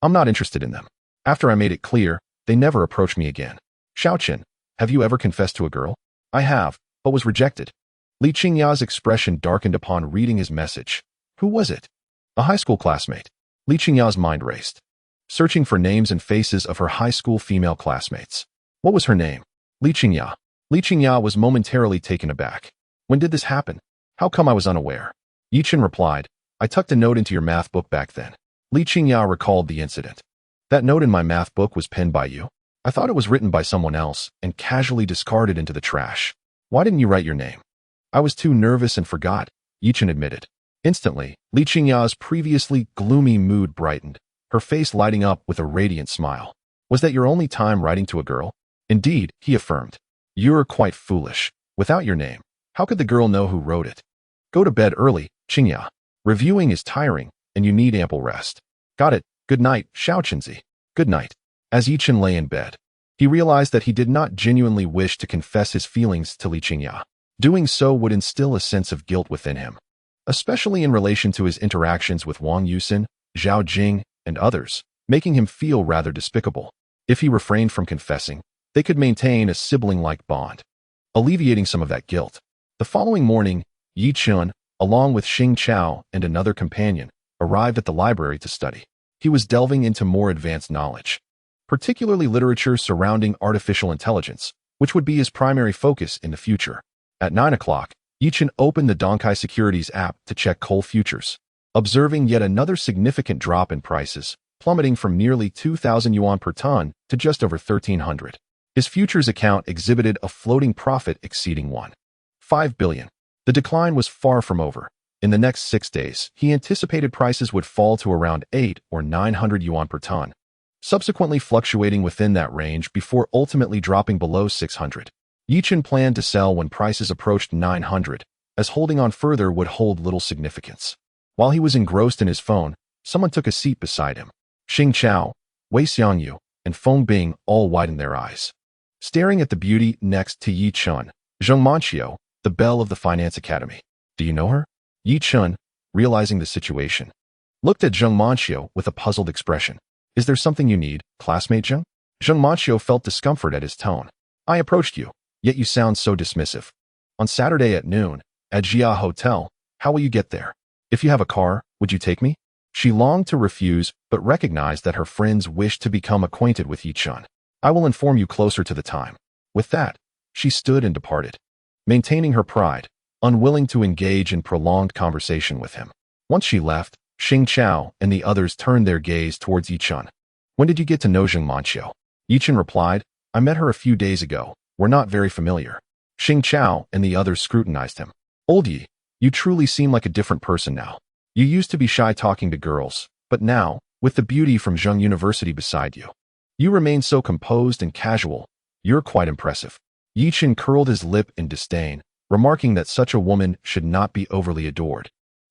I'm not interested in them. After I made it clear, they never approached me again. Xiaochen, have you ever confessed to a girl? I have, but was rejected. Li Qingya's expression darkened upon reading his message. Who was it? A high school classmate. Li Qingya's mind raced. searching for names and faces of her high school female classmates. What was her name? Li Qingya. Li Qingya was momentarily taken aback. When did this happen? How come I was unaware? Yichen replied, I tucked a note into your math book back then. Li Qingya recalled the incident. That note in my math book was penned by you? I thought it was written by someone else and casually discarded into the trash. Why didn't you write your name? I was too nervous and forgot, Yichen admitted. Instantly, Li Qingya's previously gloomy mood brightened, her face lighting up with a radiant smile. Was that your only time writing to a girl? Indeed, he affirmed. You're quite foolish. Without your name, how could the girl know who wrote it? Go to bed early, Qingya. Reviewing is tiring, and you need ample rest. Got it. Good night, Xiaoqinzi. Good night. As Yichen lay in bed, he realized that he did not genuinely wish to confess his feelings to Li Qingya. Doing so would instill a sense of guilt within him, especially in relation to his interactions with Wang Yusin, Zhao Jing, and others, making him feel rather despicable. If he refrained from confessing, they could maintain a sibling-like bond, alleviating some of that guilt. The following morning, Yi Chun, along with Xing Chao and another companion, arrived at the library to study. He was delving into more advanced knowledge, particularly literature surrounding artificial intelligence, which would be his primary focus in the future. At 9 o'clock, Yichen opened the Donkai Securities app to check coal futures, observing yet another significant drop in prices, plummeting from nearly 2,000 yuan per ton to just over 1,300. His futures account exhibited a floating profit exceeding 1.5 billion. The decline was far from over. In the next 6 days, he anticipated prices would fall to around 8 or 900 yuan per ton, subsequently fluctuating within that range before ultimately dropping below 600. Yichen planned to sell when prices approached 900, as holding on further would hold little significance. While he was engrossed in his phone, someone took a seat beside him. Xing Chao, Wei Xiangyu, and Feng Bing all widened their eyes, staring at the beauty next to Yi Chun, Zheng Manqiu, the belle of the Finance Academy. Do you know her? Yi Chun, realizing the situation, looked at Zheng Manqiu with a puzzled expression. Is there something you need, classmate Zheng? Zheng Manqiu felt discomfort at his tone. I approached you, yet you sound so dismissive. On Saturday at noon, at Jia Hotel, how will you get there? If you have a car, would you take me? She longed to refuse, but recognized that her friends wished to become acquainted with Yi Chun. I will inform you closer to the time. With that, she stood and departed, maintaining her pride, unwilling to engage in prolonged conversation with him. Once she left, Xing Chao and the others turned their gaze towards Yi Chun. When did you get to know Zheng Manqiu? Yi Chun replied, I met her a few days ago. We're not very familiar. Xing Chao and the others scrutinized him. Old Yi, you truly seem like a different person now. You used to be shy talking to girls, but now, with the beauty from Zheng University beside you, you remain so composed and casual. You're quite impressive. Yi Chun curled his lip in disdain, remarking that such a woman should not be overly adored.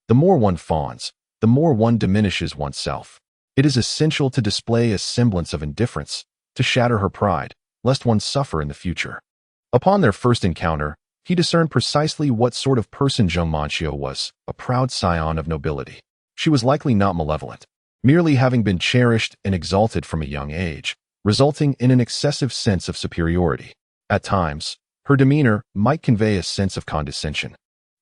The more one fawns, the more one diminishes oneself. It is essential to display a semblance of indifference, to shatter her pride, lest one suffer in the future. Upon their first encounter, he discerned precisely what sort of person Zheng Manqiu was, a proud scion of nobility. She was likely not malevolent, merely having been cherished and exalted from a young age, resulting in an excessive sense of superiority. At times, her demeanor might convey a sense of condescension,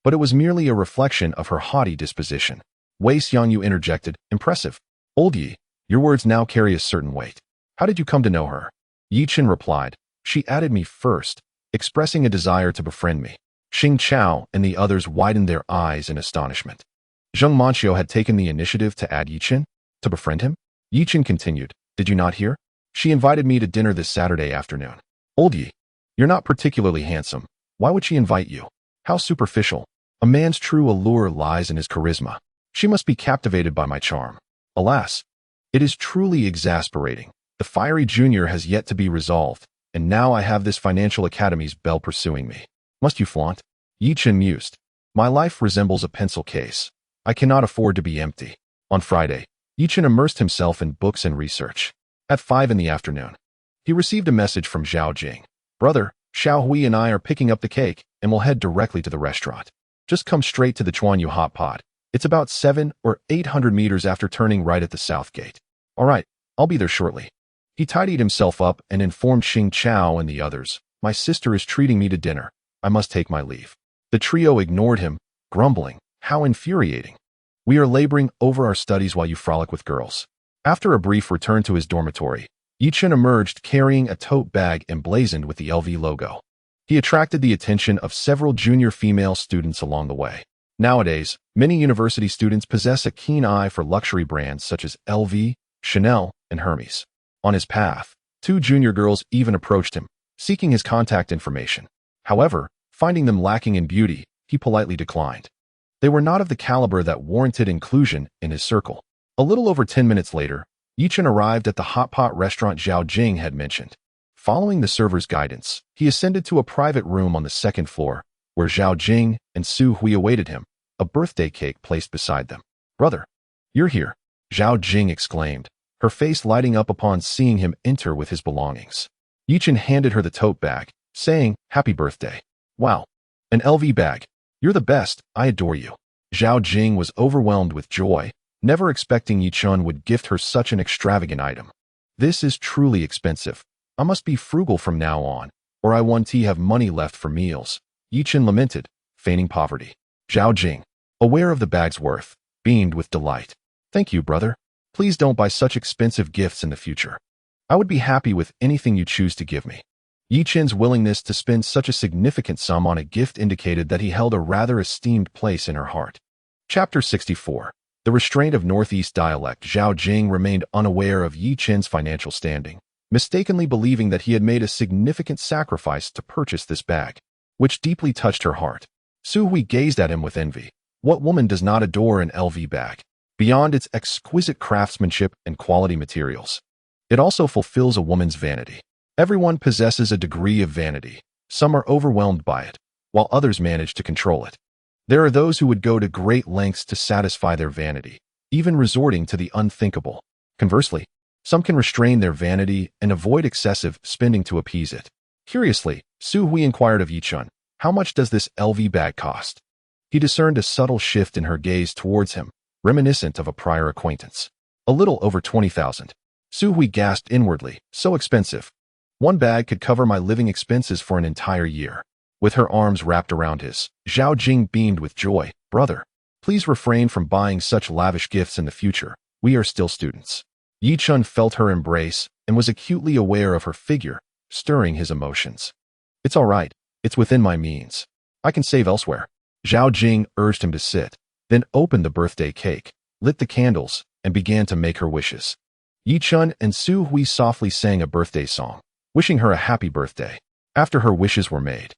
but it was merely a reflection of her haughty disposition. Wei Xiangyu interjected, impressive. Old Yi, your words now carry a certain weight. How did you come to know her? Yi Chun replied, she added me first, expressing a desire to befriend me. Xing Chao and the others widened their eyes in astonishment. Zheng Manqiu had taken the initiative to add Yi Chun, to befriend him? Yi Chun continued, did you not hear? She invited me to dinner this Saturday afternoon. Old Yi, you're not particularly handsome. Why would she invite you? How superficial. A man's true allure lies in his charisma. She must be captivated by my charm. Alas, it is truly exasperating. The fiery junior has yet to be resolved, and now I have this financial academy's belle pursuing me. Must you flaunt? Yi Chun mused. My life resembles a pencil case. I cannot afford to be empty. On Friday, Yi Chun immersed himself in books and research. At 5 in the afternoon, he received a message from Zhao Jing. Brother, Xiao Hui and I are picking up the cake, and will head directly to the restaurant. Just come straight to the Chuanyu hot pot. It's about 700 or 800 meters after turning right at the south gate. All right, I'll be there shortly. He tidied himself up and informed Xing Chao and the others. My sister is treating me to dinner. I must take my leave. The trio ignored him, grumbling. How infuriating. We are laboring over our studies while you frolic with girls. After a brief return to his dormitory, Yichun emerged carrying a tote bag emblazoned with the LV logo. He attracted the attention of several junior female students along the way. Nowadays, many university students possess a keen eye for luxury brands such as LV, Chanel, and Hermes. On his path, 2 junior girls even approached him, seeking his contact information. However, finding them lacking in beauty, he politely declined. They were not of the caliber that warranted inclusion in his circle. A little over 10 minutes later, Yichun arrived at the hot pot restaurant Zhao Jing had mentioned. Following the server's guidance, he ascended to a private room on the 2nd floor, where Zhao Jing and Su Hui awaited him, a birthday cake placed beside them. "Brother, you're here," Zhao Jing exclaimed, her face lighting up upon seeing him enter with his belongings. Yichun handed her the tote bag, saying, "Happy birthday." "Wow, an LV bag. You're the best, I adore you." Zhao Jing was overwhelmed with joy, never expecting Yichun would gift her such an extravagant item. "This is truly expensive. I must be frugal from now on, or I won't have money left for meals," Yichun lamented, feigning poverty. Zhao Jing, aware of the bag's worth, beamed with delight. "Thank you, brother. Please don't buy such expensive gifts in the future. I would be happy with anything you choose to give me." Yichun's willingness to spend such a significant sum on a gift indicated that he held a rather esteemed place in her heart. Chapter 64. The restraint of Northeast dialect. Zhao Jing remained unaware of Yichun's financial standing, mistakenly believing that he had made a significant sacrifice to purchase this bag, which deeply touched her heart. Su Hui gazed at him with envy. What woman does not adore an LV bag? Beyond its exquisite craftsmanship and quality materials, it also fulfills a woman's vanity. Everyone possesses a degree of vanity. Some are overwhelmed by it, while others manage to control it. There are those who would go to great lengths to satisfy their vanity, even resorting to the unthinkable. Conversely, some can restrain their vanity and avoid excessive spending to appease it. Curiously, Su Hui inquired of Yichun, "How much does this LV bag cost?" He discerned a subtle shift in her gaze towards him, reminiscent of a prior acquaintance. "A little over 20,000. Su Hui gasped inwardly, "So expensive. One bag could cover my living expenses for an entire year." With her arms wrapped around his, Zhao Jing beamed with joy. "Brother, please refrain from buying such lavish gifts in the future. We are still students." Yichun felt her embrace and was acutely aware of her figure, stirring his emotions. "It's all right. It's within my means. I can save elsewhere." Zhao Jing urged him to sit, then opened the birthday cake, lit the candles, and began to make her wishes. Yichun and Su Hui softly sang a birthday song, wishing her a happy birthday. After her wishes were made,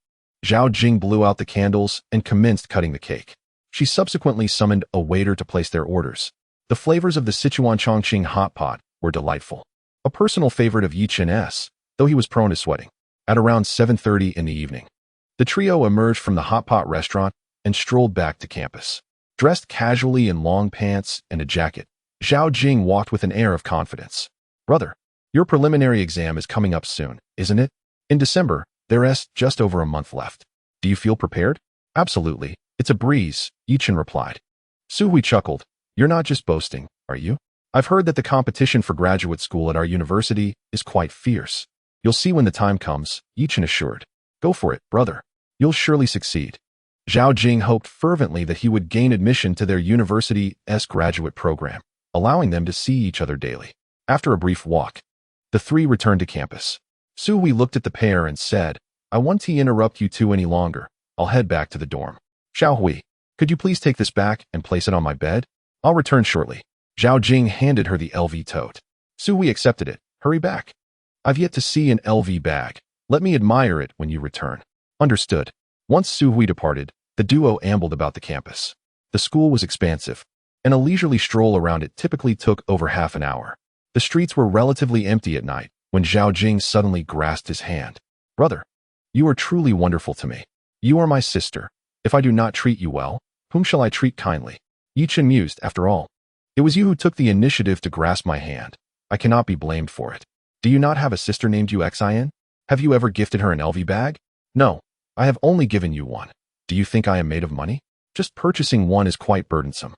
Zhao Jing blew out the candles and commenced cutting the cake. She subsequently summoned a waiter to place their orders. The flavors of the Sichuan Chongqing hot pot were delightful, a personal favorite of Yichun's, though he was prone to sweating. At around 7:30 in the evening, the trio emerged from the hot pot restaurant and strolled back to campus. Dressed casually in long pants and a jacket, Zhao Jing walked with an air of confidence. "Brother, your preliminary exam is coming up soon, isn't it? In December, there's just over a month left. Do you feel prepared?" "Absolutely. It's a breeze," Yichun replied. Su Hui chuckled. "You're not just boasting, are you? I've heard that the competition for graduate school at our university is quite fierce." "You'll see when the time comes," Yichun assured. "Go for it, brother. You'll surely succeed." Zhao Jing hoped fervently that he would gain admission to their university's graduate program, allowing them to see each other daily. After a brief walk, the three returned to campus. Su Hui looked at the pair and said, "I won't interrupt you two any longer. I'll head back to the dorm." "Zhao Hui, could you please take this back and place it on my bed? I'll return shortly." Zhao Jing handed her the LV tote. Su Hui accepted it. "Hurry back. I've yet to see an LV bag. Let me admire it when you return." "Understood." Once Su Hui departed, the duo ambled about the campus. The school was expansive, and a leisurely stroll around it typically took over half an hour. The streets were relatively empty at night when Zhao Jing suddenly grasped his hand. "Brother, you are truly wonderful to me. You are my sister. If I do not treat you well, whom shall I treat kindly?" Yichun mused. "After all, it was you who took the initiative to grasp my hand. I cannot be blamed for it. Do you not have a sister named Xin? Have you ever gifted her an LV bag?" "No, I have only given you one. Do you think I am made of money? Just purchasing one is quite burdensome."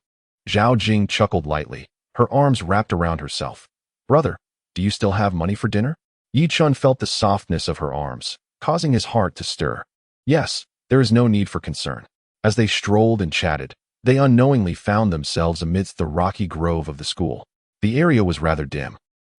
Zhao Jing chuckled lightly, her arms wrapped around herself. "Brother, do you still have money for dinner?" Yichun felt the softness of her arms, causing his heart to stir. "Yes, there is no need for concern." As they strolled and chatted, they unknowingly found themselves amidst the rocky grove of the school. The area was rather dim,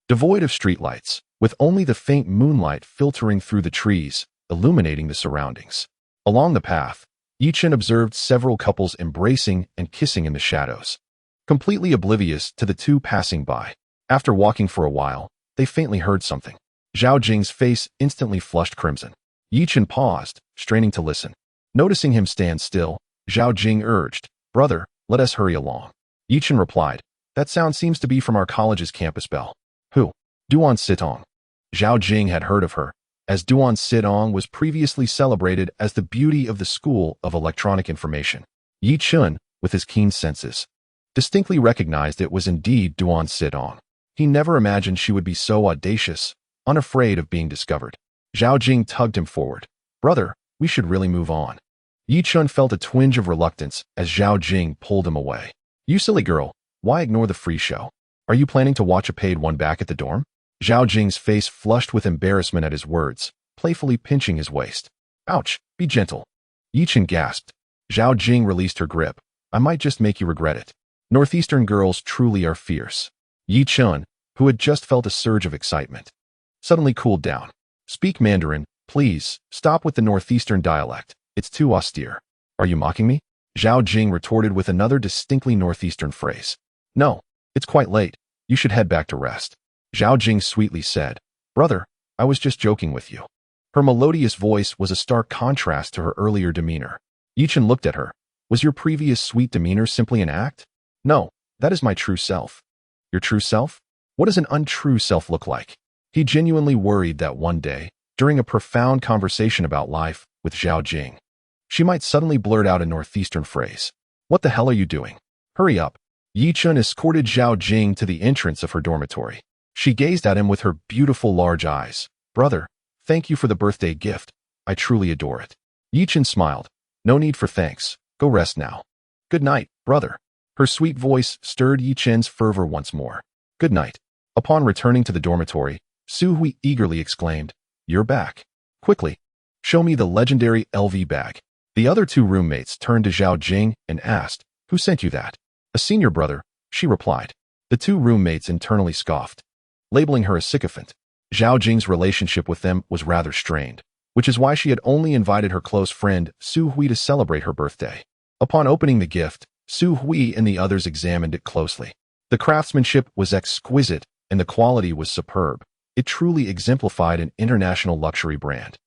devoid of streetlights, with only the faint moonlight filtering through the trees, illuminating the surroundings. Along the path, Yichen observed several couples embracing and kissing in the shadows, completely oblivious to the two passing by. After walking for a while, they faintly heard something. Zhao Jing's face instantly flushed crimson. Yichen paused, straining to listen. Noticing him stand still, Zhao Jing urged, "Brother, let us hurry along." Yichen replied, "That sound seems to be from our college's campus bell." "Who?" "Duan Sitong." Zhao Jing had heard of her, as Duan Sitong was previously celebrated as the beauty of the School of Electronic Information. Yi Chun, with his keen senses, distinctly recognized it was indeed Duan Sitong. He never imagined she would be so audacious, unafraid of being discovered. Zhao Jing tugged him forward. "Brother, we should really move on." Yi Chun felt a twinge of reluctance as Zhao Jing pulled him away. "You silly girl, why ignore the free show? Are you planning to watch a paid one back at the dorm?" Zhao Jing's face flushed with embarrassment at his words, playfully pinching his waist. "Ouch, be gentle." Yi Chun gasped. Zhao Jing released her grip. "I might just make you regret it. Northeastern girls truly are fierce." Yi Chun, who had just felt a surge of excitement, suddenly cooled down. "Speak Mandarin, please. Stop with the Northeastern dialect. It's too austere." "Are you mocking me?" Zhao Jing retorted with another distinctly Northeastern phrase. "No, it's quite late. You should head back to rest." Zhao Jing sweetly said, "Brother, I was just joking with you." Her melodious voice was a stark contrast to her earlier demeanor. Yi Chun looked at her. "Was your previous sweet demeanor simply an act?" "No, that is my true self." "Your true self? What does an untrue self look like?" He genuinely worried that one day, during a profound conversation about life with Zhao Jing, she might suddenly blurt out a Northeastern phrase. "What the hell are you doing? Hurry up." Yi Chun escorted Zhao Jing to the entrance of her dormitory. She gazed at him with her beautiful large eyes. "Brother, thank you for the birthday gift. I truly adore it." Yi Chun smiled. "No need for thanks. Go rest now." "Good night, brother." Her sweet voice stirred Yi Chun's fervor once more. "Good night." Upon returning to the dormitory, Su Hui eagerly exclaimed, "You're back. Quickly, show me the legendary LV bag." The other two roommates turned to Zhao Jing and asked, "Who sent you that?" "A senior brother," she replied. The two roommates internally scoffed, labeling her a sycophant. Zhao Jing's relationship with them was rather strained, which is why she had only invited her close friend Su Hui to celebrate her birthday. Upon opening the gift, Su Hui and the others examined it closely. The craftsmanship was exquisite and the quality was superb. It truly exemplified an international luxury brand.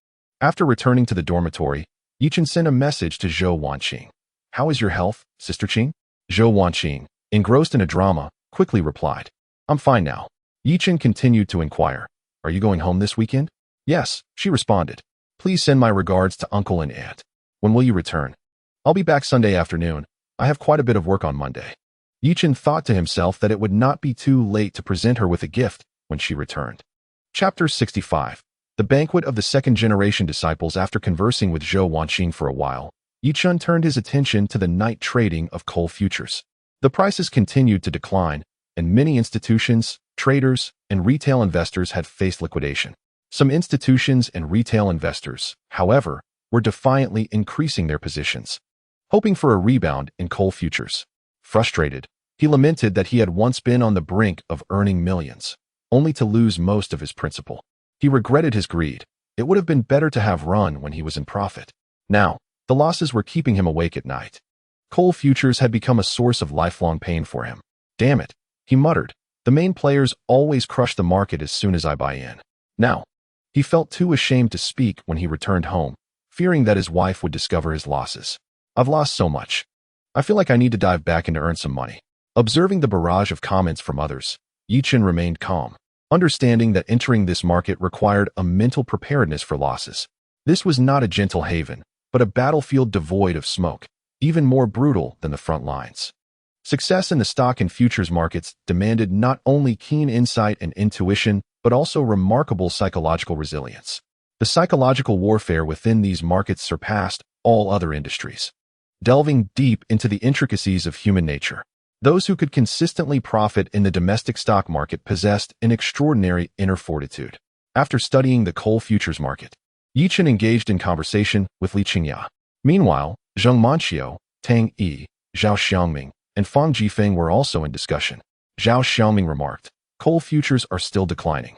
After returning to the dormitory, Yi Chun sent a message to Zhou Wanqing. "How is your health, Sister Qing?" Zhou Wanqing, engrossed in a drama, quickly replied, "I'm fine now." Yi Chun continued to inquire, "Are you going home this weekend?" "Yes," she responded. "Please send my regards to uncle and aunt." "When will you return?" "I'll be back Sunday afternoon. I have quite a bit of work on Monday." Yi Chun thought to himself that it would not be too late to present her with a gift when she returned. Chapter 65. The banquet of the second-generation disciples. After conversing with Zhou Wanqing for a while, Yi Chun turned his attention to the night trading of coal futures. The prices continued to decline, and many institutions, traders, and retail investors had faced liquidation. Some institutions and retail investors, however, were defiantly increasing their positions, hoping for a rebound in coal futures. Frustrated, he lamented that he had once been on the brink of earning millions, only to lose most of his principal. He regretted his greed. It would have been better to have run when he was in profit. Now, the losses were keeping him awake at night. Coal futures had become a source of lifelong pain for him. "Damn it," he muttered. "The main players always crush the market as soon as I buy in." Now, he felt too ashamed to speak when he returned home, fearing that his wife would discover his losses. "I've lost so much. I feel like I need to dive back in to earn some money." Observing the barrage of comments from others, Yi Chun remained calm, understanding that entering this market required a mental preparedness for losses. This was not a gentle haven, but a battlefield devoid of smoke, even more brutal than the front lines. Success in the stock and futures markets demanded not only keen insight and intuition, but also remarkable psychological resilience. The psychological warfare within these markets surpassed all other industries. Delving deep into the intricacies of human nature, those who could consistently profit in the domestic stock market possessed an extraordinary inner fortitude. After studying the coal futures market, Yi Chun engaged in conversation with Li Qingya. Meanwhile, Zheng Manqiu, Tang Yi, Zhao Xiangming, and Fang Jifeng were also in discussion. Zhao Xiaoming remarked. Coal futures are still declining.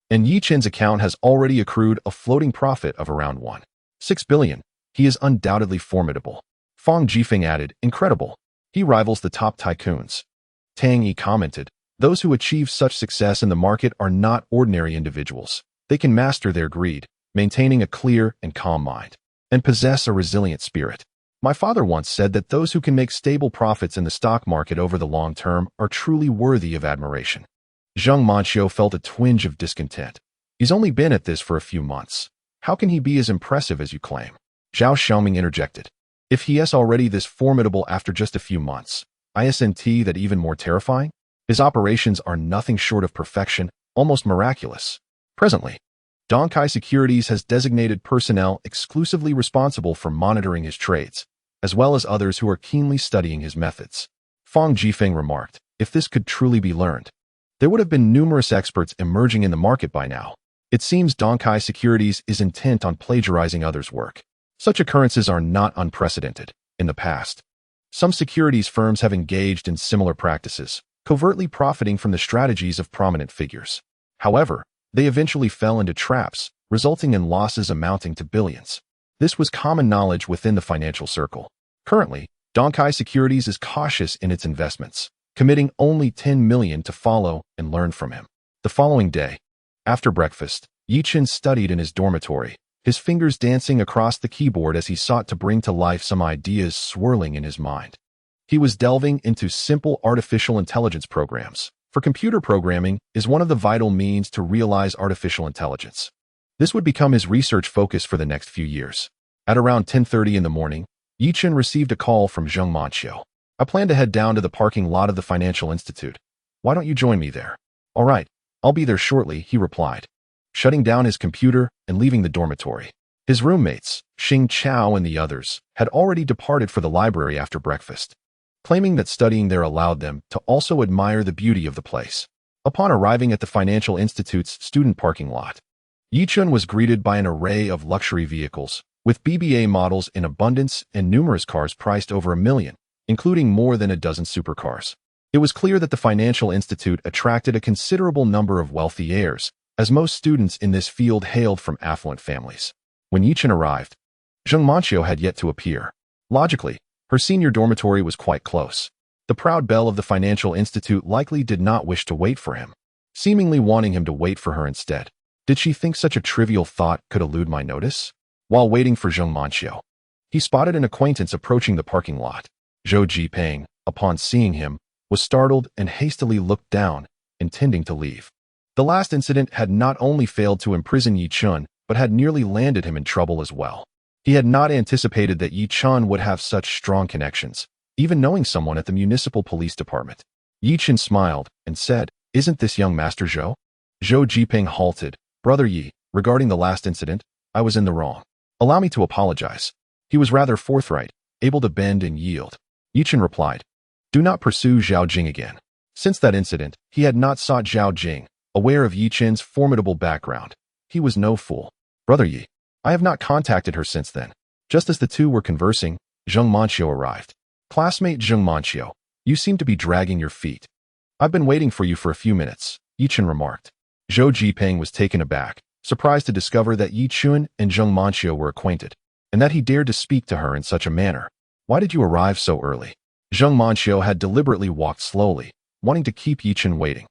And Yi Chen's account has already accrued a floating profit of around 1.6 billion. He is undoubtedly formidable. Fang Jifeng added, incredible. He rivals the top tycoons. Tang Yi commented, those who achieve such success in the market are not ordinary individuals. They can master their greed, maintaining a clear and calm mind, and possess a resilient spirit. My father once said that those who can make stable profits in the stock market over the long term are truly worthy of admiration. Zheng Manqiu felt a twinge of discontent. He's only been at this for a few months. How can he be as impressive as you claim? Zhao Xiaoming interjected. If he is already this formidable after just a few months, isn't that even more terrifying? His operations are nothing short of perfection, almost miraculous. Presently, Donkai Securities has designated personnel exclusively responsible for monitoring his trades, as well as others who are keenly studying his methods. Fang Jifeng remarked, if this could truly be learned, there would have been numerous experts emerging in the market by now. It seems Donkai Securities is intent on plagiarizing others' work. Such occurrences are not unprecedented. In the past, some securities firms have engaged in similar practices, covertly profiting from the strategies of prominent figures. However, they eventually fell into traps, resulting in losses amounting to billions. This was common knowledge within the financial circle. Currently, Donkai Securities is cautious in its investments, committing only 10 million to follow and learn from him. The following day, after breakfast, Yi Chen studied in his dormitory, his fingers dancing across the keyboard as he sought to bring to life some ideas swirling in his mind. He was delving into simple artificial intelligence programs, for computer programming is one of the vital means to realize artificial intelligence. This would become his research focus for the next few years. At around 10:30 in the morning, Yi Chen received a call from Zheng Manqiu. I plan to head down to the parking lot of the Financial Institute. Why don't you join me there? All right, I'll be there shortly, he replied, shutting down his computer and leaving the dormitory. His roommates, Xing Chao and the others, had already departed for the library after breakfast, claiming that studying there allowed them to also admire the beauty of the place. Upon arriving at the Financial Institute's student parking lot, Yi Chen was greeted by an array of luxury vehicles, with BBA models in abundance and numerous cars priced over $1 million, including more than a dozen supercars. It was clear that the Financial Institute attracted a considerable number of wealthy heirs, as most students in this field hailed from affluent families. When Yi Chen arrived, Zheng Manqiu had yet to appear. Logically, her senior dormitory was quite close. The proud belle of the Financial Institute likely did not wish to wait for him, seemingly wanting him to wait for her instead. Did she think such a trivial thought could elude my notice? While waiting for Zheng Manqiu, he spotted an acquaintance approaching the parking lot. Zhou Jipeng, upon seeing him, was startled and hastily looked down, intending to leave. The last incident had not only failed to imprison Yi Chen, but had nearly landed him in trouble as well. He had not anticipated that Yi Chen would have such strong connections, even knowing someone at the municipal police department. Yi Chen smiled and said, "Isn't this young Master Zhou?" Zhou Jipeng halted. "Brother Yi, regarding the last incident, I was in the wrong. Allow me to apologize." He was rather forthright, able to bend and yield. Yi Chen replied, "Do not pursue Zhao Jing again." Since that incident, he had not sought Zhao Jing, aware of Yi Chen's formidable background. He was no fool. "Brother Yi, I have not contacted her since then." Just as the two were conversing, Zheng Manqiu arrived. "Classmate Zheng Manqiu, you seem to be dragging your feet." "I've been waiting for you for a few minutes," Yi Chen remarked. Zhou Jipeng was taken aback, surprised to discover that Yi Chen and Zheng Manqiu were acquainted, and that he dared to speak to her in such a manner. "Why did you arrive so early?" Zheng Manqiu had deliberately walked slowly, wanting to keep Yi Chen waiting.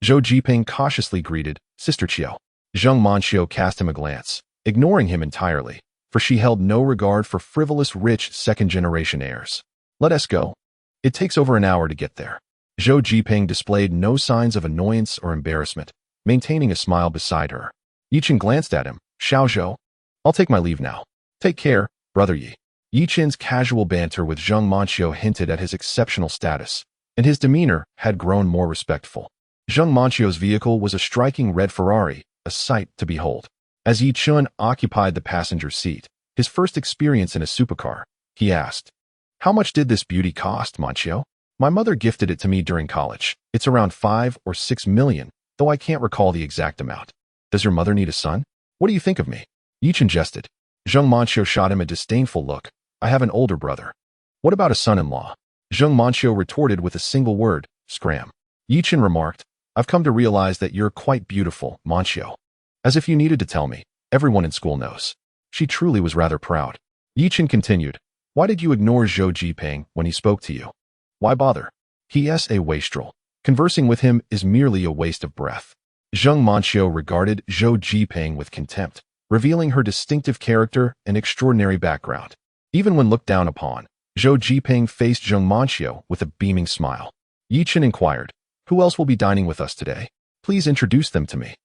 Zhou Jipeng cautiously greeted, "Sister Qiu." Zheng Manqiu cast him a glance, ignoring him entirely, for she held no regard for frivolous rich second-generation heirs. "Let us go. It takes over an hour to get there." Zhou Jipeng displayed no signs of annoyance or embarrassment, maintaining a smile beside her. Yi Chen glanced at him. "Xiao Zhou, I'll take my leave now. Take care, Brother Yi." Yi Chen's casual banter with Zheng Manqiu hinted at his exceptional status, and his demeanor had grown more respectful. Zheng Manqiu's vehicle was a striking red Ferrari, a sight to behold. As Yi Chen occupied the passenger seat, his first experience in a supercar, he asked, "How much did this beauty cost, Manqiu?" "My mother gifted it to me during college. It's around 5 or 6 million, though I can't recall the exact amount." "Does your mother need a son? What do you think of me?" Yi Chen jested. Zheng Manqiu shot him a disdainful look. "I have an older brother." "What about a son-in-law?" Zheng Manqiu retorted with a single word, "Scram." Yichen remarked, I've come to realize that you're quite beautiful, Manchio. As if you needed to tell me. Everyone in school knows. She truly was rather proud. Yichen continued, why did you ignore Zhou Jiping when he spoke to you? Why bother? He is a wastrel. Conversing with him is merely a waste of breath. Zheng Manchio regarded Zhou Jiping with contempt, revealing her distinctive character and extraordinary background. Even when looked down upon, Zhou Jiping faced Zheng Manchio with a beaming smile. Yichen inquired, who else will be dining with us today? Please introduce them to me.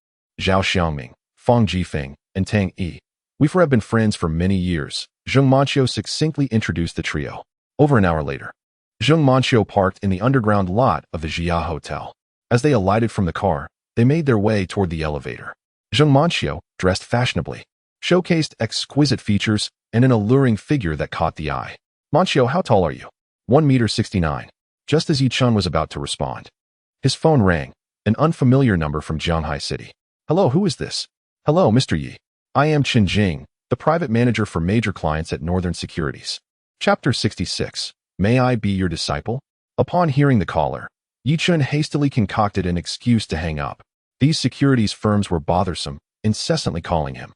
Zhao Xiangming, Fang Jifeng, and Tang Yi. We have been friends for many years. Zheng Manchio succinctly introduced the trio. Over an hour later, Zheng Manchio parked in the underground lot of the Jia Hotel. As they alighted from the car, they made their way toward the elevator. Zheng Manchio, dressed fashionably, showcased exquisite features and an alluring figure that caught the eye. Manchio, how tall are you? 1.69 meters. Just as Yichen was about to respond, his phone rang, an unfamiliar number from Shanghai City. Hello, who is this? Hello, Mr. Yi. I am Chen Jing, the private manager for major clients at Northern Securities. Chapter 66. May I be your disciple? Upon hearing the caller, Yichen hastily concocted an excuse to hang up. These securities firms were bothersome, incessantly calling him.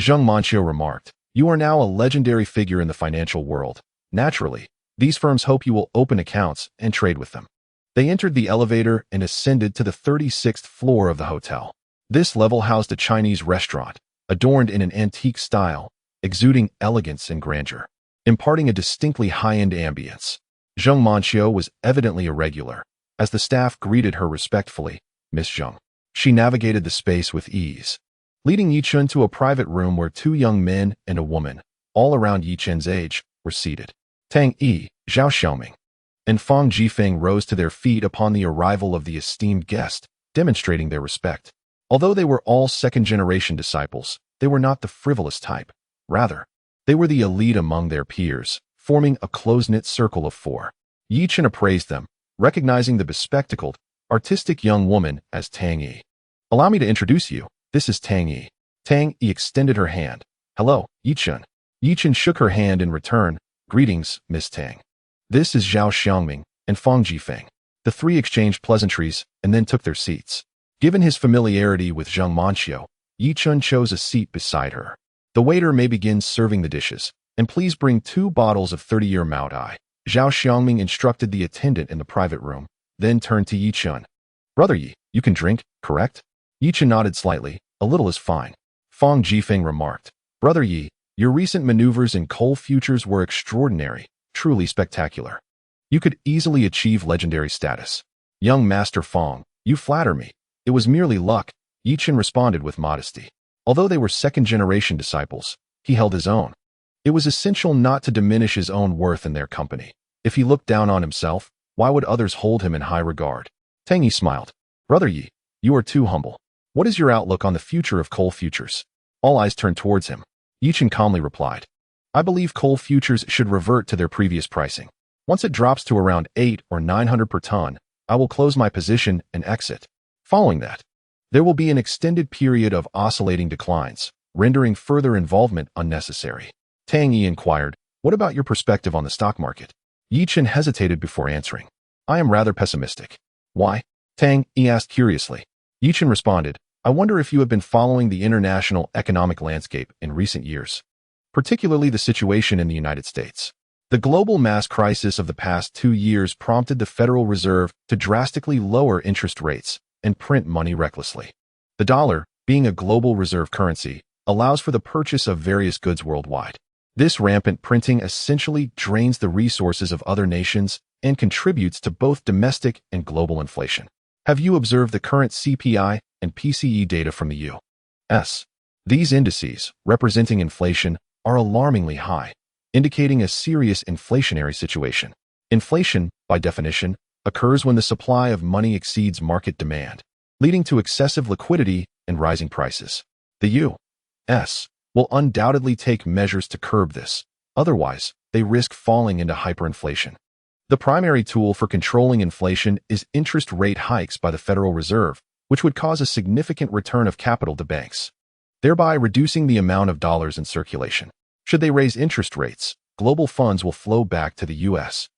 Zheng Manchio remarked, you are now a legendary figure in the financial world. Naturally, these firms hope you will open accounts and trade with them. They entered the elevator and ascended to the 36th floor of the hotel. This level housed a Chinese restaurant, adorned in an antique style, exuding elegance and grandeur, imparting a distinctly high-end ambience. Zheng Manchio was evidently irregular. As the staff greeted her respectfully, Miss Zheng, she navigated the space with ease, leading Yichen to a private room where two young men and a woman, all around Yichen's age, were seated. Tang Yi, Zhao Xiaoming, and Fang Jifeng rose to their feet upon the arrival of the esteemed guest, demonstrating their respect. Although they were all second-generation disciples, they were not the frivolous type. Rather, they were the elite among their peers, forming a close-knit circle of four. Yichen appraised them, recognizing the bespectacled, artistic young woman as Tang Yi. Allow me to introduce you. This is Tang Yi. Tang Yi extended her hand. Hello, Yichen. Yichen shook her hand in return. Greetings, Miss Tang. This is Zhao Xiangming and Fang Jifeng. The three exchanged pleasantries and then took their seats. Given his familiarity with Zheng Manchio, Yichen chose a seat beside her. The waiter may begin serving the dishes, and please bring 2 bottles of 30-year Maodai. Zhao Xiangming instructed the attendant in the private room, then turned to Yichen. Brother Yi, you can drink, correct? Yichen nodded slightly. A little is fine. Fang Jifeng remarked. Brother Yi, your recent maneuvers in coal futures were extraordinary, truly spectacular. You could easily achieve legendary status. Young Master Fang, you flatter me. It was merely luck, Yichen responded with modesty. Although they were second-generation disciples, he held his own. It was essential not to diminish his own worth in their company. If he looked down on himself, why would others hold him in high regard? Tang Yi smiled. Brother Yi, you are too humble. What is your outlook on the future of coal futures? All eyes turned towards him. Yichen calmly replied. I believe coal futures should revert to their previous pricing. Once it drops to around 800 or 900 per ton, I will close my position and exit. Following that, there will be an extended period of oscillating declines, rendering further involvement unnecessary. Tang Yi inquired, what about your perspective on the stock market? Yichen hesitated before answering. I am rather pessimistic. Why? Tang Yi asked curiously. Yichen responded, I wonder if you have been following the international economic landscape in recent years, particularly the situation in the United States. The global mass crisis of the past 2 years prompted the Federal Reserve to drastically lower interest rates and print money recklessly. The dollar, being a global reserve currency, allows for the purchase of various goods worldwide. This rampant printing essentially drains the resources of other nations and contributes to both domestic and global inflation. Have you observed the current CPI and PCE data from the U.S.? These indices, representing inflation, are alarmingly high, indicating a serious inflationary situation. Inflation, by definition, occurs when the supply of money exceeds market demand, leading to excessive liquidity and rising prices. The U.S. will undoubtedly take measures to curb this. Otherwise, they risk falling into hyperinflation. The primary tool for controlling inflation is interest rate hikes by the Federal Reserve, which would cause a significant return of capital to banks, thereby reducing the amount of dollars in circulation. Should they raise interest rates, global funds will flow back to the U.S.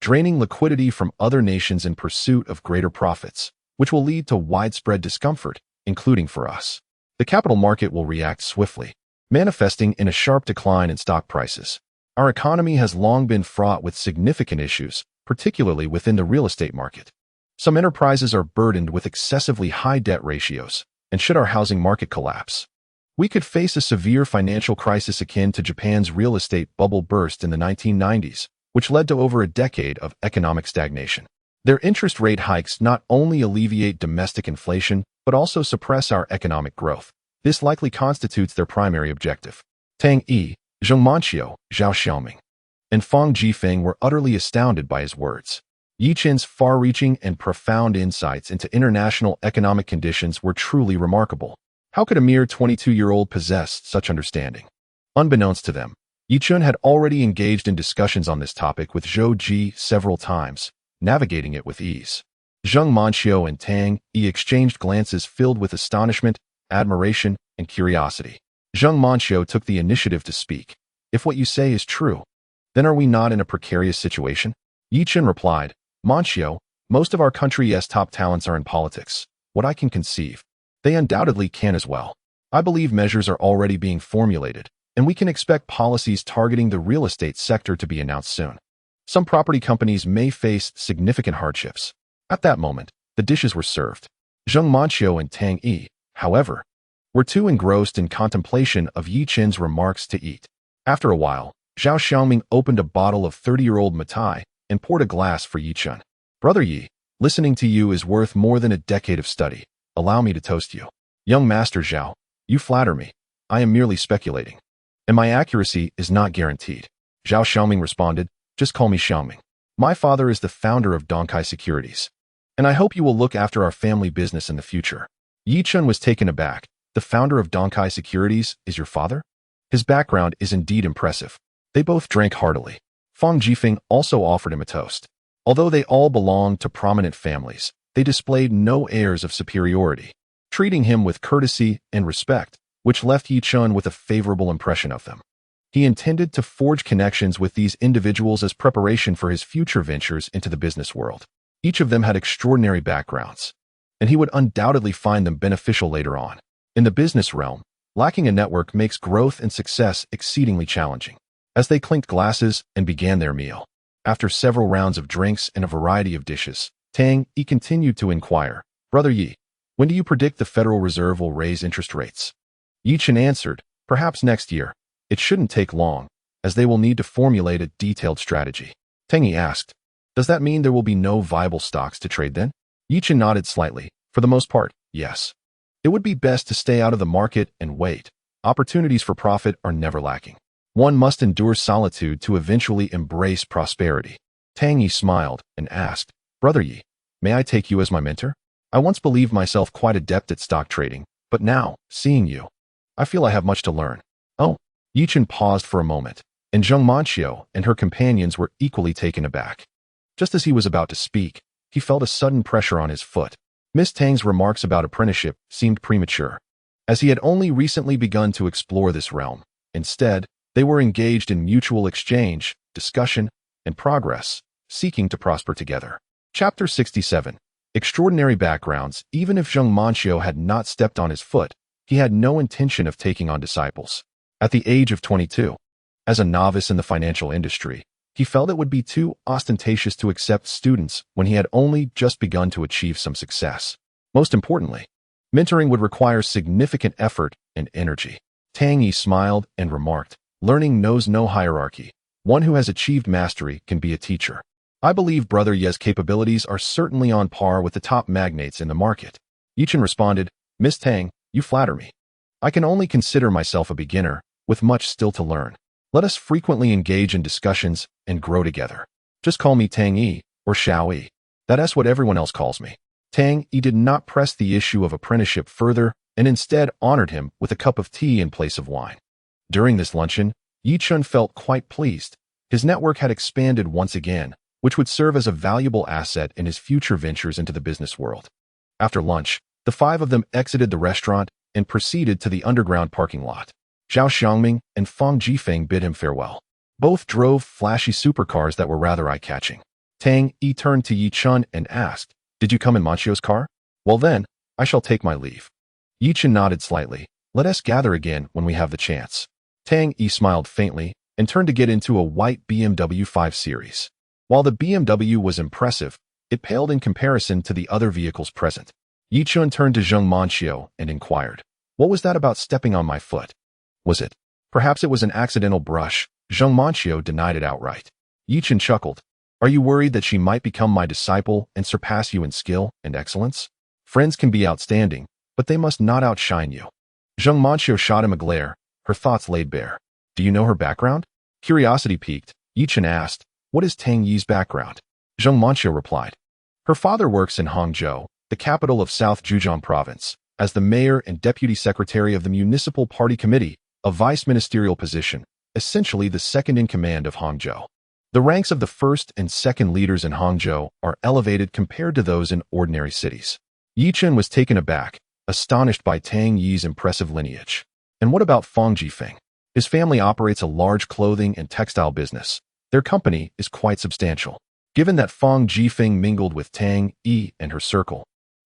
draining liquidity from other nations in pursuit of greater profits, which will lead to widespread discomfort, including for us. The capital market will react swiftly, manifesting in a sharp decline in stock prices. Our economy has long been fraught with significant issues, particularly within the real estate market. Some enterprises are burdened with excessively high debt ratios, and should our housing market collapse, we could face a severe financial crisis akin to Japan's real estate bubble burst in the 1990s, which led to over a decade of economic stagnation. Their interest rate hikes not only alleviate domestic inflation, but also suppress our economic growth. This likely constitutes their primary objective. Tang Yi, Zheng Manqiu, Zhao Xiaoming, and Fang Jifeng were utterly astounded by his words. Yi Qin's far-reaching and profound insights into international economic conditions were truly remarkable. How could a mere 22-year-old possess such understanding? Unbeknownst to them, Yi Qin had already engaged in discussions on this topic with Zhou Ji several times, navigating it with ease. Zheng Manqiu and Tang Yi exchanged glances filled with astonishment, admiration, and curiosity. Zheng Manqiu took the initiative to speak. If what you say is true, then are we not in a precarious situation? Yi Qin replied, Manqiu, most of our country's top talents are in politics. What I can conceive, they undoubtedly can as well. I believe measures are already being formulated, and we can expect policies targeting the real estate sector to be announced soon. Some property companies may face significant hardships. At that moment, the dishes were served. Zheng Manqiu and Tang Yi, however, were too engrossed in contemplation of Yi Qin's remarks to eat. After a while, Zhao Xiaoming opened a bottle of 30-year-old Matai and poured a glass for Yi Qin. Brother Yi, listening to you is worth more than a decade of study. Allow me to toast you. Young Master Zhao, you flatter me. I am merely speculating, and my accuracy is not guaranteed. Zhao Xiaoming responded, just call me Xiaoming. My father is the founder of Donkai Securities, and I hope you will look after our family business in the future. Yi Qin was taken aback. The founder of Donkai Securities is your father? His background is indeed impressive. They both drank heartily. Fang Jifeng also offered him a toast. Although they all belonged to prominent families, they displayed no airs of superiority, treating him with courtesy and respect, which left Yi Qin with a favorable impression of them. He intended to forge connections with these individuals as preparation for his future ventures into the business world. Each of them had extraordinary backgrounds, and he would undoubtedly find them beneficial later on. In the business realm, lacking a network makes growth and success exceedingly challenging. As they clinked glasses and began their meal, after several rounds of drinks and a variety of dishes, Tang Yi continued to inquire, Brother Yi, when do you predict the Federal Reserve will raise interest rates? Yi Qin answered, perhaps next year. It shouldn't take long, as they will need to formulate a detailed strategy. Tang Yi asked, does that mean there will be no viable stocks to trade then? Yi Qin nodded slightly. For the most part, yes. It would be best to stay out of the market and wait. Opportunities for profit are never lacking. One must endure solitude to eventually embrace prosperity. Tang Yi smiled and asked, Brother Yi, may I take you as my mentor? I once believed myself quite adept at stock trading, but now, seeing you, I feel I have much to learn. Oh. Yi Qin paused for a moment, and Zheng Manqiu and her companions were equally taken aback. Just as he was about to speak, he felt a sudden pressure on his foot. Miss Tang's remarks about apprenticeship seemed premature, as he had only recently begun to explore this realm. Instead, they were engaged in mutual exchange, discussion, and progress, seeking to prosper together. Chapter 67. Extraordinary backgrounds. Even if Zheng Manqiu had not stepped on his foot, he had no intention of taking on disciples. At the age of 22, as a novice in the financial industry, he felt it would be too ostentatious to accept students when he had only just begun to achieve some success. Most importantly, mentoring would require significant effort and energy. Tang Yi smiled and remarked, learning knows no hierarchy. One who has achieved mastery can be a teacher. I believe Brother Ye's capabilities are certainly on par with the top magnates in the market. Yi Qin responded, Miss Tang, you flatter me. I can only consider myself a beginner, with much still to learn. Let us frequently engage in discussions and grow together. Just call me Tang Yi or Xiao Yi. That's what everyone else calls me. Tang Yi did not press the issue of apprenticeship further and instead honored him with a cup of tea in place of wine. During this luncheon, Yi Qin felt quite pleased. His network had expanded once again, which would serve as a valuable asset in his future ventures into the business world. After lunch, the five of them exited the restaurant and proceeded to the underground parking lot. Zhao Xiaoming and Fang Jifeng bid him farewell. Both drove flashy supercars that were rather eye-catching. Tang Yi turned to Yi Chun and asked, "Did you come in Manchio's car? Well then, I shall take my leave." Yi Chun nodded slightly. "Let us gather again when we have the chance." Tang Yi smiled faintly and turned to get into a white BMW 5 Series. While the BMW was impressive, it paled in comparison to the other vehicles present. Yi Chun turned to Zheng Manchio and inquired, "What was that about stepping on my foot? Was it? Perhaps it was an accidental brush." Zheng Manchio denied it outright. Yi Chun chuckled. "Are you worried that she might become my disciple and surpass you in skill and excellence? Friends can be outstanding, but they must not outshine you." Zheng Manchio shot him a glare, her thoughts laid bare. "Do you know her background?" Curiosity piqued, Yi Chun asked, "What is Tang Yi's background?" Zheng Manchio replied, "Her father works in Hangzhou, the capital of South Zhejiang Province, as the mayor and deputy secretary of the Municipal Party Committee, a vice-ministerial position, essentially the second in command of Hangzhou. The ranks of the first and second leaders in Hangzhou are elevated compared to those in ordinary cities." Yi Chun was taken aback, astonished by Tang Yi's impressive lineage. "And what about Fang Jifeng? His family operates a large clothing and textile business. Their company is quite substantial." Given that Fang Jifeng mingled with Tang Yi and her circle,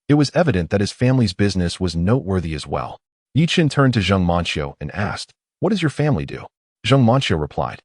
it was evident that his family's business was noteworthy as well. Yi Chun turned to Zheng Manchio and asked, "What does your family do?" Zheng Manchio replied,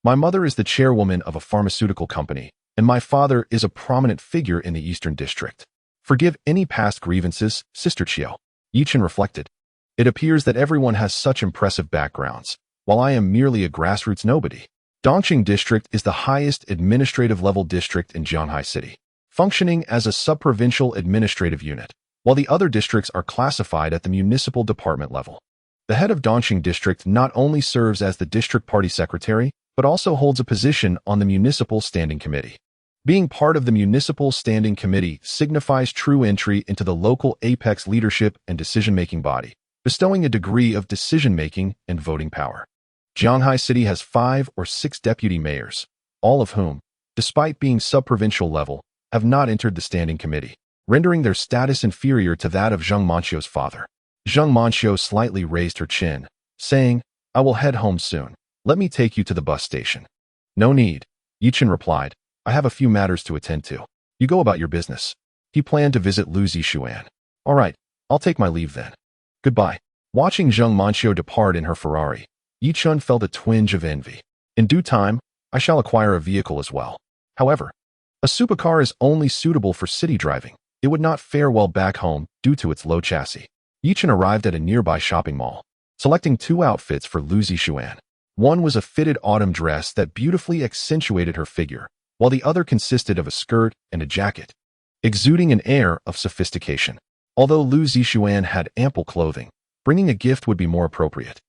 "My mother is the chairwoman of a pharmaceutical company, and my father is a prominent figure in the Eastern District. Forgive any past grievances, Sister Chiao." Yi Chun reflected. "It appears that everyone has such impressive backgrounds, while I am merely a grassroots nobody." Dongqing District is the highest administrative level district in Zhanghai City, functioning as a sub-provincial administrative unit, while the other districts are classified at the municipal department level. The head of Dongqing District not only serves as the district party secretary, but also holds a position on the Municipal Standing Committee. Being part of the Municipal Standing Committee signifies true entry into the local apex leadership and decision-making body, bestowing a degree of decision-making and voting power. Zhanghai City has 5 or 6 deputy mayors, all of whom, despite being sub-provincial level, have not entered the Standing Committee, rendering their status inferior to that of Zheng Manchio's father. Zheng Manchio slightly raised her chin, saying, "I will head home soon. Let me take you to the bus station." "No need," Yi Chun replied. "I have a few matters to attend to. You go about your business." He planned to visit Lu Zixuan. "All right, I'll take my leave then. Goodbye." Watching Zheng Manchio depart in her Ferrari, Yi Chun felt a twinge of envy. "In due time, I shall acquire a vehicle as well. However, a supercar is only suitable for city driving. It would not fare well back home due to its low chassis." Yi Chun arrived at a nearby shopping mall, selecting 2 outfits for Lu Zixuan. One was a fitted autumn dress that beautifully accentuated her figure, while the other consisted of a skirt and a jacket, exuding an air of sophistication. Although Lu Zixuan had ample clothing, bringing a gift would be more appropriate,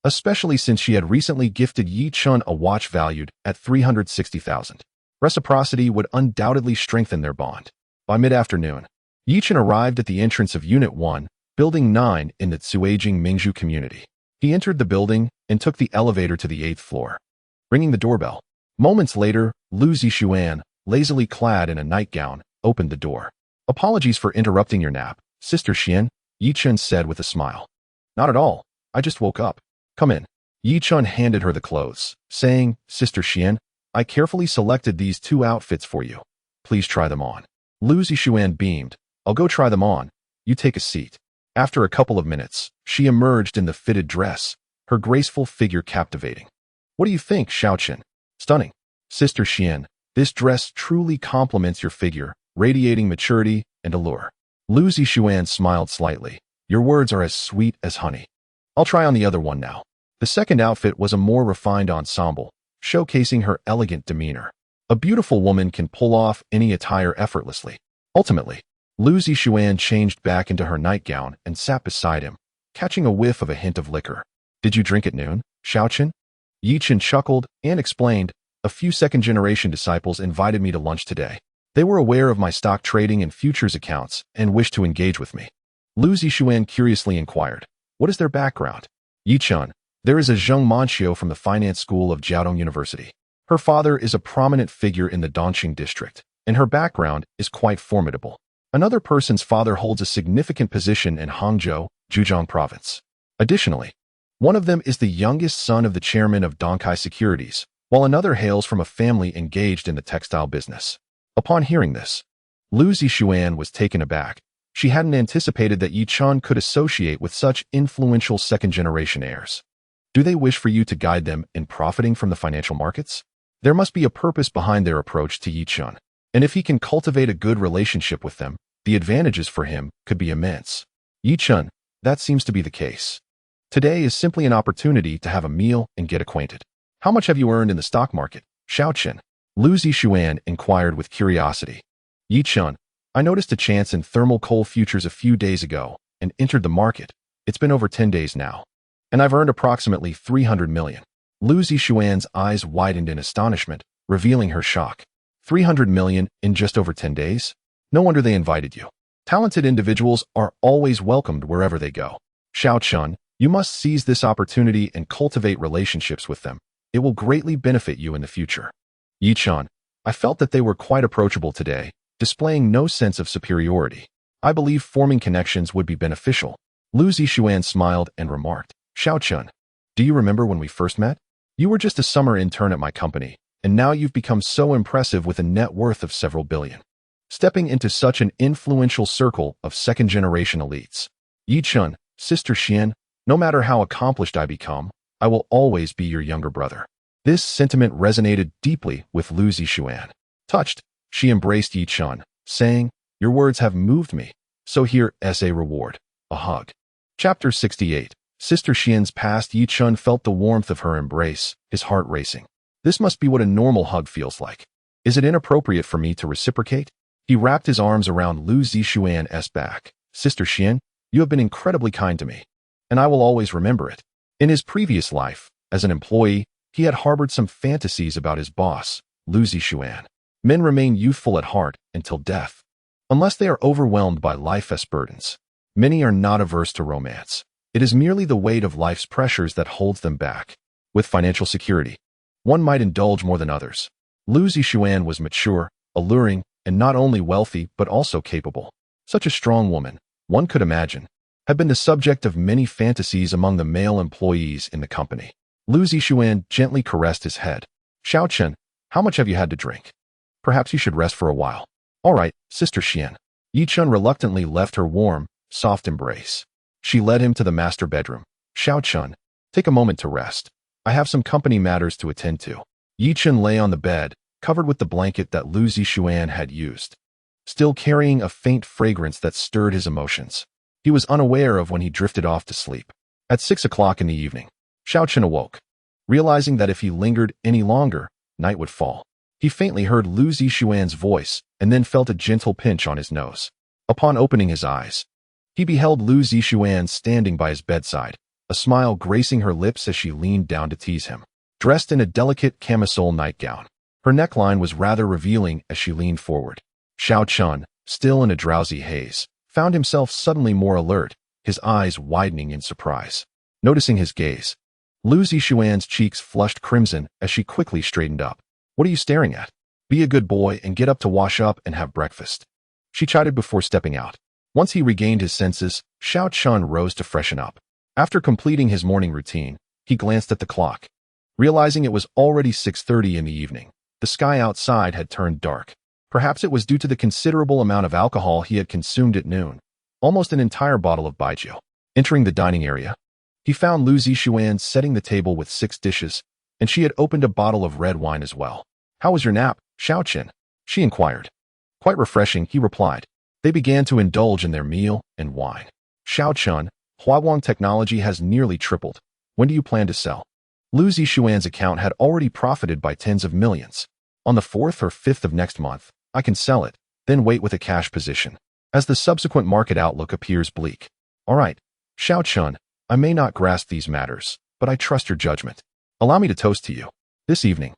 especially since she had recently gifted Yi Chun a watch valued at 360,000. Reciprocity would undoubtedly strengthen their bond. By mid-afternoon, Yi Chun arrived at the entrance of Unit 1, Building 9 in the Cuijing Mingzhu community. He entered the building and took the elevator to the 8th floor, ringing the doorbell. Moments later, Lu Zixuan, lazily clad in a nightgown, opened the door. "Apologies for interrupting your nap, Sister Xian," Yi Chun said with a smile. "Not at all. I just woke up. Come in." Yi Chun handed her the clothes, saying, "Sister Xian, I carefully selected these 2 outfits for you. Please try them on." Lu Zixuan beamed. "I'll go try them on. You take a seat." After a couple of minutes, she emerged in the fitted dress, her graceful figure captivating. "What do you think, Xiaoqin?" "Stunning. Sister Xian, this dress truly complements your figure, radiating maturity and allure." Lu Zixuan smiled slightly. "Your words are as sweet as honey. I'll try on the other one now." The second outfit was a more refined ensemble, showcasing her elegant demeanor. A beautiful woman can pull off any attire effortlessly. Ultimately, Lu Zixuan changed back into her nightgown and sat beside him, catching a whiff of a hint of liquor. "Did you drink at noon, Xiaoqin?" Yi Chun chuckled and explained, "A few second-generation disciples invited me to lunch today. They were aware of my stock trading and futures accounts and wished to engage with me." Lu Zixuan curiously inquired, "What is their background?" "Yi Chun, there is a Zheng Manchio from the finance school of Jiaotong University. Her father is a prominent figure in the Dongqing district, and her background is quite formidable. Another person's father holds a significant position in Hangzhou, Zhejiang Province. Additionally, one of them is the youngest son of the chairman of Donkai Securities, while another hails from a family engaged in the textile business. Upon hearing this, Lu Zixuan was taken aback. She hadn't anticipated that Yi Chun could associate with such influential second-generation heirs. Do they wish for you to guide them in profiting from the financial markets? There must be a purpose behind their approach to Yi Chun, and if he can cultivate a good relationship with them, the advantages for him could be immense. Yi Chun, that seems to be the case. Today is simply an opportunity to have a meal and get acquainted. How much have you earned in the stock market, Xiaochen? Lu Zixuan inquired with curiosity. Yi Chun, I noticed a chance in thermal coal futures a few days ago and entered the market. It's been over 10 days now, and I've earned approximately 300 million. Lu Zixuan's eyes widened in astonishment, revealing her shock. 300 million in just over 10 days? No wonder they invited you. Talented individuals are always welcomed wherever they go. Xiaochen, you must seize this opportunity and cultivate relationships with them. It will greatly benefit you in the future. Yi Chun, I felt that they were quite approachable today, displaying no sense of superiority. I believe forming connections would be beneficial. Lu Zixuan smiled and remarked, Xiaochen, do you remember when we first met? You were just a summer intern at my company, and now you've become so impressive with a net worth of several billion. Stepping into such an influential circle of second-generation elites. Yi Chun, Sister Xian, no matter how accomplished I become, I will always be your younger brother. This sentiment resonated deeply with Lu Zixuan. Touched, she embraced Yi Chun, saying, your words have moved me, so here is a reward, a hug. Chapter 68. Sister Xian's past. Yi Chun felt the warmth of her embrace, his heart racing. This must be what a normal hug feels like. Is it inappropriate for me to reciprocate? He wrapped his arms around Lu Zixuan's back. Sister Xian, you have been incredibly kind to me, and I will always remember it. In his previous life, as an employee, he had harbored some fantasies about his boss, Lu Zixuan. Men remain youthful at heart until death. Unless they are overwhelmed by life's burdens, many are not averse to romance. It is merely the weight of life's pressures that holds them back. With financial security, one might indulge more than others. Lu Zixuan was mature, alluring, and not only wealthy but also capable. Such a strong woman, one could imagine, had been the subject of many fantasies among the male employees in the company. Lu Zixuan gently caressed his head. Xiaochen, how much have you had to drink? Perhaps you should rest for a while. All right, Sister Xian. Yi Chun reluctantly left her warm, soft embrace. She led him to the master bedroom. Xiaochen, take a moment to rest. I have some company matters to attend to. Yi Chun lay on the bed, covered with the blanket that Lu Zixuan had used, still carrying a faint fragrance that stirred his emotions. He was unaware of when he drifted off to sleep. At 6 o'clock in the evening, Xiaochen awoke, realizing that if he lingered any longer, night would fall. He faintly heard Lu Zixuan's voice and then felt a gentle pinch on his nose. Upon opening his eyes, he beheld Lu Zixuan standing by his bedside, a smile gracing her lips as she leaned down to tease him. Dressed in a delicate camisole nightgown, her neckline was rather revealing as she leaned forward. Xiaochen, still in a drowsy haze, found himself suddenly more alert, his eyes widening in surprise. Noticing his gaze, Lu Zixuan's cheeks flushed crimson as she quickly straightened up. What are you staring at? Be a good boy and get up to wash up and have breakfast, she chided before stepping out. Once he regained his senses, Xiaochen rose to freshen up. After completing his morning routine, he glanced at the clock. Realizing it was already 6:30 in the evening, the sky outside had turned dark. Perhaps it was due to the considerable amount of alcohol he had consumed at noon, almost an entire bottle of baijiu. Entering the dining area, he found Lu Zixuan setting the table with 6 dishes, and she had opened a bottle of red wine as well. How was your nap, Xiaochen? She inquired. Quite refreshing, he replied. They began to indulge in their meal and wine. Xiaochen, Huawang technology has nearly tripled. When do you plan to sell? Lu Zixuan's account had already profited by tens of millions. On the 4th or 5th of next month, I can sell it, then wait with a cash position, as the subsequent market outlook appears bleak. All right, Xiaochen, I may not grasp these matters, but I trust your judgment. Allow me to toast to you. This evening,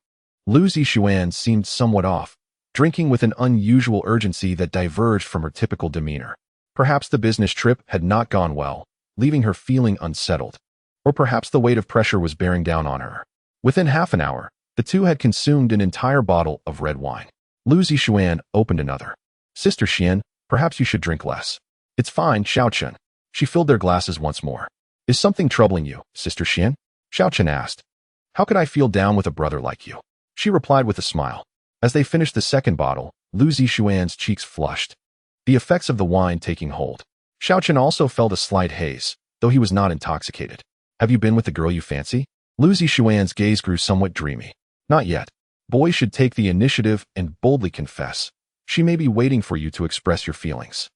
Lu Zixuan seemed somewhat off, drinking with an unusual urgency that diverged from her typical demeanor. Perhaps the business trip had not gone well, leaving her feeling unsettled. Or perhaps the weight of pressure was bearing down on her. Within half an hour, the two had consumed an entire bottle of red wine. Lu Zixuan opened another. Sister Xian, perhaps you should drink less. It's fine, Xiaochen. She filled their glasses once more. Is something troubling you, Sister Xian? Xiaochen asked. How could I feel down with a brother like you? She replied with a smile. As they finished the second bottle, Lu Zixuan's cheeks flushed, the effects of the wine taking hold. Xiaochen also felt a slight haze, though he was not intoxicated. Have you been with the girl you fancy? Lu Zixuan's gaze grew somewhat dreamy. Not yet. Boys should take the initiative and boldly confess. She may be waiting for you to express your feelings.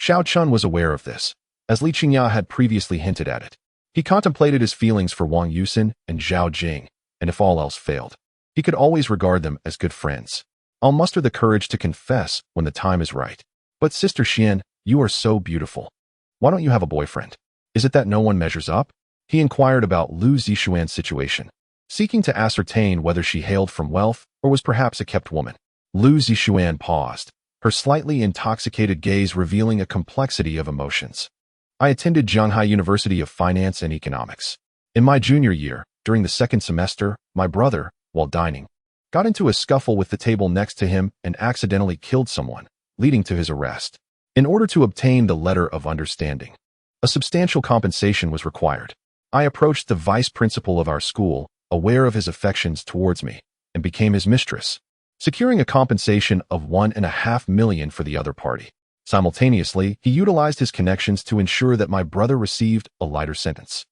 Xiao Chun was aware of this, as Li Qingya had previously hinted at it. He contemplated his feelings for Wang Yusin and Zhao Jing, and if all else failed, he could always regard them as good friends. I'll muster the courage to confess when the time is right. But Sister Xian, you are so beautiful. Why don't you have a boyfriend? Is it that no one measures up? He inquired about Lu Zixuan's situation, seeking to ascertain whether she hailed from wealth or was perhaps a kept woman. Lu Zixuan paused, her slightly intoxicated gaze revealing a complexity of emotions. I attended Shanghai University of Finance and Economics. In my junior year, during the second semester, my brother, while dining, got into a scuffle with the table next to him and accidentally killed someone, leading to his arrest. In order to obtain the letter of understanding, a substantial compensation was required. I approached the vice principal of our school, aware of his affections towards me, and became his mistress, securing a compensation of 1.5 million for the other party. Simultaneously, he utilized his connections to ensure that my brother received a lighter sentence.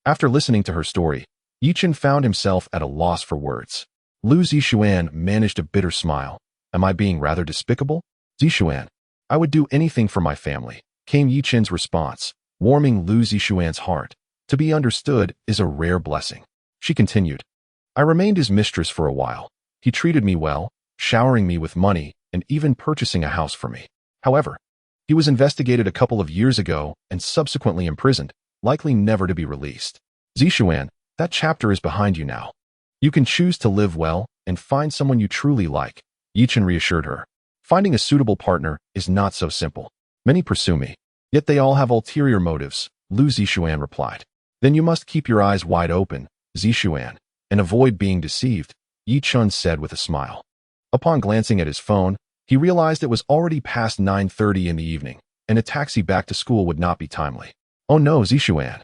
After listening to her story, Yichen found himself at a loss for words. Lu Zixuan managed a bitter smile. Am I being rather despicable? Zixuan, I would do anything for my family, came Yichen's response, warming Lu Zixuan's heart. To be understood is a rare blessing. She continued. I remained his mistress for a while. He treated me well, showering me with money and even purchasing a house for me. However, he was investigated a couple of years ago and subsequently imprisoned, likely never to be released. Zixuan, that chapter is behind you now. You can choose to live well and find someone you truly like, Yichen reassured her. Finding a suitable partner is not so simple. Many pursue me, yet they all have ulterior motives, Lu Zixuan replied. Then you must keep your eyes wide open, Zixuan, and avoid being deceived, Yi Chun said with a smile. Upon glancing at his phone, he realized it was already past 9:30 in the evening, and a taxi back to school would not be timely. Oh no, Zixuan.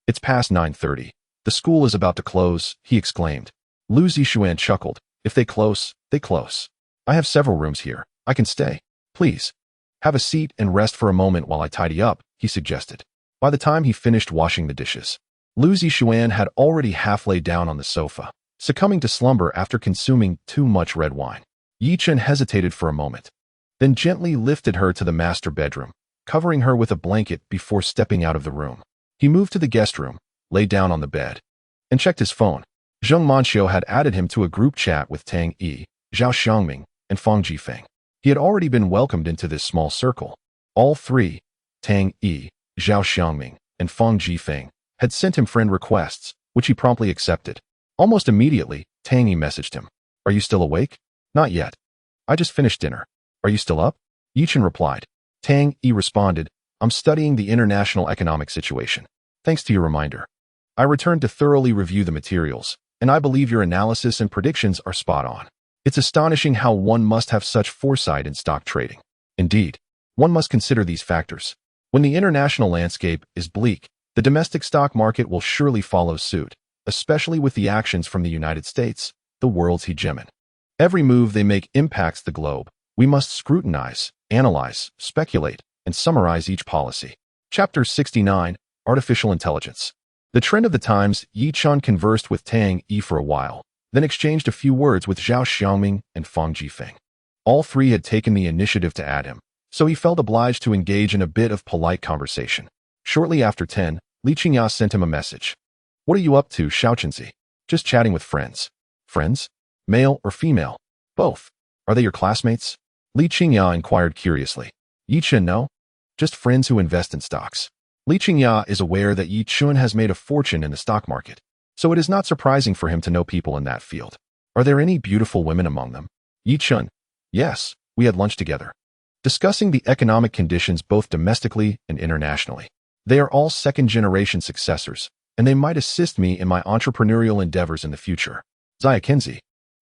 It's past 9:30. The school is about to close, he exclaimed. Lu Zixuan chuckled. If they close, they close. I have several rooms here. I can stay. Please. Have a seat and rest for a moment while I tidy up, he suggested. By the time he finished washing the dishes, Lu Zixuan had already half laid down on the sofa, succumbing to slumber after consuming too much red wine. Yichen hesitated for a moment, then gently lifted her to the master bedroom, covering her with a blanket before stepping out of the room. He moved to the guest room, lay down on the bed, and checked his phone. Zheng Manxiu had added him to a group chat with Tang Yi, Zhao Xiangming, and Fang Jifeng. He had already been welcomed into this small circle. All three, Tang Yi, Zhao Xiangming, and Fang Jifeng, had sent him friend requests, which he promptly accepted. Almost immediately, Tang Yi messaged him. Are you still awake? Not yet. I just finished dinner. Are you still up? Yichen replied. Tang Yi responded, I'm studying the international economic situation. Thanks to your reminder. I returned to thoroughly review the materials, and I believe your analysis and predictions are spot on. It's astonishing how one must have such foresight in stock trading. Indeed, one must consider these factors. When the international landscape is bleak, the domestic stock market will surely follow suit, especially with the actions from the United States, the world's hegemon. Every move they make impacts the globe. We must scrutinize, analyze, speculate, and summarize each policy. Chapter 69, Artificial Intelligence. The trend of the times, Yi Chun conversed with Tang Yi for a while, then exchanged a few words with Zhao Xiangming and Fang Jifeng. All three had taken the initiative to add him, so he felt obliged to engage in a bit of polite conversation. Shortly after 10, Li Qingya sent him a message. What are you up to, Xiaochenzi? Just chatting with friends. Friends? Male or female? Both. Are they your classmates? Li Qingya inquired curiously. Yi Chun no? Just friends who invest in stocks. Li Qingya is aware that Yi Chun has made a fortune in the stock market, so it is not surprising for him to know people in that field. Are there any beautiful women among them? Yi Chun. Yes, we had lunch together, discussing the economic conditions both domestically and internationally. They are all second-generation successors, and they might assist me in my entrepreneurial endeavors in the future. Xiaokenzi.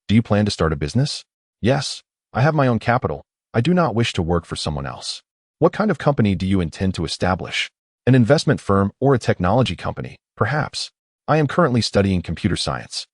Do you plan to start a business? Yes, I have my own capital. I do not wish to work for someone else. What kind of company do you intend to establish? An investment firm or a technology company, perhaps. I am currently studying computer science,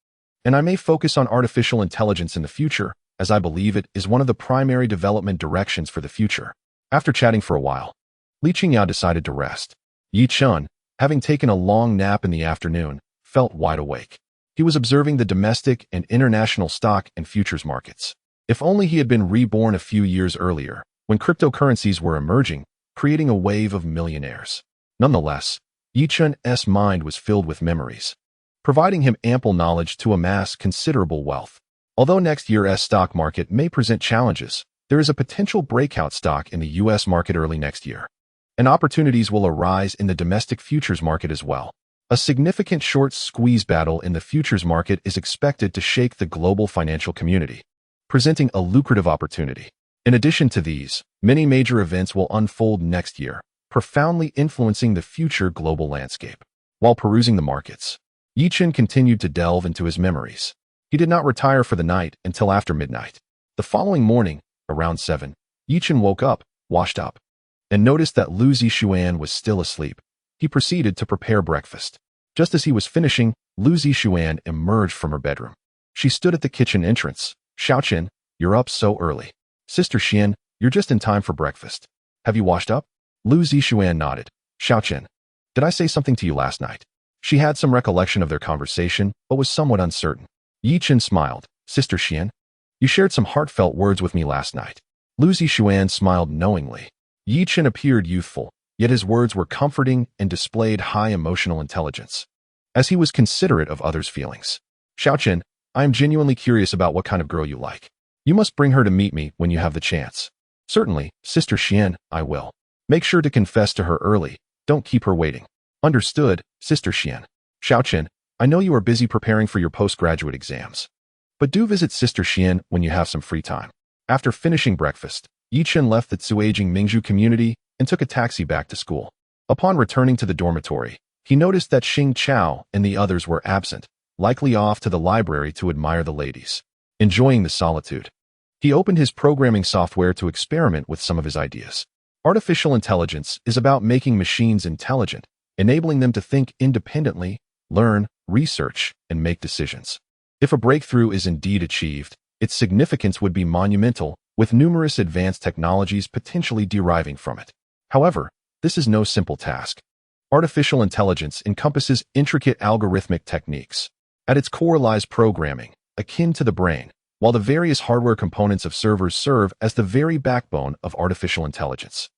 and I may focus on artificial intelligence in the future, as I believe it is one of the primary development directions for the future. After chatting for a while, Li Qingyao decided to rest. Yi Chun, having taken a long nap in the afternoon, felt wide awake. He was observing the domestic and international stock and futures markets. If only he had been reborn a few years earlier, when cryptocurrencies were emerging, creating a wave of millionaires. Nonetheless, Yi Chun's mind was filled with memories, providing him ample knowledge to amass considerable wealth. Although next year's stock market may present challenges, there is a potential breakout stock in the U.S. market early next year, and opportunities will arise in the domestic futures market as well. A significant short squeeze battle in the futures market is expected to shake the global financial community, presenting a lucrative opportunity. In addition to these, many major events will unfold next year, profoundly influencing the future global landscape. While perusing the markets, Yi Chun continued to delve into his memories. He did not retire for the night until after midnight. The following morning, around 7, Yi Chun woke up, washed up, and noticed that Lu Zixuan was still asleep. He proceeded to prepare breakfast. Just as he was finishing, Lu Zixuan emerged from her bedroom. She stood at the kitchen entrance. "Xiaoqin, you're up so early." "Sister Xian, you're just in time for breakfast. Have you washed up?" Lu Zixuan nodded. "Xiaoqin, did I say something to you last night?" She had some recollection of their conversation, but was somewhat uncertain. Yi Chun smiled. "Sister Xian, you shared some heartfelt words with me last night." Lu Zixuan smiled knowingly. Yi Chun appeared youthful, yet his words were comforting and displayed high emotional intelligence, as he was considerate of others' feelings. "Xiaoqin, I am genuinely curious about what kind of girl you like. You must bring her to meet me when you have the chance." "Certainly, Sister Xian, I will. Make sure to confess to her early. Don't keep her waiting." "Understood, Sister Xian." "Xiaoqin, I know you are busy preparing for your postgraduate exams, but do visit Sister Xian when you have some free time." After finishing breakfast, Yi Chun left the Cuijing Mingzhu community and took a taxi back to school. Upon returning to the dormitory, he noticed that Xing Chao and the others were absent, likely off to the library to admire the ladies. Enjoying the solitude, he opened his programming software to experiment with some of his ideas. Artificial intelligence is about making machines intelligent, enabling them to think independently, learn, research, and make decisions. If a breakthrough is indeed achieved, its significance would be monumental, with numerous advanced technologies potentially deriving from it. However, this is no simple task. Artificial intelligence encompasses intricate algorithmic techniques. At its core lies programming, akin to the brain, while the various hardware components of servers serve as the very backbone of artificial intelligence.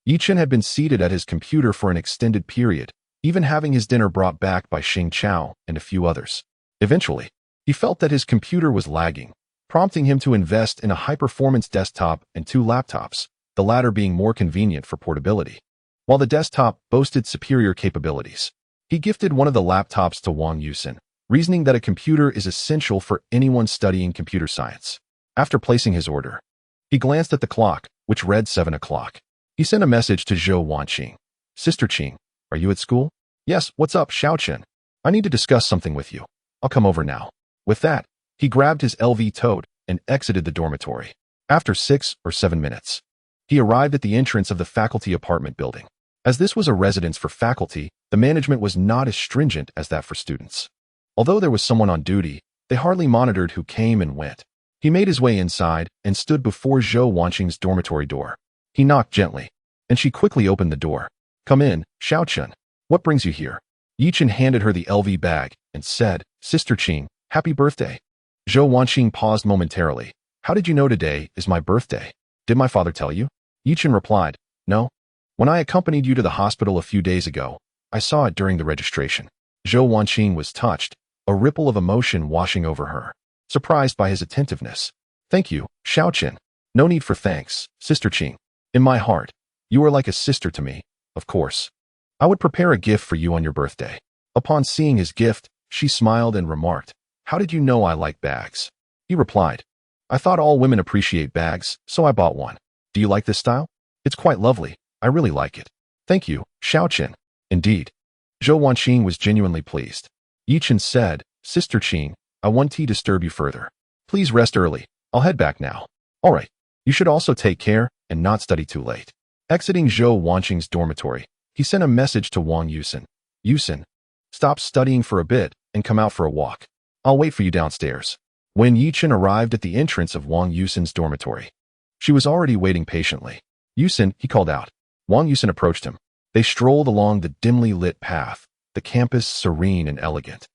Yi Chun had been seated at his computer for an extended period, even having his dinner brought back by Xing Chao and a few others. Eventually, he felt that his computer was lagging, prompting him to invest in a high-performance desktop and 2 laptops, the latter being more convenient for portability. While the desktop boasted superior capabilities, he gifted one of the laptops to Wang Yusin, reasoning that a computer is essential for anyone studying computer science. After placing his order, he glanced at the clock, which read 7 o'clock. He sent a message to Zhou Wanqing. "Sister Qing, are you at school?" "Yes, what's up, Xiaoqin? I need to discuss something with you. I'll come over now." With that, he grabbed his LV tote and exited the dormitory. After 6 or 7 minutes, he arrived at the entrance of the faculty apartment building. As this was a residence for faculty, the management was not as stringent as that for students. Although there was someone on duty, they hardly monitored who came and went. He made his way inside and stood before Zhou Wanqing's dormitory door. He knocked gently, and she quickly opened the door. "Come in, Xiaoqin. What brings you here?" Yi Chun handed her the LV bag and said, "Sister Qing, happy birthday." Zhou Wanqing paused momentarily. "How did you know today is my birthday? Did my father tell you?" Yi Chun replied, "No. When I accompanied you to the hospital a few days ago, I saw it during the registration." Zhou Wanqing was touched, a ripple of emotion washing over her, surprised by his attentiveness. "Thank you, Xiaoqin." "No need for thanks, Sister Qing. In my heart, you are like a sister to me, of course. I would prepare a gift for you on your birthday." Upon seeing his gift, she smiled and remarked, "How did you know I like bags?" He replied, "I thought all women appreciate bags, so I bought one. Do you like this style? It's quite lovely. I really like it." "Thank you, Xiaoqin." Indeed, Zhou Wanqing was genuinely pleased. Yi Chun said, "Sister Qing, I won't disturb you further. Please rest early. I'll head back now." "All right. You should also take care and not study too late." Exiting Zhou Wanqing's dormitory, he sent a message to Wang Yusin. "Yusin, stop studying for a bit and come out for a walk. I'll wait for you downstairs." When Yichen arrived at the entrance of Wang Yusin's dormitory, she was already waiting patiently. "Yusin," he called out. Wang Yusin approached him. They strolled along the dimly lit path, the campus serene and elegant,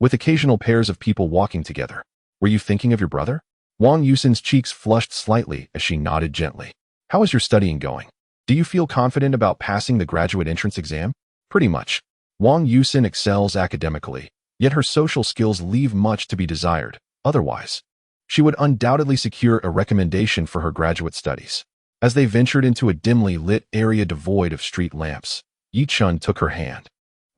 with occasional pairs of people walking together. "Were you thinking of your brother?" Wang Yusin's cheeks flushed slightly as she nodded gently. "How is your studying going? Do you feel confident about passing the graduate entrance exam?" "Pretty much." Wang Yusin excels academically, yet her social skills leave much to be desired. Otherwise, she would undoubtedly secure a recommendation for her graduate studies. As they ventured into a dimly lit area devoid of street lamps, Yi Chun took her hand.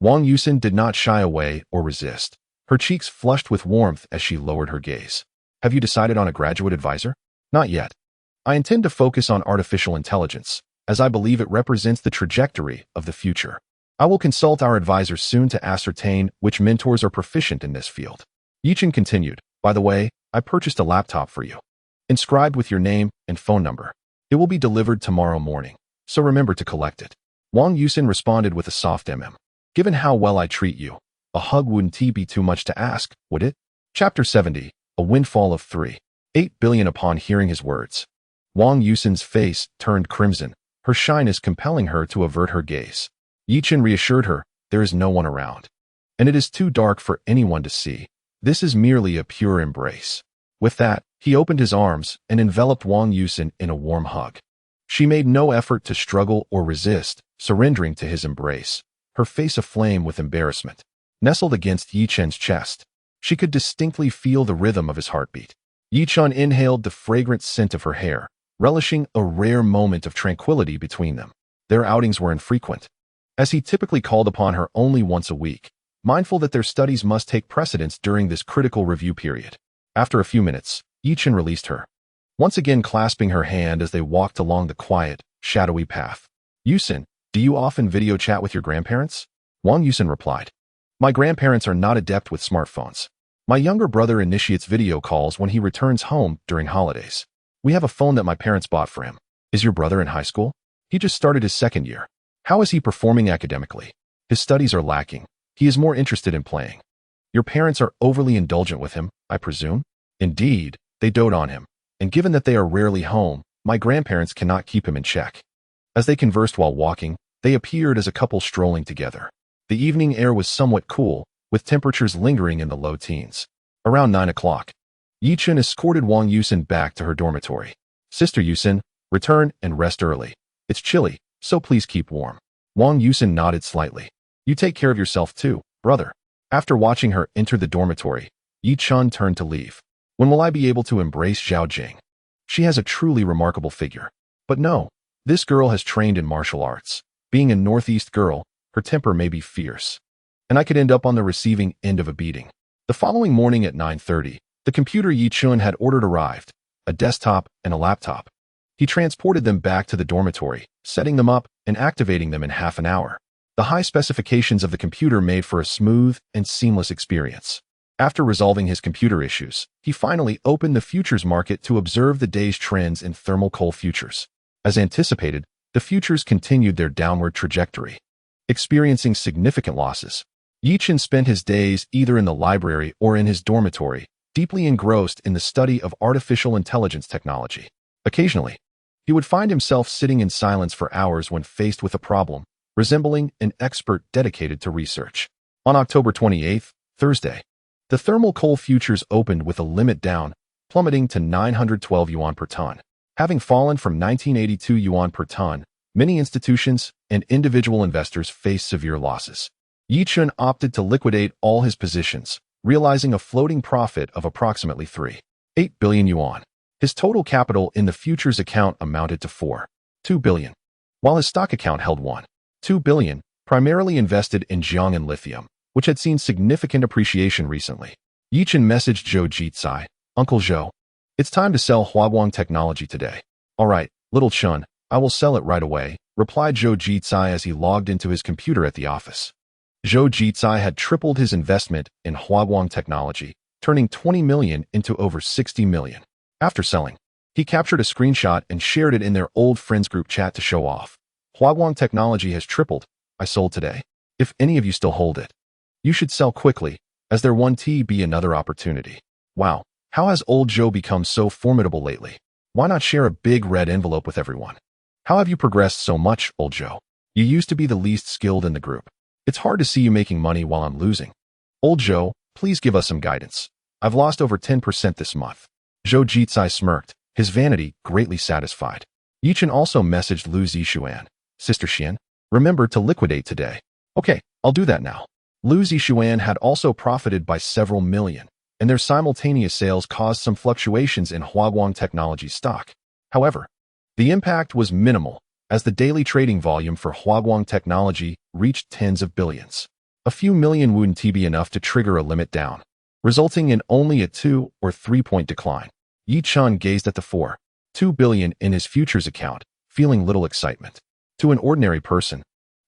Wang Yusin did not shy away or resist. Her cheeks flushed with warmth as she lowered her gaze. "Have you decided on a graduate advisor?" "Not yet. I intend to focus on artificial intelligence, as I believe it represents the trajectory of the future. I will consult our advisors soon to ascertain which mentors are proficient in this field." Yichen continued, "By the way, I purchased a laptop for you, inscribed with your name and phone number. It will be delivered tomorrow morning, so remember to collect it." Wang Yusin responded with a soft "Given how well I treat you, a hug wouldn't be too much to ask, would it?" Chapter 70, A Windfall of 3.8 billion. Upon hearing his words, Wang Yusin's face turned crimson, her shyness compelling her to avert her gaze. Yichen reassured her, "There is no one around, and it is too dark for anyone to see. This is merely a pure embrace." With that, he opened his arms and enveloped Wang Yusin in a warm hug. She made no effort to struggle or resist, surrendering to his embrace, her face aflame with embarrassment. Nestled against Yichen's chest, she could distinctly feel the rhythm of his heartbeat. Yichen inhaled the fragrant scent of her hair, relishing a rare moment of tranquility between them. Their outings were infrequent, as he typically called upon her only once a week, mindful that their studies must take precedence during this critical review period. After a few minutes, Yichen released her, once again clasping her hand as they walked along the quiet, shadowy path. "Yusin, do you often video chat with your grandparents?" Wang Yusin replied. "My grandparents are not adept with smartphones. My younger brother initiates video calls when he returns home during holidays. We have a phone that my parents bought for him." "Is your brother in high school?" "He just started his second year." "How is he performing academically?" "His studies are lacking. He is more interested in playing." "Your parents are overly indulgent with him, I presume?" "Indeed, they dote on him, and given that they are rarely home, my grandparents cannot keep him in check." As they conversed while walking, they appeared as a couple strolling together. The evening air was somewhat cool, with temperatures lingering in the low teens. Around 9 o'clock, Yichen escorted Wang Yusin back to her dormitory. "Sister Yusin, return and rest early. It's chilly, so please keep warm." Wang Yusin nodded slightly. "You take care of yourself too, brother." After watching her enter the dormitory, Yichen turned to leave. "When will I be able to embrace Zhao Jing? She has a truly remarkable figure." But no, this girl has trained in martial arts. Being a Northeast girl, her temper may be fierce, and I could end up on the receiving end of a beating. The following morning at 9:30, the computer Yichen had ordered arrived, a desktop and a laptop. He transported them back to the dormitory, setting them up and activating them in half an hour. The high specifications of the computer made for a smooth and seamless experience. After resolving his computer issues, he finally opened the futures market to observe the day's trends in thermal coal futures. As anticipated, the futures continued their downward trajectory, experiencing significant losses. Yichen spent his days either in the library or in his dormitory, deeply engrossed in the study of artificial intelligence technology. Occasionally, he would find himself sitting in silence for hours when faced with a problem, resembling an expert dedicated to research. On October 28th, Thursday, the thermal coal futures opened with a limit down, plummeting to 912 yuan per ton. Having fallen from 1982 yuan per ton, many institutions and individual investors faced severe losses. Yichen opted to liquidate all his positions, realizing a floating profit of approximately 3.8 billion yuan. His total capital in the futures account amounted to 4.2 billion, while his stock account held 1.2 billion, primarily invested in Jiangnan lithium, which had seen significant appreciation recently. Yichen messaged Zhou Jitsai, "Uncle Zhou, it's time to sell Huawang technology today." "All right, little Chun, I will sell it right away," replied Zhou Jitsai as he logged into his computer at the office. Zhou Jitsai had tripled his investment in Huawang technology, turning 20 million into over 60 million. After selling, he captured a screenshot and shared it in their old friends group chat to show off. "Huawang technology has tripled. I sold today. If any of you still hold it, you should sell quickly, as there won't be another opportunity." Wow, How has old Joe become so formidable lately? Why not share a big red envelope with everyone? How have you progressed so much, old Joe? You used to be the least skilled in the group. It's hard to see you making money while I'm losing. Old Joe, please give us some guidance. I've lost over 10% this month. Zhou Jitsai smirked, his vanity greatly satisfied. Yichen also messaged Lu Zixuan. Sister Xian, remember to liquidate today. Okay, I'll do that now. Lu Zixuan had also profited by several million, and their simultaneous sales caused some fluctuations in Huaguang Technology's stock. However, the impact was minimal, as the daily trading volume for Huaguang Technology reached tens of billions. A few million wouldn't be enough to trigger a limit down, resulting in only a 2 or 3 point decline. Yi Chun gazed at the 4.2 billion in his futures account, feeling little excitement. To an ordinary person,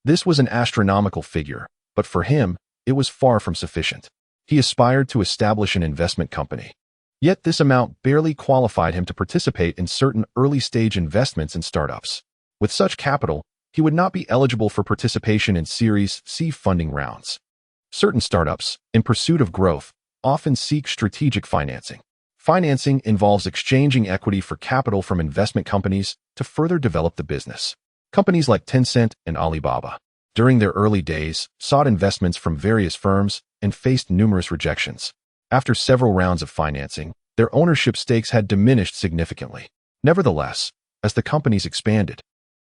this was an astronomical figure, but for him, it was far from sufficient. He aspired to establish an investment company. Yet this amount barely qualified him to participate in certain early-stage investments in startups. With such capital, he would not be eligible for participation in Series C funding rounds. Certain startups, in pursuit of growth, often seek strategic financing. Financing involves exchanging equity for capital from investment companies to further develop the business. Companies like Tencent and Alibaba, during their early days, sought investments from various firms and faced numerous rejections. After several rounds of financing, their ownership stakes had diminished significantly. Nevertheless, as the companies expanded,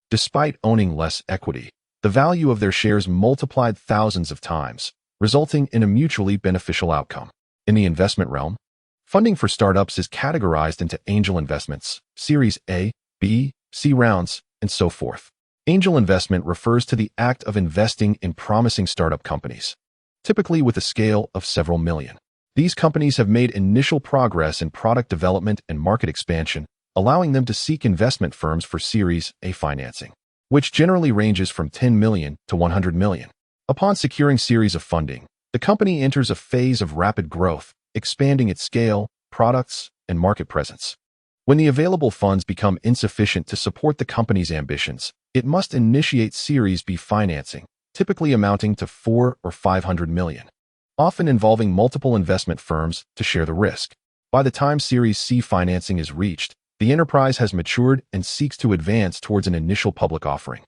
despite owning less equity, the value of their shares multiplied thousands of times, resulting in a mutually beneficial outcome. In the investment realm, funding for startups is categorized into angel investments, Series A, B, C rounds, and so forth. Angel investment refers to the act of investing in promising startup companies, typically with a scale of several million. These companies have made initial progress in product development and market expansion, allowing them to seek investment firms for Series A financing, which generally ranges from 10 million to 100 million. Upon securing series of funding, the company enters a phase of rapid growth, expanding its scale, products, and market presence. When the available funds become insufficient to support the company's ambitions, it must initiate Series B financing, typically amounting to 4 or 500 million, often involving multiple investment firms to share the risk. By the time Series C financing is reached, the enterprise has matured and seeks to advance towards an initial public offering,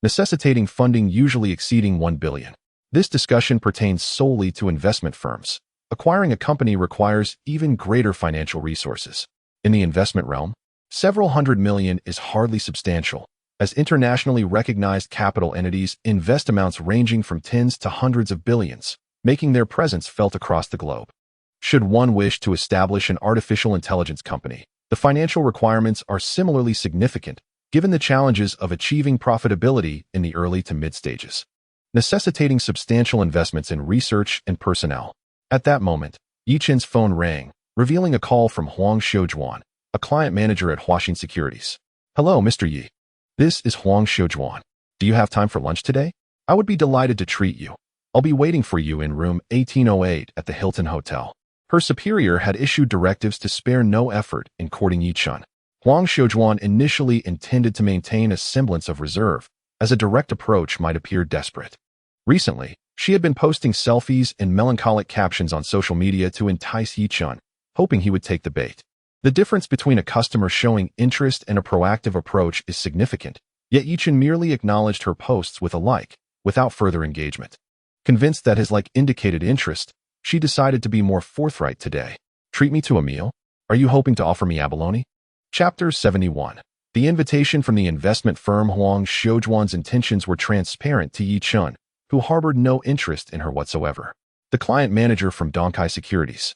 necessitating funding usually exceeding 1 billion. This discussion pertains solely to investment firms. Acquiring a company requires even greater financial resources. In the investment realm, several hundred million is hardly substantial, as internationally recognized capital entities invest amounts ranging from tens to hundreds of billions, making their presence felt across the globe. Should one wish to establish an artificial intelligence company, the financial requirements are similarly significant, given the challenges of achieving profitability in the early to mid stages, necessitating substantial investments in research and personnel. At that moment, Yichen's phone rang, revealing a call from Huang Xiujuan, a client manager at Huaxin Securities. Hello, Mr. Yi. This is Huang Xiujuan. Do you have time for lunch today? I would be delighted to treat you. I'll be waiting for you in room 1808 at the Hilton Hotel. Her superior had issued directives to spare no effort in courting Yichun. Huang Xiujuan initially intended to maintain a semblance of reserve, as a direct approach might appear desperate. Recently, she had been posting selfies and melancholic captions on social media to entice Yichun, hoping he would take the bait. The difference between a customer showing interest and a proactive approach is significant, yet Yichun merely acknowledged her posts with a like, without further engagement. Convinced that his like indicated interest, she decided to be more forthright today. Treat me to a meal? Are you hoping to offer me abalone? Chapter 71. The invitation from the investment firm Huang Xiujuan's intentions were transparent to Yichun, who harbored no interest in her whatsoever. The client manager from Dongkai Securities,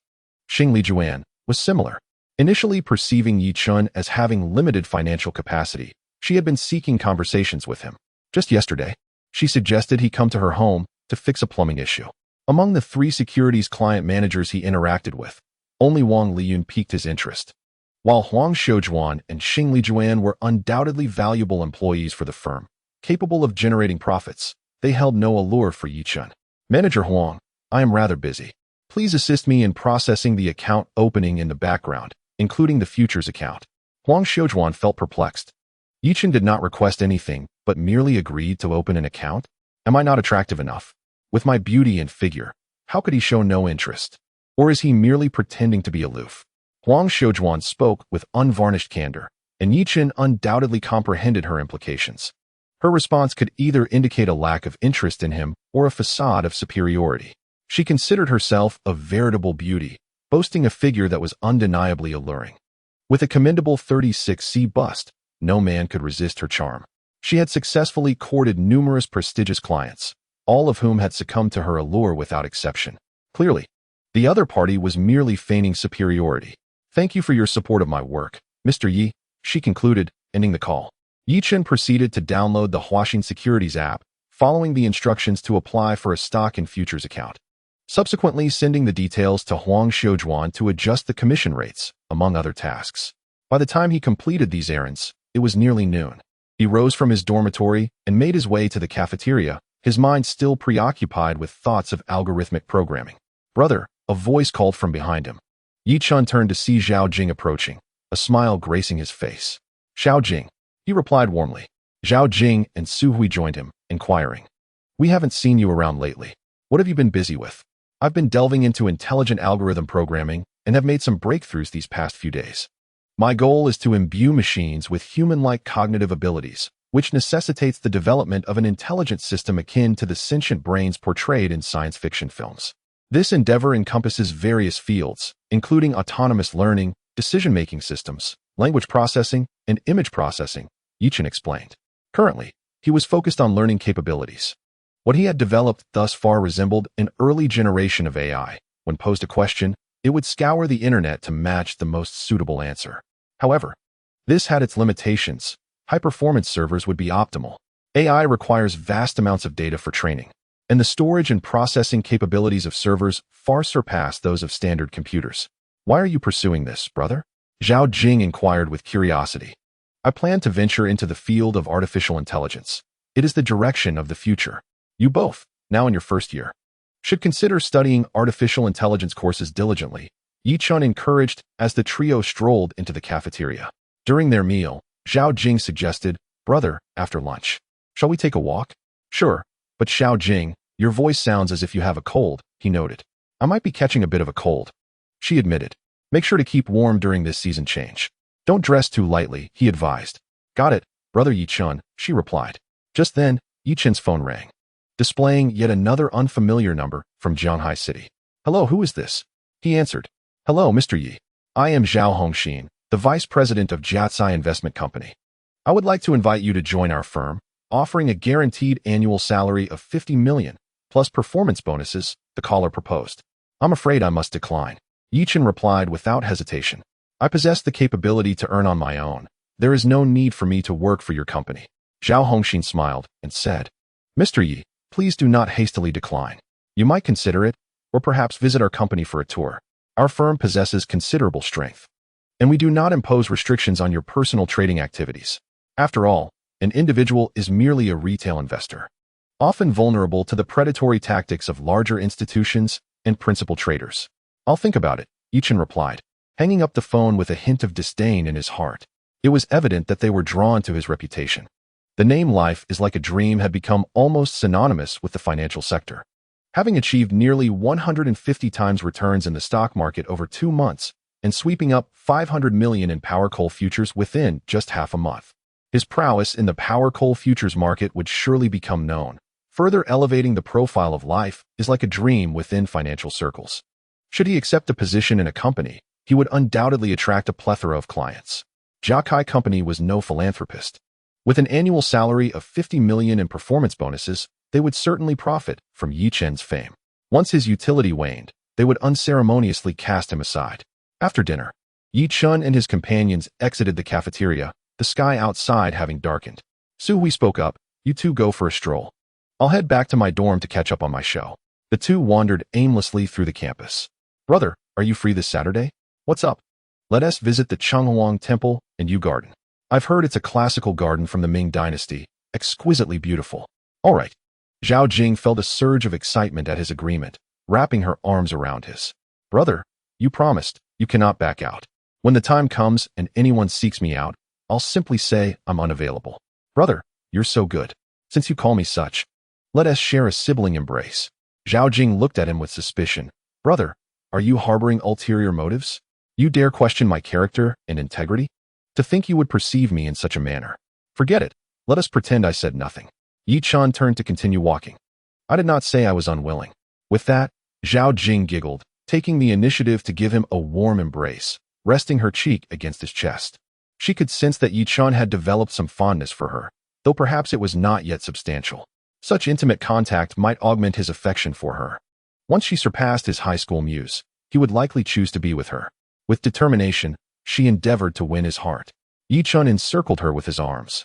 Xing Lijuan, was similar. Initially perceiving Yichun as having limited financial capacity, she had been seeking conversations with him. Just yesterday, she suggested he come to her home to fix a plumbing issue. Among the 3 securities client managers he interacted with, only Wang Liyun piqued his interest. While Huang Xiujuan and Xing Lijuan were undoubtedly valuable employees for the firm, capable of generating profits, they held no allure for Yichun. Manager Huang, I am rather busy. Please assist me in processing the account opening in the background, including the futures account. Huang Xiujuan felt perplexed. Yichun did not request anything, but merely agreed to open an account? Am I not attractive enough? With my beauty and figure, how could he show no interest? Or is he merely pretending to be aloof? Huang Xiujuan spoke with unvarnished candor, and Yi Chen undoubtedly comprehended her implications. Her response could either indicate a lack of interest in him or a facade of superiority. She considered herself a veritable beauty, boasting a figure that was undeniably alluring. With a commendable 36C bust, no man could resist her charm. She had successfully courted numerous prestigious clients, all of whom had succumbed to her allure without exception. Clearly, the other party was merely feigning superiority. "Thank you for your support of my work, Mr. Yi," she concluded, ending the call. Yi Chen proceeded to download the Huaxin Securities app, following the instructions to apply for a stock and futures account, subsequently sending the details to Huang Xiujuan to adjust the commission rates, among other tasks. By the time he completed these errands, it was nearly noon. He rose from his dormitory and made his way to the cafeteria, his mind still preoccupied with thoughts of algorithmic programming. "Brother," a voice called from behind him. Yi Chen turned to see Zhao Jing approaching, a smile gracing his face. "Xiao Jing," he replied warmly. Zhao Jing and Su Hui joined him, inquiring, "We haven't seen you around lately. What have you been busy with?" "I've been delving into intelligent algorithm programming and have made some breakthroughs these past few days. My goal is to imbue machines with human-like cognitive abilities, which necessitates the development of an intelligent system akin to the sentient brains portrayed in science fiction films. This endeavor encompasses various fields, including autonomous learning, decision-making systems, language processing, and image processing," Yi Chen explained. Currently, he was focused on learning capabilities. What he had developed thus far resembled an early generation of AI. When posed a question, it would scour the internet to match the most suitable answer. However, this had its limitations. High-performance servers would be optimal. AI requires vast amounts of data for training, and the storage and processing capabilities of servers far surpass those of standard computers. "Why are you pursuing this, brother?" Zhao Jing inquired with curiosity. "I plan to venture into the field of artificial intelligence. It is the direction of the future. You both, now in your first year, should consider studying artificial intelligence courses diligently," Yi Chen encouraged as the trio strolled into the cafeteria. During their meal, Zhao Jing suggested, "Brother, after lunch, shall we take a walk?" "Sure, but Xiao Jing, your voice sounds as if you have a cold," he noted. "I might be catching a bit of a cold," she admitted. "Make sure to keep warm during this season change. Don't dress too lightly," he advised. "Got it, Brother Yi Chen," she replied. Just then, Yi Chen's phone rang, displaying yet another unfamiliar number from Zhanghai City. "Hello, who is this?" He answered. "Hello, Mr. Yi. I am Zhao Hongxin, the vice president of Jiatsai Investment Company. I would like to invite you to join our firm, offering a guaranteed annual salary of 50 million, plus performance bonuses," the caller proposed. "I'm afraid I must decline," Yi Chen replied without hesitation. "I possess the capability to earn on my own. There is no need for me to work for your company." Zhao Hongxin smiled and said, "Mr. Yi, please do not hastily decline. You might consider it, or perhaps visit our company for a tour. Our firm possesses considerable strength, and we do not impose restrictions on your personal trading activities. After all, an individual is merely a retail investor, often vulnerable to the predatory tactics of larger institutions and principal traders." "I'll think about it," Yi Chen replied, hanging up the phone with a hint of disdain in his heart. It was evident that they were drawn to his reputation. The name "Life is like a Dream" had become almost synonymous with the financial sector. Having achieved nearly 150 times returns in the stock market over 2 months and sweeping up 500 million in power coal futures within just half a month, his prowess in the power coal futures market would surely become known, further elevating the profile of Life is like a Dream within financial circles. Should he accept a position in a company, he would undoubtedly attract a plethora of clients. Jiakai Company was no philanthropist. With an annual salary of 50 million in performance bonuses, they would certainly profit from Yi Chen's fame. Once his utility waned, they would unceremoniously cast him aside. After dinner, Yi Chen and his companions exited the cafeteria, the sky outside having darkened. Su Hui spoke up, "You two go for a stroll. I'll head back to my dorm to catch up on my show." The two wandered aimlessly through the campus. "Brother, are you free this Saturday? What's up? Let us visit the Chenghuang Temple and Yu Garden. I've heard it's a classical garden from the Ming Dynasty, exquisitely beautiful." "All right." Zhao Jing felt a surge of excitement at his agreement, wrapping her arms around his. "Brother, you promised, you cannot back out. When the time comes and anyone seeks me out, I'll simply say I'm unavailable." "Brother, you're so good. Since you call me such, let us share a sibling embrace." Zhao Jing looked at him with suspicion. "Brother, are you harboring ulterior motives?" You dare question my character and integrity? To think you would perceive me in such a manner. Forget it. Let us pretend I said nothing. Yi Chun turned to continue walking. I did not say I was unwilling. With that, Zhao Jing giggled, taking the initiative to give him a warm embrace, resting her cheek against his chest. She could sense that Yi Chun had developed some fondness for her, though perhaps it was not yet substantial. Such intimate contact might augment his affection for her. Once she surpassed his high school muse, he would likely choose to be with her. With determination, she endeavored to win his heart. Yi Chun encircled her with his arms.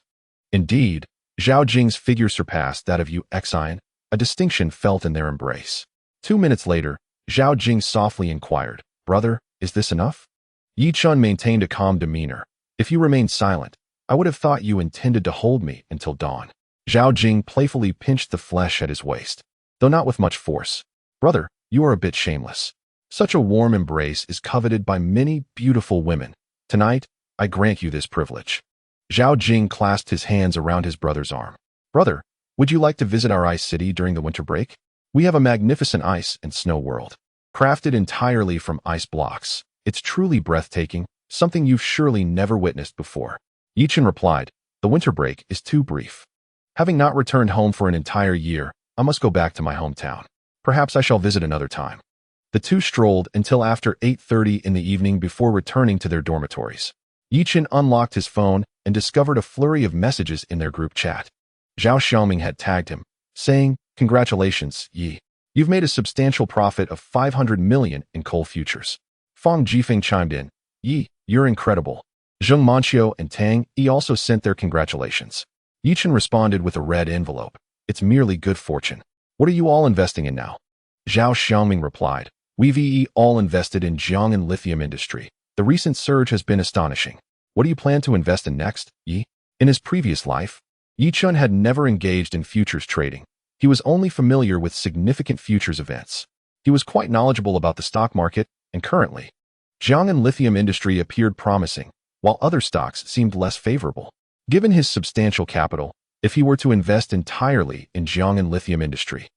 Indeed, Zhao Jing's figure surpassed that of Yu Xian, a distinction felt in their embrace. 2 minutes later, Zhao Jing softly inquired, "Brother, is this enough?" Yi Chun maintained a calm demeanor. "If you remained silent, I would have thought you intended to hold me until dawn." Zhao Jing playfully pinched the flesh at his waist, though not with much force. "Brother, you are a bit shameless. Such a warm embrace is coveted by many beautiful women. Tonight, I grant you this privilege." Zhao Jing clasped his hands around his brother's arm. "Brother, would you like to visit our ice city during the winter break? We have a magnificent ice and snow world, crafted entirely from ice blocks. It's truly breathtaking, something you've surely never witnessed before." Yi Chun replied, "The winter break is too brief. Having not returned home for an entire year, I must go back to my hometown. Perhaps I shall visit another time." The two strolled until after 8:30 in the evening before returning to their dormitories. Yi Chun unlocked his phone and discovered a flurry of messages in their group chat. Zhao Xiaoming had tagged him, saying, "Congratulations, Yi. You've made a substantial profit of 500 million in coal futures." Fang Jifeng chimed in, "Yi, you're incredible." Zheng Manqiu and Tang Yi also sent their congratulations. Yi Chun responded with a red envelope. "It's merely good fortune. What are you all investing in now?" Zhao Xiaoming replied, "We've all invested in Jiang'an lithium industry. The recent surge has been astonishing. What do you plan to invest in next, Yi?" In his previous life, Yi Chun had never engaged in futures trading. He was only familiar with significant futures events. He was quite knowledgeable about the stock market, and currently, Jiang'an lithium industry appeared promising, while other stocks seemed less favorable. Given his substantial capital, if he were to invest entirely in Jiang'an lithium industry,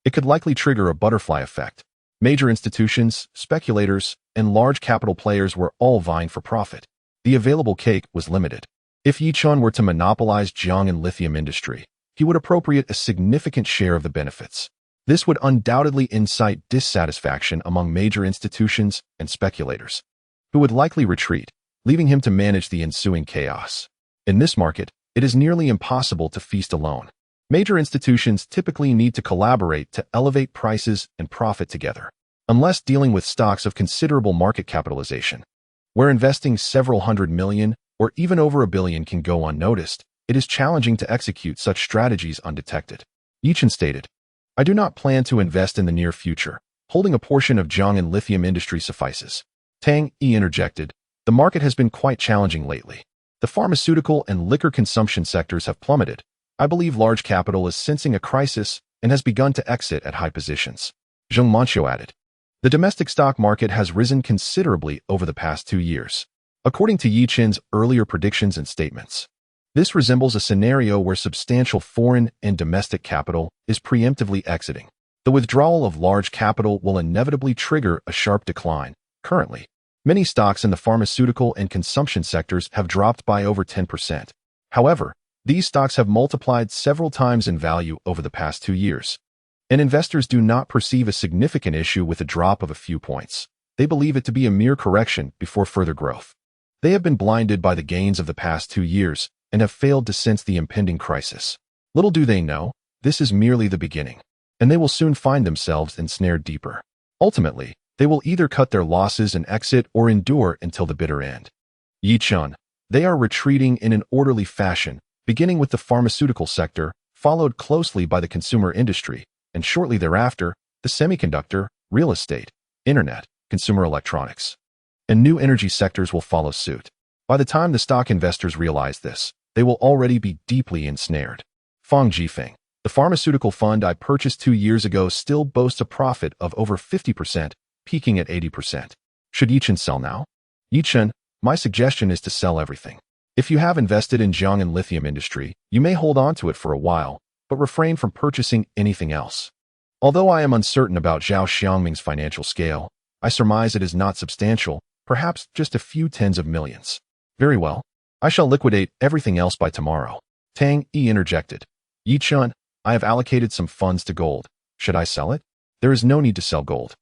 it could likely trigger a butterfly effect. Major institutions, speculators, and large capital players were all vying for profit. The available cake was limited. If Yi Chun were to monopolize Jiang'an lithium industry, he would appropriate a significant share of the benefits. This would undoubtedly incite dissatisfaction among major institutions and speculators, who would likely retreat, leaving him to manage the ensuing chaos. In this market, it is nearly impossible to feast alone. Major institutions typically need to collaborate to elevate prices and profit together. Unless dealing with stocks of considerable market capitalization, where investing several hundred million or even over $1 billion can go unnoticed, it is challenging to execute such strategies undetected. Yi Chun stated, "I do not plan to invest in the near future. Holding a portion of Jiang'an lithium industry suffices." Tang Yi interjected, "The market has been quite challenging lately. The pharmaceutical and liquor consumption sectors have plummeted. I believe large capital is sensing a crisis and has begun to exit at high positions." Zheng Manqiu added, "The domestic stock market has risen considerably over the past 2 years, according to Yi Chun's earlier predictions and statements. This resembles a scenario where substantial foreign and domestic capital is preemptively exiting. The withdrawal of large capital will inevitably trigger a sharp decline. Currently, many stocks in the pharmaceutical and consumption sectors have dropped by over 10%. However, these stocks have multiplied several times in value over the past 2 years. And investors do not perceive a significant issue with a drop of a few points. They believe it to be a mere correction before further growth. They have been blinded by the gains of the past 2 years and have failed to sense the impending crisis. Little do they know, this is merely the beginning, and they will soon find themselves ensnared deeper. Ultimately, they will either cut their losses and exit or endure until the bitter end." Yi Chun, they are retreating in an orderly fashion, beginning with the pharmaceutical sector, followed closely by the consumer industry, and shortly thereafter, the semiconductor, real estate, internet, consumer electronics, and new energy sectors will follow suit. By the time the stock investors realize this, they will already be deeply ensnared. Fang Jifeng, the pharmaceutical fund I purchased 2 years ago still boasts a profit of over 50%, peaking at 80%. Should Yi Chun sell now? Yi Chun, my suggestion is to sell everything. If you have invested in Jiang'an lithium industry, you may hold on to it for a while, but refrain from purchasing anything else. Although I am uncertain about Zhao Xiaoming's financial scale, I surmise it is not substantial. perhaps just a few tens of millions. Very well. I shall liquidate everything else by tomorrow. Tang Yi interjected. Yi Chun, I have allocated some funds to gold. Should I sell it? There is no need to sell gold.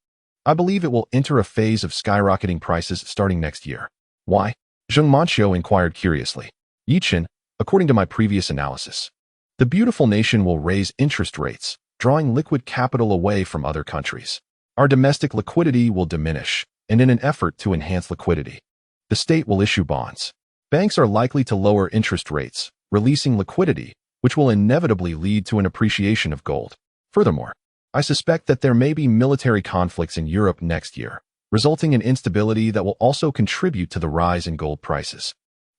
I believe it will enter a phase of skyrocketing prices starting next year. Why? Zheng Manqiu inquired curiously. Yi Chun, according to my previous analysis, the beautiful nation will raise interest rates, drawing liquid capital away from other countries. Our domestic liquidity will diminish, and in an effort to enhance liquidity, the state will issue bonds. Banks are likely to lower interest rates, releasing liquidity, which will inevitably lead to an appreciation of gold. Furthermore, I suspect that there may be military conflicts in Europe next year, resulting in instability that will also contribute to the rise in gold prices.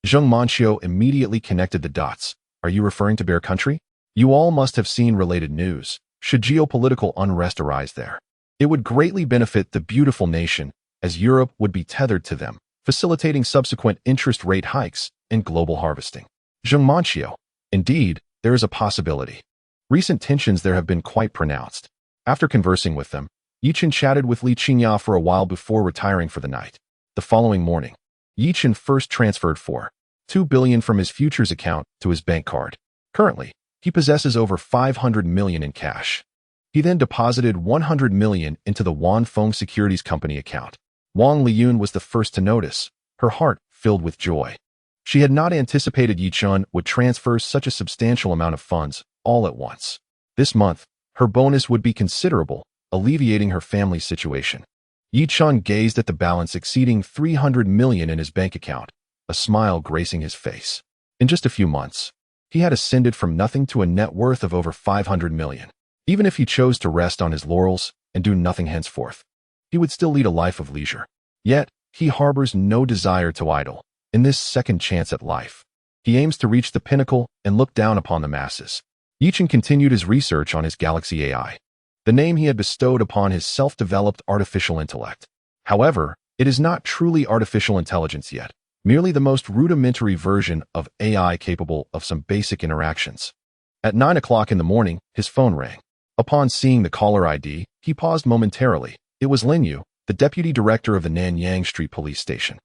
Zheng Manqiu immediately connected the dots. Are you referring to Bear Country? You all must have seen related news. Should geopolitical unrest arise there, it would greatly benefit the beautiful nation, as Europe would be tethered to them, facilitating subsequent interest rate hikes and global harvesting. Zheng Manqiu, indeed, there is a possibility. Recent tensions there have been quite pronounced. After conversing with them, Yi Chun chatted with Li Qingya for a while before retiring for the night. The following morning, Yi Chun first transferred 4.2 billion from his futures account to his bank card. Currently, he possesses over 500 million in cash. He then deposited 100 million into the Wan Feng Securities Company account. Wang Liyun was the first to notice, her heart filled with joy. She had not anticipated Yi Chun would transfer such a substantial amount of funds all at once. This month, her bonus would be considerable, alleviating her family's situation. Yi Chun gazed at the balance exceeding 300 million in his bank account, a smile gracing his face. In just a few months, he had ascended from nothing to a net worth of over 500 million. Even if he chose to rest on his laurels and do nothing henceforth, he would still lead a life of leisure. Yet, he harbors no desire to idle. In this second chance at life, he aims to reach the pinnacle and look down upon the masses. Yi Chun continued his research on his Galaxy AI, the name he had bestowed upon his self-developed artificial intellect. However, it is not truly artificial intelligence yet, merely the most rudimentary version of AI capable of some basic interactions. At 9 o'clock in the morning, his phone rang. Upon seeing the caller ID, he paused momentarily. It was Lin Yu, the deputy director of the Nanyang Street Police Station.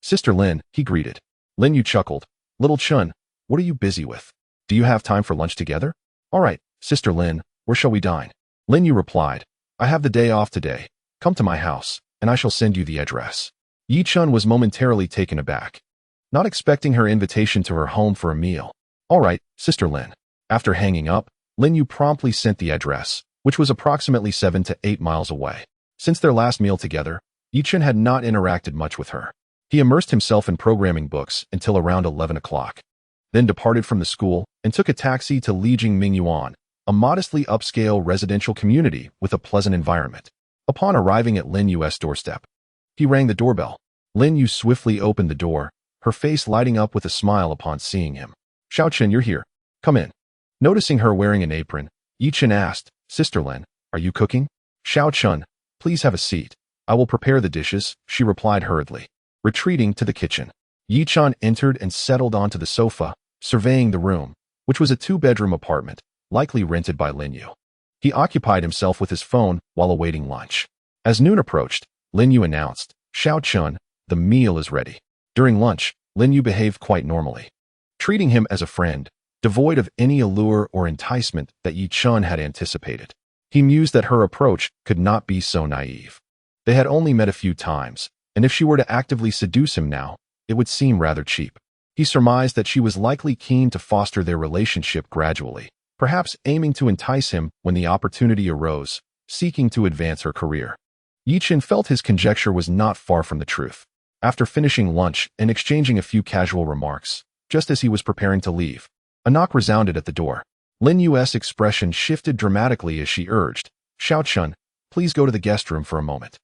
Sister Lin, he greeted. Lin Yu chuckled. Little Chun, what are you busy with? Do you have time for lunch together? All right, Sister Lin, where shall we dine? Lin Yu replied. I have the day off today. Come to my house, and I shall send you the address. Yi Chun was momentarily taken aback, not expecting her invitation to her home for a meal. All right, Sister Lin. After hanging up, Lin Yu promptly sent the address, which was approximately 7 to 8 miles away. Since their last meal together, Yi Chun had not interacted much with her. He immersed himself in programming books until around 11 o'clock, then departed from the school and took a taxi to Lijing Mingyuan, a modestly upscale residential community with a pleasant environment. Upon arriving at Lin Yu's doorstep, he rang the doorbell. Lin Yu swiftly opened the door, her face lighting up with a smile upon seeing him. Xiao Chen, you're here. Come in. Noticing her wearing an apron, Yi Chun asked, Sister Lin, are you cooking? Xiao Chun, please have a seat. I will prepare the dishes, she replied hurriedly. Retreating to the kitchen, Yi Chun entered and settled onto the sofa, surveying the room, which was a 2-bedroom apartment, likely rented by Lin Yu. He occupied himself with his phone while awaiting lunch. As noon approached, Lin Yu announced, Xiao Chun, the meal is ready. During lunch, Lin Yu behaved quite normally, treating him as a friend, devoid of any allure or enticement that Yi Chun had anticipated. He mused that her approach could not be so naive. They had only met a few times, and if she were to actively seduce him now, it would seem rather cheap. He surmised that she was likely keen to foster their relationship gradually, perhaps aiming to entice him when the opportunity arose, seeking to advance her career. Yi Chun felt his conjecture was not far from the truth. After finishing lunch and exchanging a few casual remarks, just as he was preparing to leave, a knock resounded at the door. Lin Yu's expression shifted dramatically as she urged, Xiao Chun, please go to the guest room for a moment.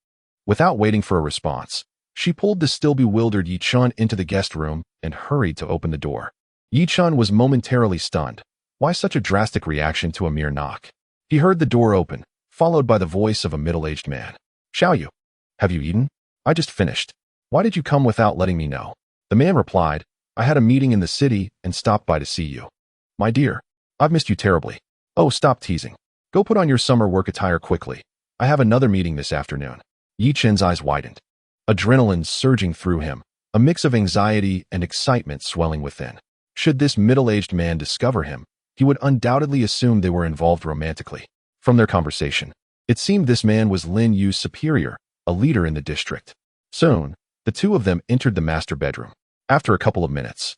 Without waiting for a response, she pulled the still bewildered Yi Chun into the guest room and hurried to open the door. Yi Chun was momentarily stunned. Why such a drastic reaction to a mere knock? He heard the door open, followed by the voice of a middle-aged man. Xiao Yu, have you eaten? I just finished. Why did you come without letting me know? The man replied, I had a meeting in the city and stopped by to see you. My dear, I've missed you terribly. Oh, stop teasing. Go put on your summer work attire quickly. I have another meeting this afternoon. Yi Chun's eyes widened. adrenaline surging through him, a mix of anxiety and excitement swelling within. Should this middle-aged man discover him, he would undoubtedly assume they were involved romantically. From their conversation, it seemed this man was Lin Yu's superior, a leader in the district. Soon, the two of them entered the master bedroom. After a couple of minutes,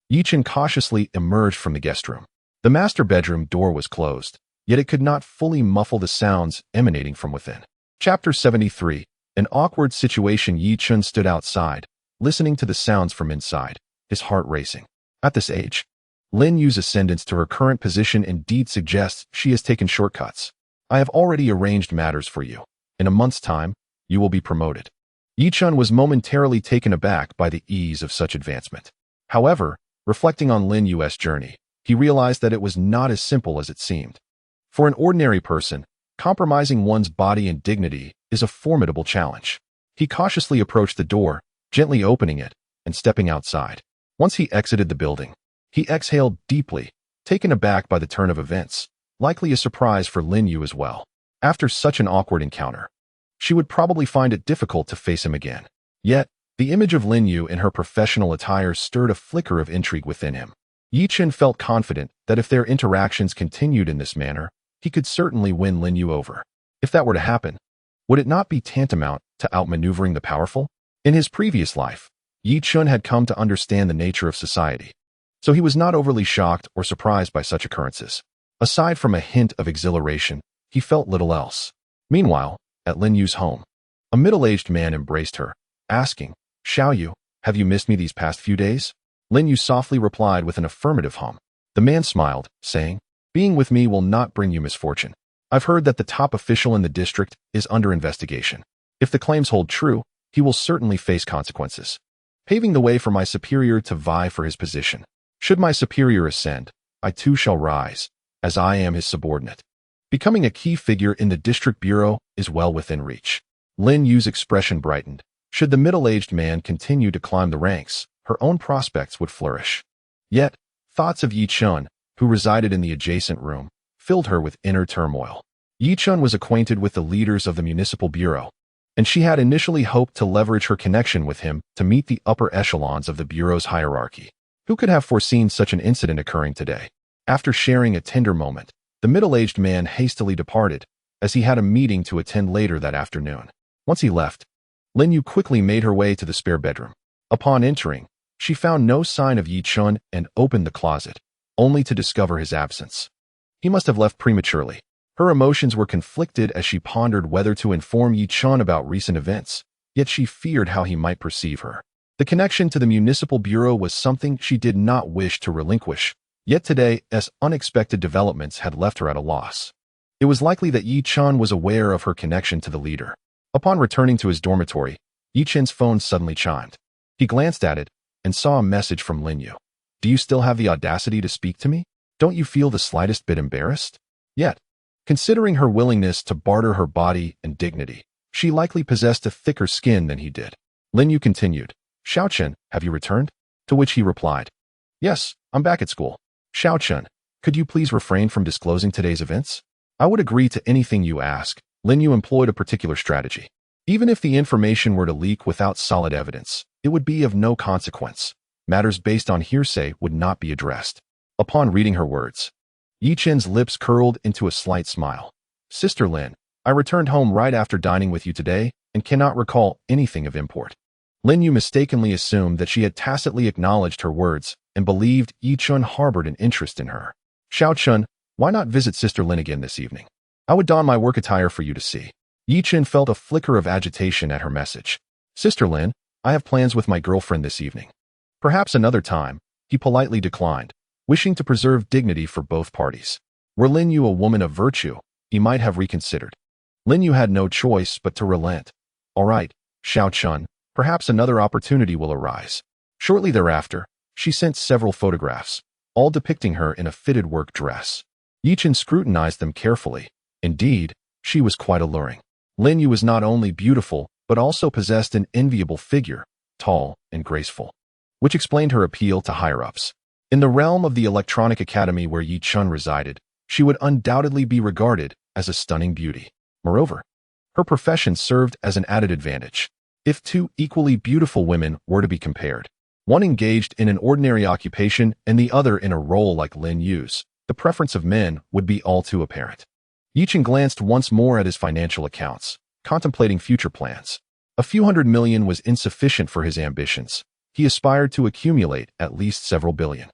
Yi-Chen cautiously emerged from the guest room. The master bedroom door was closed, yet it could not fully muffle the sounds emanating from within. Chapter 73. An awkward situation. Yi-Chen stood outside, listening to the sounds from inside, his heart racing. At this age, Lin Yu's ascendance to her current position indeed suggests she has taken shortcuts. I have already arranged matters for you. In a month's time, you will be promoted. Yi-Chen was momentarily taken aback by the ease of such advancement. However, reflecting on Lin Yu's journey, he realized that it was not as simple as it seemed. For an ordinary person, compromising one's body and dignity is a formidable challenge. He cautiously approached the door, gently opening it, and stepping outside. Once he exited the building, he exhaled deeply, taken aback by the turn of events, likely a surprise for Lin Yu as well. After such an awkward encounter, she would probably find it difficult to face him again. Yet, the image of Lin Yu in her professional attire stirred a flicker of intrigue within him. Yi-Chen felt confident that if their interactions continued in this manner, he could certainly win Lin Yu over. If that were to happen, would it not be tantamount to outmaneuvering the powerful? In his previous life, Yi-Chen had come to understand the nature of society, so he was not overly shocked or surprised by such occurrences. Aside from a hint of exhilaration, he felt little else. Meanwhile, at Lin Yu's home, a middle-aged man embraced her, asking, "Xiao Yu, have you missed me these past few days?" Lin Yu softly replied with an affirmative hum. The man smiled, saying, "Being with me will not bring you misfortune. I've heard that the top official in the district is under investigation. If the claims hold true, he will certainly face consequences, paving the way for my superior to vie for his position. Should my superior ascend, I too shall rise, as I am his subordinate. Becoming a key figure in the district bureau is well within reach." Lin Yu's expression brightened. Should the middle-aged man continue to climb the ranks, her own prospects would flourish. Yet, thoughts of Yi-Chen, who resided in the adjacent room, filled her with inner turmoil. Yi-Chen was acquainted with the leaders of the municipal bureau, and she had initially hoped to leverage her connection with him to meet the upper echelons of the bureau's hierarchy. Who could have foreseen such an incident occurring today? After sharing a tender moment, the middle-aged man hastily departed, as he had a meeting to attend later that afternoon. Once he left, Lin Yu quickly made her way to the spare bedroom. Upon entering, she found no sign of Yi-Chen and opened the closet, only to discover his absence. He must have left prematurely. Her emotions were conflicted as she pondered whether to inform Yi-Chen about recent events, yet she feared how he might perceive her. The connection to the municipal bureau was something she did not wish to relinquish, yet today, as unexpected developments had left her at a loss. It was likely that Yi-Chen was aware of her connection to the leader. Upon returning to his dormitory, Yi-Chen's phone suddenly chimed. He glanced at it and saw a message from Lin Yu. "Do you still have the audacity to speak to me? Don't you feel the slightest bit embarrassed?" Yet, considering her willingness to barter her body and dignity, she likely possessed a thicker skin than he did. Lin Yu continued, "Xiao Chen, have you returned?" To which he replied, "Yes, I'm back at school." "Xiao Chen, could you please refrain from disclosing today's events?" "I would agree to anything you ask." Lin Yu employed a particular strategy. Even if the information were to leak without solid evidence, it would be of no consequence. Matters based on hearsay would not be addressed. Upon reading her words, Yi-Chen's lips curled into a slight smile. "Sister Lin, I returned home right after dining with you today and cannot recall anything of import." Lin Yu mistakenly assumed that she had tacitly acknowledged her words and believed Yi-Chen harbored an interest in her. "Xiao Chen, why not visit Sister Lin again this evening? I would don my work attire for you to see." Yi-Chen felt a flicker of agitation at her message. "Sister Lin, I have plans with my girlfriend this evening." Perhaps another time, he politely declined, wishing to preserve dignity for both parties. Were Lin Yu a woman of virtue, he might have reconsidered. Lin Yu had no choice but to relent. "All right, Xiao Chen, perhaps another opportunity will arise." Shortly thereafter, she sent several photographs, all depicting her in a fitted work dress. Yi-Chen scrutinized them carefully. Indeed, she was quite alluring. Lin Yu was not only beautiful, but also possessed an enviable figure, tall and graceful, which explained her appeal to higher-ups. In the realm of the Electronic Academy where Yi-Chen resided, she would undoubtedly be regarded as a stunning beauty. Moreover, her profession served as an added advantage. If two equally beautiful women were to be compared, one engaged in an ordinary occupation and the other in a role like Lin Yu's, the preference of men would be all too apparent. Yichen glanced once more at his financial accounts, contemplating future plans. A few $100 million was insufficient for his ambitions. He aspired to accumulate at least several billion.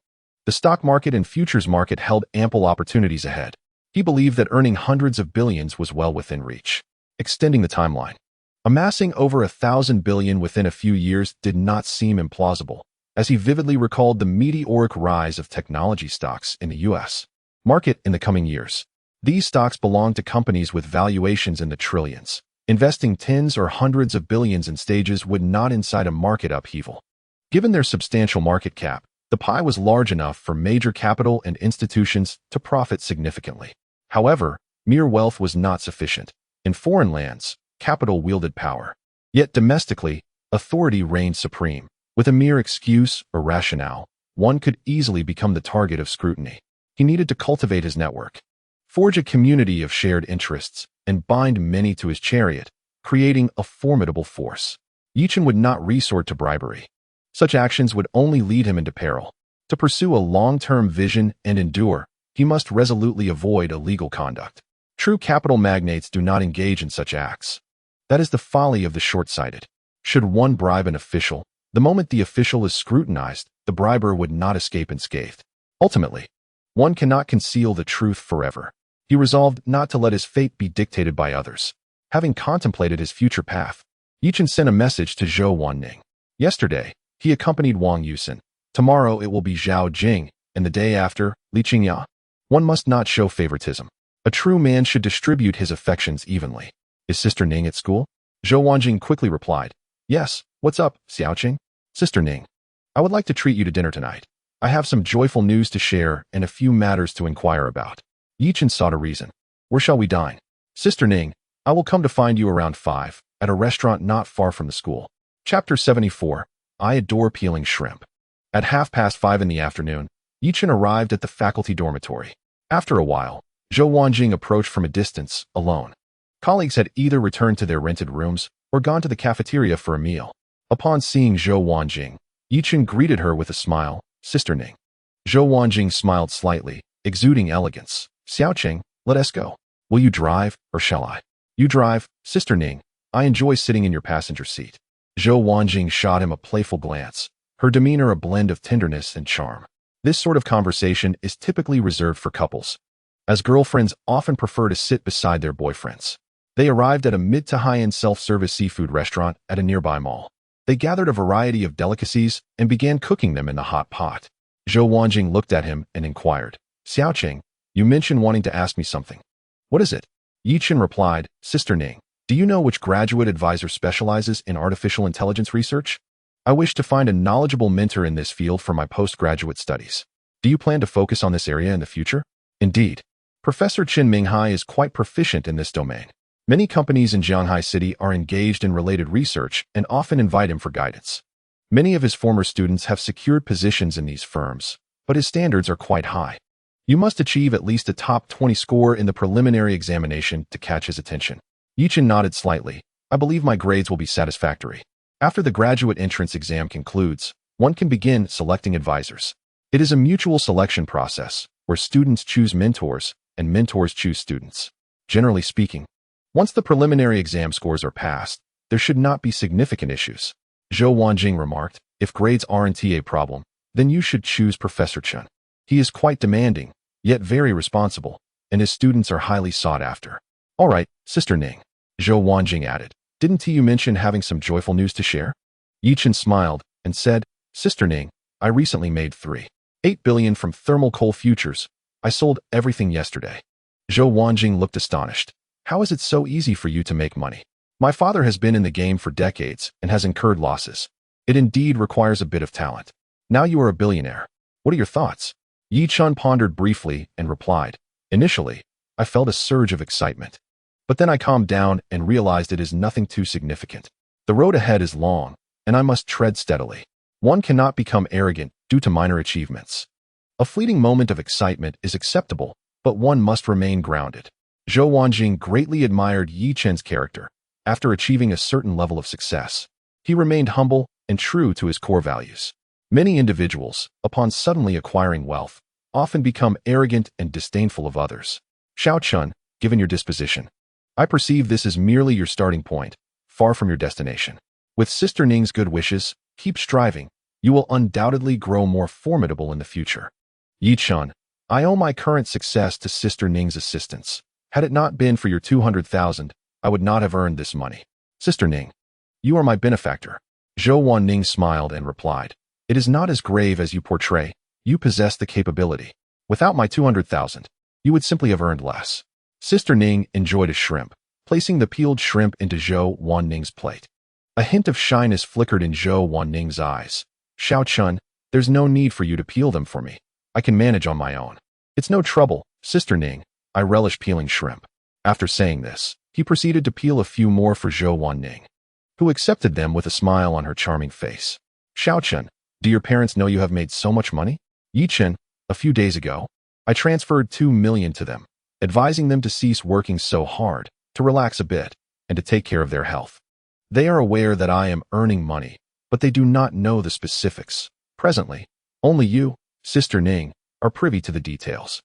The stock market and futures market held ample opportunities ahead. He believed that earning hundreds of billions was well within reach. Extending the timeline. Amassing over 1,000 billion within a few years did not seem implausible, as he vividly recalled the meteoric rise of technology stocks in the U.S. market in the coming years. These stocks belonged to companies with valuations in the trillions. Investing tens or hundreds of billions in stages would not incite a market upheaval. Given their substantial market cap, the pie was large enough for major capital and institutions to profit significantly. However, mere wealth was not sufficient. In foreign lands, capital wielded power. Yet domestically, authority reigned supreme. With a mere excuse or rationale, one could easily become the target of scrutiny. He needed to cultivate his network, forge a community of shared interests, and bind many to his chariot, creating a formidable force. Yichen would not resort to bribery. Such actions would only lead him into peril. To pursue a long-term vision and endure, he must resolutely avoid illegal conduct. True capital magnates do not engage in such acts. That is the folly of the short-sighted. Should one bribe an official, the moment the official is scrutinized, the briber would not escape unscathed. Ultimately, one cannot conceal the truth forever. He resolved not to let his fate be dictated by others. Having contemplated his future path, Yichen sent a message to Zhou Wanning. Yesterday, he accompanied Wang Yusen. Tomorrow it will be Zhao Jing, and the day after, Li Qingya. One must not show favoritism. A true man should distribute his affections evenly. Is Sister Ning at school? Zhou Wanjing quickly replied. Yes, what's up, Xiaoqing? Sister Ning, I would like to treat you to dinner tonight. I have some joyful news to share and a few matters to inquire about. Yichen sought a reason. Where shall we dine? Sister Ning, I will come to find you around 5, at a restaurant not far from the school. Chapter 74. I adore peeling shrimp. At 5:30 in the afternoon, Yichen arrived at the faculty dormitory. After a while, Zhou Wanjing approached from a distance, alone. Colleagues had either returned to their rented rooms or gone to the cafeteria for a meal. Upon seeing Zhou Wanjing, Yichen greeted her with a smile. Sister Ning. Zhou Wanjing smiled slightly, exuding elegance. Xiaoqing, let us go. Will you drive, or shall I? You drive, Sister Ning. I enjoy sitting in your passenger seat. Zhou Wanjing shot him a playful glance, her demeanor a blend of tenderness and charm. This sort of conversation is typically reserved for couples, as girlfriends often prefer to sit beside their boyfriends. They arrived at a mid to high-end self-service seafood restaurant at a nearby mall. They gathered a variety of delicacies and began cooking them in the hot pot. Zhou Wanjing looked at him and inquired, Xiaoqing, you mentioned wanting to ask me something. What is it? Yichen replied, Sister Ning, do you know which graduate advisor specializes in artificial intelligence research? I wish to find a knowledgeable mentor in this field for my postgraduate studies. Do you plan to focus on this area in the future? Indeed. Professor Chen Minghai is quite proficient in this domain. Many companies in Shanghai City are engaged in related research and often invite him for guidance. Many of his former students have secured positions in these firms, but his standards are quite high. You must achieve at least a top 20 score in the preliminary examination to catch his attention. Yichen nodded slightly. I believe my grades will be satisfactory. After the graduate entrance exam concludes, one can begin selecting advisors. It is a mutual selection process, where students choose mentors and mentors choose students. Generally speaking, once the preliminary exam scores are passed, there should not be significant issues. Zhou Wanjing remarked, if grades aren't a problem, then you should choose Professor Chen. He is quite demanding, yet very responsible, and his students are highly sought after. All right, Sister Ning, Zhou Wanjing added. Didn't you mention having some joyful news to share? Yichen smiled and said, Sister Ning, I recently made 3.8 billion from thermal coal futures. I sold everything yesterday. Zhou Wanjing looked astonished. How is it so easy for you to make money? My father has been in the game for decades and has incurred losses. It indeed requires a bit of talent. Now you are a billionaire. What are your thoughts? Yichen pondered briefly and replied, Initially, I felt a surge of excitement. But then I calmed down and realized it is nothing too significant. The road ahead is long, and I must tread steadily. One cannot become arrogant due to minor achievements. A fleeting moment of excitement is acceptable, but one must remain grounded. Zhou Wanjing greatly admired Yichen's character. After achieving a certain level of success, He remained humble and true to his core values. Many individuals, upon suddenly acquiring wealth, often become arrogant and disdainful of others. Xiao Chun, given your disposition, I perceive this as merely your starting point, far from your destination. With Sister Ning's good wishes, keep striving. You will undoubtedly grow more formidable in the future. Yi Chun, I owe my current success to Sister Ning's assistance. Had it not been for your 200,000, I would not have earned this money. Sister Ning, you are my benefactor. Zhou Wanning smiled and replied, it is not as grave as you portray. You possess the capability. Without my 200,000, you would simply have earned less. Sister Ning enjoyed a shrimp, placing the peeled shrimp into Zhou Wanning's plate. A hint of shyness flickered in Zhou Wanning's eyes. Xiao Chun, there's no need for you to peel them for me. I can manage on my own. It's no trouble, Sister Ning. I relish peeling shrimp. After saying this, he proceeded to peel a few more for Zhou Wanning, who accepted them with a smile on her charming face. Xiao Chun, do your parents know you have made so much money? Yi Chen, a few days ago, I transferred 2 million to them, advising them to cease working so hard, to relax a bit, and to take care of their health. They are aware that I am earning money, but they do not know the specifics. Presently, only you, Sister Ning, are privy to the details.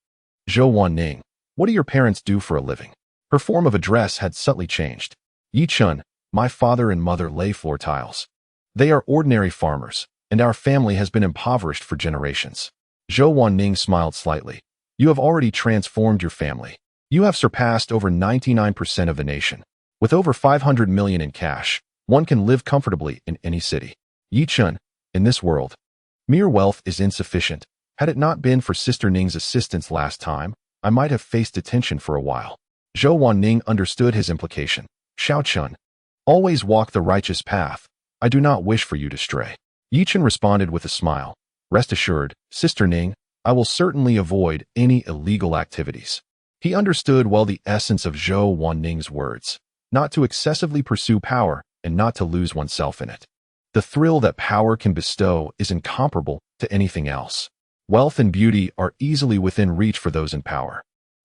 Zhou Wanning, what do your parents do for a living? Her form of address had subtly changed. Yi Chun, my father and mother lay floor tiles. They are ordinary farmers, and our family has been impoverished for generations. Zhou Wanning smiled slightly. You have already transformed your family. You have surpassed over 99% of the nation. With over 500 million in cash, one can live comfortably in any city. Yi Chun, in this world, mere wealth is insufficient. Had it not been for Sister Ning's assistance last time, I might have faced detention for a while. Zhou Wanning understood his implication. Xiao Chun, always walk the righteous path. I do not wish for you to stray. Yi Chen responded with a smile. Rest assured, Sister Ning, I will certainly avoid any illegal activities. He understood well the essence of Zhou Wanning's words, not to excessively pursue power and not to lose oneself in it. The thrill that power can bestow is incomparable to anything else. Wealth and beauty are easily within reach for those in power.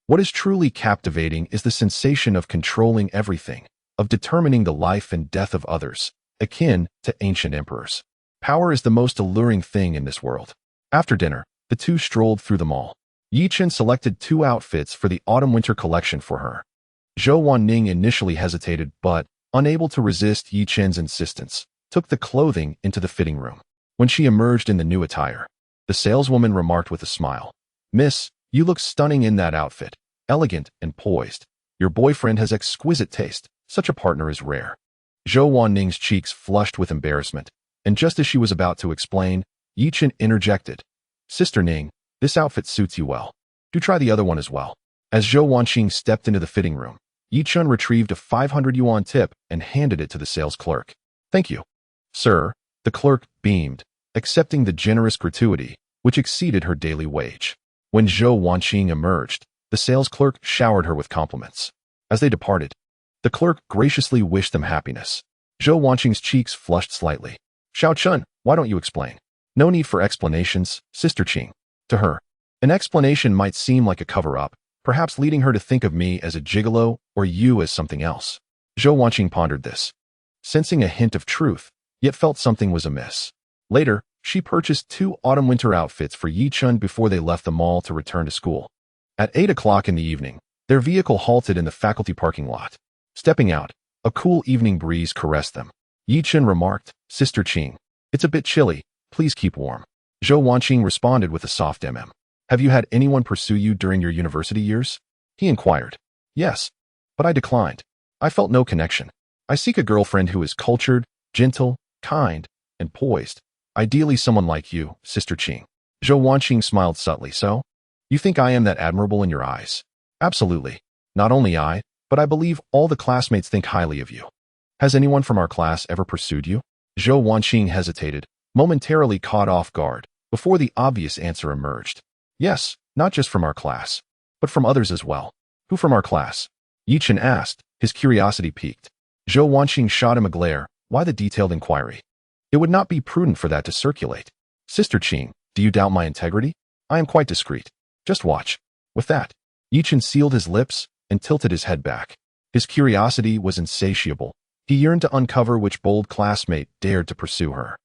What is truly captivating is the sensation of controlling everything, of determining the life and death of others, akin to ancient emperors. Power is the most alluring thing in this world. After dinner, the two strolled through the mall. Yi Chen selected 2 outfits for the autumn-winter collection for her. Zhou Wanning initially hesitated but, unable to resist Yi Chen's insistence, took the clothing into the fitting room. When she emerged in the new attire, the saleswoman remarked with a smile, Miss, you look stunning in that outfit, elegant and poised. Your boyfriend has exquisite taste. Such a partner is rare. Zhou Wanning's cheeks flushed with embarrassment, and just as she was about to explain, Yi Chen interjected, Sister Ning, this outfit suits you well. Do try the other one as well. As Zhou Wanqing stepped into the fitting room, Yi Chen retrieved a 500 yuan tip and handed it to the sales clerk. Thank you, sir. The clerk beamed, accepting the generous gratuity, which exceeded her daily wage. When Zhou Wanqing emerged, the sales clerk showered her with compliments. As they departed, the clerk graciously wished them happiness. Zhou Wanqing's cheeks flushed slightly. Xiao Chun, why don't you explain? No need for explanations, Sister Qing. To her, an explanation might seem like a cover-up, perhaps leading her to think of me as a gigolo or you as something else. Zhou Wanqing pondered this, sensing a hint of truth, yet felt something was amiss. Later, she purchased 2 autumn-winter outfits for Yi Chen before they left the mall to return to school. At 8 o'clock in the evening, their vehicle halted in the faculty parking lot. Stepping out, a cool evening breeze caressed them. Yi Chen remarked, Sister Qing, it's a bit chilly, please keep warm. Zhou Wanqing responded with a soft Have you had anyone pursue you during your university years? He inquired. Yes, but I declined. I felt no connection. I seek a girlfriend who is cultured, gentle, kind, and poised. Ideally someone like you, Sister Qing. Zhou Wanqing smiled subtly. So? You think I am that admirable in your eyes? Absolutely. Not only I, but I believe all the classmates think highly of you. Has anyone from our class ever pursued you? Zhou Wanqing hesitated, momentarily caught off guard, before the obvious answer emerged. Yes, not just from our class, but from others as well. Who from our class? Yi Chen asked, his curiosity piqued. Zhou Wanqing shot him a glare. Why the detailed inquiry? It would not be prudent for that to circulate. Sister Qing, do you doubt my integrity? I am quite discreet. Just watch. With that, Yi Chen sealed his lips and tilted his head back. His curiosity was insatiable. He yearned to uncover which bold classmate dared to pursue her.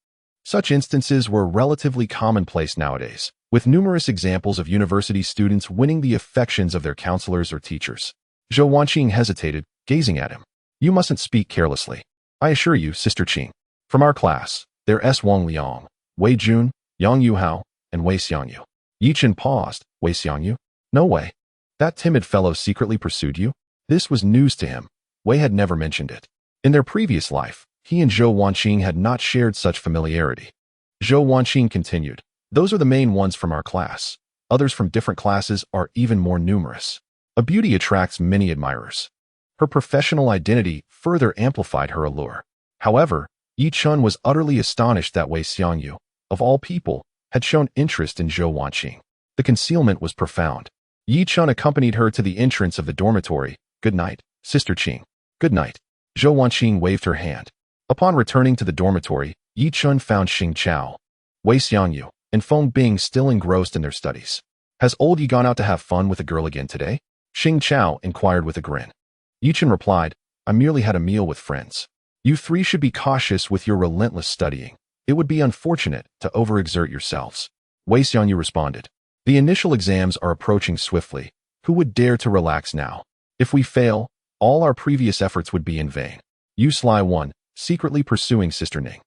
Such instances were relatively commonplace nowadays, with numerous examples of university students winning the affections of their counselors or teachers. Zhou Wanqing hesitated, gazing at him. You mustn't speak carelessly. I assure you, Sister Qing. From our class, they're S. Wang Liang, Wei Jun, Yang Yuhao, and Wei Xiangyu. Yi Chen paused. Wei Xiangyu? No way. That timid fellow secretly pursued you? This was news to him. Wei had never mentioned it. In their previous life, he and Zhou Wanqing had not shared such familiarity. Zhou Wanqing continued. Those are the main ones from our class. Others from different classes are even more numerous. A beauty attracts many admirers. Her professional identity further amplified her allure. However, Yi Chun was utterly astonished that Wei Xiangyu, of all people, had shown interest in Zhou Wanqing. The concealment was profound. Yi Chun accompanied her to the entrance of the dormitory. Good night, Sister Qing. Good night. Zhou Wanqing waved her hand. Upon returning to the dormitory, Yi Chun found Xing Chao, Wei Xiangyu, and Feng Bing still engrossed in their studies. Has old Yi gone out to have fun with a girl again today? Xing Chao inquired with a grin. Yi Chun replied, I merely had a meal with friends. You three should be cautious with your relentless studying. It would be unfortunate to overexert yourselves. Wei Xiangyu responded. The initial exams are approaching swiftly. Who would dare to relax now? If we fail, all our previous efforts would be in vain. You sly one, secretly pursuing Sister Ning.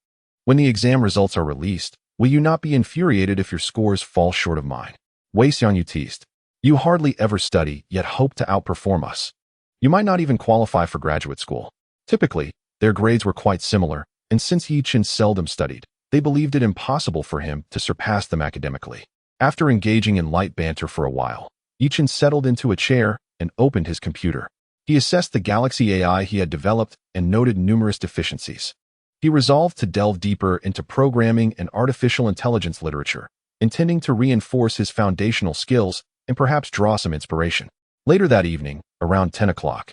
When the exam results are released, will you not be infuriated if your scores fall short of mine? Wei Xiangyu teased. You hardly ever study, yet hope to outperform us. You might not even qualify for graduate school. Typically, their grades were quite similar, and since Yi Chen seldom studied, they believed it impossible for him to surpass them academically. After engaging in light banter for a while, Yi Chen settled into a chair and opened his computer. He assessed the Galaxy AI he had developed and noted numerous deficiencies. He resolved to delve deeper into programming and artificial intelligence literature, intending to reinforce his foundational skills and perhaps draw some inspiration. Later that evening, around 10 o'clock,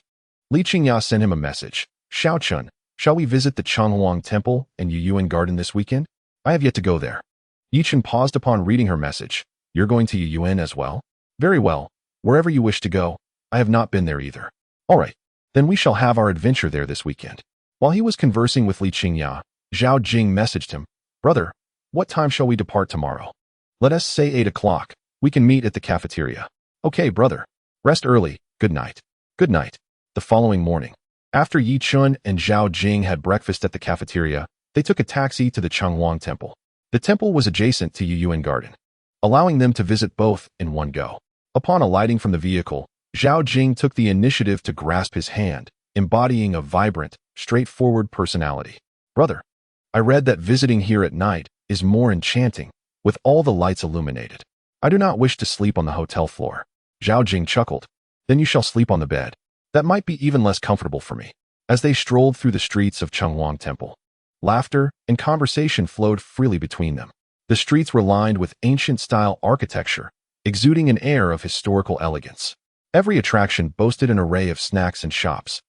Li Qingya sent him a message. Xiao Chun, shall we visit the Changhuang Temple and Yuyuan Garden this weekend? I have yet to go there. Yi Chen paused upon reading her message. You're going to Yuyuan as well? Very well. Wherever you wish to go. I have not been there either. All right. Then we shall have our adventure there this weekend. While he was conversing with Li Qingya, Zhao Jing messaged him. Brother, what time shall we depart tomorrow? Let us say 8 o'clock. We can meet at the cafeteria. Okay, brother. Rest early. Good night. Good night. The following morning, after Yi Chun and Zhao Jing had breakfast at the cafeteria, they took a taxi to the Changhuang Temple. The temple was adjacent to Yuyuan Garden, allowing them to visit both in one go. Upon alighting from the vehicle, Zhao Jing took the initiative to grasp his hand, embodying a vibrant, straightforward personality. Brother, I read that visiting here at night is more enchanting, with all the lights illuminated. I do not wish to sleep on the hotel floor. Zhao Jing chuckled. Then you shall sleep on the bed. That might be even less comfortable for me. As they strolled through the streets of Changhuang Temple, laughter and conversation flowed freely between them. The streets were lined with ancient-style architecture, exuding an air of historical elegance. Every attraction boasted an array of snacks and shops.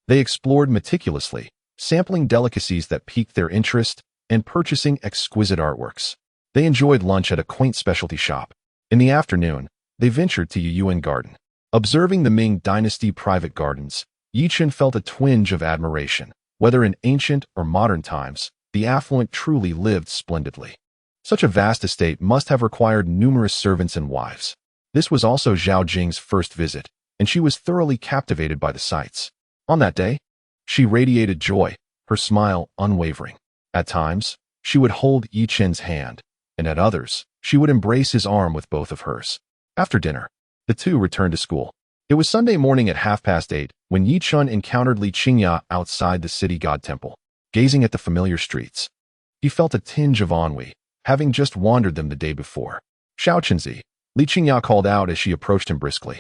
They explored meticulously, sampling delicacies that piqued their interest and purchasing exquisite artworks. They enjoyed lunch at a quaint specialty shop. In the afternoon, they ventured to Yuyuan Garden. Observing the Ming Dynasty private gardens, Yi Chen felt a twinge of admiration. Whether in ancient or modern times, the affluent truly lived splendidly. Such a vast estate must have required numerous servants and wives. This was also Zhao Jing's first visit, and she was thoroughly captivated by the sights. On that day, she radiated joy, her smile unwavering. At times, she would hold Yi Chen's hand, and at others, she would embrace his arm with both of hers. After dinner, the two returned to school. It was Sunday morning at 8:30 when Yi Chun encountered Li Qingya outside the city god temple. Gazing at the familiar streets, he felt a tinge of ennui, having just wandered them the day before. Xiao Chenzi, Li Qingya called out as she approached him briskly.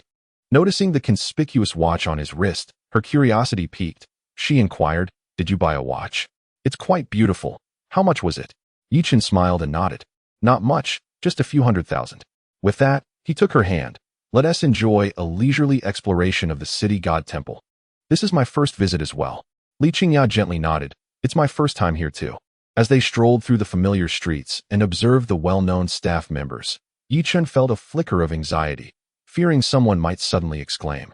Noticing the conspicuous watch on his wrist, her curiosity piqued. She inquired, Did you buy a watch? It's quite beautiful. How much was it? Yi Chen smiled and nodded. Not much, just a few $100,000. With that, he took her hand. Let us enjoy a leisurely exploration of the city god temple. This is my first visit as well. Li Qingya gently nodded. It's my first time here too. As they strolled through the familiar streets and observed the well-known staff members, Yi Chen felt a flicker of anxiety, fearing someone might suddenly exclaim,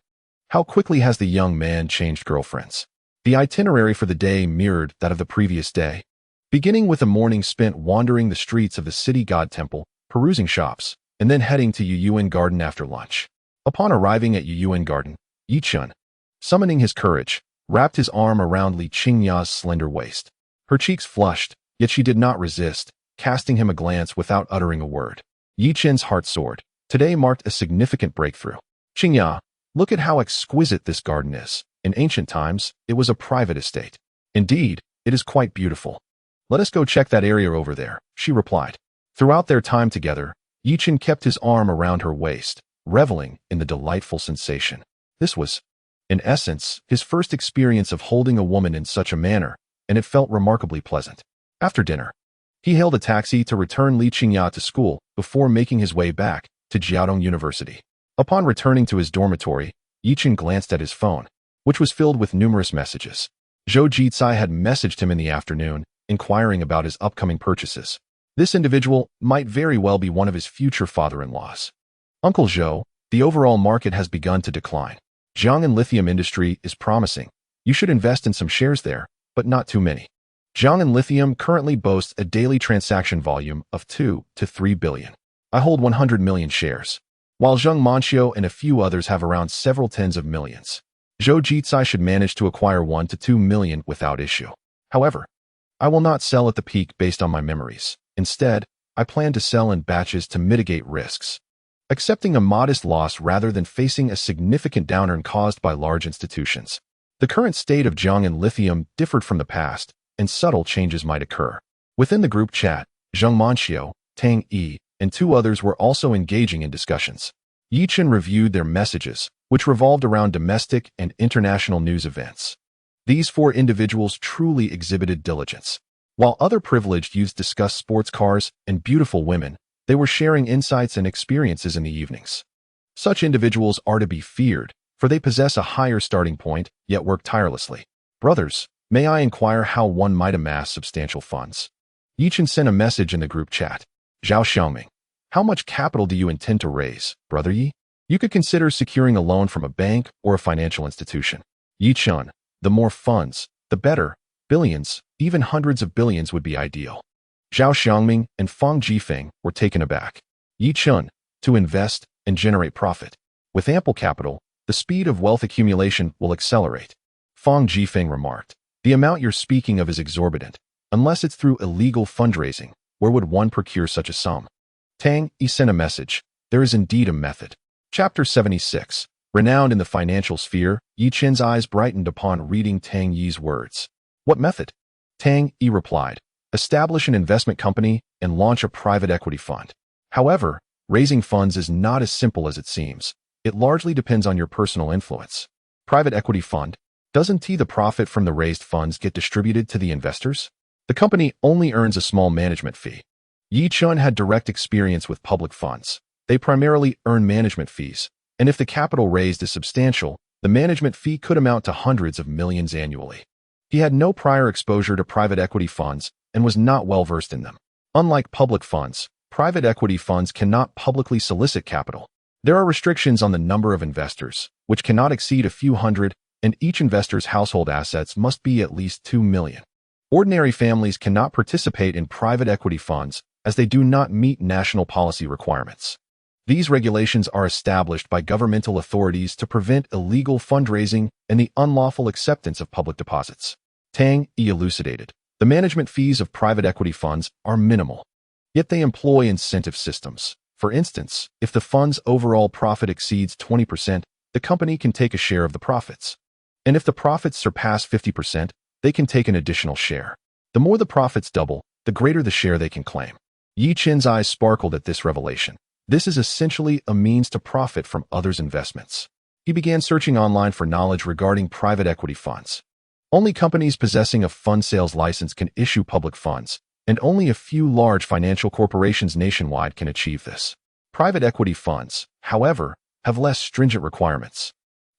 How quickly has the young man changed girlfriends? The itinerary for the day mirrored that of the previous day, beginning with a morning spent wandering the streets of the city god temple, perusing shops, and then heading to Yuyuan Garden after lunch. Upon arriving at Yuyuan Garden, Yi Chun, summoning his courage, wrapped his arm around Li Qingya's slender waist. Her cheeks flushed, yet she did not resist, casting him a glance without uttering a word. Yi Chen's heart soared. Today marked a significant breakthrough. Qingya, look at how exquisite this garden is. In ancient times, it was a private estate. Indeed, it is quite beautiful. Let us go check that area over there, she replied. Throughout their time together, Yi Chen kept his arm around her waist, reveling in the delightful sensation. This was, in essence, his first experience of holding a woman in such a manner, and it felt remarkably pleasant. After dinner, he hailed a taxi to return Li Qingya to school before making his way back to Jiaodong University. Upon returning to his dormitory, Yi Chen glanced at his phone, which was filled with numerous messages. Zhou Jicai had messaged him in the afternoon, inquiring about his upcoming purchases. This individual might very well be one of his future father-in-laws. Uncle Zhou, the overall market has begun to decline. Jiang'an lithium industry is promising. You should invest in some shares there, but not too many. Jiang'an Lithium currently boasts a daily transaction volume of 2 to 3 billion. I hold 100 million shares, while Zheng Manxiu and a few others have around several tens of millions. Zhou Jicai should manage to acquire 1 to 2 million without issue. However, I will not sell at the peak based on my memories. Instead, I plan to sell in batches to mitigate risks, accepting a modest loss rather than facing a significant downturn caused by large institutions. The current state of Jiang'an Lithium differed from the past, and subtle changes might occur. Within the group chat, Zheng Manxiu, Tang Yi, and 2 others were also engaging in discussions. Yi Chen reviewed their messages, which revolved around domestic and international news events. These 4 individuals truly exhibited diligence. While other privileged youths discussed sports cars and beautiful women, they were sharing insights and experiences in the evenings. Such individuals are to be feared, for they possess a higher starting point, yet work tirelessly. Brothers, may I inquire how one might amass substantial funds? Yi Chen sent a message in the group chat. Zhao Xiaoming, how much capital do you intend to raise, Brother Yi? You could consider securing a loan from a bank or a financial institution. Yi Chen, the more funds, the better. Billions, even hundreds of billions would be ideal. Zhao Xiaoming and Fang Jifeng were taken aback. Yi Chen, to invest and generate profit. With ample capital, the speed of wealth accumulation will accelerate. Fang Jifeng remarked, the amount you're speaking of is exorbitant. Unless it's through illegal fundraising, where would one procure such a sum? Tang Yi sent a message. There is indeed a method. Chapter 76. Renowned in the financial sphere, Yi Chen's eyes brightened upon reading Tang Yi's words. What method? Tang Yi replied, establish an investment company and launch a private equity fund. However, raising funds is not as simple as it seems. It largely depends on your personal influence. Private equity fund, doesn't the profit from the raised funds get distributed to the investors? The company only earns a small management fee. Yi Chen had direct experience with public funds. They primarily earn management fees, and if the capital raised is substantial, the management fee could amount to hundreds of millions annually. He had no prior exposure to private equity funds and was not well versed in them. Unlike public funds, private equity funds cannot publicly solicit capital. There are restrictions on the number of investors, which cannot exceed a few hundred, and each investor's household assets must be at least 2 million. Ordinary families cannot participate in private equity funds as they do not meet national policy requirements. These regulations are established by governmental authorities to prevent illegal fundraising and the unlawful acceptance of public deposits. Tang Yi elucidated. The management fees of private equity funds are minimal, yet they employ incentive systems. For instance, if the fund's overall profit exceeds 20%, the company can take a share of the profits. And if the profits surpass 50%, they can take an additional share. The more the profits double, the greater the share they can claim. Yi Chen's eyes sparkled at this revelation. This is essentially a means to profit from others' investments. He began searching online for knowledge regarding private equity funds. Only companies possessing a fund sales license can issue public funds, and only a few large financial corporations nationwide can achieve this. Private equity funds, however, have less stringent requirements,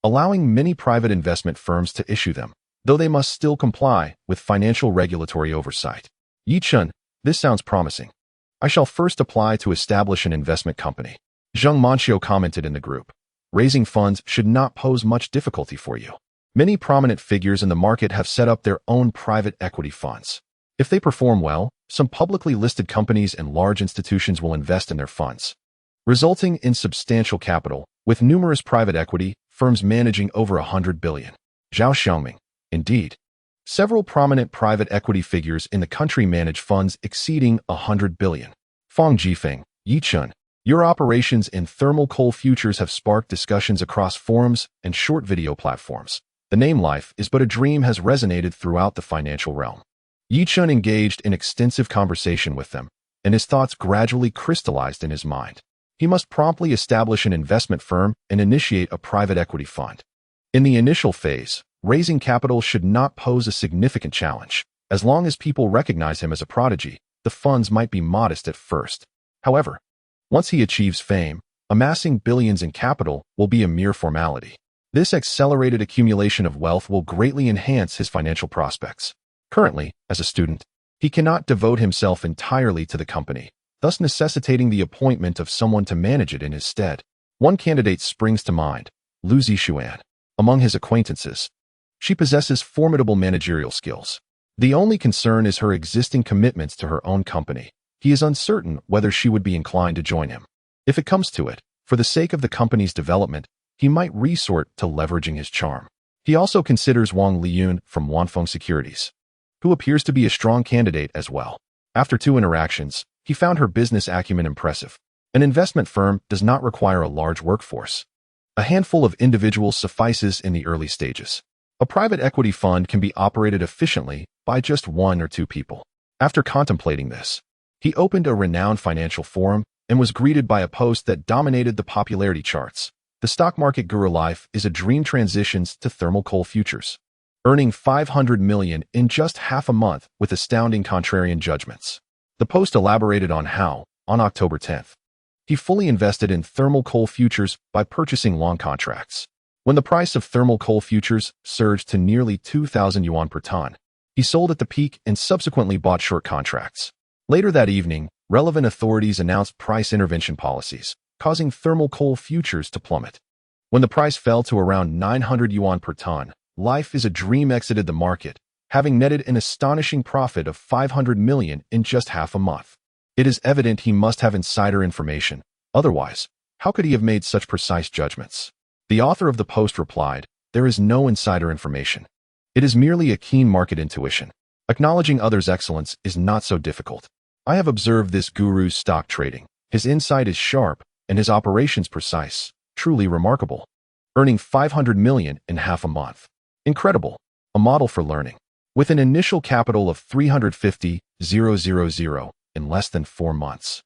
allowing many private investment firms to issue them, though they must still comply with financial regulatory oversight. Yi Chen, this sounds promising. I shall first apply to establish an investment company. Zheng Manxiu commented in the group. Raising funds should not pose much difficulty for you. Many prominent figures in the market have set up their own private equity funds. If they perform well, some publicly listed companies and large institutions will invest in their funds, resulting in substantial capital, with numerous private equity firms managing over $100 billion. Zhao Xiaoming. Indeed, several prominent private equity figures in the country manage funds exceeding $100 billion. Fang Jifeng, Yichun. Your operations in thermal coal futures have sparked discussions across forums and short video platforms. The name "Life is but a dream" has resonated throughout the financial realm. Yichun engaged in extensive conversation with them, and his thoughts gradually crystallized in his mind. He must promptly establish an investment firm and initiate a private equity fund. In the initial phase, raising capital should not pose a significant challenge. As long as people recognize him as a prodigy, the funds might be modest at first. However, once he achieves fame, amassing billions in capital will be a mere formality. This accelerated accumulation of wealth will greatly enhance his financial prospects. Currently, as a student, he cannot devote himself entirely to the company, thus necessitating the appointment of someone to manage it in his stead. One candidate springs to mind, Lu Zixuan. Among his acquaintances, she possesses formidable managerial skills. The only concern is her existing commitments to her own company. He is uncertain whether she would be inclined to join him. If it comes to it, for the sake of the company's development, he might resort to leveraging his charm. He also considers Wang Liyun from Wanfeng Securities, who appears to be a strong candidate as well. After 2 interactions, he found her business acumen impressive. An investment firm does not require a large workforce. A handful of individuals suffices in the early stages. A private equity fund can be operated efficiently by just 1 or 2 people. After contemplating this, he opened a renowned financial forum and was greeted by a post that dominated the popularity charts. The stock market guru life is a dream transitions to thermal coal futures, earning $500 million in just half a month with astounding contrarian judgments. The post elaborated on how, on October 10th, he fully invested in thermal coal futures by purchasing long contracts. When the price of thermal coal futures surged to nearly 2,000 yuan per ton, he sold at the peak and subsequently bought short contracts. Later that evening, relevant authorities announced price intervention policies, causing thermal coal futures to plummet. When the price fell to around 900 yuan per ton, Life is a Dream exited the market, having netted an astonishing profit of $500 million in just half a month. It is evident he must have insider information. Otherwise, how could he have made such precise judgments? The author of the post replied, "There is no insider information. It is merely a keen market intuition. Acknowledging others' excellence is not so difficult. I have observed this guru's stock trading. His insight is sharp, and his operations precise. Truly remarkable. Earning $500 million in half a month. Incredible. A model for learning. With an initial capital of 350,000 in less than 4 months.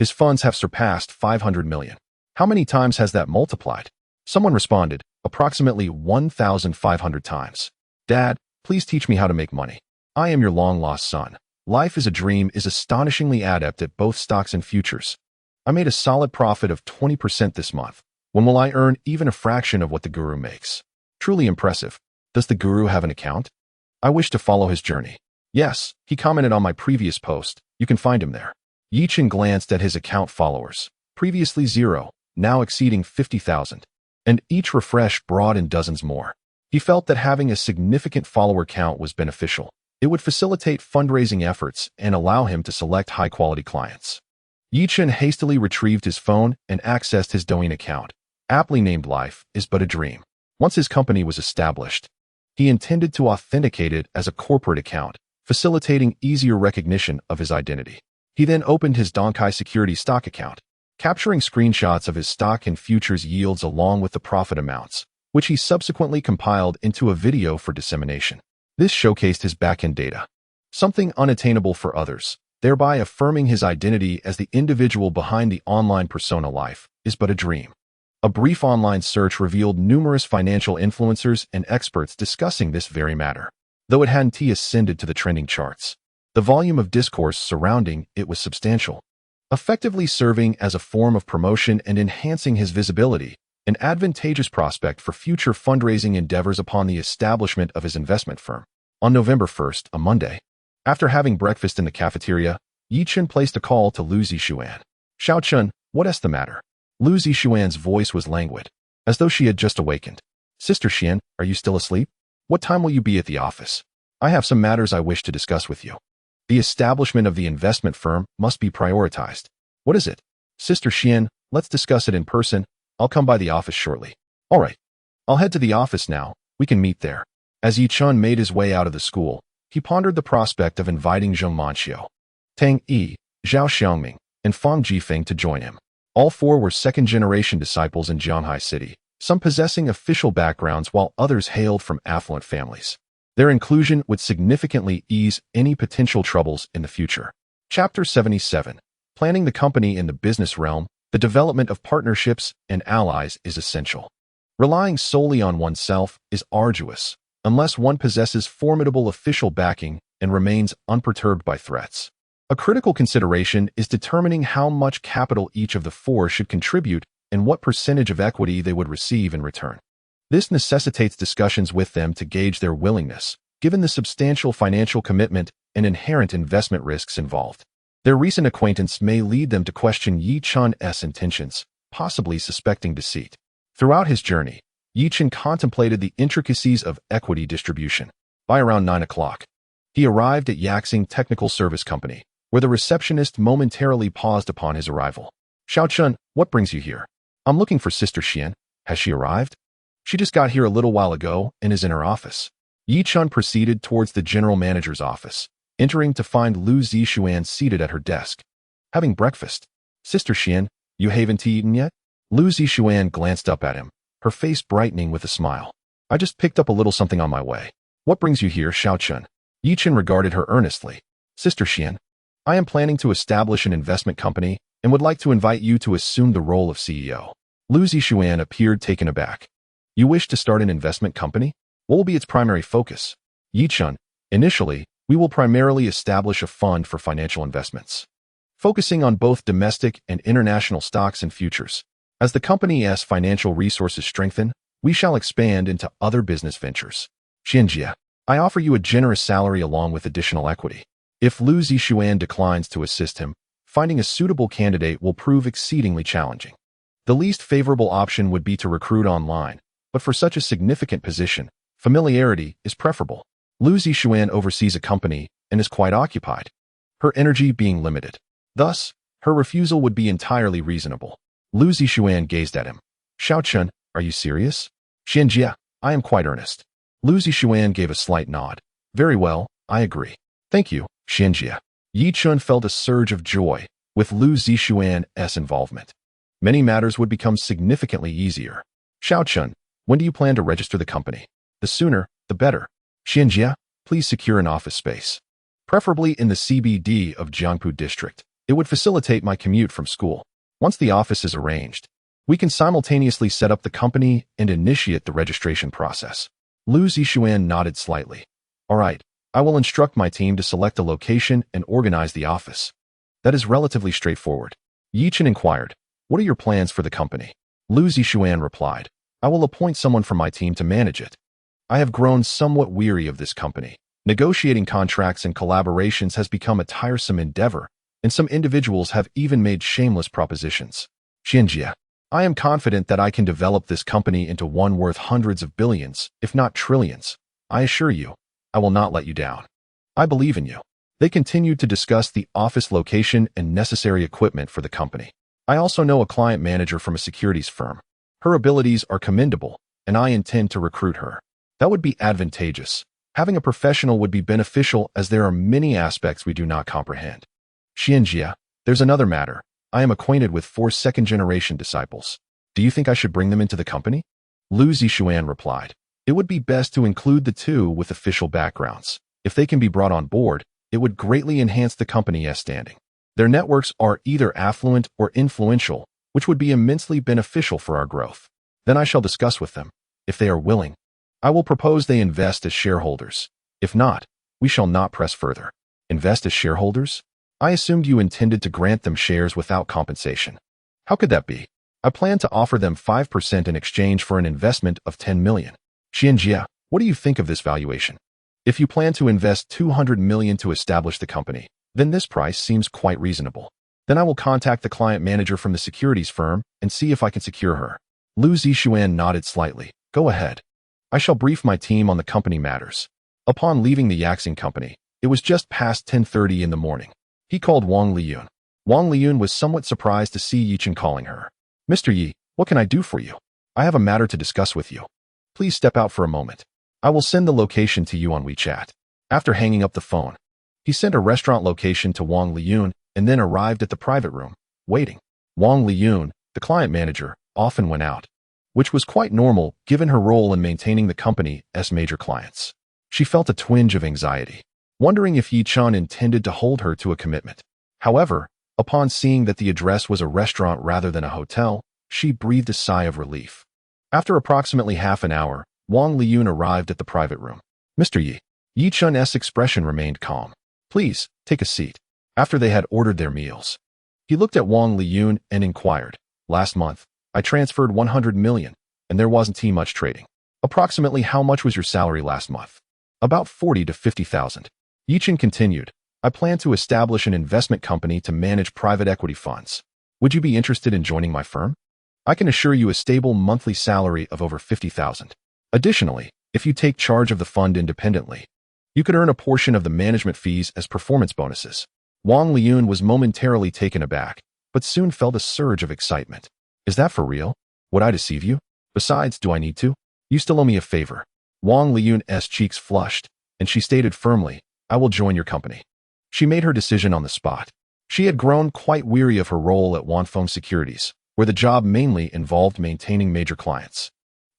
His funds have surpassed 500 million. How many times has that multiplied?" Someone responded, "Approximately 1,500 times. Dad, please teach me how to make money. I am your long-lost son. Life is a Dream is astonishingly adept at both stocks and futures. I made a solid profit of 20% this month. When will I earn even a fraction of what the guru makes? Truly impressive. Does the guru have an account? I wish to follow his journey." "Yes," he commented on my previous post. "You can find him there." Yichun glanced at his account followers, previously 0, now exceeding 50,000, and each refresh brought in dozens more. He felt that having a significant follower count was beneficial. It would facilitate fundraising efforts and allow him to select high-quality clients. Yichun hastily retrieved his phone and accessed his Douyin account, aptly named Life is but a Dream. Once his company was established, he intended to authenticate it as a corporate account, facilitating easier recognition of his identity. He then opened his Donkai Securities stock account, capturing screenshots of his stock and futures yields along with the profit amounts, which he subsequently compiled into a video for dissemination. This showcased his back-end data, something unattainable for others, thereby affirming his identity as the individual behind the online persona Life is but a Dream. A brief online search revealed numerous financial influencers and experts discussing this very matter. Though it hadn't ascended to the trending charts, the volume of discourse surrounding it was substantial, effectively serving as a form of promotion and enhancing his visibility, an advantageous prospect for future fundraising endeavors upon the establishment of his investment firm. On November 1st, a Monday, after having breakfast in the cafeteria, Yichun placed a call to Lu Zixuan. "Xiaochun, what is the matter?" Lu Zixuan's voice was languid, as though she had just awakened. Sister Xian, are you still asleep? What time will you be at the office? I have some matters I wish to discuss with you. The establishment of the investment firm must be prioritized. What is it? Sister Xian, let's discuss it in person. I'll come by the office shortly. All right. I'll head to the office now. We can meet there. As Yi Chun made his way out of the school, he pondered the prospect of inviting Zheng Manxiu, Tang Yi, Zhao Xiangming, and Fang Jifeng to join him. All four were second-generation disciples in Jianghai City, some possessing official backgrounds while others hailed from affluent families. Their inclusion would significantly ease any potential troubles in the future. Chapter 77. Planning the company in the business realm, the development of partnerships and allies is essential. Relying solely on oneself is arduous, unless one possesses formidable official backing and remains unperturbed by threats. A critical consideration is determining how much capital each of the four should contribute and what percentage of equity they would receive in return. This necessitates discussions with them to gauge their willingness, given the substantial financial commitment and inherent investment risks involved. Their recent acquaintance may lead them to question Yi Chun's intentions, possibly suspecting deceit. Throughout his journey, Yi Chun contemplated the intricacies of equity distribution. By around 9 o'clock, he arrived at Yaxing Technical Service Company, where the receptionist momentarily paused upon his arrival. Xiao Chun, what brings you here? I'm looking for Sister Xian. Has she arrived? She just got here a little while ago and is in her office. Yi Chun proceeded towards the general manager's office, entering to find Lu Zixuan seated at her desk. Having breakfast. Sister Xian, you haven't tea eaten yet? Lu Zixuan glanced up at him, her face brightening with a smile. I just picked up a little something on my way. What brings you here, Xiao Chun? Yi Chun regarded her earnestly. Sister Xian, I am planning to establish an investment company and would like to invite you to assume the role of CEO. Lu Zixuan appeared taken aback. You wish to start an investment company? What will be its primary focus? Yi Chun, initially, we will primarily establish a fund for financial investments, focusing on both domestic and international stocks and futures. As the company's financial resources strengthen, we shall expand into other business ventures. Xianjia, I offer you a generous salary along with additional equity. If Lu Zixuan declines to assist him, finding a suitable candidate will prove exceedingly challenging. The least favorable option would be to recruit online, but for such a significant position, familiarity is preferable. Lu Zixuan oversees a company and is quite occupied, her energy being limited. Thus, her refusal would be entirely reasonable. Lu Zixuan gazed at him. Xiao Chun, are you serious? Xianjia, I am quite earnest. Lu Zixuan gave a slight nod. Very well, I agree. Thank you, Xianjia. Yi Chun felt a surge of joy with Lu Zixuan's involvement. Many matters would become significantly easier. Xiao Chun, when do you plan to register the company? The sooner, the better. Xianjia, please secure an office space, preferably in the CBD of Jiangpu District. It would facilitate my commute from school. Once the office is arranged, we can simultaneously set up the company and initiate the registration process. Lu Zixuan nodded slightly. All right, I will instruct my team to select a location and organize the office. That is relatively straightforward. Yi Chun inquired, what are your plans for the company? Lu Zixuan replied, I will appoint someone from my team to manage it. I have grown somewhat weary of this company. Negotiating contracts and collaborations has become a tiresome endeavor, and some individuals have even made shameless propositions. Xianjia, I am confident that I can develop this company into one worth hundreds of billions, if not trillions. I assure you, I will not let you down. I believe in you. They continued to discuss the office location and necessary equipment for the company. I also know a client manager from a securities firm. Her abilities are commendable, and I intend to recruit her. That would be advantageous. Having a professional would be beneficial as there are many aspects we do not comprehend. Xianjia, there's another matter. I am acquainted with 4 second-generation disciples. Do you think I should bring them into the company? Lu Zixuan replied. It would be best to include the 2 with official backgrounds. If they can be brought on board, it would greatly enhance the company's standing. Their networks are either affluent or influential, which would be immensely beneficial for our growth. Then I shall discuss with them. If they are willing, I will propose they invest as shareholders. If not, we shall not press further. Invest as shareholders? I assumed you intended to grant them shares without compensation. How could that be? I plan to offer them 5% in exchange for an investment of 10 million. Xianjia, what do you think of this valuation? If you plan to invest 200 million to establish the company, then this price seems quite reasonable. Then I will contact the client manager from the securities firm and see if I can secure her. Lu Zixuan nodded slightly. Go ahead. I shall brief my team on the company matters. Upon leaving the Yaxing company, it was just past 10:30 in the morning. He called Wang Liyun. Wang Liyun was somewhat surprised to see Yichen calling her. Mr. Yi, what can I do for you? I have a matter to discuss with you. Please step out for a moment. I will send the location to you on WeChat. After hanging up the phone, he sent a restaurant location to Wang Liyun and then arrived at the private room, waiting. Wang Liyun, the client manager, often went out, which was quite normal given her role in maintaining the company's major clients. She felt a twinge of anxiety, wondering if Yi Chun intended to hold her to a commitment. However, upon seeing that the address was a restaurant rather than a hotel, she breathed a sigh of relief. After approximately half an hour, Wang Liyun arrived at the private room. Mr. Yi. Yi Chun's expression remained calm. Please, take a seat. After they had ordered their meals, he looked at Wang Liyun and inquired, last month, I transferred 100 million, and there wasn't much trading. Approximately how much was your salary last month? About 40 to 50,000. Yi Chun continued, I plan to establish an investment company to manage private equity funds. Would you be interested in joining my firm? I can assure you a stable monthly salary of over 50,000. Additionally, if you take charge of the fund independently, you could earn a portion of the management fees as performance bonuses. Wang Liyun was momentarily taken aback, but soon felt a surge of excitement. Is that for real? Would I deceive you? Besides, do I need to? You still owe me a favor. Wang Liyun's cheeks flushed, and she stated firmly, I will join your company. She made her decision on the spot. She had grown quite weary of her role at Wanfeng Securities, where the job mainly involved maintaining major clients,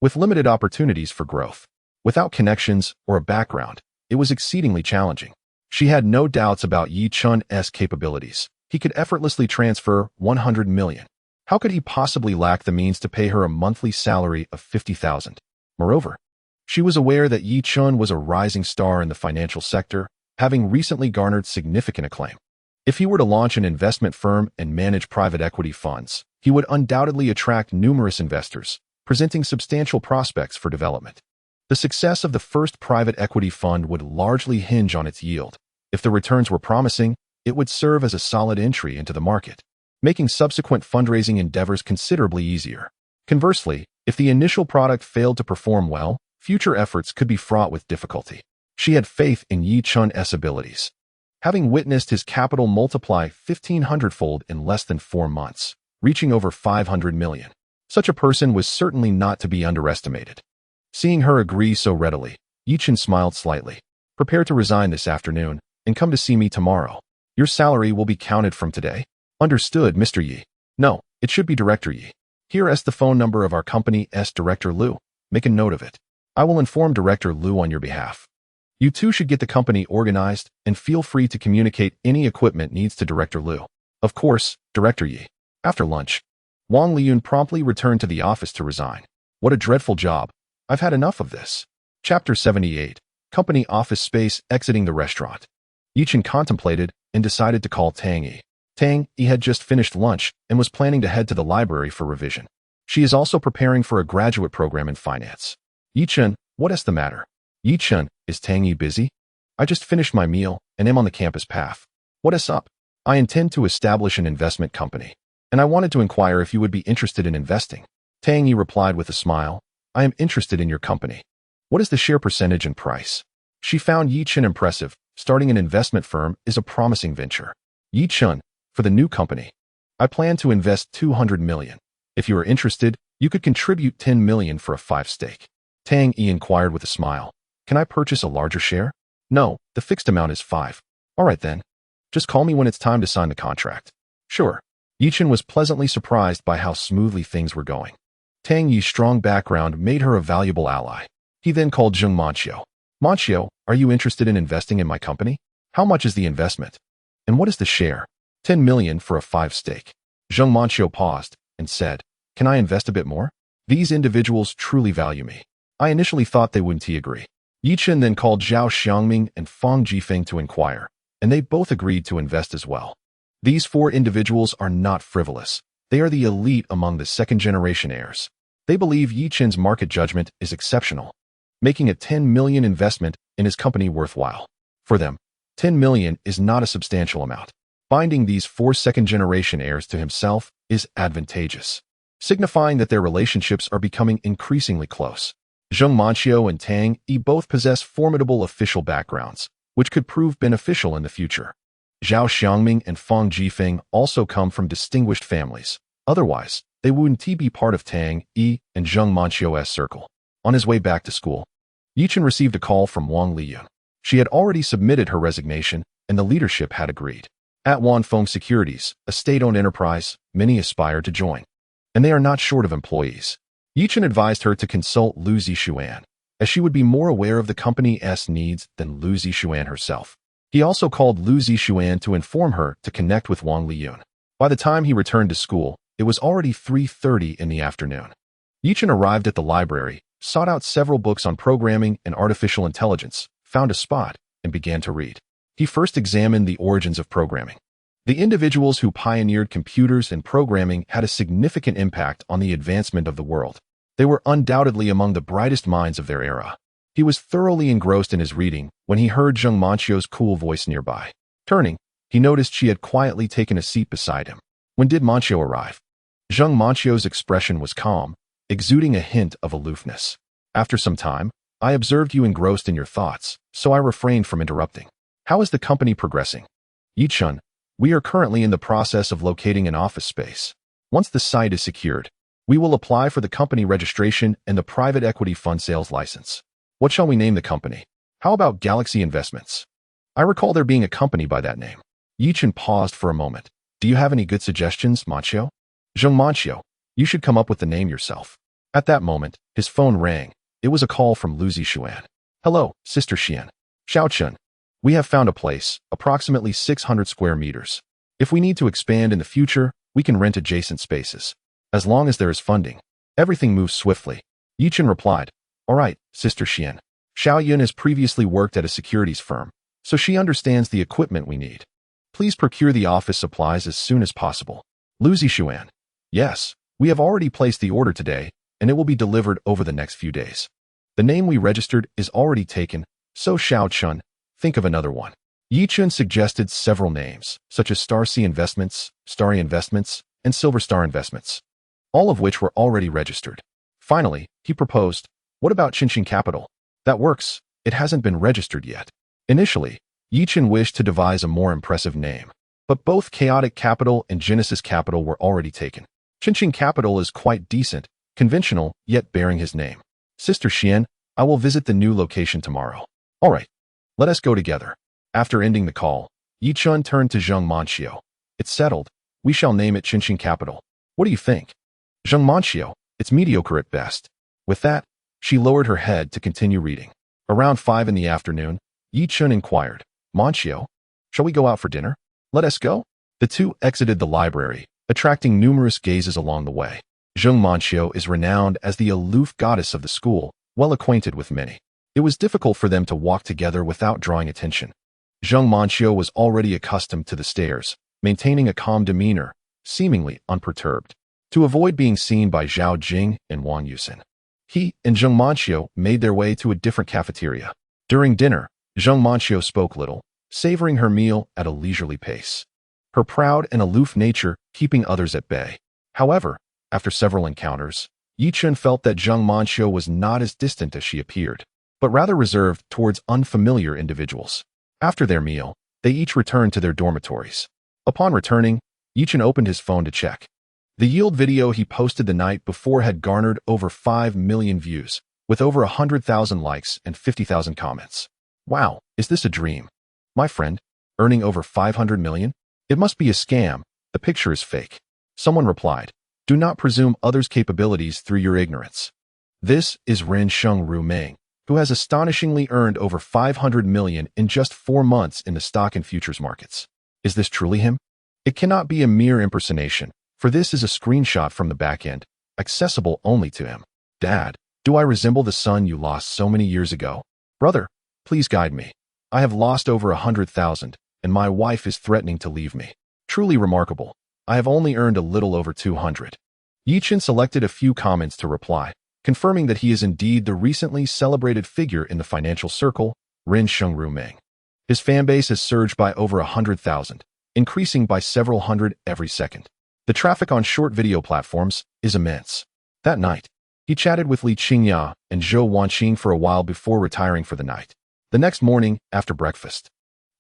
with limited opportunities for growth. Without connections or a background, it was exceedingly challenging. She had no doubts about Yi Chun's capabilities. He could effortlessly transfer 100 million. How could he possibly lack the means to pay her a monthly salary of 50,000? Moreover, she was aware that Yi Chun was a rising star in the financial sector, having recently garnered significant acclaim. If he were to launch an investment firm and manage private equity funds, he would undoubtedly attract numerous investors, presenting substantial prospects for development. The success of the first private equity fund would largely hinge on its yield. If the returns were promising, it would serve as a solid entry into the market, making subsequent fundraising endeavors considerably easier. Conversely, if the initial product failed to perform well, future efforts could be fraught with difficulty. She had faith in Yi Chun's abilities, having witnessed his capital multiply 1,500-fold in less than 4 months, reaching over 500 million. Such a person was certainly not to be underestimated. Seeing her agree so readily, Yi Chun smiled slightly. Prepare to resign this afternoon and come to see me tomorrow. Your salary will be counted from today. Understood, Mr. Yi. No, it should be Director Yi. Here is the phone number of our company's Director Liu. Make a note of it. I will inform Director Liu on your behalf. You two should get the company organized and feel free to communicate any equipment needs to Director Liu. Of course, Director Yi. After lunch, Wang Liyun promptly returned to the office to resign. What a dreadful job. I've had enough of this. Chapter 78. Company office space exiting the restaurant. Yi Chun contemplated and decided to call Tang Yi. Tang Yi had just finished lunch and was planning to head to the library for revision. She is also preparing for a graduate program in finance. Yi Chun, what is the matter? Yi Chun, is Tang Yi busy? I just finished my meal and am on the campus path. What is up? I intend to establish an investment company, and I wanted to inquire if you would be interested in investing. Tang Yi replied with a smile. I am interested in your company. What is the share percentage and price? She found Yi Chun impressive. Starting an investment firm is a promising venture. Yi Chun, for the new company, I plan to invest 200 million. If you are interested, you could contribute 10 million for a 5 stake. Tang Yi inquired with a smile. Can I purchase a larger share? No, the fixed amount is 5. All right then. Just call me when it's time to sign the contract. Sure. Yi Chun was pleasantly surprised by how smoothly things were going. Tang Yi's strong background made her a valuable ally. He then called Zheng Manqiu. Manqiu, are you interested in investing in my company? How much is the investment? And what is the share? 10 million for a 5 stake. Zheng Manqiu paused and said, Can I invest a bit more? These individuals truly value me. I initially thought they wouldn't agree. Yi Chun then called Zhao Xiangming and Fang Jifeng to inquire, and they both agreed to invest as well. These 4 individuals are not frivolous. They are the elite among the second-generation heirs. They believe Yi Chun's market judgment is exceptional, making a 10 million investment in his company worthwhile. For them, 10 million is not a substantial amount. Binding these 4 second-generation heirs to himself is advantageous, signifying that their relationships are becoming increasingly close. Zheng Manqiu and Tang Yi both possess formidable official backgrounds, which could prove beneficial in the future. Zhao Xiangming and Fang Jifeng also come from distinguished families. Otherwise, they wouldn't be part of Tang Yi and Zheng Manqiu's circle. On his way back to school, Yichen received a call from Wang Liyun. She had already submitted her resignation, and the leadership had agreed. At Wanfeng Securities, a state-owned enterprise, many aspire to join, and they are not short of employees. Yichen advised her to consult Lu Zixuan, as she would be more aware of the company's needs than Lu Zixuan herself. He also called Lu Zixuan to inform her to connect with Wang Liyun. By the time he returned to school, it was already 3:30 in the afternoon. Yichen arrived at the library, sought out several books on programming and artificial intelligence, found a spot, and began to read. He first examined the origins of programming. The individuals who pioneered computers and programming had a significant impact on the advancement of the world. They were undoubtedly among the brightest minds of their era. He was thoroughly engrossed in his reading when he heard Zheng Manqiu's cool voice nearby. Turning, he noticed she had quietly taken a seat beside him. When did Manqiu arrive? Zheng Manqiu's expression was calm, exuding a hint of aloofness. After some time, I observed you engrossed in your thoughts, so I refrained from interrupting. How is the company progressing? Yichen, we are currently in the process of locating an office space. Once the site is secured, we will apply for the company registration and the private equity fund sales license. What shall we name the company? How about Galaxy Investments? I recall there being a company by that name. Yichen paused for a moment. Do you have any good suggestions, Manqiu? Zheng Manqiu, you should come up with the name yourself. At that moment, his phone rang. It was a call from Lu Zixuan. Hello, Sister Xian. Xiaochun. We have found a place, approximately 600 square meters. If we need to expand in the future, we can rent adjacent spaces. As long as there is funding, everything moves swiftly. Yichen replied, All right, Sister Xian. Xiao Yun has previously worked at a securities firm, so she understands the equipment we need. Please procure the office supplies as soon as possible. Lu Zixuan. Yes, we have already placed the order today, and it will be delivered over the next few days. The name we registered is already taken, so Xiaochun, think of another one. Yichen suggested several names, such as Starcy Investments, Starry Investments, and Silver Star Investments, all of which were already registered. Finally, he proposed, what about Qinqin Capital? That works, it hasn't been registered yet. Initially, Yichen wished to devise a more impressive name, but both Chaotic Capital and Genesis Capital were already taken. Qinqin Capital is quite decent, conventional, yet bearing his name. Sister Xian, I will visit the new location tomorrow. All right, let us go together. After ending the call, Yichen turned to Zheng Manqiu. It's settled. We shall name it Qinqin Capital. What do you think? Zheng Manqiu, it's mediocre at best. With that, she lowered her head to continue reading. Around 5 in the afternoon, Yichen inquired, Manqiu, shall we go out for dinner? Let us go. The two exited the library, attracting numerous gazes along the way. Zheng Manqiu is renowned as the aloof goddess of the school, well acquainted with many. It was difficult for them to walk together without drawing attention. Zheng Manqiu was already accustomed to the stairs, maintaining a calm demeanor, seemingly unperturbed, to avoid being seen by Zhao Jing and Wang Yusin. He and Zheng Manqiu made their way to a different cafeteria. During dinner, Zheng Manqiu spoke little, savoring her meal at a leisurely pace, her proud and aloof nature keeping others at bay. However, after several encounters, Yichen felt that Zheng Manqiu was not as distant as she appeared, but rather reserved towards unfamiliar individuals. After their meal, they each returned to their dormitories. Upon returning, Yichen opened his phone to check. The yield video he posted the night before had garnered over 5 million views, with over 100,000 likes and 50,000 comments. Wow, is this a dream? My friend, earning over 500 million? It must be a scam, the picture is fake. Someone replied, do not presume others' capabilities through your ignorance. This is Ren Shengru Meng, who has astonishingly earned over 500 million in just 4 months in the stock and futures markets. Is this truly him? It cannot be a mere impersonation, for this is a screenshot from the back end, accessible only to him. Dad, do I resemble the son you lost so many years ago? Brother, please guide me. I have lost over 100,000, and my wife is threatening to leave me. Truly remarkable. I have only earned a little over 200. Yichen selected a few comments to reply, confirming that he is indeed the recently celebrated figure in the financial circle, Ren Shengru Meng. His fanbase has surged by over 100,000, increasing by several hundred every second. The traffic on short video platforms is immense. That night, He chatted with Li Qingya and Zhou Wanqing for a while before retiring for the night. The next morning, after breakfast,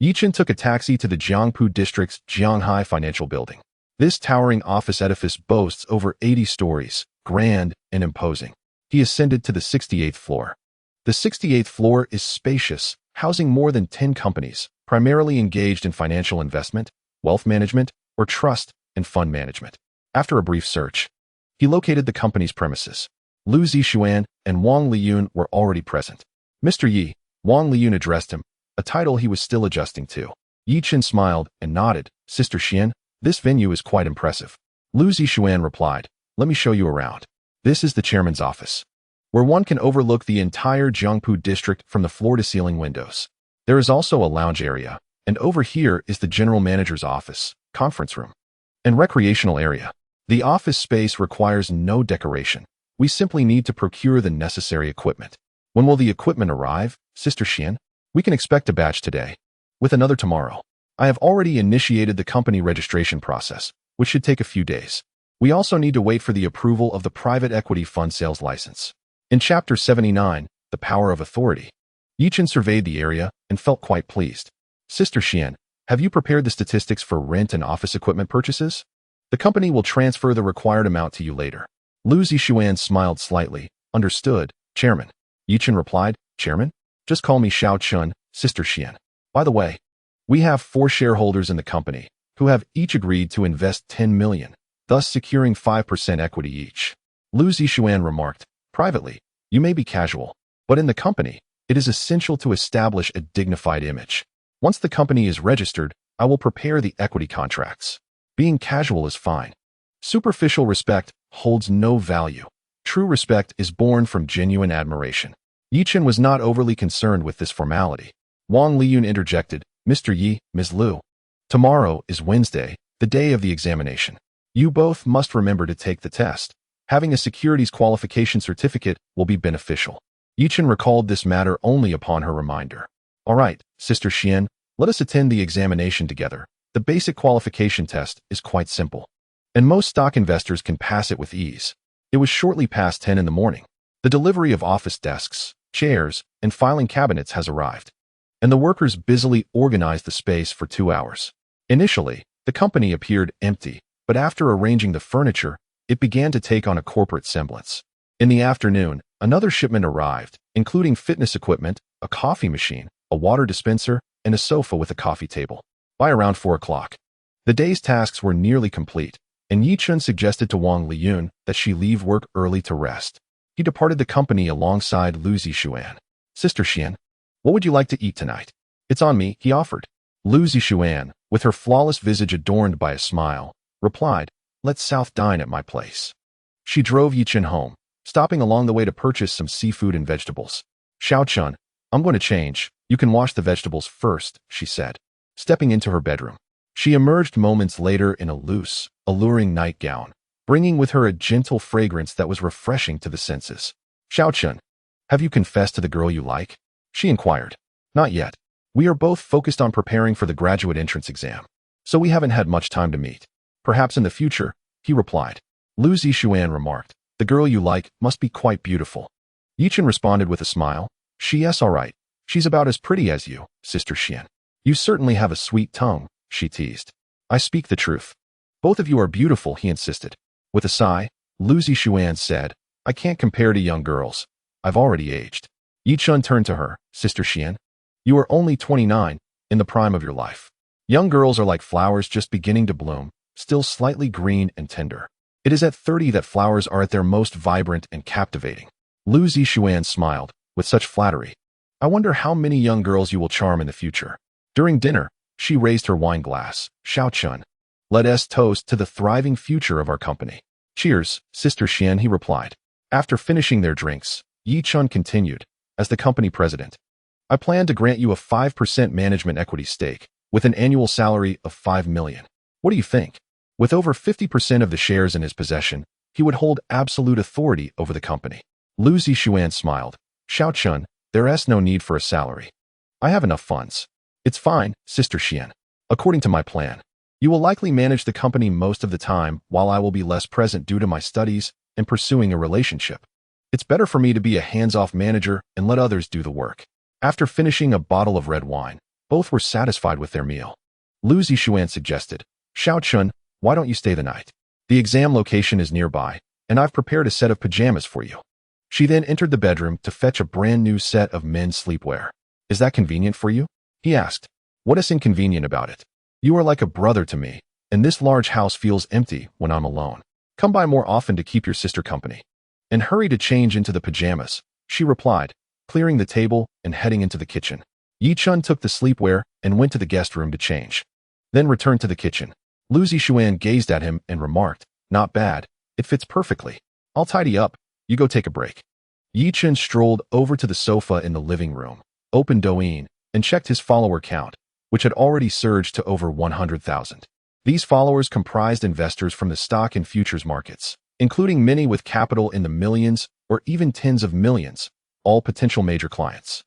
Yichen took a taxi to the Jiangpu District's Jianghai Financial Building. This towering office edifice boasts over 80 stories, grand and imposing. He ascended to the 68th floor. The 68th floor is spacious, housing more than 10 companies, primarily engaged in financial investment, wealth management, or trust and fund management. After a brief search, he located the company's premises. Lu Zixuan and Wang Liyun were already present. Mr. Yi, Wang Liyun addressed him, a title he was still adjusting to. Yi Chen smiled and nodded. Sister Xian, this venue is quite impressive. Lu Zixuan replied, let me show you around. This is the chairman's office, where one can overlook the entire Jiangpu district from the floor-to-ceiling windows. There is also a lounge area, and over here is the general manager's office, conference room, and recreational area. The office space requires no decoration. We simply need to procure the necessary equipment. When will the equipment arrive, Sister Xian? We can expect a batch today, with another tomorrow. I have already initiated the company registration process, which should take a few days. We also need to wait for the approval of the private equity fund sales license. In Chapter 79, The Power of Authority, Yichen surveyed the area and felt quite pleased. Sister Xian, have you prepared the statistics for rent and office equipment purchases? The company will transfer the required amount to you later. Lu Zixuan smiled slightly. Understood, Chairman. Yichen replied, Chairman? Just call me Xiao Chun, Sister Xian. By the way, we have 4 shareholders in the company who have each agreed to invest 10 million, thus securing 5% equity each. Lu Zixuan remarked, privately, you may be casual, but in the company, it is essential to establish a dignified image. Once the company is registered, I will prepare the equity contracts. Being casual is fine. Superficial respect holds no value. True respect is born from genuine admiration. Yichen was not overly concerned with this formality. Wang Liyun interjected, Mr. Yi, Ms. Lu. Tomorrow is Wednesday, the day of the examination. You both must remember to take the test. Having a securities qualification certificate will be beneficial. Yichen recalled this matter only upon her reminder. All right, Sister Xian, let us attend the examination together. The basic qualification test is quite simple, and most stock investors can pass it with ease. It was shortly past 10 in the morning. The delivery of office desks, chairs, and filing cabinets has arrived, and the workers busily organized the space for 2 hours. Initially, the company appeared empty, but after arranging the furniture, it began to take on a corporate semblance. In the afternoon, another shipment arrived, including fitness equipment, a coffee machine, a water dispenser, and a sofa with a coffee table. By around 4 o'clock, the day's tasks were nearly complete, and Yichen suggested to Wang Liyun that she leave work early to rest. He departed the company alongside Lu Zixuan. Sister Xian, what would you like to eat tonight? It's on me, he offered. Lu Zixuan, with her flawless visage adorned by a smile, replied, let's south dine at my place. She drove Yichen home, stopping along the way to purchase some seafood and vegetables. Xiao Chun, I'm going to change. You can wash the vegetables first, she said, stepping into her bedroom. She emerged moments later in a loose, alluring nightgown, bringing with her a gentle fragrance that was refreshing to the senses. Xiao Chun, have you confessed to the girl you like? She inquired. Not yet. We are both focused on preparing for the graduate entrance exam, so we haven't had much time to meet. Perhaps in the future, he replied. Lu Zixuan remarked, the girl you like must be quite beautiful. Yichen responded with a smile. Yes, all right. She's about as pretty as you, Sister Xian. You certainly have a sweet tongue, she teased. I speak the truth. Both of you are beautiful, he insisted. With a sigh, Lu Zixuan said, I can't compare to young girls. I've already aged. Yichen turned to her. Sister Xian, you are only 29, in the prime of your life. Young girls are like flowers just beginning to bloom, still slightly green and tender. It is at 30 that flowers are at their most vibrant and captivating. Lu Zixuan smiled, with such flattery. I wonder how many young girls you will charm in the future. During dinner, she raised her wine glass. Xiao Chun, let us toast to the thriving future of our company. Cheers, Sister Xian, he replied. After finishing their drinks, Yichen continued, as the company president, I plan to grant you a 5% management equity stake, with an annual salary of 5 million. What do you think? With over 50% of the shares in his possession, he would hold absolute authority over the company. Lu Zixuan smiled. Xiao Chun, there is no need for a salary. I have enough funds. It's fine, Sister Xian. According to my plan, you will likely manage the company most of the time while I will be less present due to my studies and pursuing a relationship. It's better for me to be a hands-off manager and let others do the work. After finishing a bottle of red wine, both were satisfied with their meal. Lu Zixuan suggested, Xiao Chun, why don't you stay the night? The exam location is nearby, and I've prepared a set of pajamas for you. She then entered the bedroom to fetch a brand new set of men's sleepwear. Is that convenient for you? He asked. What is inconvenient about it? You are like a brother to me, and this large house feels empty when I'm alone. Come by more often to keep your sister company. And hurry to change into the pajamas, she replied, clearing the table and heading into the kitchen. Yi Chun took the sleepwear and went to the guest room to change. Then returned to the kitchen. Lu Zixuan gazed at him and remarked, not bad, it fits perfectly. I'll tidy up, you go take a break. Yi Chun strolled over to the sofa in the living room, opened Douyin, and checked his follower count, which had already surged to over 100,000. These followers comprised investors from the stock and futures markets, including many with capital in the millions or even tens of millions, all potential major clients.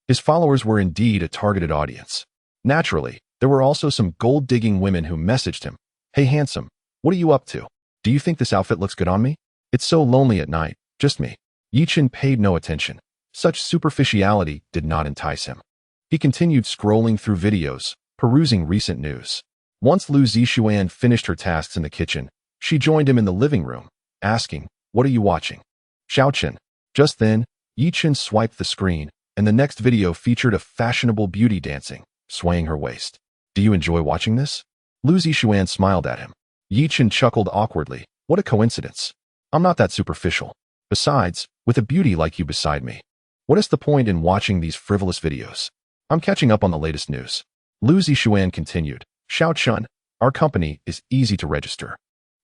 His followers were indeed a targeted audience. Naturally, there were also some gold-digging women who messaged him, Hey handsome, what are you up to? Do you think this outfit looks good on me? It's so lonely at night, just me. Yi Chun paid no attention. Such superficiality did not entice him. He continued scrolling through videos, perusing recent news. Once Lu Zixuan finished her tasks in the kitchen, she joined him in the living room, asking, What are you watching? Xiao Chun. Just then, Yi Chun swiped the screen, and the next video featured a fashionable beauty dancing, swaying her waist. Do you enjoy watching this? Lu Zixuan smiled at him. Yi Chun chuckled awkwardly. What a coincidence. I'm not that superficial. Besides, with a beauty like you beside me, what is the point in watching these frivolous videos? I'm catching up on the latest news. Lu Zixuan continued, Xiao Chun, our company is easy to register.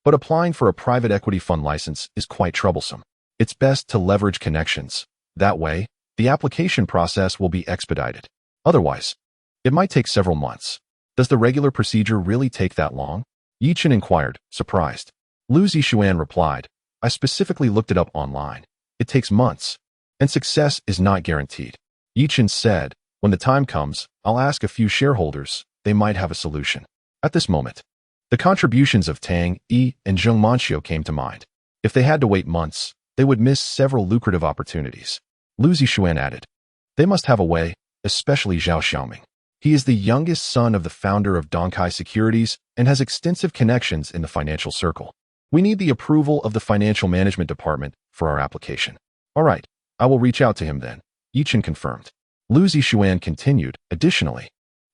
But applying for a private equity fund license is quite troublesome. It's best to leverage connections. That way, the application process will be expedited. Otherwise, it might take several months. Does the regular procedure really take that long? Yi Chun inquired, surprised. Lu Zixuan replied, I specifically looked it up online. It takes months, and success is not guaranteed. Yi Chun said, when the time comes, I'll ask a few shareholders, they might have a solution. At this moment, the contributions of Tang Yi and Zheng Manqiu came to mind. If they had to wait months, they would miss several lucrative opportunities. Lu Zixuan added, they must have a way, especially Zhao Xiaoming. He is the youngest son of the founder of Dongkai Securities and has extensive connections in the financial circle. We need the approval of the financial management department for our application. All right, I will reach out to him then, Yi Chun confirmed. Lu Zixuan continued, additionally,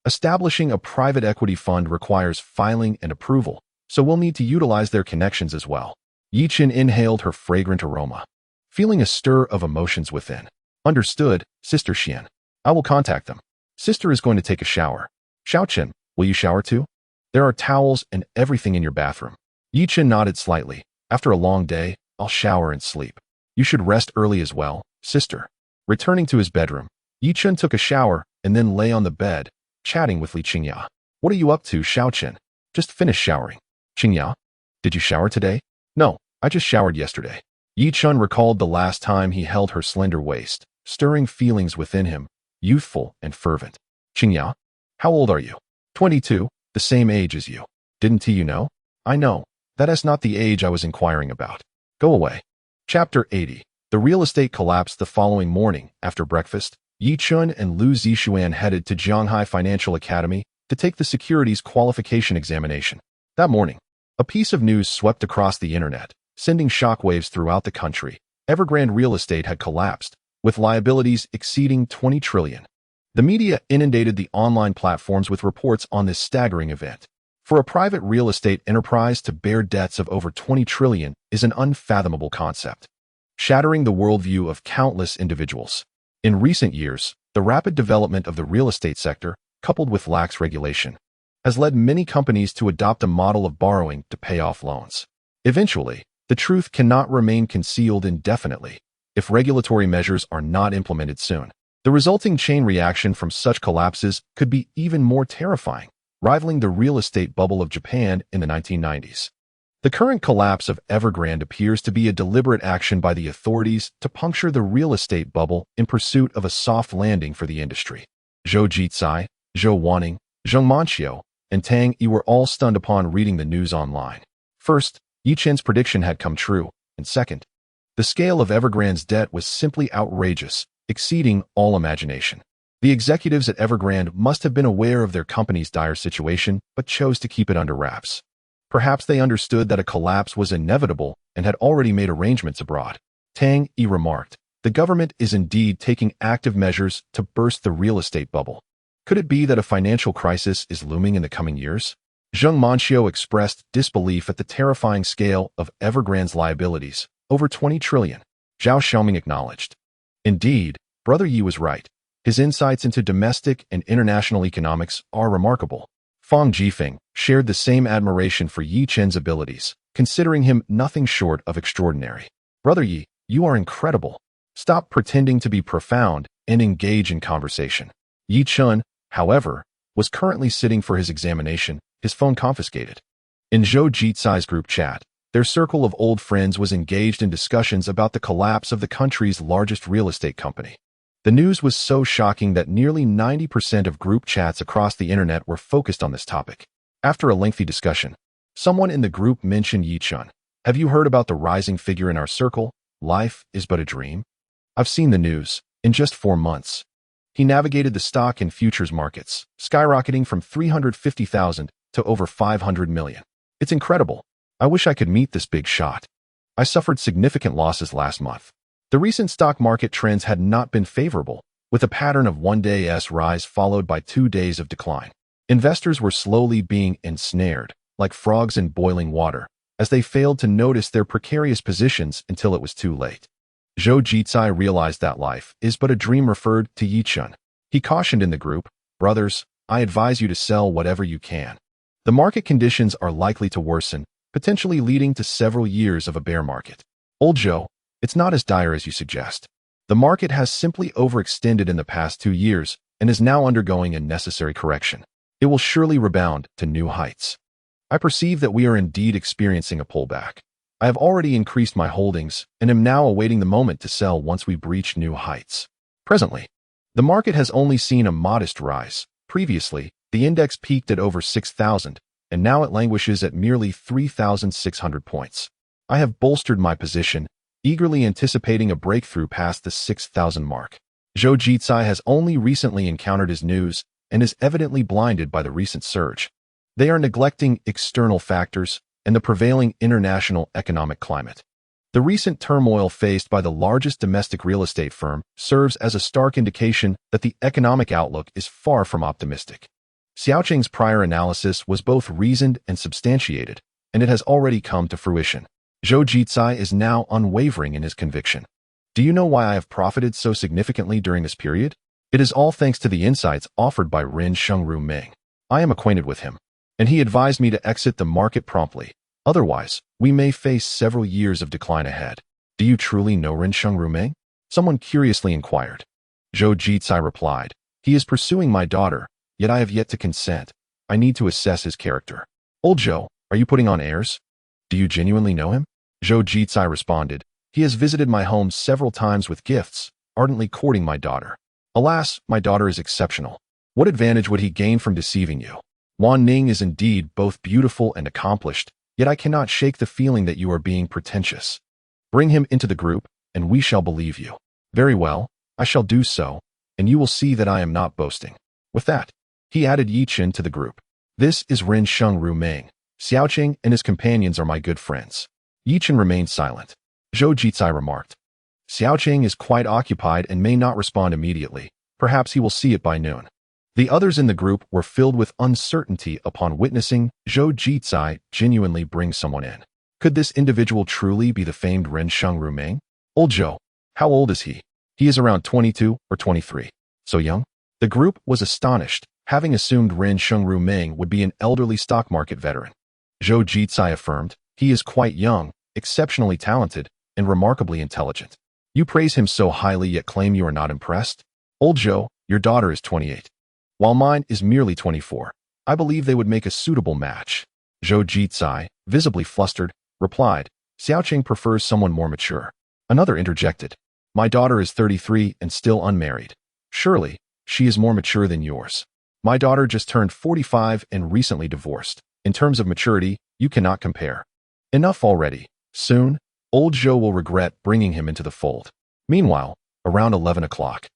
establishing a private equity fund requires filing and approval, so we'll need to utilize their connections as well. Yi Chun inhaled her fragrant aroma, feeling a stir of emotions within. Understood, Sister Xian. I will contact them. Sister is going to take a shower. Xiao Chun, will you shower too? There are towels and everything in your bathroom. Yi Chun nodded slightly. After a long day, I'll shower and sleep. You should rest early as well, sister. Returning to his bedroom, Yi Chun took a shower and then lay on the bed, chatting with Li Qingya. What are you up to, Xiao Chun? Just finished showering. Qingya, did you shower today? No, I just showered yesterday. Yi Chun recalled the last time he held her slender waist, stirring feelings within him, youthful and fervent. Qingya, how old are you? 22, the same age as you. Didn't you know? I know. That is not the age I was inquiring about. Go away. Chapter 80. The real estate collapsed the following morning. After breakfast, Yi Chun and Lu Zixuan headed to Zhanghai Financial Academy to take the securities qualification examination. That morning, a piece of news swept across the internet, sending shockwaves throughout the country. Evergrande real estate had collapsed, with liabilities exceeding 20 trillion. The media inundated the online platforms with reports on this staggering event. For a private real estate enterprise to bear debts of over 20 trillion is an unfathomable concept, shattering the worldview of countless individuals. In recent years, the rapid development of the real estate sector, coupled with lax regulation, has led many companies to adopt a model of borrowing to pay off loans. Eventually, the truth cannot remain concealed indefinitely if regulatory measures are not implemented soon. The resulting chain reaction from such collapses could be even more terrifying, rivaling the real estate bubble of Japan in the 1990s. The current collapse of Evergrande appears to be a deliberate action by the authorities to puncture the real estate bubble in pursuit of a soft landing for the industry. Zhou Jizai, Zhou Wanning, Zheng Manqiu, and Tang Yi were all stunned upon reading the news online. First, Yi Chun's prediction had come true, and second, The scale of Evergrande's debt was simply outrageous, exceeding all imagination. The executives at Evergrande must have been aware of their company's dire situation, but chose to keep it under wraps. Perhaps they understood that a collapse was inevitable and had already made arrangements abroad. Tang Yi remarked, "The government is indeed taking active measures to burst the real estate bubble. Could it be that a financial crisis is looming in the coming years?" Zheng Manxiu expressed disbelief at the terrifying scale of Evergrande's liabilities, over 20 trillion. Zhao Xiaoming acknowledged. Indeed, Brother Yi was right. His insights into domestic and international economics are remarkable. Fang Jifeng shared the same admiration for Yi Chen's abilities, considering him nothing short of extraordinary. "Brother Yi, you are incredible. Stop pretending to be profound and engage in conversation." Yi Chen, however, was currently sitting for his examination, his phone confiscated. In Zhou Jicai's group chat, their circle of old friends was engaged in discussions about the collapse of the country's largest real estate company. The news was so shocking that nearly 90% of group chats across the internet were focused on this topic. After a lengthy discussion, someone in the group mentioned Yi Chen. "Have you heard about the rising figure in our circle? Life is but a dream." "I've seen the news. In just 4 months, he navigated the stock and futures markets, skyrocketing from 350,000 to over 500 million. It's incredible. I wish I could meet this big shot. I suffered significant losses last month." The recent stock market trends had not been favorable, with a pattern of one day's rise followed by 2 days of decline. Investors were slowly being ensnared, like frogs in boiling water, as they failed to notice their precarious positions until it was too late. Zhou Jicai realized that life is but a dream referred to Yi Chen. He cautioned in the group, "Brothers, I advise you to sell whatever you can. The market conditions are likely to worsen, potentially leading to several years of a bear market." "Old Zhou, it's not as dire as you suggest. The market has simply overextended in the past 2 years and is now undergoing a necessary correction. It will surely rebound to new heights. I perceive that we are indeed experiencing a pullback. I have already increased my holdings and am now awaiting the moment to sell once we breach new heights." Presently, the market has only seen a modest rise. Previously, the index peaked at over 6,000, and now it languishes at merely 3,600 points. I have bolstered my position, eagerly anticipating a breakthrough past the 6,000 mark. Zhou Jicai has only recently encountered his news and is evidently blinded by the recent surge. They are neglecting external factors and the prevailing international economic climate. The recent turmoil faced by the largest domestic real estate firm serves as a stark indication that the economic outlook is far from optimistic. Xiaoqing's prior analysis was both reasoned and substantiated, and it has already come to fruition. Zhou Jicai is now unwavering in his conviction. "Do you know why I have profited so significantly during this period? It is all thanks to the insights offered by Ren Shengru Ming. I am acquainted with him, and he advised me to exit the market promptly. Otherwise, we may face several years of decline ahead." "Do you truly know Ren Shengru Ming?" someone curiously inquired. Zhou Jicai replied, "He is pursuing my daughter, yet I have yet to consent. I need to assess his character." "Old Zhou, are you putting on airs? Do you genuinely know him?" Zhou Jicai responded, "He has visited my home several times with gifts, ardently courting my daughter. Alas, my daughter is exceptional. What advantage would he gain from deceiving you? Wan Ning is indeed both beautiful and accomplished, yet I cannot shake the feeling that you are being pretentious. Bring him into the group, and we shall believe you." "Very well, I shall do so, and you will see that I am not boasting." With that, he added Yi Chen to the group. "This is Ren Shengru Ming. Xiaoqing and his companions are my good friends." Yi Chen remained silent. Zhou Jicai remarked, "Xiaoqing is quite occupied and may not respond immediately. Perhaps he will see it by noon." The others in the group were filled with uncertainty upon witnessing Zhou Jicai genuinely bring someone in. Could this individual truly be the famed Ren Shengru Ming? "Old Zhou, how old is he?" "He is around 22 or 23. So young?" The group was astonished, having assumed Ren Shengru Ming would be an elderly stock market veteran. Zhou Jicai affirmed, "He is quite young, exceptionally talented, and remarkably intelligent." "You praise him so highly yet claim you are not impressed?" "Old Zhou, your daughter is 28. While mine is merely 24. I believe they would make a suitable match." Zhou Jicai, visibly flustered, replied, "Xiaoqing prefers someone more mature." Another interjected, "My daughter is 33 and still unmarried. Surely, she is more mature than yours. My daughter just turned 45 and recently divorced. In terms of maturity, you cannot compare." "Enough already. Soon, Old Zhou will regret bringing him into the fold. Meanwhile, around 11 o'clock,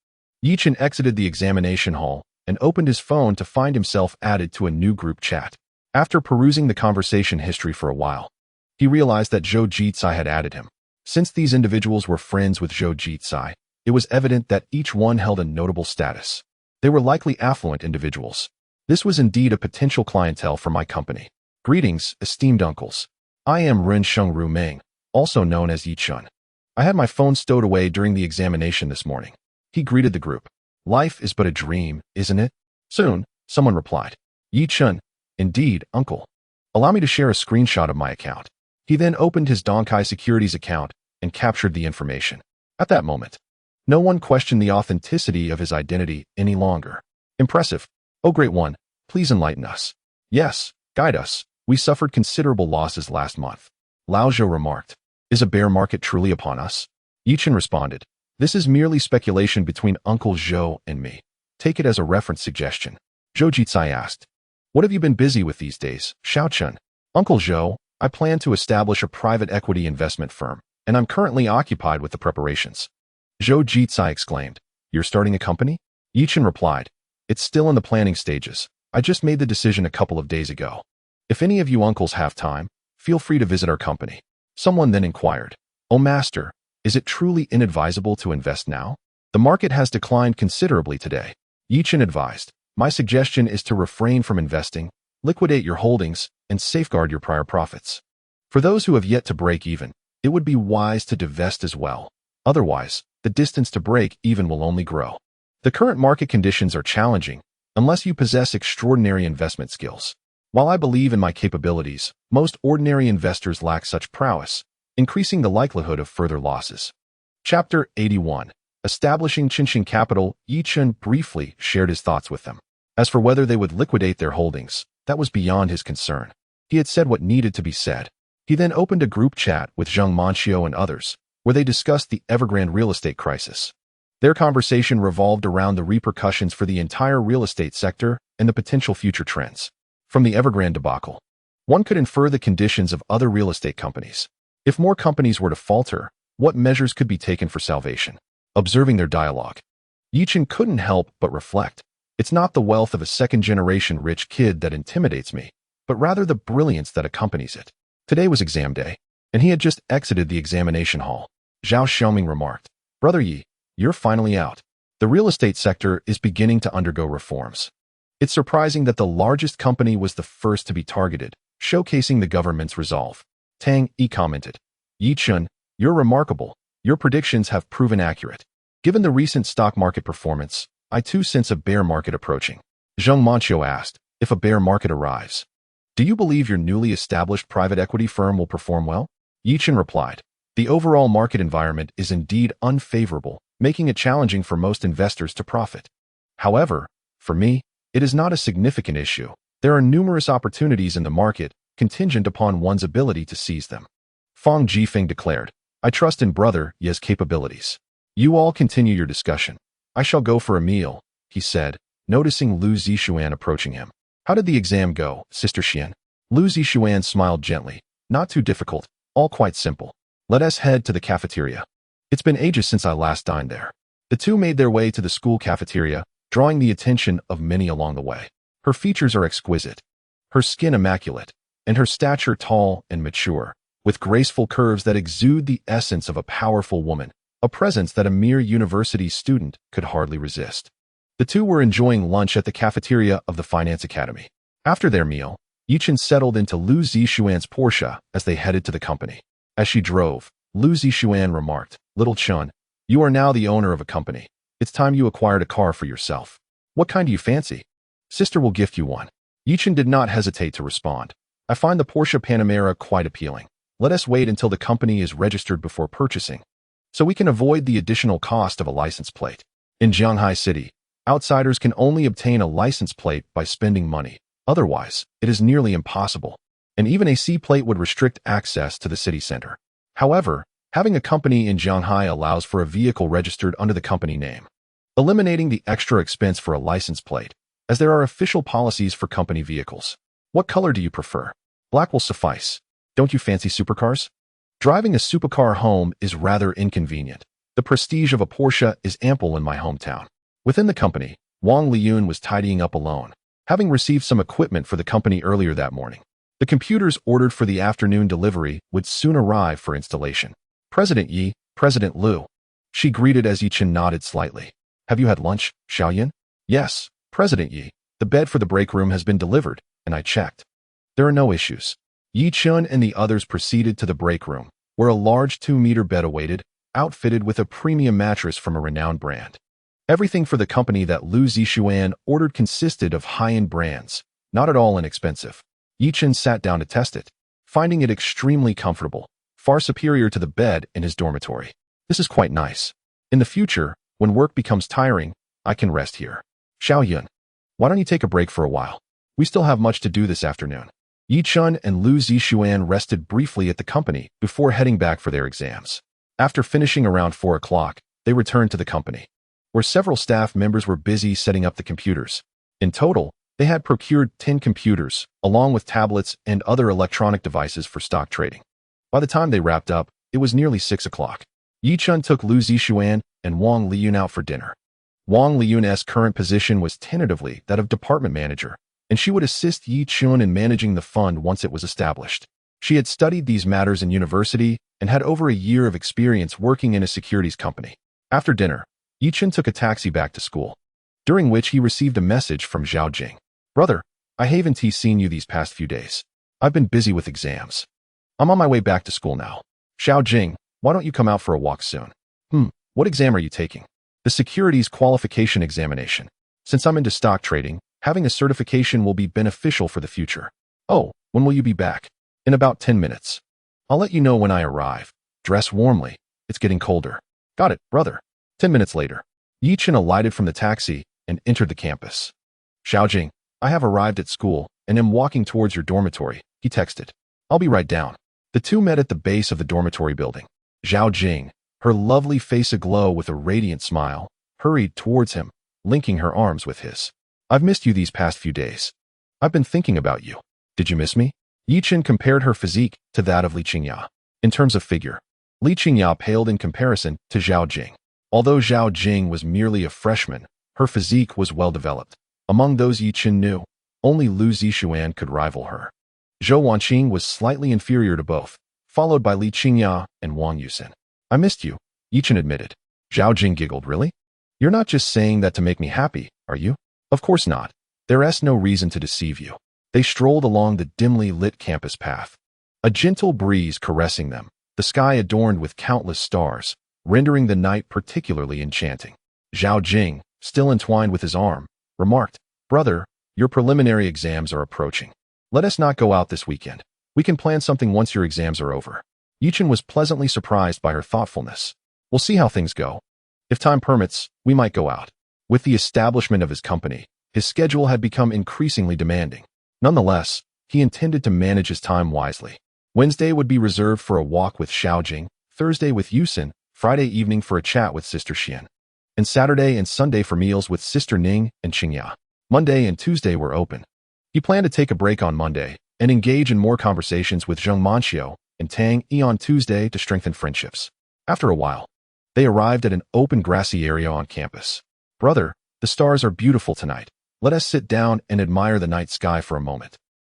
Yichen exited the examination hall and opened his phone to find himself added to a new group chat. After perusing the conversation history for a while, he realized that Zhou Jitsai had added him. Since these individuals were friends with Zhou Jitsai, it was evident that each one held a notable status. They were likely affluent individuals. This was indeed a potential clientele for my company. Greetings, esteemed uncles. I am Ren Sheng Ru Meng, also known as Yi Chun. I had my phone stowed away during the examination this morning. He greeted the group. Life is but a dream, isn't it? Soon, someone replied. Yi Chun, indeed, uncle. Allow me to share a screenshot of my account. He then opened his Donkai Securities account and captured the information. At that moment, no one questioned the authenticity of his identity any longer. Impressive. Oh, great one, please enlighten us. Yes, guide us. We suffered considerable losses last month. Lao Zhou remarked. Is a bear market truly upon us? Yichen responded. This is merely speculation between Uncle Zhou and me. Take it as a reference suggestion. Zhou Jitsai asked. What have you been busy with these days, Xiaochun? Uncle Zhou, I plan to establish a private equity investment firm, and I'm currently occupied with the preparations. Zhou Jitsai exclaimed. You're starting a company? Yichen replied. It's still in the planning stages. I just made the decision a couple of days ago. If any of you uncles have time, feel free to visit our company. Someone then inquired. Oh master, is it truly inadvisable to invest now? The market has declined considerably today. Yichen advised. My suggestion is to refrain from investing, liquidate your holdings, and safeguard your prior profits. For those who have yet to break even, it would be wise to divest as well. Otherwise, the distance to break even will only grow. The current market conditions are challenging unless you possess extraordinary investment skills. While I believe in my capabilities, most ordinary investors lack such prowess, increasing the likelihood of further losses. Chapter 81. Establishing Qinshin Capital. Yichen briefly shared his thoughts with them. As for whether they would liquidate their holdings, that was beyond his concern. He had said what needed to be said. He then opened a group chat with Zheng Manqiu and others, where they discussed the Evergrande real estate crisis. Their conversation revolved around the repercussions for the entire real estate sector and the potential future trends. From the Evergrande debacle, one could infer the conditions of other real estate companies. If more companies were to falter, what measures could be taken for salvation? Observing their dialogue, Yichen couldn't help but reflect. It's not the wealth of a second-generation rich kid that intimidates me, but rather the brilliance that accompanies it. Today was exam day, and he had just exited the examination hall. Zhao Xiaoming remarked, Brother Yi, you're finally out. The real estate sector is beginning to undergo reforms. It's surprising that the largest company was the first to be targeted, showcasing the government's resolve. Tang Yi commented, Yichen, you're remarkable. Your predictions have proven accurate. Given the recent stock market performance, I too sense a bear market approaching. Zheng Manqiu asked, if a bear market arrives, do you believe your newly established private equity firm will perform well? Yichen replied, the overall market environment is indeed unfavorable, making it challenging for most investors to profit. However, for me, it is not a significant issue. There are numerous opportunities in the market, contingent upon one's ability to seize them. Fang Jifeng declared, I trust in Brother Ye's capabilities. You all continue your discussion. I shall go for a meal, he said, noticing Lu Zixuan approaching him. How did the exam go, Sister Xian? Lu Zixuan smiled gently. Not too difficult, all quite simple. Let us head to the cafeteria. It's been ages since I last dined there. The two made their way to the school cafeteria, drawing the attention of many along the way. Her features are exquisite, her skin immaculate, and her stature tall and mature, with graceful curves that exude the essence of a powerful woman, a presence that a mere university student could hardly resist. The two were enjoying lunch at the cafeteria of the Finance Academy. After their meal, Yichen settled into Lu Zixuan's Porsche as they headed to the company. As she drove, Lu Zixuan remarked, Little Chun, you are now the owner of a company. It's time you acquired a car for yourself. What kind do you fancy? Sister will gift you one. Yichen did not hesitate to respond. I find the Porsche Panamera quite appealing. Let us wait until the company is registered before purchasing, so we can avoid the additional cost of a license plate. In Shanghai City, outsiders can only obtain a license plate by spending money. Otherwise, it is nearly impossible, and even a C plate would restrict access to the city center. However, having a company in Shanghai allows for a vehicle registered under the company name, eliminating the extra expense for a license plate, as there are official policies for company vehicles. What color do you prefer? Black will suffice. Don't you fancy supercars? Driving a supercar home is rather inconvenient. The prestige of a Porsche is ample in my hometown. Within the company, Wang Liyun was tidying up alone, having received some equipment for the company earlier that morning. The computers ordered for the afternoon delivery would soon arrive for installation. President Yi, President Liu. She greeted as Yi Chen nodded slightly. Have you had lunch, Xiaoyan? Yes, President Yi. The bed for the break room has been delivered, and I checked. There are no issues. Yi Chen and the others proceeded to the break room, where a large 2-meter bed awaited, outfitted with a premium mattress from a renowned brand. Everything for the company that Liu Zixuan ordered consisted of high-end brands, not at all inexpensive. Yi Chen sat down to test it, finding it extremely comfortable, far superior to the bed in his dormitory. This is quite nice. In the future, when work becomes tiring, I can rest here. Xiaoyan, why don't you take a break for a while? We still have much to do this afternoon. Yi Chen and Liu Zixuan rested briefly at the company before heading back for their exams. After finishing around 4 o'clock, they returned to the company, where several staff members were busy setting up the computers. In total, they had procured 10 computers, along with tablets and other electronic devices for stock trading. By the time they wrapped up, it was nearly 6 o'clock. Yi Chen took Liu Zixuan and Wang Liyun out for dinner. Wang Liyun's current position was tentatively that of department manager, and she would assist Yi Chen in managing the fund once it was established. She had studied these matters in university and had over a year of experience working in a securities company. After dinner, Yi Chen took a taxi back to school, during which he received a message from Zhao Jing. Brother, I haven't seen you these past few days. I've been busy with exams. I'm on my way back to school now. Zhao Jing, why don't you come out for a walk soon? What exam are you taking? The securities qualification examination. Since I'm into stock trading, having a certification will be beneficial for the future. Oh, when will you be back? In about 10 minutes. I'll let you know when I arrive. Dress warmly. It's getting colder. Got it, brother. 10 minutes later, Yi Chen alighted from the taxi and entered the campus. Xiaojing, I have arrived at school and am walking towards your dormitory, he texted. I'll be right down. The two met at the base of the dormitory building. Zhao Jing, her lovely face aglow with a radiant smile, hurried towards him, linking her arms with his. I've missed you these past few days. I've been thinking about you. Did you miss me? Yi Chen compared her physique to that of Li Qingya. In terms of figure, Li Qingya paled in comparison to Zhao Jing. Although Zhao Jing was merely a freshman, her physique was well developed. Among those Yi Chen knew, only Liu Zixuan could rival her. Zhou Wanqing was slightly inferior to both, followed by Li Qingya and Wang Yusin. I missed you, Yi Chen admitted. Zhao Jing giggled. Really? You're not just saying that to make me happy, are you? Of course not. There's no reason to deceive you. They strolled along the dimly lit campus path, a gentle breeze caressing them, the sky adorned with countless stars, rendering the night particularly enchanting. Zhao Jing, still entwined with his arm, remarked, Brother, your preliminary exams are approaching. Let us not go out this weekend. We can plan something once your exams are over. Yi Chen was pleasantly surprised by her thoughtfulness. We'll see how things go. If time permits, we might go out. With the establishment of his company, his schedule had become increasingly demanding. Nonetheless, he intended to manage his time wisely. Wednesday would be reserved for a walk with Xiaojing, Thursday with Yusin, Friday evening for a chat with Sister Xian, and Saturday and Sunday for meals with Sister Ning and Qingya. Monday and Tuesday were open. He planned to take a break on Monday and engage in more conversations with Zheng Manxiu and Tang Yi on Tuesday to strengthen friendships. After a while, they arrived at an open grassy area on campus. Brother, the stars are beautiful tonight. Let us sit down and admire the night sky for a moment.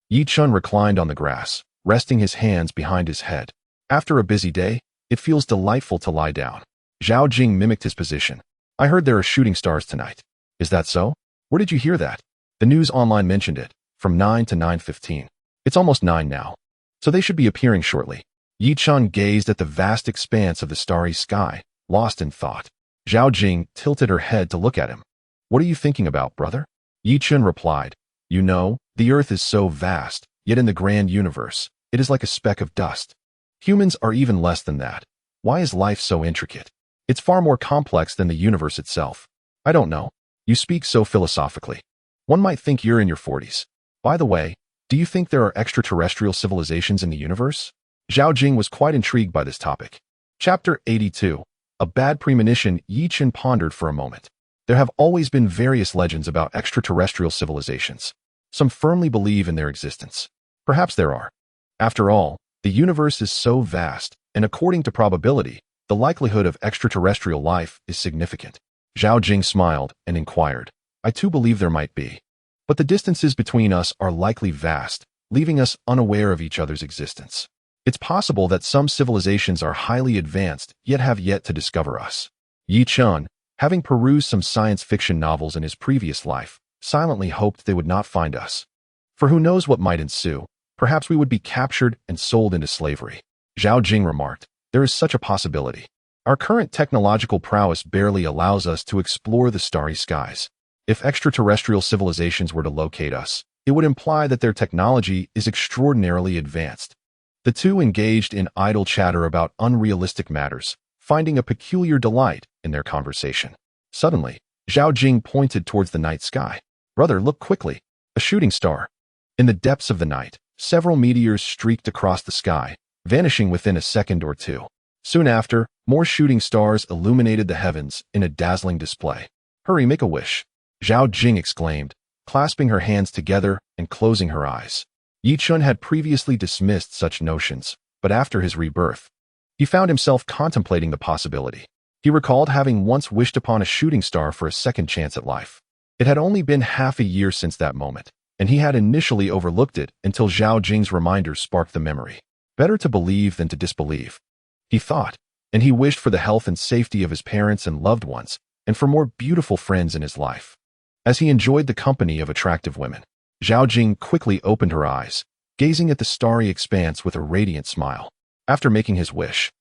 Yi Chen reclined on the grass, resting his hands behind his head. After a busy day, it feels delightful to lie down. Zhao Jing mimicked his position. I heard there are shooting stars tonight. Is that so? Where did you hear that? The news online mentioned it, from 9 to 9:15. It's almost 9 now, so they should be appearing shortly. Yi Chen gazed at the vast expanse of the starry sky, lost in thought. Zhao Jing tilted her head to look at him. What are you thinking about, brother? Yi Chen replied, You know, the earth is so vast, yet in the grand universe, it is like a speck of dust. Humans are even less than that. Why is life so intricate? It's far more complex than the universe itself. I don't know. You speak so philosophically. One might think you're in your 40s. By the way, do you think there are extraterrestrial civilizations in the universe? Zhao Jing was quite intrigued by this topic. Chapter 82. A bad premonition. Yi Chen pondered for a moment. There have always been various legends about extraterrestrial civilizations. Some firmly believe in their existence. Perhaps there are. After all, the universe is so vast, and according to probability, the likelihood of extraterrestrial life is significant. Zhao Jing smiled and inquired, I too believe there might be. But the distances between us are likely vast, leaving us unaware of each other's existence. It's possible that some civilizations are highly advanced yet have yet to discover us. Yi Chun, having perused some science fiction novels in his previous life, silently hoped they would not find us. For who knows what might ensue, perhaps we would be captured and sold into slavery. Zhao Jing remarked, there is such a possibility. Our current technological prowess barely allows us to explore the starry skies. If extraterrestrial civilizations were to locate us, it would imply that their technology is extraordinarily advanced. The two engaged in idle chatter about unrealistic matters, finding a peculiar delight in their conversation. Suddenly, Zhao Jing pointed towards the night sky. Brother, look quickly. A shooting star. In the depths of the night, several meteors streaked across the sky, vanishing within a second or two. Soon after, more shooting stars illuminated the heavens in a dazzling display. Hurry, make a wish. Zhao Jing exclaimed, clasping her hands together and closing her eyes. Yi Chun had previously dismissed such notions, but after his rebirth, he found himself contemplating the possibility. He recalled having once wished upon a shooting star for a second chance at life. It had only been half a year since that moment, and he had initially overlooked it until Zhao Jing's reminder sparked the memory. Better to believe than to disbelieve, he thought, and he wished for the health and safety of his parents and loved ones, and for more beautiful friends in his life. As he enjoyed the company of attractive women, Zhao Jing quickly opened her eyes, gazing at the starry expanse with a radiant smile. After making his wish,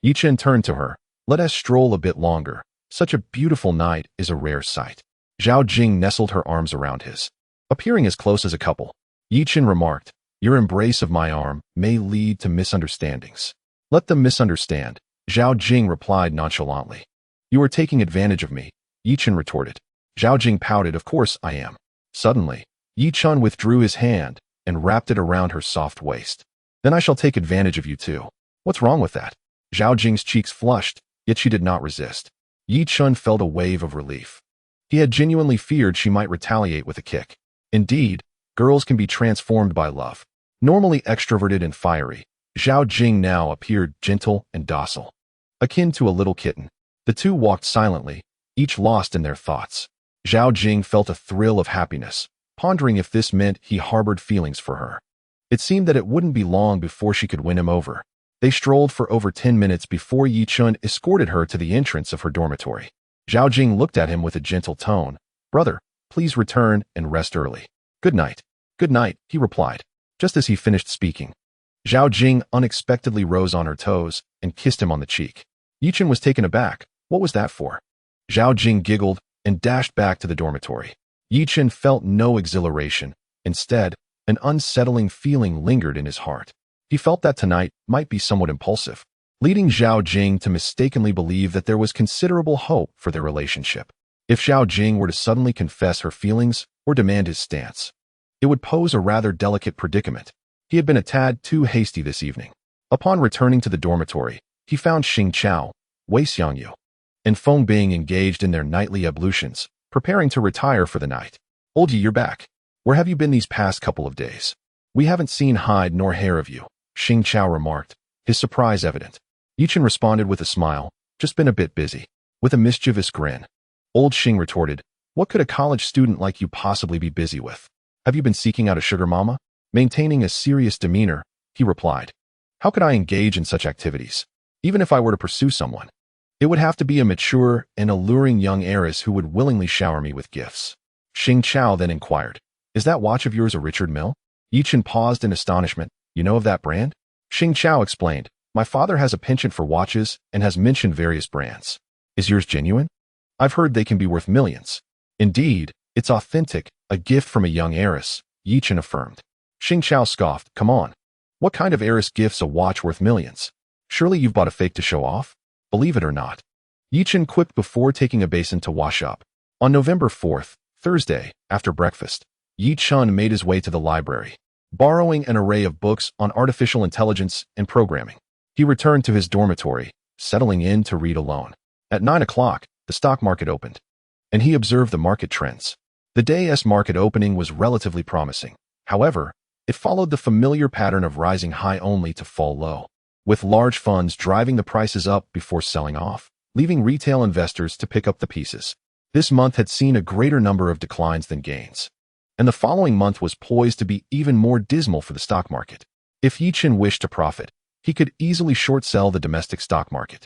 Yi Chen turned to her. Let us stroll a bit longer. Such a beautiful night is a rare sight. Zhao Jing nestled her arms around his. Appearing as close as a couple, Yi Chen remarked, your embrace of my arm may lead to misunderstandings. Let them misunderstand, Zhao Jing replied nonchalantly. You are taking advantage of me, Yi Chen retorted. Zhao Jing pouted, of course I am. Suddenly, Yi Chun withdrew his hand and wrapped it around her soft waist. Then I shall take advantage of you too. What's wrong with that? Zhao Jing's cheeks flushed, yet she did not resist. Yi Chun felt a wave of relief. He had genuinely feared she might retaliate with a kick. Indeed, girls can be transformed by love. Normally extroverted and fiery, Zhao Jing now appeared gentle and docile, akin to a little kitten. The two walked silently, each lost in their thoughts. Zhao Jing felt a thrill of happiness, pondering if this meant he harbored feelings for her. It seemed that it wouldn't be long before she could win him over. They strolled for over 10 minutes before Yi Chun escorted her to the entrance of her dormitory. Zhao Jing looked at him with a gentle tone. Brother, please return and rest early. Good night. Good night, he replied. Just as he finished speaking, Zhao Jing unexpectedly rose on her toes and kissed him on the cheek. Yi Chun was taken aback. What was that for? Zhao Jing giggled and dashed back to the dormitory. Yi Chun felt no exhilaration. Instead, an unsettling feeling lingered in his heart. He felt that tonight might be somewhat impulsive, leading Zhao Jing to mistakenly believe that there was considerable hope for their relationship. If Zhao Jing were to suddenly confess her feelings or demand his stance, it would pose a rather delicate predicament. He had been a tad too hasty this evening. Upon returning to the dormitory, he found Xing Chao, Wei Xiangyu, and Feng Bing engaged in their nightly ablutions, preparing to retire for the night. Old Yi, you're back. Where have you been these past couple of days? We haven't seen hide nor hair of you, Xing Chao remarked, his surprise evident. Yi Chen responded with a smile, just been a bit busy. With a mischievous grin, old Xing retorted, what could a college student like you possibly be busy with? Have you been seeking out a sugar mama? Maintaining a serious demeanor, he replied. How could I engage in such activities? Even if I were to pursue someone, it would have to be a mature and alluring young heiress who would willingly shower me with gifts. Xing Chao then inquired, is that watch of yours a Richard Mille? Yi Chen paused in astonishment. You know of that brand? Xing Chao explained, my father has a penchant for watches and has mentioned various brands. Is yours genuine? I've heard they can be worth millions. Indeed, it's authentic, a gift from a young heiress, Yi Chen affirmed. Xing Chao scoffed, come on. What kind of heiress gifts a watch worth millions? Surely you've bought a fake to show off? Believe it or not. Yi Chen quipped before taking a basin to wash up. On November 4th, Thursday, after breakfast, Yi Chun made his way to the library, borrowing an array of books on artificial intelligence and programming. He returned to his dormitory, settling in to read alone. At 9 o'clock, the stock market opened, and he observed the market trends. The day's market opening was relatively promising. However, it followed the familiar pattern of rising high only to fall low. with large funds driving the prices up before selling off, leaving retail investors to pick up the pieces. This month had seen a greater number of declines than gains, and the following month was poised to be even more dismal for the stock market. If Yichen wished to profit, he could easily short-sell the domestic stock market.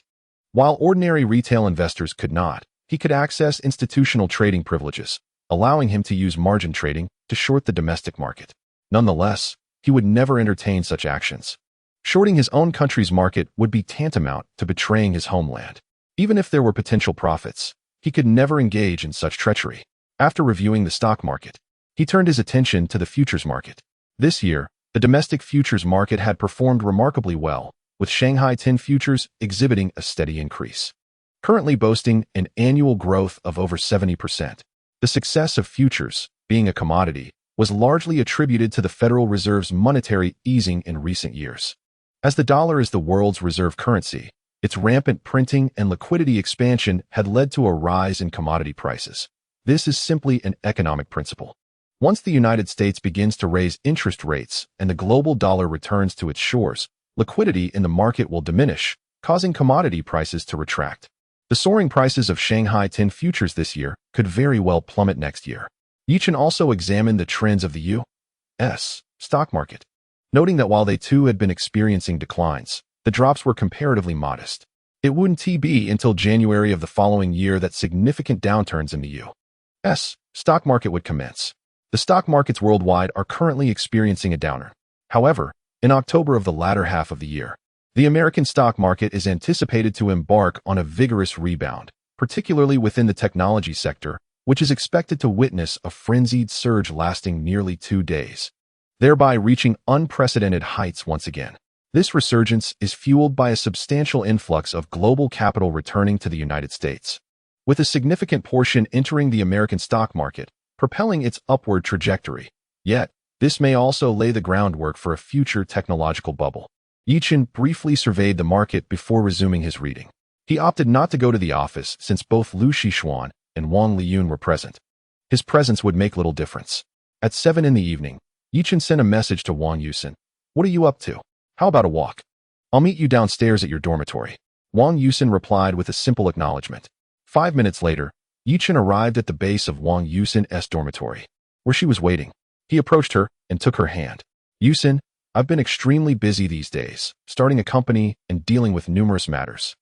While ordinary retail investors could not, he could access institutional trading privileges, allowing him to use margin trading to short the domestic market. Nonetheless, he would never entertain such actions. Shorting his own country's market would be tantamount to betraying his homeland. Even if there were potential profits, he could never engage in such treachery. After reviewing the stock market, he turned his attention to the futures market. This year, the domestic futures market had performed remarkably well, with Shanghai 10 futures exhibiting a steady increase, currently boasting an annual growth of over 70%. The success of futures, being a commodity, was largely attributed to the Federal Reserve's monetary easing in recent years. As the dollar is the world's reserve currency, its rampant printing and liquidity expansion had led to a rise in commodity prices. This is simply an economic principle. Once the United States begins to raise interest rates and the global dollar returns to its shores, liquidity in the market will diminish, causing commodity prices to retract. The soaring prices of Shanghai 10 futures this year could very well plummet next year. Yichen also examined the trends of the U.S. stock market, noting that while they too had been experiencing declines, the drops were comparatively modest. It wouldn't be until January of the following year that significant downturns in the U.S. stock market would commence. The stock markets worldwide are currently experiencing a downer. However, in October of the latter half of the year, the American stock market is anticipated to embark on a vigorous rebound, particularly within the technology sector, which is expected to witness a frenzied surge lasting nearly 2 days, thereby reaching unprecedented heights once again. This resurgence is fueled by a substantial influx of global capital returning to the United States, with a significant portion entering the American stock market, propelling its upward trajectory. Yet, this may also lay the groundwork for a future technological bubble. Yichen briefly surveyed the market before resuming his reading. He opted not to go to the office since both Liu Xishuan and Wang Liyun were present. His presence would make little difference. At 7 in the evening, Yichen sent a message to Wang Yusin. "What are you up to? How about a walk? I'll meet you downstairs at your dormitory." Wang Yusin replied with a simple acknowledgement. 5 minutes later, Yichen arrived at the base of Wang Yusin's dormitory, where she was waiting. He approached her and took her hand. "Yusin, I've been extremely busy these days, starting a company and dealing with numerous matters,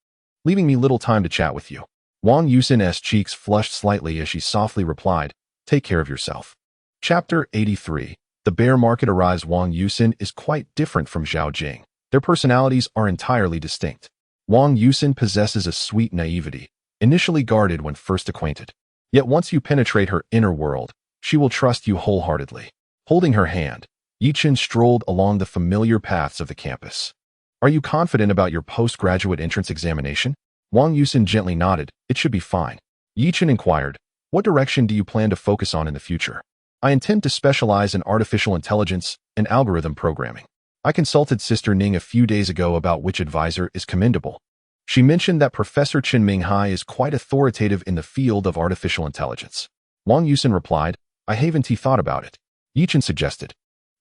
leaving me little time to chat with you." Wang Yusin's cheeks flushed slightly as she softly replied, "Take care of yourself." Chapter 83. The bear market arrives. Wang Yusin is quite different from Zhao Jing. Their personalities are entirely distinct. Wang Yusin possesses a sweet naivety, initially guarded when first acquainted. Yet once you penetrate her inner world, she will trust you wholeheartedly. Holding her hand, Yichen strolled along the familiar paths of the campus. "Are you confident about your postgraduate entrance examination?" Wang Yusin gently nodded. "It should be fine." Yichen inquired, "What direction do you plan to focus on in the future?" "I intend to specialize in artificial intelligence and algorithm programming. I consulted Sister Ning a few days ago about which advisor is commendable. She mentioned that Professor Chen Minghai is quite authoritative in the field of artificial intelligence." Wang Yusin replied, "I haven't thought about it." Yichen suggested,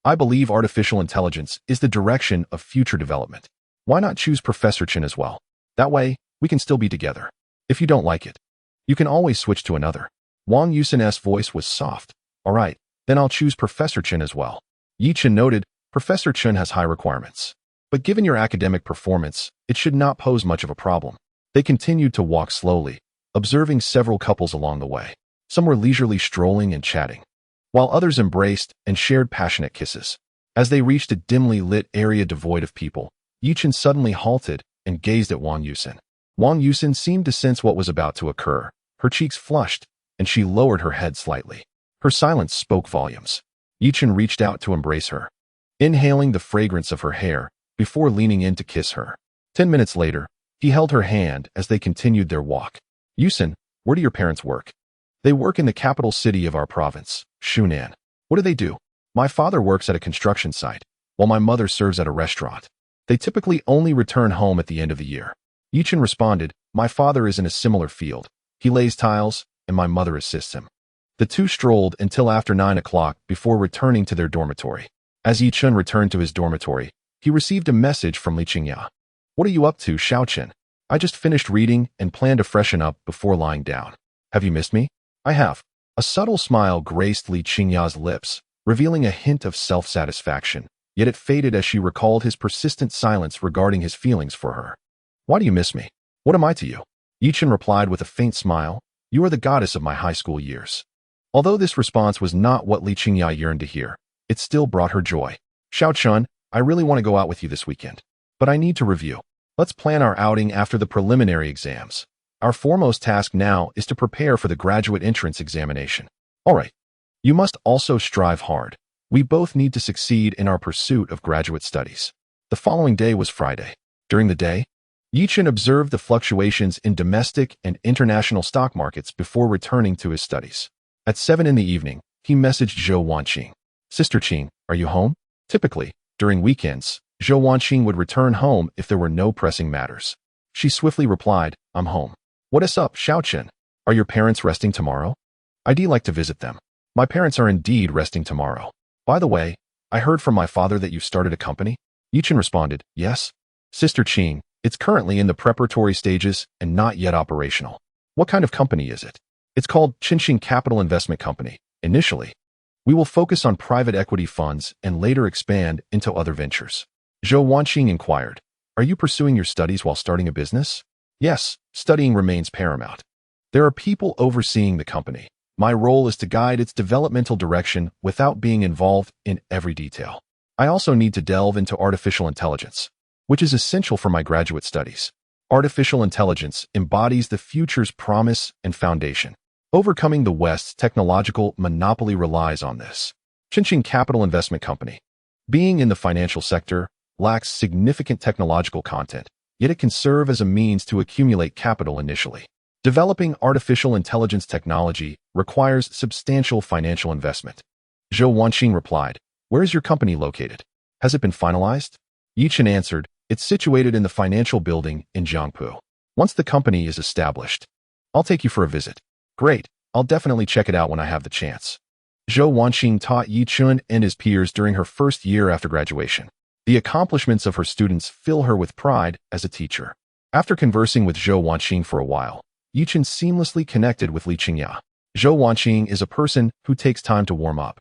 "I believe artificial intelligence is the direction of future development. Why not choose Professor Chen as well? That way, we can still be together. If you don't like it, you can always switch to another." Wang Yusin's voice was soft. "All right, then I'll choose Professor Chen as well." Yichen noted, "Professor Chen has high requirements, but given your academic performance, it should not pose much of a problem." They continued to walk slowly, observing several couples along the way. Some were leisurely strolling and chatting, while others embraced and shared passionate kisses. As they reached a dimly lit area devoid of people, Yichen suddenly halted and gazed at Wang Yusin. Wang Yusin seemed to sense what was about to occur. Her cheeks flushed, and she lowered her head slightly. Her silence spoke volumes. Yichen reached out to embrace her, inhaling the fragrance of her hair before leaning in to kiss her. 10 minutes later, he held her hand as they continued their walk. "Yusin, where do your parents work?" "They work in the capital city of our province, Shunan." "What do they do?" "My father works at a construction site, while my mother serves at a restaurant. They typically only return home at the end of the year." Yichen responded, "My father is in a similar field. He lays tiles, and my mother assists him." The two strolled until after 9 o'clock before returning to their dormitory. As Yichen returned to his dormitory, he received a message from Li Qingya. What are you up to, Xiaochen? I just finished reading and plan to freshen up before lying down. Have you missed me? I have. A subtle smile graced Li Qingya's lips, revealing a hint of self-satisfaction, yet it faded as she recalled his persistent silence regarding his feelings for her. Why do you miss me? What am I to you? Yichen replied with a faint smile. You are the goddess of my high school years. Although this response was not what Li Qingya yearned to hear, it still brought her joy. Xiaochun, I really want to go out with you this weekend. But I need to review. Let's plan our outing after the preliminary exams. Our foremost task now is to prepare for the graduate entrance examination. All right. You must also strive hard. We both need to succeed in our pursuit of graduate studies. The following day was Friday. During the day, Yichen observed the fluctuations in domestic and international stock markets before returning to his studies. At 7 in the evening, he messaged Zhou Wanqing. Sister Qing, are you home? Typically, during weekends, Zhou Wanqing would return home if there were no pressing matters. She swiftly replied, I'm home. What is up, Xiaochen? Are your parents resting tomorrow? I'd like to visit them. My parents are indeed resting tomorrow. By the way, I heard from my father that you started a company? Yichen responded, yes. Sister Qing, it's currently in the preparatory stages and not yet operational. What kind of company is it? It's called Qinxing Capital Investment Company. Initially, we will focus on private equity funds and later expand into other ventures. Zhou Wanqing inquired, are you pursuing your studies while starting a business? Yes, studying remains paramount. There are people overseeing the company. My role is to guide its developmental direction without being involved in every detail. I also need to delve into artificial intelligence, which is essential for my graduate studies. Artificial intelligence embodies the future's promise and foundation. Overcoming the West's technological monopoly relies on this. Qinxing Capital Investment Company, being in the financial sector, lacks significant technological content, yet it can serve as a means to accumulate capital initially. Developing artificial intelligence technology requires substantial financial investment. Zhou Wanqing replied, where is your company located? Has it been finalized? Yichen answered, it's situated in the financial building in Jiangpu. Once the company is established, I'll take you for a visit. Great, I'll definitely check it out when I have the chance. Zhou Wanqing taught Yichen and his peers during her first year after graduation. The accomplishments of her students fill her with pride as a teacher. After conversing with Zhou Wanqing for a while, Yichen seamlessly connected with Li Qingya. Zhou Wanqing is a person who takes time to warm up.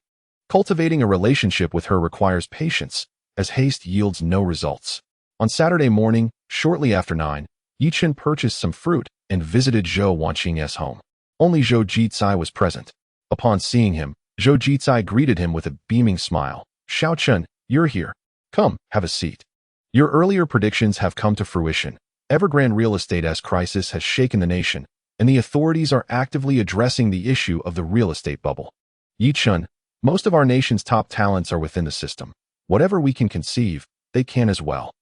Cultivating a relationship with her requires patience, as haste yields no results. On Saturday morning, shortly after 9, Yichen purchased some fruit and visited Zhou Wanqing's home. Only Zhou Jicai was present. Upon seeing him, Zhou Jicai greeted him with a beaming smile. Xiaochen, you're here. Come, have a seat. Your earlier predictions have come to fruition. Evergrande real estate crisis has shaken the nation, and the authorities are actively addressing the issue of the real estate bubble. Yichen, most of our nation's top talents are within the system. Whatever we can conceive, they can as well.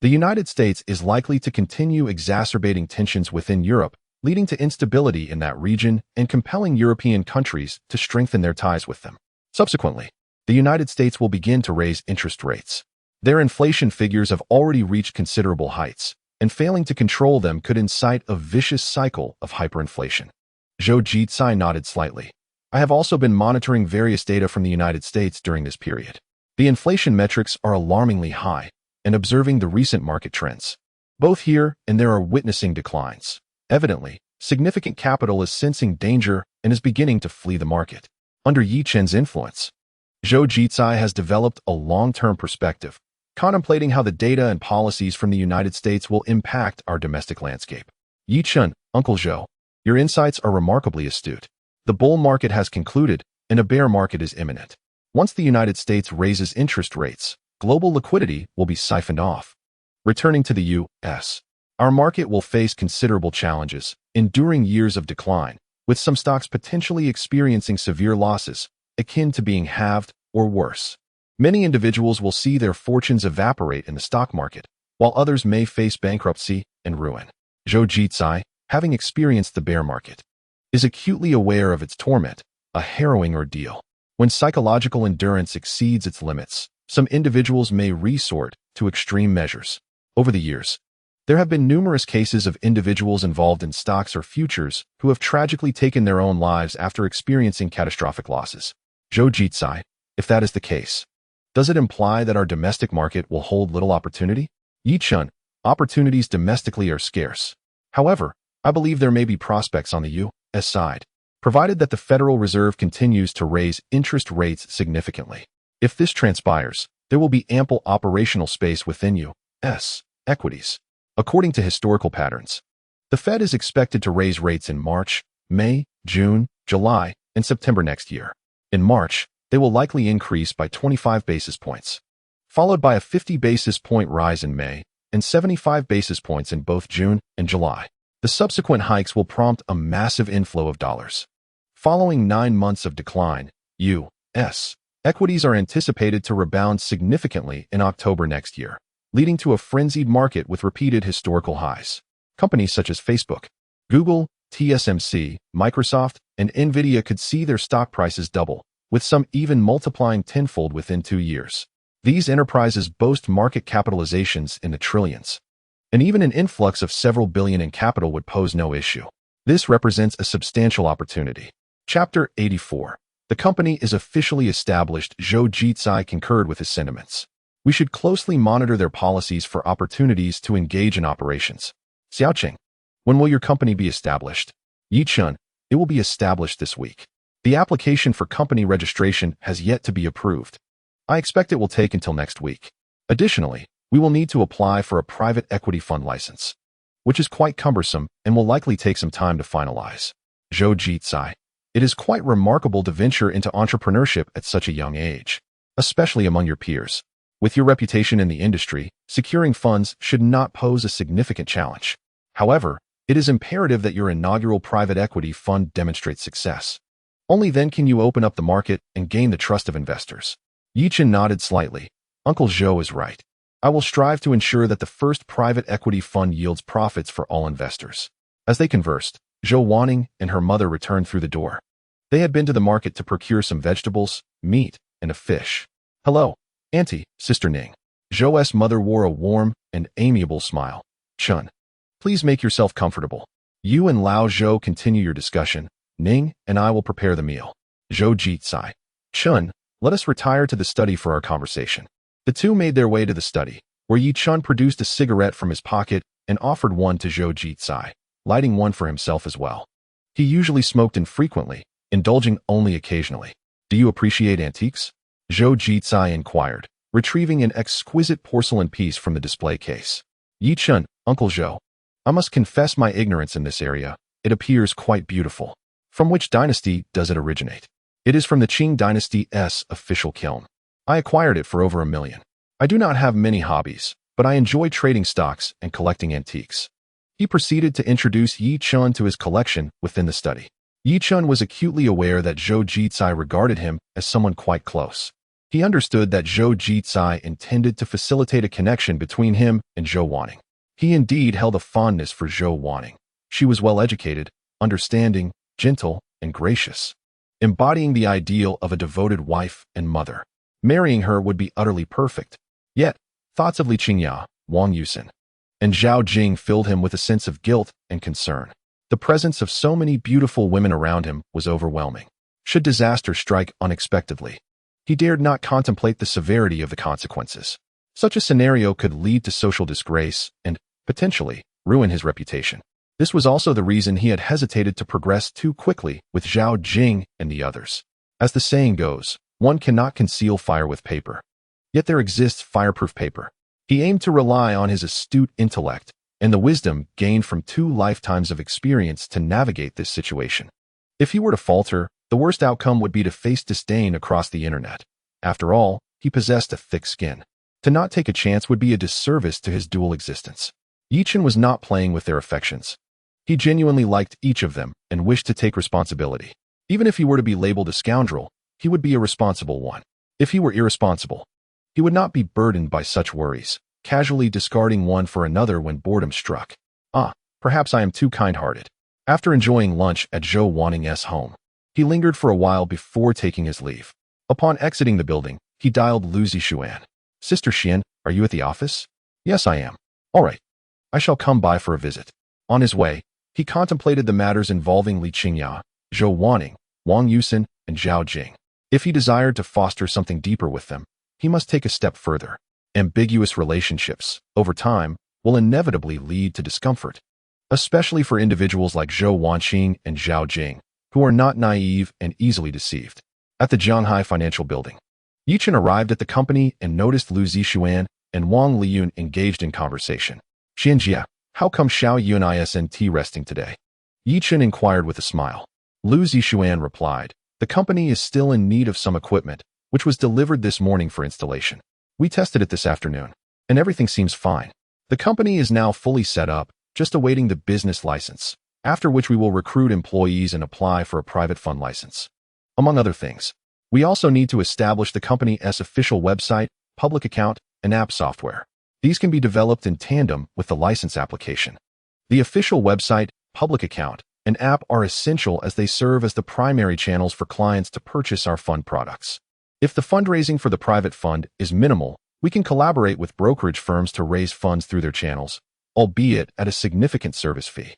The United States is likely to continue exacerbating tensions within Europe, leading to instability in that region and compelling European countries to strengthen their ties with them. Subsequently, the United States will begin to raise interest rates. Their inflation figures have already reached considerable heights, and failing to control them could incite a vicious cycle of hyperinflation. Zhou Jicai nodded slightly. I have also been monitoring various data from the United States during this period. The inflation metrics are alarmingly high, and observing the recent market trends. Both here and there are witnessing declines. Evidently, significant capital is sensing danger and is beginning to flee the market. Under Yichen's influence, Zhou Jicai has developed a long-term perspective, contemplating how the data and policies from the United States will impact our domestic landscape. Yichen, Uncle Zhou, your insights are remarkably astute. The bull market has concluded, and a bear market is imminent. Once the United States raises interest rates, global liquidity will be siphoned off. Returning to the U.S., our market will face considerable challenges, enduring years of decline, with some stocks potentially experiencing severe losses, akin to being halved or worse. Many individuals will see their fortunes evaporate in the stock market, while others may face bankruptcy and ruin. Zhou Jicai, having experienced the bear market, is acutely aware of its torment, a harrowing ordeal. When psychological endurance exceeds its limits, some individuals may resort to extreme measures. Over the years, there have been numerous cases of individuals involved in stocks or futures who have tragically taken their own lives after experiencing catastrophic losses. Zhou Jicai, if that is the case, does it imply that our domestic market will hold little opportunity? Yichen, Opportunities domestically are scarce. However, I believe there may be prospects on the U.S. side, provided that the Federal Reserve continues to raise interest rates significantly. If this transpires, there will be ample operational space within U.S. equities. According to historical patterns, the Fed is expected to raise rates in March, May, June, July, and September next year. In March, they will likely increase by 25 basis points, followed by a 50 basis point rise in May and 75 basis points in both June and July. The subsequent hikes will prompt a massive inflow of dollars. Following 9 months of decline, U.S. equities are anticipated to rebound significantly in October next year, leading to a frenzied market with repeated historical highs. Companies such as Facebook, Google, TSMC, Microsoft, and Nvidia could see their stock prices double, with some even multiplying tenfold within 2 years. These enterprises boast market capitalizations in the trillions, and even an influx of several billion in capital would pose no issue. This represents a substantial opportunity. Chapter 84. The company is officially established. Zhou Jitsai concurred with his sentiments. We should closely monitor their policies for opportunities to engage in operations. Xiaoqing, when will your company be established? Yichun, it will be established this week. The application for company registration has yet to be approved. I expect it will take until next week. Additionally, we will need to apply for a private equity fund license, which is quite cumbersome and will likely take some time to finalize. Zhou Jitsai, it is quite remarkable to venture into entrepreneurship at such a young age, especially among your peers. With your reputation in the industry, securing funds should not pose a significant challenge. However, it is imperative that your inaugural private equity fund demonstrates success. Only then can you open up the market and gain the trust of investors. Yichun nodded slightly. Uncle Zhou is right. I will strive to ensure that the first private equity fund yields profits for all investors. As they conversed, Zhou Wanning and her mother returned through the door. They had been to the market to procure some vegetables, meat, and a fish. Hello, Auntie, Sister Ning. Zhou's mother wore a warm and amiable smile. Chun, please make yourself comfortable. You and Lao Zhou continue your discussion. Ning and I will prepare the meal. Zhou Jitsai. Chun, let us retire to the study for our conversation. The two made their way to the study, where Yi Chun produced a cigarette from his pocket and offered one to Zhou Jitsai, lighting one for himself as well. He usually smoked infrequently, indulging only occasionally. Do you appreciate antiques? Zhou Jitsai inquired, retrieving an exquisite porcelain piece from the display case. Yi Chun, Uncle Zhou, I must confess my ignorance in this area. It appears quite beautiful. From which dynasty does it originate? It is from the Qing dynasty's official kiln. I acquired it for over $1 million. I do not have many hobbies, but I enjoy trading stocks and collecting antiques. He proceeded to introduce Yi Chun to his collection within the study. Yi Chun was acutely aware that Zhou Jitsai regarded him as someone quite close. He understood that Zhou Jitsai intended to facilitate a connection between him and Zhou Wanning. He indeed held a fondness for Zhou Wanning. She was well-educated, understanding, gentle, and gracious, embodying the ideal of a devoted wife and mother. Marrying her would be utterly perfect. Yet, thoughts of Li Qingya, Wang Yusin, and Zhao Jing filled him with a sense of guilt and concern. The presence of so many beautiful women around him was overwhelming. Should disaster strike unexpectedly, he dared not contemplate the severity of the consequences. Such a scenario could lead to social disgrace and, potentially, ruin his reputation. This was also the reason he had hesitated to progress too quickly with Zhao Jing and the others. As the saying goes, one cannot conceal fire with paper. Yet there exists fireproof paper. He aimed to rely on his astute intellect and the wisdom gained from 2 lifetimes of experience to navigate this situation. If he were to falter, the worst outcome would be to face disdain across the internet. After all, he possessed a thick skin. To not take a chance would be a disservice to his dual existence. Yichun was not playing with their affections. He genuinely liked each of them and wished to take responsibility. Even if he were to be labeled a scoundrel, he would be a responsible one. If he were irresponsible, he would not be burdened by such worries, casually discarding one for another when boredom struck. Perhaps I am too kind-hearted. After enjoying lunch at Zhou Wanning's home, he lingered for a while before taking his leave. Upon exiting the building, he dialed Lu Zixuan. Sister Xian, are you at the office? Yes, I am. All right. I shall come by for a visit. On his way, he contemplated the matters involving Li Qingya, Zhou Wanning, Wang Yusin, and Zhao Jing. If he desired to foster something deeper with them, he must take a step further. Ambiguous relationships, over time, will inevitably lead to discomfort, especially for individuals like Zhou Wanqing and Zhao Jing, who are not naive and easily deceived. At the Zhanghai Financial Building, Yichen arrived at the company and noticed Lu Zixuan and Wang Liyun engaged in conversation. "Xianjia, how come Xiao Yun isn't resting today?" Yichen inquired with a smile. Lu Zixuan replied, "The company is still in need of some equipment, which was delivered this morning for installation. We tested it this afternoon, and everything seems fine. The company is now fully set up, just awaiting the business license, after which we will recruit employees and apply for a private fund license. Among other things, we also need to establish the company's official website, public account, and app software. These can be developed in tandem with the license application. The official website, public account, and app are essential as they serve as the primary channels for clients to purchase our fund products. If the fundraising for the private fund is minimal, we can collaborate with brokerage firms to raise funds through their channels, albeit at a significant service fee."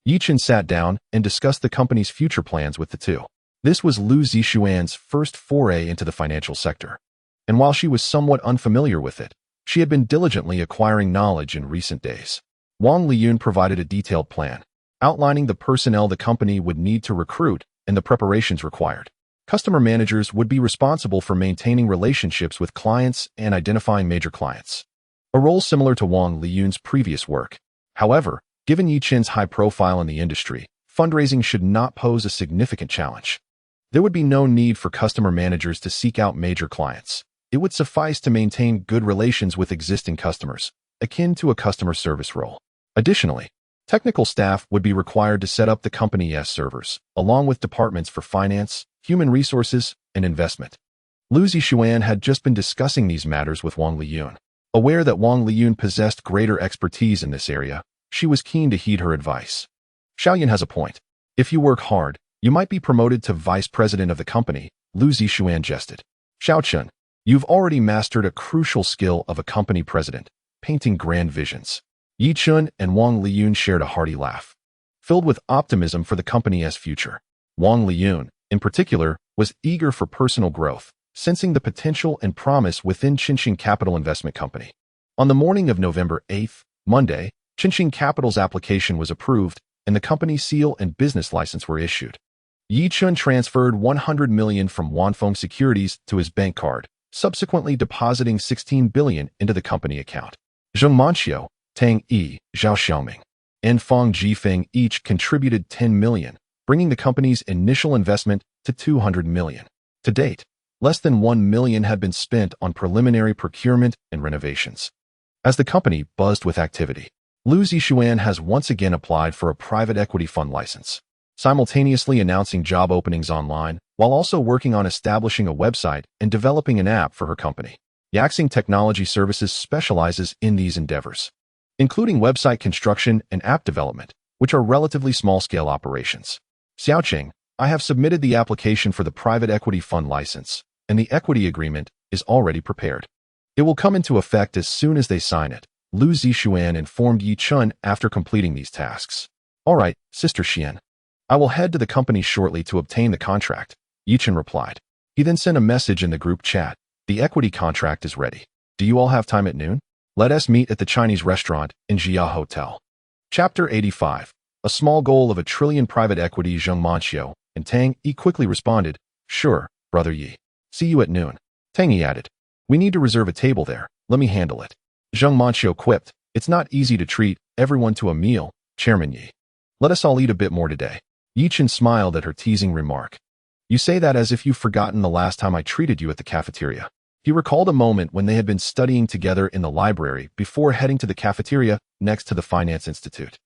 Yichen sat down and discussed the company's future plans with the two. This was Lu Zixuan's first foray into the financial sector, and while she was somewhat unfamiliar with it, she had been diligently acquiring knowledge in recent days. Wang Liyun provided a detailed plan, outlining the personnel the company would need to recruit and the preparations required. Customer managers would be responsible for maintaining relationships with clients and identifying major clients, a role similar to Wang Liyun's previous work. However, given Yichen's high profile in the industry, fundraising should not pose a significant challenge. There would be no need for customer managers to seek out major clients. It would suffice to maintain good relations with existing customers, akin to a customer service role. Additionally, technical staff would be required to set up the company's servers, along with departments for finance, human resources, and investment. Lu Zixuan had just been discussing these matters with Wang Liyun. Aware that Wang Liyun possessed greater expertise in this area, she was keen to heed her advice. "Xiaoyan has a point. If you work hard, you might be promoted to vice president of the company," Lu Zixuan jested. "Xiaochun, you've already mastered a crucial skill of a company president, painting grand visions." Yichen and Wang Liyun shared a hearty laugh, filled with optimism for the company's future. Wang Liyun, in particular, was eager for personal growth, sensing the potential and promise within Qinxing Capital Investment Company. On the morning of November 8th, Monday, Qinxing Capital's application was approved, and the company's seal and business license were issued. Yichen transferred 100 million from Wanfeng Securities to his bank card, subsequently depositing 16 billion into the company account. Zheng Manqiu, Tang Yi, Zhao Xiaoming, and Fang Jifeng each contributed 10 million, bringing the company's initial investment to 200 million. To date, less than 1 million had been spent on preliminary procurement and renovations. As the company buzzed with activity, Lu Zixuan has once again applied for a private equity fund license, simultaneously announcing job openings online while also working on establishing a website and developing an app for her company. Yaxing Technology Services specializes in these endeavors, including website construction and app development, which are relatively small-scale operations. "Xiaoqing, I have submitted the application for the private equity fund license, and the equity agreement is already prepared. It will come into effect as soon as they sign it," Lu Zixuan informed Yichen after completing these tasks. "All right, Sister Xian. I will head to the company shortly to obtain the contract," Yichen replied. He then sent a message in the group chat. "The equity contract is ready. Do you all have time at noon? Let us meet at the Chinese restaurant in Jia Hotel." Chapter 85. A small goal of $1 trillion private equity. Zheng Manqiu and Tang Yi quickly responded, "Sure, Brother Yi. See you at noon." Tang Yi added, "We need to reserve a table there. Let me handle it." Zheng Manqiu quipped, "It's not easy to treat everyone to a meal, Chairman Yi. Let us all eat a bit more today." Yichen smiled at her teasing remark. "You say that as if you've forgotten the last time I treated you at the cafeteria." He recalled a moment when they had been studying together in the library before heading to the cafeteria next to the Finance Institute.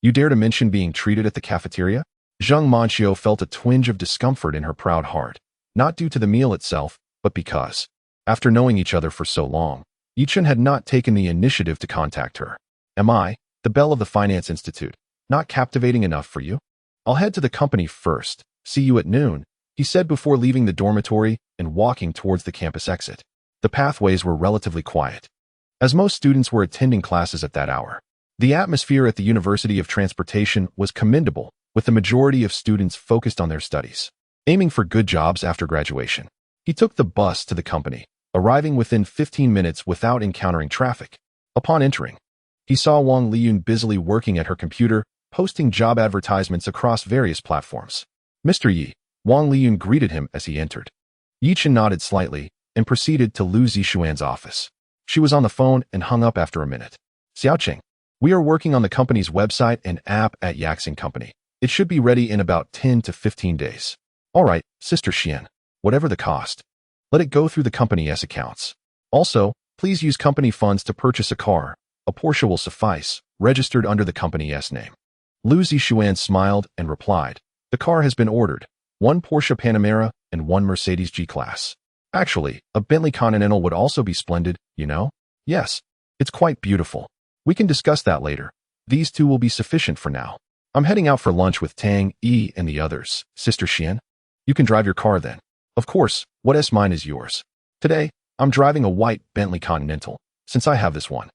"You dare to mention being treated at the cafeteria?" Zheng Manqiu felt a twinge of discomfort in her proud heart, not due to the meal itself, but because, after knowing each other for so long, Yichen had not taken the initiative to contact her. "Am I, the belle of the Finance Institute, not captivating enough for you? I'll head to the company first. See you at noon," he said before leaving the dormitory and walking towards the campus exit. The pathways were relatively quiet, as most students were attending classes at that hour. The atmosphere at the University of Transportation was commendable, with the majority of students focused on their studies, aiming for good jobs after graduation. He took the bus to the company, arriving within 15 minutes without encountering traffic. Upon entering, he He saw Wang Liyun busily working at her computer, posting job advertisements across various platforms. Mr. Yi, Wang Liyun greeted him as he entered. Yi Chen nodded slightly and proceeded to Lu Zixuan's office. She was on the phone and hung up after a minute. Xiaoqing, we are working on the company's website and app at Yaxing Company. It should be ready in about 10 to 15 days. All right, Sister Xian, whatever the cost. Let it go through the company's accounts. Also, please use company funds to purchase a car. A Porsche will suffice, registered under the company's name. Lu Zixuan smiled and replied, the car has been ordered. 1 Porsche Panamera and 1 Mercedes G-Class. Actually, a Bentley Continental would also be splendid, you know? Yes, it's quite beautiful. We can discuss that later. These 2 will be sufficient for now. I'm heading out for lunch with Tang, Yi, and the others. Sister Xian, you can drive your car then. Of course, what's mine is yours. Today, I'm driving a white Bentley Continental, since I have this one.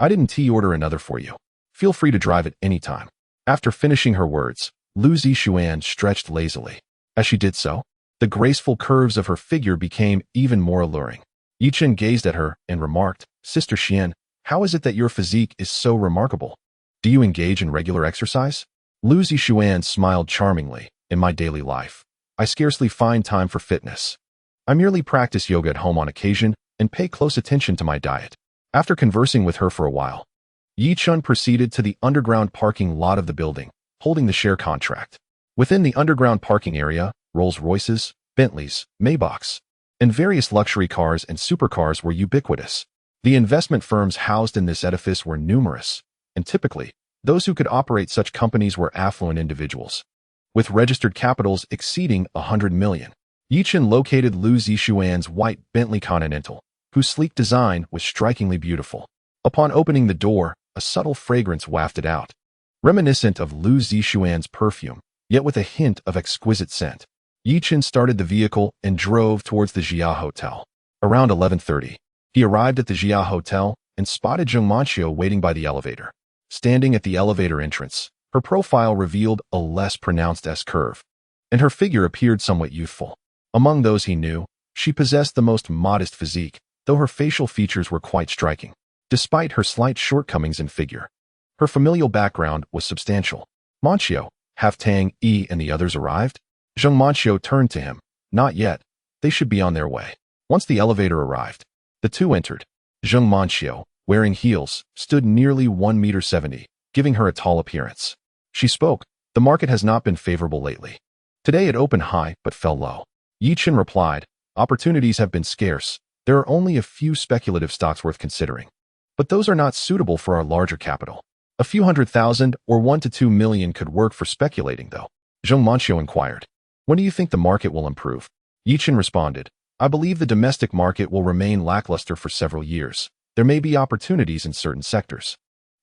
I didn't order another for you. Feel free to drive it anytime. After finishing her words, Lu Zixuan stretched lazily. As she did so, the graceful curves of her figure became even more alluring. Yi Chen gazed at her and remarked, Sister Xian, how is it that your physique is so remarkable? Do you engage in regular exercise? Lu Zixuan smiled charmingly. In my daily life, I scarcely find time for fitness. I merely practice yoga at home on occasion and pay close attention to my diet. After conversing with her for a while, Yi Chen proceeded to the underground parking lot of the building, holding the share contract. Within the underground parking area, Rolls-Royces, Bentleys, Maybachs, and various luxury cars and supercars were ubiquitous. The investment firms housed in this edifice were numerous, and typically, those who could operate such companies were affluent individuals, with registered capitals exceeding 100 million. Yi Chen located Lu Zixuan's white Bentley Continental, whose sleek design was strikingly beautiful. Upon opening the door, a subtle fragrance wafted out, reminiscent of Lu Zixuan's perfume, yet with a hint of exquisite scent. Yi Chen started the vehicle and drove towards the Jia Hotel. Around 11:30, he arrived at the Jia Hotel and spotted Zheng Manqiu waiting by the elevator. Standing at the elevator entrance, her profile revealed a less pronounced S-curve, and her figure appeared somewhat youthful. Among those he knew, she possessed the most modest physique, though her facial features were quite striking. Despite her slight shortcomings in figure, her familial background was substantial. Manqiu, have Tang, Yi, and the others arrived? Zheng Manqiu turned to him. Not yet. They should be on their way. Once the elevator arrived, the 2 entered. Zheng Manqiu, wearing heels, stood nearly 1.70 meters, giving her a tall appearance. She spoke, the market has not been favorable lately. Today it opened high but fell low. Yi Chen replied, opportunities have been scarce. There are only a few speculative stocks worth considering. But those are not suitable for our larger capital. A few 100,000 or 1 to 2 million could work for speculating, though. Zheng Manqiu inquired, when do you think the market will improve? Yi Chen responded, I believe the domestic market will remain lackluster for several years. There may be opportunities in certain sectors.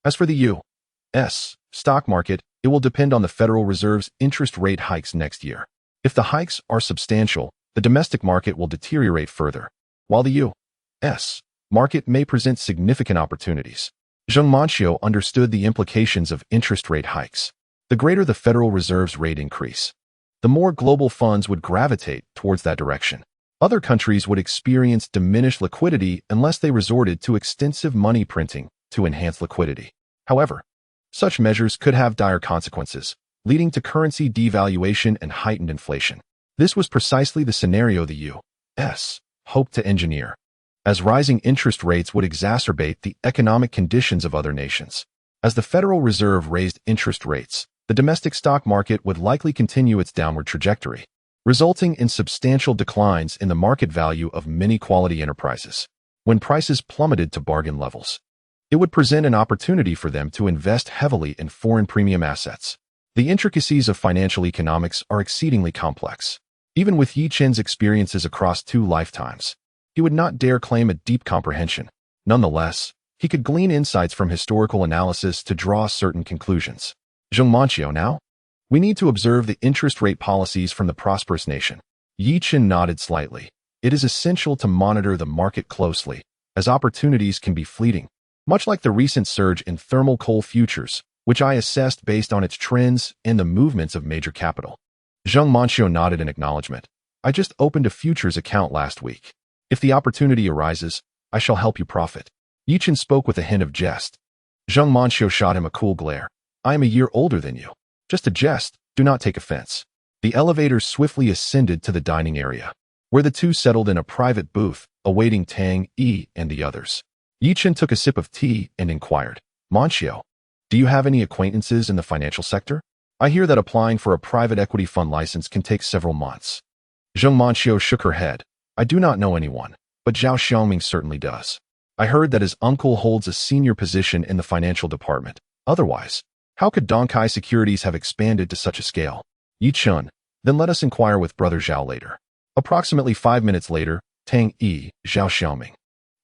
As for the U.S. stock market, it will depend on the Federal Reserve's interest rate hikes next year. If the hikes are substantial, the domestic market will deteriorate further, while the U.S. market may present significant opportunities. Zheng Manqiu understood the implications of interest rate hikes. The greater the Federal Reserve's rate increase, the more global funds would gravitate towards that direction. Other countries would experience diminished liquidity unless they resorted to extensive money printing to enhance liquidity. However, such measures could have dire consequences, leading to currency devaluation and heightened inflation. This was precisely the scenario the U.S. hoped to engineer, as rising interest rates would exacerbate the economic conditions of other nations. As the Federal Reserve raised interest rates, the domestic stock market would likely continue its downward trajectory, resulting in substantial declines in the market value of many quality enterprises. When prices plummeted to bargain levels, it would present an opportunity for them to invest heavily in foreign premium assets. The intricacies of financial economics are exceedingly complex. Even with Yi Chen's experiences across 2 lifetimes, he would not dare claim a deep comprehension. Nonetheless, he could glean insights from historical analysis to draw certain conclusions. Zheng Manqiu now? We need to observe the interest rate policies from the prosperous nation. Yi Chen nodded slightly. It is essential to monitor the market closely, as opportunities can be fleeting, much like the recent surge in thermal coal futures, which I assessed based on its trends and the movements of major capital. Zheng Manqiu nodded in acknowledgement. I just opened a futures account last week. If the opportunity arises, I shall help you profit. Yi Chen spoke with a hint of jest. Zheng Manxiu shot him a cool glare. I am a year older than you. Just a jest, do not take offense. The elevator swiftly ascended to the dining area, where the two settled in a private booth, awaiting Tang Yi and the others. Yi Chen took a sip of tea and inquired, Manxiu, do you have any acquaintances in the financial sector? I hear that applying for a private equity fund license can take several months. Zheng Manxiu shook her head. I do not know anyone, but Zhao Xiaoming certainly does. I heard that his uncle holds a senior position in the financial department. Otherwise, how could Donkai Securities have expanded to such a scale? Yi Chen, then let us inquire with Brother Zhao later. Approximately 5 minutes later, Tang Yi, Zhao Xiaoming,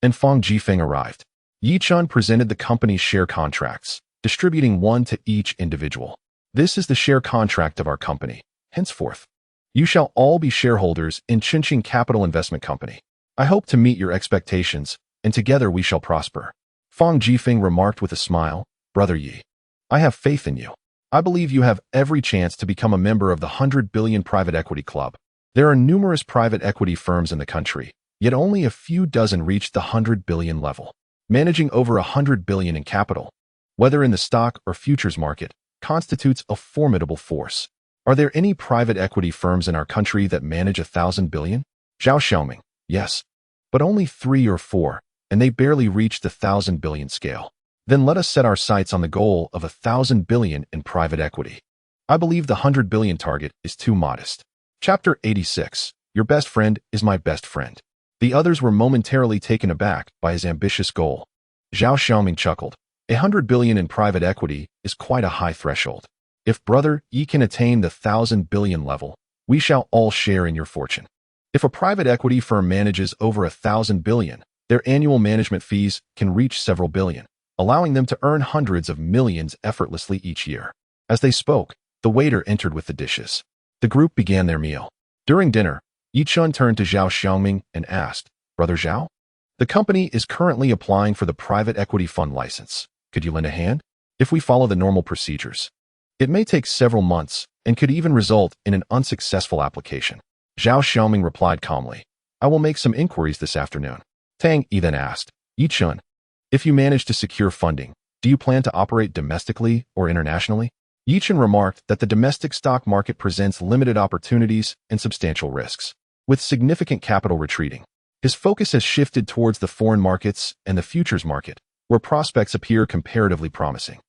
and Fang Jifeng arrived. Yi Chen presented the company's share contracts, distributing one to each individual. This is the share contract of our company. Henceforth, you shall all be shareholders in Qinqing Capital Investment Company. I hope to meet your expectations, and together we shall prosper. Fang Jifeng remarked with a smile, Brother Yi, I have faith in you. I believe you have every chance to become a member of the 100 Billion Private Equity Club. There are numerous private equity firms in the country, yet only a few dozen reach the 100 billion level, managing over 100 billion in capital, whether in the stock or futures market, constitutes a formidable force. Are there any private equity firms in our country that manage 1,000 billion? Zhao Xiaoming, yes, but only 3 or 4, and they barely reach the 1,000 billion scale. Then let us set our sights on the goal of 1,000 billion in private equity. I believe the 100 billion target is too modest. Chapter 86. Your best friend is my best friend. The others were momentarily taken aback by his ambitious goal. Zhao Xiaoming chuckled. 100 billion in private equity is quite a high threshold. If Brother Yi can attain the 1,000 billion level, we shall all share in your fortune. If a private equity firm manages over 1,000 billion, their annual management fees can reach several billion, allowing them to earn hundreds of millions effortlessly each year. As they spoke, the waiter entered with the dishes. The group began their meal. During dinner, Yi Chen turned to Zhao Xiaoming and asked, Brother Zhao? The company is currently applying for the private equity fund license. Could you lend a hand? If we follow the normal procedures, it may take several months and could even result in an unsuccessful application. Zhao Xiaoming replied calmly, I will make some inquiries this afternoon. Tang Yi then asked, Yi Chen, if you manage to secure funding, do you plan to operate domestically or internationally? Yi Chen remarked that the domestic stock market presents limited opportunities and substantial risks, with significant capital retreating. His focus has shifted towards the foreign markets and the futures market, where prospects appear comparatively promising.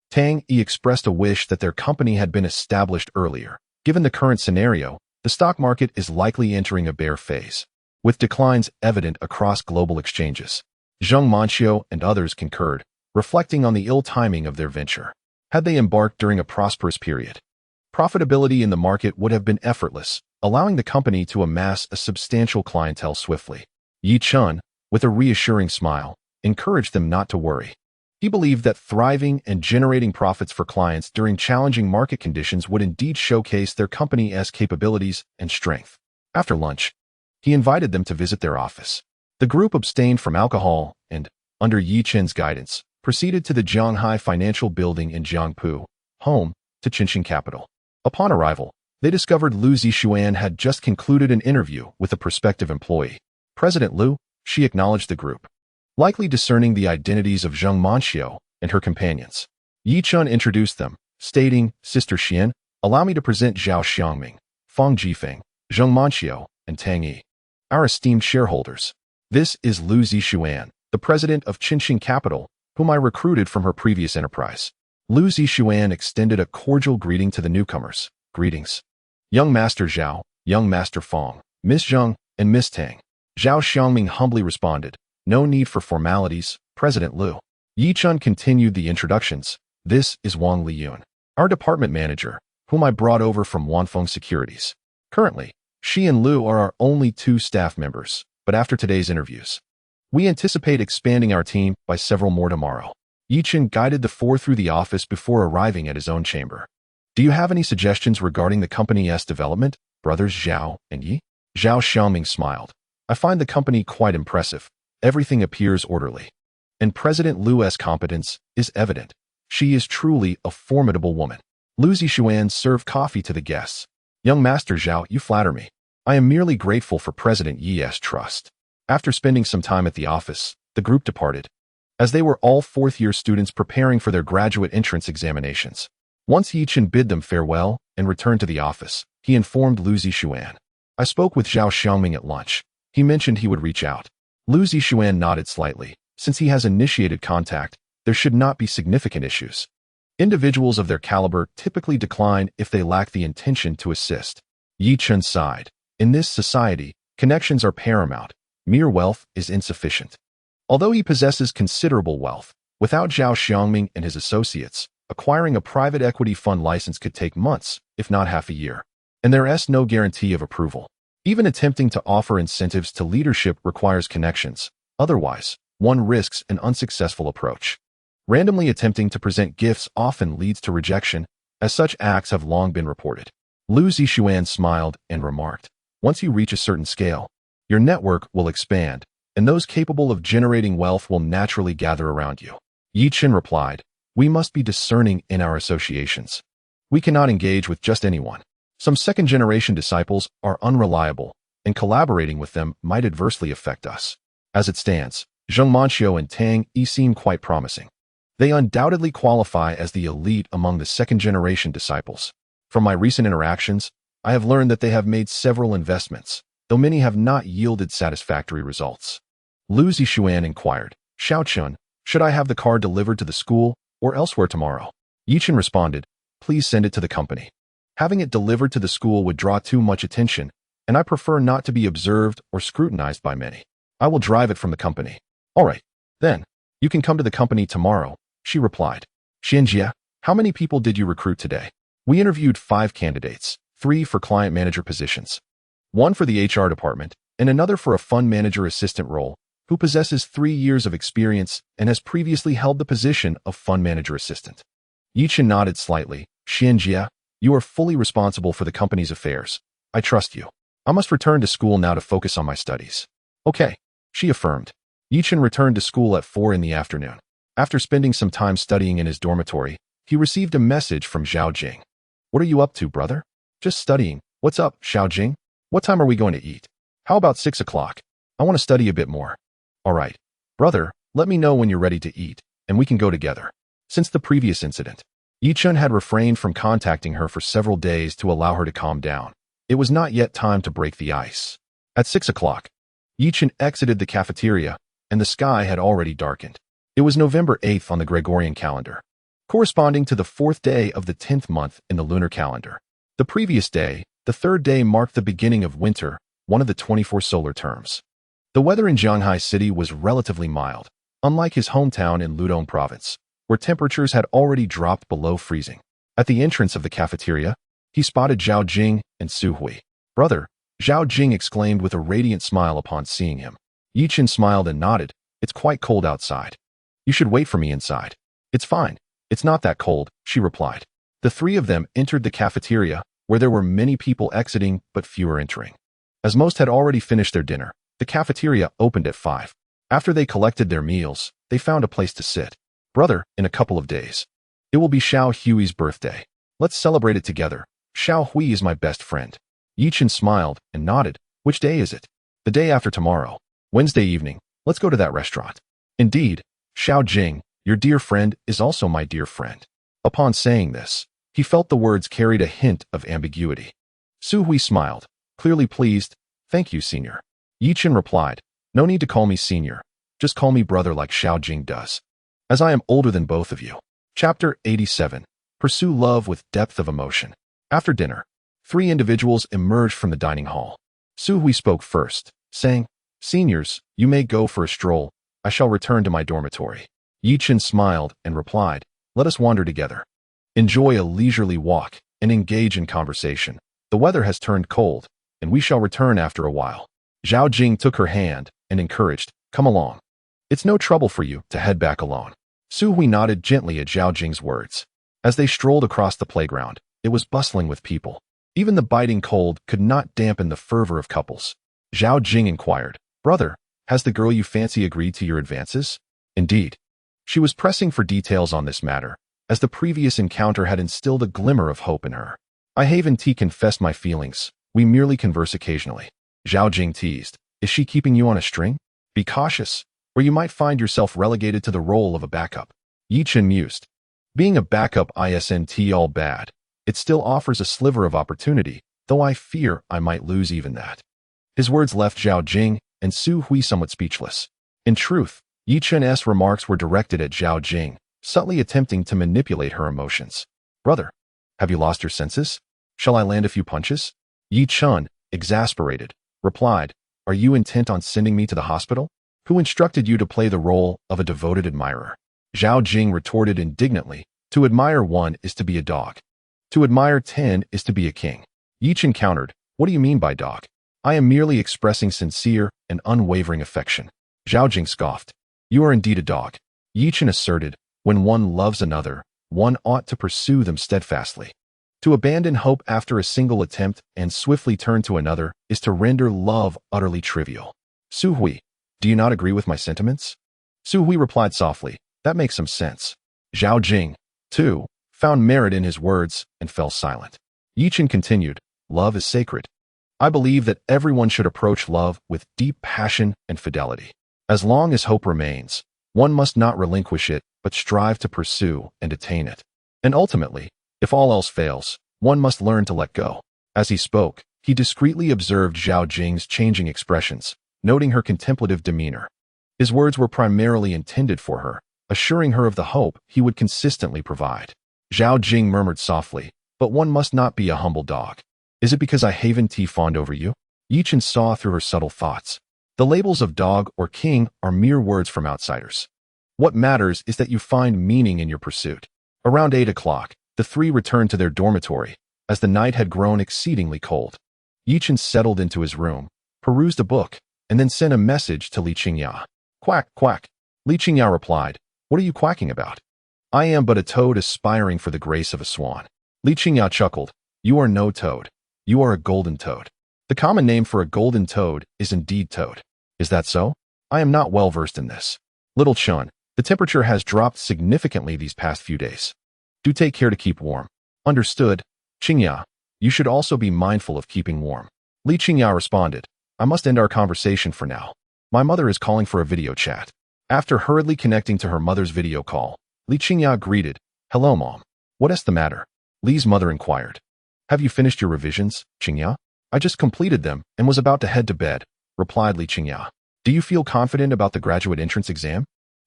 Tang Yi expressed a wish that their company had been established earlier. Given the current scenario, the stock market is likely entering a bear phase, with declines evident across global exchanges. Zheng Manxiu and others concurred, reflecting on the ill timing of their venture. Had they embarked during a prosperous period, profitability in the market would have been effortless, allowing the company to amass a substantial clientele swiftly. Yi Chen, with a reassuring smile, encouraged them not to worry. He believed that thriving and generating profits for clients during challenging market conditions would indeed showcase their company's capabilities and strength. After lunch, he invited them to visit their office. The group abstained from alcohol and, under Yi Chen's guidance, proceeded to the Jianghai Financial Building in Jiangpu, home to Qinqing Capital. Upon arrival, they discovered Lu Zixuan had just concluded an interview with a prospective employee. President Lu, she acknowledged the group, likely discerning the identities of Zheng Manxiu and her companions. Yi Chen introduced them, stating, Sister Xian, allow me to present Zhao Xiaoming, Fang Jifeng, Zheng Manxiu, and Tang Yi, our esteemed shareholders. This is Lu Zixuan, the president of Qinqing Capital, whom I recruited from her previous enterprise. Lu Zixuan extended a cordial greeting to the newcomers. Greetings. Young Master Zhao, Young Master Fang, Miss Zheng, and Miss Tang. Zhao Xiaoming humbly responded, No need for formalities, President Lu. Yi Chen continued the introductions. This is Wang Liyun, our department manager, whom I brought over from Wanfeng Securities. Currently, she and Lu are our only 2 staff members, but after today's interviews, we anticipate expanding our team by several more tomorrow. Yi Chen guided the 4 through the office before arriving at his own chamber. Do you have any suggestions regarding the company's development, brothers Zhao and Yi? Zhao Xiaoming smiled. I find the company quite impressive. Everything appears orderly. And President Lu's competence is evident. She is truly a formidable woman. Lu Zixuan served coffee to the guests. Young Master Zhao, you flatter me. I am merely grateful for President Yi's trust. After spending some time at the office, the group departed. as they were all fourth-year students preparing for their graduate entrance examinations. Once Yi-Chen bid them farewell and returned to the office, he informed Lu Zixuan. I spoke with Zhao Xiangming at lunch. He mentioned he would reach out. Lu Zixuan nodded slightly. Since he has initiated contact, there should not be significant issues. Individuals of their caliber typically decline if they lack the intention to assist. Yi-Chen sighed. In this society, connections are paramount. Mere wealth is insufficient. Although he possesses considerable wealth, without Zhao Xiangming and his associates, acquiring a private equity fund license could take months, if not half a year. And there is no guarantee of approval. Even attempting to offer incentives to leadership requires connections. Otherwise, one risks an unsuccessful approach. Randomly attempting to present gifts often leads to rejection, as such acts have long been reported. Lu Zixuan smiled and remarked, once you reach a certain scale, your network will expand, and those capable of generating wealth will naturally gather around you. Yi-Chen replied, we must be discerning in our associations. We cannot engage with just anyone. Some second-generation disciples are unreliable, and collaborating with them might adversely affect us. As it stands, Zheng Manxiu and Tang Yi seem quite promising. They undoubtedly qualify as the elite among the second-generation disciples. From my recent interactions, I have learned that they have made several investments, though many have not yielded satisfactory results. Lu Zixuan inquired, Xiaochun, should I have the car delivered to the school or elsewhere tomorrow? Yi-Chen responded, please send it to the company. Having it delivered to the school would draw too much attention, and I prefer not to be observed or scrutinized by many. I will drive it from the company. All right, then. You can come to the company tomorrow, she replied. Xianjia, how many people did you recruit today? We interviewed 5 candidates, 3 for client manager positions, 1 for the HR department, and another for a fund manager assistant role, who possesses 3 years of experience and has previously held the position of fund manager assistant. Yi-Chen nodded slightly. Xianjia, you are fully responsible for the company's affairs. I trust you. I must return to school now to focus on my studies. Okay, she affirmed. Yi-Chen returned to school at 4 in the afternoon. After spending some time studying in his dormitory, he received a message from Zhao Jing. What are you up to, brother? Just studying. What's up, Zhao Jing? What time are we going to eat? How about 6 o'clock? I want to study a bit more. All right. Brother, let me know when you're ready to eat, and we can go together. Since the previous incident, Yi-Chen had refrained from contacting her for several days to allow her to calm down. It was not yet time to break the ice. At 6 o'clock, Yi-Chen exited the cafeteria, and the sky had already darkened. It was November 8th on the Gregorian calendar, corresponding to the 4th day of the 10th month in the lunar calendar. The previous day, the 3rd day, marked the beginning of winter, one of the 24 solar terms. The weather in Shanghai City was relatively mild, unlike his hometown in Ludong Province, where temperatures had already dropped below freezing. At the entrance of the cafeteria, he spotted Zhao Jing and Su Hui. Brother, Zhao Jing exclaimed with a radiant smile upon seeing him. Yi-Chen smiled and nodded. It's quite cold outside. You should wait for me inside. It's fine. It's not that cold, she replied. The 3 of them entered the cafeteria, where there were many people exiting but fewer entering. As most had already finished their dinner, the cafeteria opened at 5. After they collected their meals, they found a place to sit. Brother, in a couple of days, it will be Xiao Hui's birthday. Let's celebrate it together. Xiao Hui is my best friend. Yi-Chen smiled and nodded. Which day is it? The day after tomorrow. Wednesday evening. Let's go to that restaurant. Indeed, Xiao Jing, your dear friend, is also my dear friend. Upon saying this, he felt the words carried a hint of ambiguity. Su Hui smiled, clearly pleased. Thank you, senior. Yi-Chen replied, no need to call me senior. Just call me brother like Xiao Jing does, as I am older than both of you. Chapter 87. Pursue love with depth of emotion. After dinner, 3 individuals emerged from the dining hall. Su Hui spoke first, saying, Seniors, you may go for a stroll. I shall return to my dormitory. Yi-Chen smiled and replied, let us wander together. Enjoy a leisurely walk and engage in conversation. The weather has turned cold, and we shall return after a while. Zhao Jing took her hand and encouraged, come along. It's no trouble for you to head back alone. Su Hui nodded gently at Zhao Jing's words. As they strolled across the playground, it was bustling with people. Even the biting cold could not dampen the fervor of couples. Zhao Jing inquired, brother, has the girl you fancy agreed to your advances? Indeed. She was pressing for details on this matter, as the previous encounter had instilled a glimmer of hope in her. I haven't confessed my feelings. We merely converse occasionally. Zhao Jing teased. Is she keeping you on a string? Be cautious. or you might find yourself relegated to the role of a backup. Yi Chen mused. Being a backup isn't all bad. It still offers a sliver of opportunity, though I fear I might lose even that. His words left Zhao Jing and Su Hui somewhat speechless. In truth, Yi Chen's remarks were directed at Zhao Jing, subtly attempting to manipulate her emotions. Brother, have you lost your senses? Shall I land a few punches? Yi Chen, exasperated, replied, Are you intent on sending me to the hospital? Who instructed you to play the role of a devoted admirer? Zhao Jing retorted indignantly, To admire one is to be a dog. To admire 10 is to be a king. Yi Chen countered, What do you mean by dog? I am merely expressing sincere and unwavering affection. Zhao Jing scoffed. You are indeed a dog. Yi Chen asserted, When one loves another, one ought to pursue them steadfastly. To abandon hope after a single attempt and swiftly turn to another is to render love utterly trivial. Su Hui, do you not agree with my sentiments? Su Hui replied softly, That makes some sense. Zhao Jing, too, found merit in his words and fell silent. Yi Chen continued, Love is sacred. I believe that everyone should approach love with deep passion and fidelity. As long as hope remains, one must not relinquish it, but strive to pursue and attain it. And ultimately, if all else fails, one must learn to let go. As he spoke, he discreetly observed Zhao Jing's changing expressions, noting her contemplative demeanor. His words were primarily intended for her, assuring her of the hope he would consistently provide. Zhao Jing murmured softly, But one must not be a humble dog. Is it because I haven tea fawned over you? Yi Chen saw through her subtle thoughts. The labels of dog or king are mere words from outsiders. What matters is that you find meaning in your pursuit. Around 8 o'clock, the three returned to their dormitory, as the night had grown exceedingly cold. Yi Chen settled into his room, perused a book, and then sent a message to Li Qingya. Quack, quack. Li Qingya replied, What are you quacking about? I am but a toad aspiring for the grace of a swan. Li Qingya chuckled, You are no toad. You are a golden toad. The common name for a golden toad is indeed toad. Is that so? I am not well versed in this. Little Chun, the temperature has dropped significantly these past few days. Do take care to keep warm. Understood. Qingya, you should also be mindful of keeping warm. Li Qingya responded, I must end our conversation for now. My mother is calling for a video chat. After hurriedly connecting to her mother's video call, Li Qingya greeted, Hello, Mom. What is the matter? Li's mother inquired. Have you finished your revisions, Qingya? I just completed them and was about to head to bed, replied Li Qingya. Do you feel confident about the graduate entrance exam?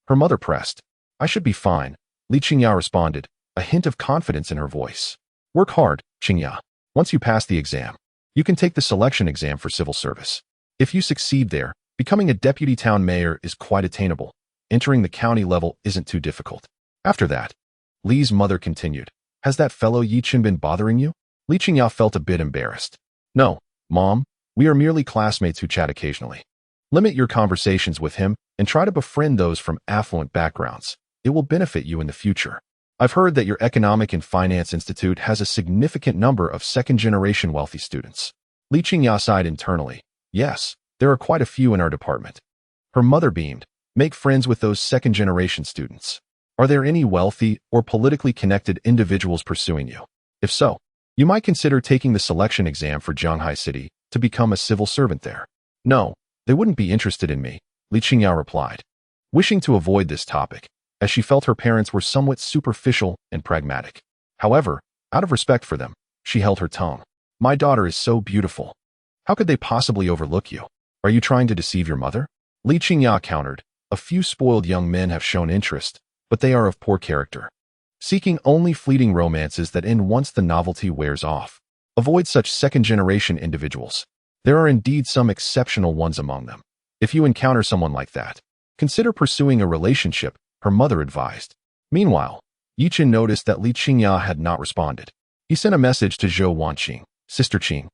Her mother pressed. I should be fine, Li Qingya responded, a hint of confidence in her voice. Work hard, Qingya. Once you pass the exam, you can take the selection exam for civil service. If you succeed there, becoming a deputy town mayor is quite attainable. Entering the county level isn't too difficult. After that, Li's mother continued, Has that fellow Yi Chen been bothering you? Li Qingya felt a bit embarrassed. No, Mom, we are merely classmates who chat occasionally. Limit your conversations with him and try to befriend those from affluent backgrounds. It will benefit you in the future. I've heard that your Economic and Finance Institute has a significant number of second-generation wealthy students. Li Qingya sighed internally. Yes, there are quite a few in our department. Her mother beamed. Make friends with those second-generation students. Are there any wealthy or politically connected individuals pursuing you? If so, you might consider taking the selection exam for Zhanghai City to become a civil servant there. No, they wouldn't be interested in me, Li Qingya replied, wishing to avoid this topic, as she felt her parents were somewhat superficial and pragmatic. However, out of respect for them, she held her tongue. My daughter is so beautiful. How could they possibly overlook you? Are you trying to deceive your mother? Li Qingya countered. A few spoiled young men have shown interest, but they are of poor character, seeking only fleeting romances that end once the novelty wears off. Avoid such second-generation individuals. There are indeed some exceptional ones among them. If you encounter someone like that, consider pursuing a relationship, her mother advised. Meanwhile, Yi Chen noticed that Li Qingya had not responded. He sent a message to Zhou Wanqing, Sister Qing.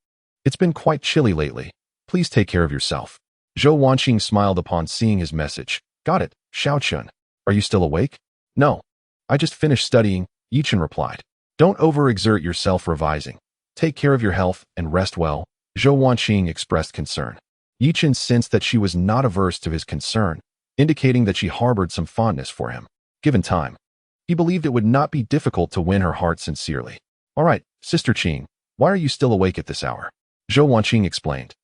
It's been quite chilly lately. Please take care of yourself. Zhou Wanqing smiled upon seeing his message. Got it, Xiao Chun. Are you still awake? No. I just finished studying, Yi Chen replied. Don't overexert yourself revising. Take care of your health and rest well. Zhou Wanqing expressed concern. Yi Chen sensed that she was not averse to his concern, indicating that she harbored some fondness for him. Given time, he believed it would not be difficult to win her heart sincerely. All right, Sister Qing, why are you still awake at this hour? Zhou Wanqing explained.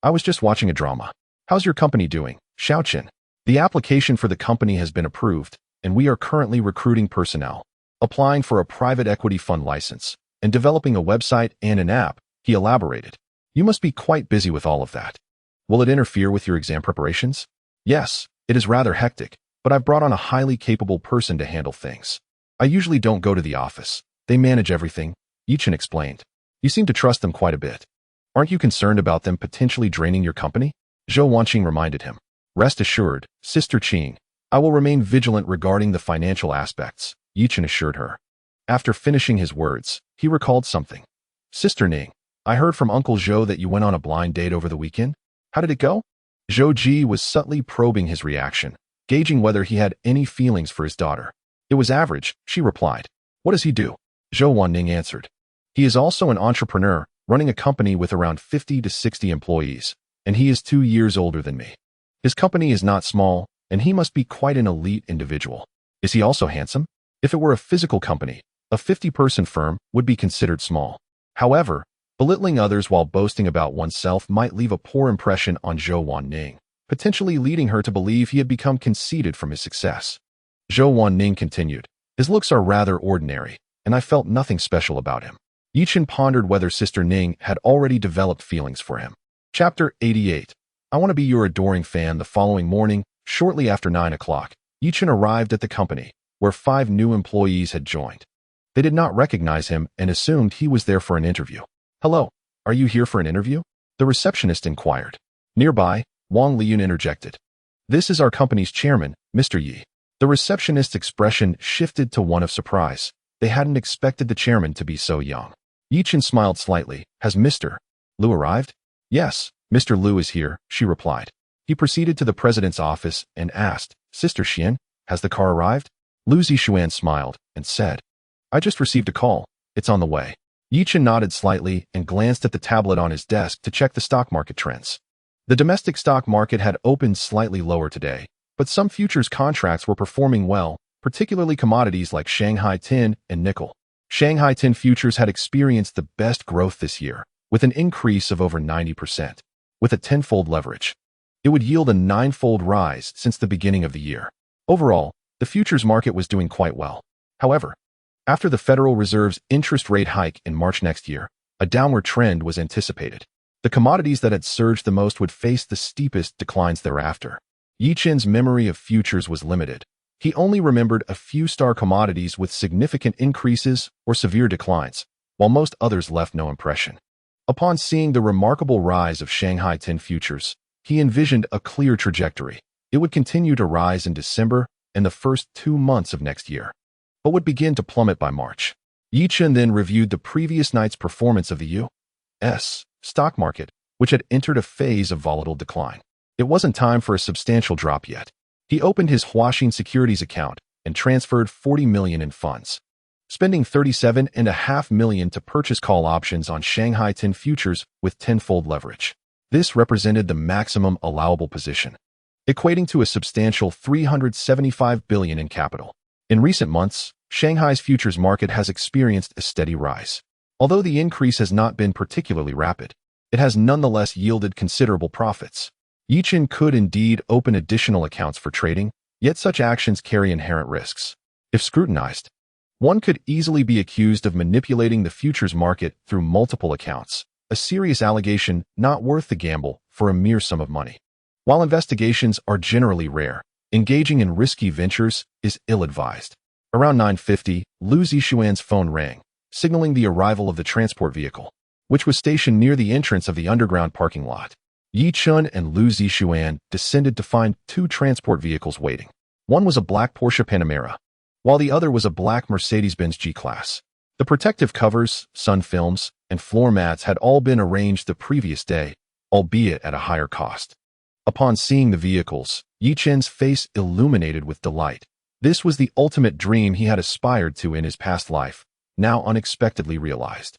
I was just watching a drama. How's your company doing, Xiao Chen? The application for the company has been approved, and we are currently recruiting personnel, applying for a private equity fund license, and developing a website and an app, he elaborated. You must be quite busy with all of that. Will it interfere with your exam preparations? Yes, it is rather hectic, but I've brought on a highly capable person to handle things. I usually don't go to the office. They manage everything, Yichin explained. You seem to trust them quite a bit. Aren't you concerned about them potentially draining your company? Zhou Wanqing reminded him. Rest assured, Sister Qing, I will remain vigilant regarding the financial aspects, Yichin assured her. After finishing his words, he recalled something. Sister Ning, I heard from Uncle Zhou that you went on a blind date over the weekend. How did it go? Zhou Ji was subtly probing his reaction, gauging whether he had any feelings for his daughter. It was average, she replied. What does he do? Zhou Wanning answered. He is also an entrepreneur, running a company with around 50 to 60 employees, and he is 2 years older than me. His company is not small, and he must be quite an elite individual. Is he also handsome? If it were a physical company, a 50-person firm would be considered small. However, belittling others while boasting about oneself might leave a poor impression on Zhou Wanning, potentially leading her to believe he had become conceited from his success. Zhou Wanning continued, his looks are rather ordinary, and I felt nothing special about him. Yichin pondered whether Sister Ning had already developed feelings for him. Chapter 88. I want to be your adoring fan. The following morning, shortly after 9 o'clock, Yichin arrived at the company, where 5 new employees had joined. They did not recognize him and assumed he was there for an interview. Hello, are you here for an interview? The receptionist inquired. Nearby, Wang Liyun interjected. This is our company's chairman, Mr. Yi. The receptionist's expression shifted to one of surprise. They hadn't expected the chairman to be so young. Yichin smiled slightly. Has Mr. Liu arrived? Yes, Mr. Liu is here, she replied. He proceeded to the president's office and asked, Sister Xian, has the car arrived? Liu Zixuan smiled and said, I just received a call. It's on the way. Yichin nodded slightly and glanced at the tablet on his desk to check the stock market trends. The domestic stock market had opened slightly lower today, but some futures contracts were performing well, particularly commodities like Shanghai tin and nickel. Shanghai tin futures had experienced the best growth this year, with an increase of over 90%. With a 10-fold leverage, it would yield a 9-fold rise since the beginning of the year. Overall, the futures market was doing quite well. However, after the Federal Reserve's interest rate hike in March next year, a downward trend was anticipated. The commodities that had surged the most would face the steepest declines thereafter. Yichin's memory of futures was limited. He only remembered a few star commodities with significant increases or severe declines, while most others left no impression. Upon seeing the remarkable rise of Shanghai tin futures, he envisioned a clear trajectory. It would continue to rise in December and the first 2 months of next year, but would begin to plummet by March. Yichin then reviewed the previous night's performance of the U.S. stock market, which had entered a phase of volatile decline. It wasn't time for a substantial drop yet. He opened his Huaxin Securities account and transferred 40 million in funds, spending 37.5 million to purchase call options on Shanghai tin futures with 10-fold leverage. This represented the maximum allowable position, equating to a substantial 375 billion in capital. In recent months, Shanghai's futures market has experienced a steady rise. Although the increase has not been particularly rapid, it has nonetheless yielded considerable profits. Yichin could indeed open additional accounts for trading, yet such actions carry inherent risks. If scrutinized, one could easily be accused of manipulating the futures market through multiple accounts, a serious allegation not worth the gamble for a mere sum of money. While investigations are generally rare, engaging in risky ventures is ill-advised. Around 9:50, Liu Zixuan's phone rang, signaling the arrival of the transport vehicle, which was stationed near the entrance of the underground parking lot. Yichin and Liu Zixuan descended to find 2 transport vehicles waiting. One was a black Porsche Panamera, while the other was a black Mercedes-Benz G-Class. The protective covers, sun films, and floor mats had all been arranged the previous day, albeit at a higher cost. Upon seeing the vehicles, Yichin's face illuminated with delight. This was the ultimate dream he had aspired to in his past life, now unexpectedly realized.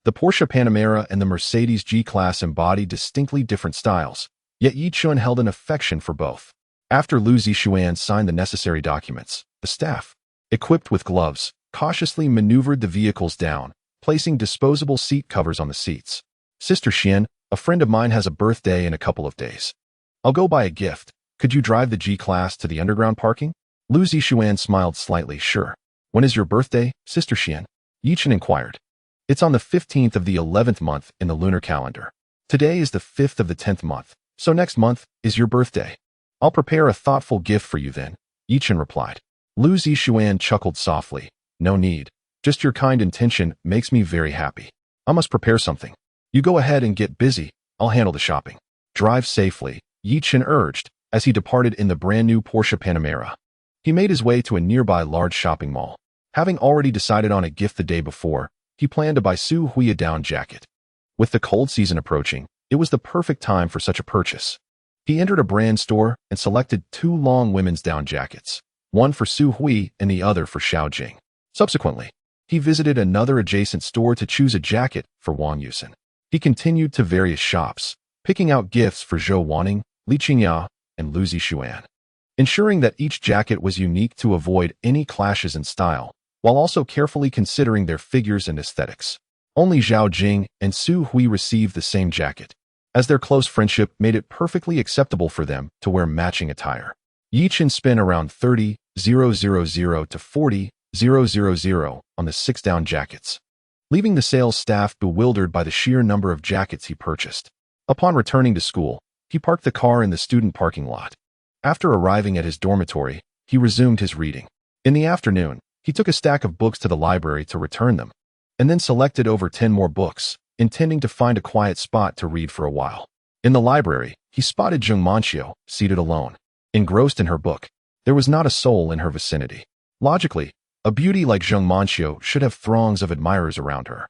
The Porsche Panamera and the Mercedes G-Class embodied distinctly different styles, yet Yichin held an affection for both. After Liu Zixuan signed the necessary documents, the staff, equipped with gloves, cautiously maneuvered the vehicles down, placing disposable seat covers on the seats. Sister Xian, a friend of mine has a birthday in a couple of days. I'll go buy a gift, Could you drive the G-Class to the underground parking? Lu Zixuan smiled slightly. Sure. When is your birthday, Sister Xian? Yichen inquired. It's on the 15th of the 11th month in the lunar calendar. Today is the 5th of the 10th month, so next month is your birthday. I'll prepare a thoughtful gift for you then, Yichen replied. Lu Zixuan chuckled softly. No need. Just your kind intention makes me very happy. I must prepare something. You go ahead and get busy. I'll handle the shopping. Drive safely, Yichen urged as he departed in the brand new Porsche Panamera. He made his way to a nearby large shopping mall. Having already decided on a gift the day before, he planned to buy Su Hui a down jacket. With the cold season approaching, it was the perfect time for such a purchase. He entered a brand store and selected 2 long women's down jackets, one for Su Hui and the other for Xiao Jing. Subsequently, he visited another adjacent store to choose a jacket for Wang Yusen. He continued to various shops, picking out gifts for Zhou Wanning, Li Qingya, and Lu Zixuan, ensuring that each jacket was unique to avoid any clashes in style, while also carefully considering their figures and aesthetics. Only Xiao Jing and Su Hui received the same jacket, as their close friendship made it perfectly acceptable for them to wear matching attire. Yichen spent around 30,000 to 40,000 on the 6 down jackets, leaving the sales staff bewildered by the sheer number of jackets he purchased. Upon returning to school, he parked the car in the student parking lot. After arriving at his dormitory, he resumed his reading. In the afternoon, he took a stack of books to the library to return them, and then selected over 10 more books, intending to find a quiet spot to read for a while. In the library, he spotted Zheng Manqiu, seated alone. Engrossed in her book, there was not a soul in her vicinity. Logically, a beauty like Zheng Manqiu should have throngs of admirers around her.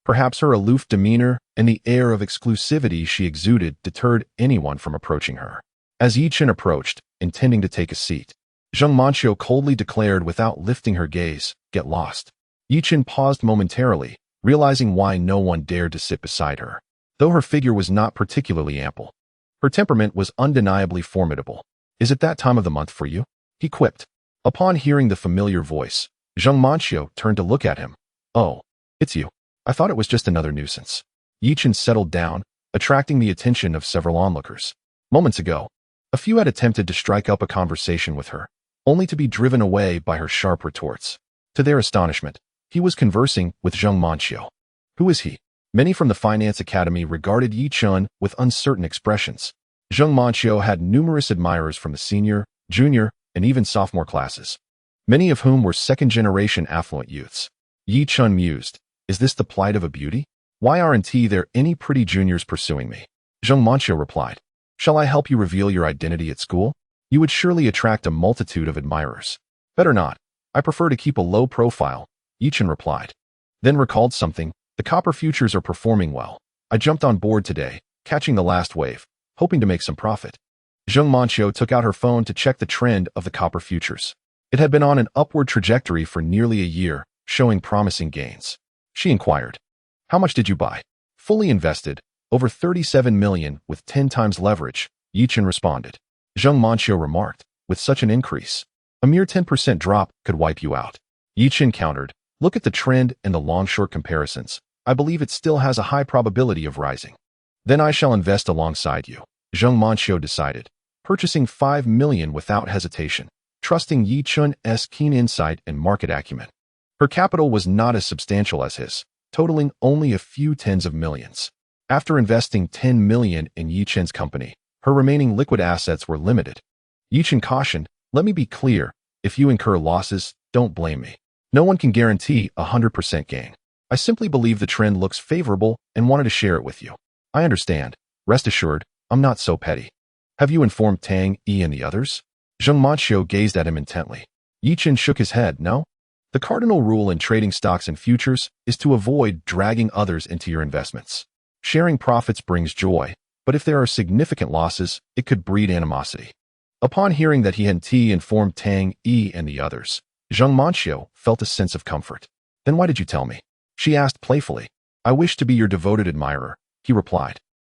Perhaps her aloof demeanor and the air of exclusivity she exuded deterred anyone from approaching her. As Yichen approached, intending to take a seat, Zheng Manqiu coldly declared without lifting her gaze, "Get lost." Yichen paused momentarily, realizing why no one dared to sit beside her. Though her figure was not particularly ample, her temperament was undeniably formidable. "Is it that time of the month for you?" he quipped. Upon hearing the familiar voice, Zheng Manqiu turned to look at him. "Oh, it's you. I thought it was just another nuisance." Yichen settled down, attracting the attention of several onlookers. Moments ago, a few had attempted to strike up a conversation with her, only to be driven away by her sharp retorts. To their astonishment, he was conversing with Zheng Manqiu. Who is he? Many from the Finance Academy regarded Yichen with uncertain expressions. Zheng Manqiu had numerous admirers from the senior, junior, and even sophomore classes, many of whom were second-generation affluent youths. Yichen mused, "Is this the plight of a beauty? Why aren't there any pretty juniors pursuing me?" Zheng Manqiu replied, "Shall I help you reveal your identity at school? You would surely attract a multitude of admirers." "Better not. I prefer to keep a low profile," Yichen replied. Then recalled something. "The copper futures are performing well. I jumped on board today, catching the last wave, hoping to make some profit." Zheng Manqiu took out her phone to check the trend of the copper futures. It had been on an upward trajectory for nearly a year, showing promising gains. She inquired, "How much did you buy?" "Fully invested, over 37 million with 10 times leverage," Yichen responded. Zheng Manqiu remarked, "With such an increase, a mere 10% drop could wipe you out." Yichen countered, "Look at the trend and the long-short comparisons. I believe it still has a high probability of rising." "Then I shall invest alongside you," Zheng Manqiu decided, purchasing 5 million without hesitation, trusting Yichen's keen insight and market acumen. Her capital was not as substantial as his, totaling only a few tens of millions. After investing 10 million in Yichen's company, her remaining liquid assets were limited. Yichen cautioned, "Let me be clear, if you incur losses, don't blame me. No one can guarantee 100% gain. I simply believe the trend looks favorable and wanted to share it with you." "I understand. Rest assured, I'm not so petty." "Have you informed Tang Yi and the others?" Zheng Manqiu gazed at him intently. Yichen shook his head. "No. The cardinal rule in trading stocks and futures is to avoid dragging others into your investments. Sharing profits brings joy, but if there are significant losses, it could breed animosity." Upon hearing that he hadn't informed Tang Yi and the others, Zheng Manqiu felt a sense of comfort. "Then why did you tell me?" she asked playfully. "I wish to be your devoted admirer," he replied.